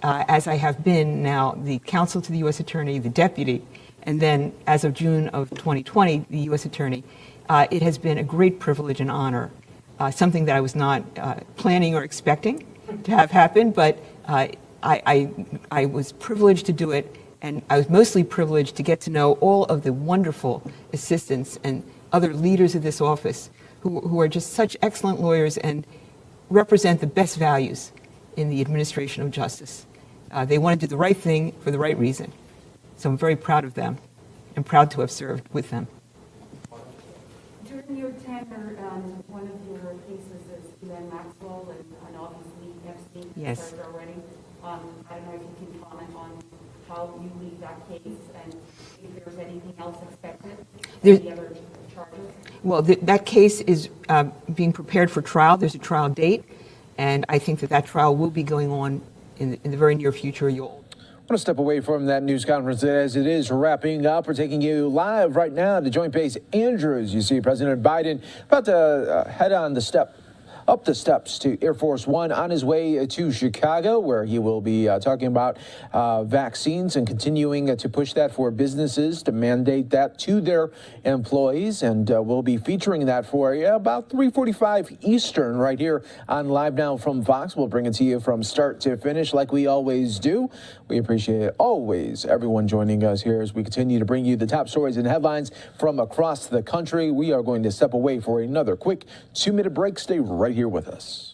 as I have been now, the counsel to the U.S. Attorney, the deputy, and then as of June of 2020, the U.S. Attorney, it has been a great privilege and honor, something that I was not planning or expecting to have happen, but I was privileged to do it, and I was mostly privileged to get to know all of the wonderful assistants and other leaders of this office who are just such excellent lawyers and represent the best values in the administration of justice. They want to do the right thing for the right reason. So I'm very proud of them and proud to have served with them. During your tenure, one of your cases is Ghislaine Maxwell and obviously Epstein Yes. served already. I don't know if you can comment on how you leave that case and if there's anything else expected, any other charges? Well, that case is being prepared for trial. There's a trial date, and I think that trial will be going on in the very near future. I want to step away from that news conference as it is wrapping up. We're taking you live right now to Joint Base Andrews. You see President Biden about to head on up the steps to Air Force One on his way to Chicago, where he will be talking about vaccines and continuing to push that for businesses to mandate that to their employees. And we'll be featuring that for you about 3:45 Eastern right here on Live Now from Fox. We'll bring it to you from start to finish like we always do. We appreciate always everyone joining us here as we continue to bring you the top stories and headlines from across the country. We are going to step away for another quick 2-minute break. Stay right here with us.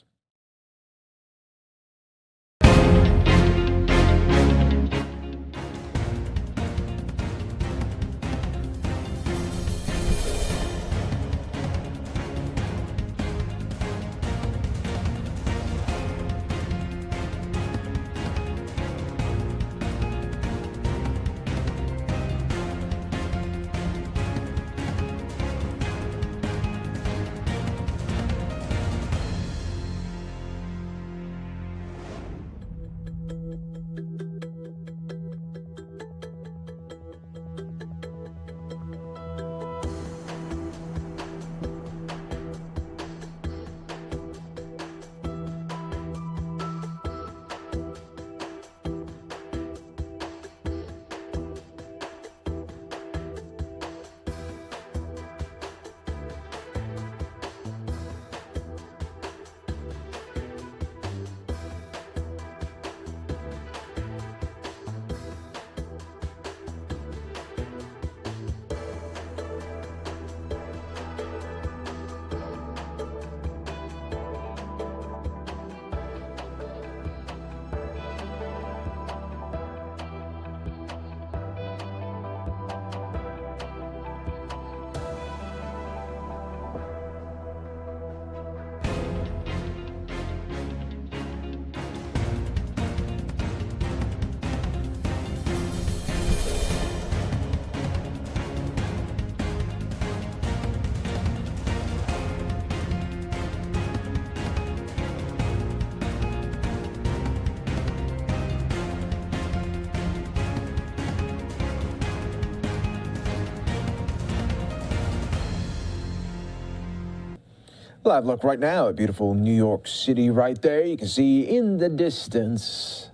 Live look right now at beautiful New York City right there. You can see in the distance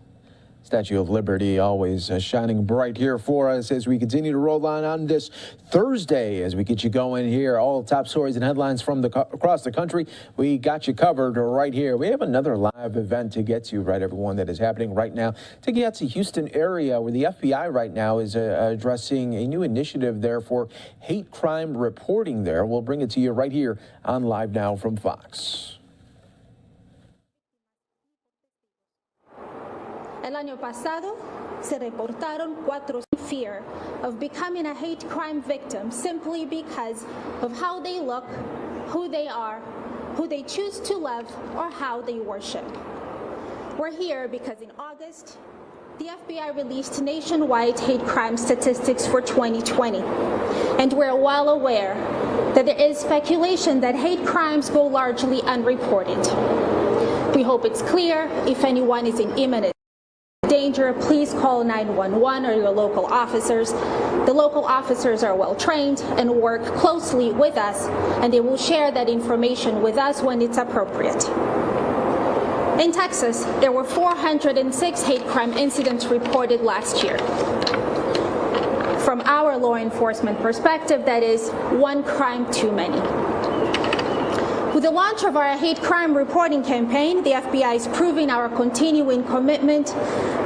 Statue of Liberty, always shining bright here for us as we continue to roll on this Thursday as we get you going here. All top stories and headlines from across the country. We got you covered right here. We have another live event to get to, right, everyone, that is happening right now. Taking you out to Houston area where the FBI right now is addressing a new initiative there for hate crime reporting there. We'll bring it to you right here on Live Now from Fox. El año pasado se reportaron 4 fear of becoming a hate crime victim simply because of how they look, who they are, who they choose to love, or how they worship. We're here because in August, the FBI released nationwide hate crime statistics for 2020, and we're well aware that there is speculation that hate crimes go largely unreported. We hope it's clear. If anyone is in imminent danger, please call 911 or your local officers. The local officers are well trained and work closely with us, and they will share that information with us when it's appropriate. In Texas, there were 406 hate crime incidents reported last year. From our law enforcement perspective, that is one crime too many. With the launch of our hate crime reporting campaign, the FBI is proving our continuing commitment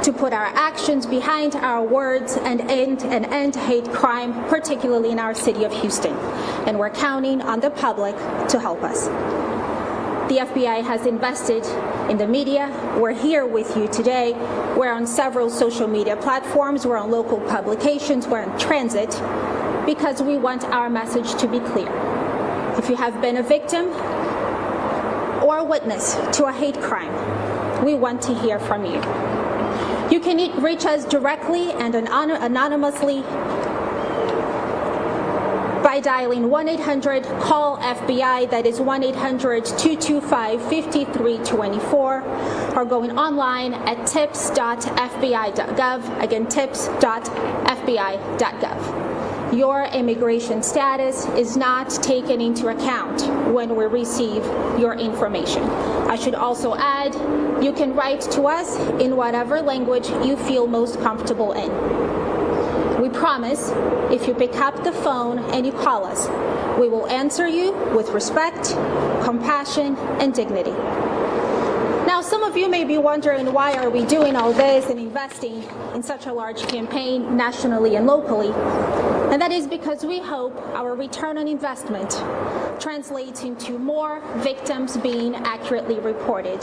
to put our actions behind our words and end hate crime, particularly in our city of Houston. And we're counting on the public to help us. The FBI has invested in the media. We're here with you today. We're on several social media platforms. We're on local publications. We're in transit because we want our message to be clear. If you have been a victim or a witness to a hate crime, we want to hear from you. You can reach us directly and anonymously by dialing 1-800-CALL-FBI, that is 1-800-225-5324, or going online at tips.fbi.gov, again, tips.fbi.gov. Your immigration status is not taken into account when we receive your information. I should also add, you can write to us in whatever language you feel most comfortable in. We promise, if you pick up the phone and you call us, we will answer you with respect, compassion, and dignity. Now, some of you may be wondering, why are we doing all this and investing in such a large campaign nationally and locally? And that is because we hope our return on investment translates into more victims being accurately reported,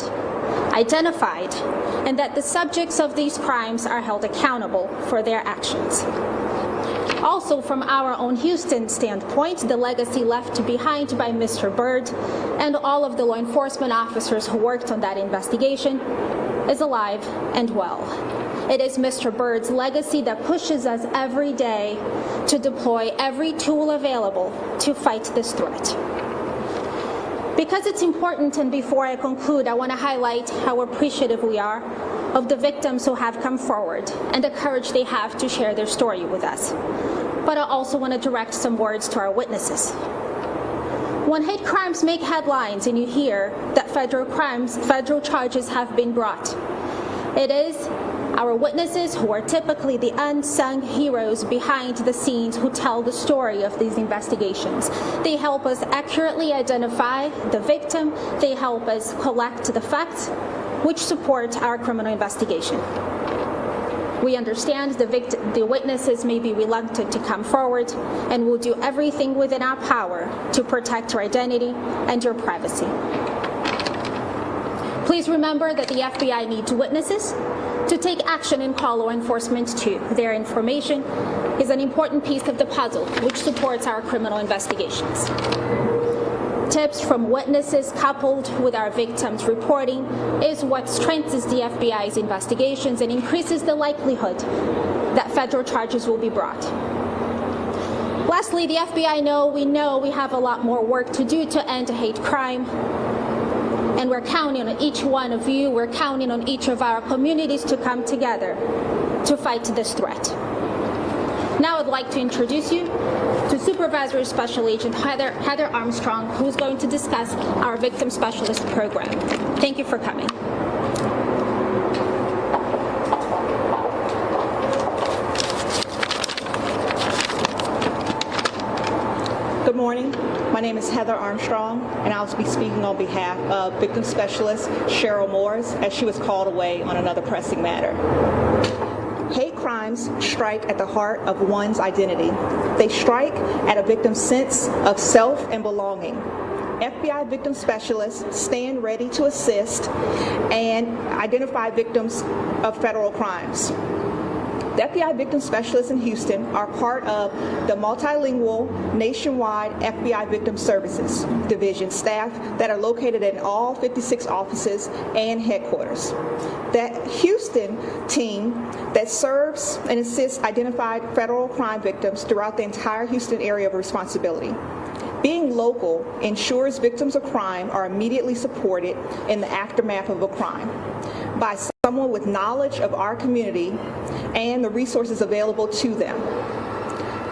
identified, and that the subjects of these crimes are held accountable for their actions. Also, from our own Houston standpoint, the legacy left behind by Mr. Byrd and all of the law enforcement officers who worked on that investigation is alive and well. It is Mr. Byrd's legacy that pushes us every day to deploy every tool available to fight this threat. Because it's important, and before I conclude, I want to highlight how appreciative we are of the victims who have come forward and the courage they have to share their story with us. But I also want to direct some words to our witnesses. When hate crimes make headlines and you hear that federal charges have been brought, it is our witnesses who are typically the unsung heroes behind the scenes who tell the story of these investigations. They help us accurately identify the victim. They help us collect the facts which support our criminal investigation. We understand the witnesses may be reluctant to come forward, and we'll do everything within our power to protect your identity and your privacy. Please remember that the FBI needs witnesses to take action and call law enforcement too. Their information is an important piece of the puzzle which supports our criminal investigations. Tips from witnesses coupled with our victims' reporting is what strengthens the FBI's investigations and increases the likelihood that federal charges will be brought. Lastly, the FBI we know we have a lot more work to do to end hate crime. And we're counting on each one of you, we're counting on each of our communities to come together to fight this threat. Now I'd like to introduce you to Supervisory Special Agent Heather Armstrong, who's going to discuss our Victim Specialist Program. Thank you for coming. Good morning. My name is Heather Armstrong, and I'll be speaking on behalf of Victim Specialist Cheryl Morris, as she was called away on another pressing matter. Hate crimes strike at the heart of one's identity. They strike at a victim's sense of self and belonging. FBI victim specialists stand ready to assist and identify victims of federal crimes. The FBI Victim Specialists in Houston are part of the multilingual nationwide FBI Victim Services Division staff that are located in all 56 offices and headquarters. The Houston team that serves and assists identified federal crime victims throughout the entire Houston area of responsibility. Being local ensures victims of crime are immediately supported in the aftermath of a crime by someone with knowledge of our community and the resources available to them.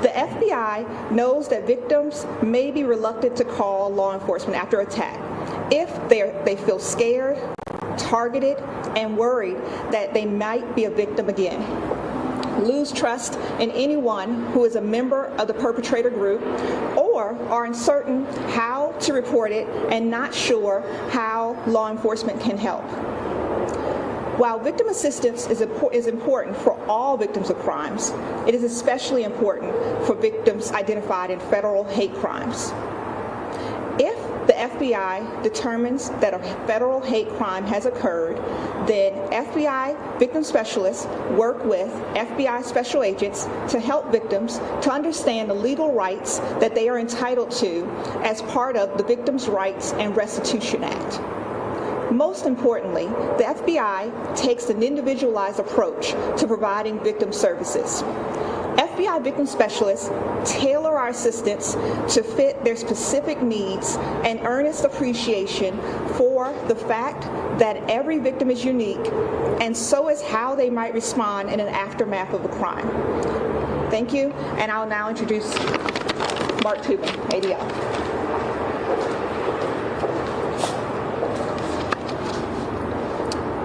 The FBI knows that victims may be reluctant to call law enforcement after attack if they feel scared, targeted, and worried that they might be a victim again, lose trust in anyone who is a member of the perpetrator group, or are uncertain how to report it and not sure how law enforcement can help. While victim assistance is important for all victims of crimes, it is especially important for victims identified in federal hate crimes. If the FBI determines that a federal hate crime has occurred, then FBI victim specialists work with FBI special agents to help victims to understand the legal rights that they are entitled to as part of the Victims' Rights and Restitution Act. Most importantly, the FBI takes an individualized approach to providing victim services. FBI victim specialists tailor our assistance to fit their specific needs and earnest appreciation for the fact that every victim is unique, and so is how they might respond in an aftermath of a crime. Thank you, and I'll now introduce Mark Tubin, ADL.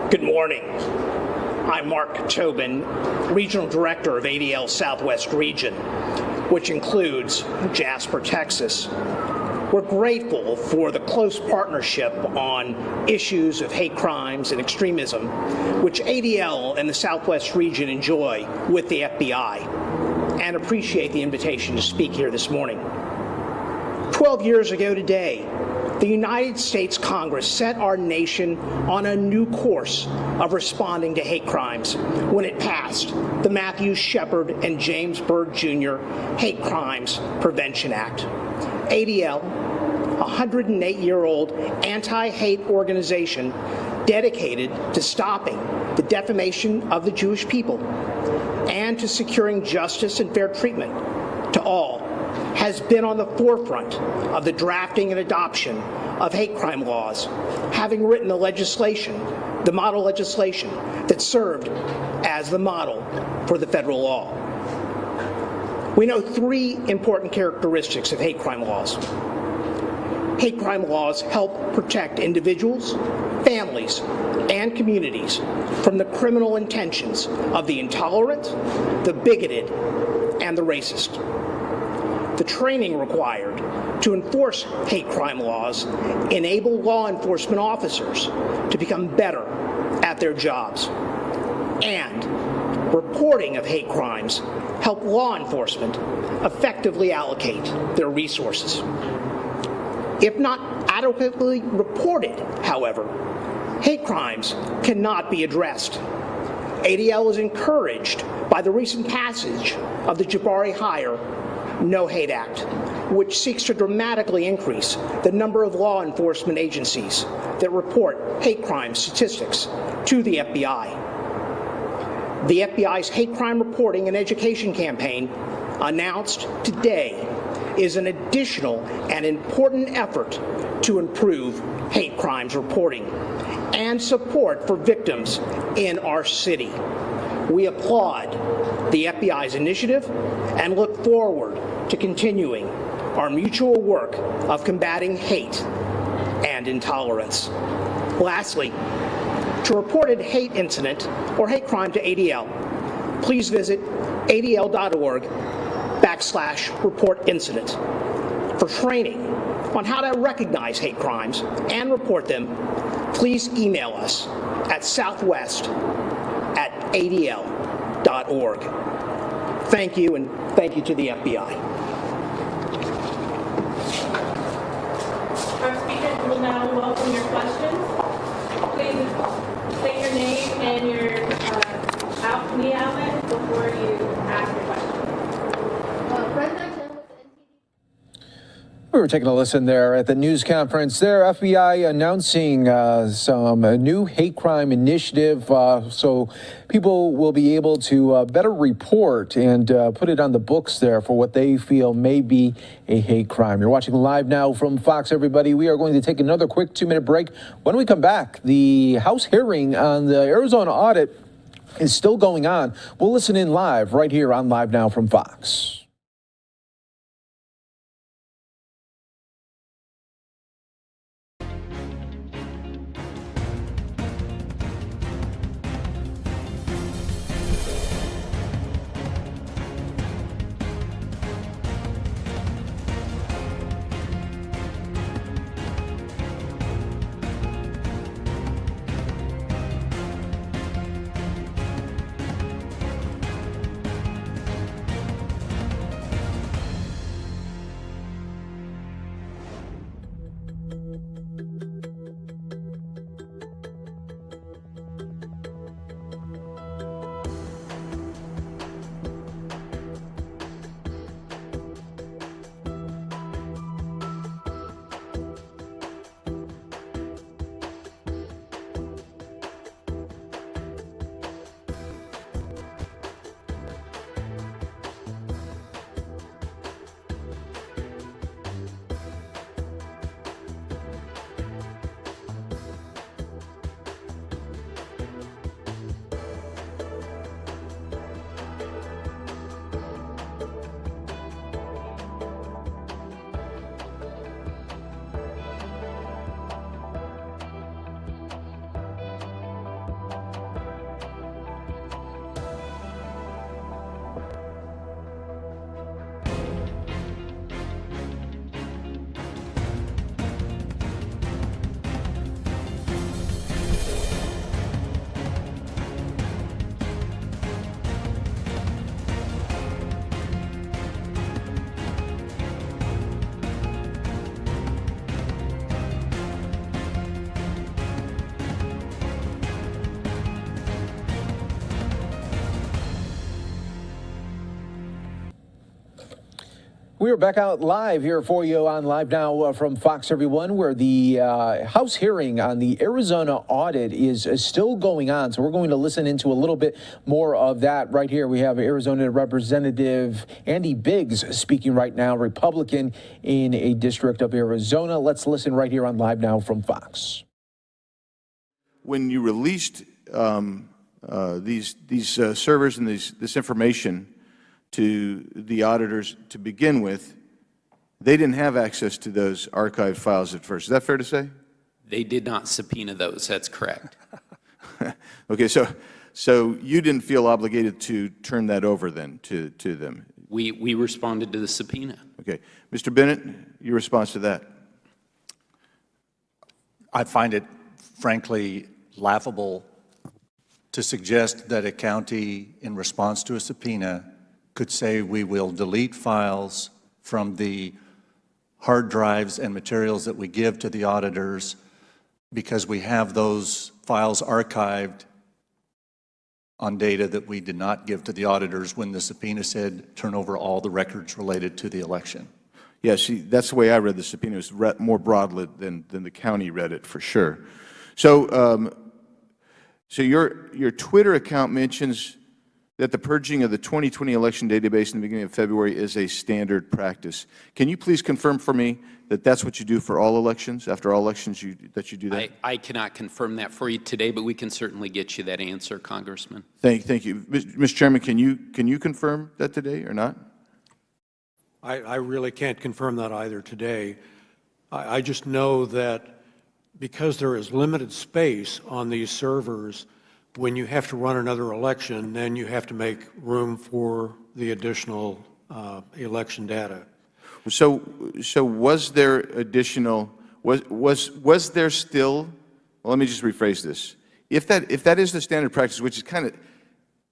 Good morning. I'm Mark Tobin, Regional Director of ADL Southwest Region, which includes Jasper, Texas. We're grateful for the close partnership on issues of hate crimes and extremism, which ADL and the Southwest Region enjoy with the FBI, and appreciate the invitation to speak here this morning. 12 years ago today, the United States Congress set our nation on a new course of responding to hate crimes when it passed the Matthew Shepard and James Byrd Jr. Hate Crimes Prevention Act. ADL, a 108-year-old anti-hate organization dedicated to stopping the defamation of the Jewish people and to securing justice and fair treatment to all, has been on the forefront of the drafting and adoption of hate crime laws, having written the legislation, the model legislation that served as the model for the federal law. We know three important characteristics of hate crime laws. Hate crime laws help protect individuals, families, and communities from the criminal intentions of the intolerant, the bigoted, and the racist. The training required to enforce hate crime laws enable law enforcement officers to become better at their jobs. And reporting of hate crimes help law enforcement effectively allocate their resources. If not adequately reported, however, hate crimes cannot be addressed. ADL is encouraged by the recent passage of the Jabari Hire No Hate Act, which seeks to dramatically increase the number of law enforcement agencies that report hate crime statistics to the FBI. The FBI's hate crime reporting and education campaign, announced today, is an additional and important effort to improve hate crimes reporting and support for victims in our city. We applaud the FBI's initiative and look forward to continuing our mutual work of combating hate and intolerance. Lastly, to report a hate incident or hate crime to ADL, please visit adl.org/report incident. For training on how to recognize hate crimes and report them, please email us at southwest@adl.org. Thank you, and thank you to the FBI. Our speakers will now welcome your questions. Please state your name and your media outlet before you ask your question. We were taking a listen there at the news conference there. FBI announcing some new hate crime initiative so people will be able to better report and put it on the books there for what they feel may be a hate crime. You're watching Live Now from Fox, everybody. We are going to take another quick 2-minute break. When we come back, the House hearing on the Arizona audit is still going on. We'll listen in live right here on Live Now from Fox. We are back out live here for you on Live Now from Fox, everyone, where the House hearing on the Arizona audit is still going on. So we're going to listen into a little bit more of that right here. We have Arizona Representative Andy Biggs speaking right now, Republican in a district of Arizona. Let's listen right here on Live Now from Fox. When you released these servers and this information to the auditors to begin with, they didn't have access to those archived files at first. Is that fair to say? They did not subpoena those. That's correct. Okay, so you didn't feel obligated to turn that over then to them? We responded to the subpoena. Okay. Mr. Bennett, your response to that? I find it, frankly, laughable to suggest that a county, in response to a subpoena, could say we will delete files from the hard drives and materials that we give to the auditors because we have those files archived on data that we did not give to the auditors when the subpoena said turn over all the records related to the election. Yeah, see, that's the way I read the subpoena. It was more broadly than the county read it, for sure. So, so your Twitter account mentions that the purging of the 2020 election database in the beginning of February is a standard practice. Can you please confirm for me that that's what you do for all elections, after all elections that you do that? I cannot confirm that for you today, but we can certainly get you that answer, Congressman. Thank you. Mr. Chairman, can you confirm that today or not? I really can't confirm that either today. I just know that because there is limited space on these servers, when you have to run another election, then you have to make room for the additional election data. So was there additional, was there still, well, let me just rephrase this. If that is the standard practice, which is kind of,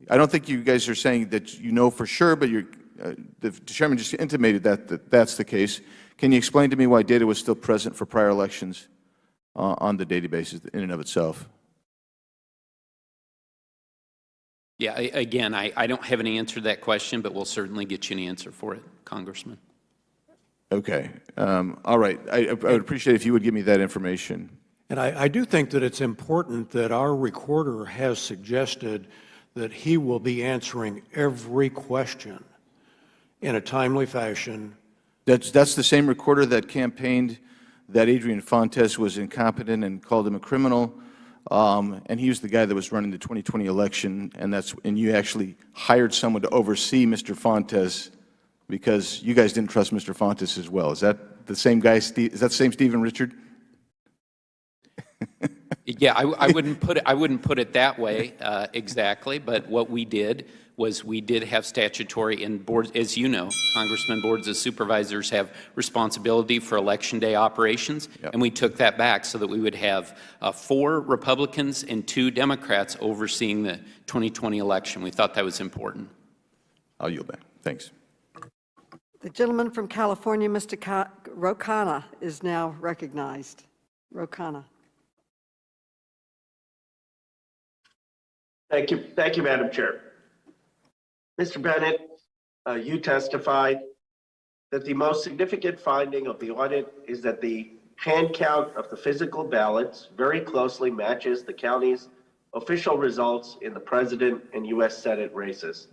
I don't think you guys are saying that you know for sure, but the chairman just intimated that that's the case. Can you explain to me why data was still present for prior elections on the databases in and of itself? Yeah, again, I don't have an answer to that question, but we'll certainly get you an answer for it, Congressman. Okay. All right. I would appreciate if you would give me that information. And I do think that it's important that our recorder has suggested that he will be answering every question in a timely fashion. That's the same recorder that campaigned that Adrian Fontes was incompetent and called him a criminal. And he was the guy that was running the 2020 election, and you actually hired someone to oversee Mr. Fontes because you guys didn't trust Mr. Fontes as well. Is that the same guy? Is that the same Stephen Richard? Yeah, I wouldn't put it that way exactly. But what we did was we did have statutory and boards, as you know, Congressman, boards of supervisors have responsibility for election day operations, and we took that back so that we would have 4 Republicans and 2 Democrats overseeing the 2020 election. We thought that was important. I'll yield back. Thanks. The gentleman from California, Mr. Rocana, is now recognized. Rocana. Thank you, Madam Chair. Mr. Bennett, you testified that the most significant finding of the audit is that the hand count of the physical ballots very closely matches the county's official results in the President and U.S. Senate races.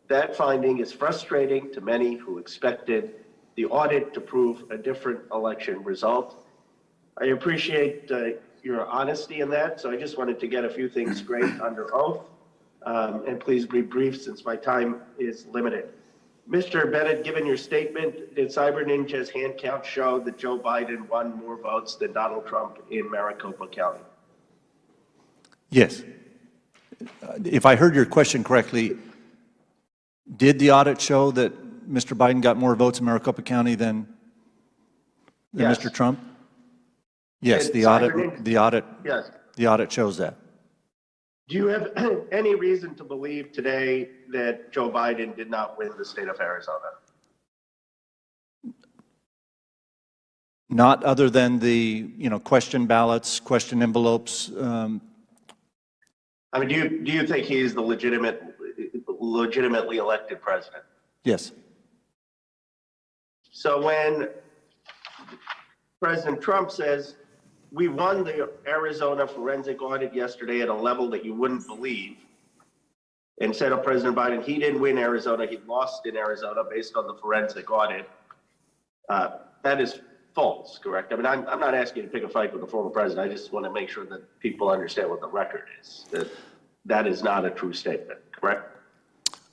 That finding is frustrating to many who expected the audit to prove a different election result. I appreciate your honesty in that, so I just wanted to get a few things straight under oath. And please be brief since my time is limited. Mr. Bennett, given your statement, did Cyber Ninja's hand count show that Joe Biden won more votes than Donald Trump in Maricopa County? Yes. If I heard your question correctly, did the audit show that Mr. Biden got more votes in Maricopa County than Yes. Mr. Trump? Yes, Did the Yes. audit shows that. Do you have any reason to believe today that Joe Biden did not win the state of Arizona? Not other than the, question ballots, question envelopes. I mean, do you think he's the legitimately elected president? Yes. So when President Trump says, we won the Arizona forensic audit yesterday at a level that you wouldn't believe, and said of President Biden, he didn't win Arizona, he lost in Arizona based on the forensic audit, that is false, correct? I mean, I'm not asking you to pick a fight with the former president. I just want to make sure that people understand what the record is. That is not a true statement, correct?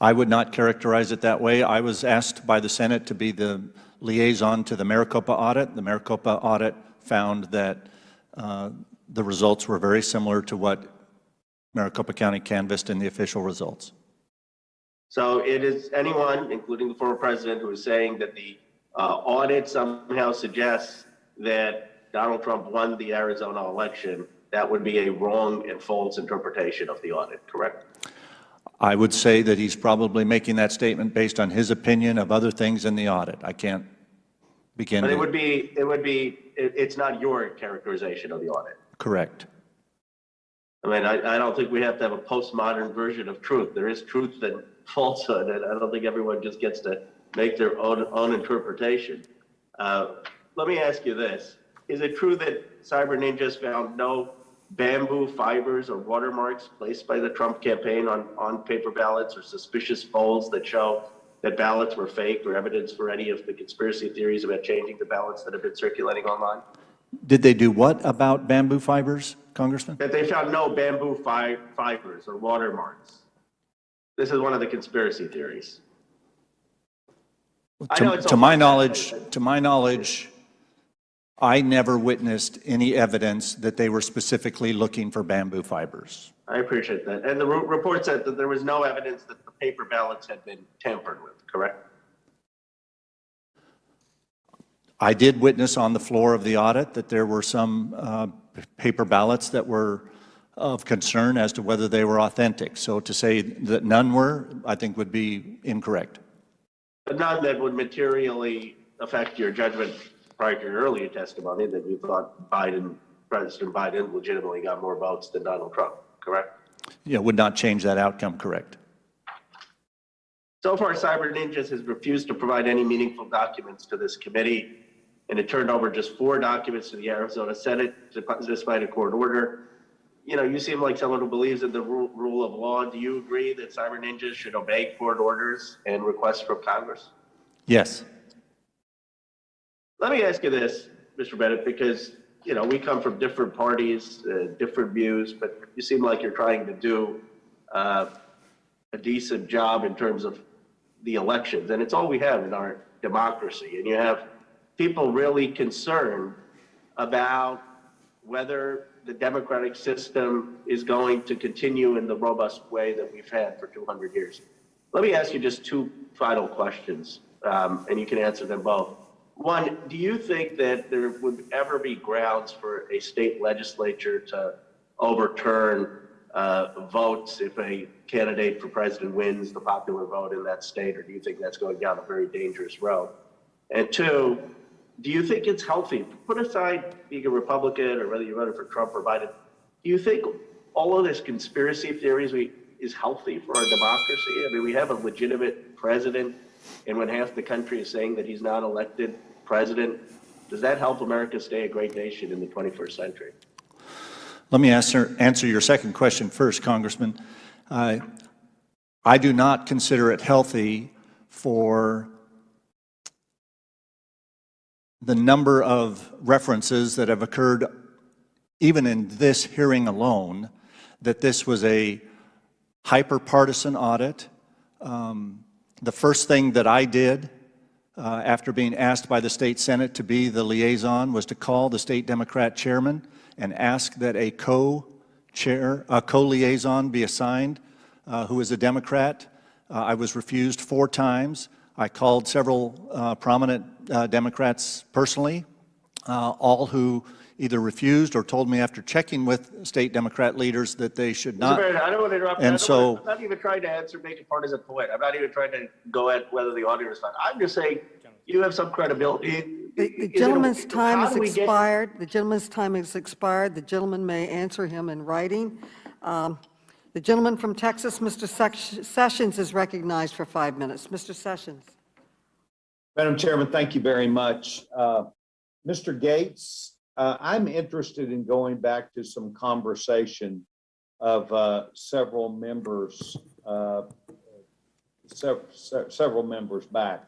I would not characterize it that way. I was asked by the Senate to be the liaison to the Maricopa audit. The Maricopa audit found that the results were very similar to what Maricopa County canvassed in the official results. So it is anyone, including the former president, who is saying that the audit somehow suggests that Donald Trump won the Arizona election, that would be a wrong and false interpretation of the audit, correct? I would say that he's probably making that statement based on his opinion of other things in the audit. I can't begin But to... it's not your characterization of the audit. Correct. I mean, I don't think we have to have a postmodern version of truth. There is truth and falsehood, and I don't think everyone just gets to make their own interpretation. Let me ask you this. Is it true that Cyber Ninjas found no bamboo fibers or watermarks placed by the Trump campaign on paper ballots, or suspicious folds that show that ballots were fake, or evidence for any of the conspiracy theories about changing the ballots that have been circulating online? Did they do what about bamboo fibers, Congressman? That they found no bamboo fibers or watermarks. This is one of the conspiracy theories. To my knowledge, I never witnessed any evidence that they were specifically looking for bamboo fibers. I appreciate that. And the report said that there was no evidence that the paper ballots had been tampered with, correct? I did witness on the floor of the audit that there were some paper ballots that were of concern as to whether they were authentic. So to say that none were, I think would be incorrect. But none that would materially affect your judgment prior to your earlier testimony that you thought President Biden legitimately got more votes than Donald Trump, correct? Yeah, would not change that outcome, correct. So far, Cyber Ninjas has refused to provide any meaningful documents to this committee, and it turned over just 4 documents to the Arizona Senate despite a court order. You know, you seem like someone who believes in the rule of law. Do you agree that Cyber Ninjas should obey court orders and requests from Congress? Yes. Let me ask you this, Mr. Bennett, because, you know, we come from different parties, different views, but you seem like you're trying to do a decent job in terms of the elections. And it's all we have in our democracy. And you have people really concerned about whether the democratic system is going to continue in the robust way that we've had for 200 years. Let me ask you just 2 final questions, and you can answer them both. One, do you think that there would ever be grounds for a state legislature to overturn votes if a candidate for president wins the popular vote in that state, or do you think that's going down a very dangerous road? And 2, do you think it's healthy, put aside being a Republican or whether you voted for Trump or Biden, do you think all of this conspiracy theories is healthy for our democracy? I mean, we have a legitimate president, and when half the country is saying that he's not elected president, does that help America stay a great nation in the 21st century? Let me answer your second question first, Congressman. I do not consider it healthy for the number of references that have occurred, even in this hearing alone, that this was a hyper-partisan audit. The first thing that I did after being asked by the state Senate to be the liaison was to call the state Democrat chairman and ask that a co-liaison be assigned who is a Democrat. I was refused 4 times. I called several prominent Democrats personally, all who either refused or told me after checking with state Democrat leaders that they should not. Mr. Barrett, I don't want to interrupt. And so, I'm not even trying to make a partisan point. I'm not even trying to go at whether the auditor is fine. I'm just saying you have some credibility. The gentleman's time has expired. The gentleman's time has expired. The gentleman may answer him in writing. The gentleman from Texas, Mr. Sessions, is recognized for 5 minutes. Mr. Sessions. Madam Chairman, thank you very much. Mr. Gates, I'm interested in going back to some conversation of several members back.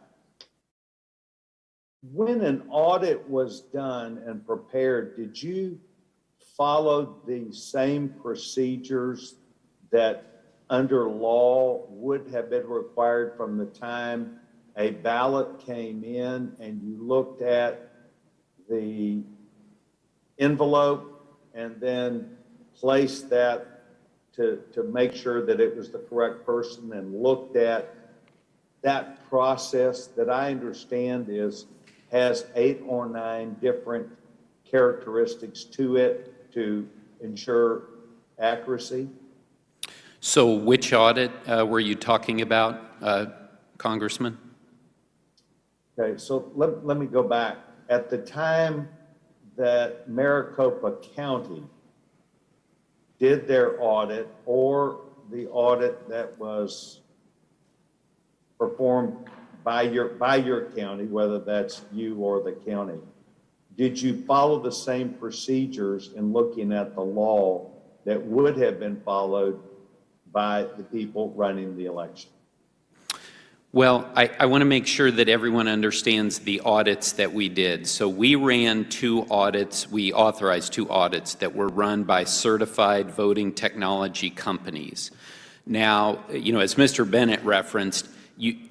When an audit was done and prepared, did you follow the same procedures that under law would have been required from the time a ballot came in and you looked at the envelope and then placed that to make sure that it was the correct person, and looked at that process that I understand has 8 or 9 different characteristics to it to ensure accuracy? So which audit were you talking about, Congressman? Okay, so let me go back. At the time that Maricopa County did their audit, or the audit that was performed by your county, whether that's you or the county, did you follow the same procedures in looking at the law that would have been followed by the people running the election? Well, I want to make sure that everyone understands the audits that we did. So we ran 2 audits, we authorized 2 audits that were run by certified voting technology companies. Now, as Mr. Bennett referenced,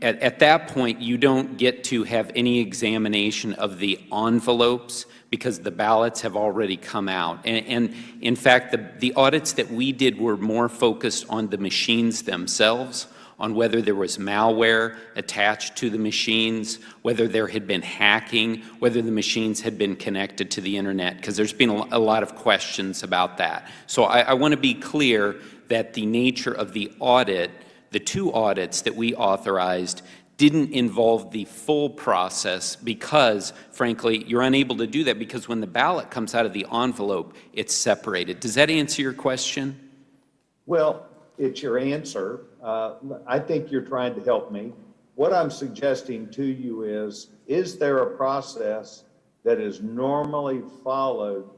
at that point, you don't get to have any examination of the envelopes because the ballots have already come out. And in fact, the audits that we did were more focused on the machines themselves, on whether there was malware attached to the machines, whether there had been hacking, whether the machines had been connected to the internet, because there's been a lot of questions about that. So I want to be clear that the nature of the audit, the 2 audits that we authorized, didn't involve the full process because, frankly, you're unable to do that because when the ballot comes out of the envelope, it's separated. Does that answer your question? Well, it's your answer. I think you're trying to help me. What I'm suggesting to you is there a process that is normally followed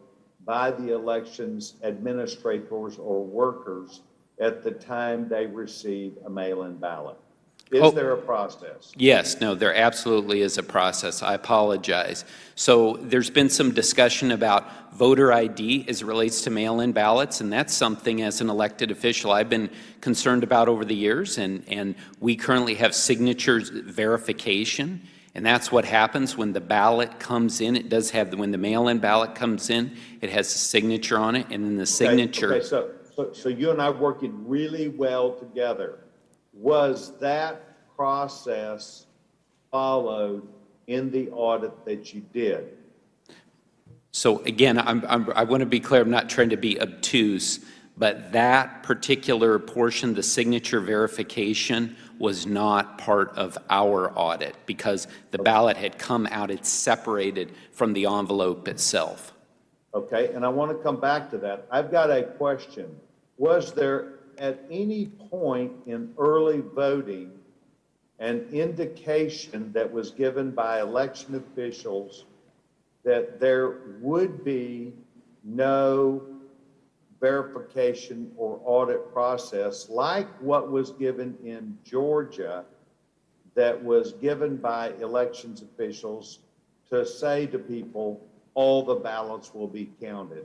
by the elections administrators or workers at the time they receive a mail-in ballot? Is there a process? Yes, no, there absolutely is a process. I apologize. So there's been some discussion about voter ID as it relates to mail-in ballots, and that's something as an elected official I've been concerned about over the years, and we currently have signatures verification, and that's what happens when the ballot comes in. It does have, when the mail-in ballot comes in, it has a signature on it, and then the signature. Okay, so you and I are working really well together. Was that process followed in the audit that you did? So again, I want to be clear, I'm not trying to be obtuse, but that particular portion, the signature verification, was not part of our audit because the ballot had come out, it's separated from the envelope itself. Okay, and I want to come back to that. I've got a question. Was there at any point in early voting an indication that was given by election officials that there would be no verification or audit process like what was given in Georgia, that was given by elections officials to say to people, all the ballots will be counted?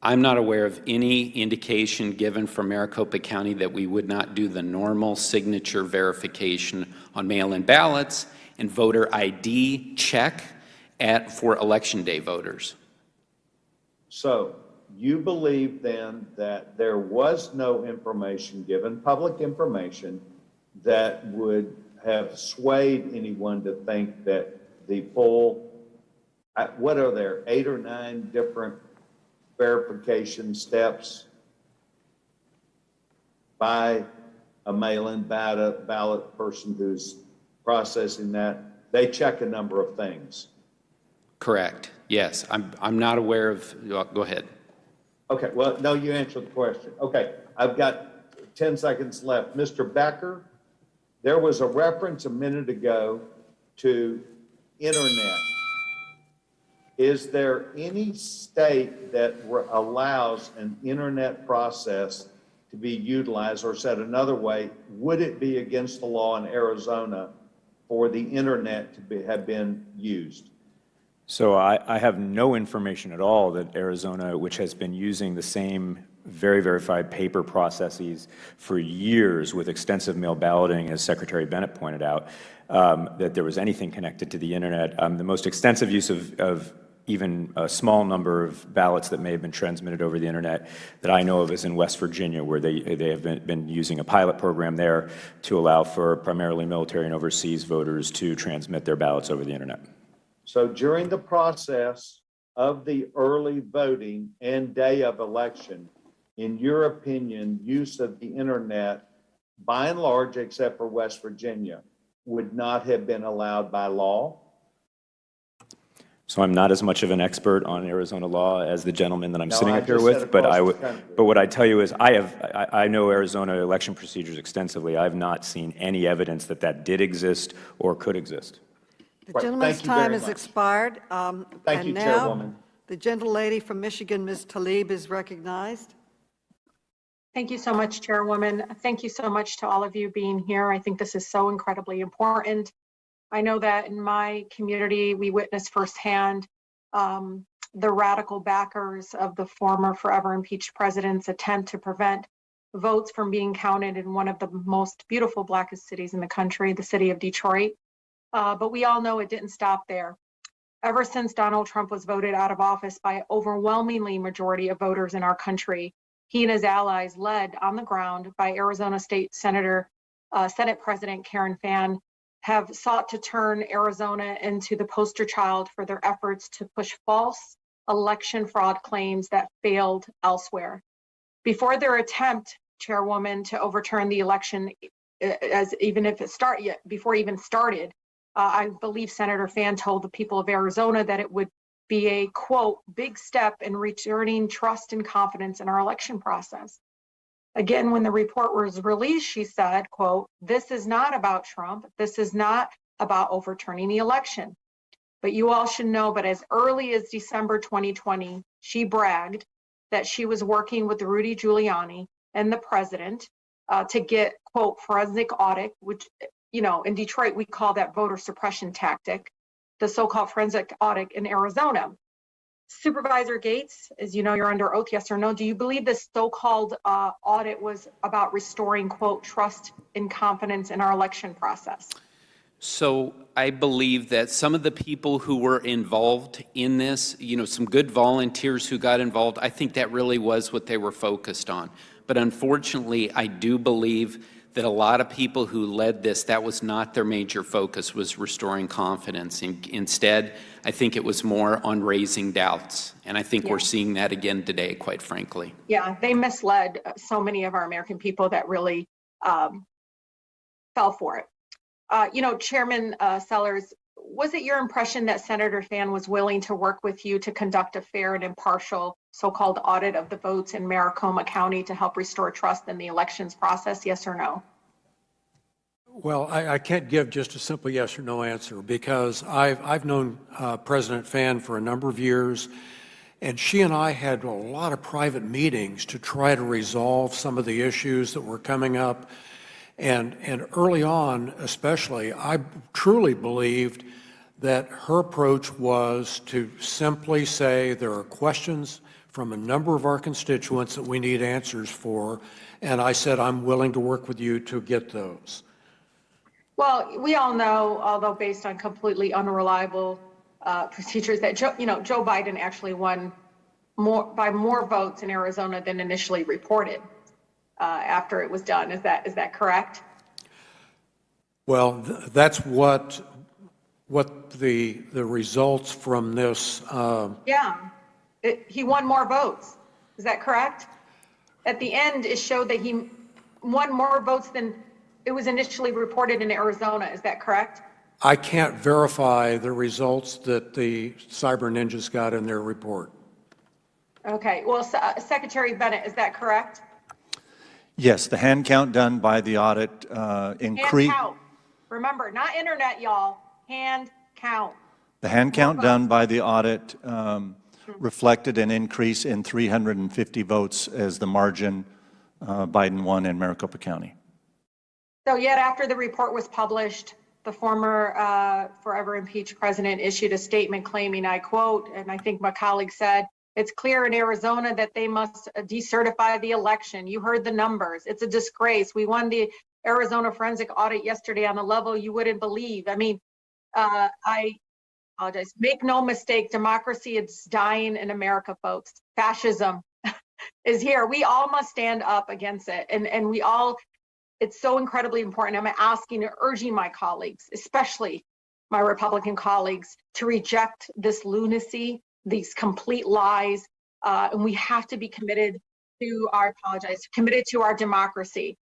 I'm not aware of any indication given from Maricopa County that we would not do the normal signature verification on mail-in ballots and voter ID check for Election Day voters. So you believe then that there was no information given, public information, that would have swayed anyone to think that the full, what are there, 8 or 9 different verification steps by a mail-in ballot person who's processing that? They check a number of things. Correct. Yes. I'm not aware of. Go ahead. Okay. Well, no, you answered the question. Okay. I've got 10 seconds left. Mr. Becker, there was a reference a minute ago to internet. Is there any state that allows an internet process to be utilized, or said another way, would it be against the law in Arizona for the internet to have been used? So I have no information at all that Arizona, which has been using the same very verified paper processes for years with extensive mail balloting, as Secretary Bennett pointed out, that there was anything connected to the internet. The most extensive use of even a small number of ballots that may have been transmitted over the internet that I know of is in West Virginia, where they have been using a pilot program there to allow for primarily military and overseas voters to transmit their ballots over the internet. So during the process of the early voting and day of election, in your opinion, use of the internet, by and large, except for West Virginia, would not have been allowed by law? So I'm not as much of an expert on Arizona law as the gentleman that I'm No, sitting I up here just with, said but across I the would. country. But what I tell you is, I know Arizona election procedures extensively. I've not seen any evidence that that did exist or could exist. The gentleman's time has expired. Thank you, Chairwoman. The gentlelady from Michigan, Ms. Tlaib, is recognized. Thank you so much, Chairwoman. Thank you so much to all of you being here. I think this is so incredibly important. I know that in my community, we witnessed firsthand the radical backers of the former forever impeached president's attempt to prevent votes from being counted in one of the most beautiful, blackest cities in the country, the city of Detroit. But we all know it didn't stop there. Ever since Donald Trump was voted out of office by overwhelmingly majority of voters in our country, he and his allies, led on the ground by Arizona State Senate President Karen Fann, have sought to turn Arizona into the poster child for their efforts to push false election fraud claims that failed elsewhere. Before their attempt, Chairwoman, to overturn the election, before it even started, I believe Senator Fann told the people of Arizona that it would be a, quote, big step in returning trust and confidence in our election process. Again, when the report was released, she said, quote, this is not about Trump. This is not about overturning the election. But you all should know, but as early as December 2020, she bragged that she was working with Rudy Giuliani and the president to get, quote, forensic audit, which, you know, in Detroit, we call that voter suppression tactic, the so-called forensic audit in Arizona. Supervisor Gates, as you know, you're under oath, yes or no, do you believe this so-called audit was about restoring, quote, trust and confidence in our election process? So I believe that some of the people who were involved in this, you know, some good volunteers who got involved, I think that really was what they were focused on. But unfortunately, I do believe that a lot of people who led this, that was not their major focus, was restoring confidence. Instead, I think it was more on raising doubts. And I think we're seeing that again today, quite frankly. Yeah, they misled so many of our American people that really fell for it. You know, Chairman Sellers, was it your impression that Senator Fann was willing to work with you to conduct a fair and impartial so-called audit of the votes in Maricopa County to help restore trust in the elections process, yes or no? Well, I can't give just a simple yes or no answer, because I've known President Fann for a number of years, and she and I had a lot of private meetings to try to resolve some of the issues that were coming up. And early on, especially, I truly believed that her approach was to simply say there are questions from a number of our constituents that we need answers for, and I said I'm willing to work with you to get those. Well, we all know, although based on completely unreliable procedures, that Joe Biden actually won by more votes in Arizona than initially reported after it was done. Is that correct? Well, that's what the results from this. He won more votes. Is that correct? At the end, it showed that he won more votes than it was initially reported in Arizona. Is that correct? I can't verify the results that the Cyber Ninjas got in their report. Okay. Well, Secretary Bennett, is that correct? Yes, the hand count done by the audit Hand count. Remember, not internet, y'all. hand count. The hand count done by the audit reflected an increase in 350 votes as the margin Biden won in Maricopa County. So yet after the report was published, the former forever impeached president issued a statement claiming, I quote, and I think my colleague said, it's clear in Arizona that they must decertify the election. You heard the numbers. It's a disgrace. We won the Arizona forensic audit yesterday on a level you wouldn't believe. I mean, I apologize. Make no mistake, democracy is dying in America, folks. Fascism is here. We all must stand up against it. And we all, it's so incredibly important. I'm asking and urging my colleagues, especially my Republican colleagues, to reject this lunacy, these complete lies, and we have to be committed to committed to our democracy.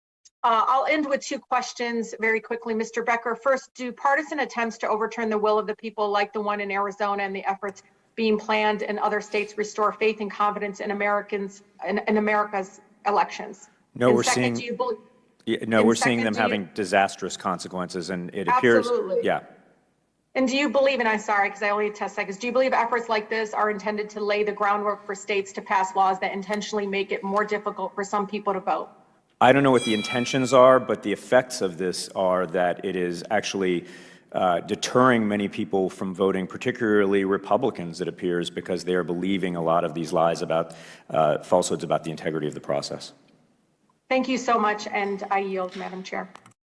I'll end with two questions very quickly, Mr. Becker. First, do partisan attempts to overturn the will of the people like the one in Arizona and the efforts being planned in other states restore faith and confidence in Americans in America's elections? No, and we're second, seeing. we're seeing them having disastrous consequences, and it appears. Yeah. And do you believe, and I'm sorry because I only have 10 seconds, do you believe efforts like this are intended to lay the groundwork for states to pass laws that intentionally make it more difficult for some people to vote? I don't know what the intentions are, but the effects of this are that it is actually deterring many people from voting, particularly Republicans, it appears, because they are believing a lot of these lies about falsehoods about the integrity of the process. Thank you so much, and I yield, Madam Chair.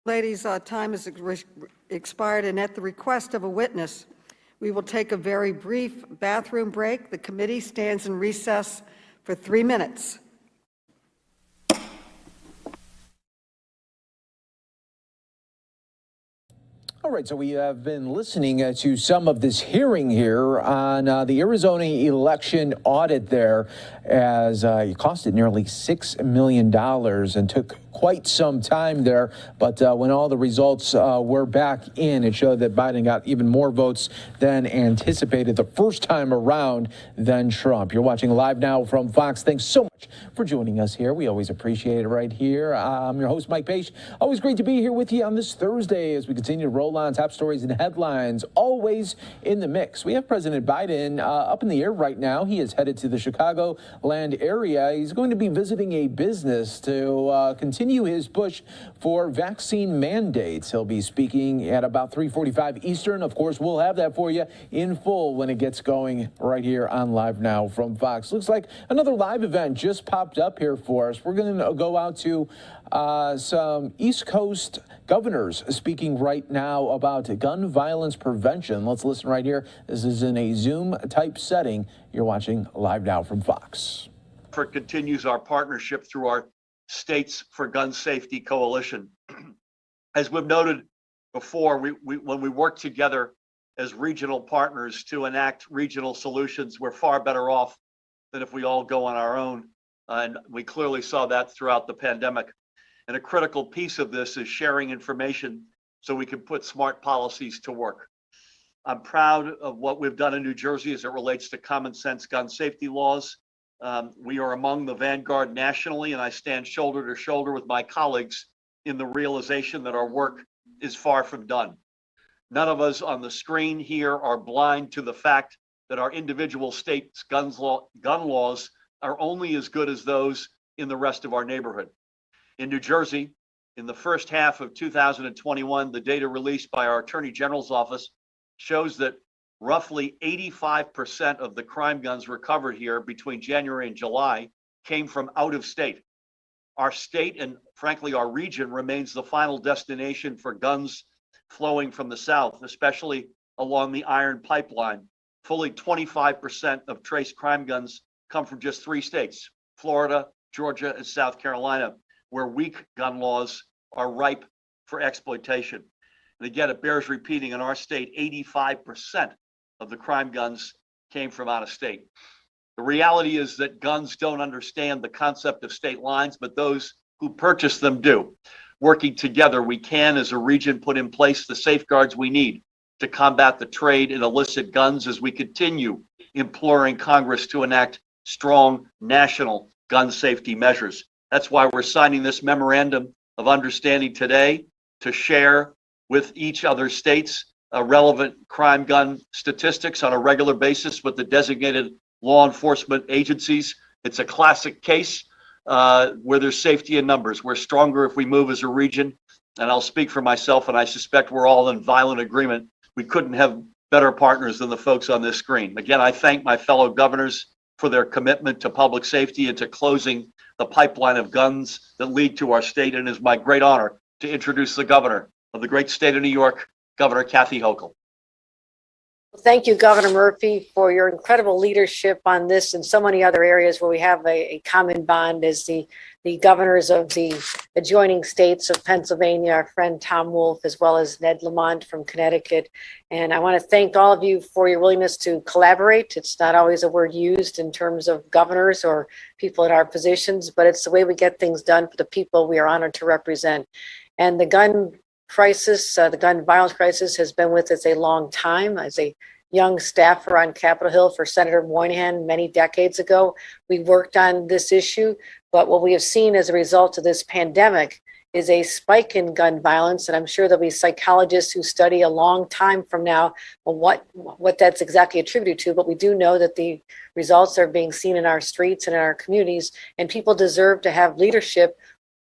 Ladies, time has expired, and at the request of a witness, we will take a very brief bathroom break. The committee stands in recess for 3 minutes. All right, so we have been listening to some of this hearing here on the Arizona election audit there, as it costed nearly $6 million and took quite some time there. But when all the results were back in, it showed that Biden got even more votes than anticipated the first time around than Trump. You're watching Live Now from Fox. Thanks so much for joining us here. We always appreciate it right here. I'm your host, Mike Page. Always great to be here with you on this Thursday as we continue to roll on top stories and headlines, always in the mix. We have President Biden up in the air right now. He is headed to the Chicagoland area. He's going to be visiting a business to continue his push for vaccine mandates. He'll be speaking at about 3:45 Eastern. Of course, we'll have that for you in full when it gets going right here on Live Now from Fox. Looks like another live event just popped up here for us. We're going to go out to some East Coast governors speaking right now about gun violence prevention. Let's listen right here. This is in a Zoom type setting. You're watching Live Now from Fox. Continues our partnership through our States for Gun Safety Coalition. As we've noted before, when we work together as regional partners to enact regional solutions, we're far better off than if we all go on our own. And we clearly saw that throughout the pandemic. And a critical piece of this is sharing information so we can put smart policies to work. I'm proud of what we've done in New Jersey as it relates to common sense gun safety laws. We are among the vanguard nationally, and I stand shoulder to shoulder with my colleagues in the realization that our work is far from done. None of us on the screen here are blind to the fact that our individual states' gun laws are only as good as those in the rest of our neighborhood. In New Jersey, in the first half of 2021, the data released by our Attorney General's office shows that roughly 85% of the crime guns recovered here between January and July came from out of state. Our state and frankly our region remains the final destination for guns flowing from the south, especially along the Iron Pipeline. Fully 25% of traced crime guns come from just 3 states, Florida, Georgia, and South Carolina, where weak gun laws are ripe for exploitation. And again, it bears repeating, in our state, 85% of the crime guns came from out of state. The reality is that guns don't understand the concept of state lines, but those who purchase them do. Working together, we can, as a region, put in place the safeguards we need to combat the trade in illicit guns as we continue imploring Congress to enact strong national gun safety measures. That's why we're signing this memorandum of understanding today to share with each other states relevant crime gun statistics on a regular basis with the designated law enforcement agencies. It's a classic case where there's safety in numbers. We're stronger if we move as a region. And I'll speak for myself, and I suspect we're all in violent agreement. We couldn't have better partners than the folks on this screen. Again, I thank my fellow governors for their commitment to public safety and to closing the pipeline of guns that lead to our state. And it is my great honor to introduce the governor of the great state of New York, Governor Kathy Hochul. Thank you, Governor Murphy, for your incredible leadership on this and so many other areas where we have a common bond as the governors of the adjoining states of Pennsylvania, our friend Tom Wolf, as well as Ned Lamont from Connecticut. And I want to thank all of you for your willingness to collaborate. It's not always a word used in terms of governors or people in our positions, but it's the way we get things done for the people we are honored to represent. And the gun crisis, the gun violence crisis has been with us a long time. As a young staffer on Capitol Hill for Senator Moynihan many decades ago, we worked on this issue. But what we have seen as a result of this pandemic is a spike in gun violence. And I'm sure there'll be psychologists who study a long time from now what that's exactly attributed to. But we do know that the results are being seen in our streets and in our communities, and people deserve to have leadership,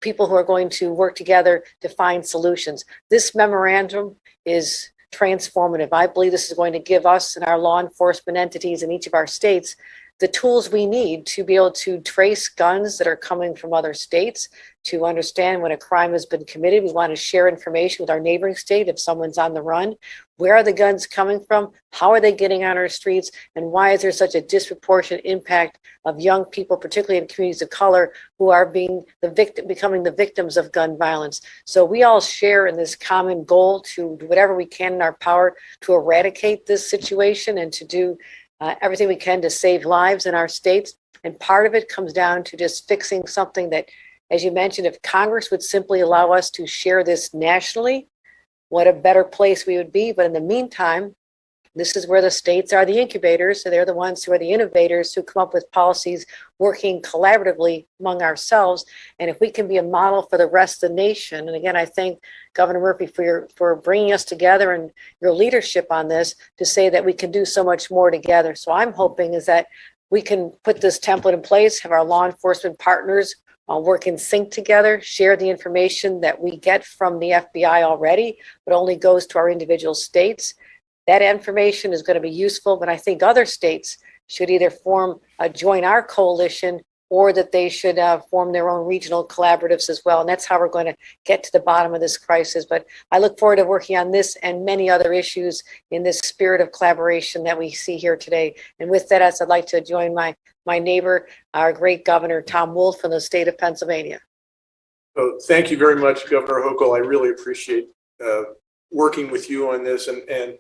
people who are going to work together to find solutions. This memorandum is transformative. I believe this is going to give us and our law enforcement entities in each of our states the tools we need to be able to trace guns that are coming from other states, to understand when a crime has been committed. We want to share information with our neighboring state if someone's on the run. Where are the guns coming from? How are they getting on our streets? And why is there such a disproportionate impact of young people, particularly in communities of color, who are becoming the victims of gun violence? So we all share in this common goal to do whatever we can in our power to eradicate this situation and to do everything we can to save lives in our states. And part of it comes down to just fixing something that, as you mentioned, if Congress would simply allow us to share this nationally, what a better place we would be. But in the meantime, this is where the states are the incubators. So they're the ones who are the innovators who come up with policies working collaboratively among ourselves. And if we can be a model for the rest of the nation, and again, I thank Governor Murphy for bringing us together and your leadership on this to say that we can do so much more together. So I'm hoping is that we can put this template in place, have our law enforcement partners work in sync together, share the information that we get from the FBI already, but only goes to our individual states. That information is going to be useful, but I think other states should either join our coalition, or that they should form their own regional collaboratives as well. And that's how we're going to get to the bottom of this crisis. But I look forward to working on this and many other issues in this spirit of collaboration that we see here today. And with that, I'd like to join my neighbor, our great Governor Tom Wolf from the state of Pennsylvania. So thank you very much, Governor Hochul. I really appreciate working with you on this, and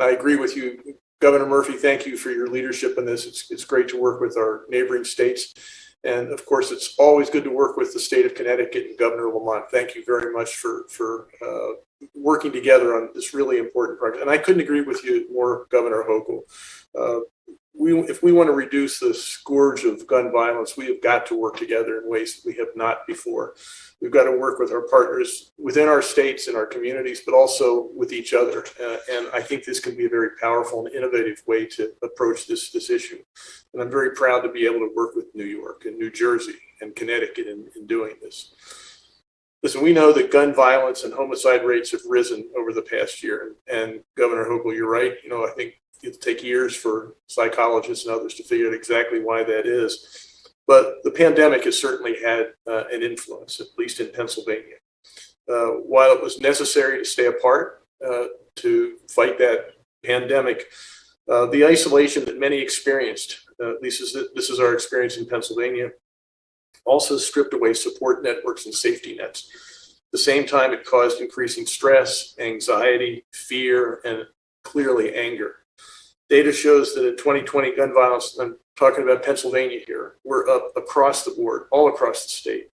I agree with you, Governor Murphy. Thank you for your leadership in this. It's great to work with our neighboring states, and of course, it's always good to work with the state of Connecticut and Governor Lamont. Thank you very much for working together on this really important project. And I couldn't agree with you more, Governor Hochul. If we want to reduce the scourge of gun violence, we have got to work together in ways that we have not before. We've got to work with our partners within our states and our communities, but also with each other. And I think this can be a very powerful and innovative way to approach this issue. And I'm very proud to be able to work with New York and New Jersey and Connecticut in doing this. Listen, we know that gun violence and homicide rates have risen over the past year. And Governor Hochul, you're right. I think it'll take years for psychologists and others to figure out exactly why that is. But the pandemic has certainly had an influence, at least in Pennsylvania. While it was necessary to stay apart to fight that pandemic, the isolation that many experienced, at least this is our experience in Pennsylvania, also stripped away support networks and safety nets. At the same time, it caused increasing stress, anxiety, fear, and clearly anger. Data shows that in 2020, gun violence, I'm talking about Pennsylvania here, we're up across the board, all across the state.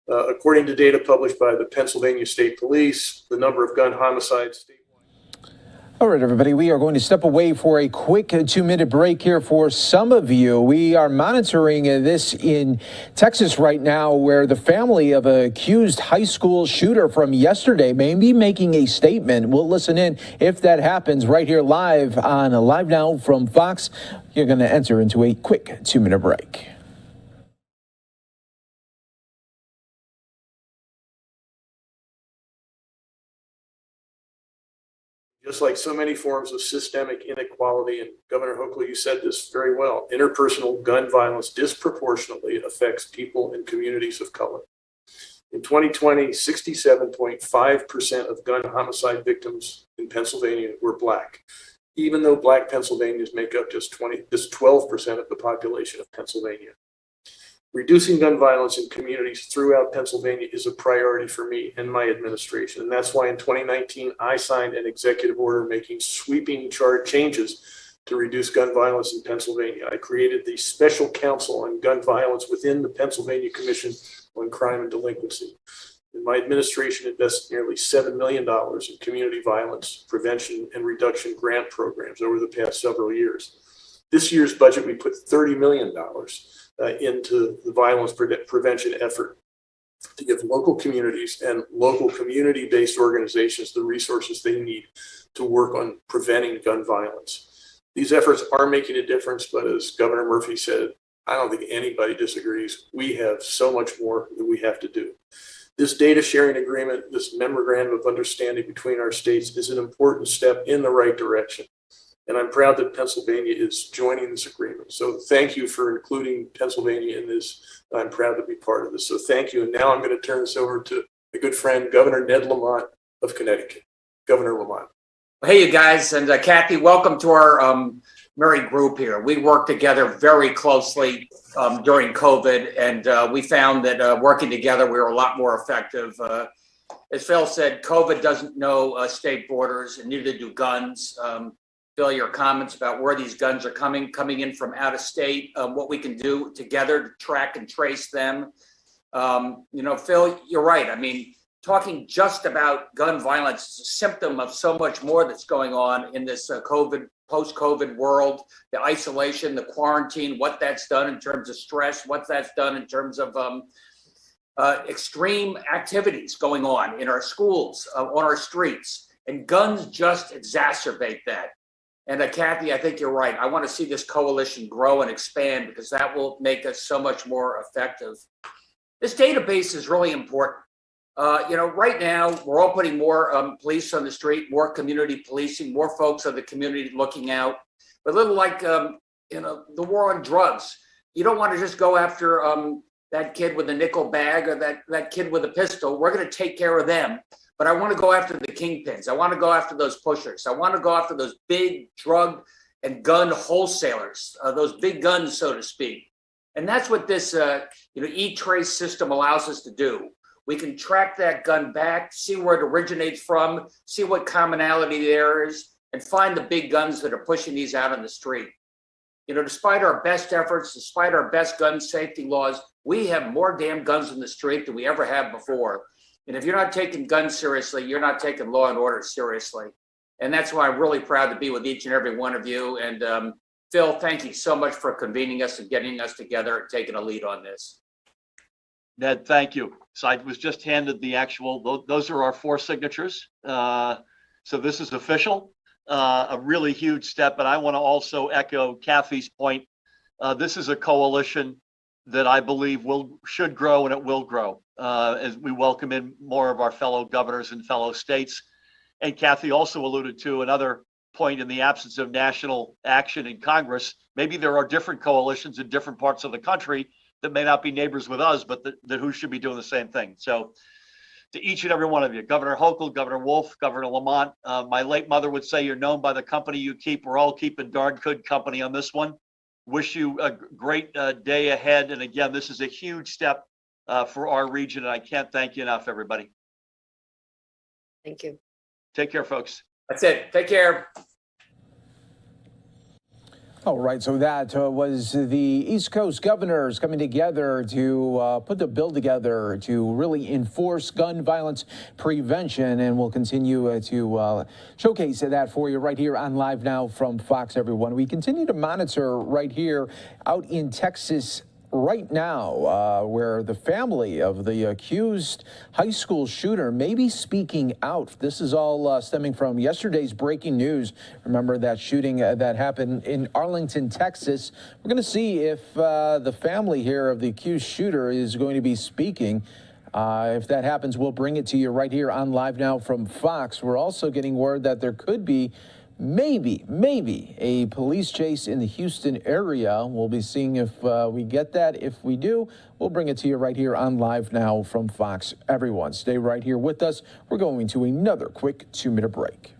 According to data published by the Pennsylvania State Police, the number of gun homicides statewide. All right, everybody, we are going to step away for a quick 2-minute break here for some of you. We are monitoring this in Texas right now, where the family of an accused high school shooter from yesterday may be making a statement. We'll listen in if that happens right here live on Live Now from Fox. You're going to enter into a quick 2-minute break. Just like so many forms of systemic inequality, and Governor Hochul, you said this very well, interpersonal gun violence disproportionately affects people in communities of color. In 2020, 67.5% of gun homicide victims in Pennsylvania were Black, even though Black Pennsylvanians make up just 12% of the population of Pennsylvania. Reducing gun violence in communities throughout Pennsylvania is a priority for me and my administration. And that's why in 2019, I signed an executive order making sweeping changes to reduce gun violence in Pennsylvania. I created the Special Counsel on Gun Violence within the Pennsylvania Commission on Crime and Delinquency. And my administration invested nearly $7 million in community violence prevention and reduction grant programs over the past several years. This year's budget, we put $30 million into the violence prevention effort to give local communities and local community-based organizations the resources they need to work on preventing gun violence. These efforts are making a difference, but as Governor Murphy said, I don't think anybody disagrees. We have so much more that we have to do. This data sharing agreement, this memorandum of understanding between our states is an important step in the right direction. And I'm proud that Pennsylvania is joining this agreement. So thank you for including Pennsylvania in this. I'm proud to be part of this. So thank you. And now I'm going to turn this over to a good friend, Governor Ned Lamont of Connecticut. Governor Lamont. Hey, you guys. And Kathy, welcome to our merry group here. We worked together very closely during COVID. And we found that working together, we were a lot more effective. As Phil said, COVID doesn't know state borders, and neither do guns. Phil, your comments about where these guns are coming in from out of state, what we can do together to track and trace them. Phil, you're right. I mean, talking just about gun violence is a symptom of so much more that's going on in this post-COVID world, the isolation, the quarantine, what that's done in terms of stress, what that's done in terms of extreme activities going on in our schools, on our streets, and guns just exacerbate that. And Kathy, I think you're right. I want to see this coalition grow and expand because that will make us so much more effective. This database is really important. Right now, we're all putting more police on the street, more community policing, more folks on the community looking out. But a little like, the war on drugs. You don't want to just go after that kid with a nickel bag or that kid with a pistol. We're going to take care of them. But I want to go after the kingpins. I want to go after those pushers. I want to go after those big drug and gun wholesalers, those big guns, so to speak. And that's what this, e-trace system allows us to do. We can track that gun back, see where it originates from, see what commonality there is, and find the big guns that are pushing these out on the street. Despite our best efforts, despite our best gun safety laws, we have more damn guns in the street than we ever have before. And if you're not taking guns seriously, you're not taking law and order seriously. And that's why I'm really proud to be with each and every one of you. And Phil, thank you so much for convening us and getting us together and taking a lead on this. Ned, thank you. So I was just handed the actual, those are our 4 signatures. So this is official, a really huge step. And I want to also echo Kathy's point. This is a coalition that I believe should grow, and it will grow as we welcome in more of our fellow governors and fellow states. And Kathy also alluded to another point: in the absence of national action in Congress, maybe there are different coalitions in different parts of the country that may not be neighbors with us, but that who should be doing the same thing. So to each and every one of you, Governor Hochul, Governor Wolf, Governor Lamont, my late mother would say, you're known by the company you keep. We're all keeping darn good company on this one. Wish you a great day ahead. And again, this is a huge step for our region, and I can't thank you enough, everybody. Thank you. Take care, folks. That's it. Take care. All right, so that was the East Coast governors coming together to put the bill together to really enforce gun violence prevention, and we'll continue to showcase that for you right here on Live Now from Fox, everyone. We continue to monitor right here out in Texas right now, where the family of the accused high school shooter may be speaking out. This is all stemming from yesterday's breaking news. Remember that shooting that happened in Arlington, Texas. We're going to see if the family here of the accused shooter is going to be speaking. If that happens, we'll bring it to you right here on Live Now from Fox. We're also getting word that there could be maybe a police chase in the Houston area. We'll be seeing if we get that. If we do, we'll bring it to you right here on Live Now from Fox. Everyone, stay right here with us. We're going to another quick 2-minute break.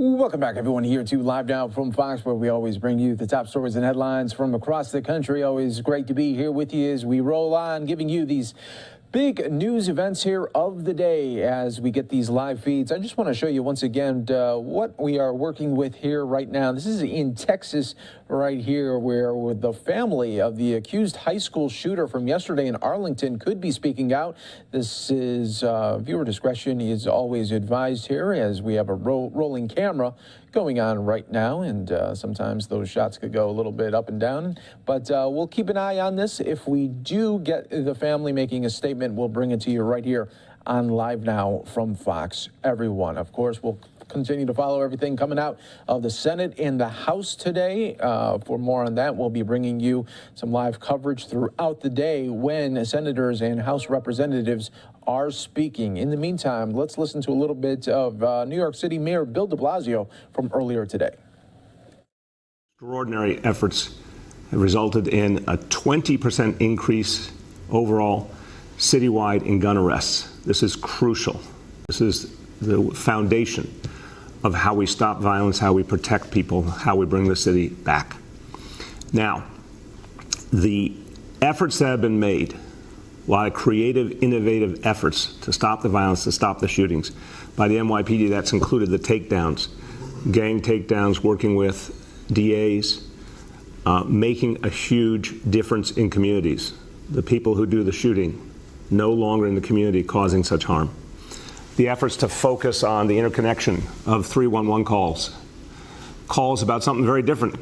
Welcome back, everyone, here to Live Now from Fox, where we always bring you the top stories and headlines from across the country. Always great to be here with you as we roll on, giving you these big news events here of the day as we get these live feeds. I just want to show you once again what we are working with here right now. This is in Texas right here, where with the family of the accused high school shooter from yesterday in Arlington could be speaking out. This is viewer discretion is always advised here, as we have a rolling camera going on right now, and sometimes those shots could go a little bit up and down, but we'll keep an eye on this. If we do get the family making a statement, we'll bring it to you right here on Live Now from Fox, everyone. Of course, we'll continue to follow everything coming out of the Senate and the House today. For more on that, we'll be bringing you some live coverage throughout the day when senators and House representatives are speaking. In the meantime, let's listen to a little bit of New York City Mayor Bill de Blasio from earlier today. Extraordinary efforts have resulted in a 20% increase overall citywide in gun arrests. This is crucial. This is the foundation of how we stop violence, how we protect people, how we bring the city back. Now, the efforts that have been made, a lot of creative, innovative efforts to stop the violence, to stop the shootings by the NYPD, that's included the takedowns, gang takedowns, working with DAs, making a huge difference in communities. The people who do the shooting no longer in the community causing such harm. The efforts to focus on the interconnection of 311 calls about something very different,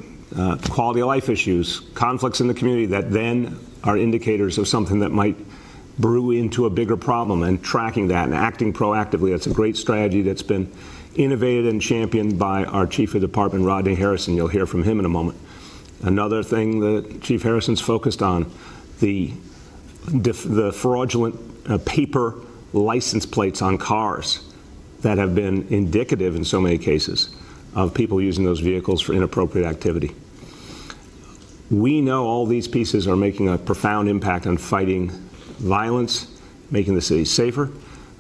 quality of life issues, conflicts in the community that then are indicators of something that might brew into a bigger problem, and tracking that and acting proactively. That's a great strategy that's been innovated and championed by our Chief of Department, Rodney Harrison. You'll hear from him in a moment. Another thing that Chief Harrison's focused on, the fraudulent paper license plates on cars that have been indicative in so many cases of people using those vehicles for inappropriate activity. We know all these pieces are making a profound impact on fighting violence, making the city safer.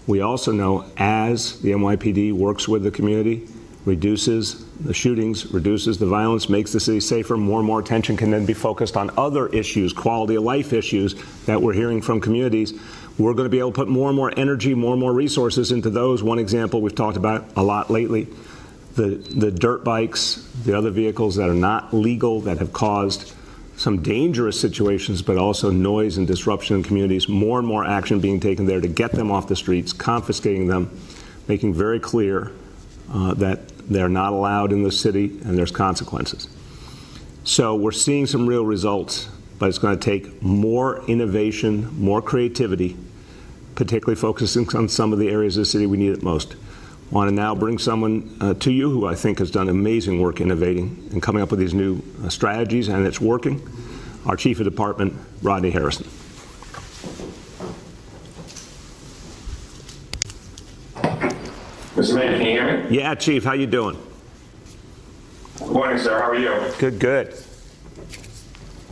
We also know as the NYPD works with the community, reduces the shootings, reduces the violence, makes the city safer, more and more attention can then be focused on other issues, quality of life issues that we're hearing from communities. We're going to be able to put more and more energy, more and more resources into those. One example we've talked about a lot lately, the dirt bikes, the other vehicles that are not legal that have caused some dangerous situations, but also noise and disruption in communities. More and more action being taken there to get them off the streets, confiscating them, making very clear that they're not allowed in the city and there's consequences. So we're seeing some real results, but it's going to take more innovation, more creativity, particularly focusing on some of the areas of the city we need it most. I want to now bring someone to you who I think has done amazing work innovating and coming up with these new strategies, and it's working. Our Chief of Department, Rodney Harrison. Mr. Mayor, can you hear me? Yeah, Chief, how you doing? Good morning, sir. How are you? Good, good.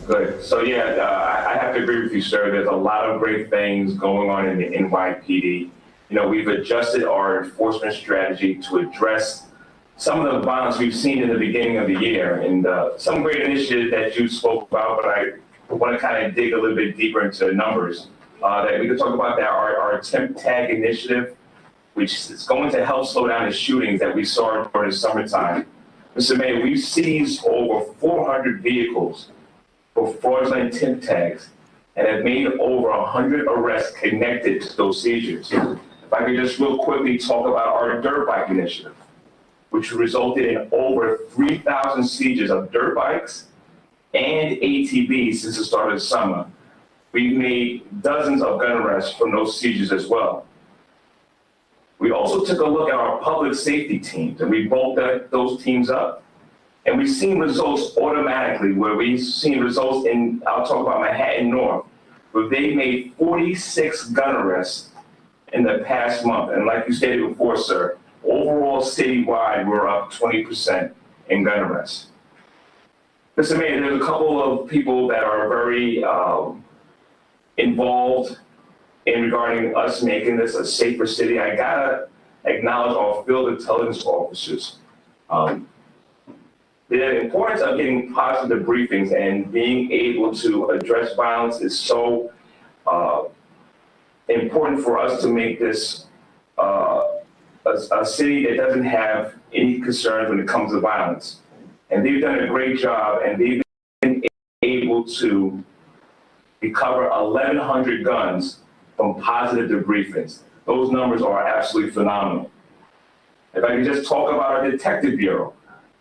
Good. So, yeah, I have to agree with you, sir. There's a lot of great things going on in the NYPD. You know, we've adjusted our enforcement strategy to address some of the violence we've seen in the beginning of the year, and some great initiatives that you spoke about, but I want to kind of dig a little bit deeper into the numbers. That we could talk about that our temp tag initiative, which is going to help slow down the shootings that we saw during the summertime. Mr. Mayor, we've seized over 400 vehicles for fraudulent temp tags and have made over 100 arrests connected to those seizures. If I could just real quickly talk about our dirt bike initiative, which resulted in over 3,000 seizures of dirt bikes and ATVs since the start of the summer. We've made dozens of gun arrests from those seizures as well. We also took a look at our public safety teams, and we bulked those teams up. And we've seen results automatically, where we've seen results in, I'll talk about Manhattan North, where they made 46 gun arrests in the past month. And like you stated before, sir, overall citywide, we're up 20% in gun arrests. Mr. Mayor, there's a couple of people that are very involved in regarding us making this a safer city. I gotta acknowledge our field intelligence officers. The importance of getting positive briefings and being able to address violence is so important for us to make this a city that doesn't have any concerns when it comes to violence. And they've done a great job, and they've been able to recover 1,100 guns from positive debriefings. Those numbers are absolutely phenomenal. If I could just talk about our detective bureau.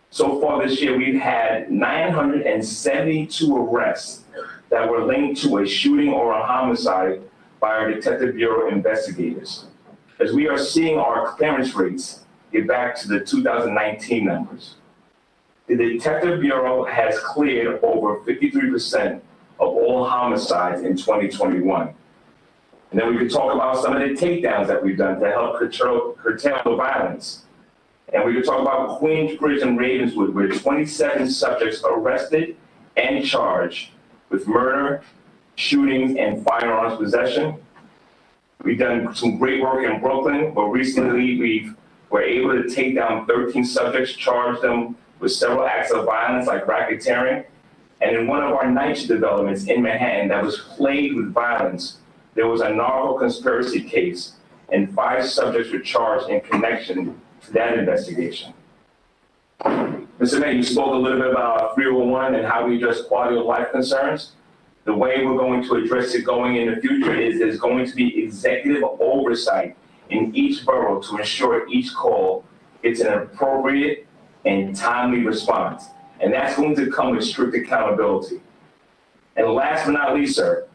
So far this year, we've had 972 arrests that were linked to a shooting or a homicide by our detective bureau investigators. As we are seeing our clearance rates get back to the 2019 numbers. The detective bureau has cleared over 53% of all homicides in 2021. And then we could talk about some of the takedowns that we've done to help curtail the violence. And we could talk about Queensbridge and Ravenswood, where 27 subjects arrested and charged with murder, shootings, and firearms possession. We've done some great work in Brooklyn, but recently we were able to take down 13 subjects, charge them with several acts of violence like racketeering. And in one of our night shift developments in Manhattan that was plagued with violence, there was a narco conspiracy case, and 5 subjects were charged in connection to that investigation. Mr. Mayor, you spoke a little bit about 301 and how we address quality of life concerns. The way we're going to address it going in the future is there's going to be executive oversight in each borough to ensure each call gets an appropriate and timely response. And that's going to come with strict accountability. And last but not least, sir,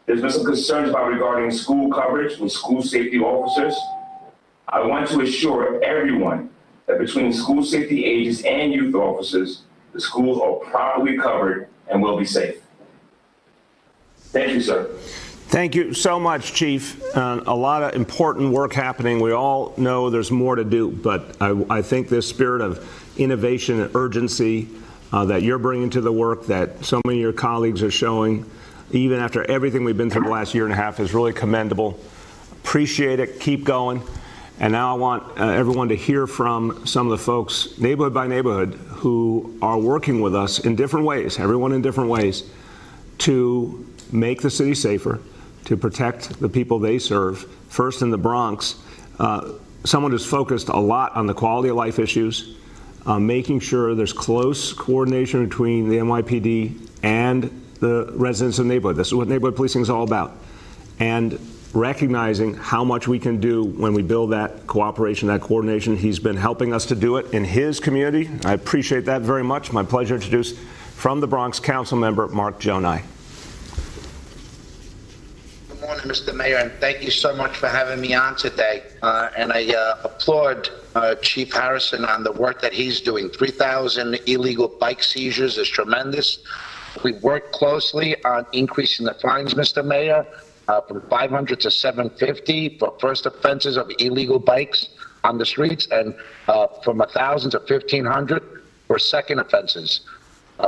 There's been some concerns regarding school coverage with school safety officers. I want to assure everyone that between school safety agents and youth officers, the schools are properly covered and will be safe. Thank you, sir. Thank you so much, Chief. A lot of important work happening. We all know there's more to do, but I think this spirit of innovation and urgency that you're bringing to the work, that so many of your colleagues are showing, even after everything we've been through the last year and a half, is really commendable. Appreciate it. Keep going. And now I want everyone to hear from some of the folks, neighborhood by neighborhood, who are working with us in different ways, everyone in different ways, to make the city safer, to protect the people they serve. First in the Bronx, someone who's focused a lot on the quality of life issues, making sure there's close coordination between the NYPD and the residents of the neighborhood. This is what neighborhood policing is all about. And recognizing how much we can do when we build that cooperation, that coordination. He's been helping us to do it in his community. I appreciate that very much. My pleasure to introduce from the Bronx Council Member Mark Jonai. Good morning, Mr. Mayor, and thank you so much for having me on today. And I applaud Chief Harrison on the work that he's doing. 3,000 illegal bike seizures is tremendous. We've worked closely on increasing the fines, Mr. Mayor, from 500 to 750 for first offenses of illegal bikes on the streets, and from 1,000 to 1,500 for second offenses.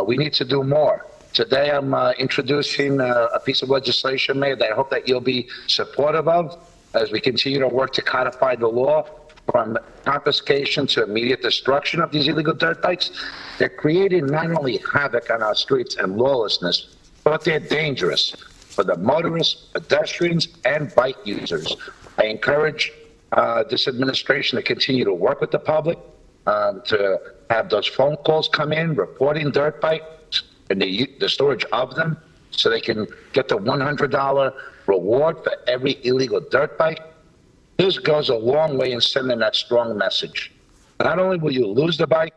We need to do more. Today I'm introducing a piece of legislation, Mayor, that I hope that you'll be supportive of as we continue to work to codify the law from confiscation to immediate destruction of these illegal dirt bikes. They're creating not only havoc on our streets and lawlessness, but they're dangerous for the motorists, pedestrians, and bike users. I encourage this administration to continue to work with the public, to have those phone calls come in reporting dirt bikes and the storage of them, so they can get the $100 reward for every illegal dirt bike. This goes a long way in sending that strong message. Not only will you lose the bike,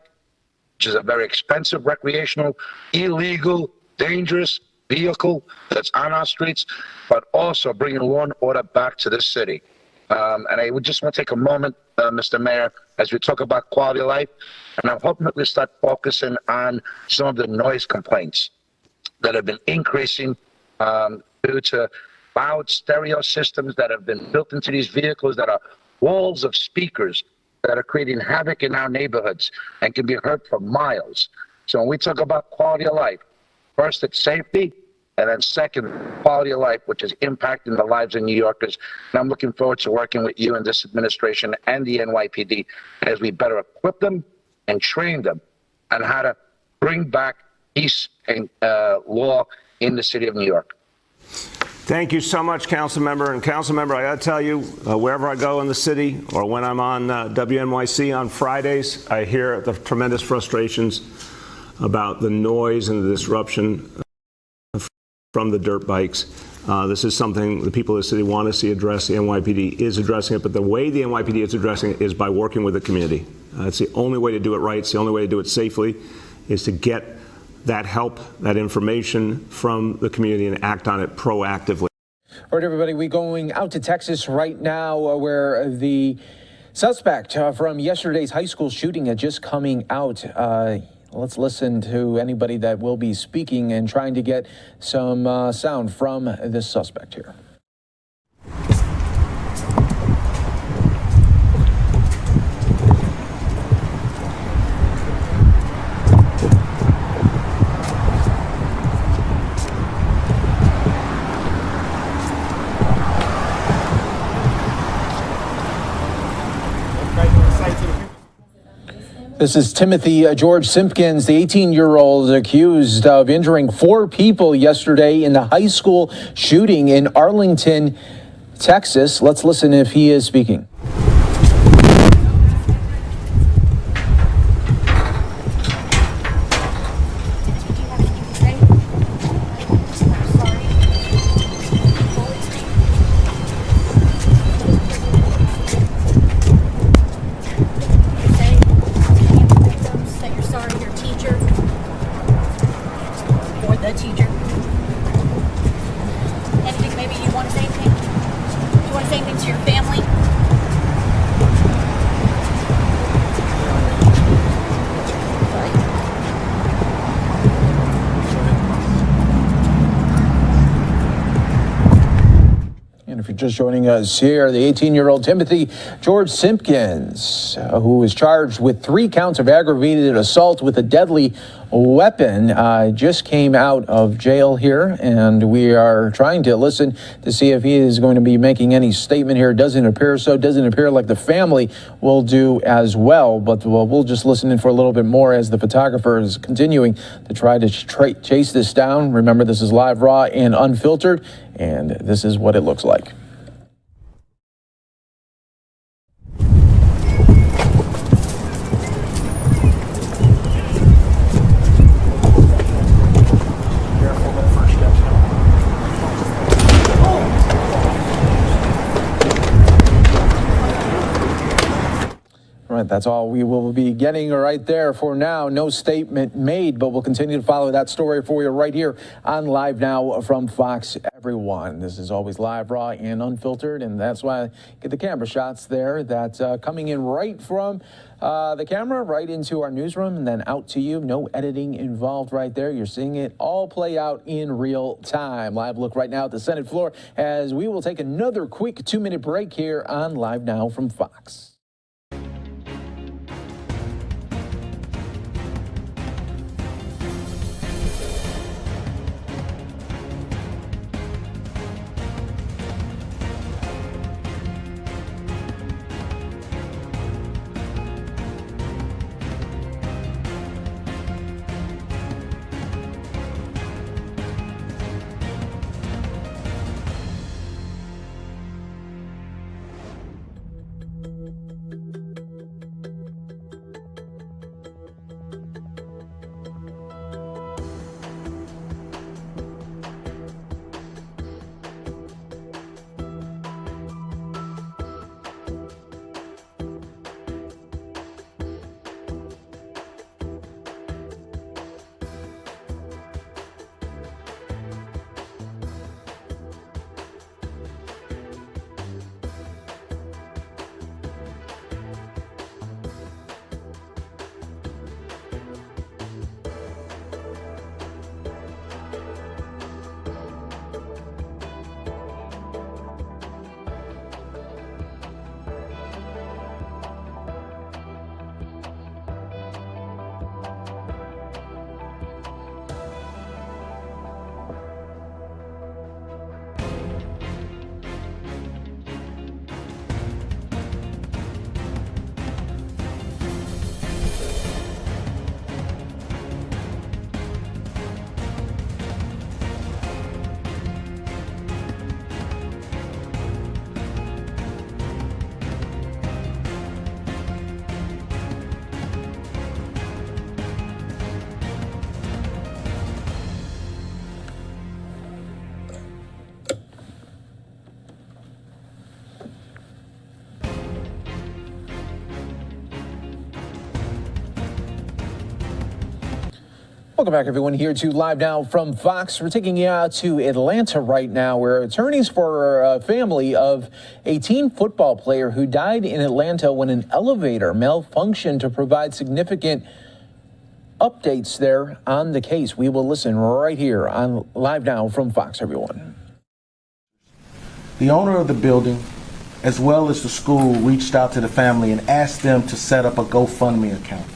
which is a very expensive recreational, illegal, dangerous vehicle that's on our streets, but also bringing law and order back to this city. And I would just want to take a moment, Mr. Mayor, as we talk about quality of life, and I'm hoping that we start focusing on some of the noise complaints that have been increasing due to loud stereo systems that have been built into these vehicles that are walls of speakers that are creating havoc in our neighborhoods and can be heard for miles. So when we talk about quality of life, first, it's safety, and then second, quality of life, which is impacting the lives of New Yorkers. And I'm looking forward to working with you and this administration and the NYPD as we better equip them and train them on how to bring back peace and law in the city of New York. Thank you so much, Council Member. And Council Member, I got to tell you, wherever I go in the city or when I'm on WNYC on Fridays, I hear the tremendous frustrations about the noise and the disruption from the dirt bikes. This is something the people of the city want to see addressed. The NYPD is addressing it, but the way the NYPD is addressing it is by working with the community. It's the only way to do it right. It's the only way to do it safely, is to get that help, that information from the community and act on it proactively. All right, everybody, we're going out to Texas right now where the suspect from yesterday's high school shooting is just coming out. Let's listen to anybody that will be speaking and trying to get some sound from this suspect here. This is Timothy George Simpkins, the 18-year-old accused of injuring 4 people yesterday in the high school shooting in Arlington, Texas. Let's listen if he is speaking. Anything If you're just joining us here, the 18-year-old Timothy George Simpkins, who is charged with 3 counts of aggravated assault with a deadly weapon, just came out of jail here, and we are trying to listen to see if he is going to be making any statement here. Doesn't appear so. Doesn't appear like the family will do as well, but we'll just listen in for a little bit more as the photographer is continuing to try to chase this down. Remember, this is live, raw, and unfiltered, and this is what it looks like. All right, that's all we will be getting right there for now. No statement made, but we'll continue to follow that story for you right here on Live Now from Fox, everyone. This is always live, raw, and unfiltered, and that's why I get the camera shots there. That's coming in right from the camera, right into our newsroom, and then out to you. No editing involved right there. You're seeing it all play out in real time. Live look right now at the Senate floor as we will take another quick 2-minute break here on Live Now from Fox. Welcome back, everyone, here to Live Now from Fox. We're taking you out to Atlanta right now, where attorneys for a family of a teen football player who died in Atlanta when an elevator malfunctioned to provide significant updates there on the case. We will listen right here on Live Now from Fox, everyone. The owner of the building, as well as the school, reached out to the family and asked them to set up a GoFundMe account.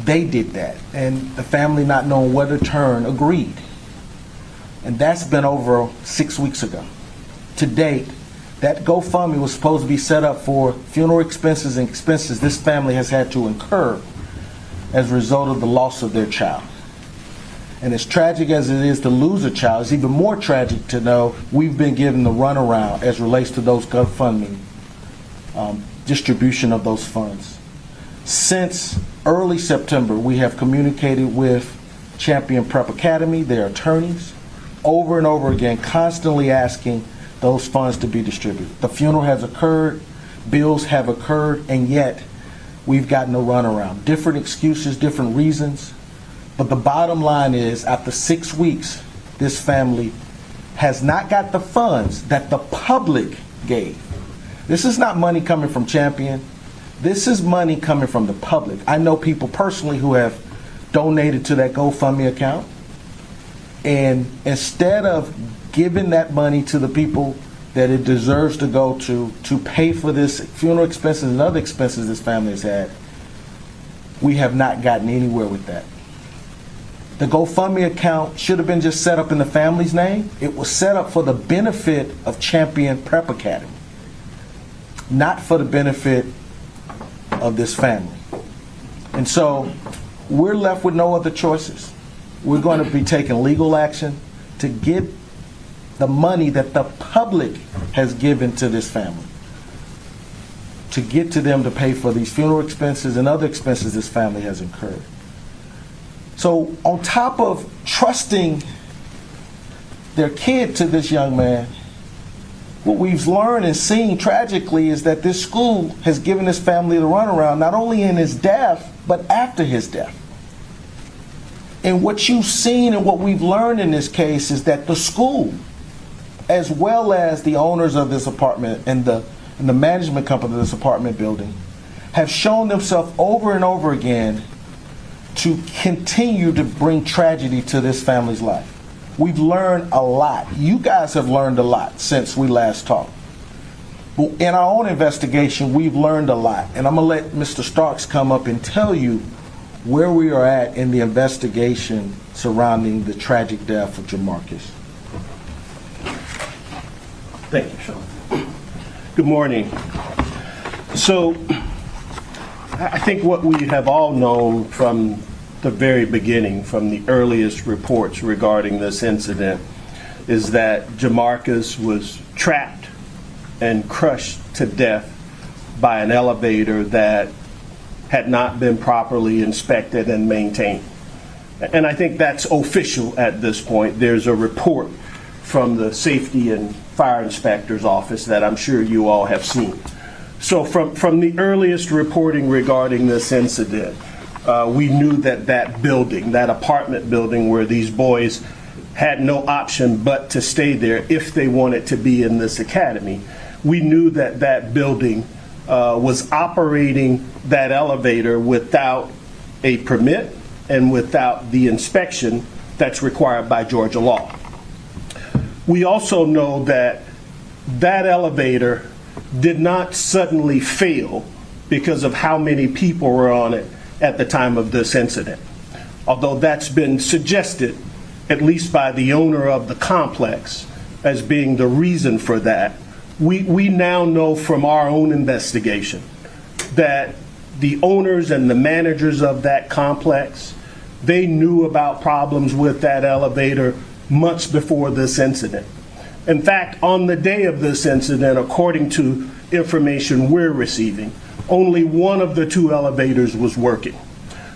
They did that, and the family, not knowing where to turn, agreed. And that's been over 6 weeks ago. To date, that GoFundMe was supposed to be set up for funeral expenses and expenses this family has had to incur as a result of the loss of their child. And as tragic as it is to lose a child, it's even more tragic to know we've been given the runaround as relates to those GoFundMe distribution of those funds. Since early September, we have communicated with Champion Prep Academy, their attorneys, over and over again, constantly asking those funds to be distributed. The funeral has occurred, bills have occurred, and yet we've gotten a runaround. Different excuses, different reasons, but the bottom line is, after 6 weeks, this family has not got the funds that the public gave. This is not money coming from Champion. This is money coming from the public. I know people personally who have donated to that GoFundMe account, and instead of given that money to the people that it deserves to go to pay for this funeral expenses and other expenses this family has had, we have not gotten anywhere with that. The GoFundMe account should have been just set up in the family's name. It was set up for the benefit of Champion Prep Academy, not for the benefit of this family. And so we're left with no other choices. We're going to be taking legal action to get the money that the public has given to this family, to get to them to pay for these funeral expenses and other expenses this family has incurred. So on top of trusting their kid to this young man, what we've learned and seen tragically is that this school has given this family the runaround, not only in his death, but after his death. And what you've seen and what we've learned in this case is that the school, as well as the owners of this apartment and the management company of this apartment building, have shown themselves over and over again to continue to bring tragedy to this family's life. We've learned a lot. You guys have learned a lot since we last talked. But in our own investigation, we've learned a lot. And I'm going to let Mr. Starks come up and tell you where we are at in the investigation surrounding the tragic death of Jamarcus. Thank you, Sean. Good morning. So, I think what we have all known from the very beginning, from the earliest reports regarding this incident, is that Jamarcus was trapped and crushed to death by an elevator that had not been properly inspected and maintained. And I think that's official at this point. There's a report from the Safety and Fire Inspector's office that I'm sure you all have seen. So from the earliest reporting regarding this incident, we knew that that building, that apartment building where these boys had no option but to stay there if they wanted to be in this academy, we knew that that building was operating that elevator without a permit and without the inspection that's required by Georgia law. We also know that that elevator did not suddenly fail because of how many people were on it at the time of this incident. Although that's been suggested, at least by the owner of the complex, as being the reason for that, we now know from our own investigation that the owners and the managers of that complex, they knew about problems with that elevator months before this incident. In fact, on the day of this incident, according to information we're receiving, only one of the two elevators was working.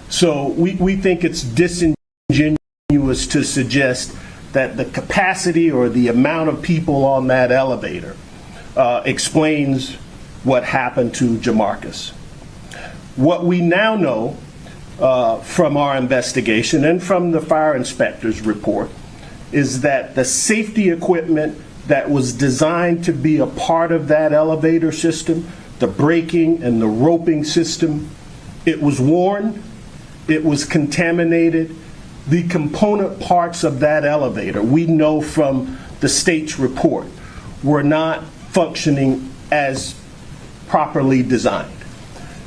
So we think it's disingenuous to suggest that the capacity or the amount of people on that elevator explains what happened to Jamarcus. What we now know from our investigation and from the fire inspector's report is that the safety equipment that was designed to be a part of that elevator system, the braking and the roping system, it was worn, it was contaminated. The component parts of that elevator, we know from the state's report, were not functioning as properly designed.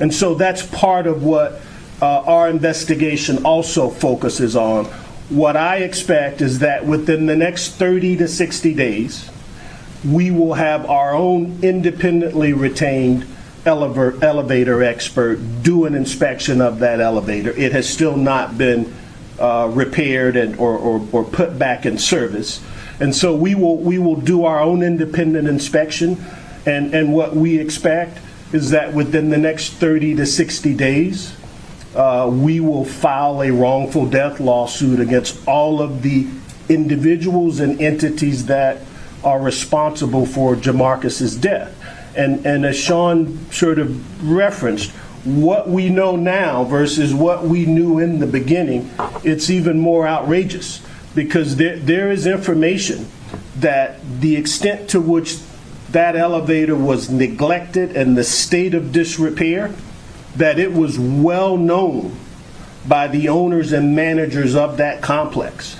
And so that's part of what our investigation also focuses on. What I expect is that within the next 30 to 60 days, we will have our own independently retained elevator expert do an inspection of that elevator. It has still not been repaired or put back in service. And so we will do our own independent inspection. And what we expect is that within the next 30 to 60 days, we will file a wrongful death lawsuit against all of the individuals and entities that are responsible for Jamarcus's death. And as Sean sort of referenced, what we know now versus what we knew in the beginning, it's even more outrageous because there is information that the extent to which that elevator was neglected and the state of disrepair, that it was well known by the owners and managers of that complex.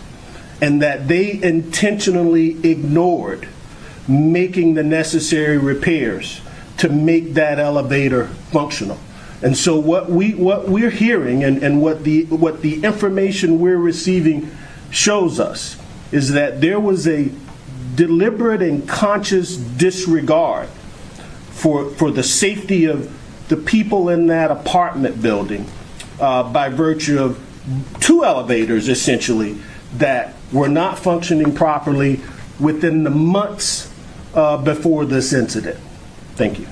and that they intentionally ignored making the necessary repairs to make that elevator functional. And so what we're hearing and what the information we're receiving shows us is that there was a deliberate and conscious disregard for the safety of the people in that apartment building by virtue of two elevators, essentially, that were not functioning properly within the months before this incident. Thank you.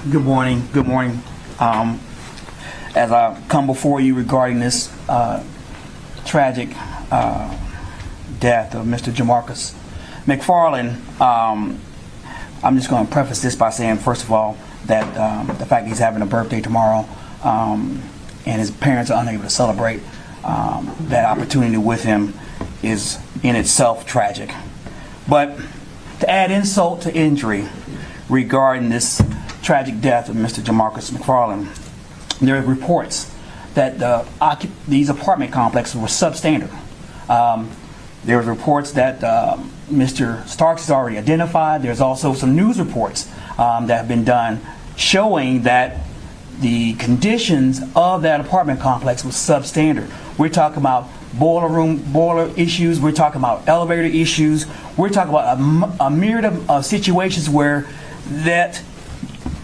Good morning. Good morning. As I come before you regarding this tragic death of Mr. Jamarcus McFarland, I'm just going to preface this by saying, first of all, that the fact that he's having a birthday tomorrow and his parents are unable to celebrate that opportunity with him is in itself tragic. But to add insult to injury regarding this tragic death of Mr. Jamarcus McFarland, there are reports that these apartment complexes were substandard. There were reports that Mr. Starks is already identified. There's also some news reports that have been done showing that the conditions of that apartment complex was substandard. We're talking about boiler issues. We're talking about elevator issues. We're talking about a myriad of situations where that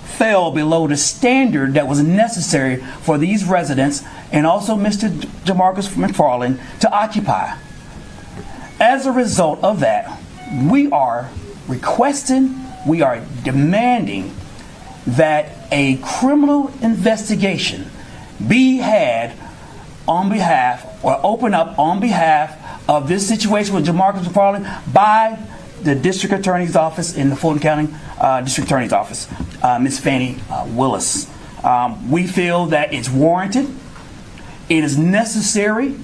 fell below the standard that was necessary for these residents and also Mr. Jamarcus McFarland to occupy. As a result of that, we are requesting, we are demanding that a criminal investigation be had on behalf or open up on behalf of this situation with Jamarcus McFarland by the District Attorney's Office in the Fulton County District Attorney's Office, Ms. Fannie Willis. We feel that it's warranted. It is necessary.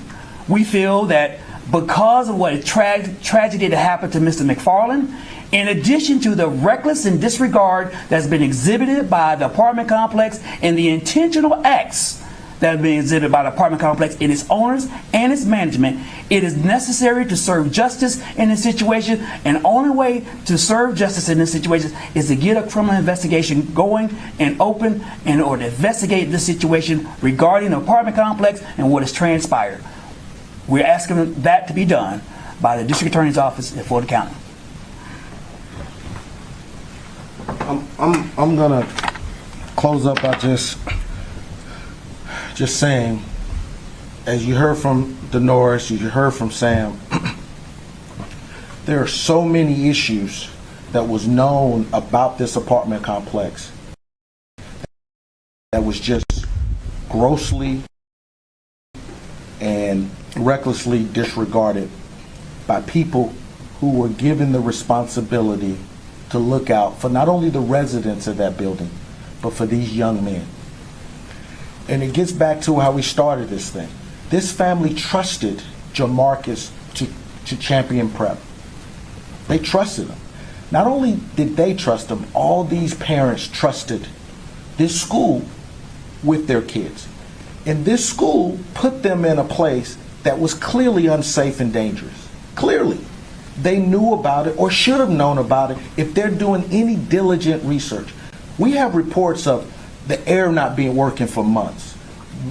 We feel that because of what a tragedy that happened to Mr. McFarland, in addition to the reckless and disregard that's been exhibited by the apartment complex and the intentional acts that have been exhibited by the apartment complex and its owners and its management, it is necessary to serve justice in this situation. And the only way to serve justice in this situation is to get a criminal investigation going and open in order to investigate this situation regarding the apartment complex and what has transpired. We're asking that to be done by the District Attorney's Office in Fulton County. I'm gonna close up by just saying, as you heard from Dolores, as you heard from Sam, there are so many issues that was known about this apartment complex that was just grossly and recklessly disregarded by people who were given the responsibility to look out for not only the residents of that building, but for these young men. And it gets back to how we started this thing. This family trusted Jamarcus to champion prep. They trusted him. Not only did they trust him, all these parents trusted this school with their kids. And this school put them in a place that was clearly unsafe and dangerous. Clearly. They knew about it or should have known about it if they're doing any diligent research. We have reports of the air not being working for months,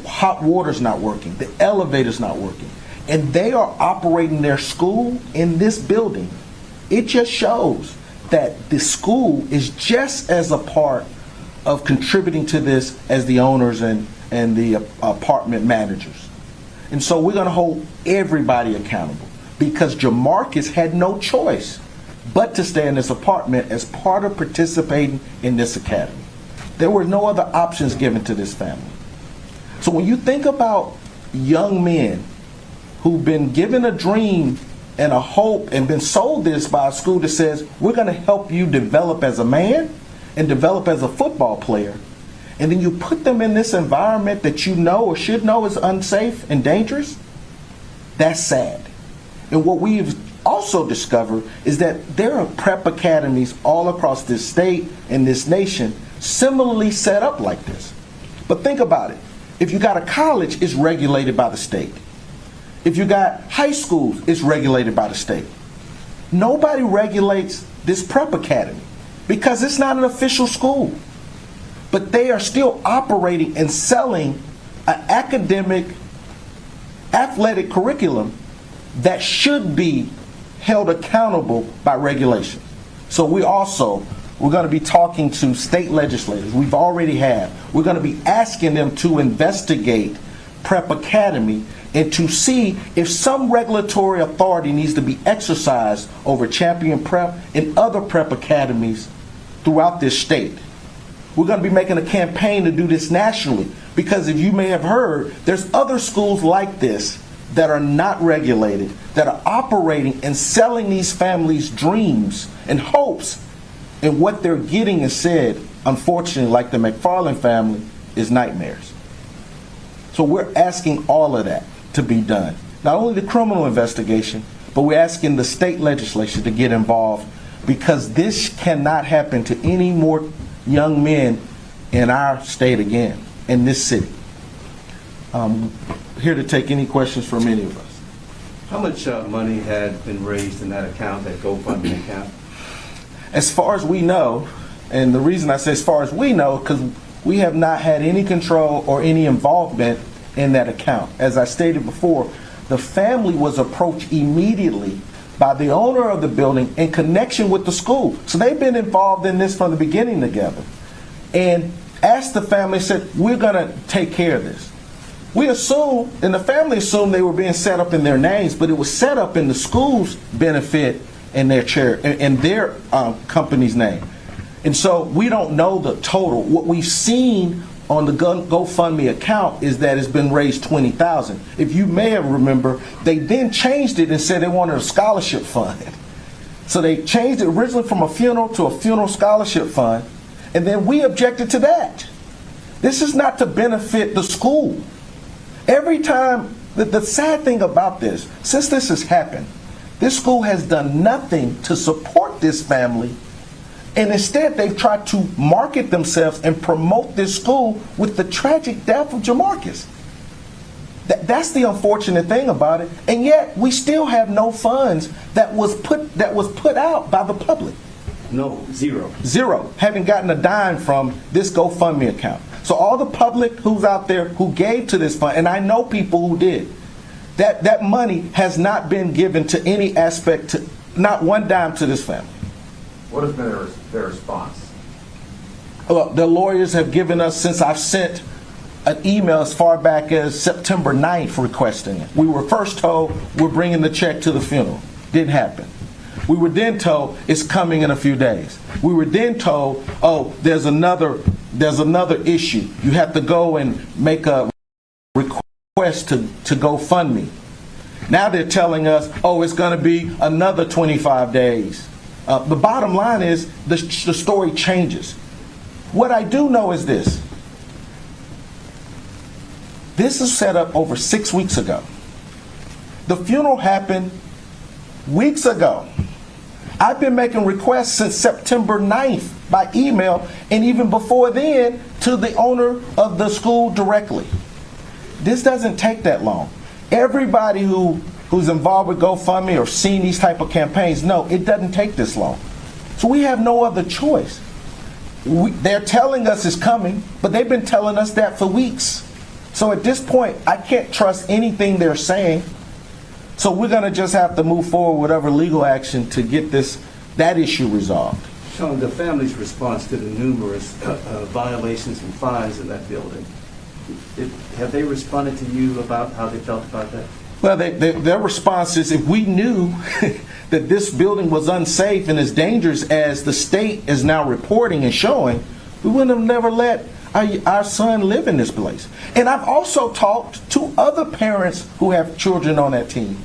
hot water's not working, the elevator's not working, and they are operating their school in this building. It just shows that the school is just as a part of contributing to this as the owners and the apartment managers. And so we're going to hold everybody accountable, because Jamarcus had no choice but to stay in this apartment as part of participating in this academy. There were no other options given to this family. So when you think about young men who've been given a dream and a hope and been sold this by a school that says, we're going to help you develop as a man and develop as a football player, and then you put them in this environment that you know or should know is unsafe and dangerous, that's sad. And what we've also discovered is that there are prep academies all across this state and this nation similarly set up like this. But think about it. If you got a college, it's regulated by the state. If you got high schools, it's regulated by the state. Nobody regulates this prep academy because it's not an official school. But they are still operating and selling an academic, athletic curriculum that should be held accountable by regulation. So we're going to be talking to state legislators. We've already had. We're going to be asking them to investigate Prep Academy and to see if some regulatory authority needs to be exercised over Champion Prep and other prep academies throughout this state. We're going to be making a campaign to do this nationally because if you may have heard, there's other schools like this that are not regulated, that are operating and selling these families dreams and hopes, and what they're getting instead, unfortunately, like the McFarland family, is nightmares. So we're asking all of that to be done. Not only the criminal investigation, but we're asking the state legislature to get involved because this cannot happen to any more young men in our state again, in this city. Here to take any questions from any of us. How much money had been raised in that account, that GoFundMe account? As far as we know, and the reason I say as far as we know, because we have not had any control or any involvement in that account. As I stated before, the family was approached immediately by the owner of the building in connection with the school. So they've been involved in this from the beginning together. And asked the family, said, we're going to take care of this. We assumed, and the family assumed they were being set up in their names, but it was set up in the school's benefit and their company's name. And so we don't know the total. What we've seen on the GoFundMe account is that it's been raised $20,000. If you may have remember, they then changed it and said they wanted a scholarship fund. So they changed it originally from a funeral to a funeral scholarship fund, and then we objected to that. This is not to benefit the school. Every time, the sad thing about this, since this has happened, this school has done nothing to support this family, and instead they've tried to market themselves and promote this school with the tragic death of Jamarcus. That's the unfortunate thing about it, and yet we still have no funds that was put out by the public. No, zero. Zero. Haven't gotten a dime from this GoFundMe account. So all the public who's out there who gave to this fund, and I know people who did, that money has not been given to any aspect, to not one dime to this family. What has been their response? Well, the lawyers have given us, since I've sent an email as far back as September 9th requesting it. We were first told we're bringing the check to the funeral. Didn't happen. We were then told it's coming in a few days. We were then told, oh, there's another issue. You have to go and make a request to GoFundMe. Now they're telling us, oh, it's going to be another 25 days. The bottom line is the story changes. What I do know is this. This is set up over 6 weeks ago. The funeral happened weeks ago. I've been making requests since September 9th by email, and even before then to the owner of the school directly. This doesn't take that long. Everybody who's involved with GoFundMe or seen these type of campaigns, no, it doesn't take this long. So we have no other choice. They're telling us it's coming, but they've been telling us that for weeks. So at this point, I can't trust anything they're saying. So we're going to just have to move forward with whatever legal action to get that issue resolved. Sean, the family's response to the numerous violations and fines in that building, have they responded to you about how they felt about that? Well, their response is, if we knew that this building was unsafe and as dangerous as the state is now reporting and showing, we wouldn't have never let our son live in this place. And I've also talked to other parents who have children on that team,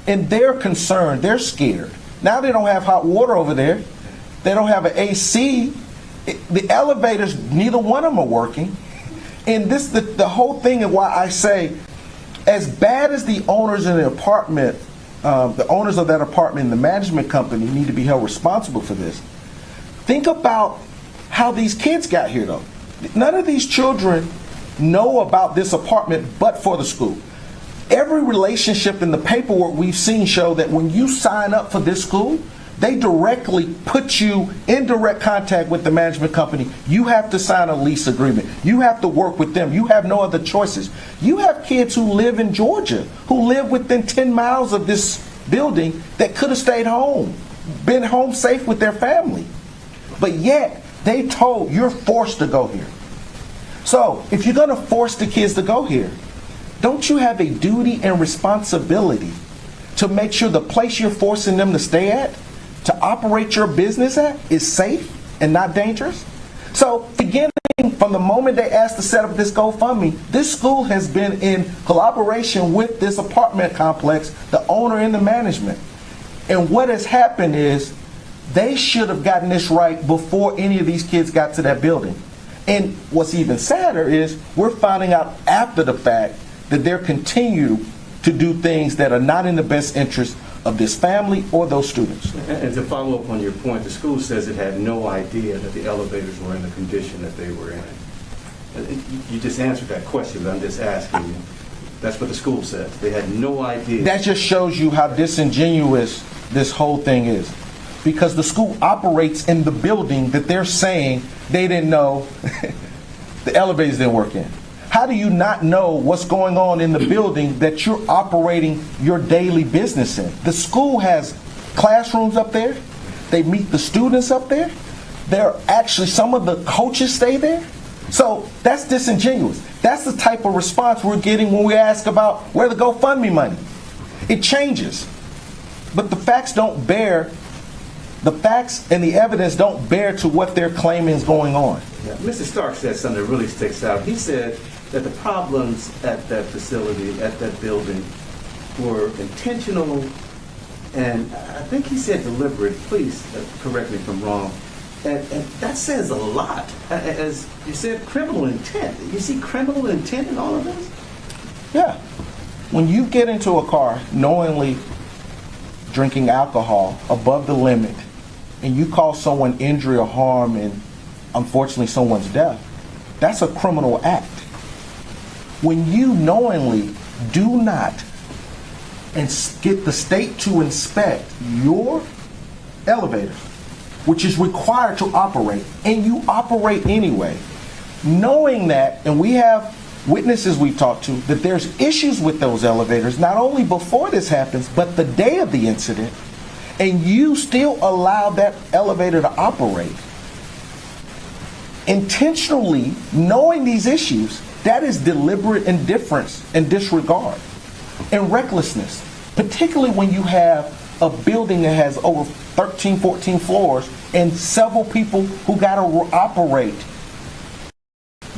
and they're concerned, they're scared. Now they don't have hot water over there. They don't have an AC. The elevators, neither one of them are working. And the whole thing, and why I say, as bad as the owners in the apartment, the owners of that apartment and the management company need to be held responsible for this. Think about how these kids got here, though. None of these children know about this apartment but for the school. Every relationship in the paperwork we've seen show that when you sign up for this school, they directly put you in direct contact with the management company. You have to sign a lease agreement. You have to work with them. You have no other choices. You have kids who live in Georgia, who live within 10 miles of this building that could have stayed home, been home safe with their family. But yet, they told you're forced to go here. So, if you're going to force the kids to go here, don't you have a duty and responsibility to make sure the place you're forcing them to stay at, to operate your business at, is safe and not dangerous? So, beginning from the moment they asked to set up this GoFundMe, this school has been in collaboration with this apartment complex, the owner and the management. And what has happened is they should have gotten this right before any of these kids got to that building. And what's even sadder is we're finding out after the fact that they're continue to do things that are not in the best interest of this family or those students. And to follow up on your point, the school says it had no idea that the elevators were in the condition that they were in. You just answered that question, but I'm just asking you. That's what the school says. They had no idea. That just shows you how disingenuous this whole thing is. Because the school operates in the building that they're saying they didn't know the elevators didn't work in. How do you not know what's going on in the building that you're operating your daily business in? The school has classrooms up there. They meet the students up there. There are actually some of the coaches stay there. So that's disingenuous. That's the type of response we're getting when we ask about where the GoFundMe money. It changes. But the facts don't bear, the facts and the evidence don't bear to what they're claiming is going on. Yeah. Mr. Stark said something that really sticks out. He said that the problems at that facility, at that building, were intentional and I think he said deliberate. Please correct me if I'm wrong. And that says a lot. As you said, criminal intent. You see criminal intent in all of this? Yeah. When you get into a car knowingly drinking alcohol above the limit and you cause someone injury or harm and unfortunately someone's death, that's a criminal act. When you knowingly do not and get the state to inspect your elevator, which is required to operate, and you operate anyway, knowing that, and we have witnesses we've talked to, that there's issues with those elevators, not only before this happens, but the day of the incident, and you still allow that elevator to operate, intentionally knowing these issues, that is deliberate indifference and disregard and recklessness, particularly when you have a building that has over 13, 14 floors and several people who got to operate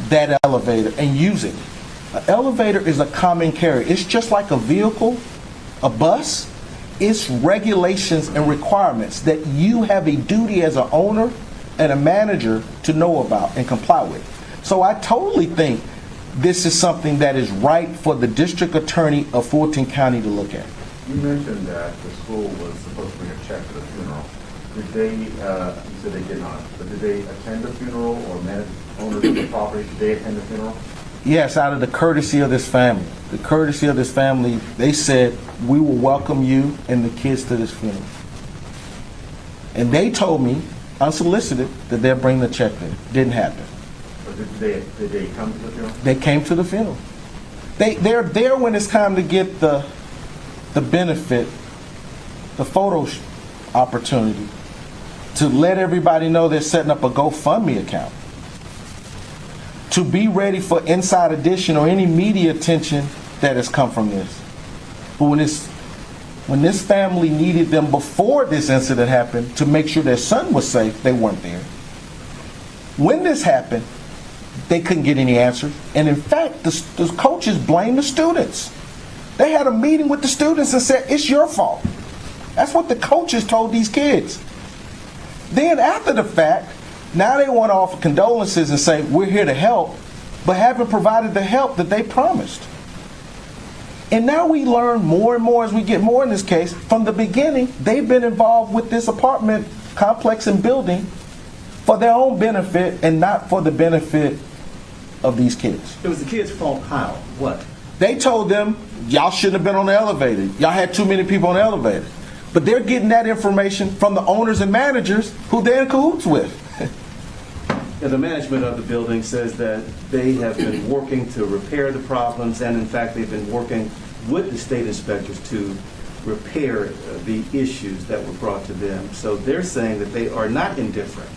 that elevator and use it. An elevator is a common carrier. It's just like a vehicle, a bus. It's regulations and requirements that you have a duty as an owner and a manager to know about and comply with. So I totally think this is something that is right for the district attorney of Fulton County to look at. You mentioned that the school was supposed to bring a check to the funeral. Did they, you said they did not, but did they attend the funeral or manage owners of the property, did they attend the funeral? Yes, out of the courtesy of this family. The courtesy of this family, they said, we will welcome you and the kids to this funeral. And they told me, unsolicited, that they'll bring the check there. Didn't happen. Or did they come to the funeral? They came to the funeral. They're there when it's time to get the benefit, the photo opportunity, to let everybody know they're setting up a GoFundMe account, to be ready for Inside Edition or any media attention that has come from this. But when this family needed them before this incident happened to make sure their son was safe, they weren't there. When this happened, they couldn't get any answers. And in fact, the coaches blamed the students. They had a meeting with the students and said, it's your fault. That's what the coaches told these kids. Then after the fact, now they want to offer condolences and say, we're here to help, but haven't provided the help that they promised. And now we learn more and more as we get more in this case. From the beginning, they've been involved with this apartment complex and building for their own benefit and not for the benefit of these kids. It was the kids' fault. How? What? They told them, y'all shouldn't have been on the elevator. Y'all had too many people on the elevator. But they're getting that information from the owners and managers who they're in cahoots with. And the management of the building says that they have been working to repair the problems, and in fact, they've been working with the state inspectors to repair the issues that were brought to them. So they're saying that they are not indifferent.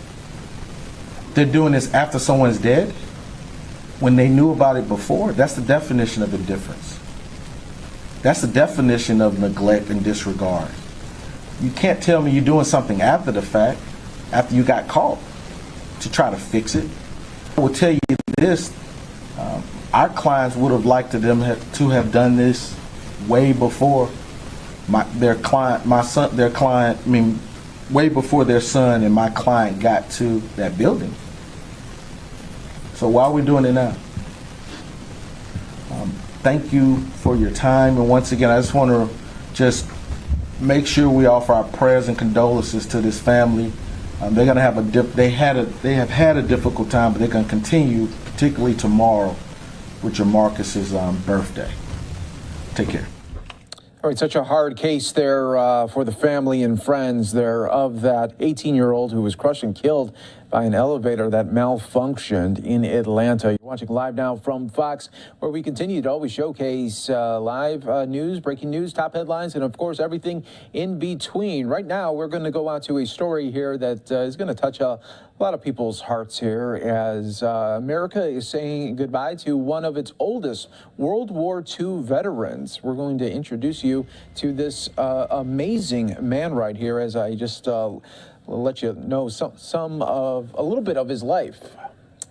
They're doing this after someone's dead? When they knew about it before? That's the definition of indifference. That's the definition of neglect and disregard. You can't tell me you're doing something after the fact, after you got caught, to try to fix it. I will tell you this, our clients would have liked them to have done this way before way before their son and my client got to that building. So why are we doing it now? Thank you for your time, and once again, I just want to make sure we offer our prayers and condolences to this family. They're going to have they have had a difficult time, but they're going to continue, particularly tomorrow, with Jamarcus's birthday. Take care. All right, such a hard case there for the family and friends there of that 18-year-old who was crushed and killed by an elevator that malfunctioned in Atlanta. You're watching Live Now from Fox, where we continue to always showcase live news, breaking news, top headlines, and of course everything in between. Right now, we're going to go on to a story here that is going to touch a lot of people's hearts here as America is saying goodbye to one of its oldest World War II veterans. We're going to introduce you to this amazing man right here as I just let you know a little bit of his life.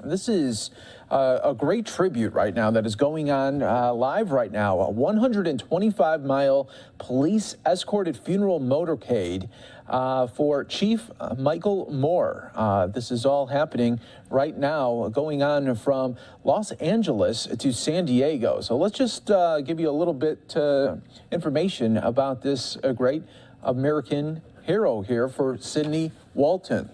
This is a great tribute right now that is going on live right now. A 125-mile police-escorted funeral motorcade for Chief Michael Moore. This is all happening right now, going on from Los Angeles to San Diego. So let's just give you a little bit information about this great American hero here for Sidney Walton.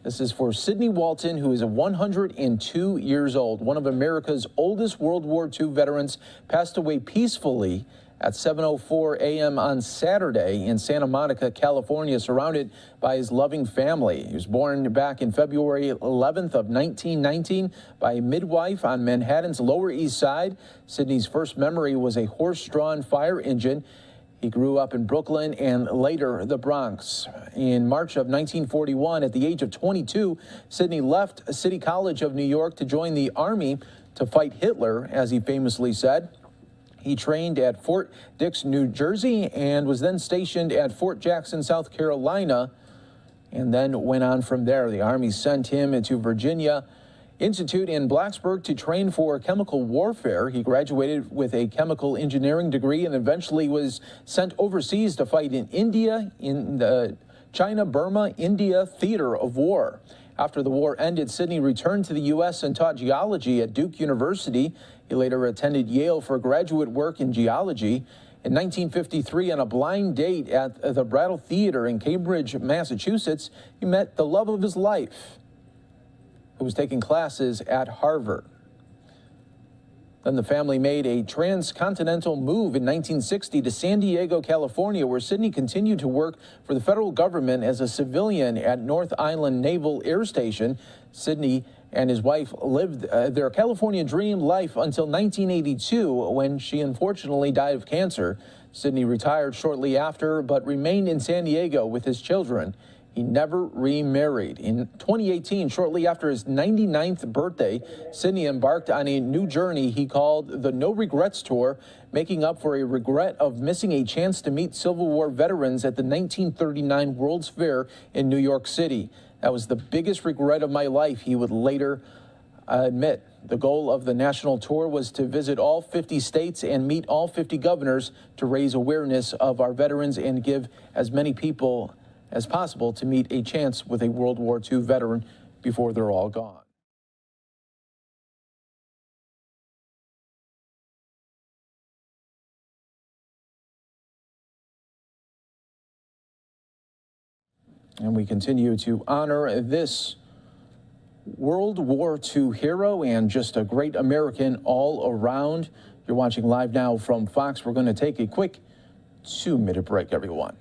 This is for Sidney Walton, who is 102 years old. One of America's oldest World War II veterans passed away peacefully at 7:04 a.m. on Saturday in Santa Monica, California, surrounded by his loving family. He was born back in February 11th of 1919 by a midwife on Manhattan's Lower East Side. Sidney's first memory was a horse-drawn fire engine. He grew up in Brooklyn and later the Bronx. In March of 1941, at the age of 22, Sidney left City College of New York to join the Army to fight Hitler, as he famously said. He trained at Fort Dix, New Jersey, and was then stationed at Fort Jackson, South Carolina, and then went on from there. The Army sent him into Virginia Institute in Blacksburg to train for chemical warfare. He graduated with a chemical engineering degree and eventually was sent overseas to fight in India, in the China-Burma-India theater of war. After the war ended, Sidney returned to the U.S. and taught geology at Duke University. He later attended Yale for graduate work in geology. In 1953, on a blind date at the Brattle Theater in Cambridge, Massachusetts, he met the love of his life, who was taking classes at Harvard. Then the family made a transcontinental move in 1960 to San Diego, California, where Sidney continued to work for the federal government as a civilian at North Island Naval Air Station. Sidney and his wife lived their California dream life until 1982, when she unfortunately died of cancer. Sidney retired shortly after, but remained in San Diego with his children. He never remarried. In 2018, shortly after his 99th birthday, Sidney embarked on a new journey he called the No Regrets Tour, making up for a regret of missing a chance to meet Civil War veterans at the 1939 World's Fair in New York City. That was the biggest regret of my life, he would later admit. The goal of the national tour was to visit all 50 states and meet all 50 governors to raise awareness of our veterans and give as many people as possible to meet a chance with a World War II veteran before they're all gone. And we continue to honor this World War II hero and just a great American all around. You're watching Live Now from Fox. We're going to take a quick 2-minute break, everyone.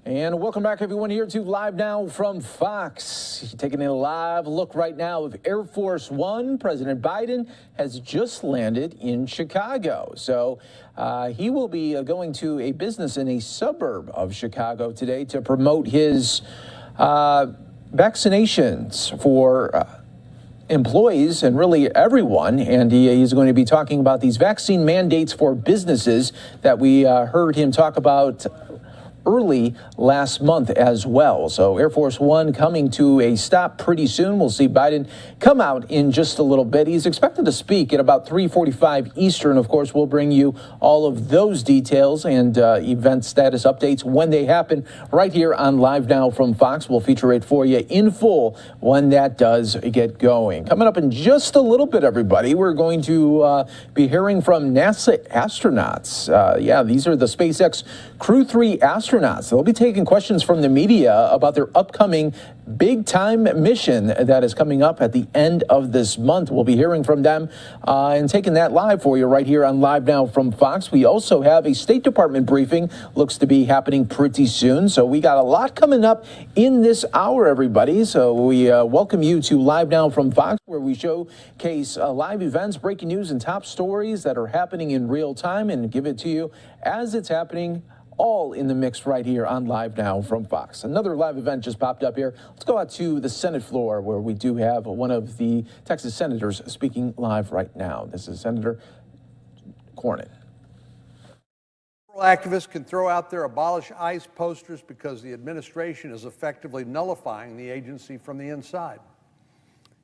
And welcome back, everyone, here to Live Now from Fox. Taking a live look right now of Air Force One. President Biden has just landed in Chicago. So he will be going to a business in a suburb of Chicago today to promote his vaccinations for employees and really everyone. And he's going to be talking about these vaccine mandates for businesses that we heard him talk about early last month as well. So Air Force One coming to a stop pretty soon. We'll see Biden come out in just a little bit. He's expected to speak at about 3:45 Eastern. Of course, we'll bring you all of those details and event status updates when they happen right here on Live Now from Fox. We'll feature it for you in full when that does get going. Coming up in just a little bit, everybody, we're going to be hearing from NASA astronauts. These are the SpaceX Crew 3 astronauts. They'll be taking questions from the media about their upcoming big-time mission that is coming up at the end of this month. We'll be hearing from them and taking that live for you right here on Live Now from Fox. We also have a State Department briefing. Looks to be happening pretty soon. So we got a lot coming up in this hour, everybody. So we welcome you to Live Now from Fox, where we showcase live events, breaking news, and top stories that are happening in real time and give it to you as it's happening, all in the mix right here on Live Now from Fox. Another live event just popped up here. Let's go out to the Senate floor, where we do have one of the Texas senators speaking live right now. This is Senator Cornyn. Activists can throw out their abolish ICE posters because the administration is effectively nullifying the agency from the inside.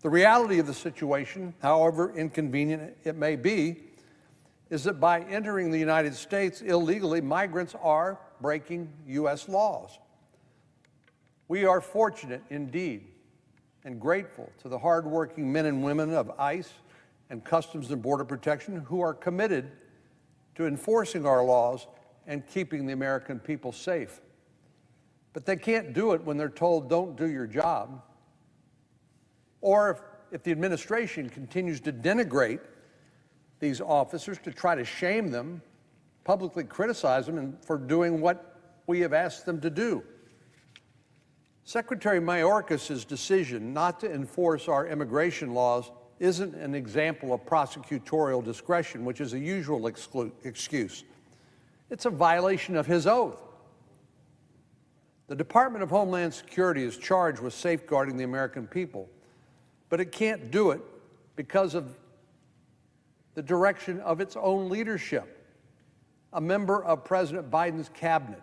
The reality of the situation, however inconvenient it may be, is that by entering the United States illegally, migrants are breaking U.S. laws. We are fortunate indeed and grateful to the hardworking men and women of ICE and Customs and Border Protection who are committed to enforcing our laws and keeping the American people safe. But they can't do it when they're told, don't do your job. Or if the administration continues to denigrate these officers, to try to shame them, publicly criticize them for doing what we have asked them to do. Secretary Mayorkas's decision not to enforce our immigration laws isn't an example of prosecutorial discretion, which is a usual excuse. It's a violation of his oath. The Department of Homeland Security is charged with safeguarding the American people, but it can't do it because of the direction of its own leadership, a member of President Biden's cabinet.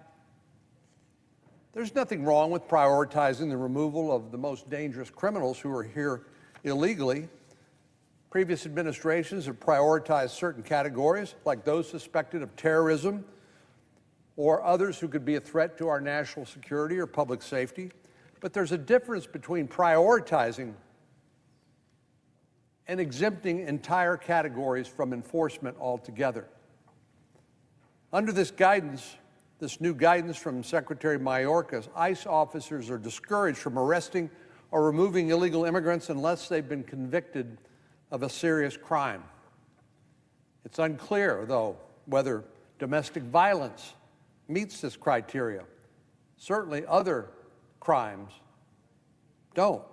There's nothing wrong with prioritizing the removal of the most dangerous criminals who are here illegally. Previous administrations have prioritized certain categories, like those suspected of terrorism or others who could be a threat to our national security or public safety. But there's a difference between prioritizing and exempting entire categories from enforcement altogether. Under this guidance, this new guidance from Secretary Mayorkas, ICE officers are discouraged from arresting or removing illegal immigrants unless they've been convicted of a serious crime. It's unclear, though, whether domestic violence meets this criteria. Certainly other crimes don't.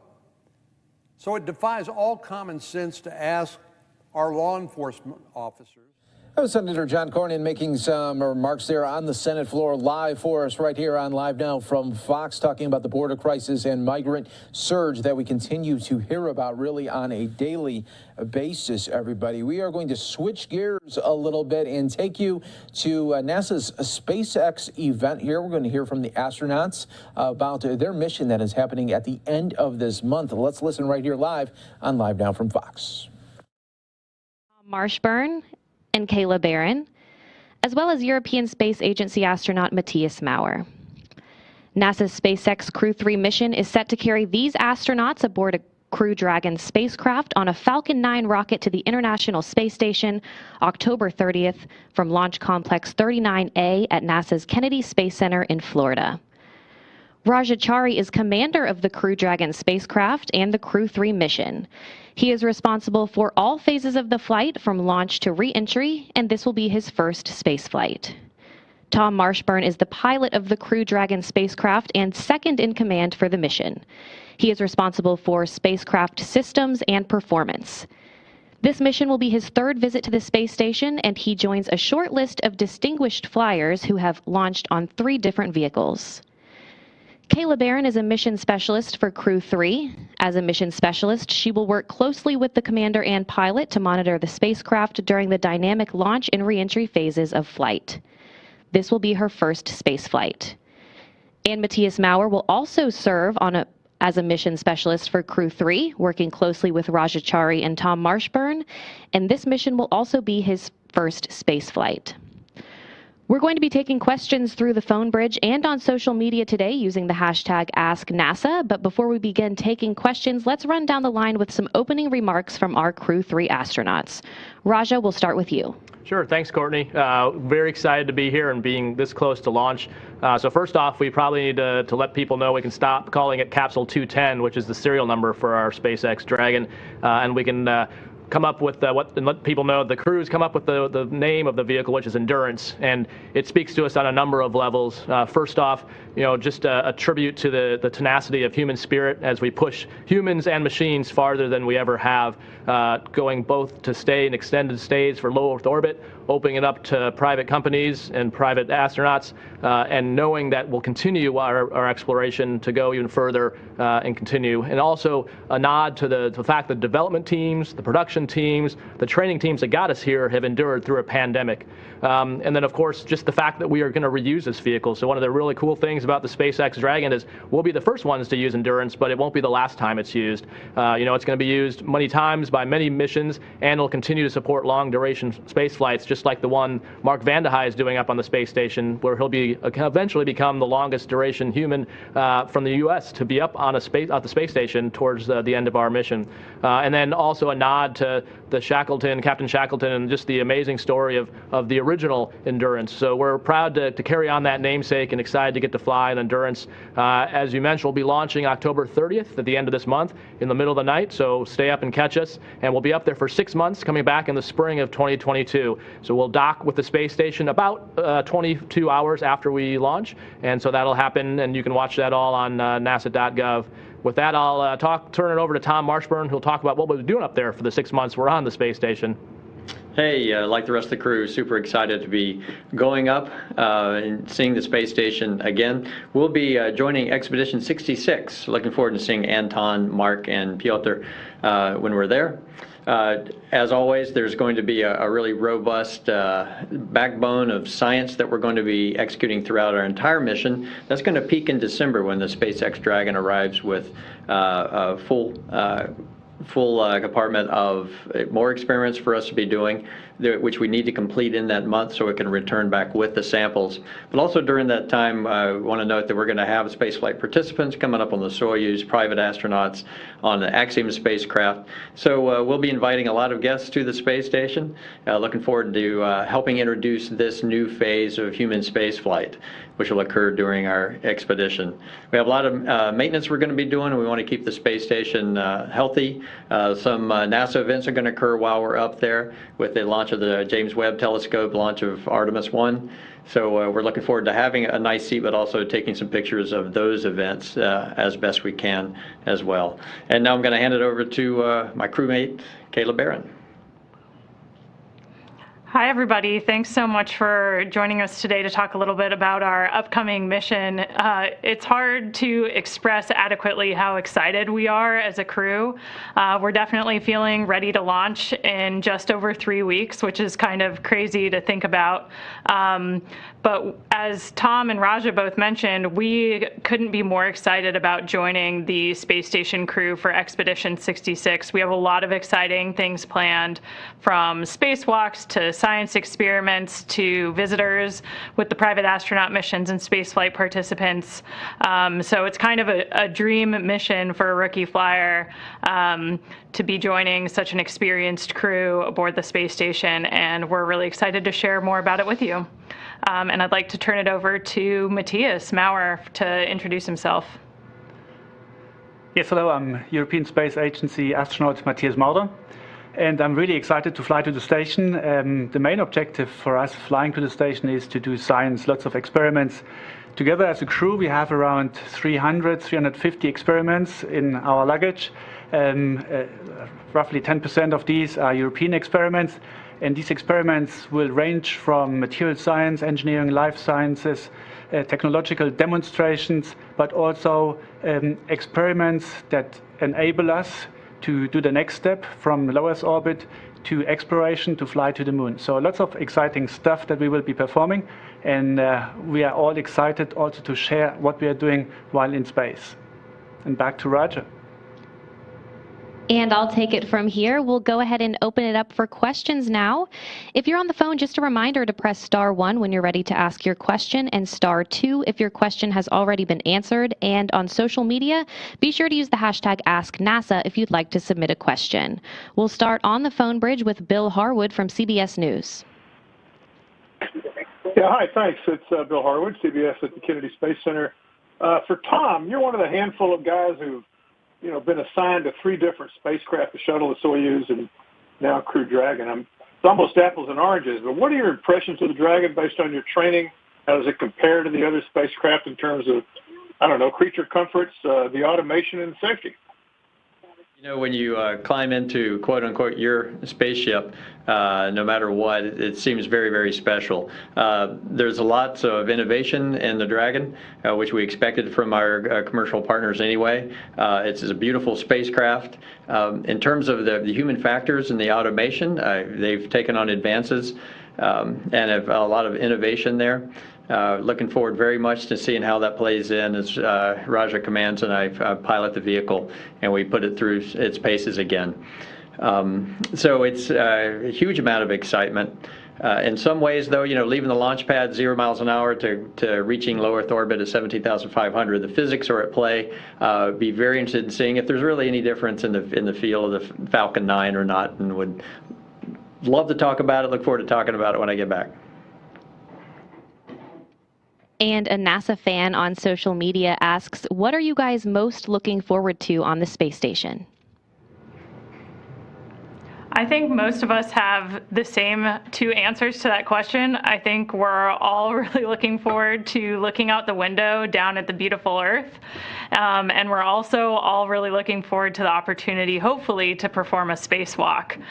So it defies all common sense to ask our law enforcement officers. That was Senator John Cornyn making some remarks there on the Senate floor, live for us right here on Live Now from Fox, talking about the border crisis and migrant surge that we continue to hear about really on a daily basis, everybody. We are going to switch gears a little bit and take you to NASA's SpaceX event here. We're going to hear from the astronauts about their mission that is happening at the end of this month. Let's listen right here live on Live Now from Fox. Marshburn and Kayla Barron, as well as European Space Agency astronaut Matthias Maurer. NASA's SpaceX Crew 3 mission is set to carry these astronauts aboard a Crew Dragon spacecraft on a Falcon 9 rocket to the International Space Station October 30th from Launch Complex 39A at NASA's Kennedy Space Center in Florida. Rajachari is commander of the Crew Dragon spacecraft and the Crew 3 mission. He is responsible for all phases of the flight from launch to re-entry, and this will be his first space flight. Tom Marshburn is the pilot of the Crew Dragon spacecraft and second in command for the mission. He is responsible for spacecraft systems and performance. This mission will be his third visit to the space station, and he joins a short list of distinguished flyers who have launched on 3 different vehicles. Kayla Barron is a mission specialist for Crew 3. As a mission specialist, she will work closely with the commander and pilot to monitor the spacecraft during the dynamic launch and re-entry phases of flight. This will be her first space flight. And Matthias Maurer will also serve as a mission specialist for Crew 3, working closely with Rajachari and Tom Marshburn, and this mission will also be his first space flight. We're going to be taking questions through the phone bridge and on social media today using the hashtag AskNASA. But before we begin taking questions, let's run down the line with some opening remarks from our Crew 3 astronauts. Raja, we'll start with you. Sure. Thanks, Courtney. Very excited to be here and being this close to launch. So first off, we probably need to let people know we can stop calling it Capsule 210, which is the serial number for our SpaceX Dragon, and we can come up with and let people know the crews come up with the name of the vehicle, which is Endurance, and it speaks to us on a number of levels. First off, just a tribute to the tenacity of human spirit as we push humans and machines farther than we ever have, going both to stay in extended stays for low Earth orbit, opening it up to private companies and private astronauts, and knowing that we'll continue our exploration to go even further and continue. And also a nod to the fact that development teams, the production teams, the training teams that got us here have endured through a pandemic. And then, of course, just the fact that we are going to reuse this vehicle. So one of the really cool things about the SpaceX Dragon is we'll be the first ones to use Endurance, but it won't be the last time it's used. It's going to be used many times by many missions, and it'll continue to support long-duration space flights, just like the one Mark Vande Hei is doing up on the space station, where he'll eventually become the longest-duration human from the U.S. to be up on the space station towards the end of our mission. And then also a nod to Captain Shackleton, and just the amazing story of the original Endurance. So we're proud to carry on that namesake and excited to get to fly an Endurance. As you mentioned, we'll be launching October 30th at the end of this month in the middle of the night, so stay up and catch us. And we'll be up there for 6 months, coming back in the spring of 2022. So we'll dock with the space station about 22 hours after we launch, and so that'll happen, and you can watch that all on nasa.gov. With that, I'll turn it over to Tom Marshburn, who'll talk about what we're doing up there for the 6 months we're on the space station. Hey, like the rest of the crew, super excited to be going up and seeing the space station again. We'll be joining Expedition 66. Looking forward to seeing Anton, Mark, and Piotr when we're there. As always, there's going to be a really robust backbone of science that we're going to be executing throughout our entire mission. That's going to peak in December when the SpaceX Dragon arrives with a full compartment of more experiments for us to be doing, which we need to complete in that month so it can return back with the samples. But also during that time, I want to note that we're going to have spaceflight participants coming up on the Soyuz, private astronauts on the Axiom spacecraft. So we'll be inviting a lot of guests to the space station. Looking forward to helping introduce this new phase of human spaceflight, which will occur during our expedition. We have a lot of maintenance we're going to be doing, and we want to keep the space station healthy. Some NASA events are going to occur while we're up there with the launch of the James Webb Telescope, launch of Artemis 1. So we're looking forward to having a nice seat, but also taking some pictures of those events as best we can as well. And now I'm going to hand it over to my crewmate, Kayla Barron. Hi, everybody. Thanks so much for joining us today to talk a little bit about our upcoming mission. It's hard to express adequately how excited we are as a crew. We're definitely feeling ready to launch in just over 3 weeks, which is kind of crazy to think about. But as Tom and Raja both mentioned, we couldn't be more excited about joining the space station crew for Expedition 66. We have a lot of exciting things planned, from spacewalks to science experiments to visitors with the private astronaut missions and spaceflight participants. So it's kind of a dream mission for a rookie flyer to be joining such an experienced crew aboard the space station, and we're really excited to share more about it with you. And I'd like to turn it over to Matthias Maurer to introduce himself. Yes, hello, I'm European Space Agency astronaut Matthias Maurer, and I'm really excited to fly to the station. The main objective for us flying to the station is to do science, lots of experiments. Together as a crew, we have around 350 experiments in our luggage. Roughly 10% of these are European experiments. And these experiments will range from material science, engineering, life sciences, technological demonstrations, but also experiments that enable us to do the next step from low Earth orbit to exploration to fly to the moon. So lots of exciting stuff that we will be performing, and we are all excited also to share what we are doing while in space. And back to Roger. And I'll take it from here. We'll go ahead and open it up for questions now. If you're on the phone, just a reminder to press *1 when you're ready to ask your question, and *2 if your question has already been answered. And on social media, be sure to use the hashtag AskNASA if you'd like to submit a question. We'll start on the phone bridge with Bill Harwood from CBS News. Yeah, hi, thanks. It's Bill Harwood, CBS at the Kennedy Space Center. For Tom, you're one of the handful of guys who've been assigned to 3 different spacecraft, the shuttle, the Soyuz, and now Crew Dragon. It's almost apples and oranges, but what are your impressions of the Dragon based on your training? How does it compare to the other spacecraft in terms of, creature comforts, the automation, and safety? When you climb into, quote unquote, your spaceship, no matter what, it seems very, very special. There's lots of innovation in the Dragon, which we expected from our commercial partners anyway. It's a beautiful spacecraft. In terms of the human factors and the automation, they've taken on advances and have a lot of innovation there. Looking forward very much to seeing how that plays in as Raja commands and I pilot the vehicle and we put it through its paces again. So it's a huge amount of excitement. In some ways, though, leaving the launch pad 0 miles an hour to reaching low Earth orbit at 17,500, the physics are at play. Be very interested in seeing if there's really any difference in the feel of the Falcon 9 or not, and would love to talk about it. Look forward to talking about it when I get back. And a NASA fan on social media asks, what are you guys most looking forward to on the space station? I think most of us have the same 2 answers to that question. I think we're all really looking forward to looking out the window down at the beautiful Earth. And we're also all really looking forward to the opportunity, hopefully, to perform a spacewalk.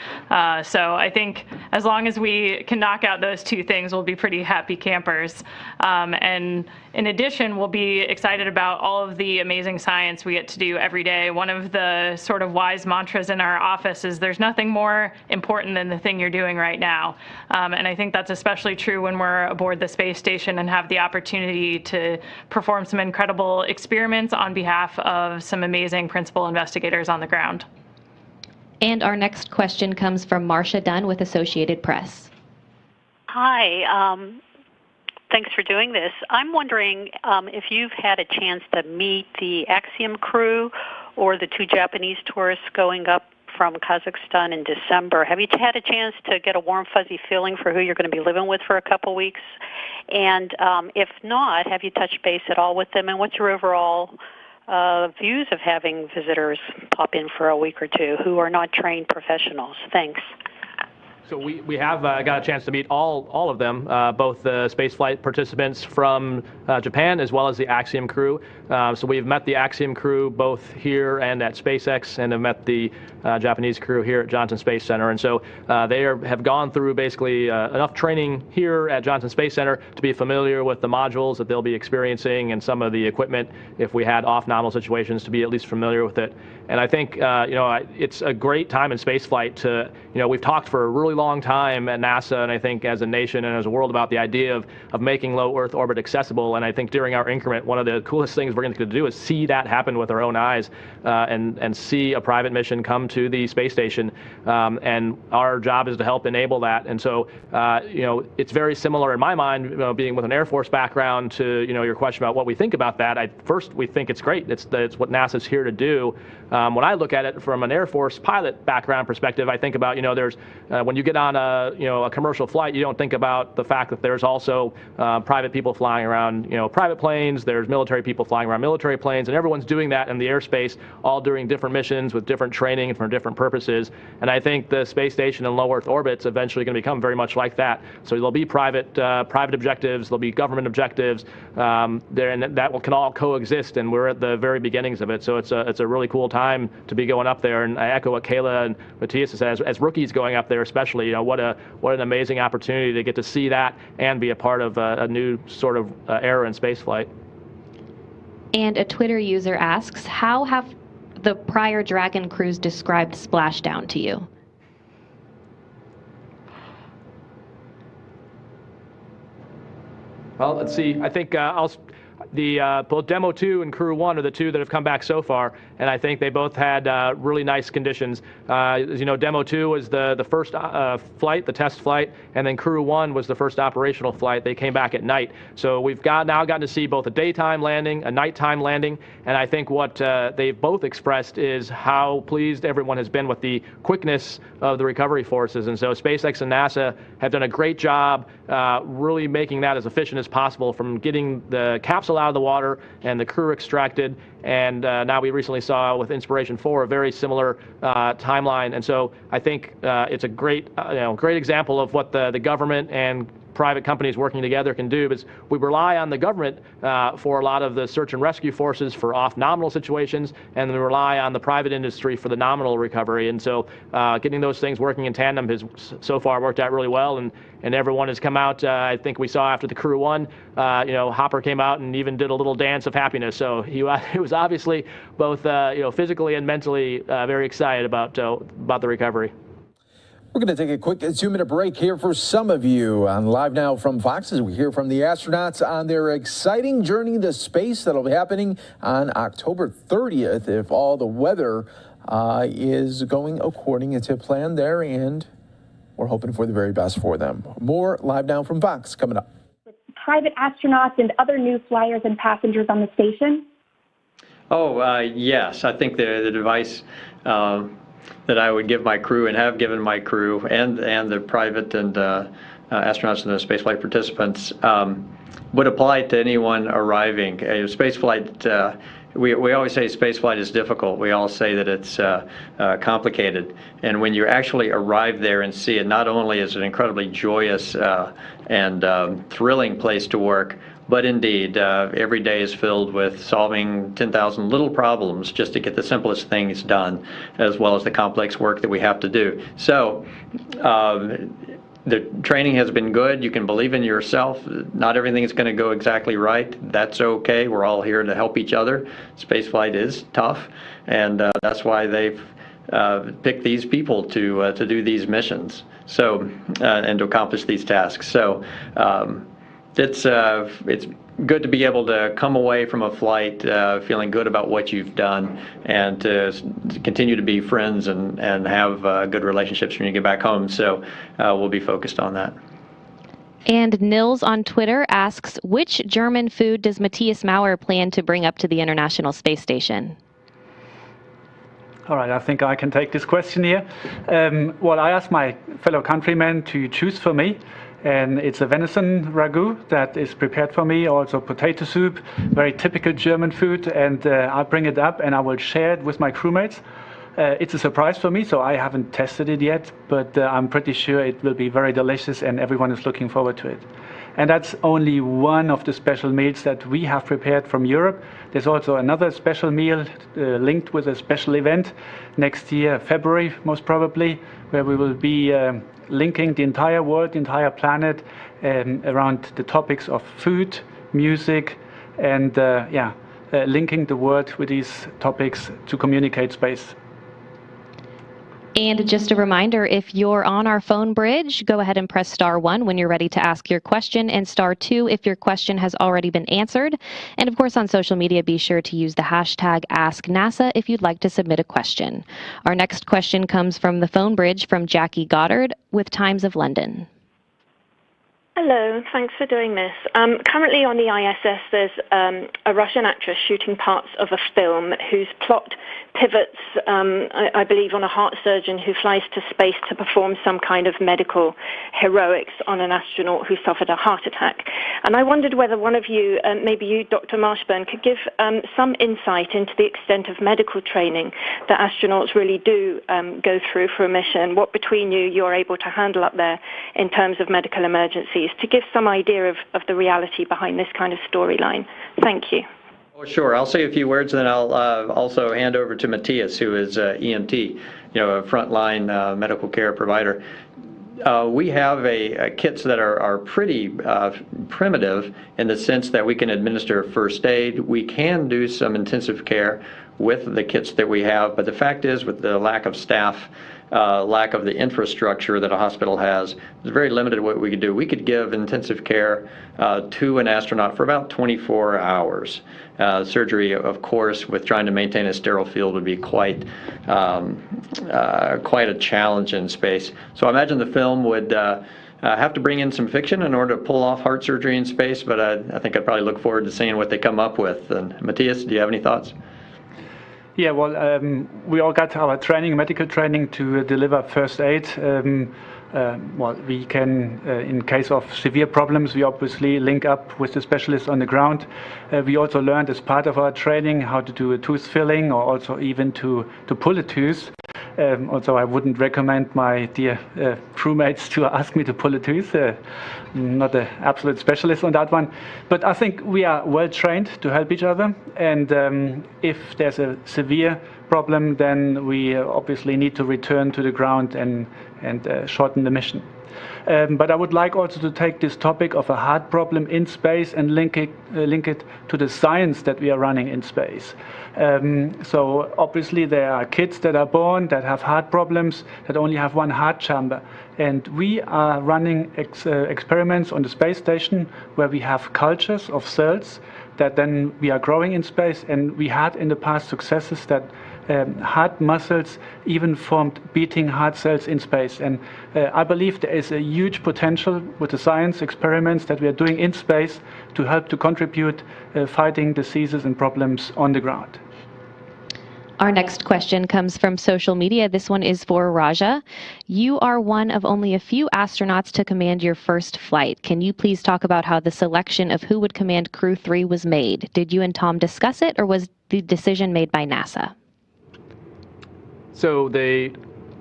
So I think as long as we can knock out those two things, we'll be pretty happy campers. And in addition, we'll be excited about all of the amazing science we get to do every day. One of the sort of wise mantras in our office is there's nothing more important than the thing you're doing right now. And I think that's especially true when we're aboard the space station and have the opportunity to perform some incredible experiments on behalf of some amazing principal investigators on the ground. And our next question comes from Marcia Dunn with Associated Press. Hi. Thanks for doing this. I'm wondering if you've had a chance to meet the Axiom crew or the two Japanese tourists going up from Kazakhstan in December. Have you had a chance to get a warm, fuzzy feeling for who you're going to be living with for a couple weeks? And if not, have you touched base at all with them? And what's your overall views of having visitors pop in for a week or two who are not trained professionals? Thanks. So we have got a chance to meet all of them, both the spaceflight participants from Japan as well as the Axiom crew. So we've met the Axiom crew both here and at SpaceX, and have met the Japanese crew here at Johnson Space Center. And so they have gone through basically enough training here at Johnson Space Center to be familiar with the modules that they'll be experiencing and some of the equipment, if we had off-nominal situations, to be at least familiar with it. And I think it's a great time in spaceflight to, we've talked for a really long time at NASA, and I think as a nation and as a world, about the idea of making low Earth orbit accessible. And I think during our increment, one of the coolest things we're going to do is see that happen with our own eyes, and see a private mission come to the space station. And our job is to help enable that. And so, it's very similar in my mind, being with an Air Force background, to your question about what we think about that. First, we think it's great. It's what NASA's here to do. When I look at it from an Air Force pilot background perspective, I think about, there's when you get on a commercial flight, you don't think about the fact that there's also private people flying around, private planes. There's military people flying around military planes, and everyone's doing that in the airspace, all doing different missions with different training and for different purposes. And I think the space station and low Earth orbit's eventually going to become very much like that. So there'll be private objectives, there'll be government objectives, and that can all coexist. And we're at the very beginnings of it. So it's a really cool time to be going up there. And I echo what Kayla and Matthias said, as rookies going up there, especially, what an amazing opportunity to get to see that and be a part of a new sort of era in spaceflight. And a Twitter user asks, how have the prior Dragon crews described splashdown to you? Well, let's see. I think both Demo 2 and Crew 1 are the two that have come back so far, and I think they both had really nice conditions. As you know, Demo 2 was the first flight, the test flight, and then Crew 1 was the first operational flight. They came back at night. So we've now gotten to see both a daytime landing, a nighttime landing, and I think what they've both expressed is how pleased everyone has been with the quickness of the recovery forces. And so SpaceX and NASA have done a great job really making that as efficient as possible, from getting the capsule out of the water and the crew extracted. And now we recently saw with Inspiration 4 a very similar timeline. And so I think it's a great example of what the government and private companies working together can do, because we rely on the government for a lot of the search and rescue forces for off-nominal situations, and we rely on the private industry for the nominal recovery. And so getting those things working in tandem has so far worked out really well, and everyone has come out. I think we saw after the Crew 1, Hopper came out and even did a little dance of happiness. So he was obviously both physically and mentally very excited about the recovery. We're going to take a quick 2-minute break here for some of you on Live Now from Fox as we hear from the astronauts on their exciting journey to space that'll be happening on October 30th if all the weather is going according to plan there, and we're hoping for the very best for them. More Live Now from Fox coming up. Private astronauts and other new flyers and passengers on the station? Yes, I think the device that I would give my crew and have given my crew and the private and astronauts and the spaceflight participants would apply to anyone arriving. Spaceflight, we always say spaceflight is difficult. We all say that it's complicated. And when you actually arrive there and see it, not only is it an incredibly joyous and thrilling place to work, But indeed, every day is filled with solving 10,000 little problems just to get the simplest things done, as well as the complex work that we have to do. So the training has been good. You can believe in yourself. Not everything is going to go exactly right. That's okay. We're all here to help each other. Spaceflight is tough, and that's why they've picked these people to do these missions. So and to accomplish these tasks. So it's good to be able to come away from a flight feeling good about what you've done, and to continue to be friends and have good relationships when you get back home. So we'll be focused on that. And Nils on Twitter asks, which German food does Matthias Maurer plan to bring up to the International Space Station? All right, I think I can take this question here. Well, I asked my fellow countrymen to choose for me, and it's a venison ragu that is prepared for me, also potato soup, very typical German food, and I bring it up and I will share it with my crewmates. It's a surprise for me, so I haven't tested it yet, but I'm pretty sure it will be very delicious and everyone is looking forward to it. And that's only one of the special meals that we have prepared from Europe. There's also another special meal linked with a special event next year, February most probably, where we will be linking the entire world, the entire planet around the topics of food, music, and linking the world with these topics to communicate space. And just a reminder, if you're on our phone bridge, go ahead and press *1 when you're ready to ask your question, and *2 if your question has already been answered. And of course, on social media, be sure to use the hashtag AskNASA if you'd like to submit a question. Our next question comes from the phone bridge from Jackie Goddard with Times of London. Hello, thanks for doing this. Currently on the ISS, there's a Russian actress shooting parts of a film whose plot pivots, I believe, on a heart surgeon who flies to space to perform some kind of medical heroics on an astronaut who suffered a heart attack. And I wondered whether one of you, maybe you, Dr. Marshburn, could give some insight into the extent of medical training that astronauts really do go through for a mission, what between you're able to handle up there in terms of medical emergencies, to give some idea of the reality behind this kind of storyline. Thank you. Oh, sure. I'll say a few words, and then I'll also hand over to Matthias, who is EMT, a frontline medical care provider. We have kits that are pretty primitive in the sense that we can administer first aid. We can do some intensive care with the kits that we have, but the fact is, with the lack of staff, lack of the infrastructure that a hospital has, it's very limited what we could do. We could give intensive care to an astronaut for about 24 hours. Surgery, of course, with trying to maintain a sterile field would be quite a challenge in space. So I imagine the film would have to bring in some fiction in order to pull off heart surgery in space, but I think I'd probably look forward to seeing what they come up with. And Matthias, do you have any thoughts? Yeah, well, we all got our training, medical training, to deliver first aid. Well, we can, in case of severe problems, we obviously link up with the specialists on the ground. We also learned as part of our training how to do a tooth filling, or also even to pull a tooth. Also, I wouldn't recommend my dear crewmates to ask me to pull a tooth. I'm not an absolute specialist on that one. But I think we are well trained to help each other. And if there's a severe problem, then we obviously need to return to the ground and shorten the mission. But I would like also to take this topic of a heart problem in space and link it to the science that we are running in space. So obviously there are kids that are born that have heart problems that only have one heart chamber. And we are running experiments on the space station where we have cultures of cells that then we are growing in space. And we had in the past successes that heart muscles even formed beating heart cells in space. And I believe there is a huge potential with the science experiments that we are doing in space to help to contribute fighting diseases and problems on the ground. Our next question comes from social media. This one is for Raja. You are one of only a few astronauts to command your first flight. Can you please talk about how the selection of who would command Crew 3 was made? Did you and Tom discuss it, or was the decision made by NASA? So the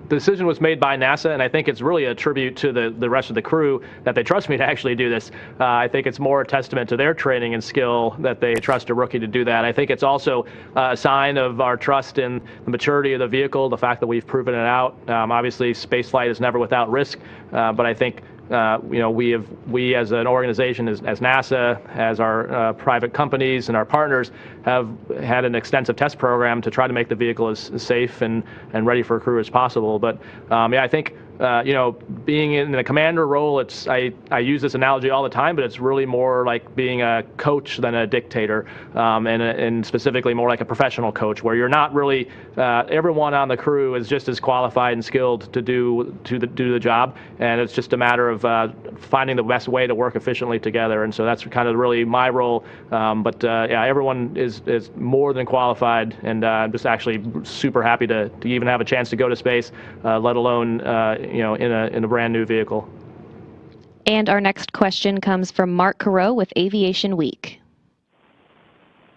decision was made by NASA, and I think it's really a tribute to the rest of the crew that they trust me to actually do this. I think it's more a testament to their training and skill that they trust a rookie to do that. I think it's also a sign of our trust in the maturity of the vehicle, the fact that we've proven it out. Obviously, spaceflight is never without risk, but I think we as an organization, as NASA, as our private companies and our partners, have had an extensive test program to try to make the vehicle as safe and ready for a crew as possible. But I think being in the commander role, I use this analogy all the time, but it's really more like being a coach than a dictator, and specifically more like a professional coach, where you're not really everyone on the crew is just as qualified and skilled to do the job, and it's just a matter of finding the best way to work efficiently together. And so that's kind of really my role. But everyone is more than qualified, and I'm just actually super happy to even have a chance to go to space, let alone in a brand new vehicle. And our next question comes from Mark Carreau with Aviation Week.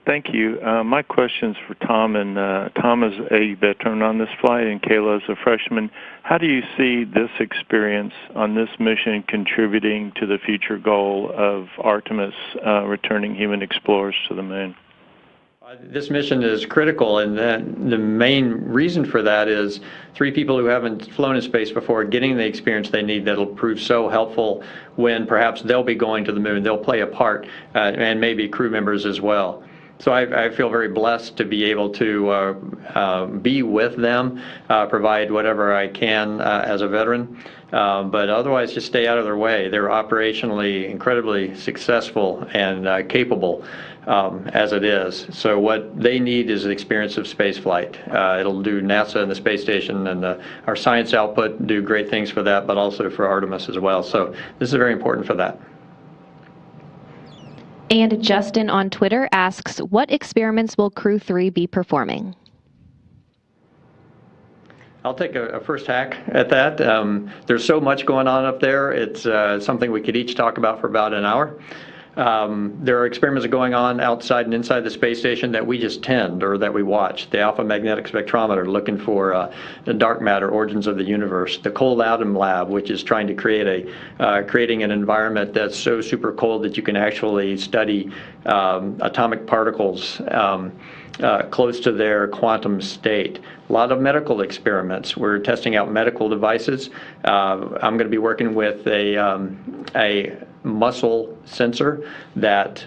Thank you. My question's for Tom, and Tom is a veteran on this flight, and Kayla is a freshman. How do you see this experience on this mission contributing to the future goal of Artemis returning human explorers to the moon? This mission is critical, and the main reason for that is 3 people who haven't flown in space before getting the experience they need that'll prove so helpful when perhaps they'll be going to the moon. They'll play a part, and maybe crew members as well. So I feel very blessed to be able to be with them, provide whatever I can as a veteran, but otherwise just stay out of their way. They're operationally incredibly successful and capable as it is. So what they need is an experience of space flight. It'll do NASA and the space station and our science output do great things for that, but also for Artemis as well. So this is very important for that. And Justin on Twitter asks, what experiments will Crew 3 be performing? I'll take a first hack at that. There's so much going on up there. It's something we could each talk about for about an hour. There are experiments going on outside and inside the space station that we just tend, or that we watch. The alpha magnetic spectrometer, looking for the dark matter, origins of the universe. The cold atom lab, which is trying to creating an environment that's so super cold that you can actually study atomic particles close to their quantum state. A lot of medical experiments. We're testing out medical devices. I'm going to be working with a muscle sensor that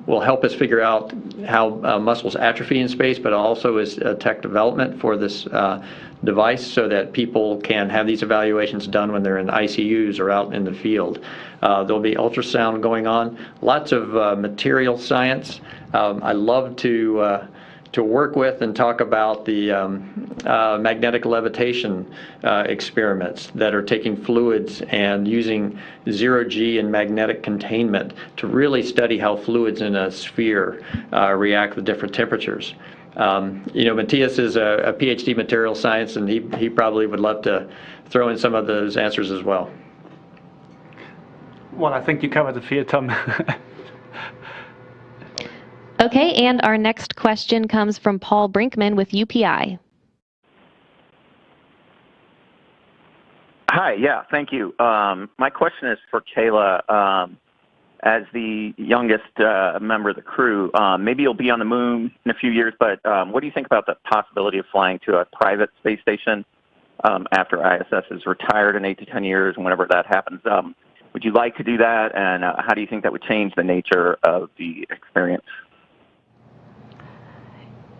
will help us figure out how muscles atrophy in space, but also is tech development for this device so that people can have these evaluations done when they're in ICUs or out in the field. There'll be ultrasound going on, lots of material science. I love to work with and talk about the magnetic levitation experiments that are taking fluids and using zero-G and magnetic containment to really study how fluids in a sphere react with different temperatures. Matthias is a PhD in material science, and he probably would love to throw in some of those answers as well. Well, I think you covered the field, Tom. Okay, and our next question comes from Paul Brinkman with UPI. Hi, yeah, thank you. My question is for Kayla. As the youngest member of the crew, maybe you'll be on the moon in a few years, but what do you think about the possibility of flying to a private space station after ISS is retired in 8 to 10 years, and whenever that happens? Would you like to do that, and how do you think that would change the nature of the experience?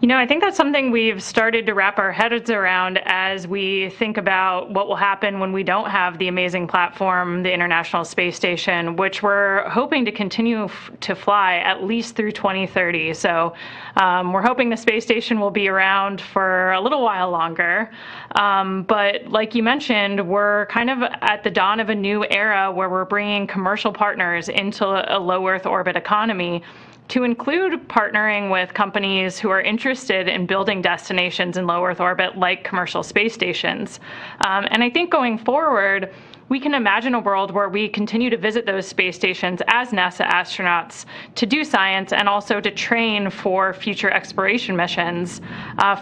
I think that's something we've started to wrap our heads around as we think about what will happen when we don't have the amazing platform, the International Space Station, which we're hoping to continue to fly at least through 2030. So we're hoping the space station will be around for a little while longer. But like you mentioned, we're kind of at the dawn of a new era where we're bringing commercial partners into a low Earth orbit economy, to include partnering with companies who are interested in building destinations in low Earth orbit like commercial space stations. And I think going forward, we can imagine a world where we continue to visit those space stations as NASA astronauts to do science and also to train for future exploration missions.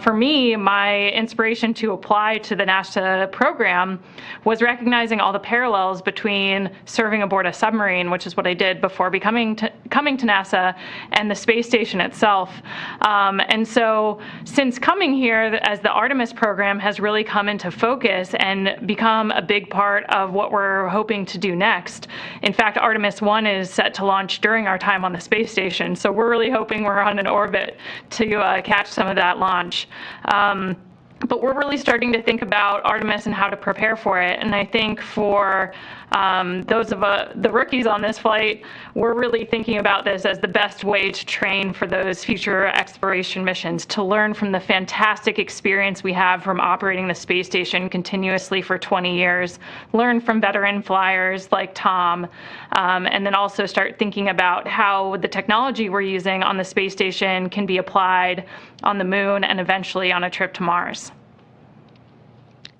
For me, my inspiration to apply to the NASA program was recognizing all the parallels between serving aboard a submarine, which is what I did before coming to NASA, and the space station itself. And so since coming here, as the Artemis program has really come into focus and become a big part of what we're hoping to do next. In fact, Artemis 1 is set to launch during our time on the space station, so we're really hoping we're on an orbit to catch some of that launch. But we're really starting to think about Artemis and how to prepare for it. And I think for those of the rookies on this flight, we're really thinking about this as the best way to train for those future exploration missions, to learn from the fantastic experience we have from operating the space station continuously for 20 years, learn from veteran flyers like Tom, and then also start thinking about how the technology we're using on the space station can be applied on the moon and eventually on a trip to Mars.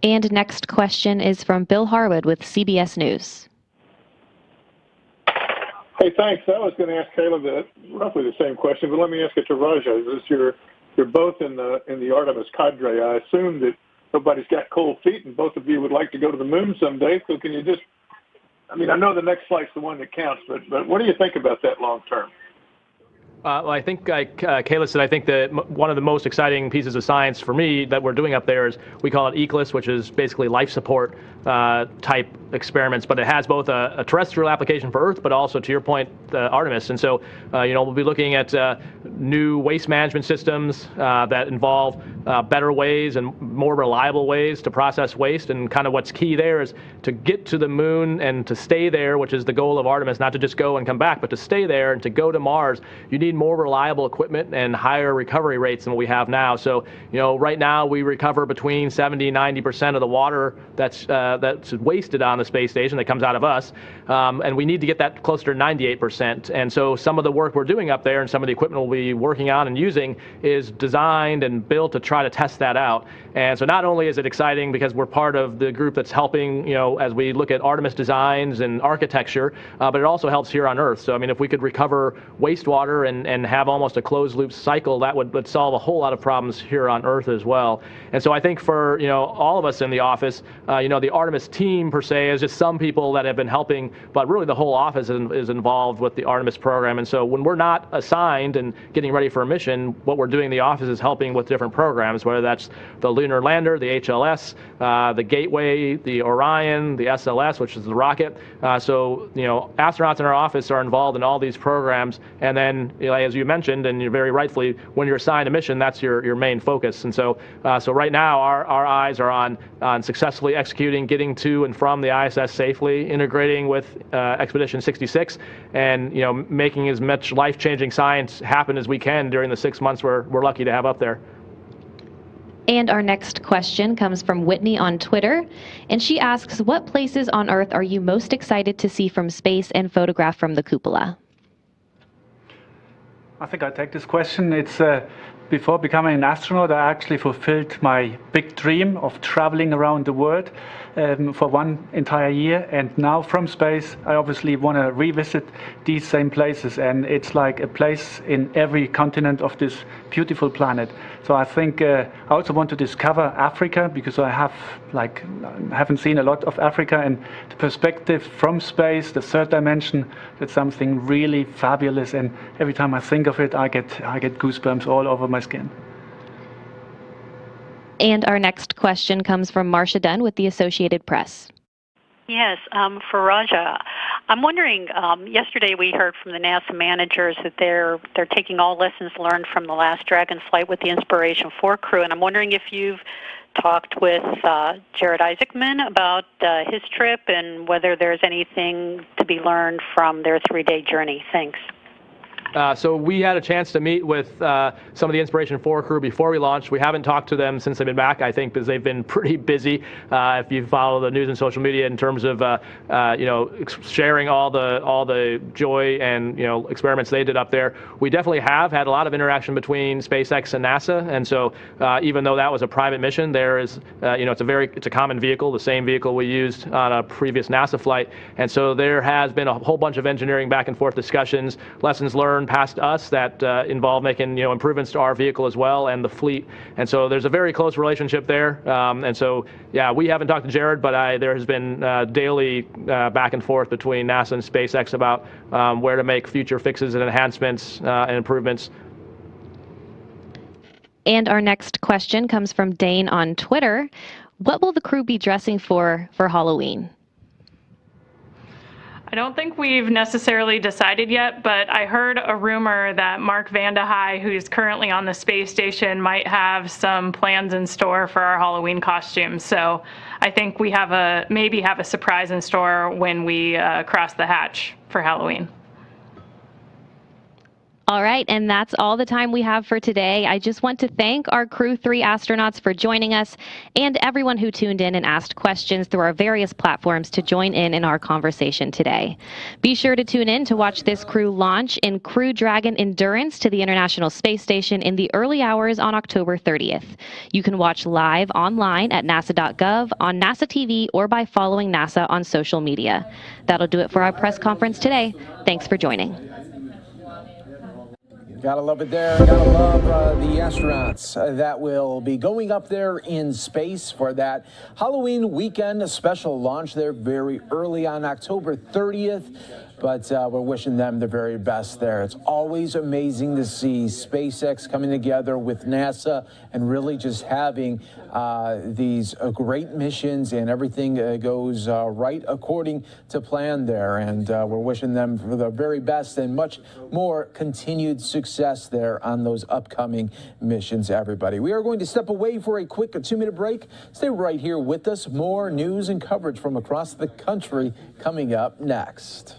And next question is from Bill Harwood with CBS News. Hey, thanks. I was going to ask Caleb roughly the same question, but let me ask it to Raja. You're both in the Artemis cadre. I assume that nobody's got cold feet, and both of you would like to go to the moon someday. So can you just, I know the next flight's the one that counts, but what do you think about that long term? Well, I think, like Kayla said, I think that one of the most exciting pieces of science for me that we're doing up there is we call it ECLIS, which is basically life support type experiments, but it has both a terrestrial application for Earth, but also, to your point, Artemis. And so, we'll be looking at new waste management systems that involve better ways and more reliable ways to process waste. And kind of what's key there is to get to the moon and to stay there, which is the goal of Artemis, not to just go and come back, but to stay there and to go to Mars. You need more reliable equipment and higher recovery rates than what we have now. So, right now we recover between 70-90% of the water that's wasted on the space station that comes out of us, and we need to get that closer to 98%. And so some of the work we're doing up there and some of the equipment we'll be working on and using is designed and built to try to test that out. And so not only is it exciting because we're part of the group that's helping, as we look at Artemis designs and architecture, but it also helps here on Earth. So, if we could recover wastewater and have almost a closed loop cycle, that would solve a whole lot of problems here on Earth as well. And so I think for, all of us in the office, the Artemis team per se is just some people that have been helping, but really the whole office is involved with the Artemis program. And so when we're not assigned and getting ready for a mission, what we're doing in the office is helping with different programs, whether that's the Lunar Lander, the HLS, the Gateway, the Orion, the SLS, which is the rocket. So, astronauts in our office are involved in all these programs. And then, as you mentioned, and you're very rightfully, when you're assigned a mission, that's your main focus. And so, right now, our eyes are on successfully executing, getting to and from the ISS safely, integrating with Expedition 66, and making as much life-changing science happen as we can during the 6 months we're lucky to have up there. And our next question comes from Whitney on Twitter, and she asks, what places on Earth are you most excited to see from space and photograph from the cupola? I think I'll take this question. It's before becoming an astronaut, I actually fulfilled my big dream of traveling around the world for one entire year. And now from space, I obviously want to revisit these same places. And it's like a place in every continent of this beautiful planet. So I think I also want to discover Africa, because I haven't seen a lot of Africa, and the perspective from space, the third dimension, that's something really fabulous. And every time I think of it, I get goosebumps all over my skin. And our next question comes from Marcia Dunn with the Associated Press. Yes, for Raja, I'm wondering, yesterday we heard from the NASA managers that they're taking all lessons learned from the last Dragon flight with the Inspiration 4 crew, and I'm wondering if you've talked with Jared Isaacman about his trip and whether there's anything to be learned from their 3-day journey. Thanks. So we had a chance to meet with some of the Inspiration 4 crew before we launched. We haven't talked to them since they've been back, I think, because they've been pretty busy. If you follow the news and social media in terms of sharing all the joy and experiments they did up there, we definitely have had a lot of interaction between SpaceX and NASA. And so even though that was a private mission, there is it's a common vehicle, the same vehicle we used on a previous NASA flight. And so there has been a whole bunch of engineering back and forth discussions, lessons learned past us that involve making improvements to our vehicle as well and the fleet. And so there's a very close relationship there. And so yeah, we haven't talked to Jared, but there has been daily back and forth between NASA and SpaceX about where to make future fixes and enhancements and improvements. And our next question comes from Dane on Twitter. What will the crew be dressing for Halloween? I don't think we've necessarily decided yet, but I heard a rumor that Mark Vande Hei, who's currently on the space station, might have some plans in store for our Halloween costumes. So I think we maybe have a surprise in store when we cross the hatch for Halloween. All right, and that's all the time we have for today. I just want to thank our Crew 3 astronauts for joining us and everyone who tuned in and asked questions through our various platforms to join in our conversation today. Be sure to tune in to watch this crew launch in Crew Dragon Endurance to the International Space Station in the early hours on October 30th. You can watch live online at nasa.gov, on NASA TV, or by following NASA on social media. That'll do it for our press conference today. Thanks for joining. Gotta love it there. Gotta love the astronauts that will be going up there in space for that Halloween weekend, a special launch there very early on October 30th. But we're wishing them the very best there. It's always amazing to see SpaceX coming together with NASA and really just having these great missions, and everything goes right according to plan there. And we're wishing them for the very best and much more continued success there on those upcoming missions, everybody. We are going to step away for a quick 2-minute break. Stay right here with us. More news and coverage from across the country coming up next.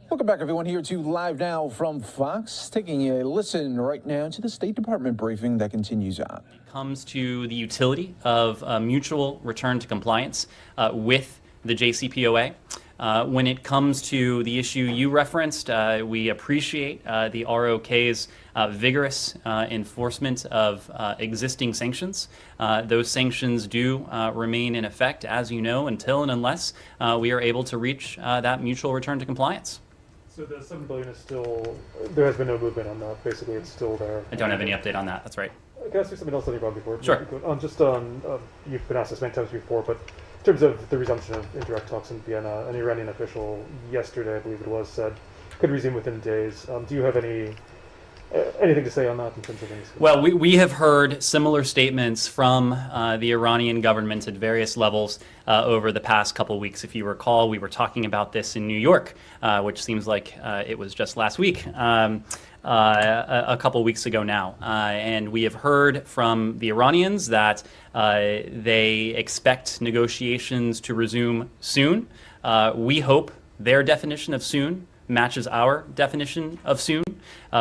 Welcome back, everyone, here to Live Now from Fox. Taking a listen right now to the State Department briefing that continues on. Comes to the utility of mutual return to compliance with the JCPOA. When it comes to the issue you referenced, we appreciate the ROK's vigorous enforcement of existing sanctions. Those sanctions do remain in effect, as you know, until and unless we are able to reach that mutual return to compliance. So the $7 billion is still, there has been no movement on that. Basically, it's still there. I don't have any update on that. That's right. Can I ask you something else that you've run before? Sure. Just on, you've been asked this many times before, but in terms of the resumption of indirect talks in Vienna, an Iranian official yesterday, I believe it was, said could resume within days. Do you have anything to say on that in terms of things? Well, we have heard similar statements from the Iranian government at various levels over the past couple weeks. If you recall, we were talking about this in New York, which seems like it was just last week. A couple weeks ago now. And we have heard from the Iranians that they expect negotiations to resume soon. We hope their definition of soon matches our definition of soon.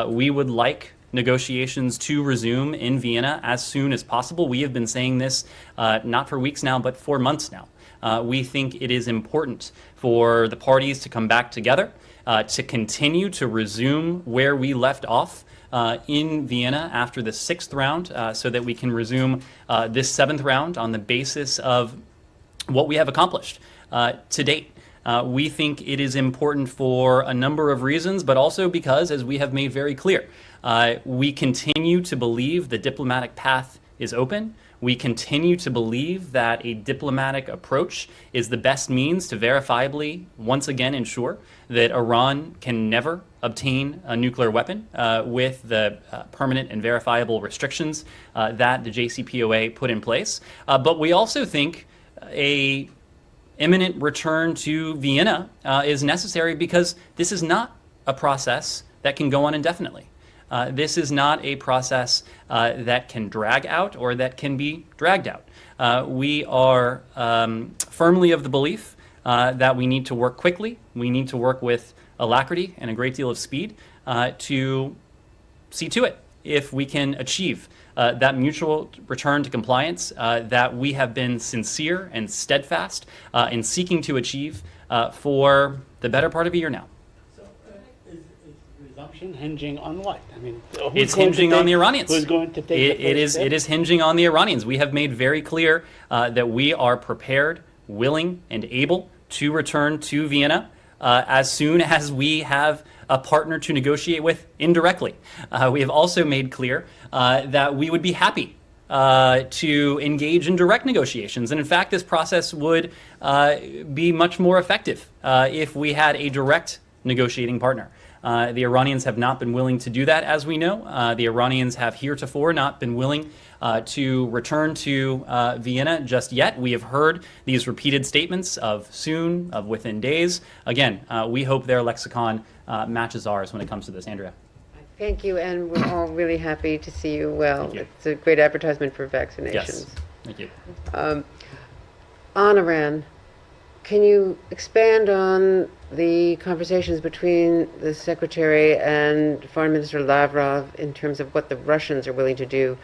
We would like negotiations to resume in Vienna as soon as possible. We have been saying this not for weeks now, but for months now. We think it is important for the parties to come back together, to continue to resume where we left off in Vienna after the 6th round, so that we can resume this 7th round on the basis of what we have accomplished to date. We think it is important for a number of reasons, but also because, as we have made very clear, we continue to believe the diplomatic path is open. We continue to believe that a diplomatic approach is the best means to verifiably, once again, ensure that Iran can never obtain a nuclear weapon with the permanent and verifiable restrictions that the JCPOA put in place. But we also think a imminent return to Vienna is necessary because this is not a process that can go on indefinitely. This is not a process that can drag out or that can be dragged out. We are firmly of the belief that we need to work quickly. We need to work with alacrity and a great deal of speed to see to it if we can achieve that mutual return to compliance that we have been sincere and steadfast in seeking to achieve for the better part of a year now. Resumption hinging on what? I mean, it's hinging on the Iranians. Who's going to take it is hinging on the Iranians. We have made very clear that we are prepared, willing, and able to return to Vienna as soon as we have a partner to negotiate with indirectly. We have also made clear that we would be happy to engage in direct negotiations. And in fact, this process would be much more effective if we had a direct negotiating partner. The Iranians have not been willing to do that, as we know. The Iranians have heretofore not been willing to return to Vienna just yet. We have heard these repeated statements of soon, of within days. Again, we hope their lexicon matches ours when it comes to this, Andrea. Thank you, and we're all really happy to see you well. It's a great advertisement for vaccinations. Yes, thank you. On Iran, can you expand on the conversations between the Secretary and Foreign Minister Lavrov in terms of what the Russians are willing to do,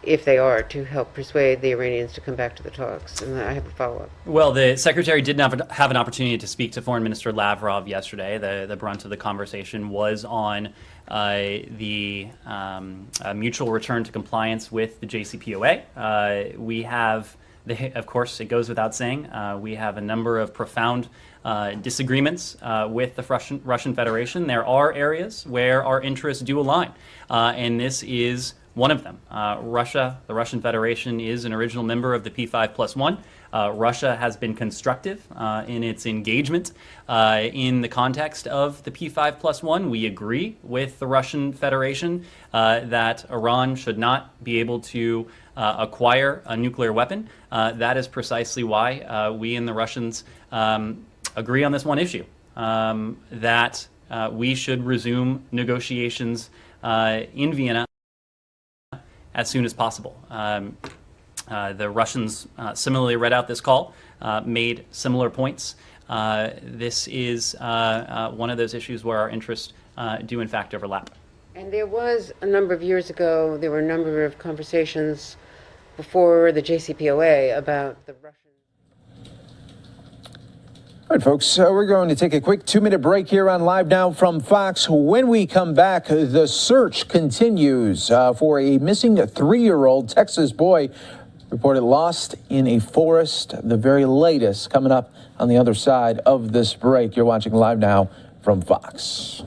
if they are, to help persuade the Iranians to come back to the talks? And I have a follow-up. Well, the Secretary did not have an opportunity to speak to Foreign Minister Lavrov yesterday. The brunt of the conversation was on the mutual return to compliance with the JCPOA. We have, of course, it goes without saying, we have a number of profound disagreements with the Russian Federation. There are areas where our interests do align, and this is one of them. Russia, the Russian Federation, is an original member of the P5+1. Russia has been constructive in its engagement in the context of the P5+1. We agree with the Russian Federation that Iran should not be able to acquire a nuclear weapon. That is precisely why we and the Russians agree on this one issue, that we should resume negotiations in Vienna as soon as possible. The Russians similarly read out this call, made similar points. This is one of those issues where our interests do in fact overlap. And there was a number of years ago, there were a number of conversations before the JCPOA about the Russian. All right, folks, we're going to take a quick 2-minute break here on Live Now from Fox. When we come back, the search continues for a missing 3-year-old Texas boy reported lost in a forest. The very latest coming up on the other side of this break. You're watching Live Now from Fox.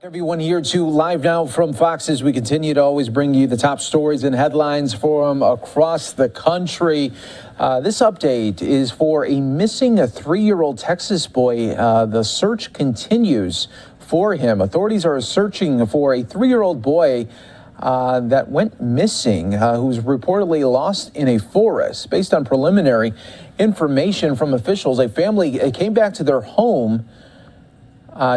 Everyone here to Live Now from Fox as we continue to always bring you the top stories and headlines from across the country. This update is for a missing 3-year-old Texas boy. The search continues for him. Authorities are searching for a 3-year-old boy that went missing, who's reportedly lost in a forest. Based on preliminary information from officials, a family came back to their home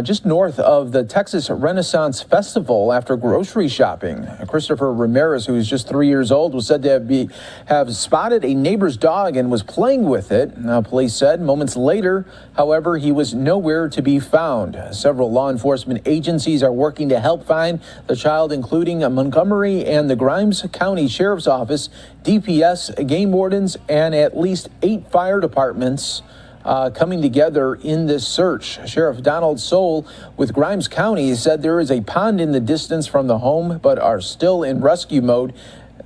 just north of the Texas Renaissance Festival after grocery shopping. Christopher Ramirez, who is just 3 years old, was said to have spotted a neighbor's dog and was playing with it. Police said moments later, however, he was nowhere to be found. Several law enforcement agencies are working to help find the child, including Montgomery and the Grimes County Sheriff's Office, DPS, game wardens, and at least 8 fire departments coming together in this search. Sheriff Donald Soule with Grimes County said there is a pond in the distance from the home, but are still in rescue mode,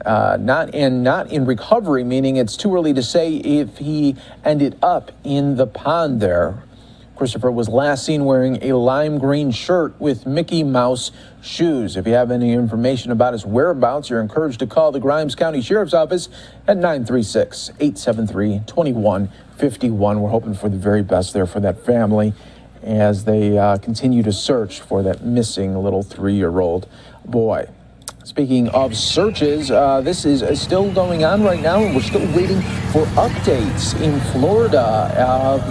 not in recovery, meaning it's too early to say if he ended up in the pond there. Christopher was last seen wearing a lime green shirt with Mickey Mouse shoes. If you have any information about his whereabouts, you're encouraged to call the Grimes County Sheriff's Office at 936-873-2151. We're hoping for the very best there for that family as they continue to search for that missing little 3-year-old boy. Speaking of searches, this is still going on right now, and we're still waiting for updates in Florida.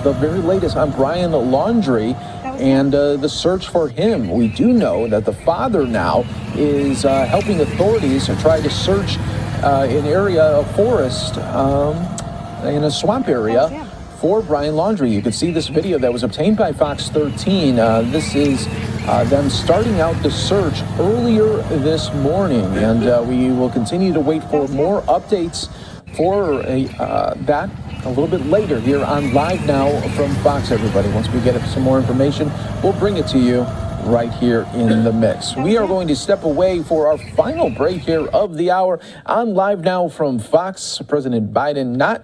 The very latest on Brian Laundrie and the search for him. We do know that the father now is helping authorities try to search an area of forest in a swamp area for Brian Laundrie. You can see this video that was obtained by Fox 13. This is them starting out the search earlier this morning, and we will continue to wait for more updates for that a little bit later here on Live Now from Fox, everybody. Once we get some more information, we'll bring it to you right here in the mix. We are going to step away for our final break here of the hour on Live Now from Fox. President Biden not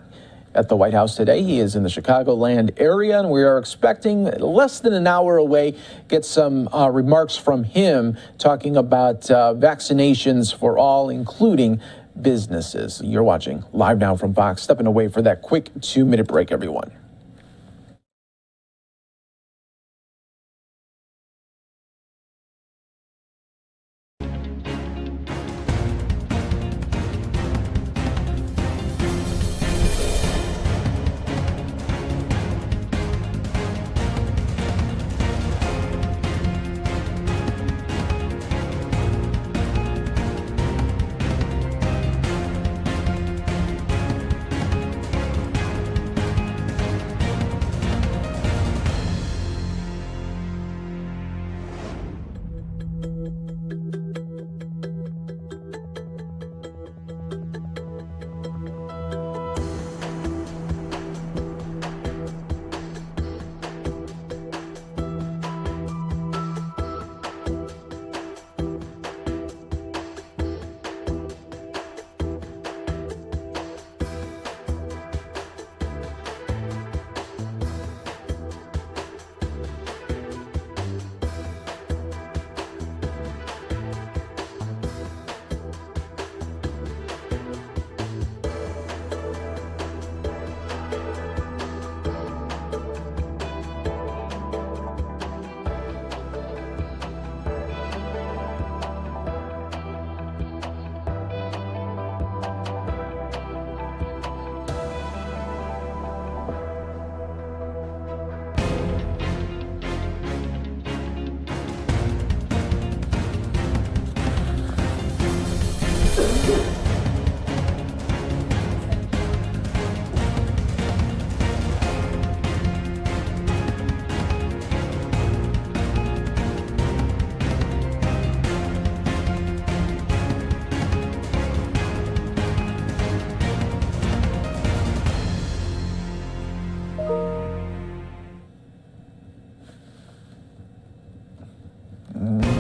at the White House today. He is in the Chicagoland area, and we are expecting less than an hour away, get some remarks from him talking about vaccinations for all, including businesses. You're watching Live Now from Fox. Stepping away for that quick 2-minute break, everyone.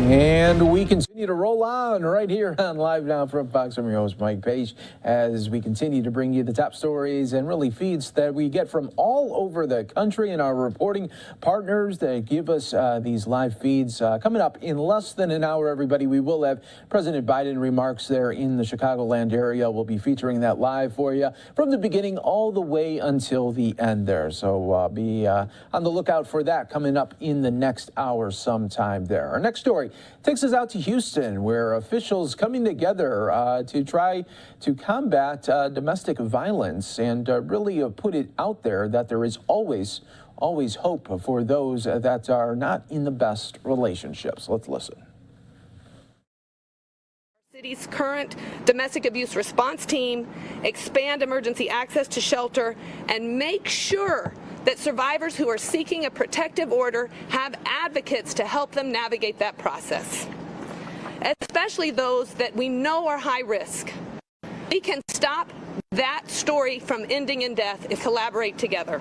And we continue to roll on right here on Live Now from Fox. I'm your host, Mike Page, as we continue to bring you the top stories and really feeds that we get from all over the country and our reporting partners that give us these live feeds. Coming up in less than an hour, everybody, we will have President Biden remarks there in the Chicagoland area. We'll be featuring that live for you from the beginning all the way until the end there. So be on the lookout for that coming up in the next hour sometime there. Our next story takes us out to Houston, where officials coming together to try to combat domestic violence and really put it out there that there is always hope for those that are not in the best relationships. Let's listen. City's current domestic abuse response team, expand emergency access to shelter, and make sure that survivors who are seeking a protective order have advocates to help them navigate that process, especially those that we know are high risk. We can stop that story from ending in death if we collaborate together.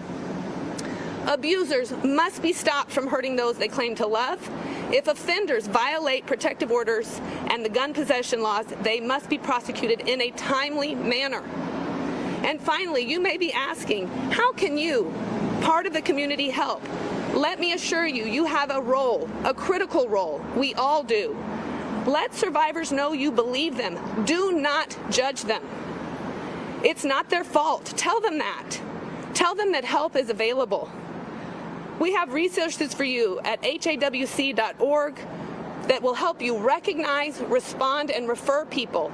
Abusers must be stopped from hurting those they claim to love. If offenders violate protective orders and the gun possession laws, they must be prosecuted in a timely manner. And finally, you may be asking, how can you, part of the community, help? Let me assure you, you have a role, a critical role. We all do. Let survivors know you believe them. Do not judge them. It's not their fault. Tell them that. Tell them that help is available. We have resources for you at hawc.org that will help you recognize, respond, and refer people.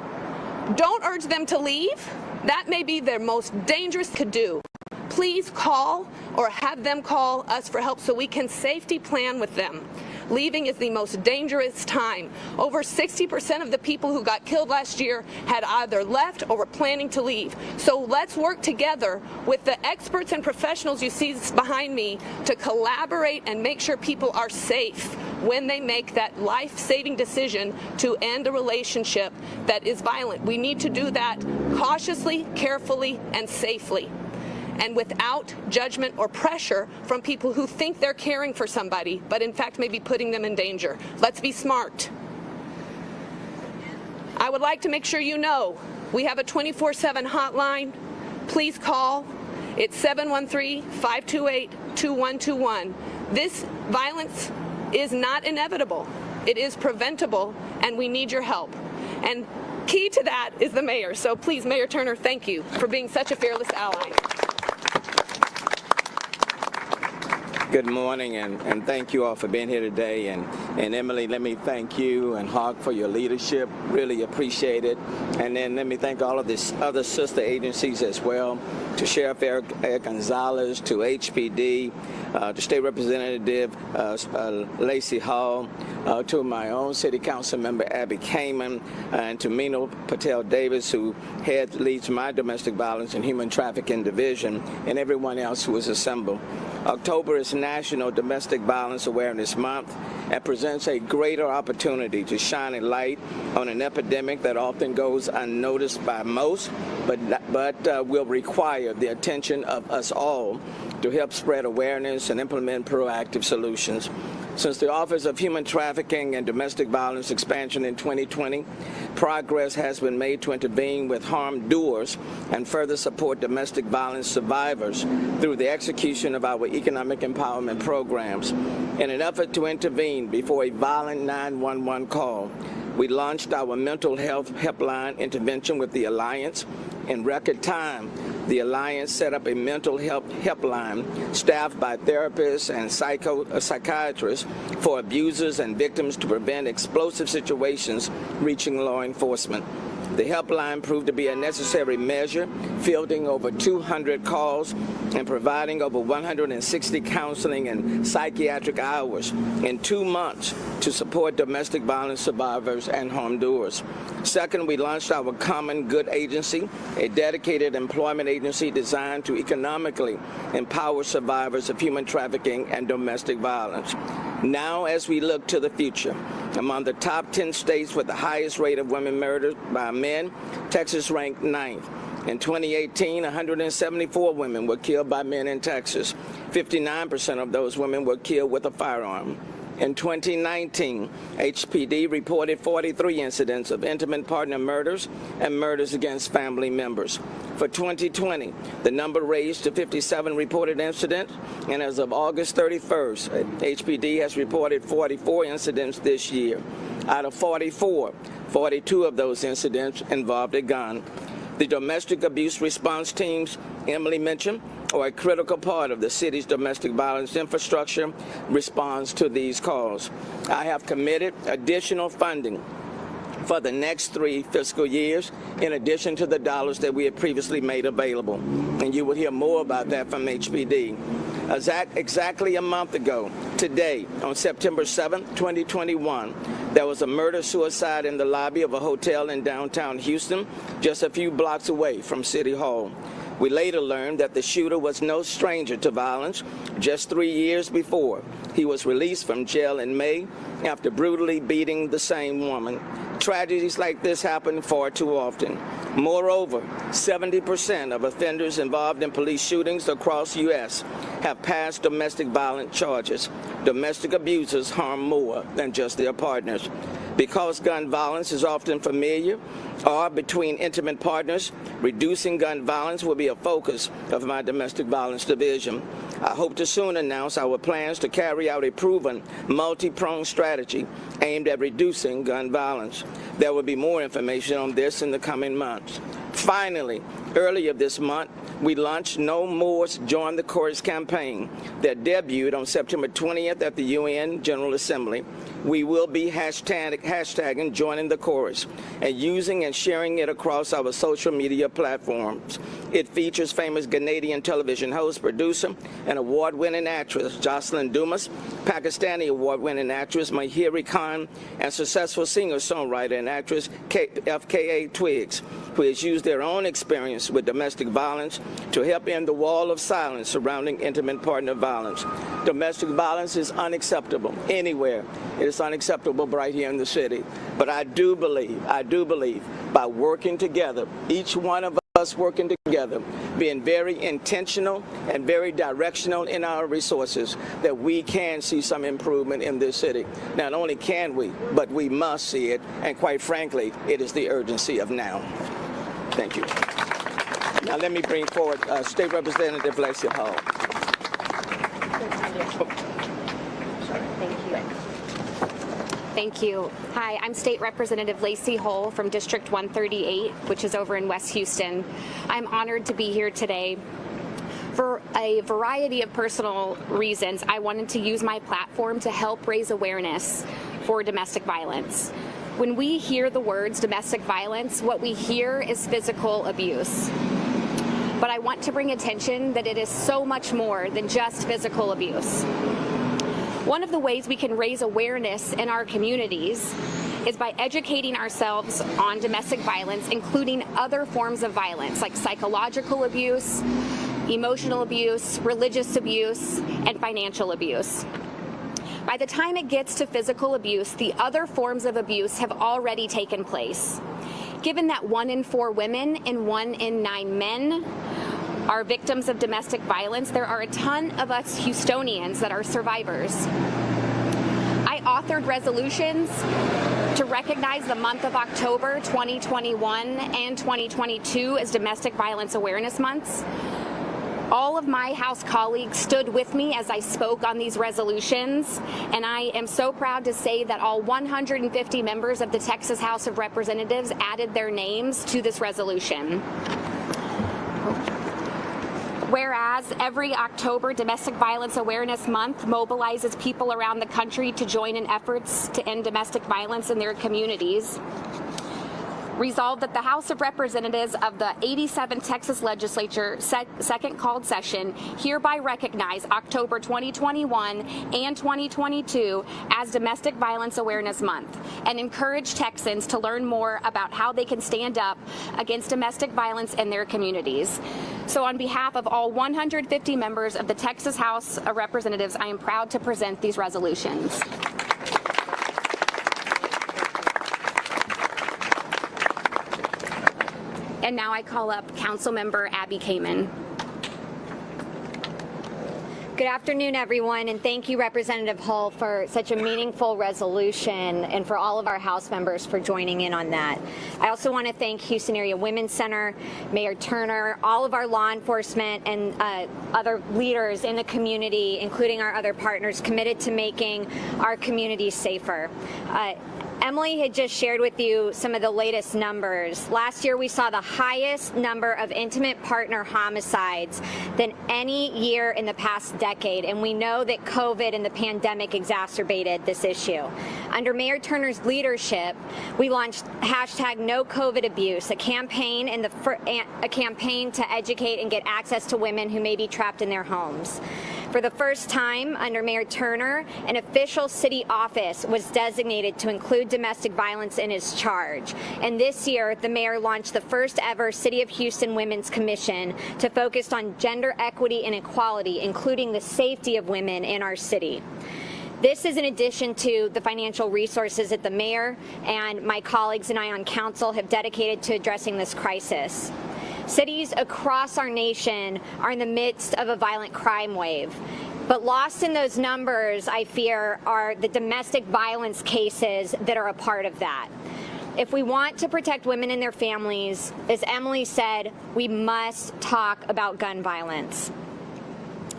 Don't urge them to leave. That may be their most dangerous could do. Please call or have them call us for help so we can safety plan with them. Leaving is the most dangerous time. Over 60% of the people who got killed last year had either left or were planning to leave. So let's work together with the experts and professionals you see behind me to collaborate and make sure people are safe when they make that life-saving decision to end a relationship that is violent. We need to do that cautiously, carefully, and safely, and without judgment or pressure from people who think they're caring for somebody, but in fact may be putting them in danger. Let's be smart. I would like to make sure you know we have a 24/7 hotline. Please call. It's 713-528-2121. This violence is not inevitable. It is preventable, and we need your help. And key to that is the mayor. So please, Mayor Turner, thank you for being such a fearless ally. Good morning, and thank you all for being here today. And Emily, let me thank you and Hawk for your leadership. Really appreciate it. And then let me thank all of the other sister agencies as well, to Sheriff Eric Gonzalez, to HPD, to State Representative Lacey Hall, to my own City Council member Abby Kamen, and to Mino Patel Davis, who leads my Domestic Violence and Human Trafficking Division, and everyone else who is assembled. October is National Domestic Violence Awareness Month and presents a greater opportunity to shine a light on an epidemic that often goes unnoticed by most, but will require the attention of us all to help spread awareness and implement proactive solutions. Since the Office of Human Trafficking and Domestic Violence expansion in 2020, progress has been made to intervene with harm doers and further support domestic violence survivors through the execution of our economic empowerment programs. In an effort to intervene before a violent 911 call, we launched our mental health helpline intervention with the Alliance. In record time, the Alliance set up a mental health helpline staffed by therapists and psychiatrists for abusers and victims to prevent explosive situations reaching law enforcement. The helpline proved to be a necessary measure, fielding over 200 calls and providing over 160 counseling and psychiatric hours in 2 months to support domestic violence survivors and harm doers. Second, we launched our Common Good Agency, a dedicated employment agency designed to economically empower survivors of human trafficking and domestic violence. Now, as we look to the future, among the top 10 states with the highest rate of women murdered by men, Texas ranked 9th. In 2018, 174 women were killed by men in Texas. 59% of those women were killed with a firearm. In 2019, HPD reported 43 incidents of intimate partner murders and murders against family members. For 2020, the number raised to 57 reported incidents, and as of August 31st, HPD has reported 44 incidents this year. Out of 44, 42 of those incidents involved a gun. The domestic abuse response teams Emily mentioned are a critical part of the city's domestic violence infrastructure response to these calls. I have committed additional funding for the next 3 fiscal years, in addition to the dollars that we had previously made available. And you will hear more about that from HPD. Exactly a month ago, today, on September 7th, 2021, there was a murder-suicide in the lobby of a hotel in downtown Houston, just a few blocks away from City Hall. We later learned that the shooter was no stranger to violence. Just 3 years before, he was released from jail in May after brutally beating the same woman. Tragedies like this happen far too often. Moreover, 70% of offenders involved in police shootings across the U.S. have passed domestic violence charges. Domestic abusers harm more than just their partners. Because gun violence is often familiar or between intimate partners, reducing gun violence will be a focus of my domestic violence division. I hope to soon announce our plans to carry out a proven multi-pronged strategy aimed at reducing gun violence. There will be more information on this in the coming months. Finally, earlier this month, we launched No More's Join the Chorus campaign that debuted on September 20th at the UN General Assembly. We will be hashtagging Joining the Chorus and using and sharing it across our social media platforms. It features famous Ghanaian television host, producer, and award-winning actress Jocelyn Dumas, Pakistani award-winning actress Mahiri Khan, and successful singer-songwriter and actress FKA Twigs, who has used their own experience with domestic violence to help end the wall of silence surrounding intimate partner violence. Domestic violence is unacceptable anywhere. It is unacceptable right here in the city. But I do believe by working together, each one of us working together, being very intentional and very directional in our resources, that we can see some improvement in this city. Not only can we, but we must see it, and quite frankly, it is the urgency of now. Thank you. Now let me bring forward State Representative Lacey Hall. Thank you. Hi, I'm State Representative Lacey Hull from District 138, which is over in West Houston. I'm honored to be here today. For a variety of personal reasons, I wanted to use my platform to help raise awareness for domestic violence. When we hear the words domestic violence, what we hear is physical abuse. But I want to bring attention that it is so much more than just physical abuse. One of the ways we can raise awareness in our communities is by educating ourselves on domestic violence, including other forms of violence like psychological abuse, emotional abuse, religious abuse, and financial abuse. By the time it gets to physical abuse, the other forms of abuse have already taken place. Given that 1 in 4 women and 1 in 9 men are victims of domestic violence, there are a ton of us Houstonians that are survivors. I authored resolutions to recognize the month of October 2021 and 2022 as Domestic Violence Awareness Months. All of my House colleagues stood with me as I spoke on these resolutions, and I am so proud to say that all 150 members of the Texas House of Representatives added their names to this resolution. Whereas every October, Domestic Violence Awareness Month mobilizes people around the country to join in efforts to end domestic violence in their communities. Resolved that the House of Representatives of the 87th Texas Legislature second called session hereby recognize October 2021 and 2022 as Domestic Violence Awareness Month and encourage Texans to learn more about how they can stand up against domestic violence in their communities. So on behalf of all 150 members of the Texas House of Representatives, I am proud to present these resolutions. And now I call up Councilmember Abby Kamen. Good afternoon, everyone, and thank you, Representative Hull, for such a meaningful resolution and for all of our House members for joining in on that. I also want to thank Houston Area Women's Center, Mayor Turner, all of our law enforcement and other leaders in the community, including our other partners, committed to making our communities safer. Emily had just shared with you some of the latest numbers. Last year, we saw the highest number of intimate partner homicides than any year in the past decade, and we know that COVID and the pandemic exacerbated this issue. Under Mayor Turner's leadership, we launched #NoCOVIDAbuse, a campaign to educate and get access to women who may be trapped in their homes. For the first time under Mayor Turner, an official city office was designated to include domestic violence in his charge. And this year, the mayor launched the first ever City of Houston Women's Commission to focus on gender equity and equality, including the safety of women in our city. This is in addition to the financial resources that the mayor and my colleagues and I on council have dedicated to addressing this crisis. Cities across our nation are in the midst of a violent crime wave. But lost in those numbers, I fear, are the domestic violence cases that are a part of that. If we want to protect women and their families, as Emily said, we must talk about gun violence.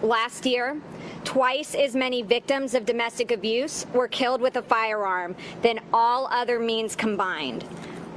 Last year, twice as many victims of domestic abuse were killed with a firearm than all other means combined.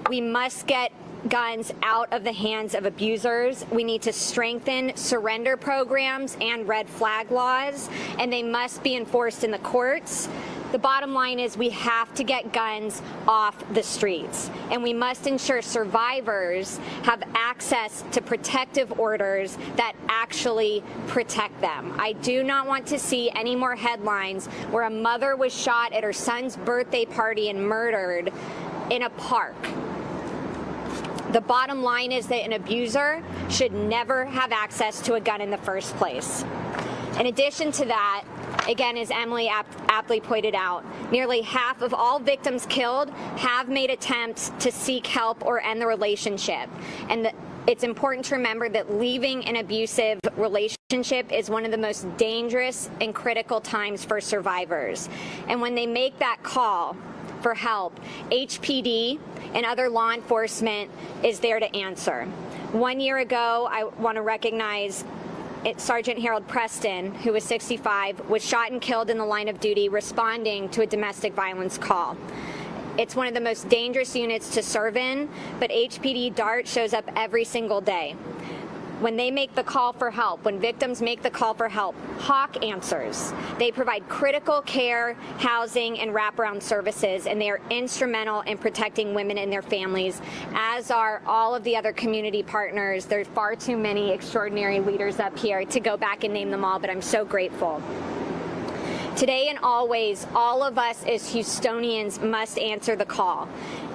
We must get guns out of the hands of abusers. We need to strengthen surrender programs and red flag laws, and they must be enforced in the courts. The bottom line is we have to get guns off the streets, and we must ensure survivors have access to protective orders that actually protect them. I do not want to see any more headlines where a mother was shot at her son's birthday party and murdered in a park. The bottom line is that an abuser should never have access to a gun in the first place. In addition to that, again, as Emily aptly pointed out, nearly half of all victims killed have made attempts to seek help or end the relationship. And it's important to remember that leaving an abusive relationship is one of the most dangerous and critical times for survivors. And when they make that call for help, HPD and other law enforcement is there to answer. 1 year ago, I want to recognize Sergeant Harold Preston, who was 65, was shot and killed in the line of duty responding to a domestic violence call. It's one of the most dangerous units to serve in, but HPD DART shows up every single day. When they make the call for help, when victims make the call for help, Hawk answers. They provide critical care, housing, and wraparound services, and they are instrumental in protecting women and their families, as are all of the other community partners. There's far too many extraordinary leaders up here to go back and name them all, but I'm so grateful. Today and always, all of us as Houstonians must answer the call.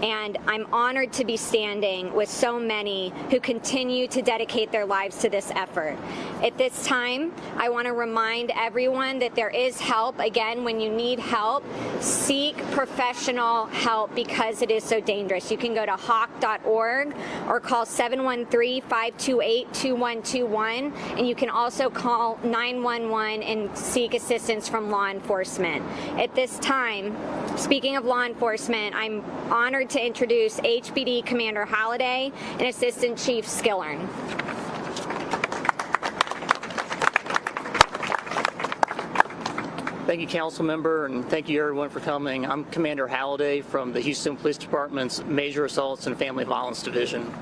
And I'm honored to be standing with so many who continue to dedicate their lives to this effort. At this time, I want to remind everyone that there is help. Again, when you need help, seek professional help because it is so dangerous. You can go to hawk.org or call 713-528-2121, and you can also call 911 and seek assistance from law enforcement. At this time, speaking of law enforcement, I'm honored to introduce HPD Commander Halliday and Assistant Chief Skillern. Thank you, Council Member, and thank you everyone for coming. I'm Commander Halliday from the Houston Police Department's Major Assaults and Family Violence Division.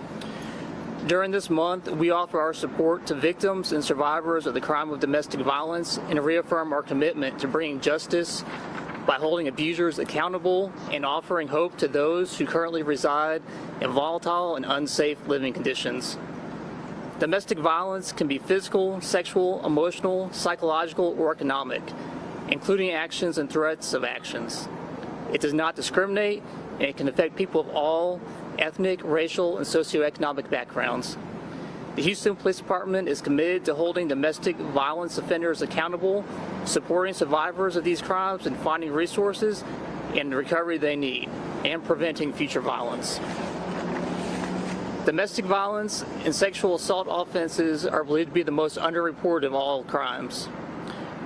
During this month, we offer our support to victims and survivors of the crime of domestic violence and reaffirm our commitment to bringing justice by holding abusers accountable and offering hope to those who currently reside in volatile and unsafe living conditions. Domestic violence can be physical, sexual, emotional, psychological, or economic, including actions and threats of actions. It does not discriminate, and it can affect people of all ethnic, racial, and socioeconomic backgrounds. The Houston Police Department is committed to holding domestic violence offenders accountable, supporting survivors of these crimes, and finding resources and the recovery they need, and preventing future violence. Domestic violence and sexual assault offenses are believed to be the most underreported of all crimes.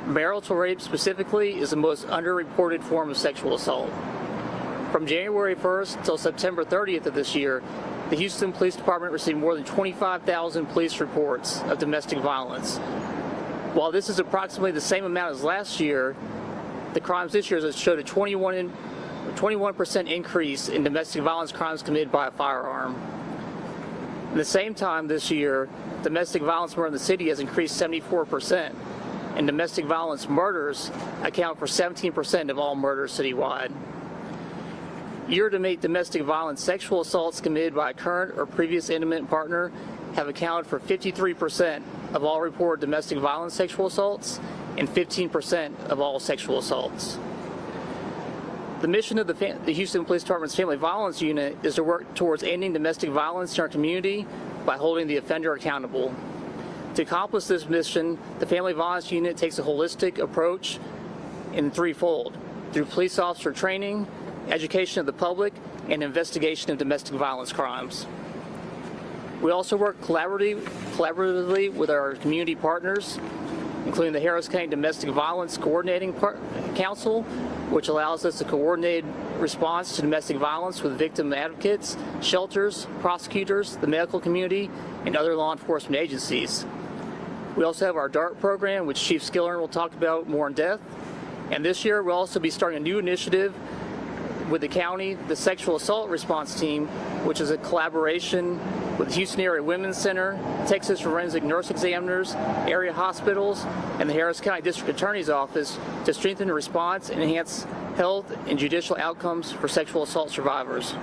Marital rape specifically is the most underreported form of sexual assault. From January 1st until September 30th of this year, the Houston Police Department received more than 25,000 police reports of domestic violence. While this is approximately the same amount as last year, the crimes this year showed a 21% increase in domestic violence crimes committed by a firearm. At the same time this year, domestic violence murder in the city has increased 74%, and domestic violence murders account for 17% of all murders citywide. Year-to-date domestic violence sexual assaults committed by a current or previous intimate partner have accounted for 53% of all reported domestic violence sexual assaults and 15% of all sexual assaults. The mission of the Houston Police Department's Family Violence Unit is to work towards ending domestic violence in our community by holding the offender accountable. To accomplish this mission, the Family Violence Unit takes a holistic approach in threefold: through police officer training, education of the public, and investigation of domestic violence crimes. We also work collaboratively with our community partners, including the Harris County Domestic Violence Coordinating Council, which allows us to coordinate response to domestic violence with victim advocates, shelters, prosecutors, the medical community, and other law enforcement agencies. We also have our DART program, which Chief Skillern will talk about more in depth. And this year, we'll also be starting a new initiative with the county, the Sexual Assault Response Team, which is a collaboration with the Houston Area Women's Center, Texas Forensic Nurse Examiners, area hospitals, and the Harris County District Attorney's Office to strengthen the response and enhance health and judicial outcomes for sexual assault survivors.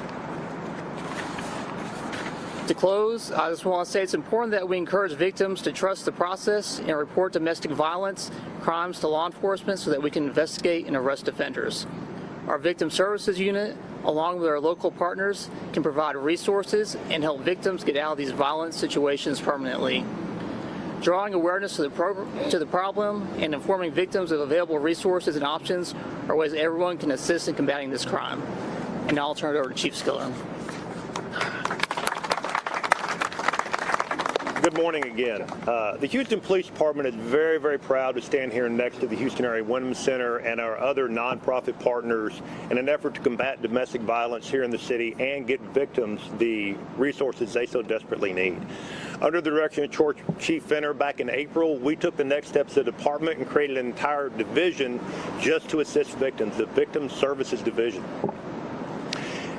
To close, I just want to say it's important that we encourage victims to trust the process and report domestic violence crimes to law enforcement so that we can investigate and arrest offenders. Our Victim Services Unit, along with our local partners, can provide resources and help victims get out of these violent situations permanently. Drawing awareness to the problem and informing victims of available resources and options are ways everyone can assist in combating this crime. And now I'll turn it over to Chief Skillern. Good morning again. The Houston Police Department is very, very proud to stand here next to the Houston Area Women's Center and our other nonprofit partners in an effort to combat domestic violence here in the city and get victims the resources they so desperately need. Under the direction of Chief Fenner back in April, we took the next steps of the department and created an entire division just to assist victims, the Victim Services Division.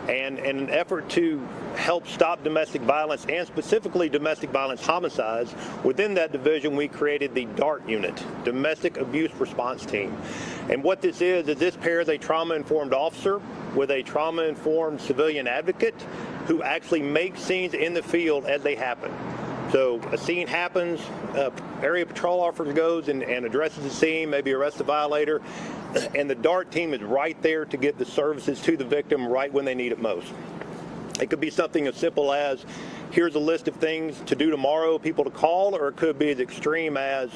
And in an effort to help stop domestic violence and specifically domestic violence homicides, within that division we created the DART unit, Domestic Abuse Response Team. And what this is this pairs a trauma-informed officer with a trauma-informed civilian advocate who actually makes scenes in the field as they happen. So a scene happens, area patrol officer goes and addresses the scene, maybe arrests the violator, and the DART team is right there to get the services to the victim right when they need it most. It could be something as simple as, here's a list of things to do tomorrow, people to call, or it could be as extreme as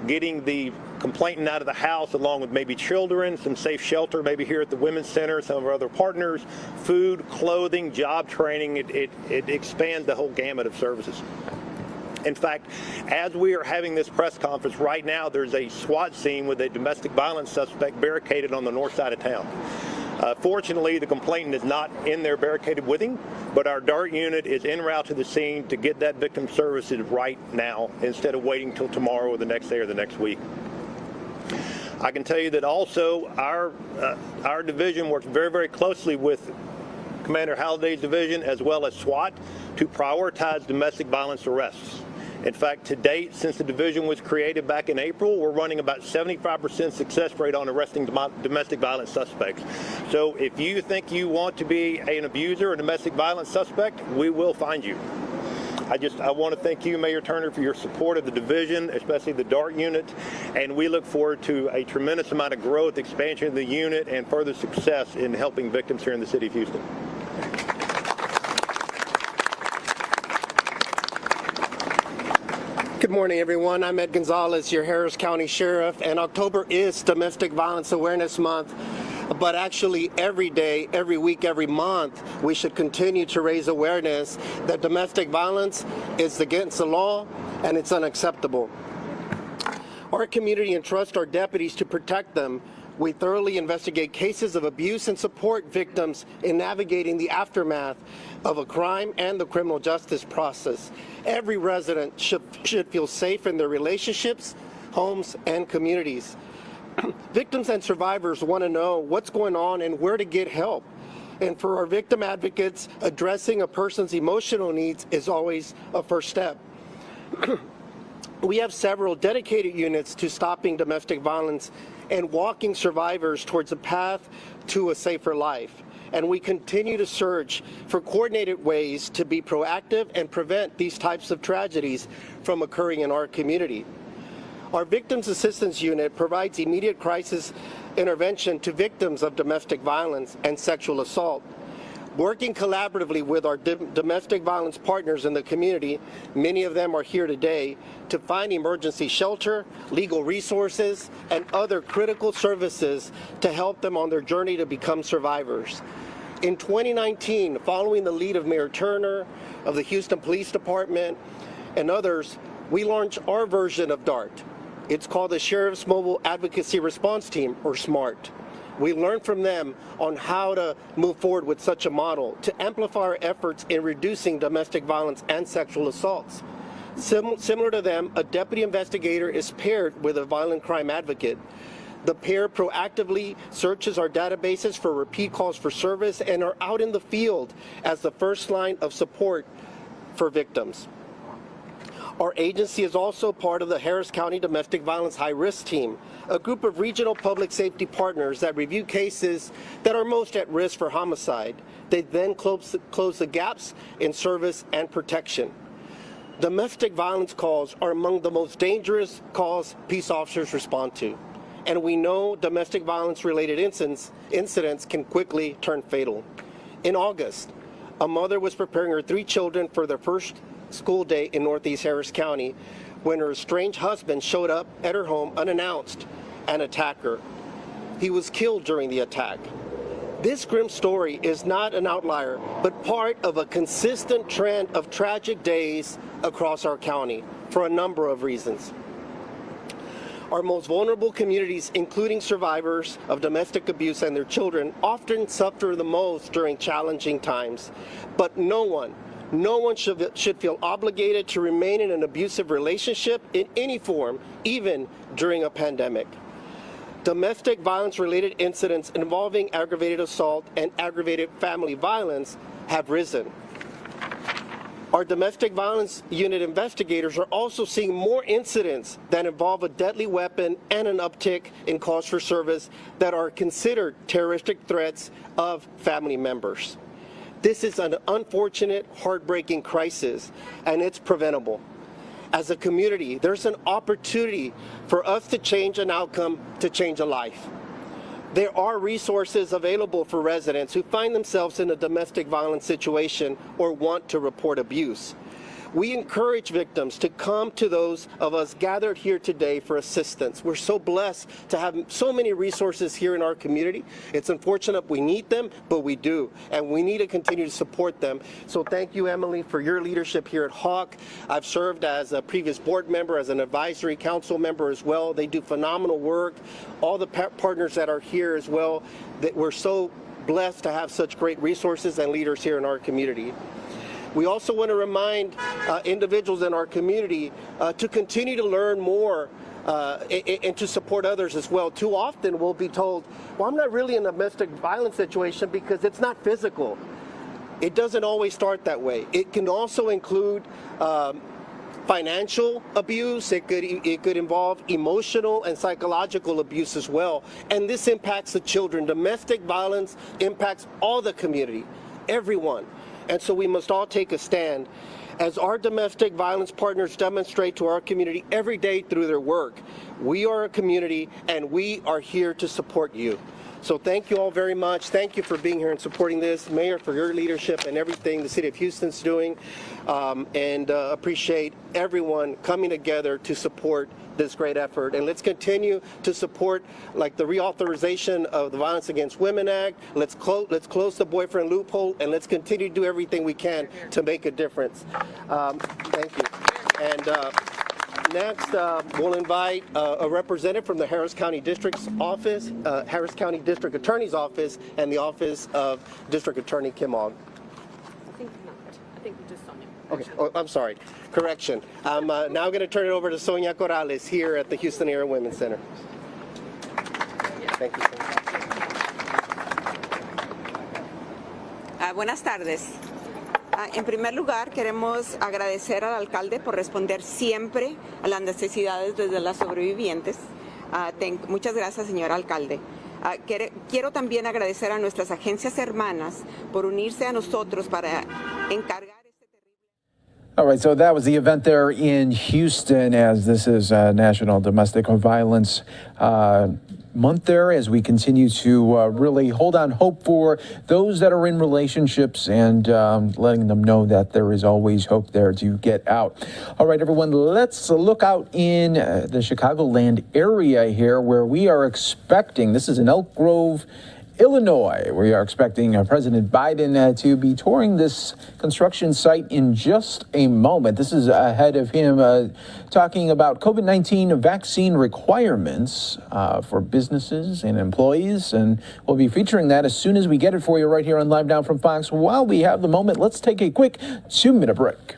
getting the complainant out of the house along with maybe children, some safe shelter, maybe here at the Women's Center, some of our other partners, food, clothing, job training. It expands the whole gamut of services. In fact, as we are having this press conference right now, there's a SWAT scene with a domestic violence suspect barricaded on the north side of town. Fortunately, the complainant is not in there barricaded with him, but our DART unit is en route to the scene to get that victim services right now instead of waiting till tomorrow or the next day or the next week. I can tell you that also our division works very, very closely with Commander Halliday's division as well as SWAT to prioritize domestic violence arrests. In fact, to date, since the division was created back in April, we're running about 75% success rate on arresting domestic violence suspects. So if you think you want to be an abuser or domestic violence suspect, we will find you. I want to thank you, Mayor Turner, for your support of the division, especially the DART unit, and we look forward to a tremendous amount of growth, expansion of the unit, and further success in helping victims here in the city of Houston. Good morning, everyone. I'm Ed Gonzalez, your Harris County Sheriff, and October is Domestic Violence Awareness Month. But actually, every day, every week, every month, we should continue to raise awareness that domestic violence is against the law and it's unacceptable. Our community entrusts our deputies to protect them. We thoroughly investigate cases of abuse and support victims in navigating the aftermath of a crime and the criminal justice process. Every resident should feel safe in their relationships, homes, and communities. Victims and survivors want to know what's going on and where to get help. And for our victim advocates, addressing a person's emotional needs is always a first step. We have several dedicated units to stopping domestic violence and walking survivors towards a path to a safer life. And we continue to search for coordinated ways to be proactive and prevent these types of tragedies from occurring in our community. Our Victims Assistance Unit provides immediate crisis intervention to victims of domestic violence and sexual assault. Working collaboratively with our domestic violence partners in the community, many of them are here today, to find emergency shelter, legal resources, and other critical services to help them on their journey to become survivors. In 2019, following the lead of Mayor Turner, of the Houston Police Department, and others, we launched our version of DART. It's called the Sheriff's Mobile Advocacy Response Team, or SMART. We learned from them on how to move forward with such a model to amplify our efforts in reducing domestic violence and sexual assaults. Similar to them, a deputy investigator is paired with a violent crime advocate. The pair proactively searches our databases for repeat calls for service and are out in the field as the first line of support for victims. Our agency is also part of the Harris County Domestic Violence High Risk Team, a group of regional public safety partners that review cases that are most at risk for homicide. They then close the gaps in service and protection. Domestic violence calls are among the most dangerous calls peace officers respond to. And we know domestic violence-related incidents can quickly turn fatal. In August, a mother was preparing her 3 children for their first school day in Northeast Harris County when her estranged husband showed up at her home unannounced and attacked her. He was killed during the attack. This grim story is not an outlier, but part of a consistent trend of tragic days across our county for a number of reasons. Our most vulnerable communities, including survivors of domestic abuse and their children, often suffer the most during challenging times. But no one should feel obligated to remain in an abusive relationship in any form, even during a pandemic. Domestic violence-related incidents involving aggravated assault and aggravated family violence have risen. Our domestic violence unit investigators are also seeing more incidents that involve a deadly weapon and an uptick in calls for service that are considered terroristic threats of family members. This is an unfortunate, heartbreaking crisis, and it's preventable. As a community, there's an opportunity for us to change an outcome, to change a life. There are resources available for residents who find themselves in a domestic violence situation or want to report abuse. We encourage victims to come to those of us gathered here today for assistance. We're so blessed to have so many resources here in our community. It's unfortunate we need them, but we do, and we need to continue to support them. So thank you, Emily, for your leadership here at Hawk. I've served as a previous board member, as an advisory council member as well. They do phenomenal work. All the partners that are here as well, that we're so blessed to have such great resources and leaders here in our community. We also want to remind individuals in our community to continue to learn more and to support others as well. Too often we'll be told, well, I'm not really in a domestic violence situation because it's not physical. It doesn't always start that way. It can also include financial abuse. It could involve emotional and psychological abuse as well. And this impacts the children. Domestic violence impacts all the community, everyone. And so we must all take a stand. As our domestic violence partners demonstrate to our community every day through their work, we are a community and we are here to support you. So thank you all very much. Thank you for being here and supporting this. Mayor, for your leadership and everything the City of Houston's doing. Appreciate everyone coming together to support this great effort. And let's continue to support, like, the reauthorization of the Violence Against Women Act. Let's close the boyfriend loophole, and let's continue to do everything we can to make a difference. Thank you. And next, we'll invite a representative from the Harris County District's office, Harris County District Attorney's Office, and the Office of District Attorney Kim Ogg. I think not. I think just Sonia. Okay. Oh, I'm sorry. Correction. I'm now going to turn it over to Sonia Corrales here at the Houston Area Women's Center. Thank you. Buenas tardes. En primer lugar, queremos agradecer al alcalde por responder siempre a las necesidades de las sobrevivientes. Muchas gracias, señor alcalde. Quiero también agradecer a nuestras agencias hermanas por unirse a nosotros para encargar. All right, so that was the event there in Houston, as this is National Domestic Violence Month there, as we continue to really hold on hope for those that are in relationships and letting them know that there is always hope there to get out. All right, everyone, let's look out in the Chicagoland area here, where we are expecting, this is in Elk Grove, Illinois. We are expecting President Biden to be touring this construction site in just a moment. This is ahead of him talking about COVID-19 vaccine requirements for businesses and employees. And we'll be featuring that as soon as we get it for you right here on Live Now from Fox. While we have the moment, let's take a quick 2-minute break.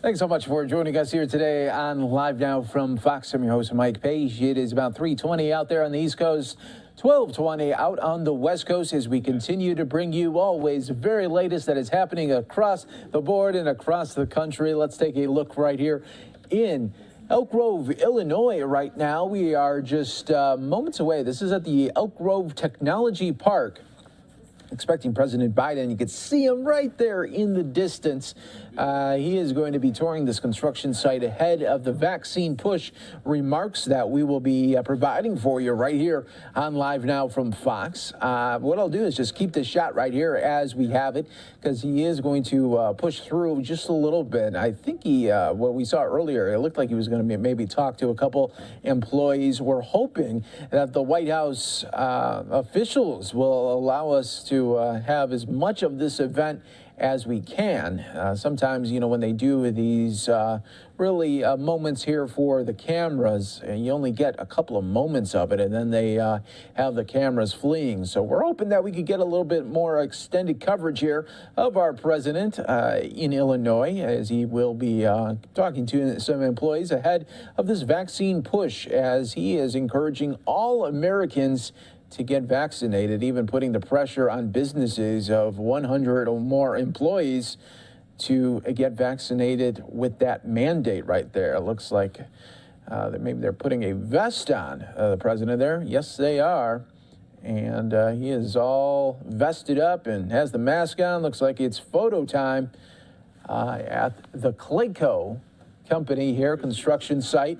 Thanks so much for joining us here today on Live Now from Fox. I'm your host, Mike Page. It is about 3:20 out there on the East Coast, 12:20 out on the West Coast as we continue to bring you always the very latest that is happening across the board and across the country. Let's take a look right here in Elk Grove, Illinois right now. We are just moments away. This is at the Elk Grove Technology Park. Expecting President Biden. You can see him right there in the distance. He is going to be touring this construction site ahead of the vaccine push remarks that we will be providing for you right here on Live Now from Fox. What I'll do is just keep this shot right here as we have it, because he is going to push through just a little bit. I think what we saw earlier, it looked like he was going to maybe talk to a couple employees. We're hoping that the White House officials will allow us to have as much of this event as we can. Sometimes, when they do these really moments here for the cameras, you only get a couple of moments of it, and then they have the cameras fleeing. So we're hoping that we could get a little bit more extended coverage here of our president in Illinois, as he will be talking to some employees ahead of this vaccine push, as he is encouraging all Americans to get vaccinated, even putting the pressure on businesses of 100 or more employees to get vaccinated with that mandate right there. It looks like that maybe they're putting a vest on the president there. Yes, they are. And he is all vested up and has the mask on. Looks like it's photo time at the Clayco company here, construction site.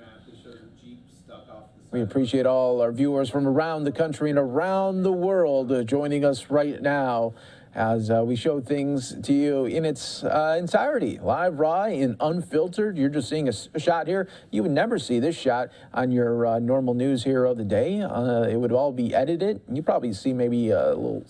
We appreciate all our viewers from around the country and around the world joining us right now as we show things to you in its entirety, live, raw, and unfiltered. You're just seeing a shot here. You would never see this shot on your normal news here of the day. It would all be edited. You probably see maybe a little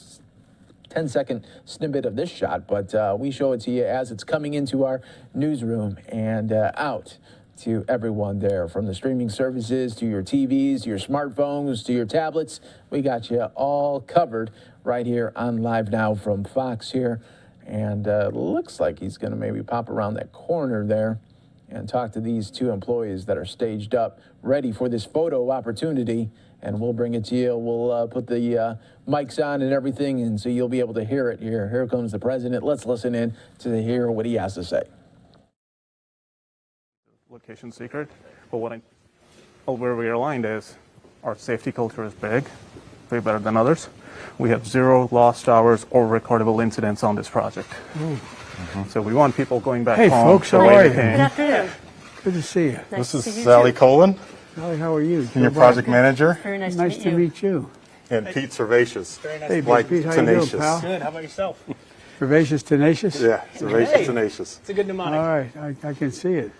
10-second snippet of this shot, but we show it to you as it's coming into our newsroom and out to everyone there, from the streaming services to your TVs, to your smartphones, to your tablets. We got you all covered right here on Live Now from Fox here. And looks like he's going to maybe pop around that corner there and talk to these two employees that are staged up, ready for this photo opportunity. And we'll bring it to you. We'll put the mics on and everything, and so you'll be able to hear it here. Here comes the president. Let's listen in to hear what he has to say. Location secret, but where we are aligned is our safety culture is big, way better than others. We have 0 lost hours or recordable incidents on this project. So we want people going back home. Hey folks, how are you? Good afternoon. Good to see you. Nice this to is see you Sally too. Colan. Sally, how are you? Senior project manager. Very nice to meet you. And Pete Servatius. Very nice to meet like you. Pete, how tenacious. you doing, pal? Good. How about yourself? Servatius, tenacious? Yeah, Servatius, tenacious. It's a good mnemonic. All right, I can see it.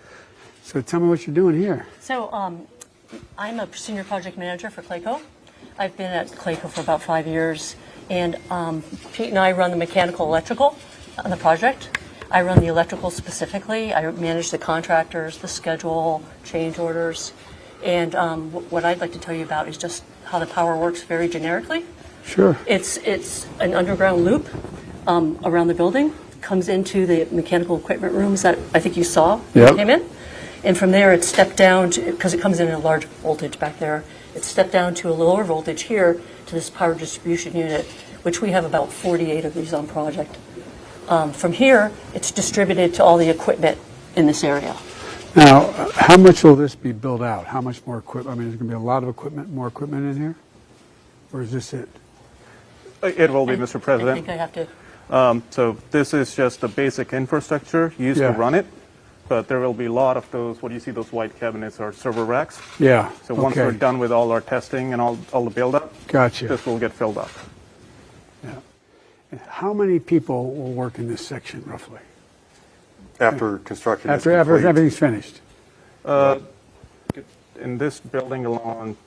So tell me what you're doing here. So I'm a senior project manager for Clayco. I've been at Clayco for about 5 years, and Pete and I run the mechanical electrical on the project. I run the electrical specifically. I manage the contractors, the schedule, change orders, and what I'd like to tell you about is just how the power works very generically. Sure. It's an underground loop around the building, comes into the mechanical equipment rooms that I think you saw when you came in. And from there, it's stepped down because it comes in a large voltage back there. It's stepped down to a lower voltage here to this power distribution unit, which we have about 48 of these on project. From here, it's distributed to all the equipment in this area. Now, how much will this be built out? How much more equipment? I mean, is there going to be a lot of equipment, more equipment in here? Or is this it? It will be, Mr. President. I think I have to. So this is just the basic infrastructure used to run it. But there will be a lot of those, what do you see, those white cabinets or server racks? Yeah. So once we're done with all our testing and all the build-up, gotcha. This will get filled up. Yeah. And how many people will work in this section, roughly? After construction After is everything's finished? In this building alone,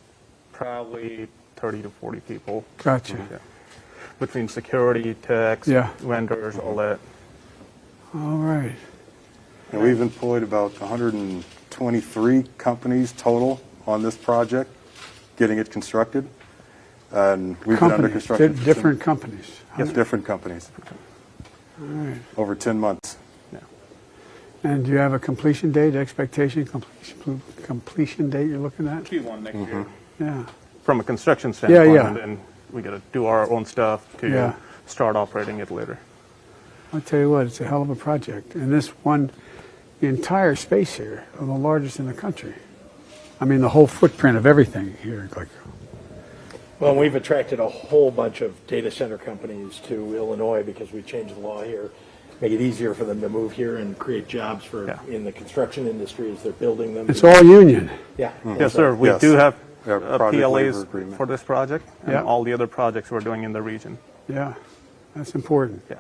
probably 30 to 40 people. Gotcha. Yeah. Between security, techs, vendors, all that. All right. And we've employed about 123 companies total on this project, getting it constructed. And we've been under construction. Different companies? Yes, different companies. All right. Over 10 months. Yeah. And do you have a completion date, expectation, completion date you're looking at? Q1 next year. Yeah. From a construction standpoint, yeah. and then we got to do our own stuff to start operating it later. I'll tell you what, it's a hell of a project. And this one, the entire space here, are the largest in the country. I mean, the whole footprint of everything here. Well, we've attracted a whole bunch of data center companies to Illinois because we changed the law here, make it easier for them to move here and create jobs for in the construction industry as they're building them. It's all union. Yeah. Yes, sir. We do have project PLAs labor agreement. for this project and all the other projects we're doing in the region. Yeah, that's important. Yeah.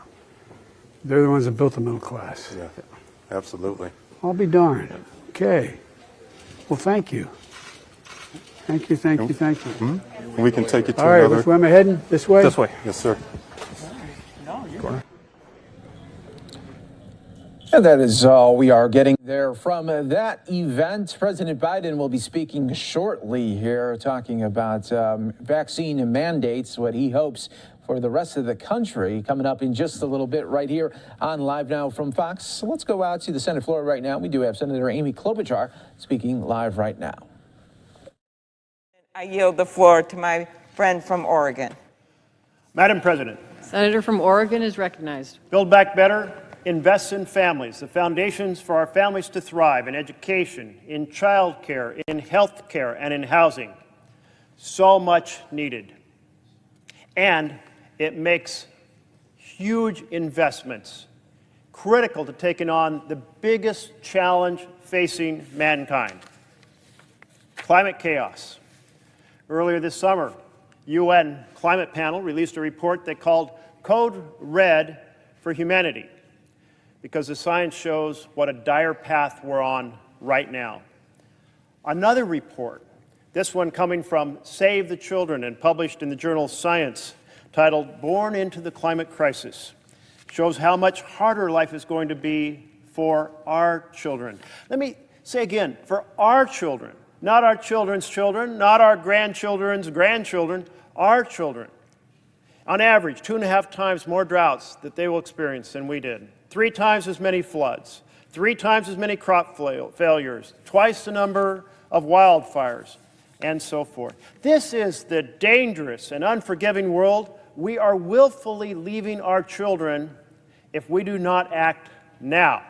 They're the ones that built the middle class. Yeah, absolutely. I'll be darned. Okay. Well, thank you. Thank you, thank you, thank you. Mm-hmm. We can take you to all right, another. which way am I heading? This way? This way. Yes, sir. And that is all we are getting there from that event. President Biden will be speaking shortly here, talking about vaccine mandates, what he hopes for the rest of the country, coming up in just a little bit right here on Live Now from Fox. So let's go out to the Senate floor right now. We do have Senator Amy Klobuchar speaking live right now. I yield the floor to my friend from Oregon. Madam President. Senator from Oregon is recognized. Build Back Better invests in families, the foundations for our families to thrive in education, in child care, in health care, and in housing. So much needed. And it makes huge investments, critical to taking on the biggest challenge facing mankind, climate chaos. Earlier this summer, UN Climate Panel released a report they called Code Red for Humanity, because the science shows what a dire path we're on right now. Another report, this one coming from Save the Children and published in the journal Science, titled Born into the Climate Crisis, shows how much harder life is going to be for our children. Let me say again, for our children. Not our children's children, not our grandchildren's grandchildren, our children. On average, 2.5 times more droughts that they will experience than we did. 3 times as many floods, 3 times as many crop failures, twice the number of wildfires, and so forth. This is the dangerous and unforgiving world we are willfully leaving our children if we do not act now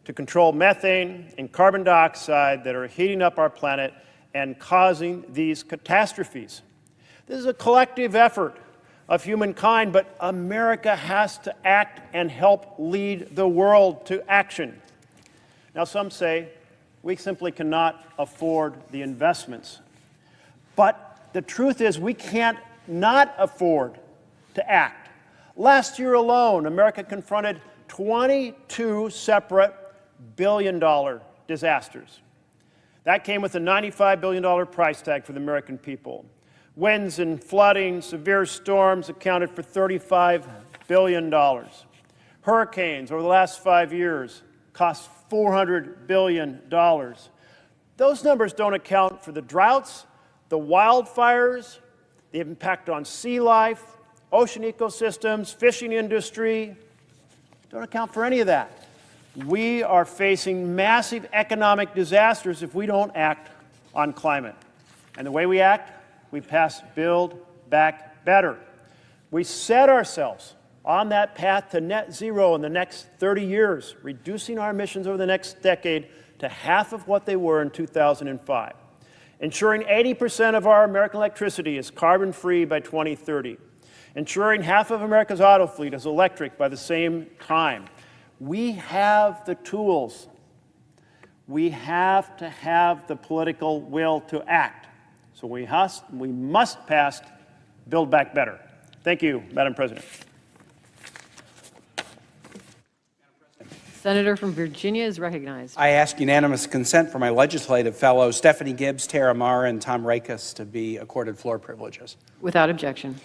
to control methane and carbon dioxide that are heating up our planet and causing these catastrophes. This is a collective effort of humankind, but America has to act and help lead the world to action. Now, some say we simply cannot afford the investments. But the truth is we can't not afford to act. Last year alone, America confronted 22 separate billion-dollar disasters. That came with a $95 billion price tag for the American people. Winds and flooding, severe storms accounted for $35 billion. Hurricanes over the last 5 years cost $400 billion. Those numbers don't account for the droughts, the wildfires, the impact on sea life, ocean ecosystems, fishing industry. Don't account for any of that. We are facing massive economic disasters if we don't act on climate. And the way we act, we pass Build Back Better. We set ourselves on that path to net zero in the next 30 years, reducing our emissions over the next decade to half of what they were in 2005. Ensuring 80% of our American electricity is carbon-free by 2030. Ensuring half of America's auto fleet is electric by the same time. We have the tools. We have to have the political will to act. So we must pass Build Back Better. Thank you, Madam President. Senator from Virginia is recognized. I ask unanimous consent for my legislative fellows Stephanie Gibbs, Tara Mara, and Tom Rakes to be accorded floor privileges. Without objection.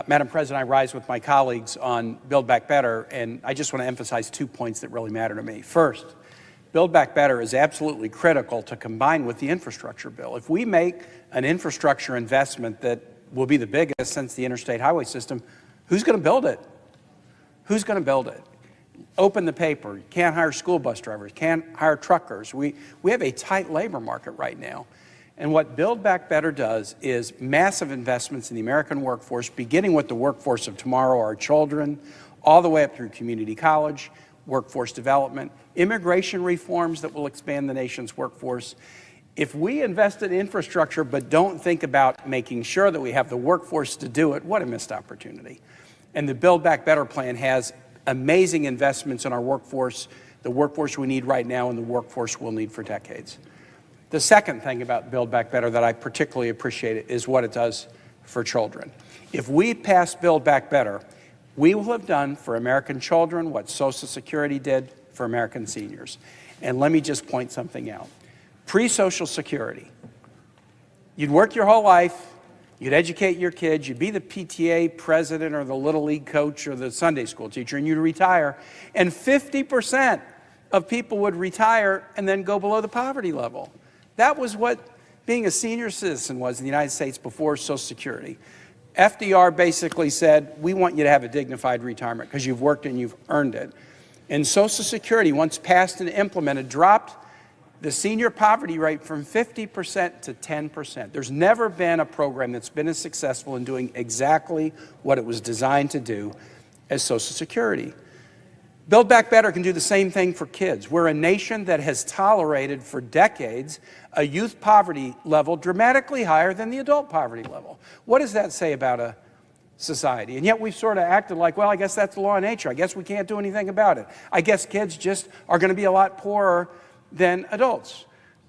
Madam President, I rise with my colleagues on Build Back Better, and I just want to emphasize 2 points that really matter to me. First, Build Back Better is absolutely critical to combine with the infrastructure bill. If we make an infrastructure investment that will be the biggest since the interstate highway system, who's going to build it? Who's going to build it? Open the paper. You can't hire school bus drivers, can't hire truckers. We have a tight labor market right now. And what Build Back Better does is massive investments in the American workforce, beginning with the workforce of tomorrow, our children, all the way up through community college, workforce development, immigration reforms that will expand the nation's workforce. If we invest in infrastructure but don't think about making sure that we have the workforce to do it, what a missed opportunity. And the Build Back Better plan has amazing investments in our workforce, the workforce we need right now and the workforce we'll need for decades. The second thing about Build Back Better that I particularly appreciate is what it does for children. If we pass Build Back Better, we will have done for American children what Social Security did for American seniors. And let me just point something out. Pre-Social Security, you'd work your whole life, you'd educate your kids, you'd be the PTA president or the Little League coach or the Sunday school teacher, and you'd retire, and 50% of people would retire and then go below the poverty level. That was what being a senior citizen was in the United States before Social Security. FDR basically said, we want you to have a dignified retirement because you've worked and you've earned it. And Social Security, once passed and implemented, dropped the senior poverty rate from 50% to 10%. There's never been a program that's been as successful in doing exactly what it was designed to do as Social Security. Build Back Better can do the same thing for kids. We're a nation that has tolerated for decades a youth poverty level dramatically higher than the adult poverty level. What does that say about a society? And yet we've sort of acted like, well, I guess that's the law of nature. I guess we can't do anything about it. I guess kids just are going to be a lot poorer than adults.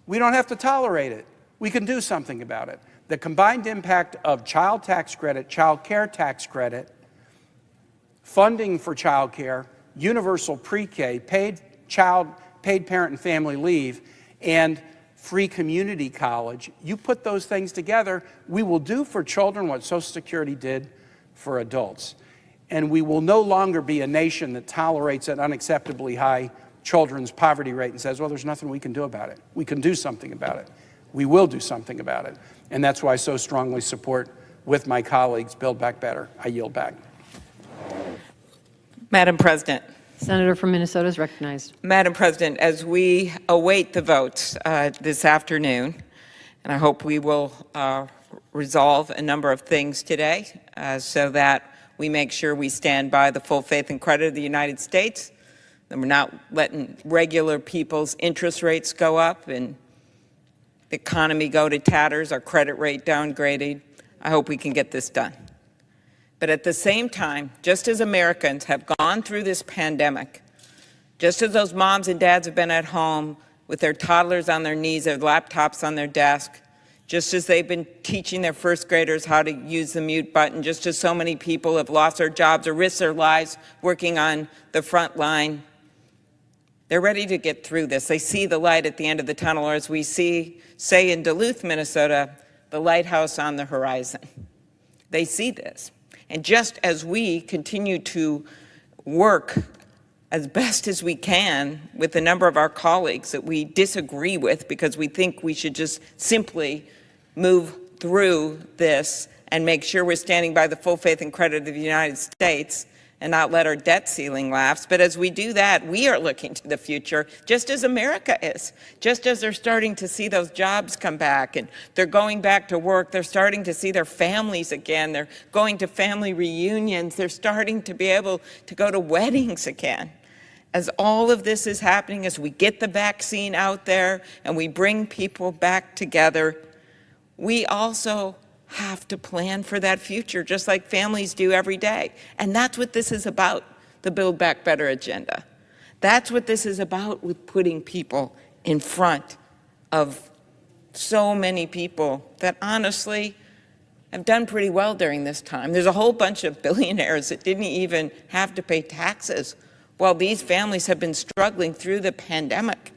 We don't have to tolerate it. We can do something about it. The combined impact of child tax credit, child care tax credit, funding for child care, universal pre-K, paid parent and family leave, and free community college, you put those things together, we will do for children what Social Security did for adults. And we will no longer be a nation that tolerates an unacceptably high children's poverty rate and says, well, there's nothing we can do about it. We can do something about it. We will do something about it. And that's why I so strongly support, with my colleagues, Build Back Better. I yield back. Madam President. Senator from Minnesota is recognized. Madam President, as we await the votes this afternoon, and I hope we will resolve a number of things today so that we make sure we stand by the full faith and credit of the United States, that we're not letting regular people's interest rates go up and the economy go to tatters, our credit rate downgraded. I hope we can get this done. But at the same time, just as Americans have gone through this pandemic, just as those moms and dads have been at home with their toddlers on their knees, their laptops on their desk, just as they've been teaching their first graders how to use the mute button, just as so many people have lost their jobs or risked their lives working on the front line, they're ready to get through this. They see the light at the end of the tunnel, or as we say in Duluth, Minnesota, the lighthouse on the horizon. They see this. And just as we continue to work as best as we can with a number of our colleagues that we disagree with because we think we should just simply move through this and make sure we're standing by the full faith and credit of the United States and not let our debt ceiling lapse. But as we do that, we are looking to the future, just as America is. Just as they're starting to see those jobs come back and they're going back to work, they're starting to see their families again, they're going to family reunions, they're starting to be able to go to weddings again. As all of this is happening, as we get the vaccine out there and we bring people back together, we also have to plan for that future, just like families do every day. And that's what this is about, the Build Back Better agenda. That's what this is about, with putting people in front of so many people that honestly have done pretty well during this time. There's a whole bunch of billionaires that didn't even have to pay taxes while these families have been struggling through the pandemic.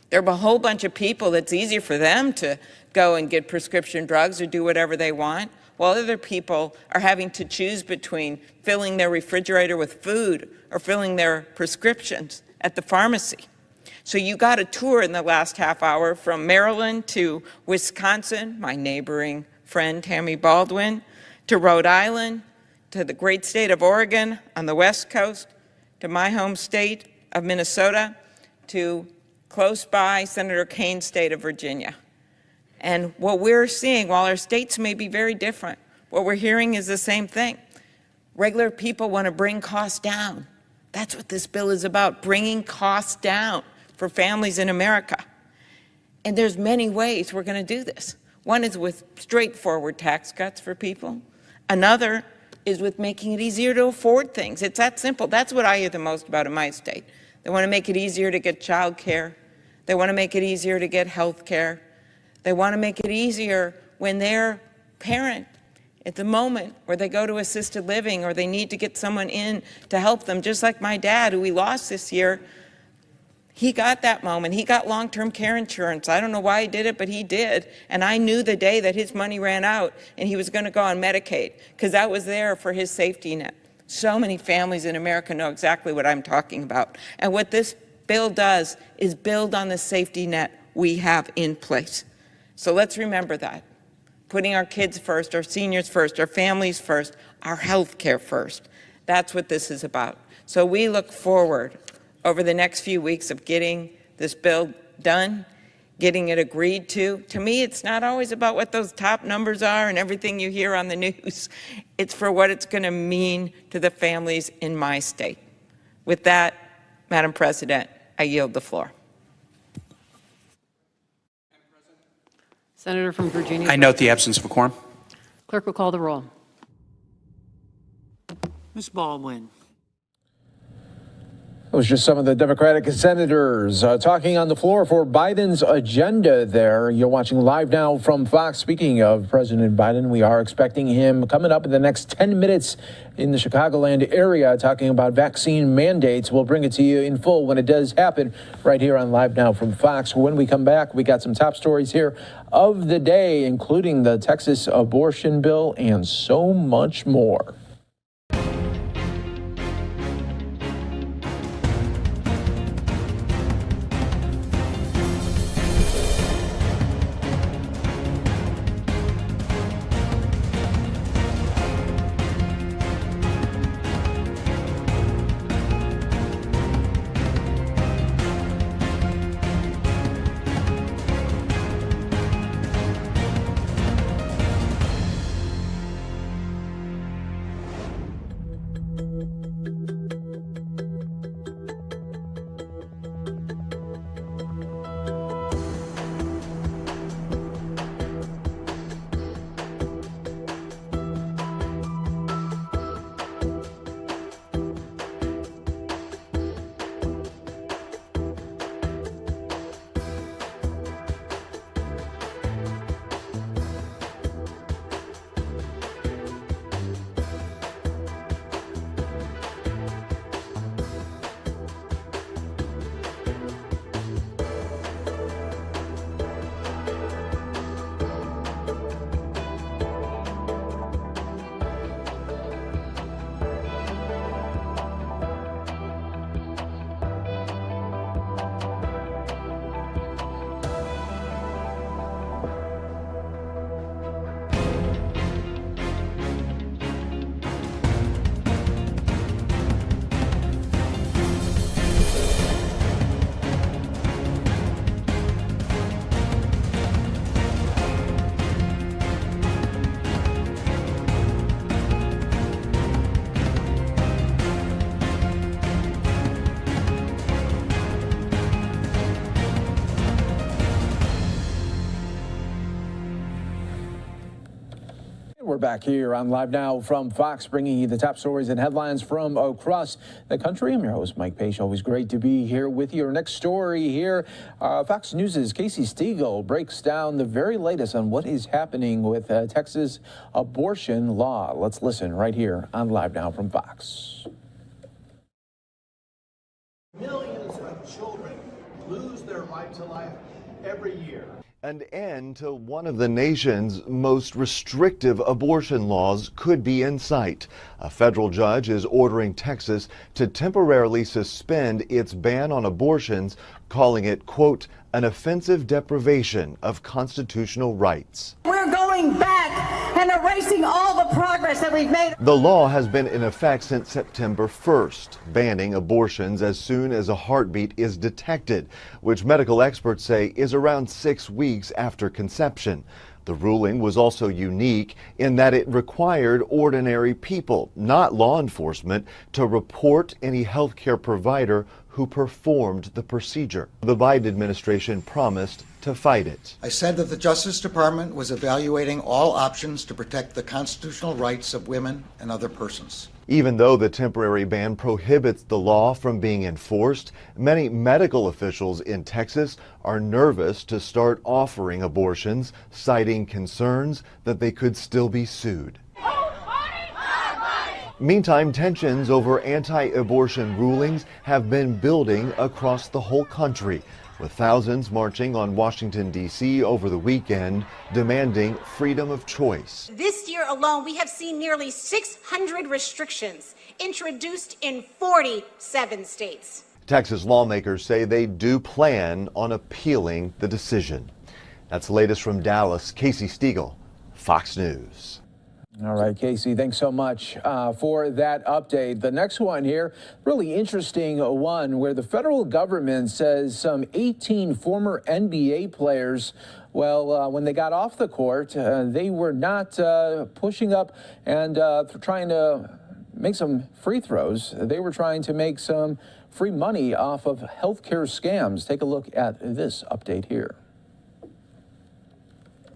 There are a whole bunch of people that's easier for them to go and get prescription drugs or do whatever they want, while other people are having to choose between filling their refrigerator with food or filling their prescriptions at the pharmacy. So you got a tour in the last half hour from Maryland to Wisconsin, my neighboring friend Tammy Baldwin, to Rhode Island, to the great state of Oregon on the West Coast, to my home state of Minnesota to close by Senator Kane's state of Virginia. And what we're seeing, while our states may be very different, what we're hearing is the same thing. Regular people want to bring costs down. That's what this bill is about, bringing costs down for families in America. And there's many ways we're going to do this. One is with straightforward tax cuts for people. Another is with making it easier to afford things. It's that simple. That's what I hear the most about in my state. They want to make it easier to get child care. They want to make it easier to get health care. They want to make it easier when their parent, at the moment where they go to assisted living or they need to get someone in to help them, just like my dad, who we lost this year, he got that moment. He got long-term care insurance. I don't know why he did it, but he did. And I knew the day that his money ran out and he was going to go on Medicaid, because that was there for his safety net. So many families in America know exactly what I'm talking about. And what this bill does is build on the safety net we have in place. So let's remember that. Putting our kids first, our seniors first, our families first, our health care first. That's what this is about. So we look forward over the next few weeks of getting this bill done, getting it agreed to. To me, it's not always about what those top numbers are and everything you hear on the news. It's for what it's going to mean to the families in my state. With that, Madam President, I yield the floor. Senator from Virginia. I note the absence of a quorum. Clerk will call the roll. Ms. Baldwin. It was just some of the Democratic senators talking on the floor for Biden's agenda there. You're watching Live Now from Fox. Speaking of President Biden, we are expecting him coming up in the next 10 minutes in the Chicagoland area talking about vaccine mandates. We'll bring it to you in full when it does happen right here on Live Now from Fox. When we come back, we got some top stories here of the day, including the Texas abortion bill and so much more. We're back here on Live Now from Fox, bringing you the top stories and headlines from across the country. I'm your host, Mike Page. Always great to be here with you. Our next story here, Fox News' Casey Stegall breaks down the very latest on what is happening with Texas abortion law. Let's listen right here on Live Now from Fox. Millions of children lose their right to life every year. An end to one of the nation's most restrictive abortion laws could be in sight. A federal judge is ordering Texas to temporarily suspend its ban on abortions, calling it, quote, an offensive deprivation of constitutional rights. We're going back and erasing all the progress that we've made. The law has been in effect since September 1st, banning abortions as soon as a heartbeat is detected, which medical experts say is around 6 weeks after conception. The ruling was also unique in that it required ordinary people, not law enforcement, to report any healthcare provider who performed the procedure. The Biden administration promised to fight it. I said that the Justice Department was evaluating all options to protect the constitutional rights of women and other persons. Even though the temporary ban prohibits the law from being enforced, many medical officials in Texas are nervous to start offering abortions, citing concerns that they could still be sued. Meantime, tensions over anti-abortion rulings have been building across the whole country, with thousands marching on Washington, D.C. over the weekend, demanding freedom of choice. This year alone, we have seen nearly 600 restrictions introduced in 47 states. Texas lawmakers say they do plan on appealing the decision. That's the latest from Dallas. Casey Stiegel, Fox News. All right, Casey, thanks so much for that update. The next one here, really interesting one where the federal government says some 18 former NBA players, well, when they got off the court, they were not pushing up and trying to make some free throws. They were trying to make some free money off of healthcare scams. Take a look at this update here.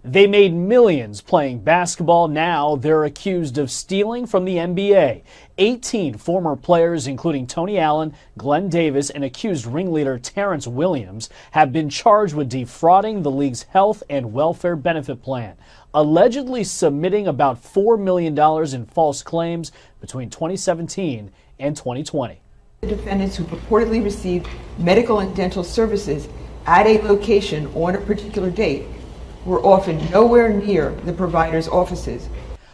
They made millions playing basketball. Now they're accused of stealing from the NBA. 18 former players, including Tony Allen, Glenn Davis, and accused ringleader Terrence Williams, have been charged with defrauding the league's health and welfare benefit plan, allegedly submitting about $4 million in false claims between 2017 and 2020. The defendants who purportedly received medical and dental services at a location on a particular date were often nowhere near the provider's offices.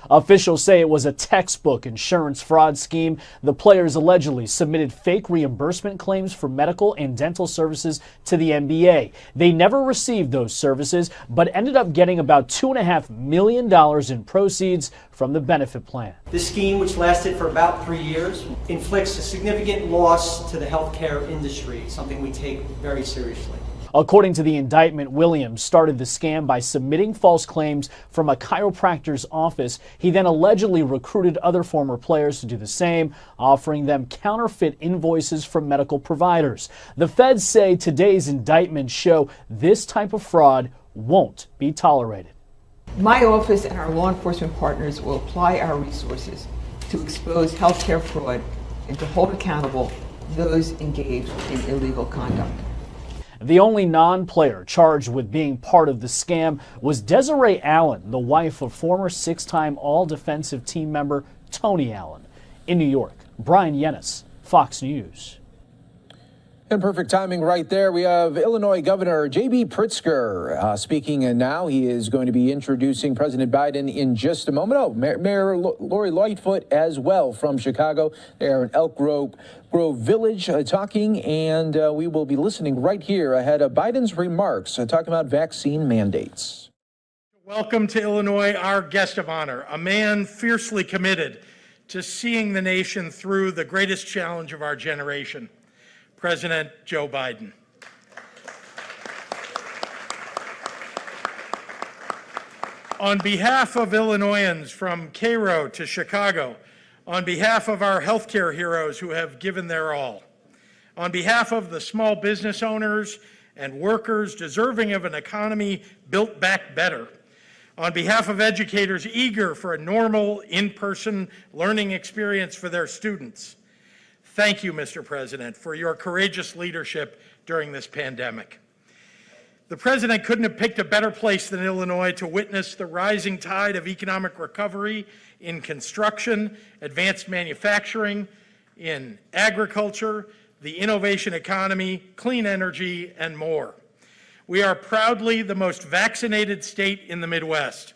Officials say it was a textbook insurance fraud scheme. The players allegedly submitted fake reimbursement claims for medical and dental services to the NBA. They never received those services, but ended up getting about $2.5 million in proceeds from the benefit plan. This scheme, which lasted for about 3 years, inflicts a significant loss to the healthcare industry, something we take very seriously. According to the indictment, Williams started the scam by submitting false claims from a chiropractor's office. He then allegedly recruited other former players to do the same, offering them counterfeit invoices from medical providers. The feds say today's indictments show this type of fraud won't be tolerated. My office and our law enforcement partners will apply our resources to expose healthcare fraud and to hold accountable those engaged in illegal conduct. The only non-player charged with being part of the scam was Desiree Allen, the wife of former 6-time All-Defensive Team member Tony Allen. In New York, Brian Yennis, Fox News. And perfect timing right there. We have Illinois Governor J.B. Pritzker speaking now. He is going to be introducing President Biden in just a moment. Oh, Mayor Lori Lightfoot as well from Chicago. They are in Elk Grove Village talking, and we will be listening right here ahead of Biden's remarks talking about vaccine mandates. Welcome to Illinois, our guest of honor, a man fiercely committed to seeing the nation through the greatest challenge of our generation. President Joe Biden. On behalf of Illinoisans from Cairo to Chicago, on behalf of our healthcare heroes who have given their all, on behalf of the small business owners and workers deserving of an economy built back better, on behalf of educators eager for a normal in-person learning experience for their students, thank you, Mr. President, for your courageous leadership during this pandemic. The President couldn't have picked a better place than Illinois to witness the rising tide of economic recovery in construction, advanced manufacturing, in agriculture, the innovation economy, clean energy, and more. We are proudly the most vaccinated state in the Midwest.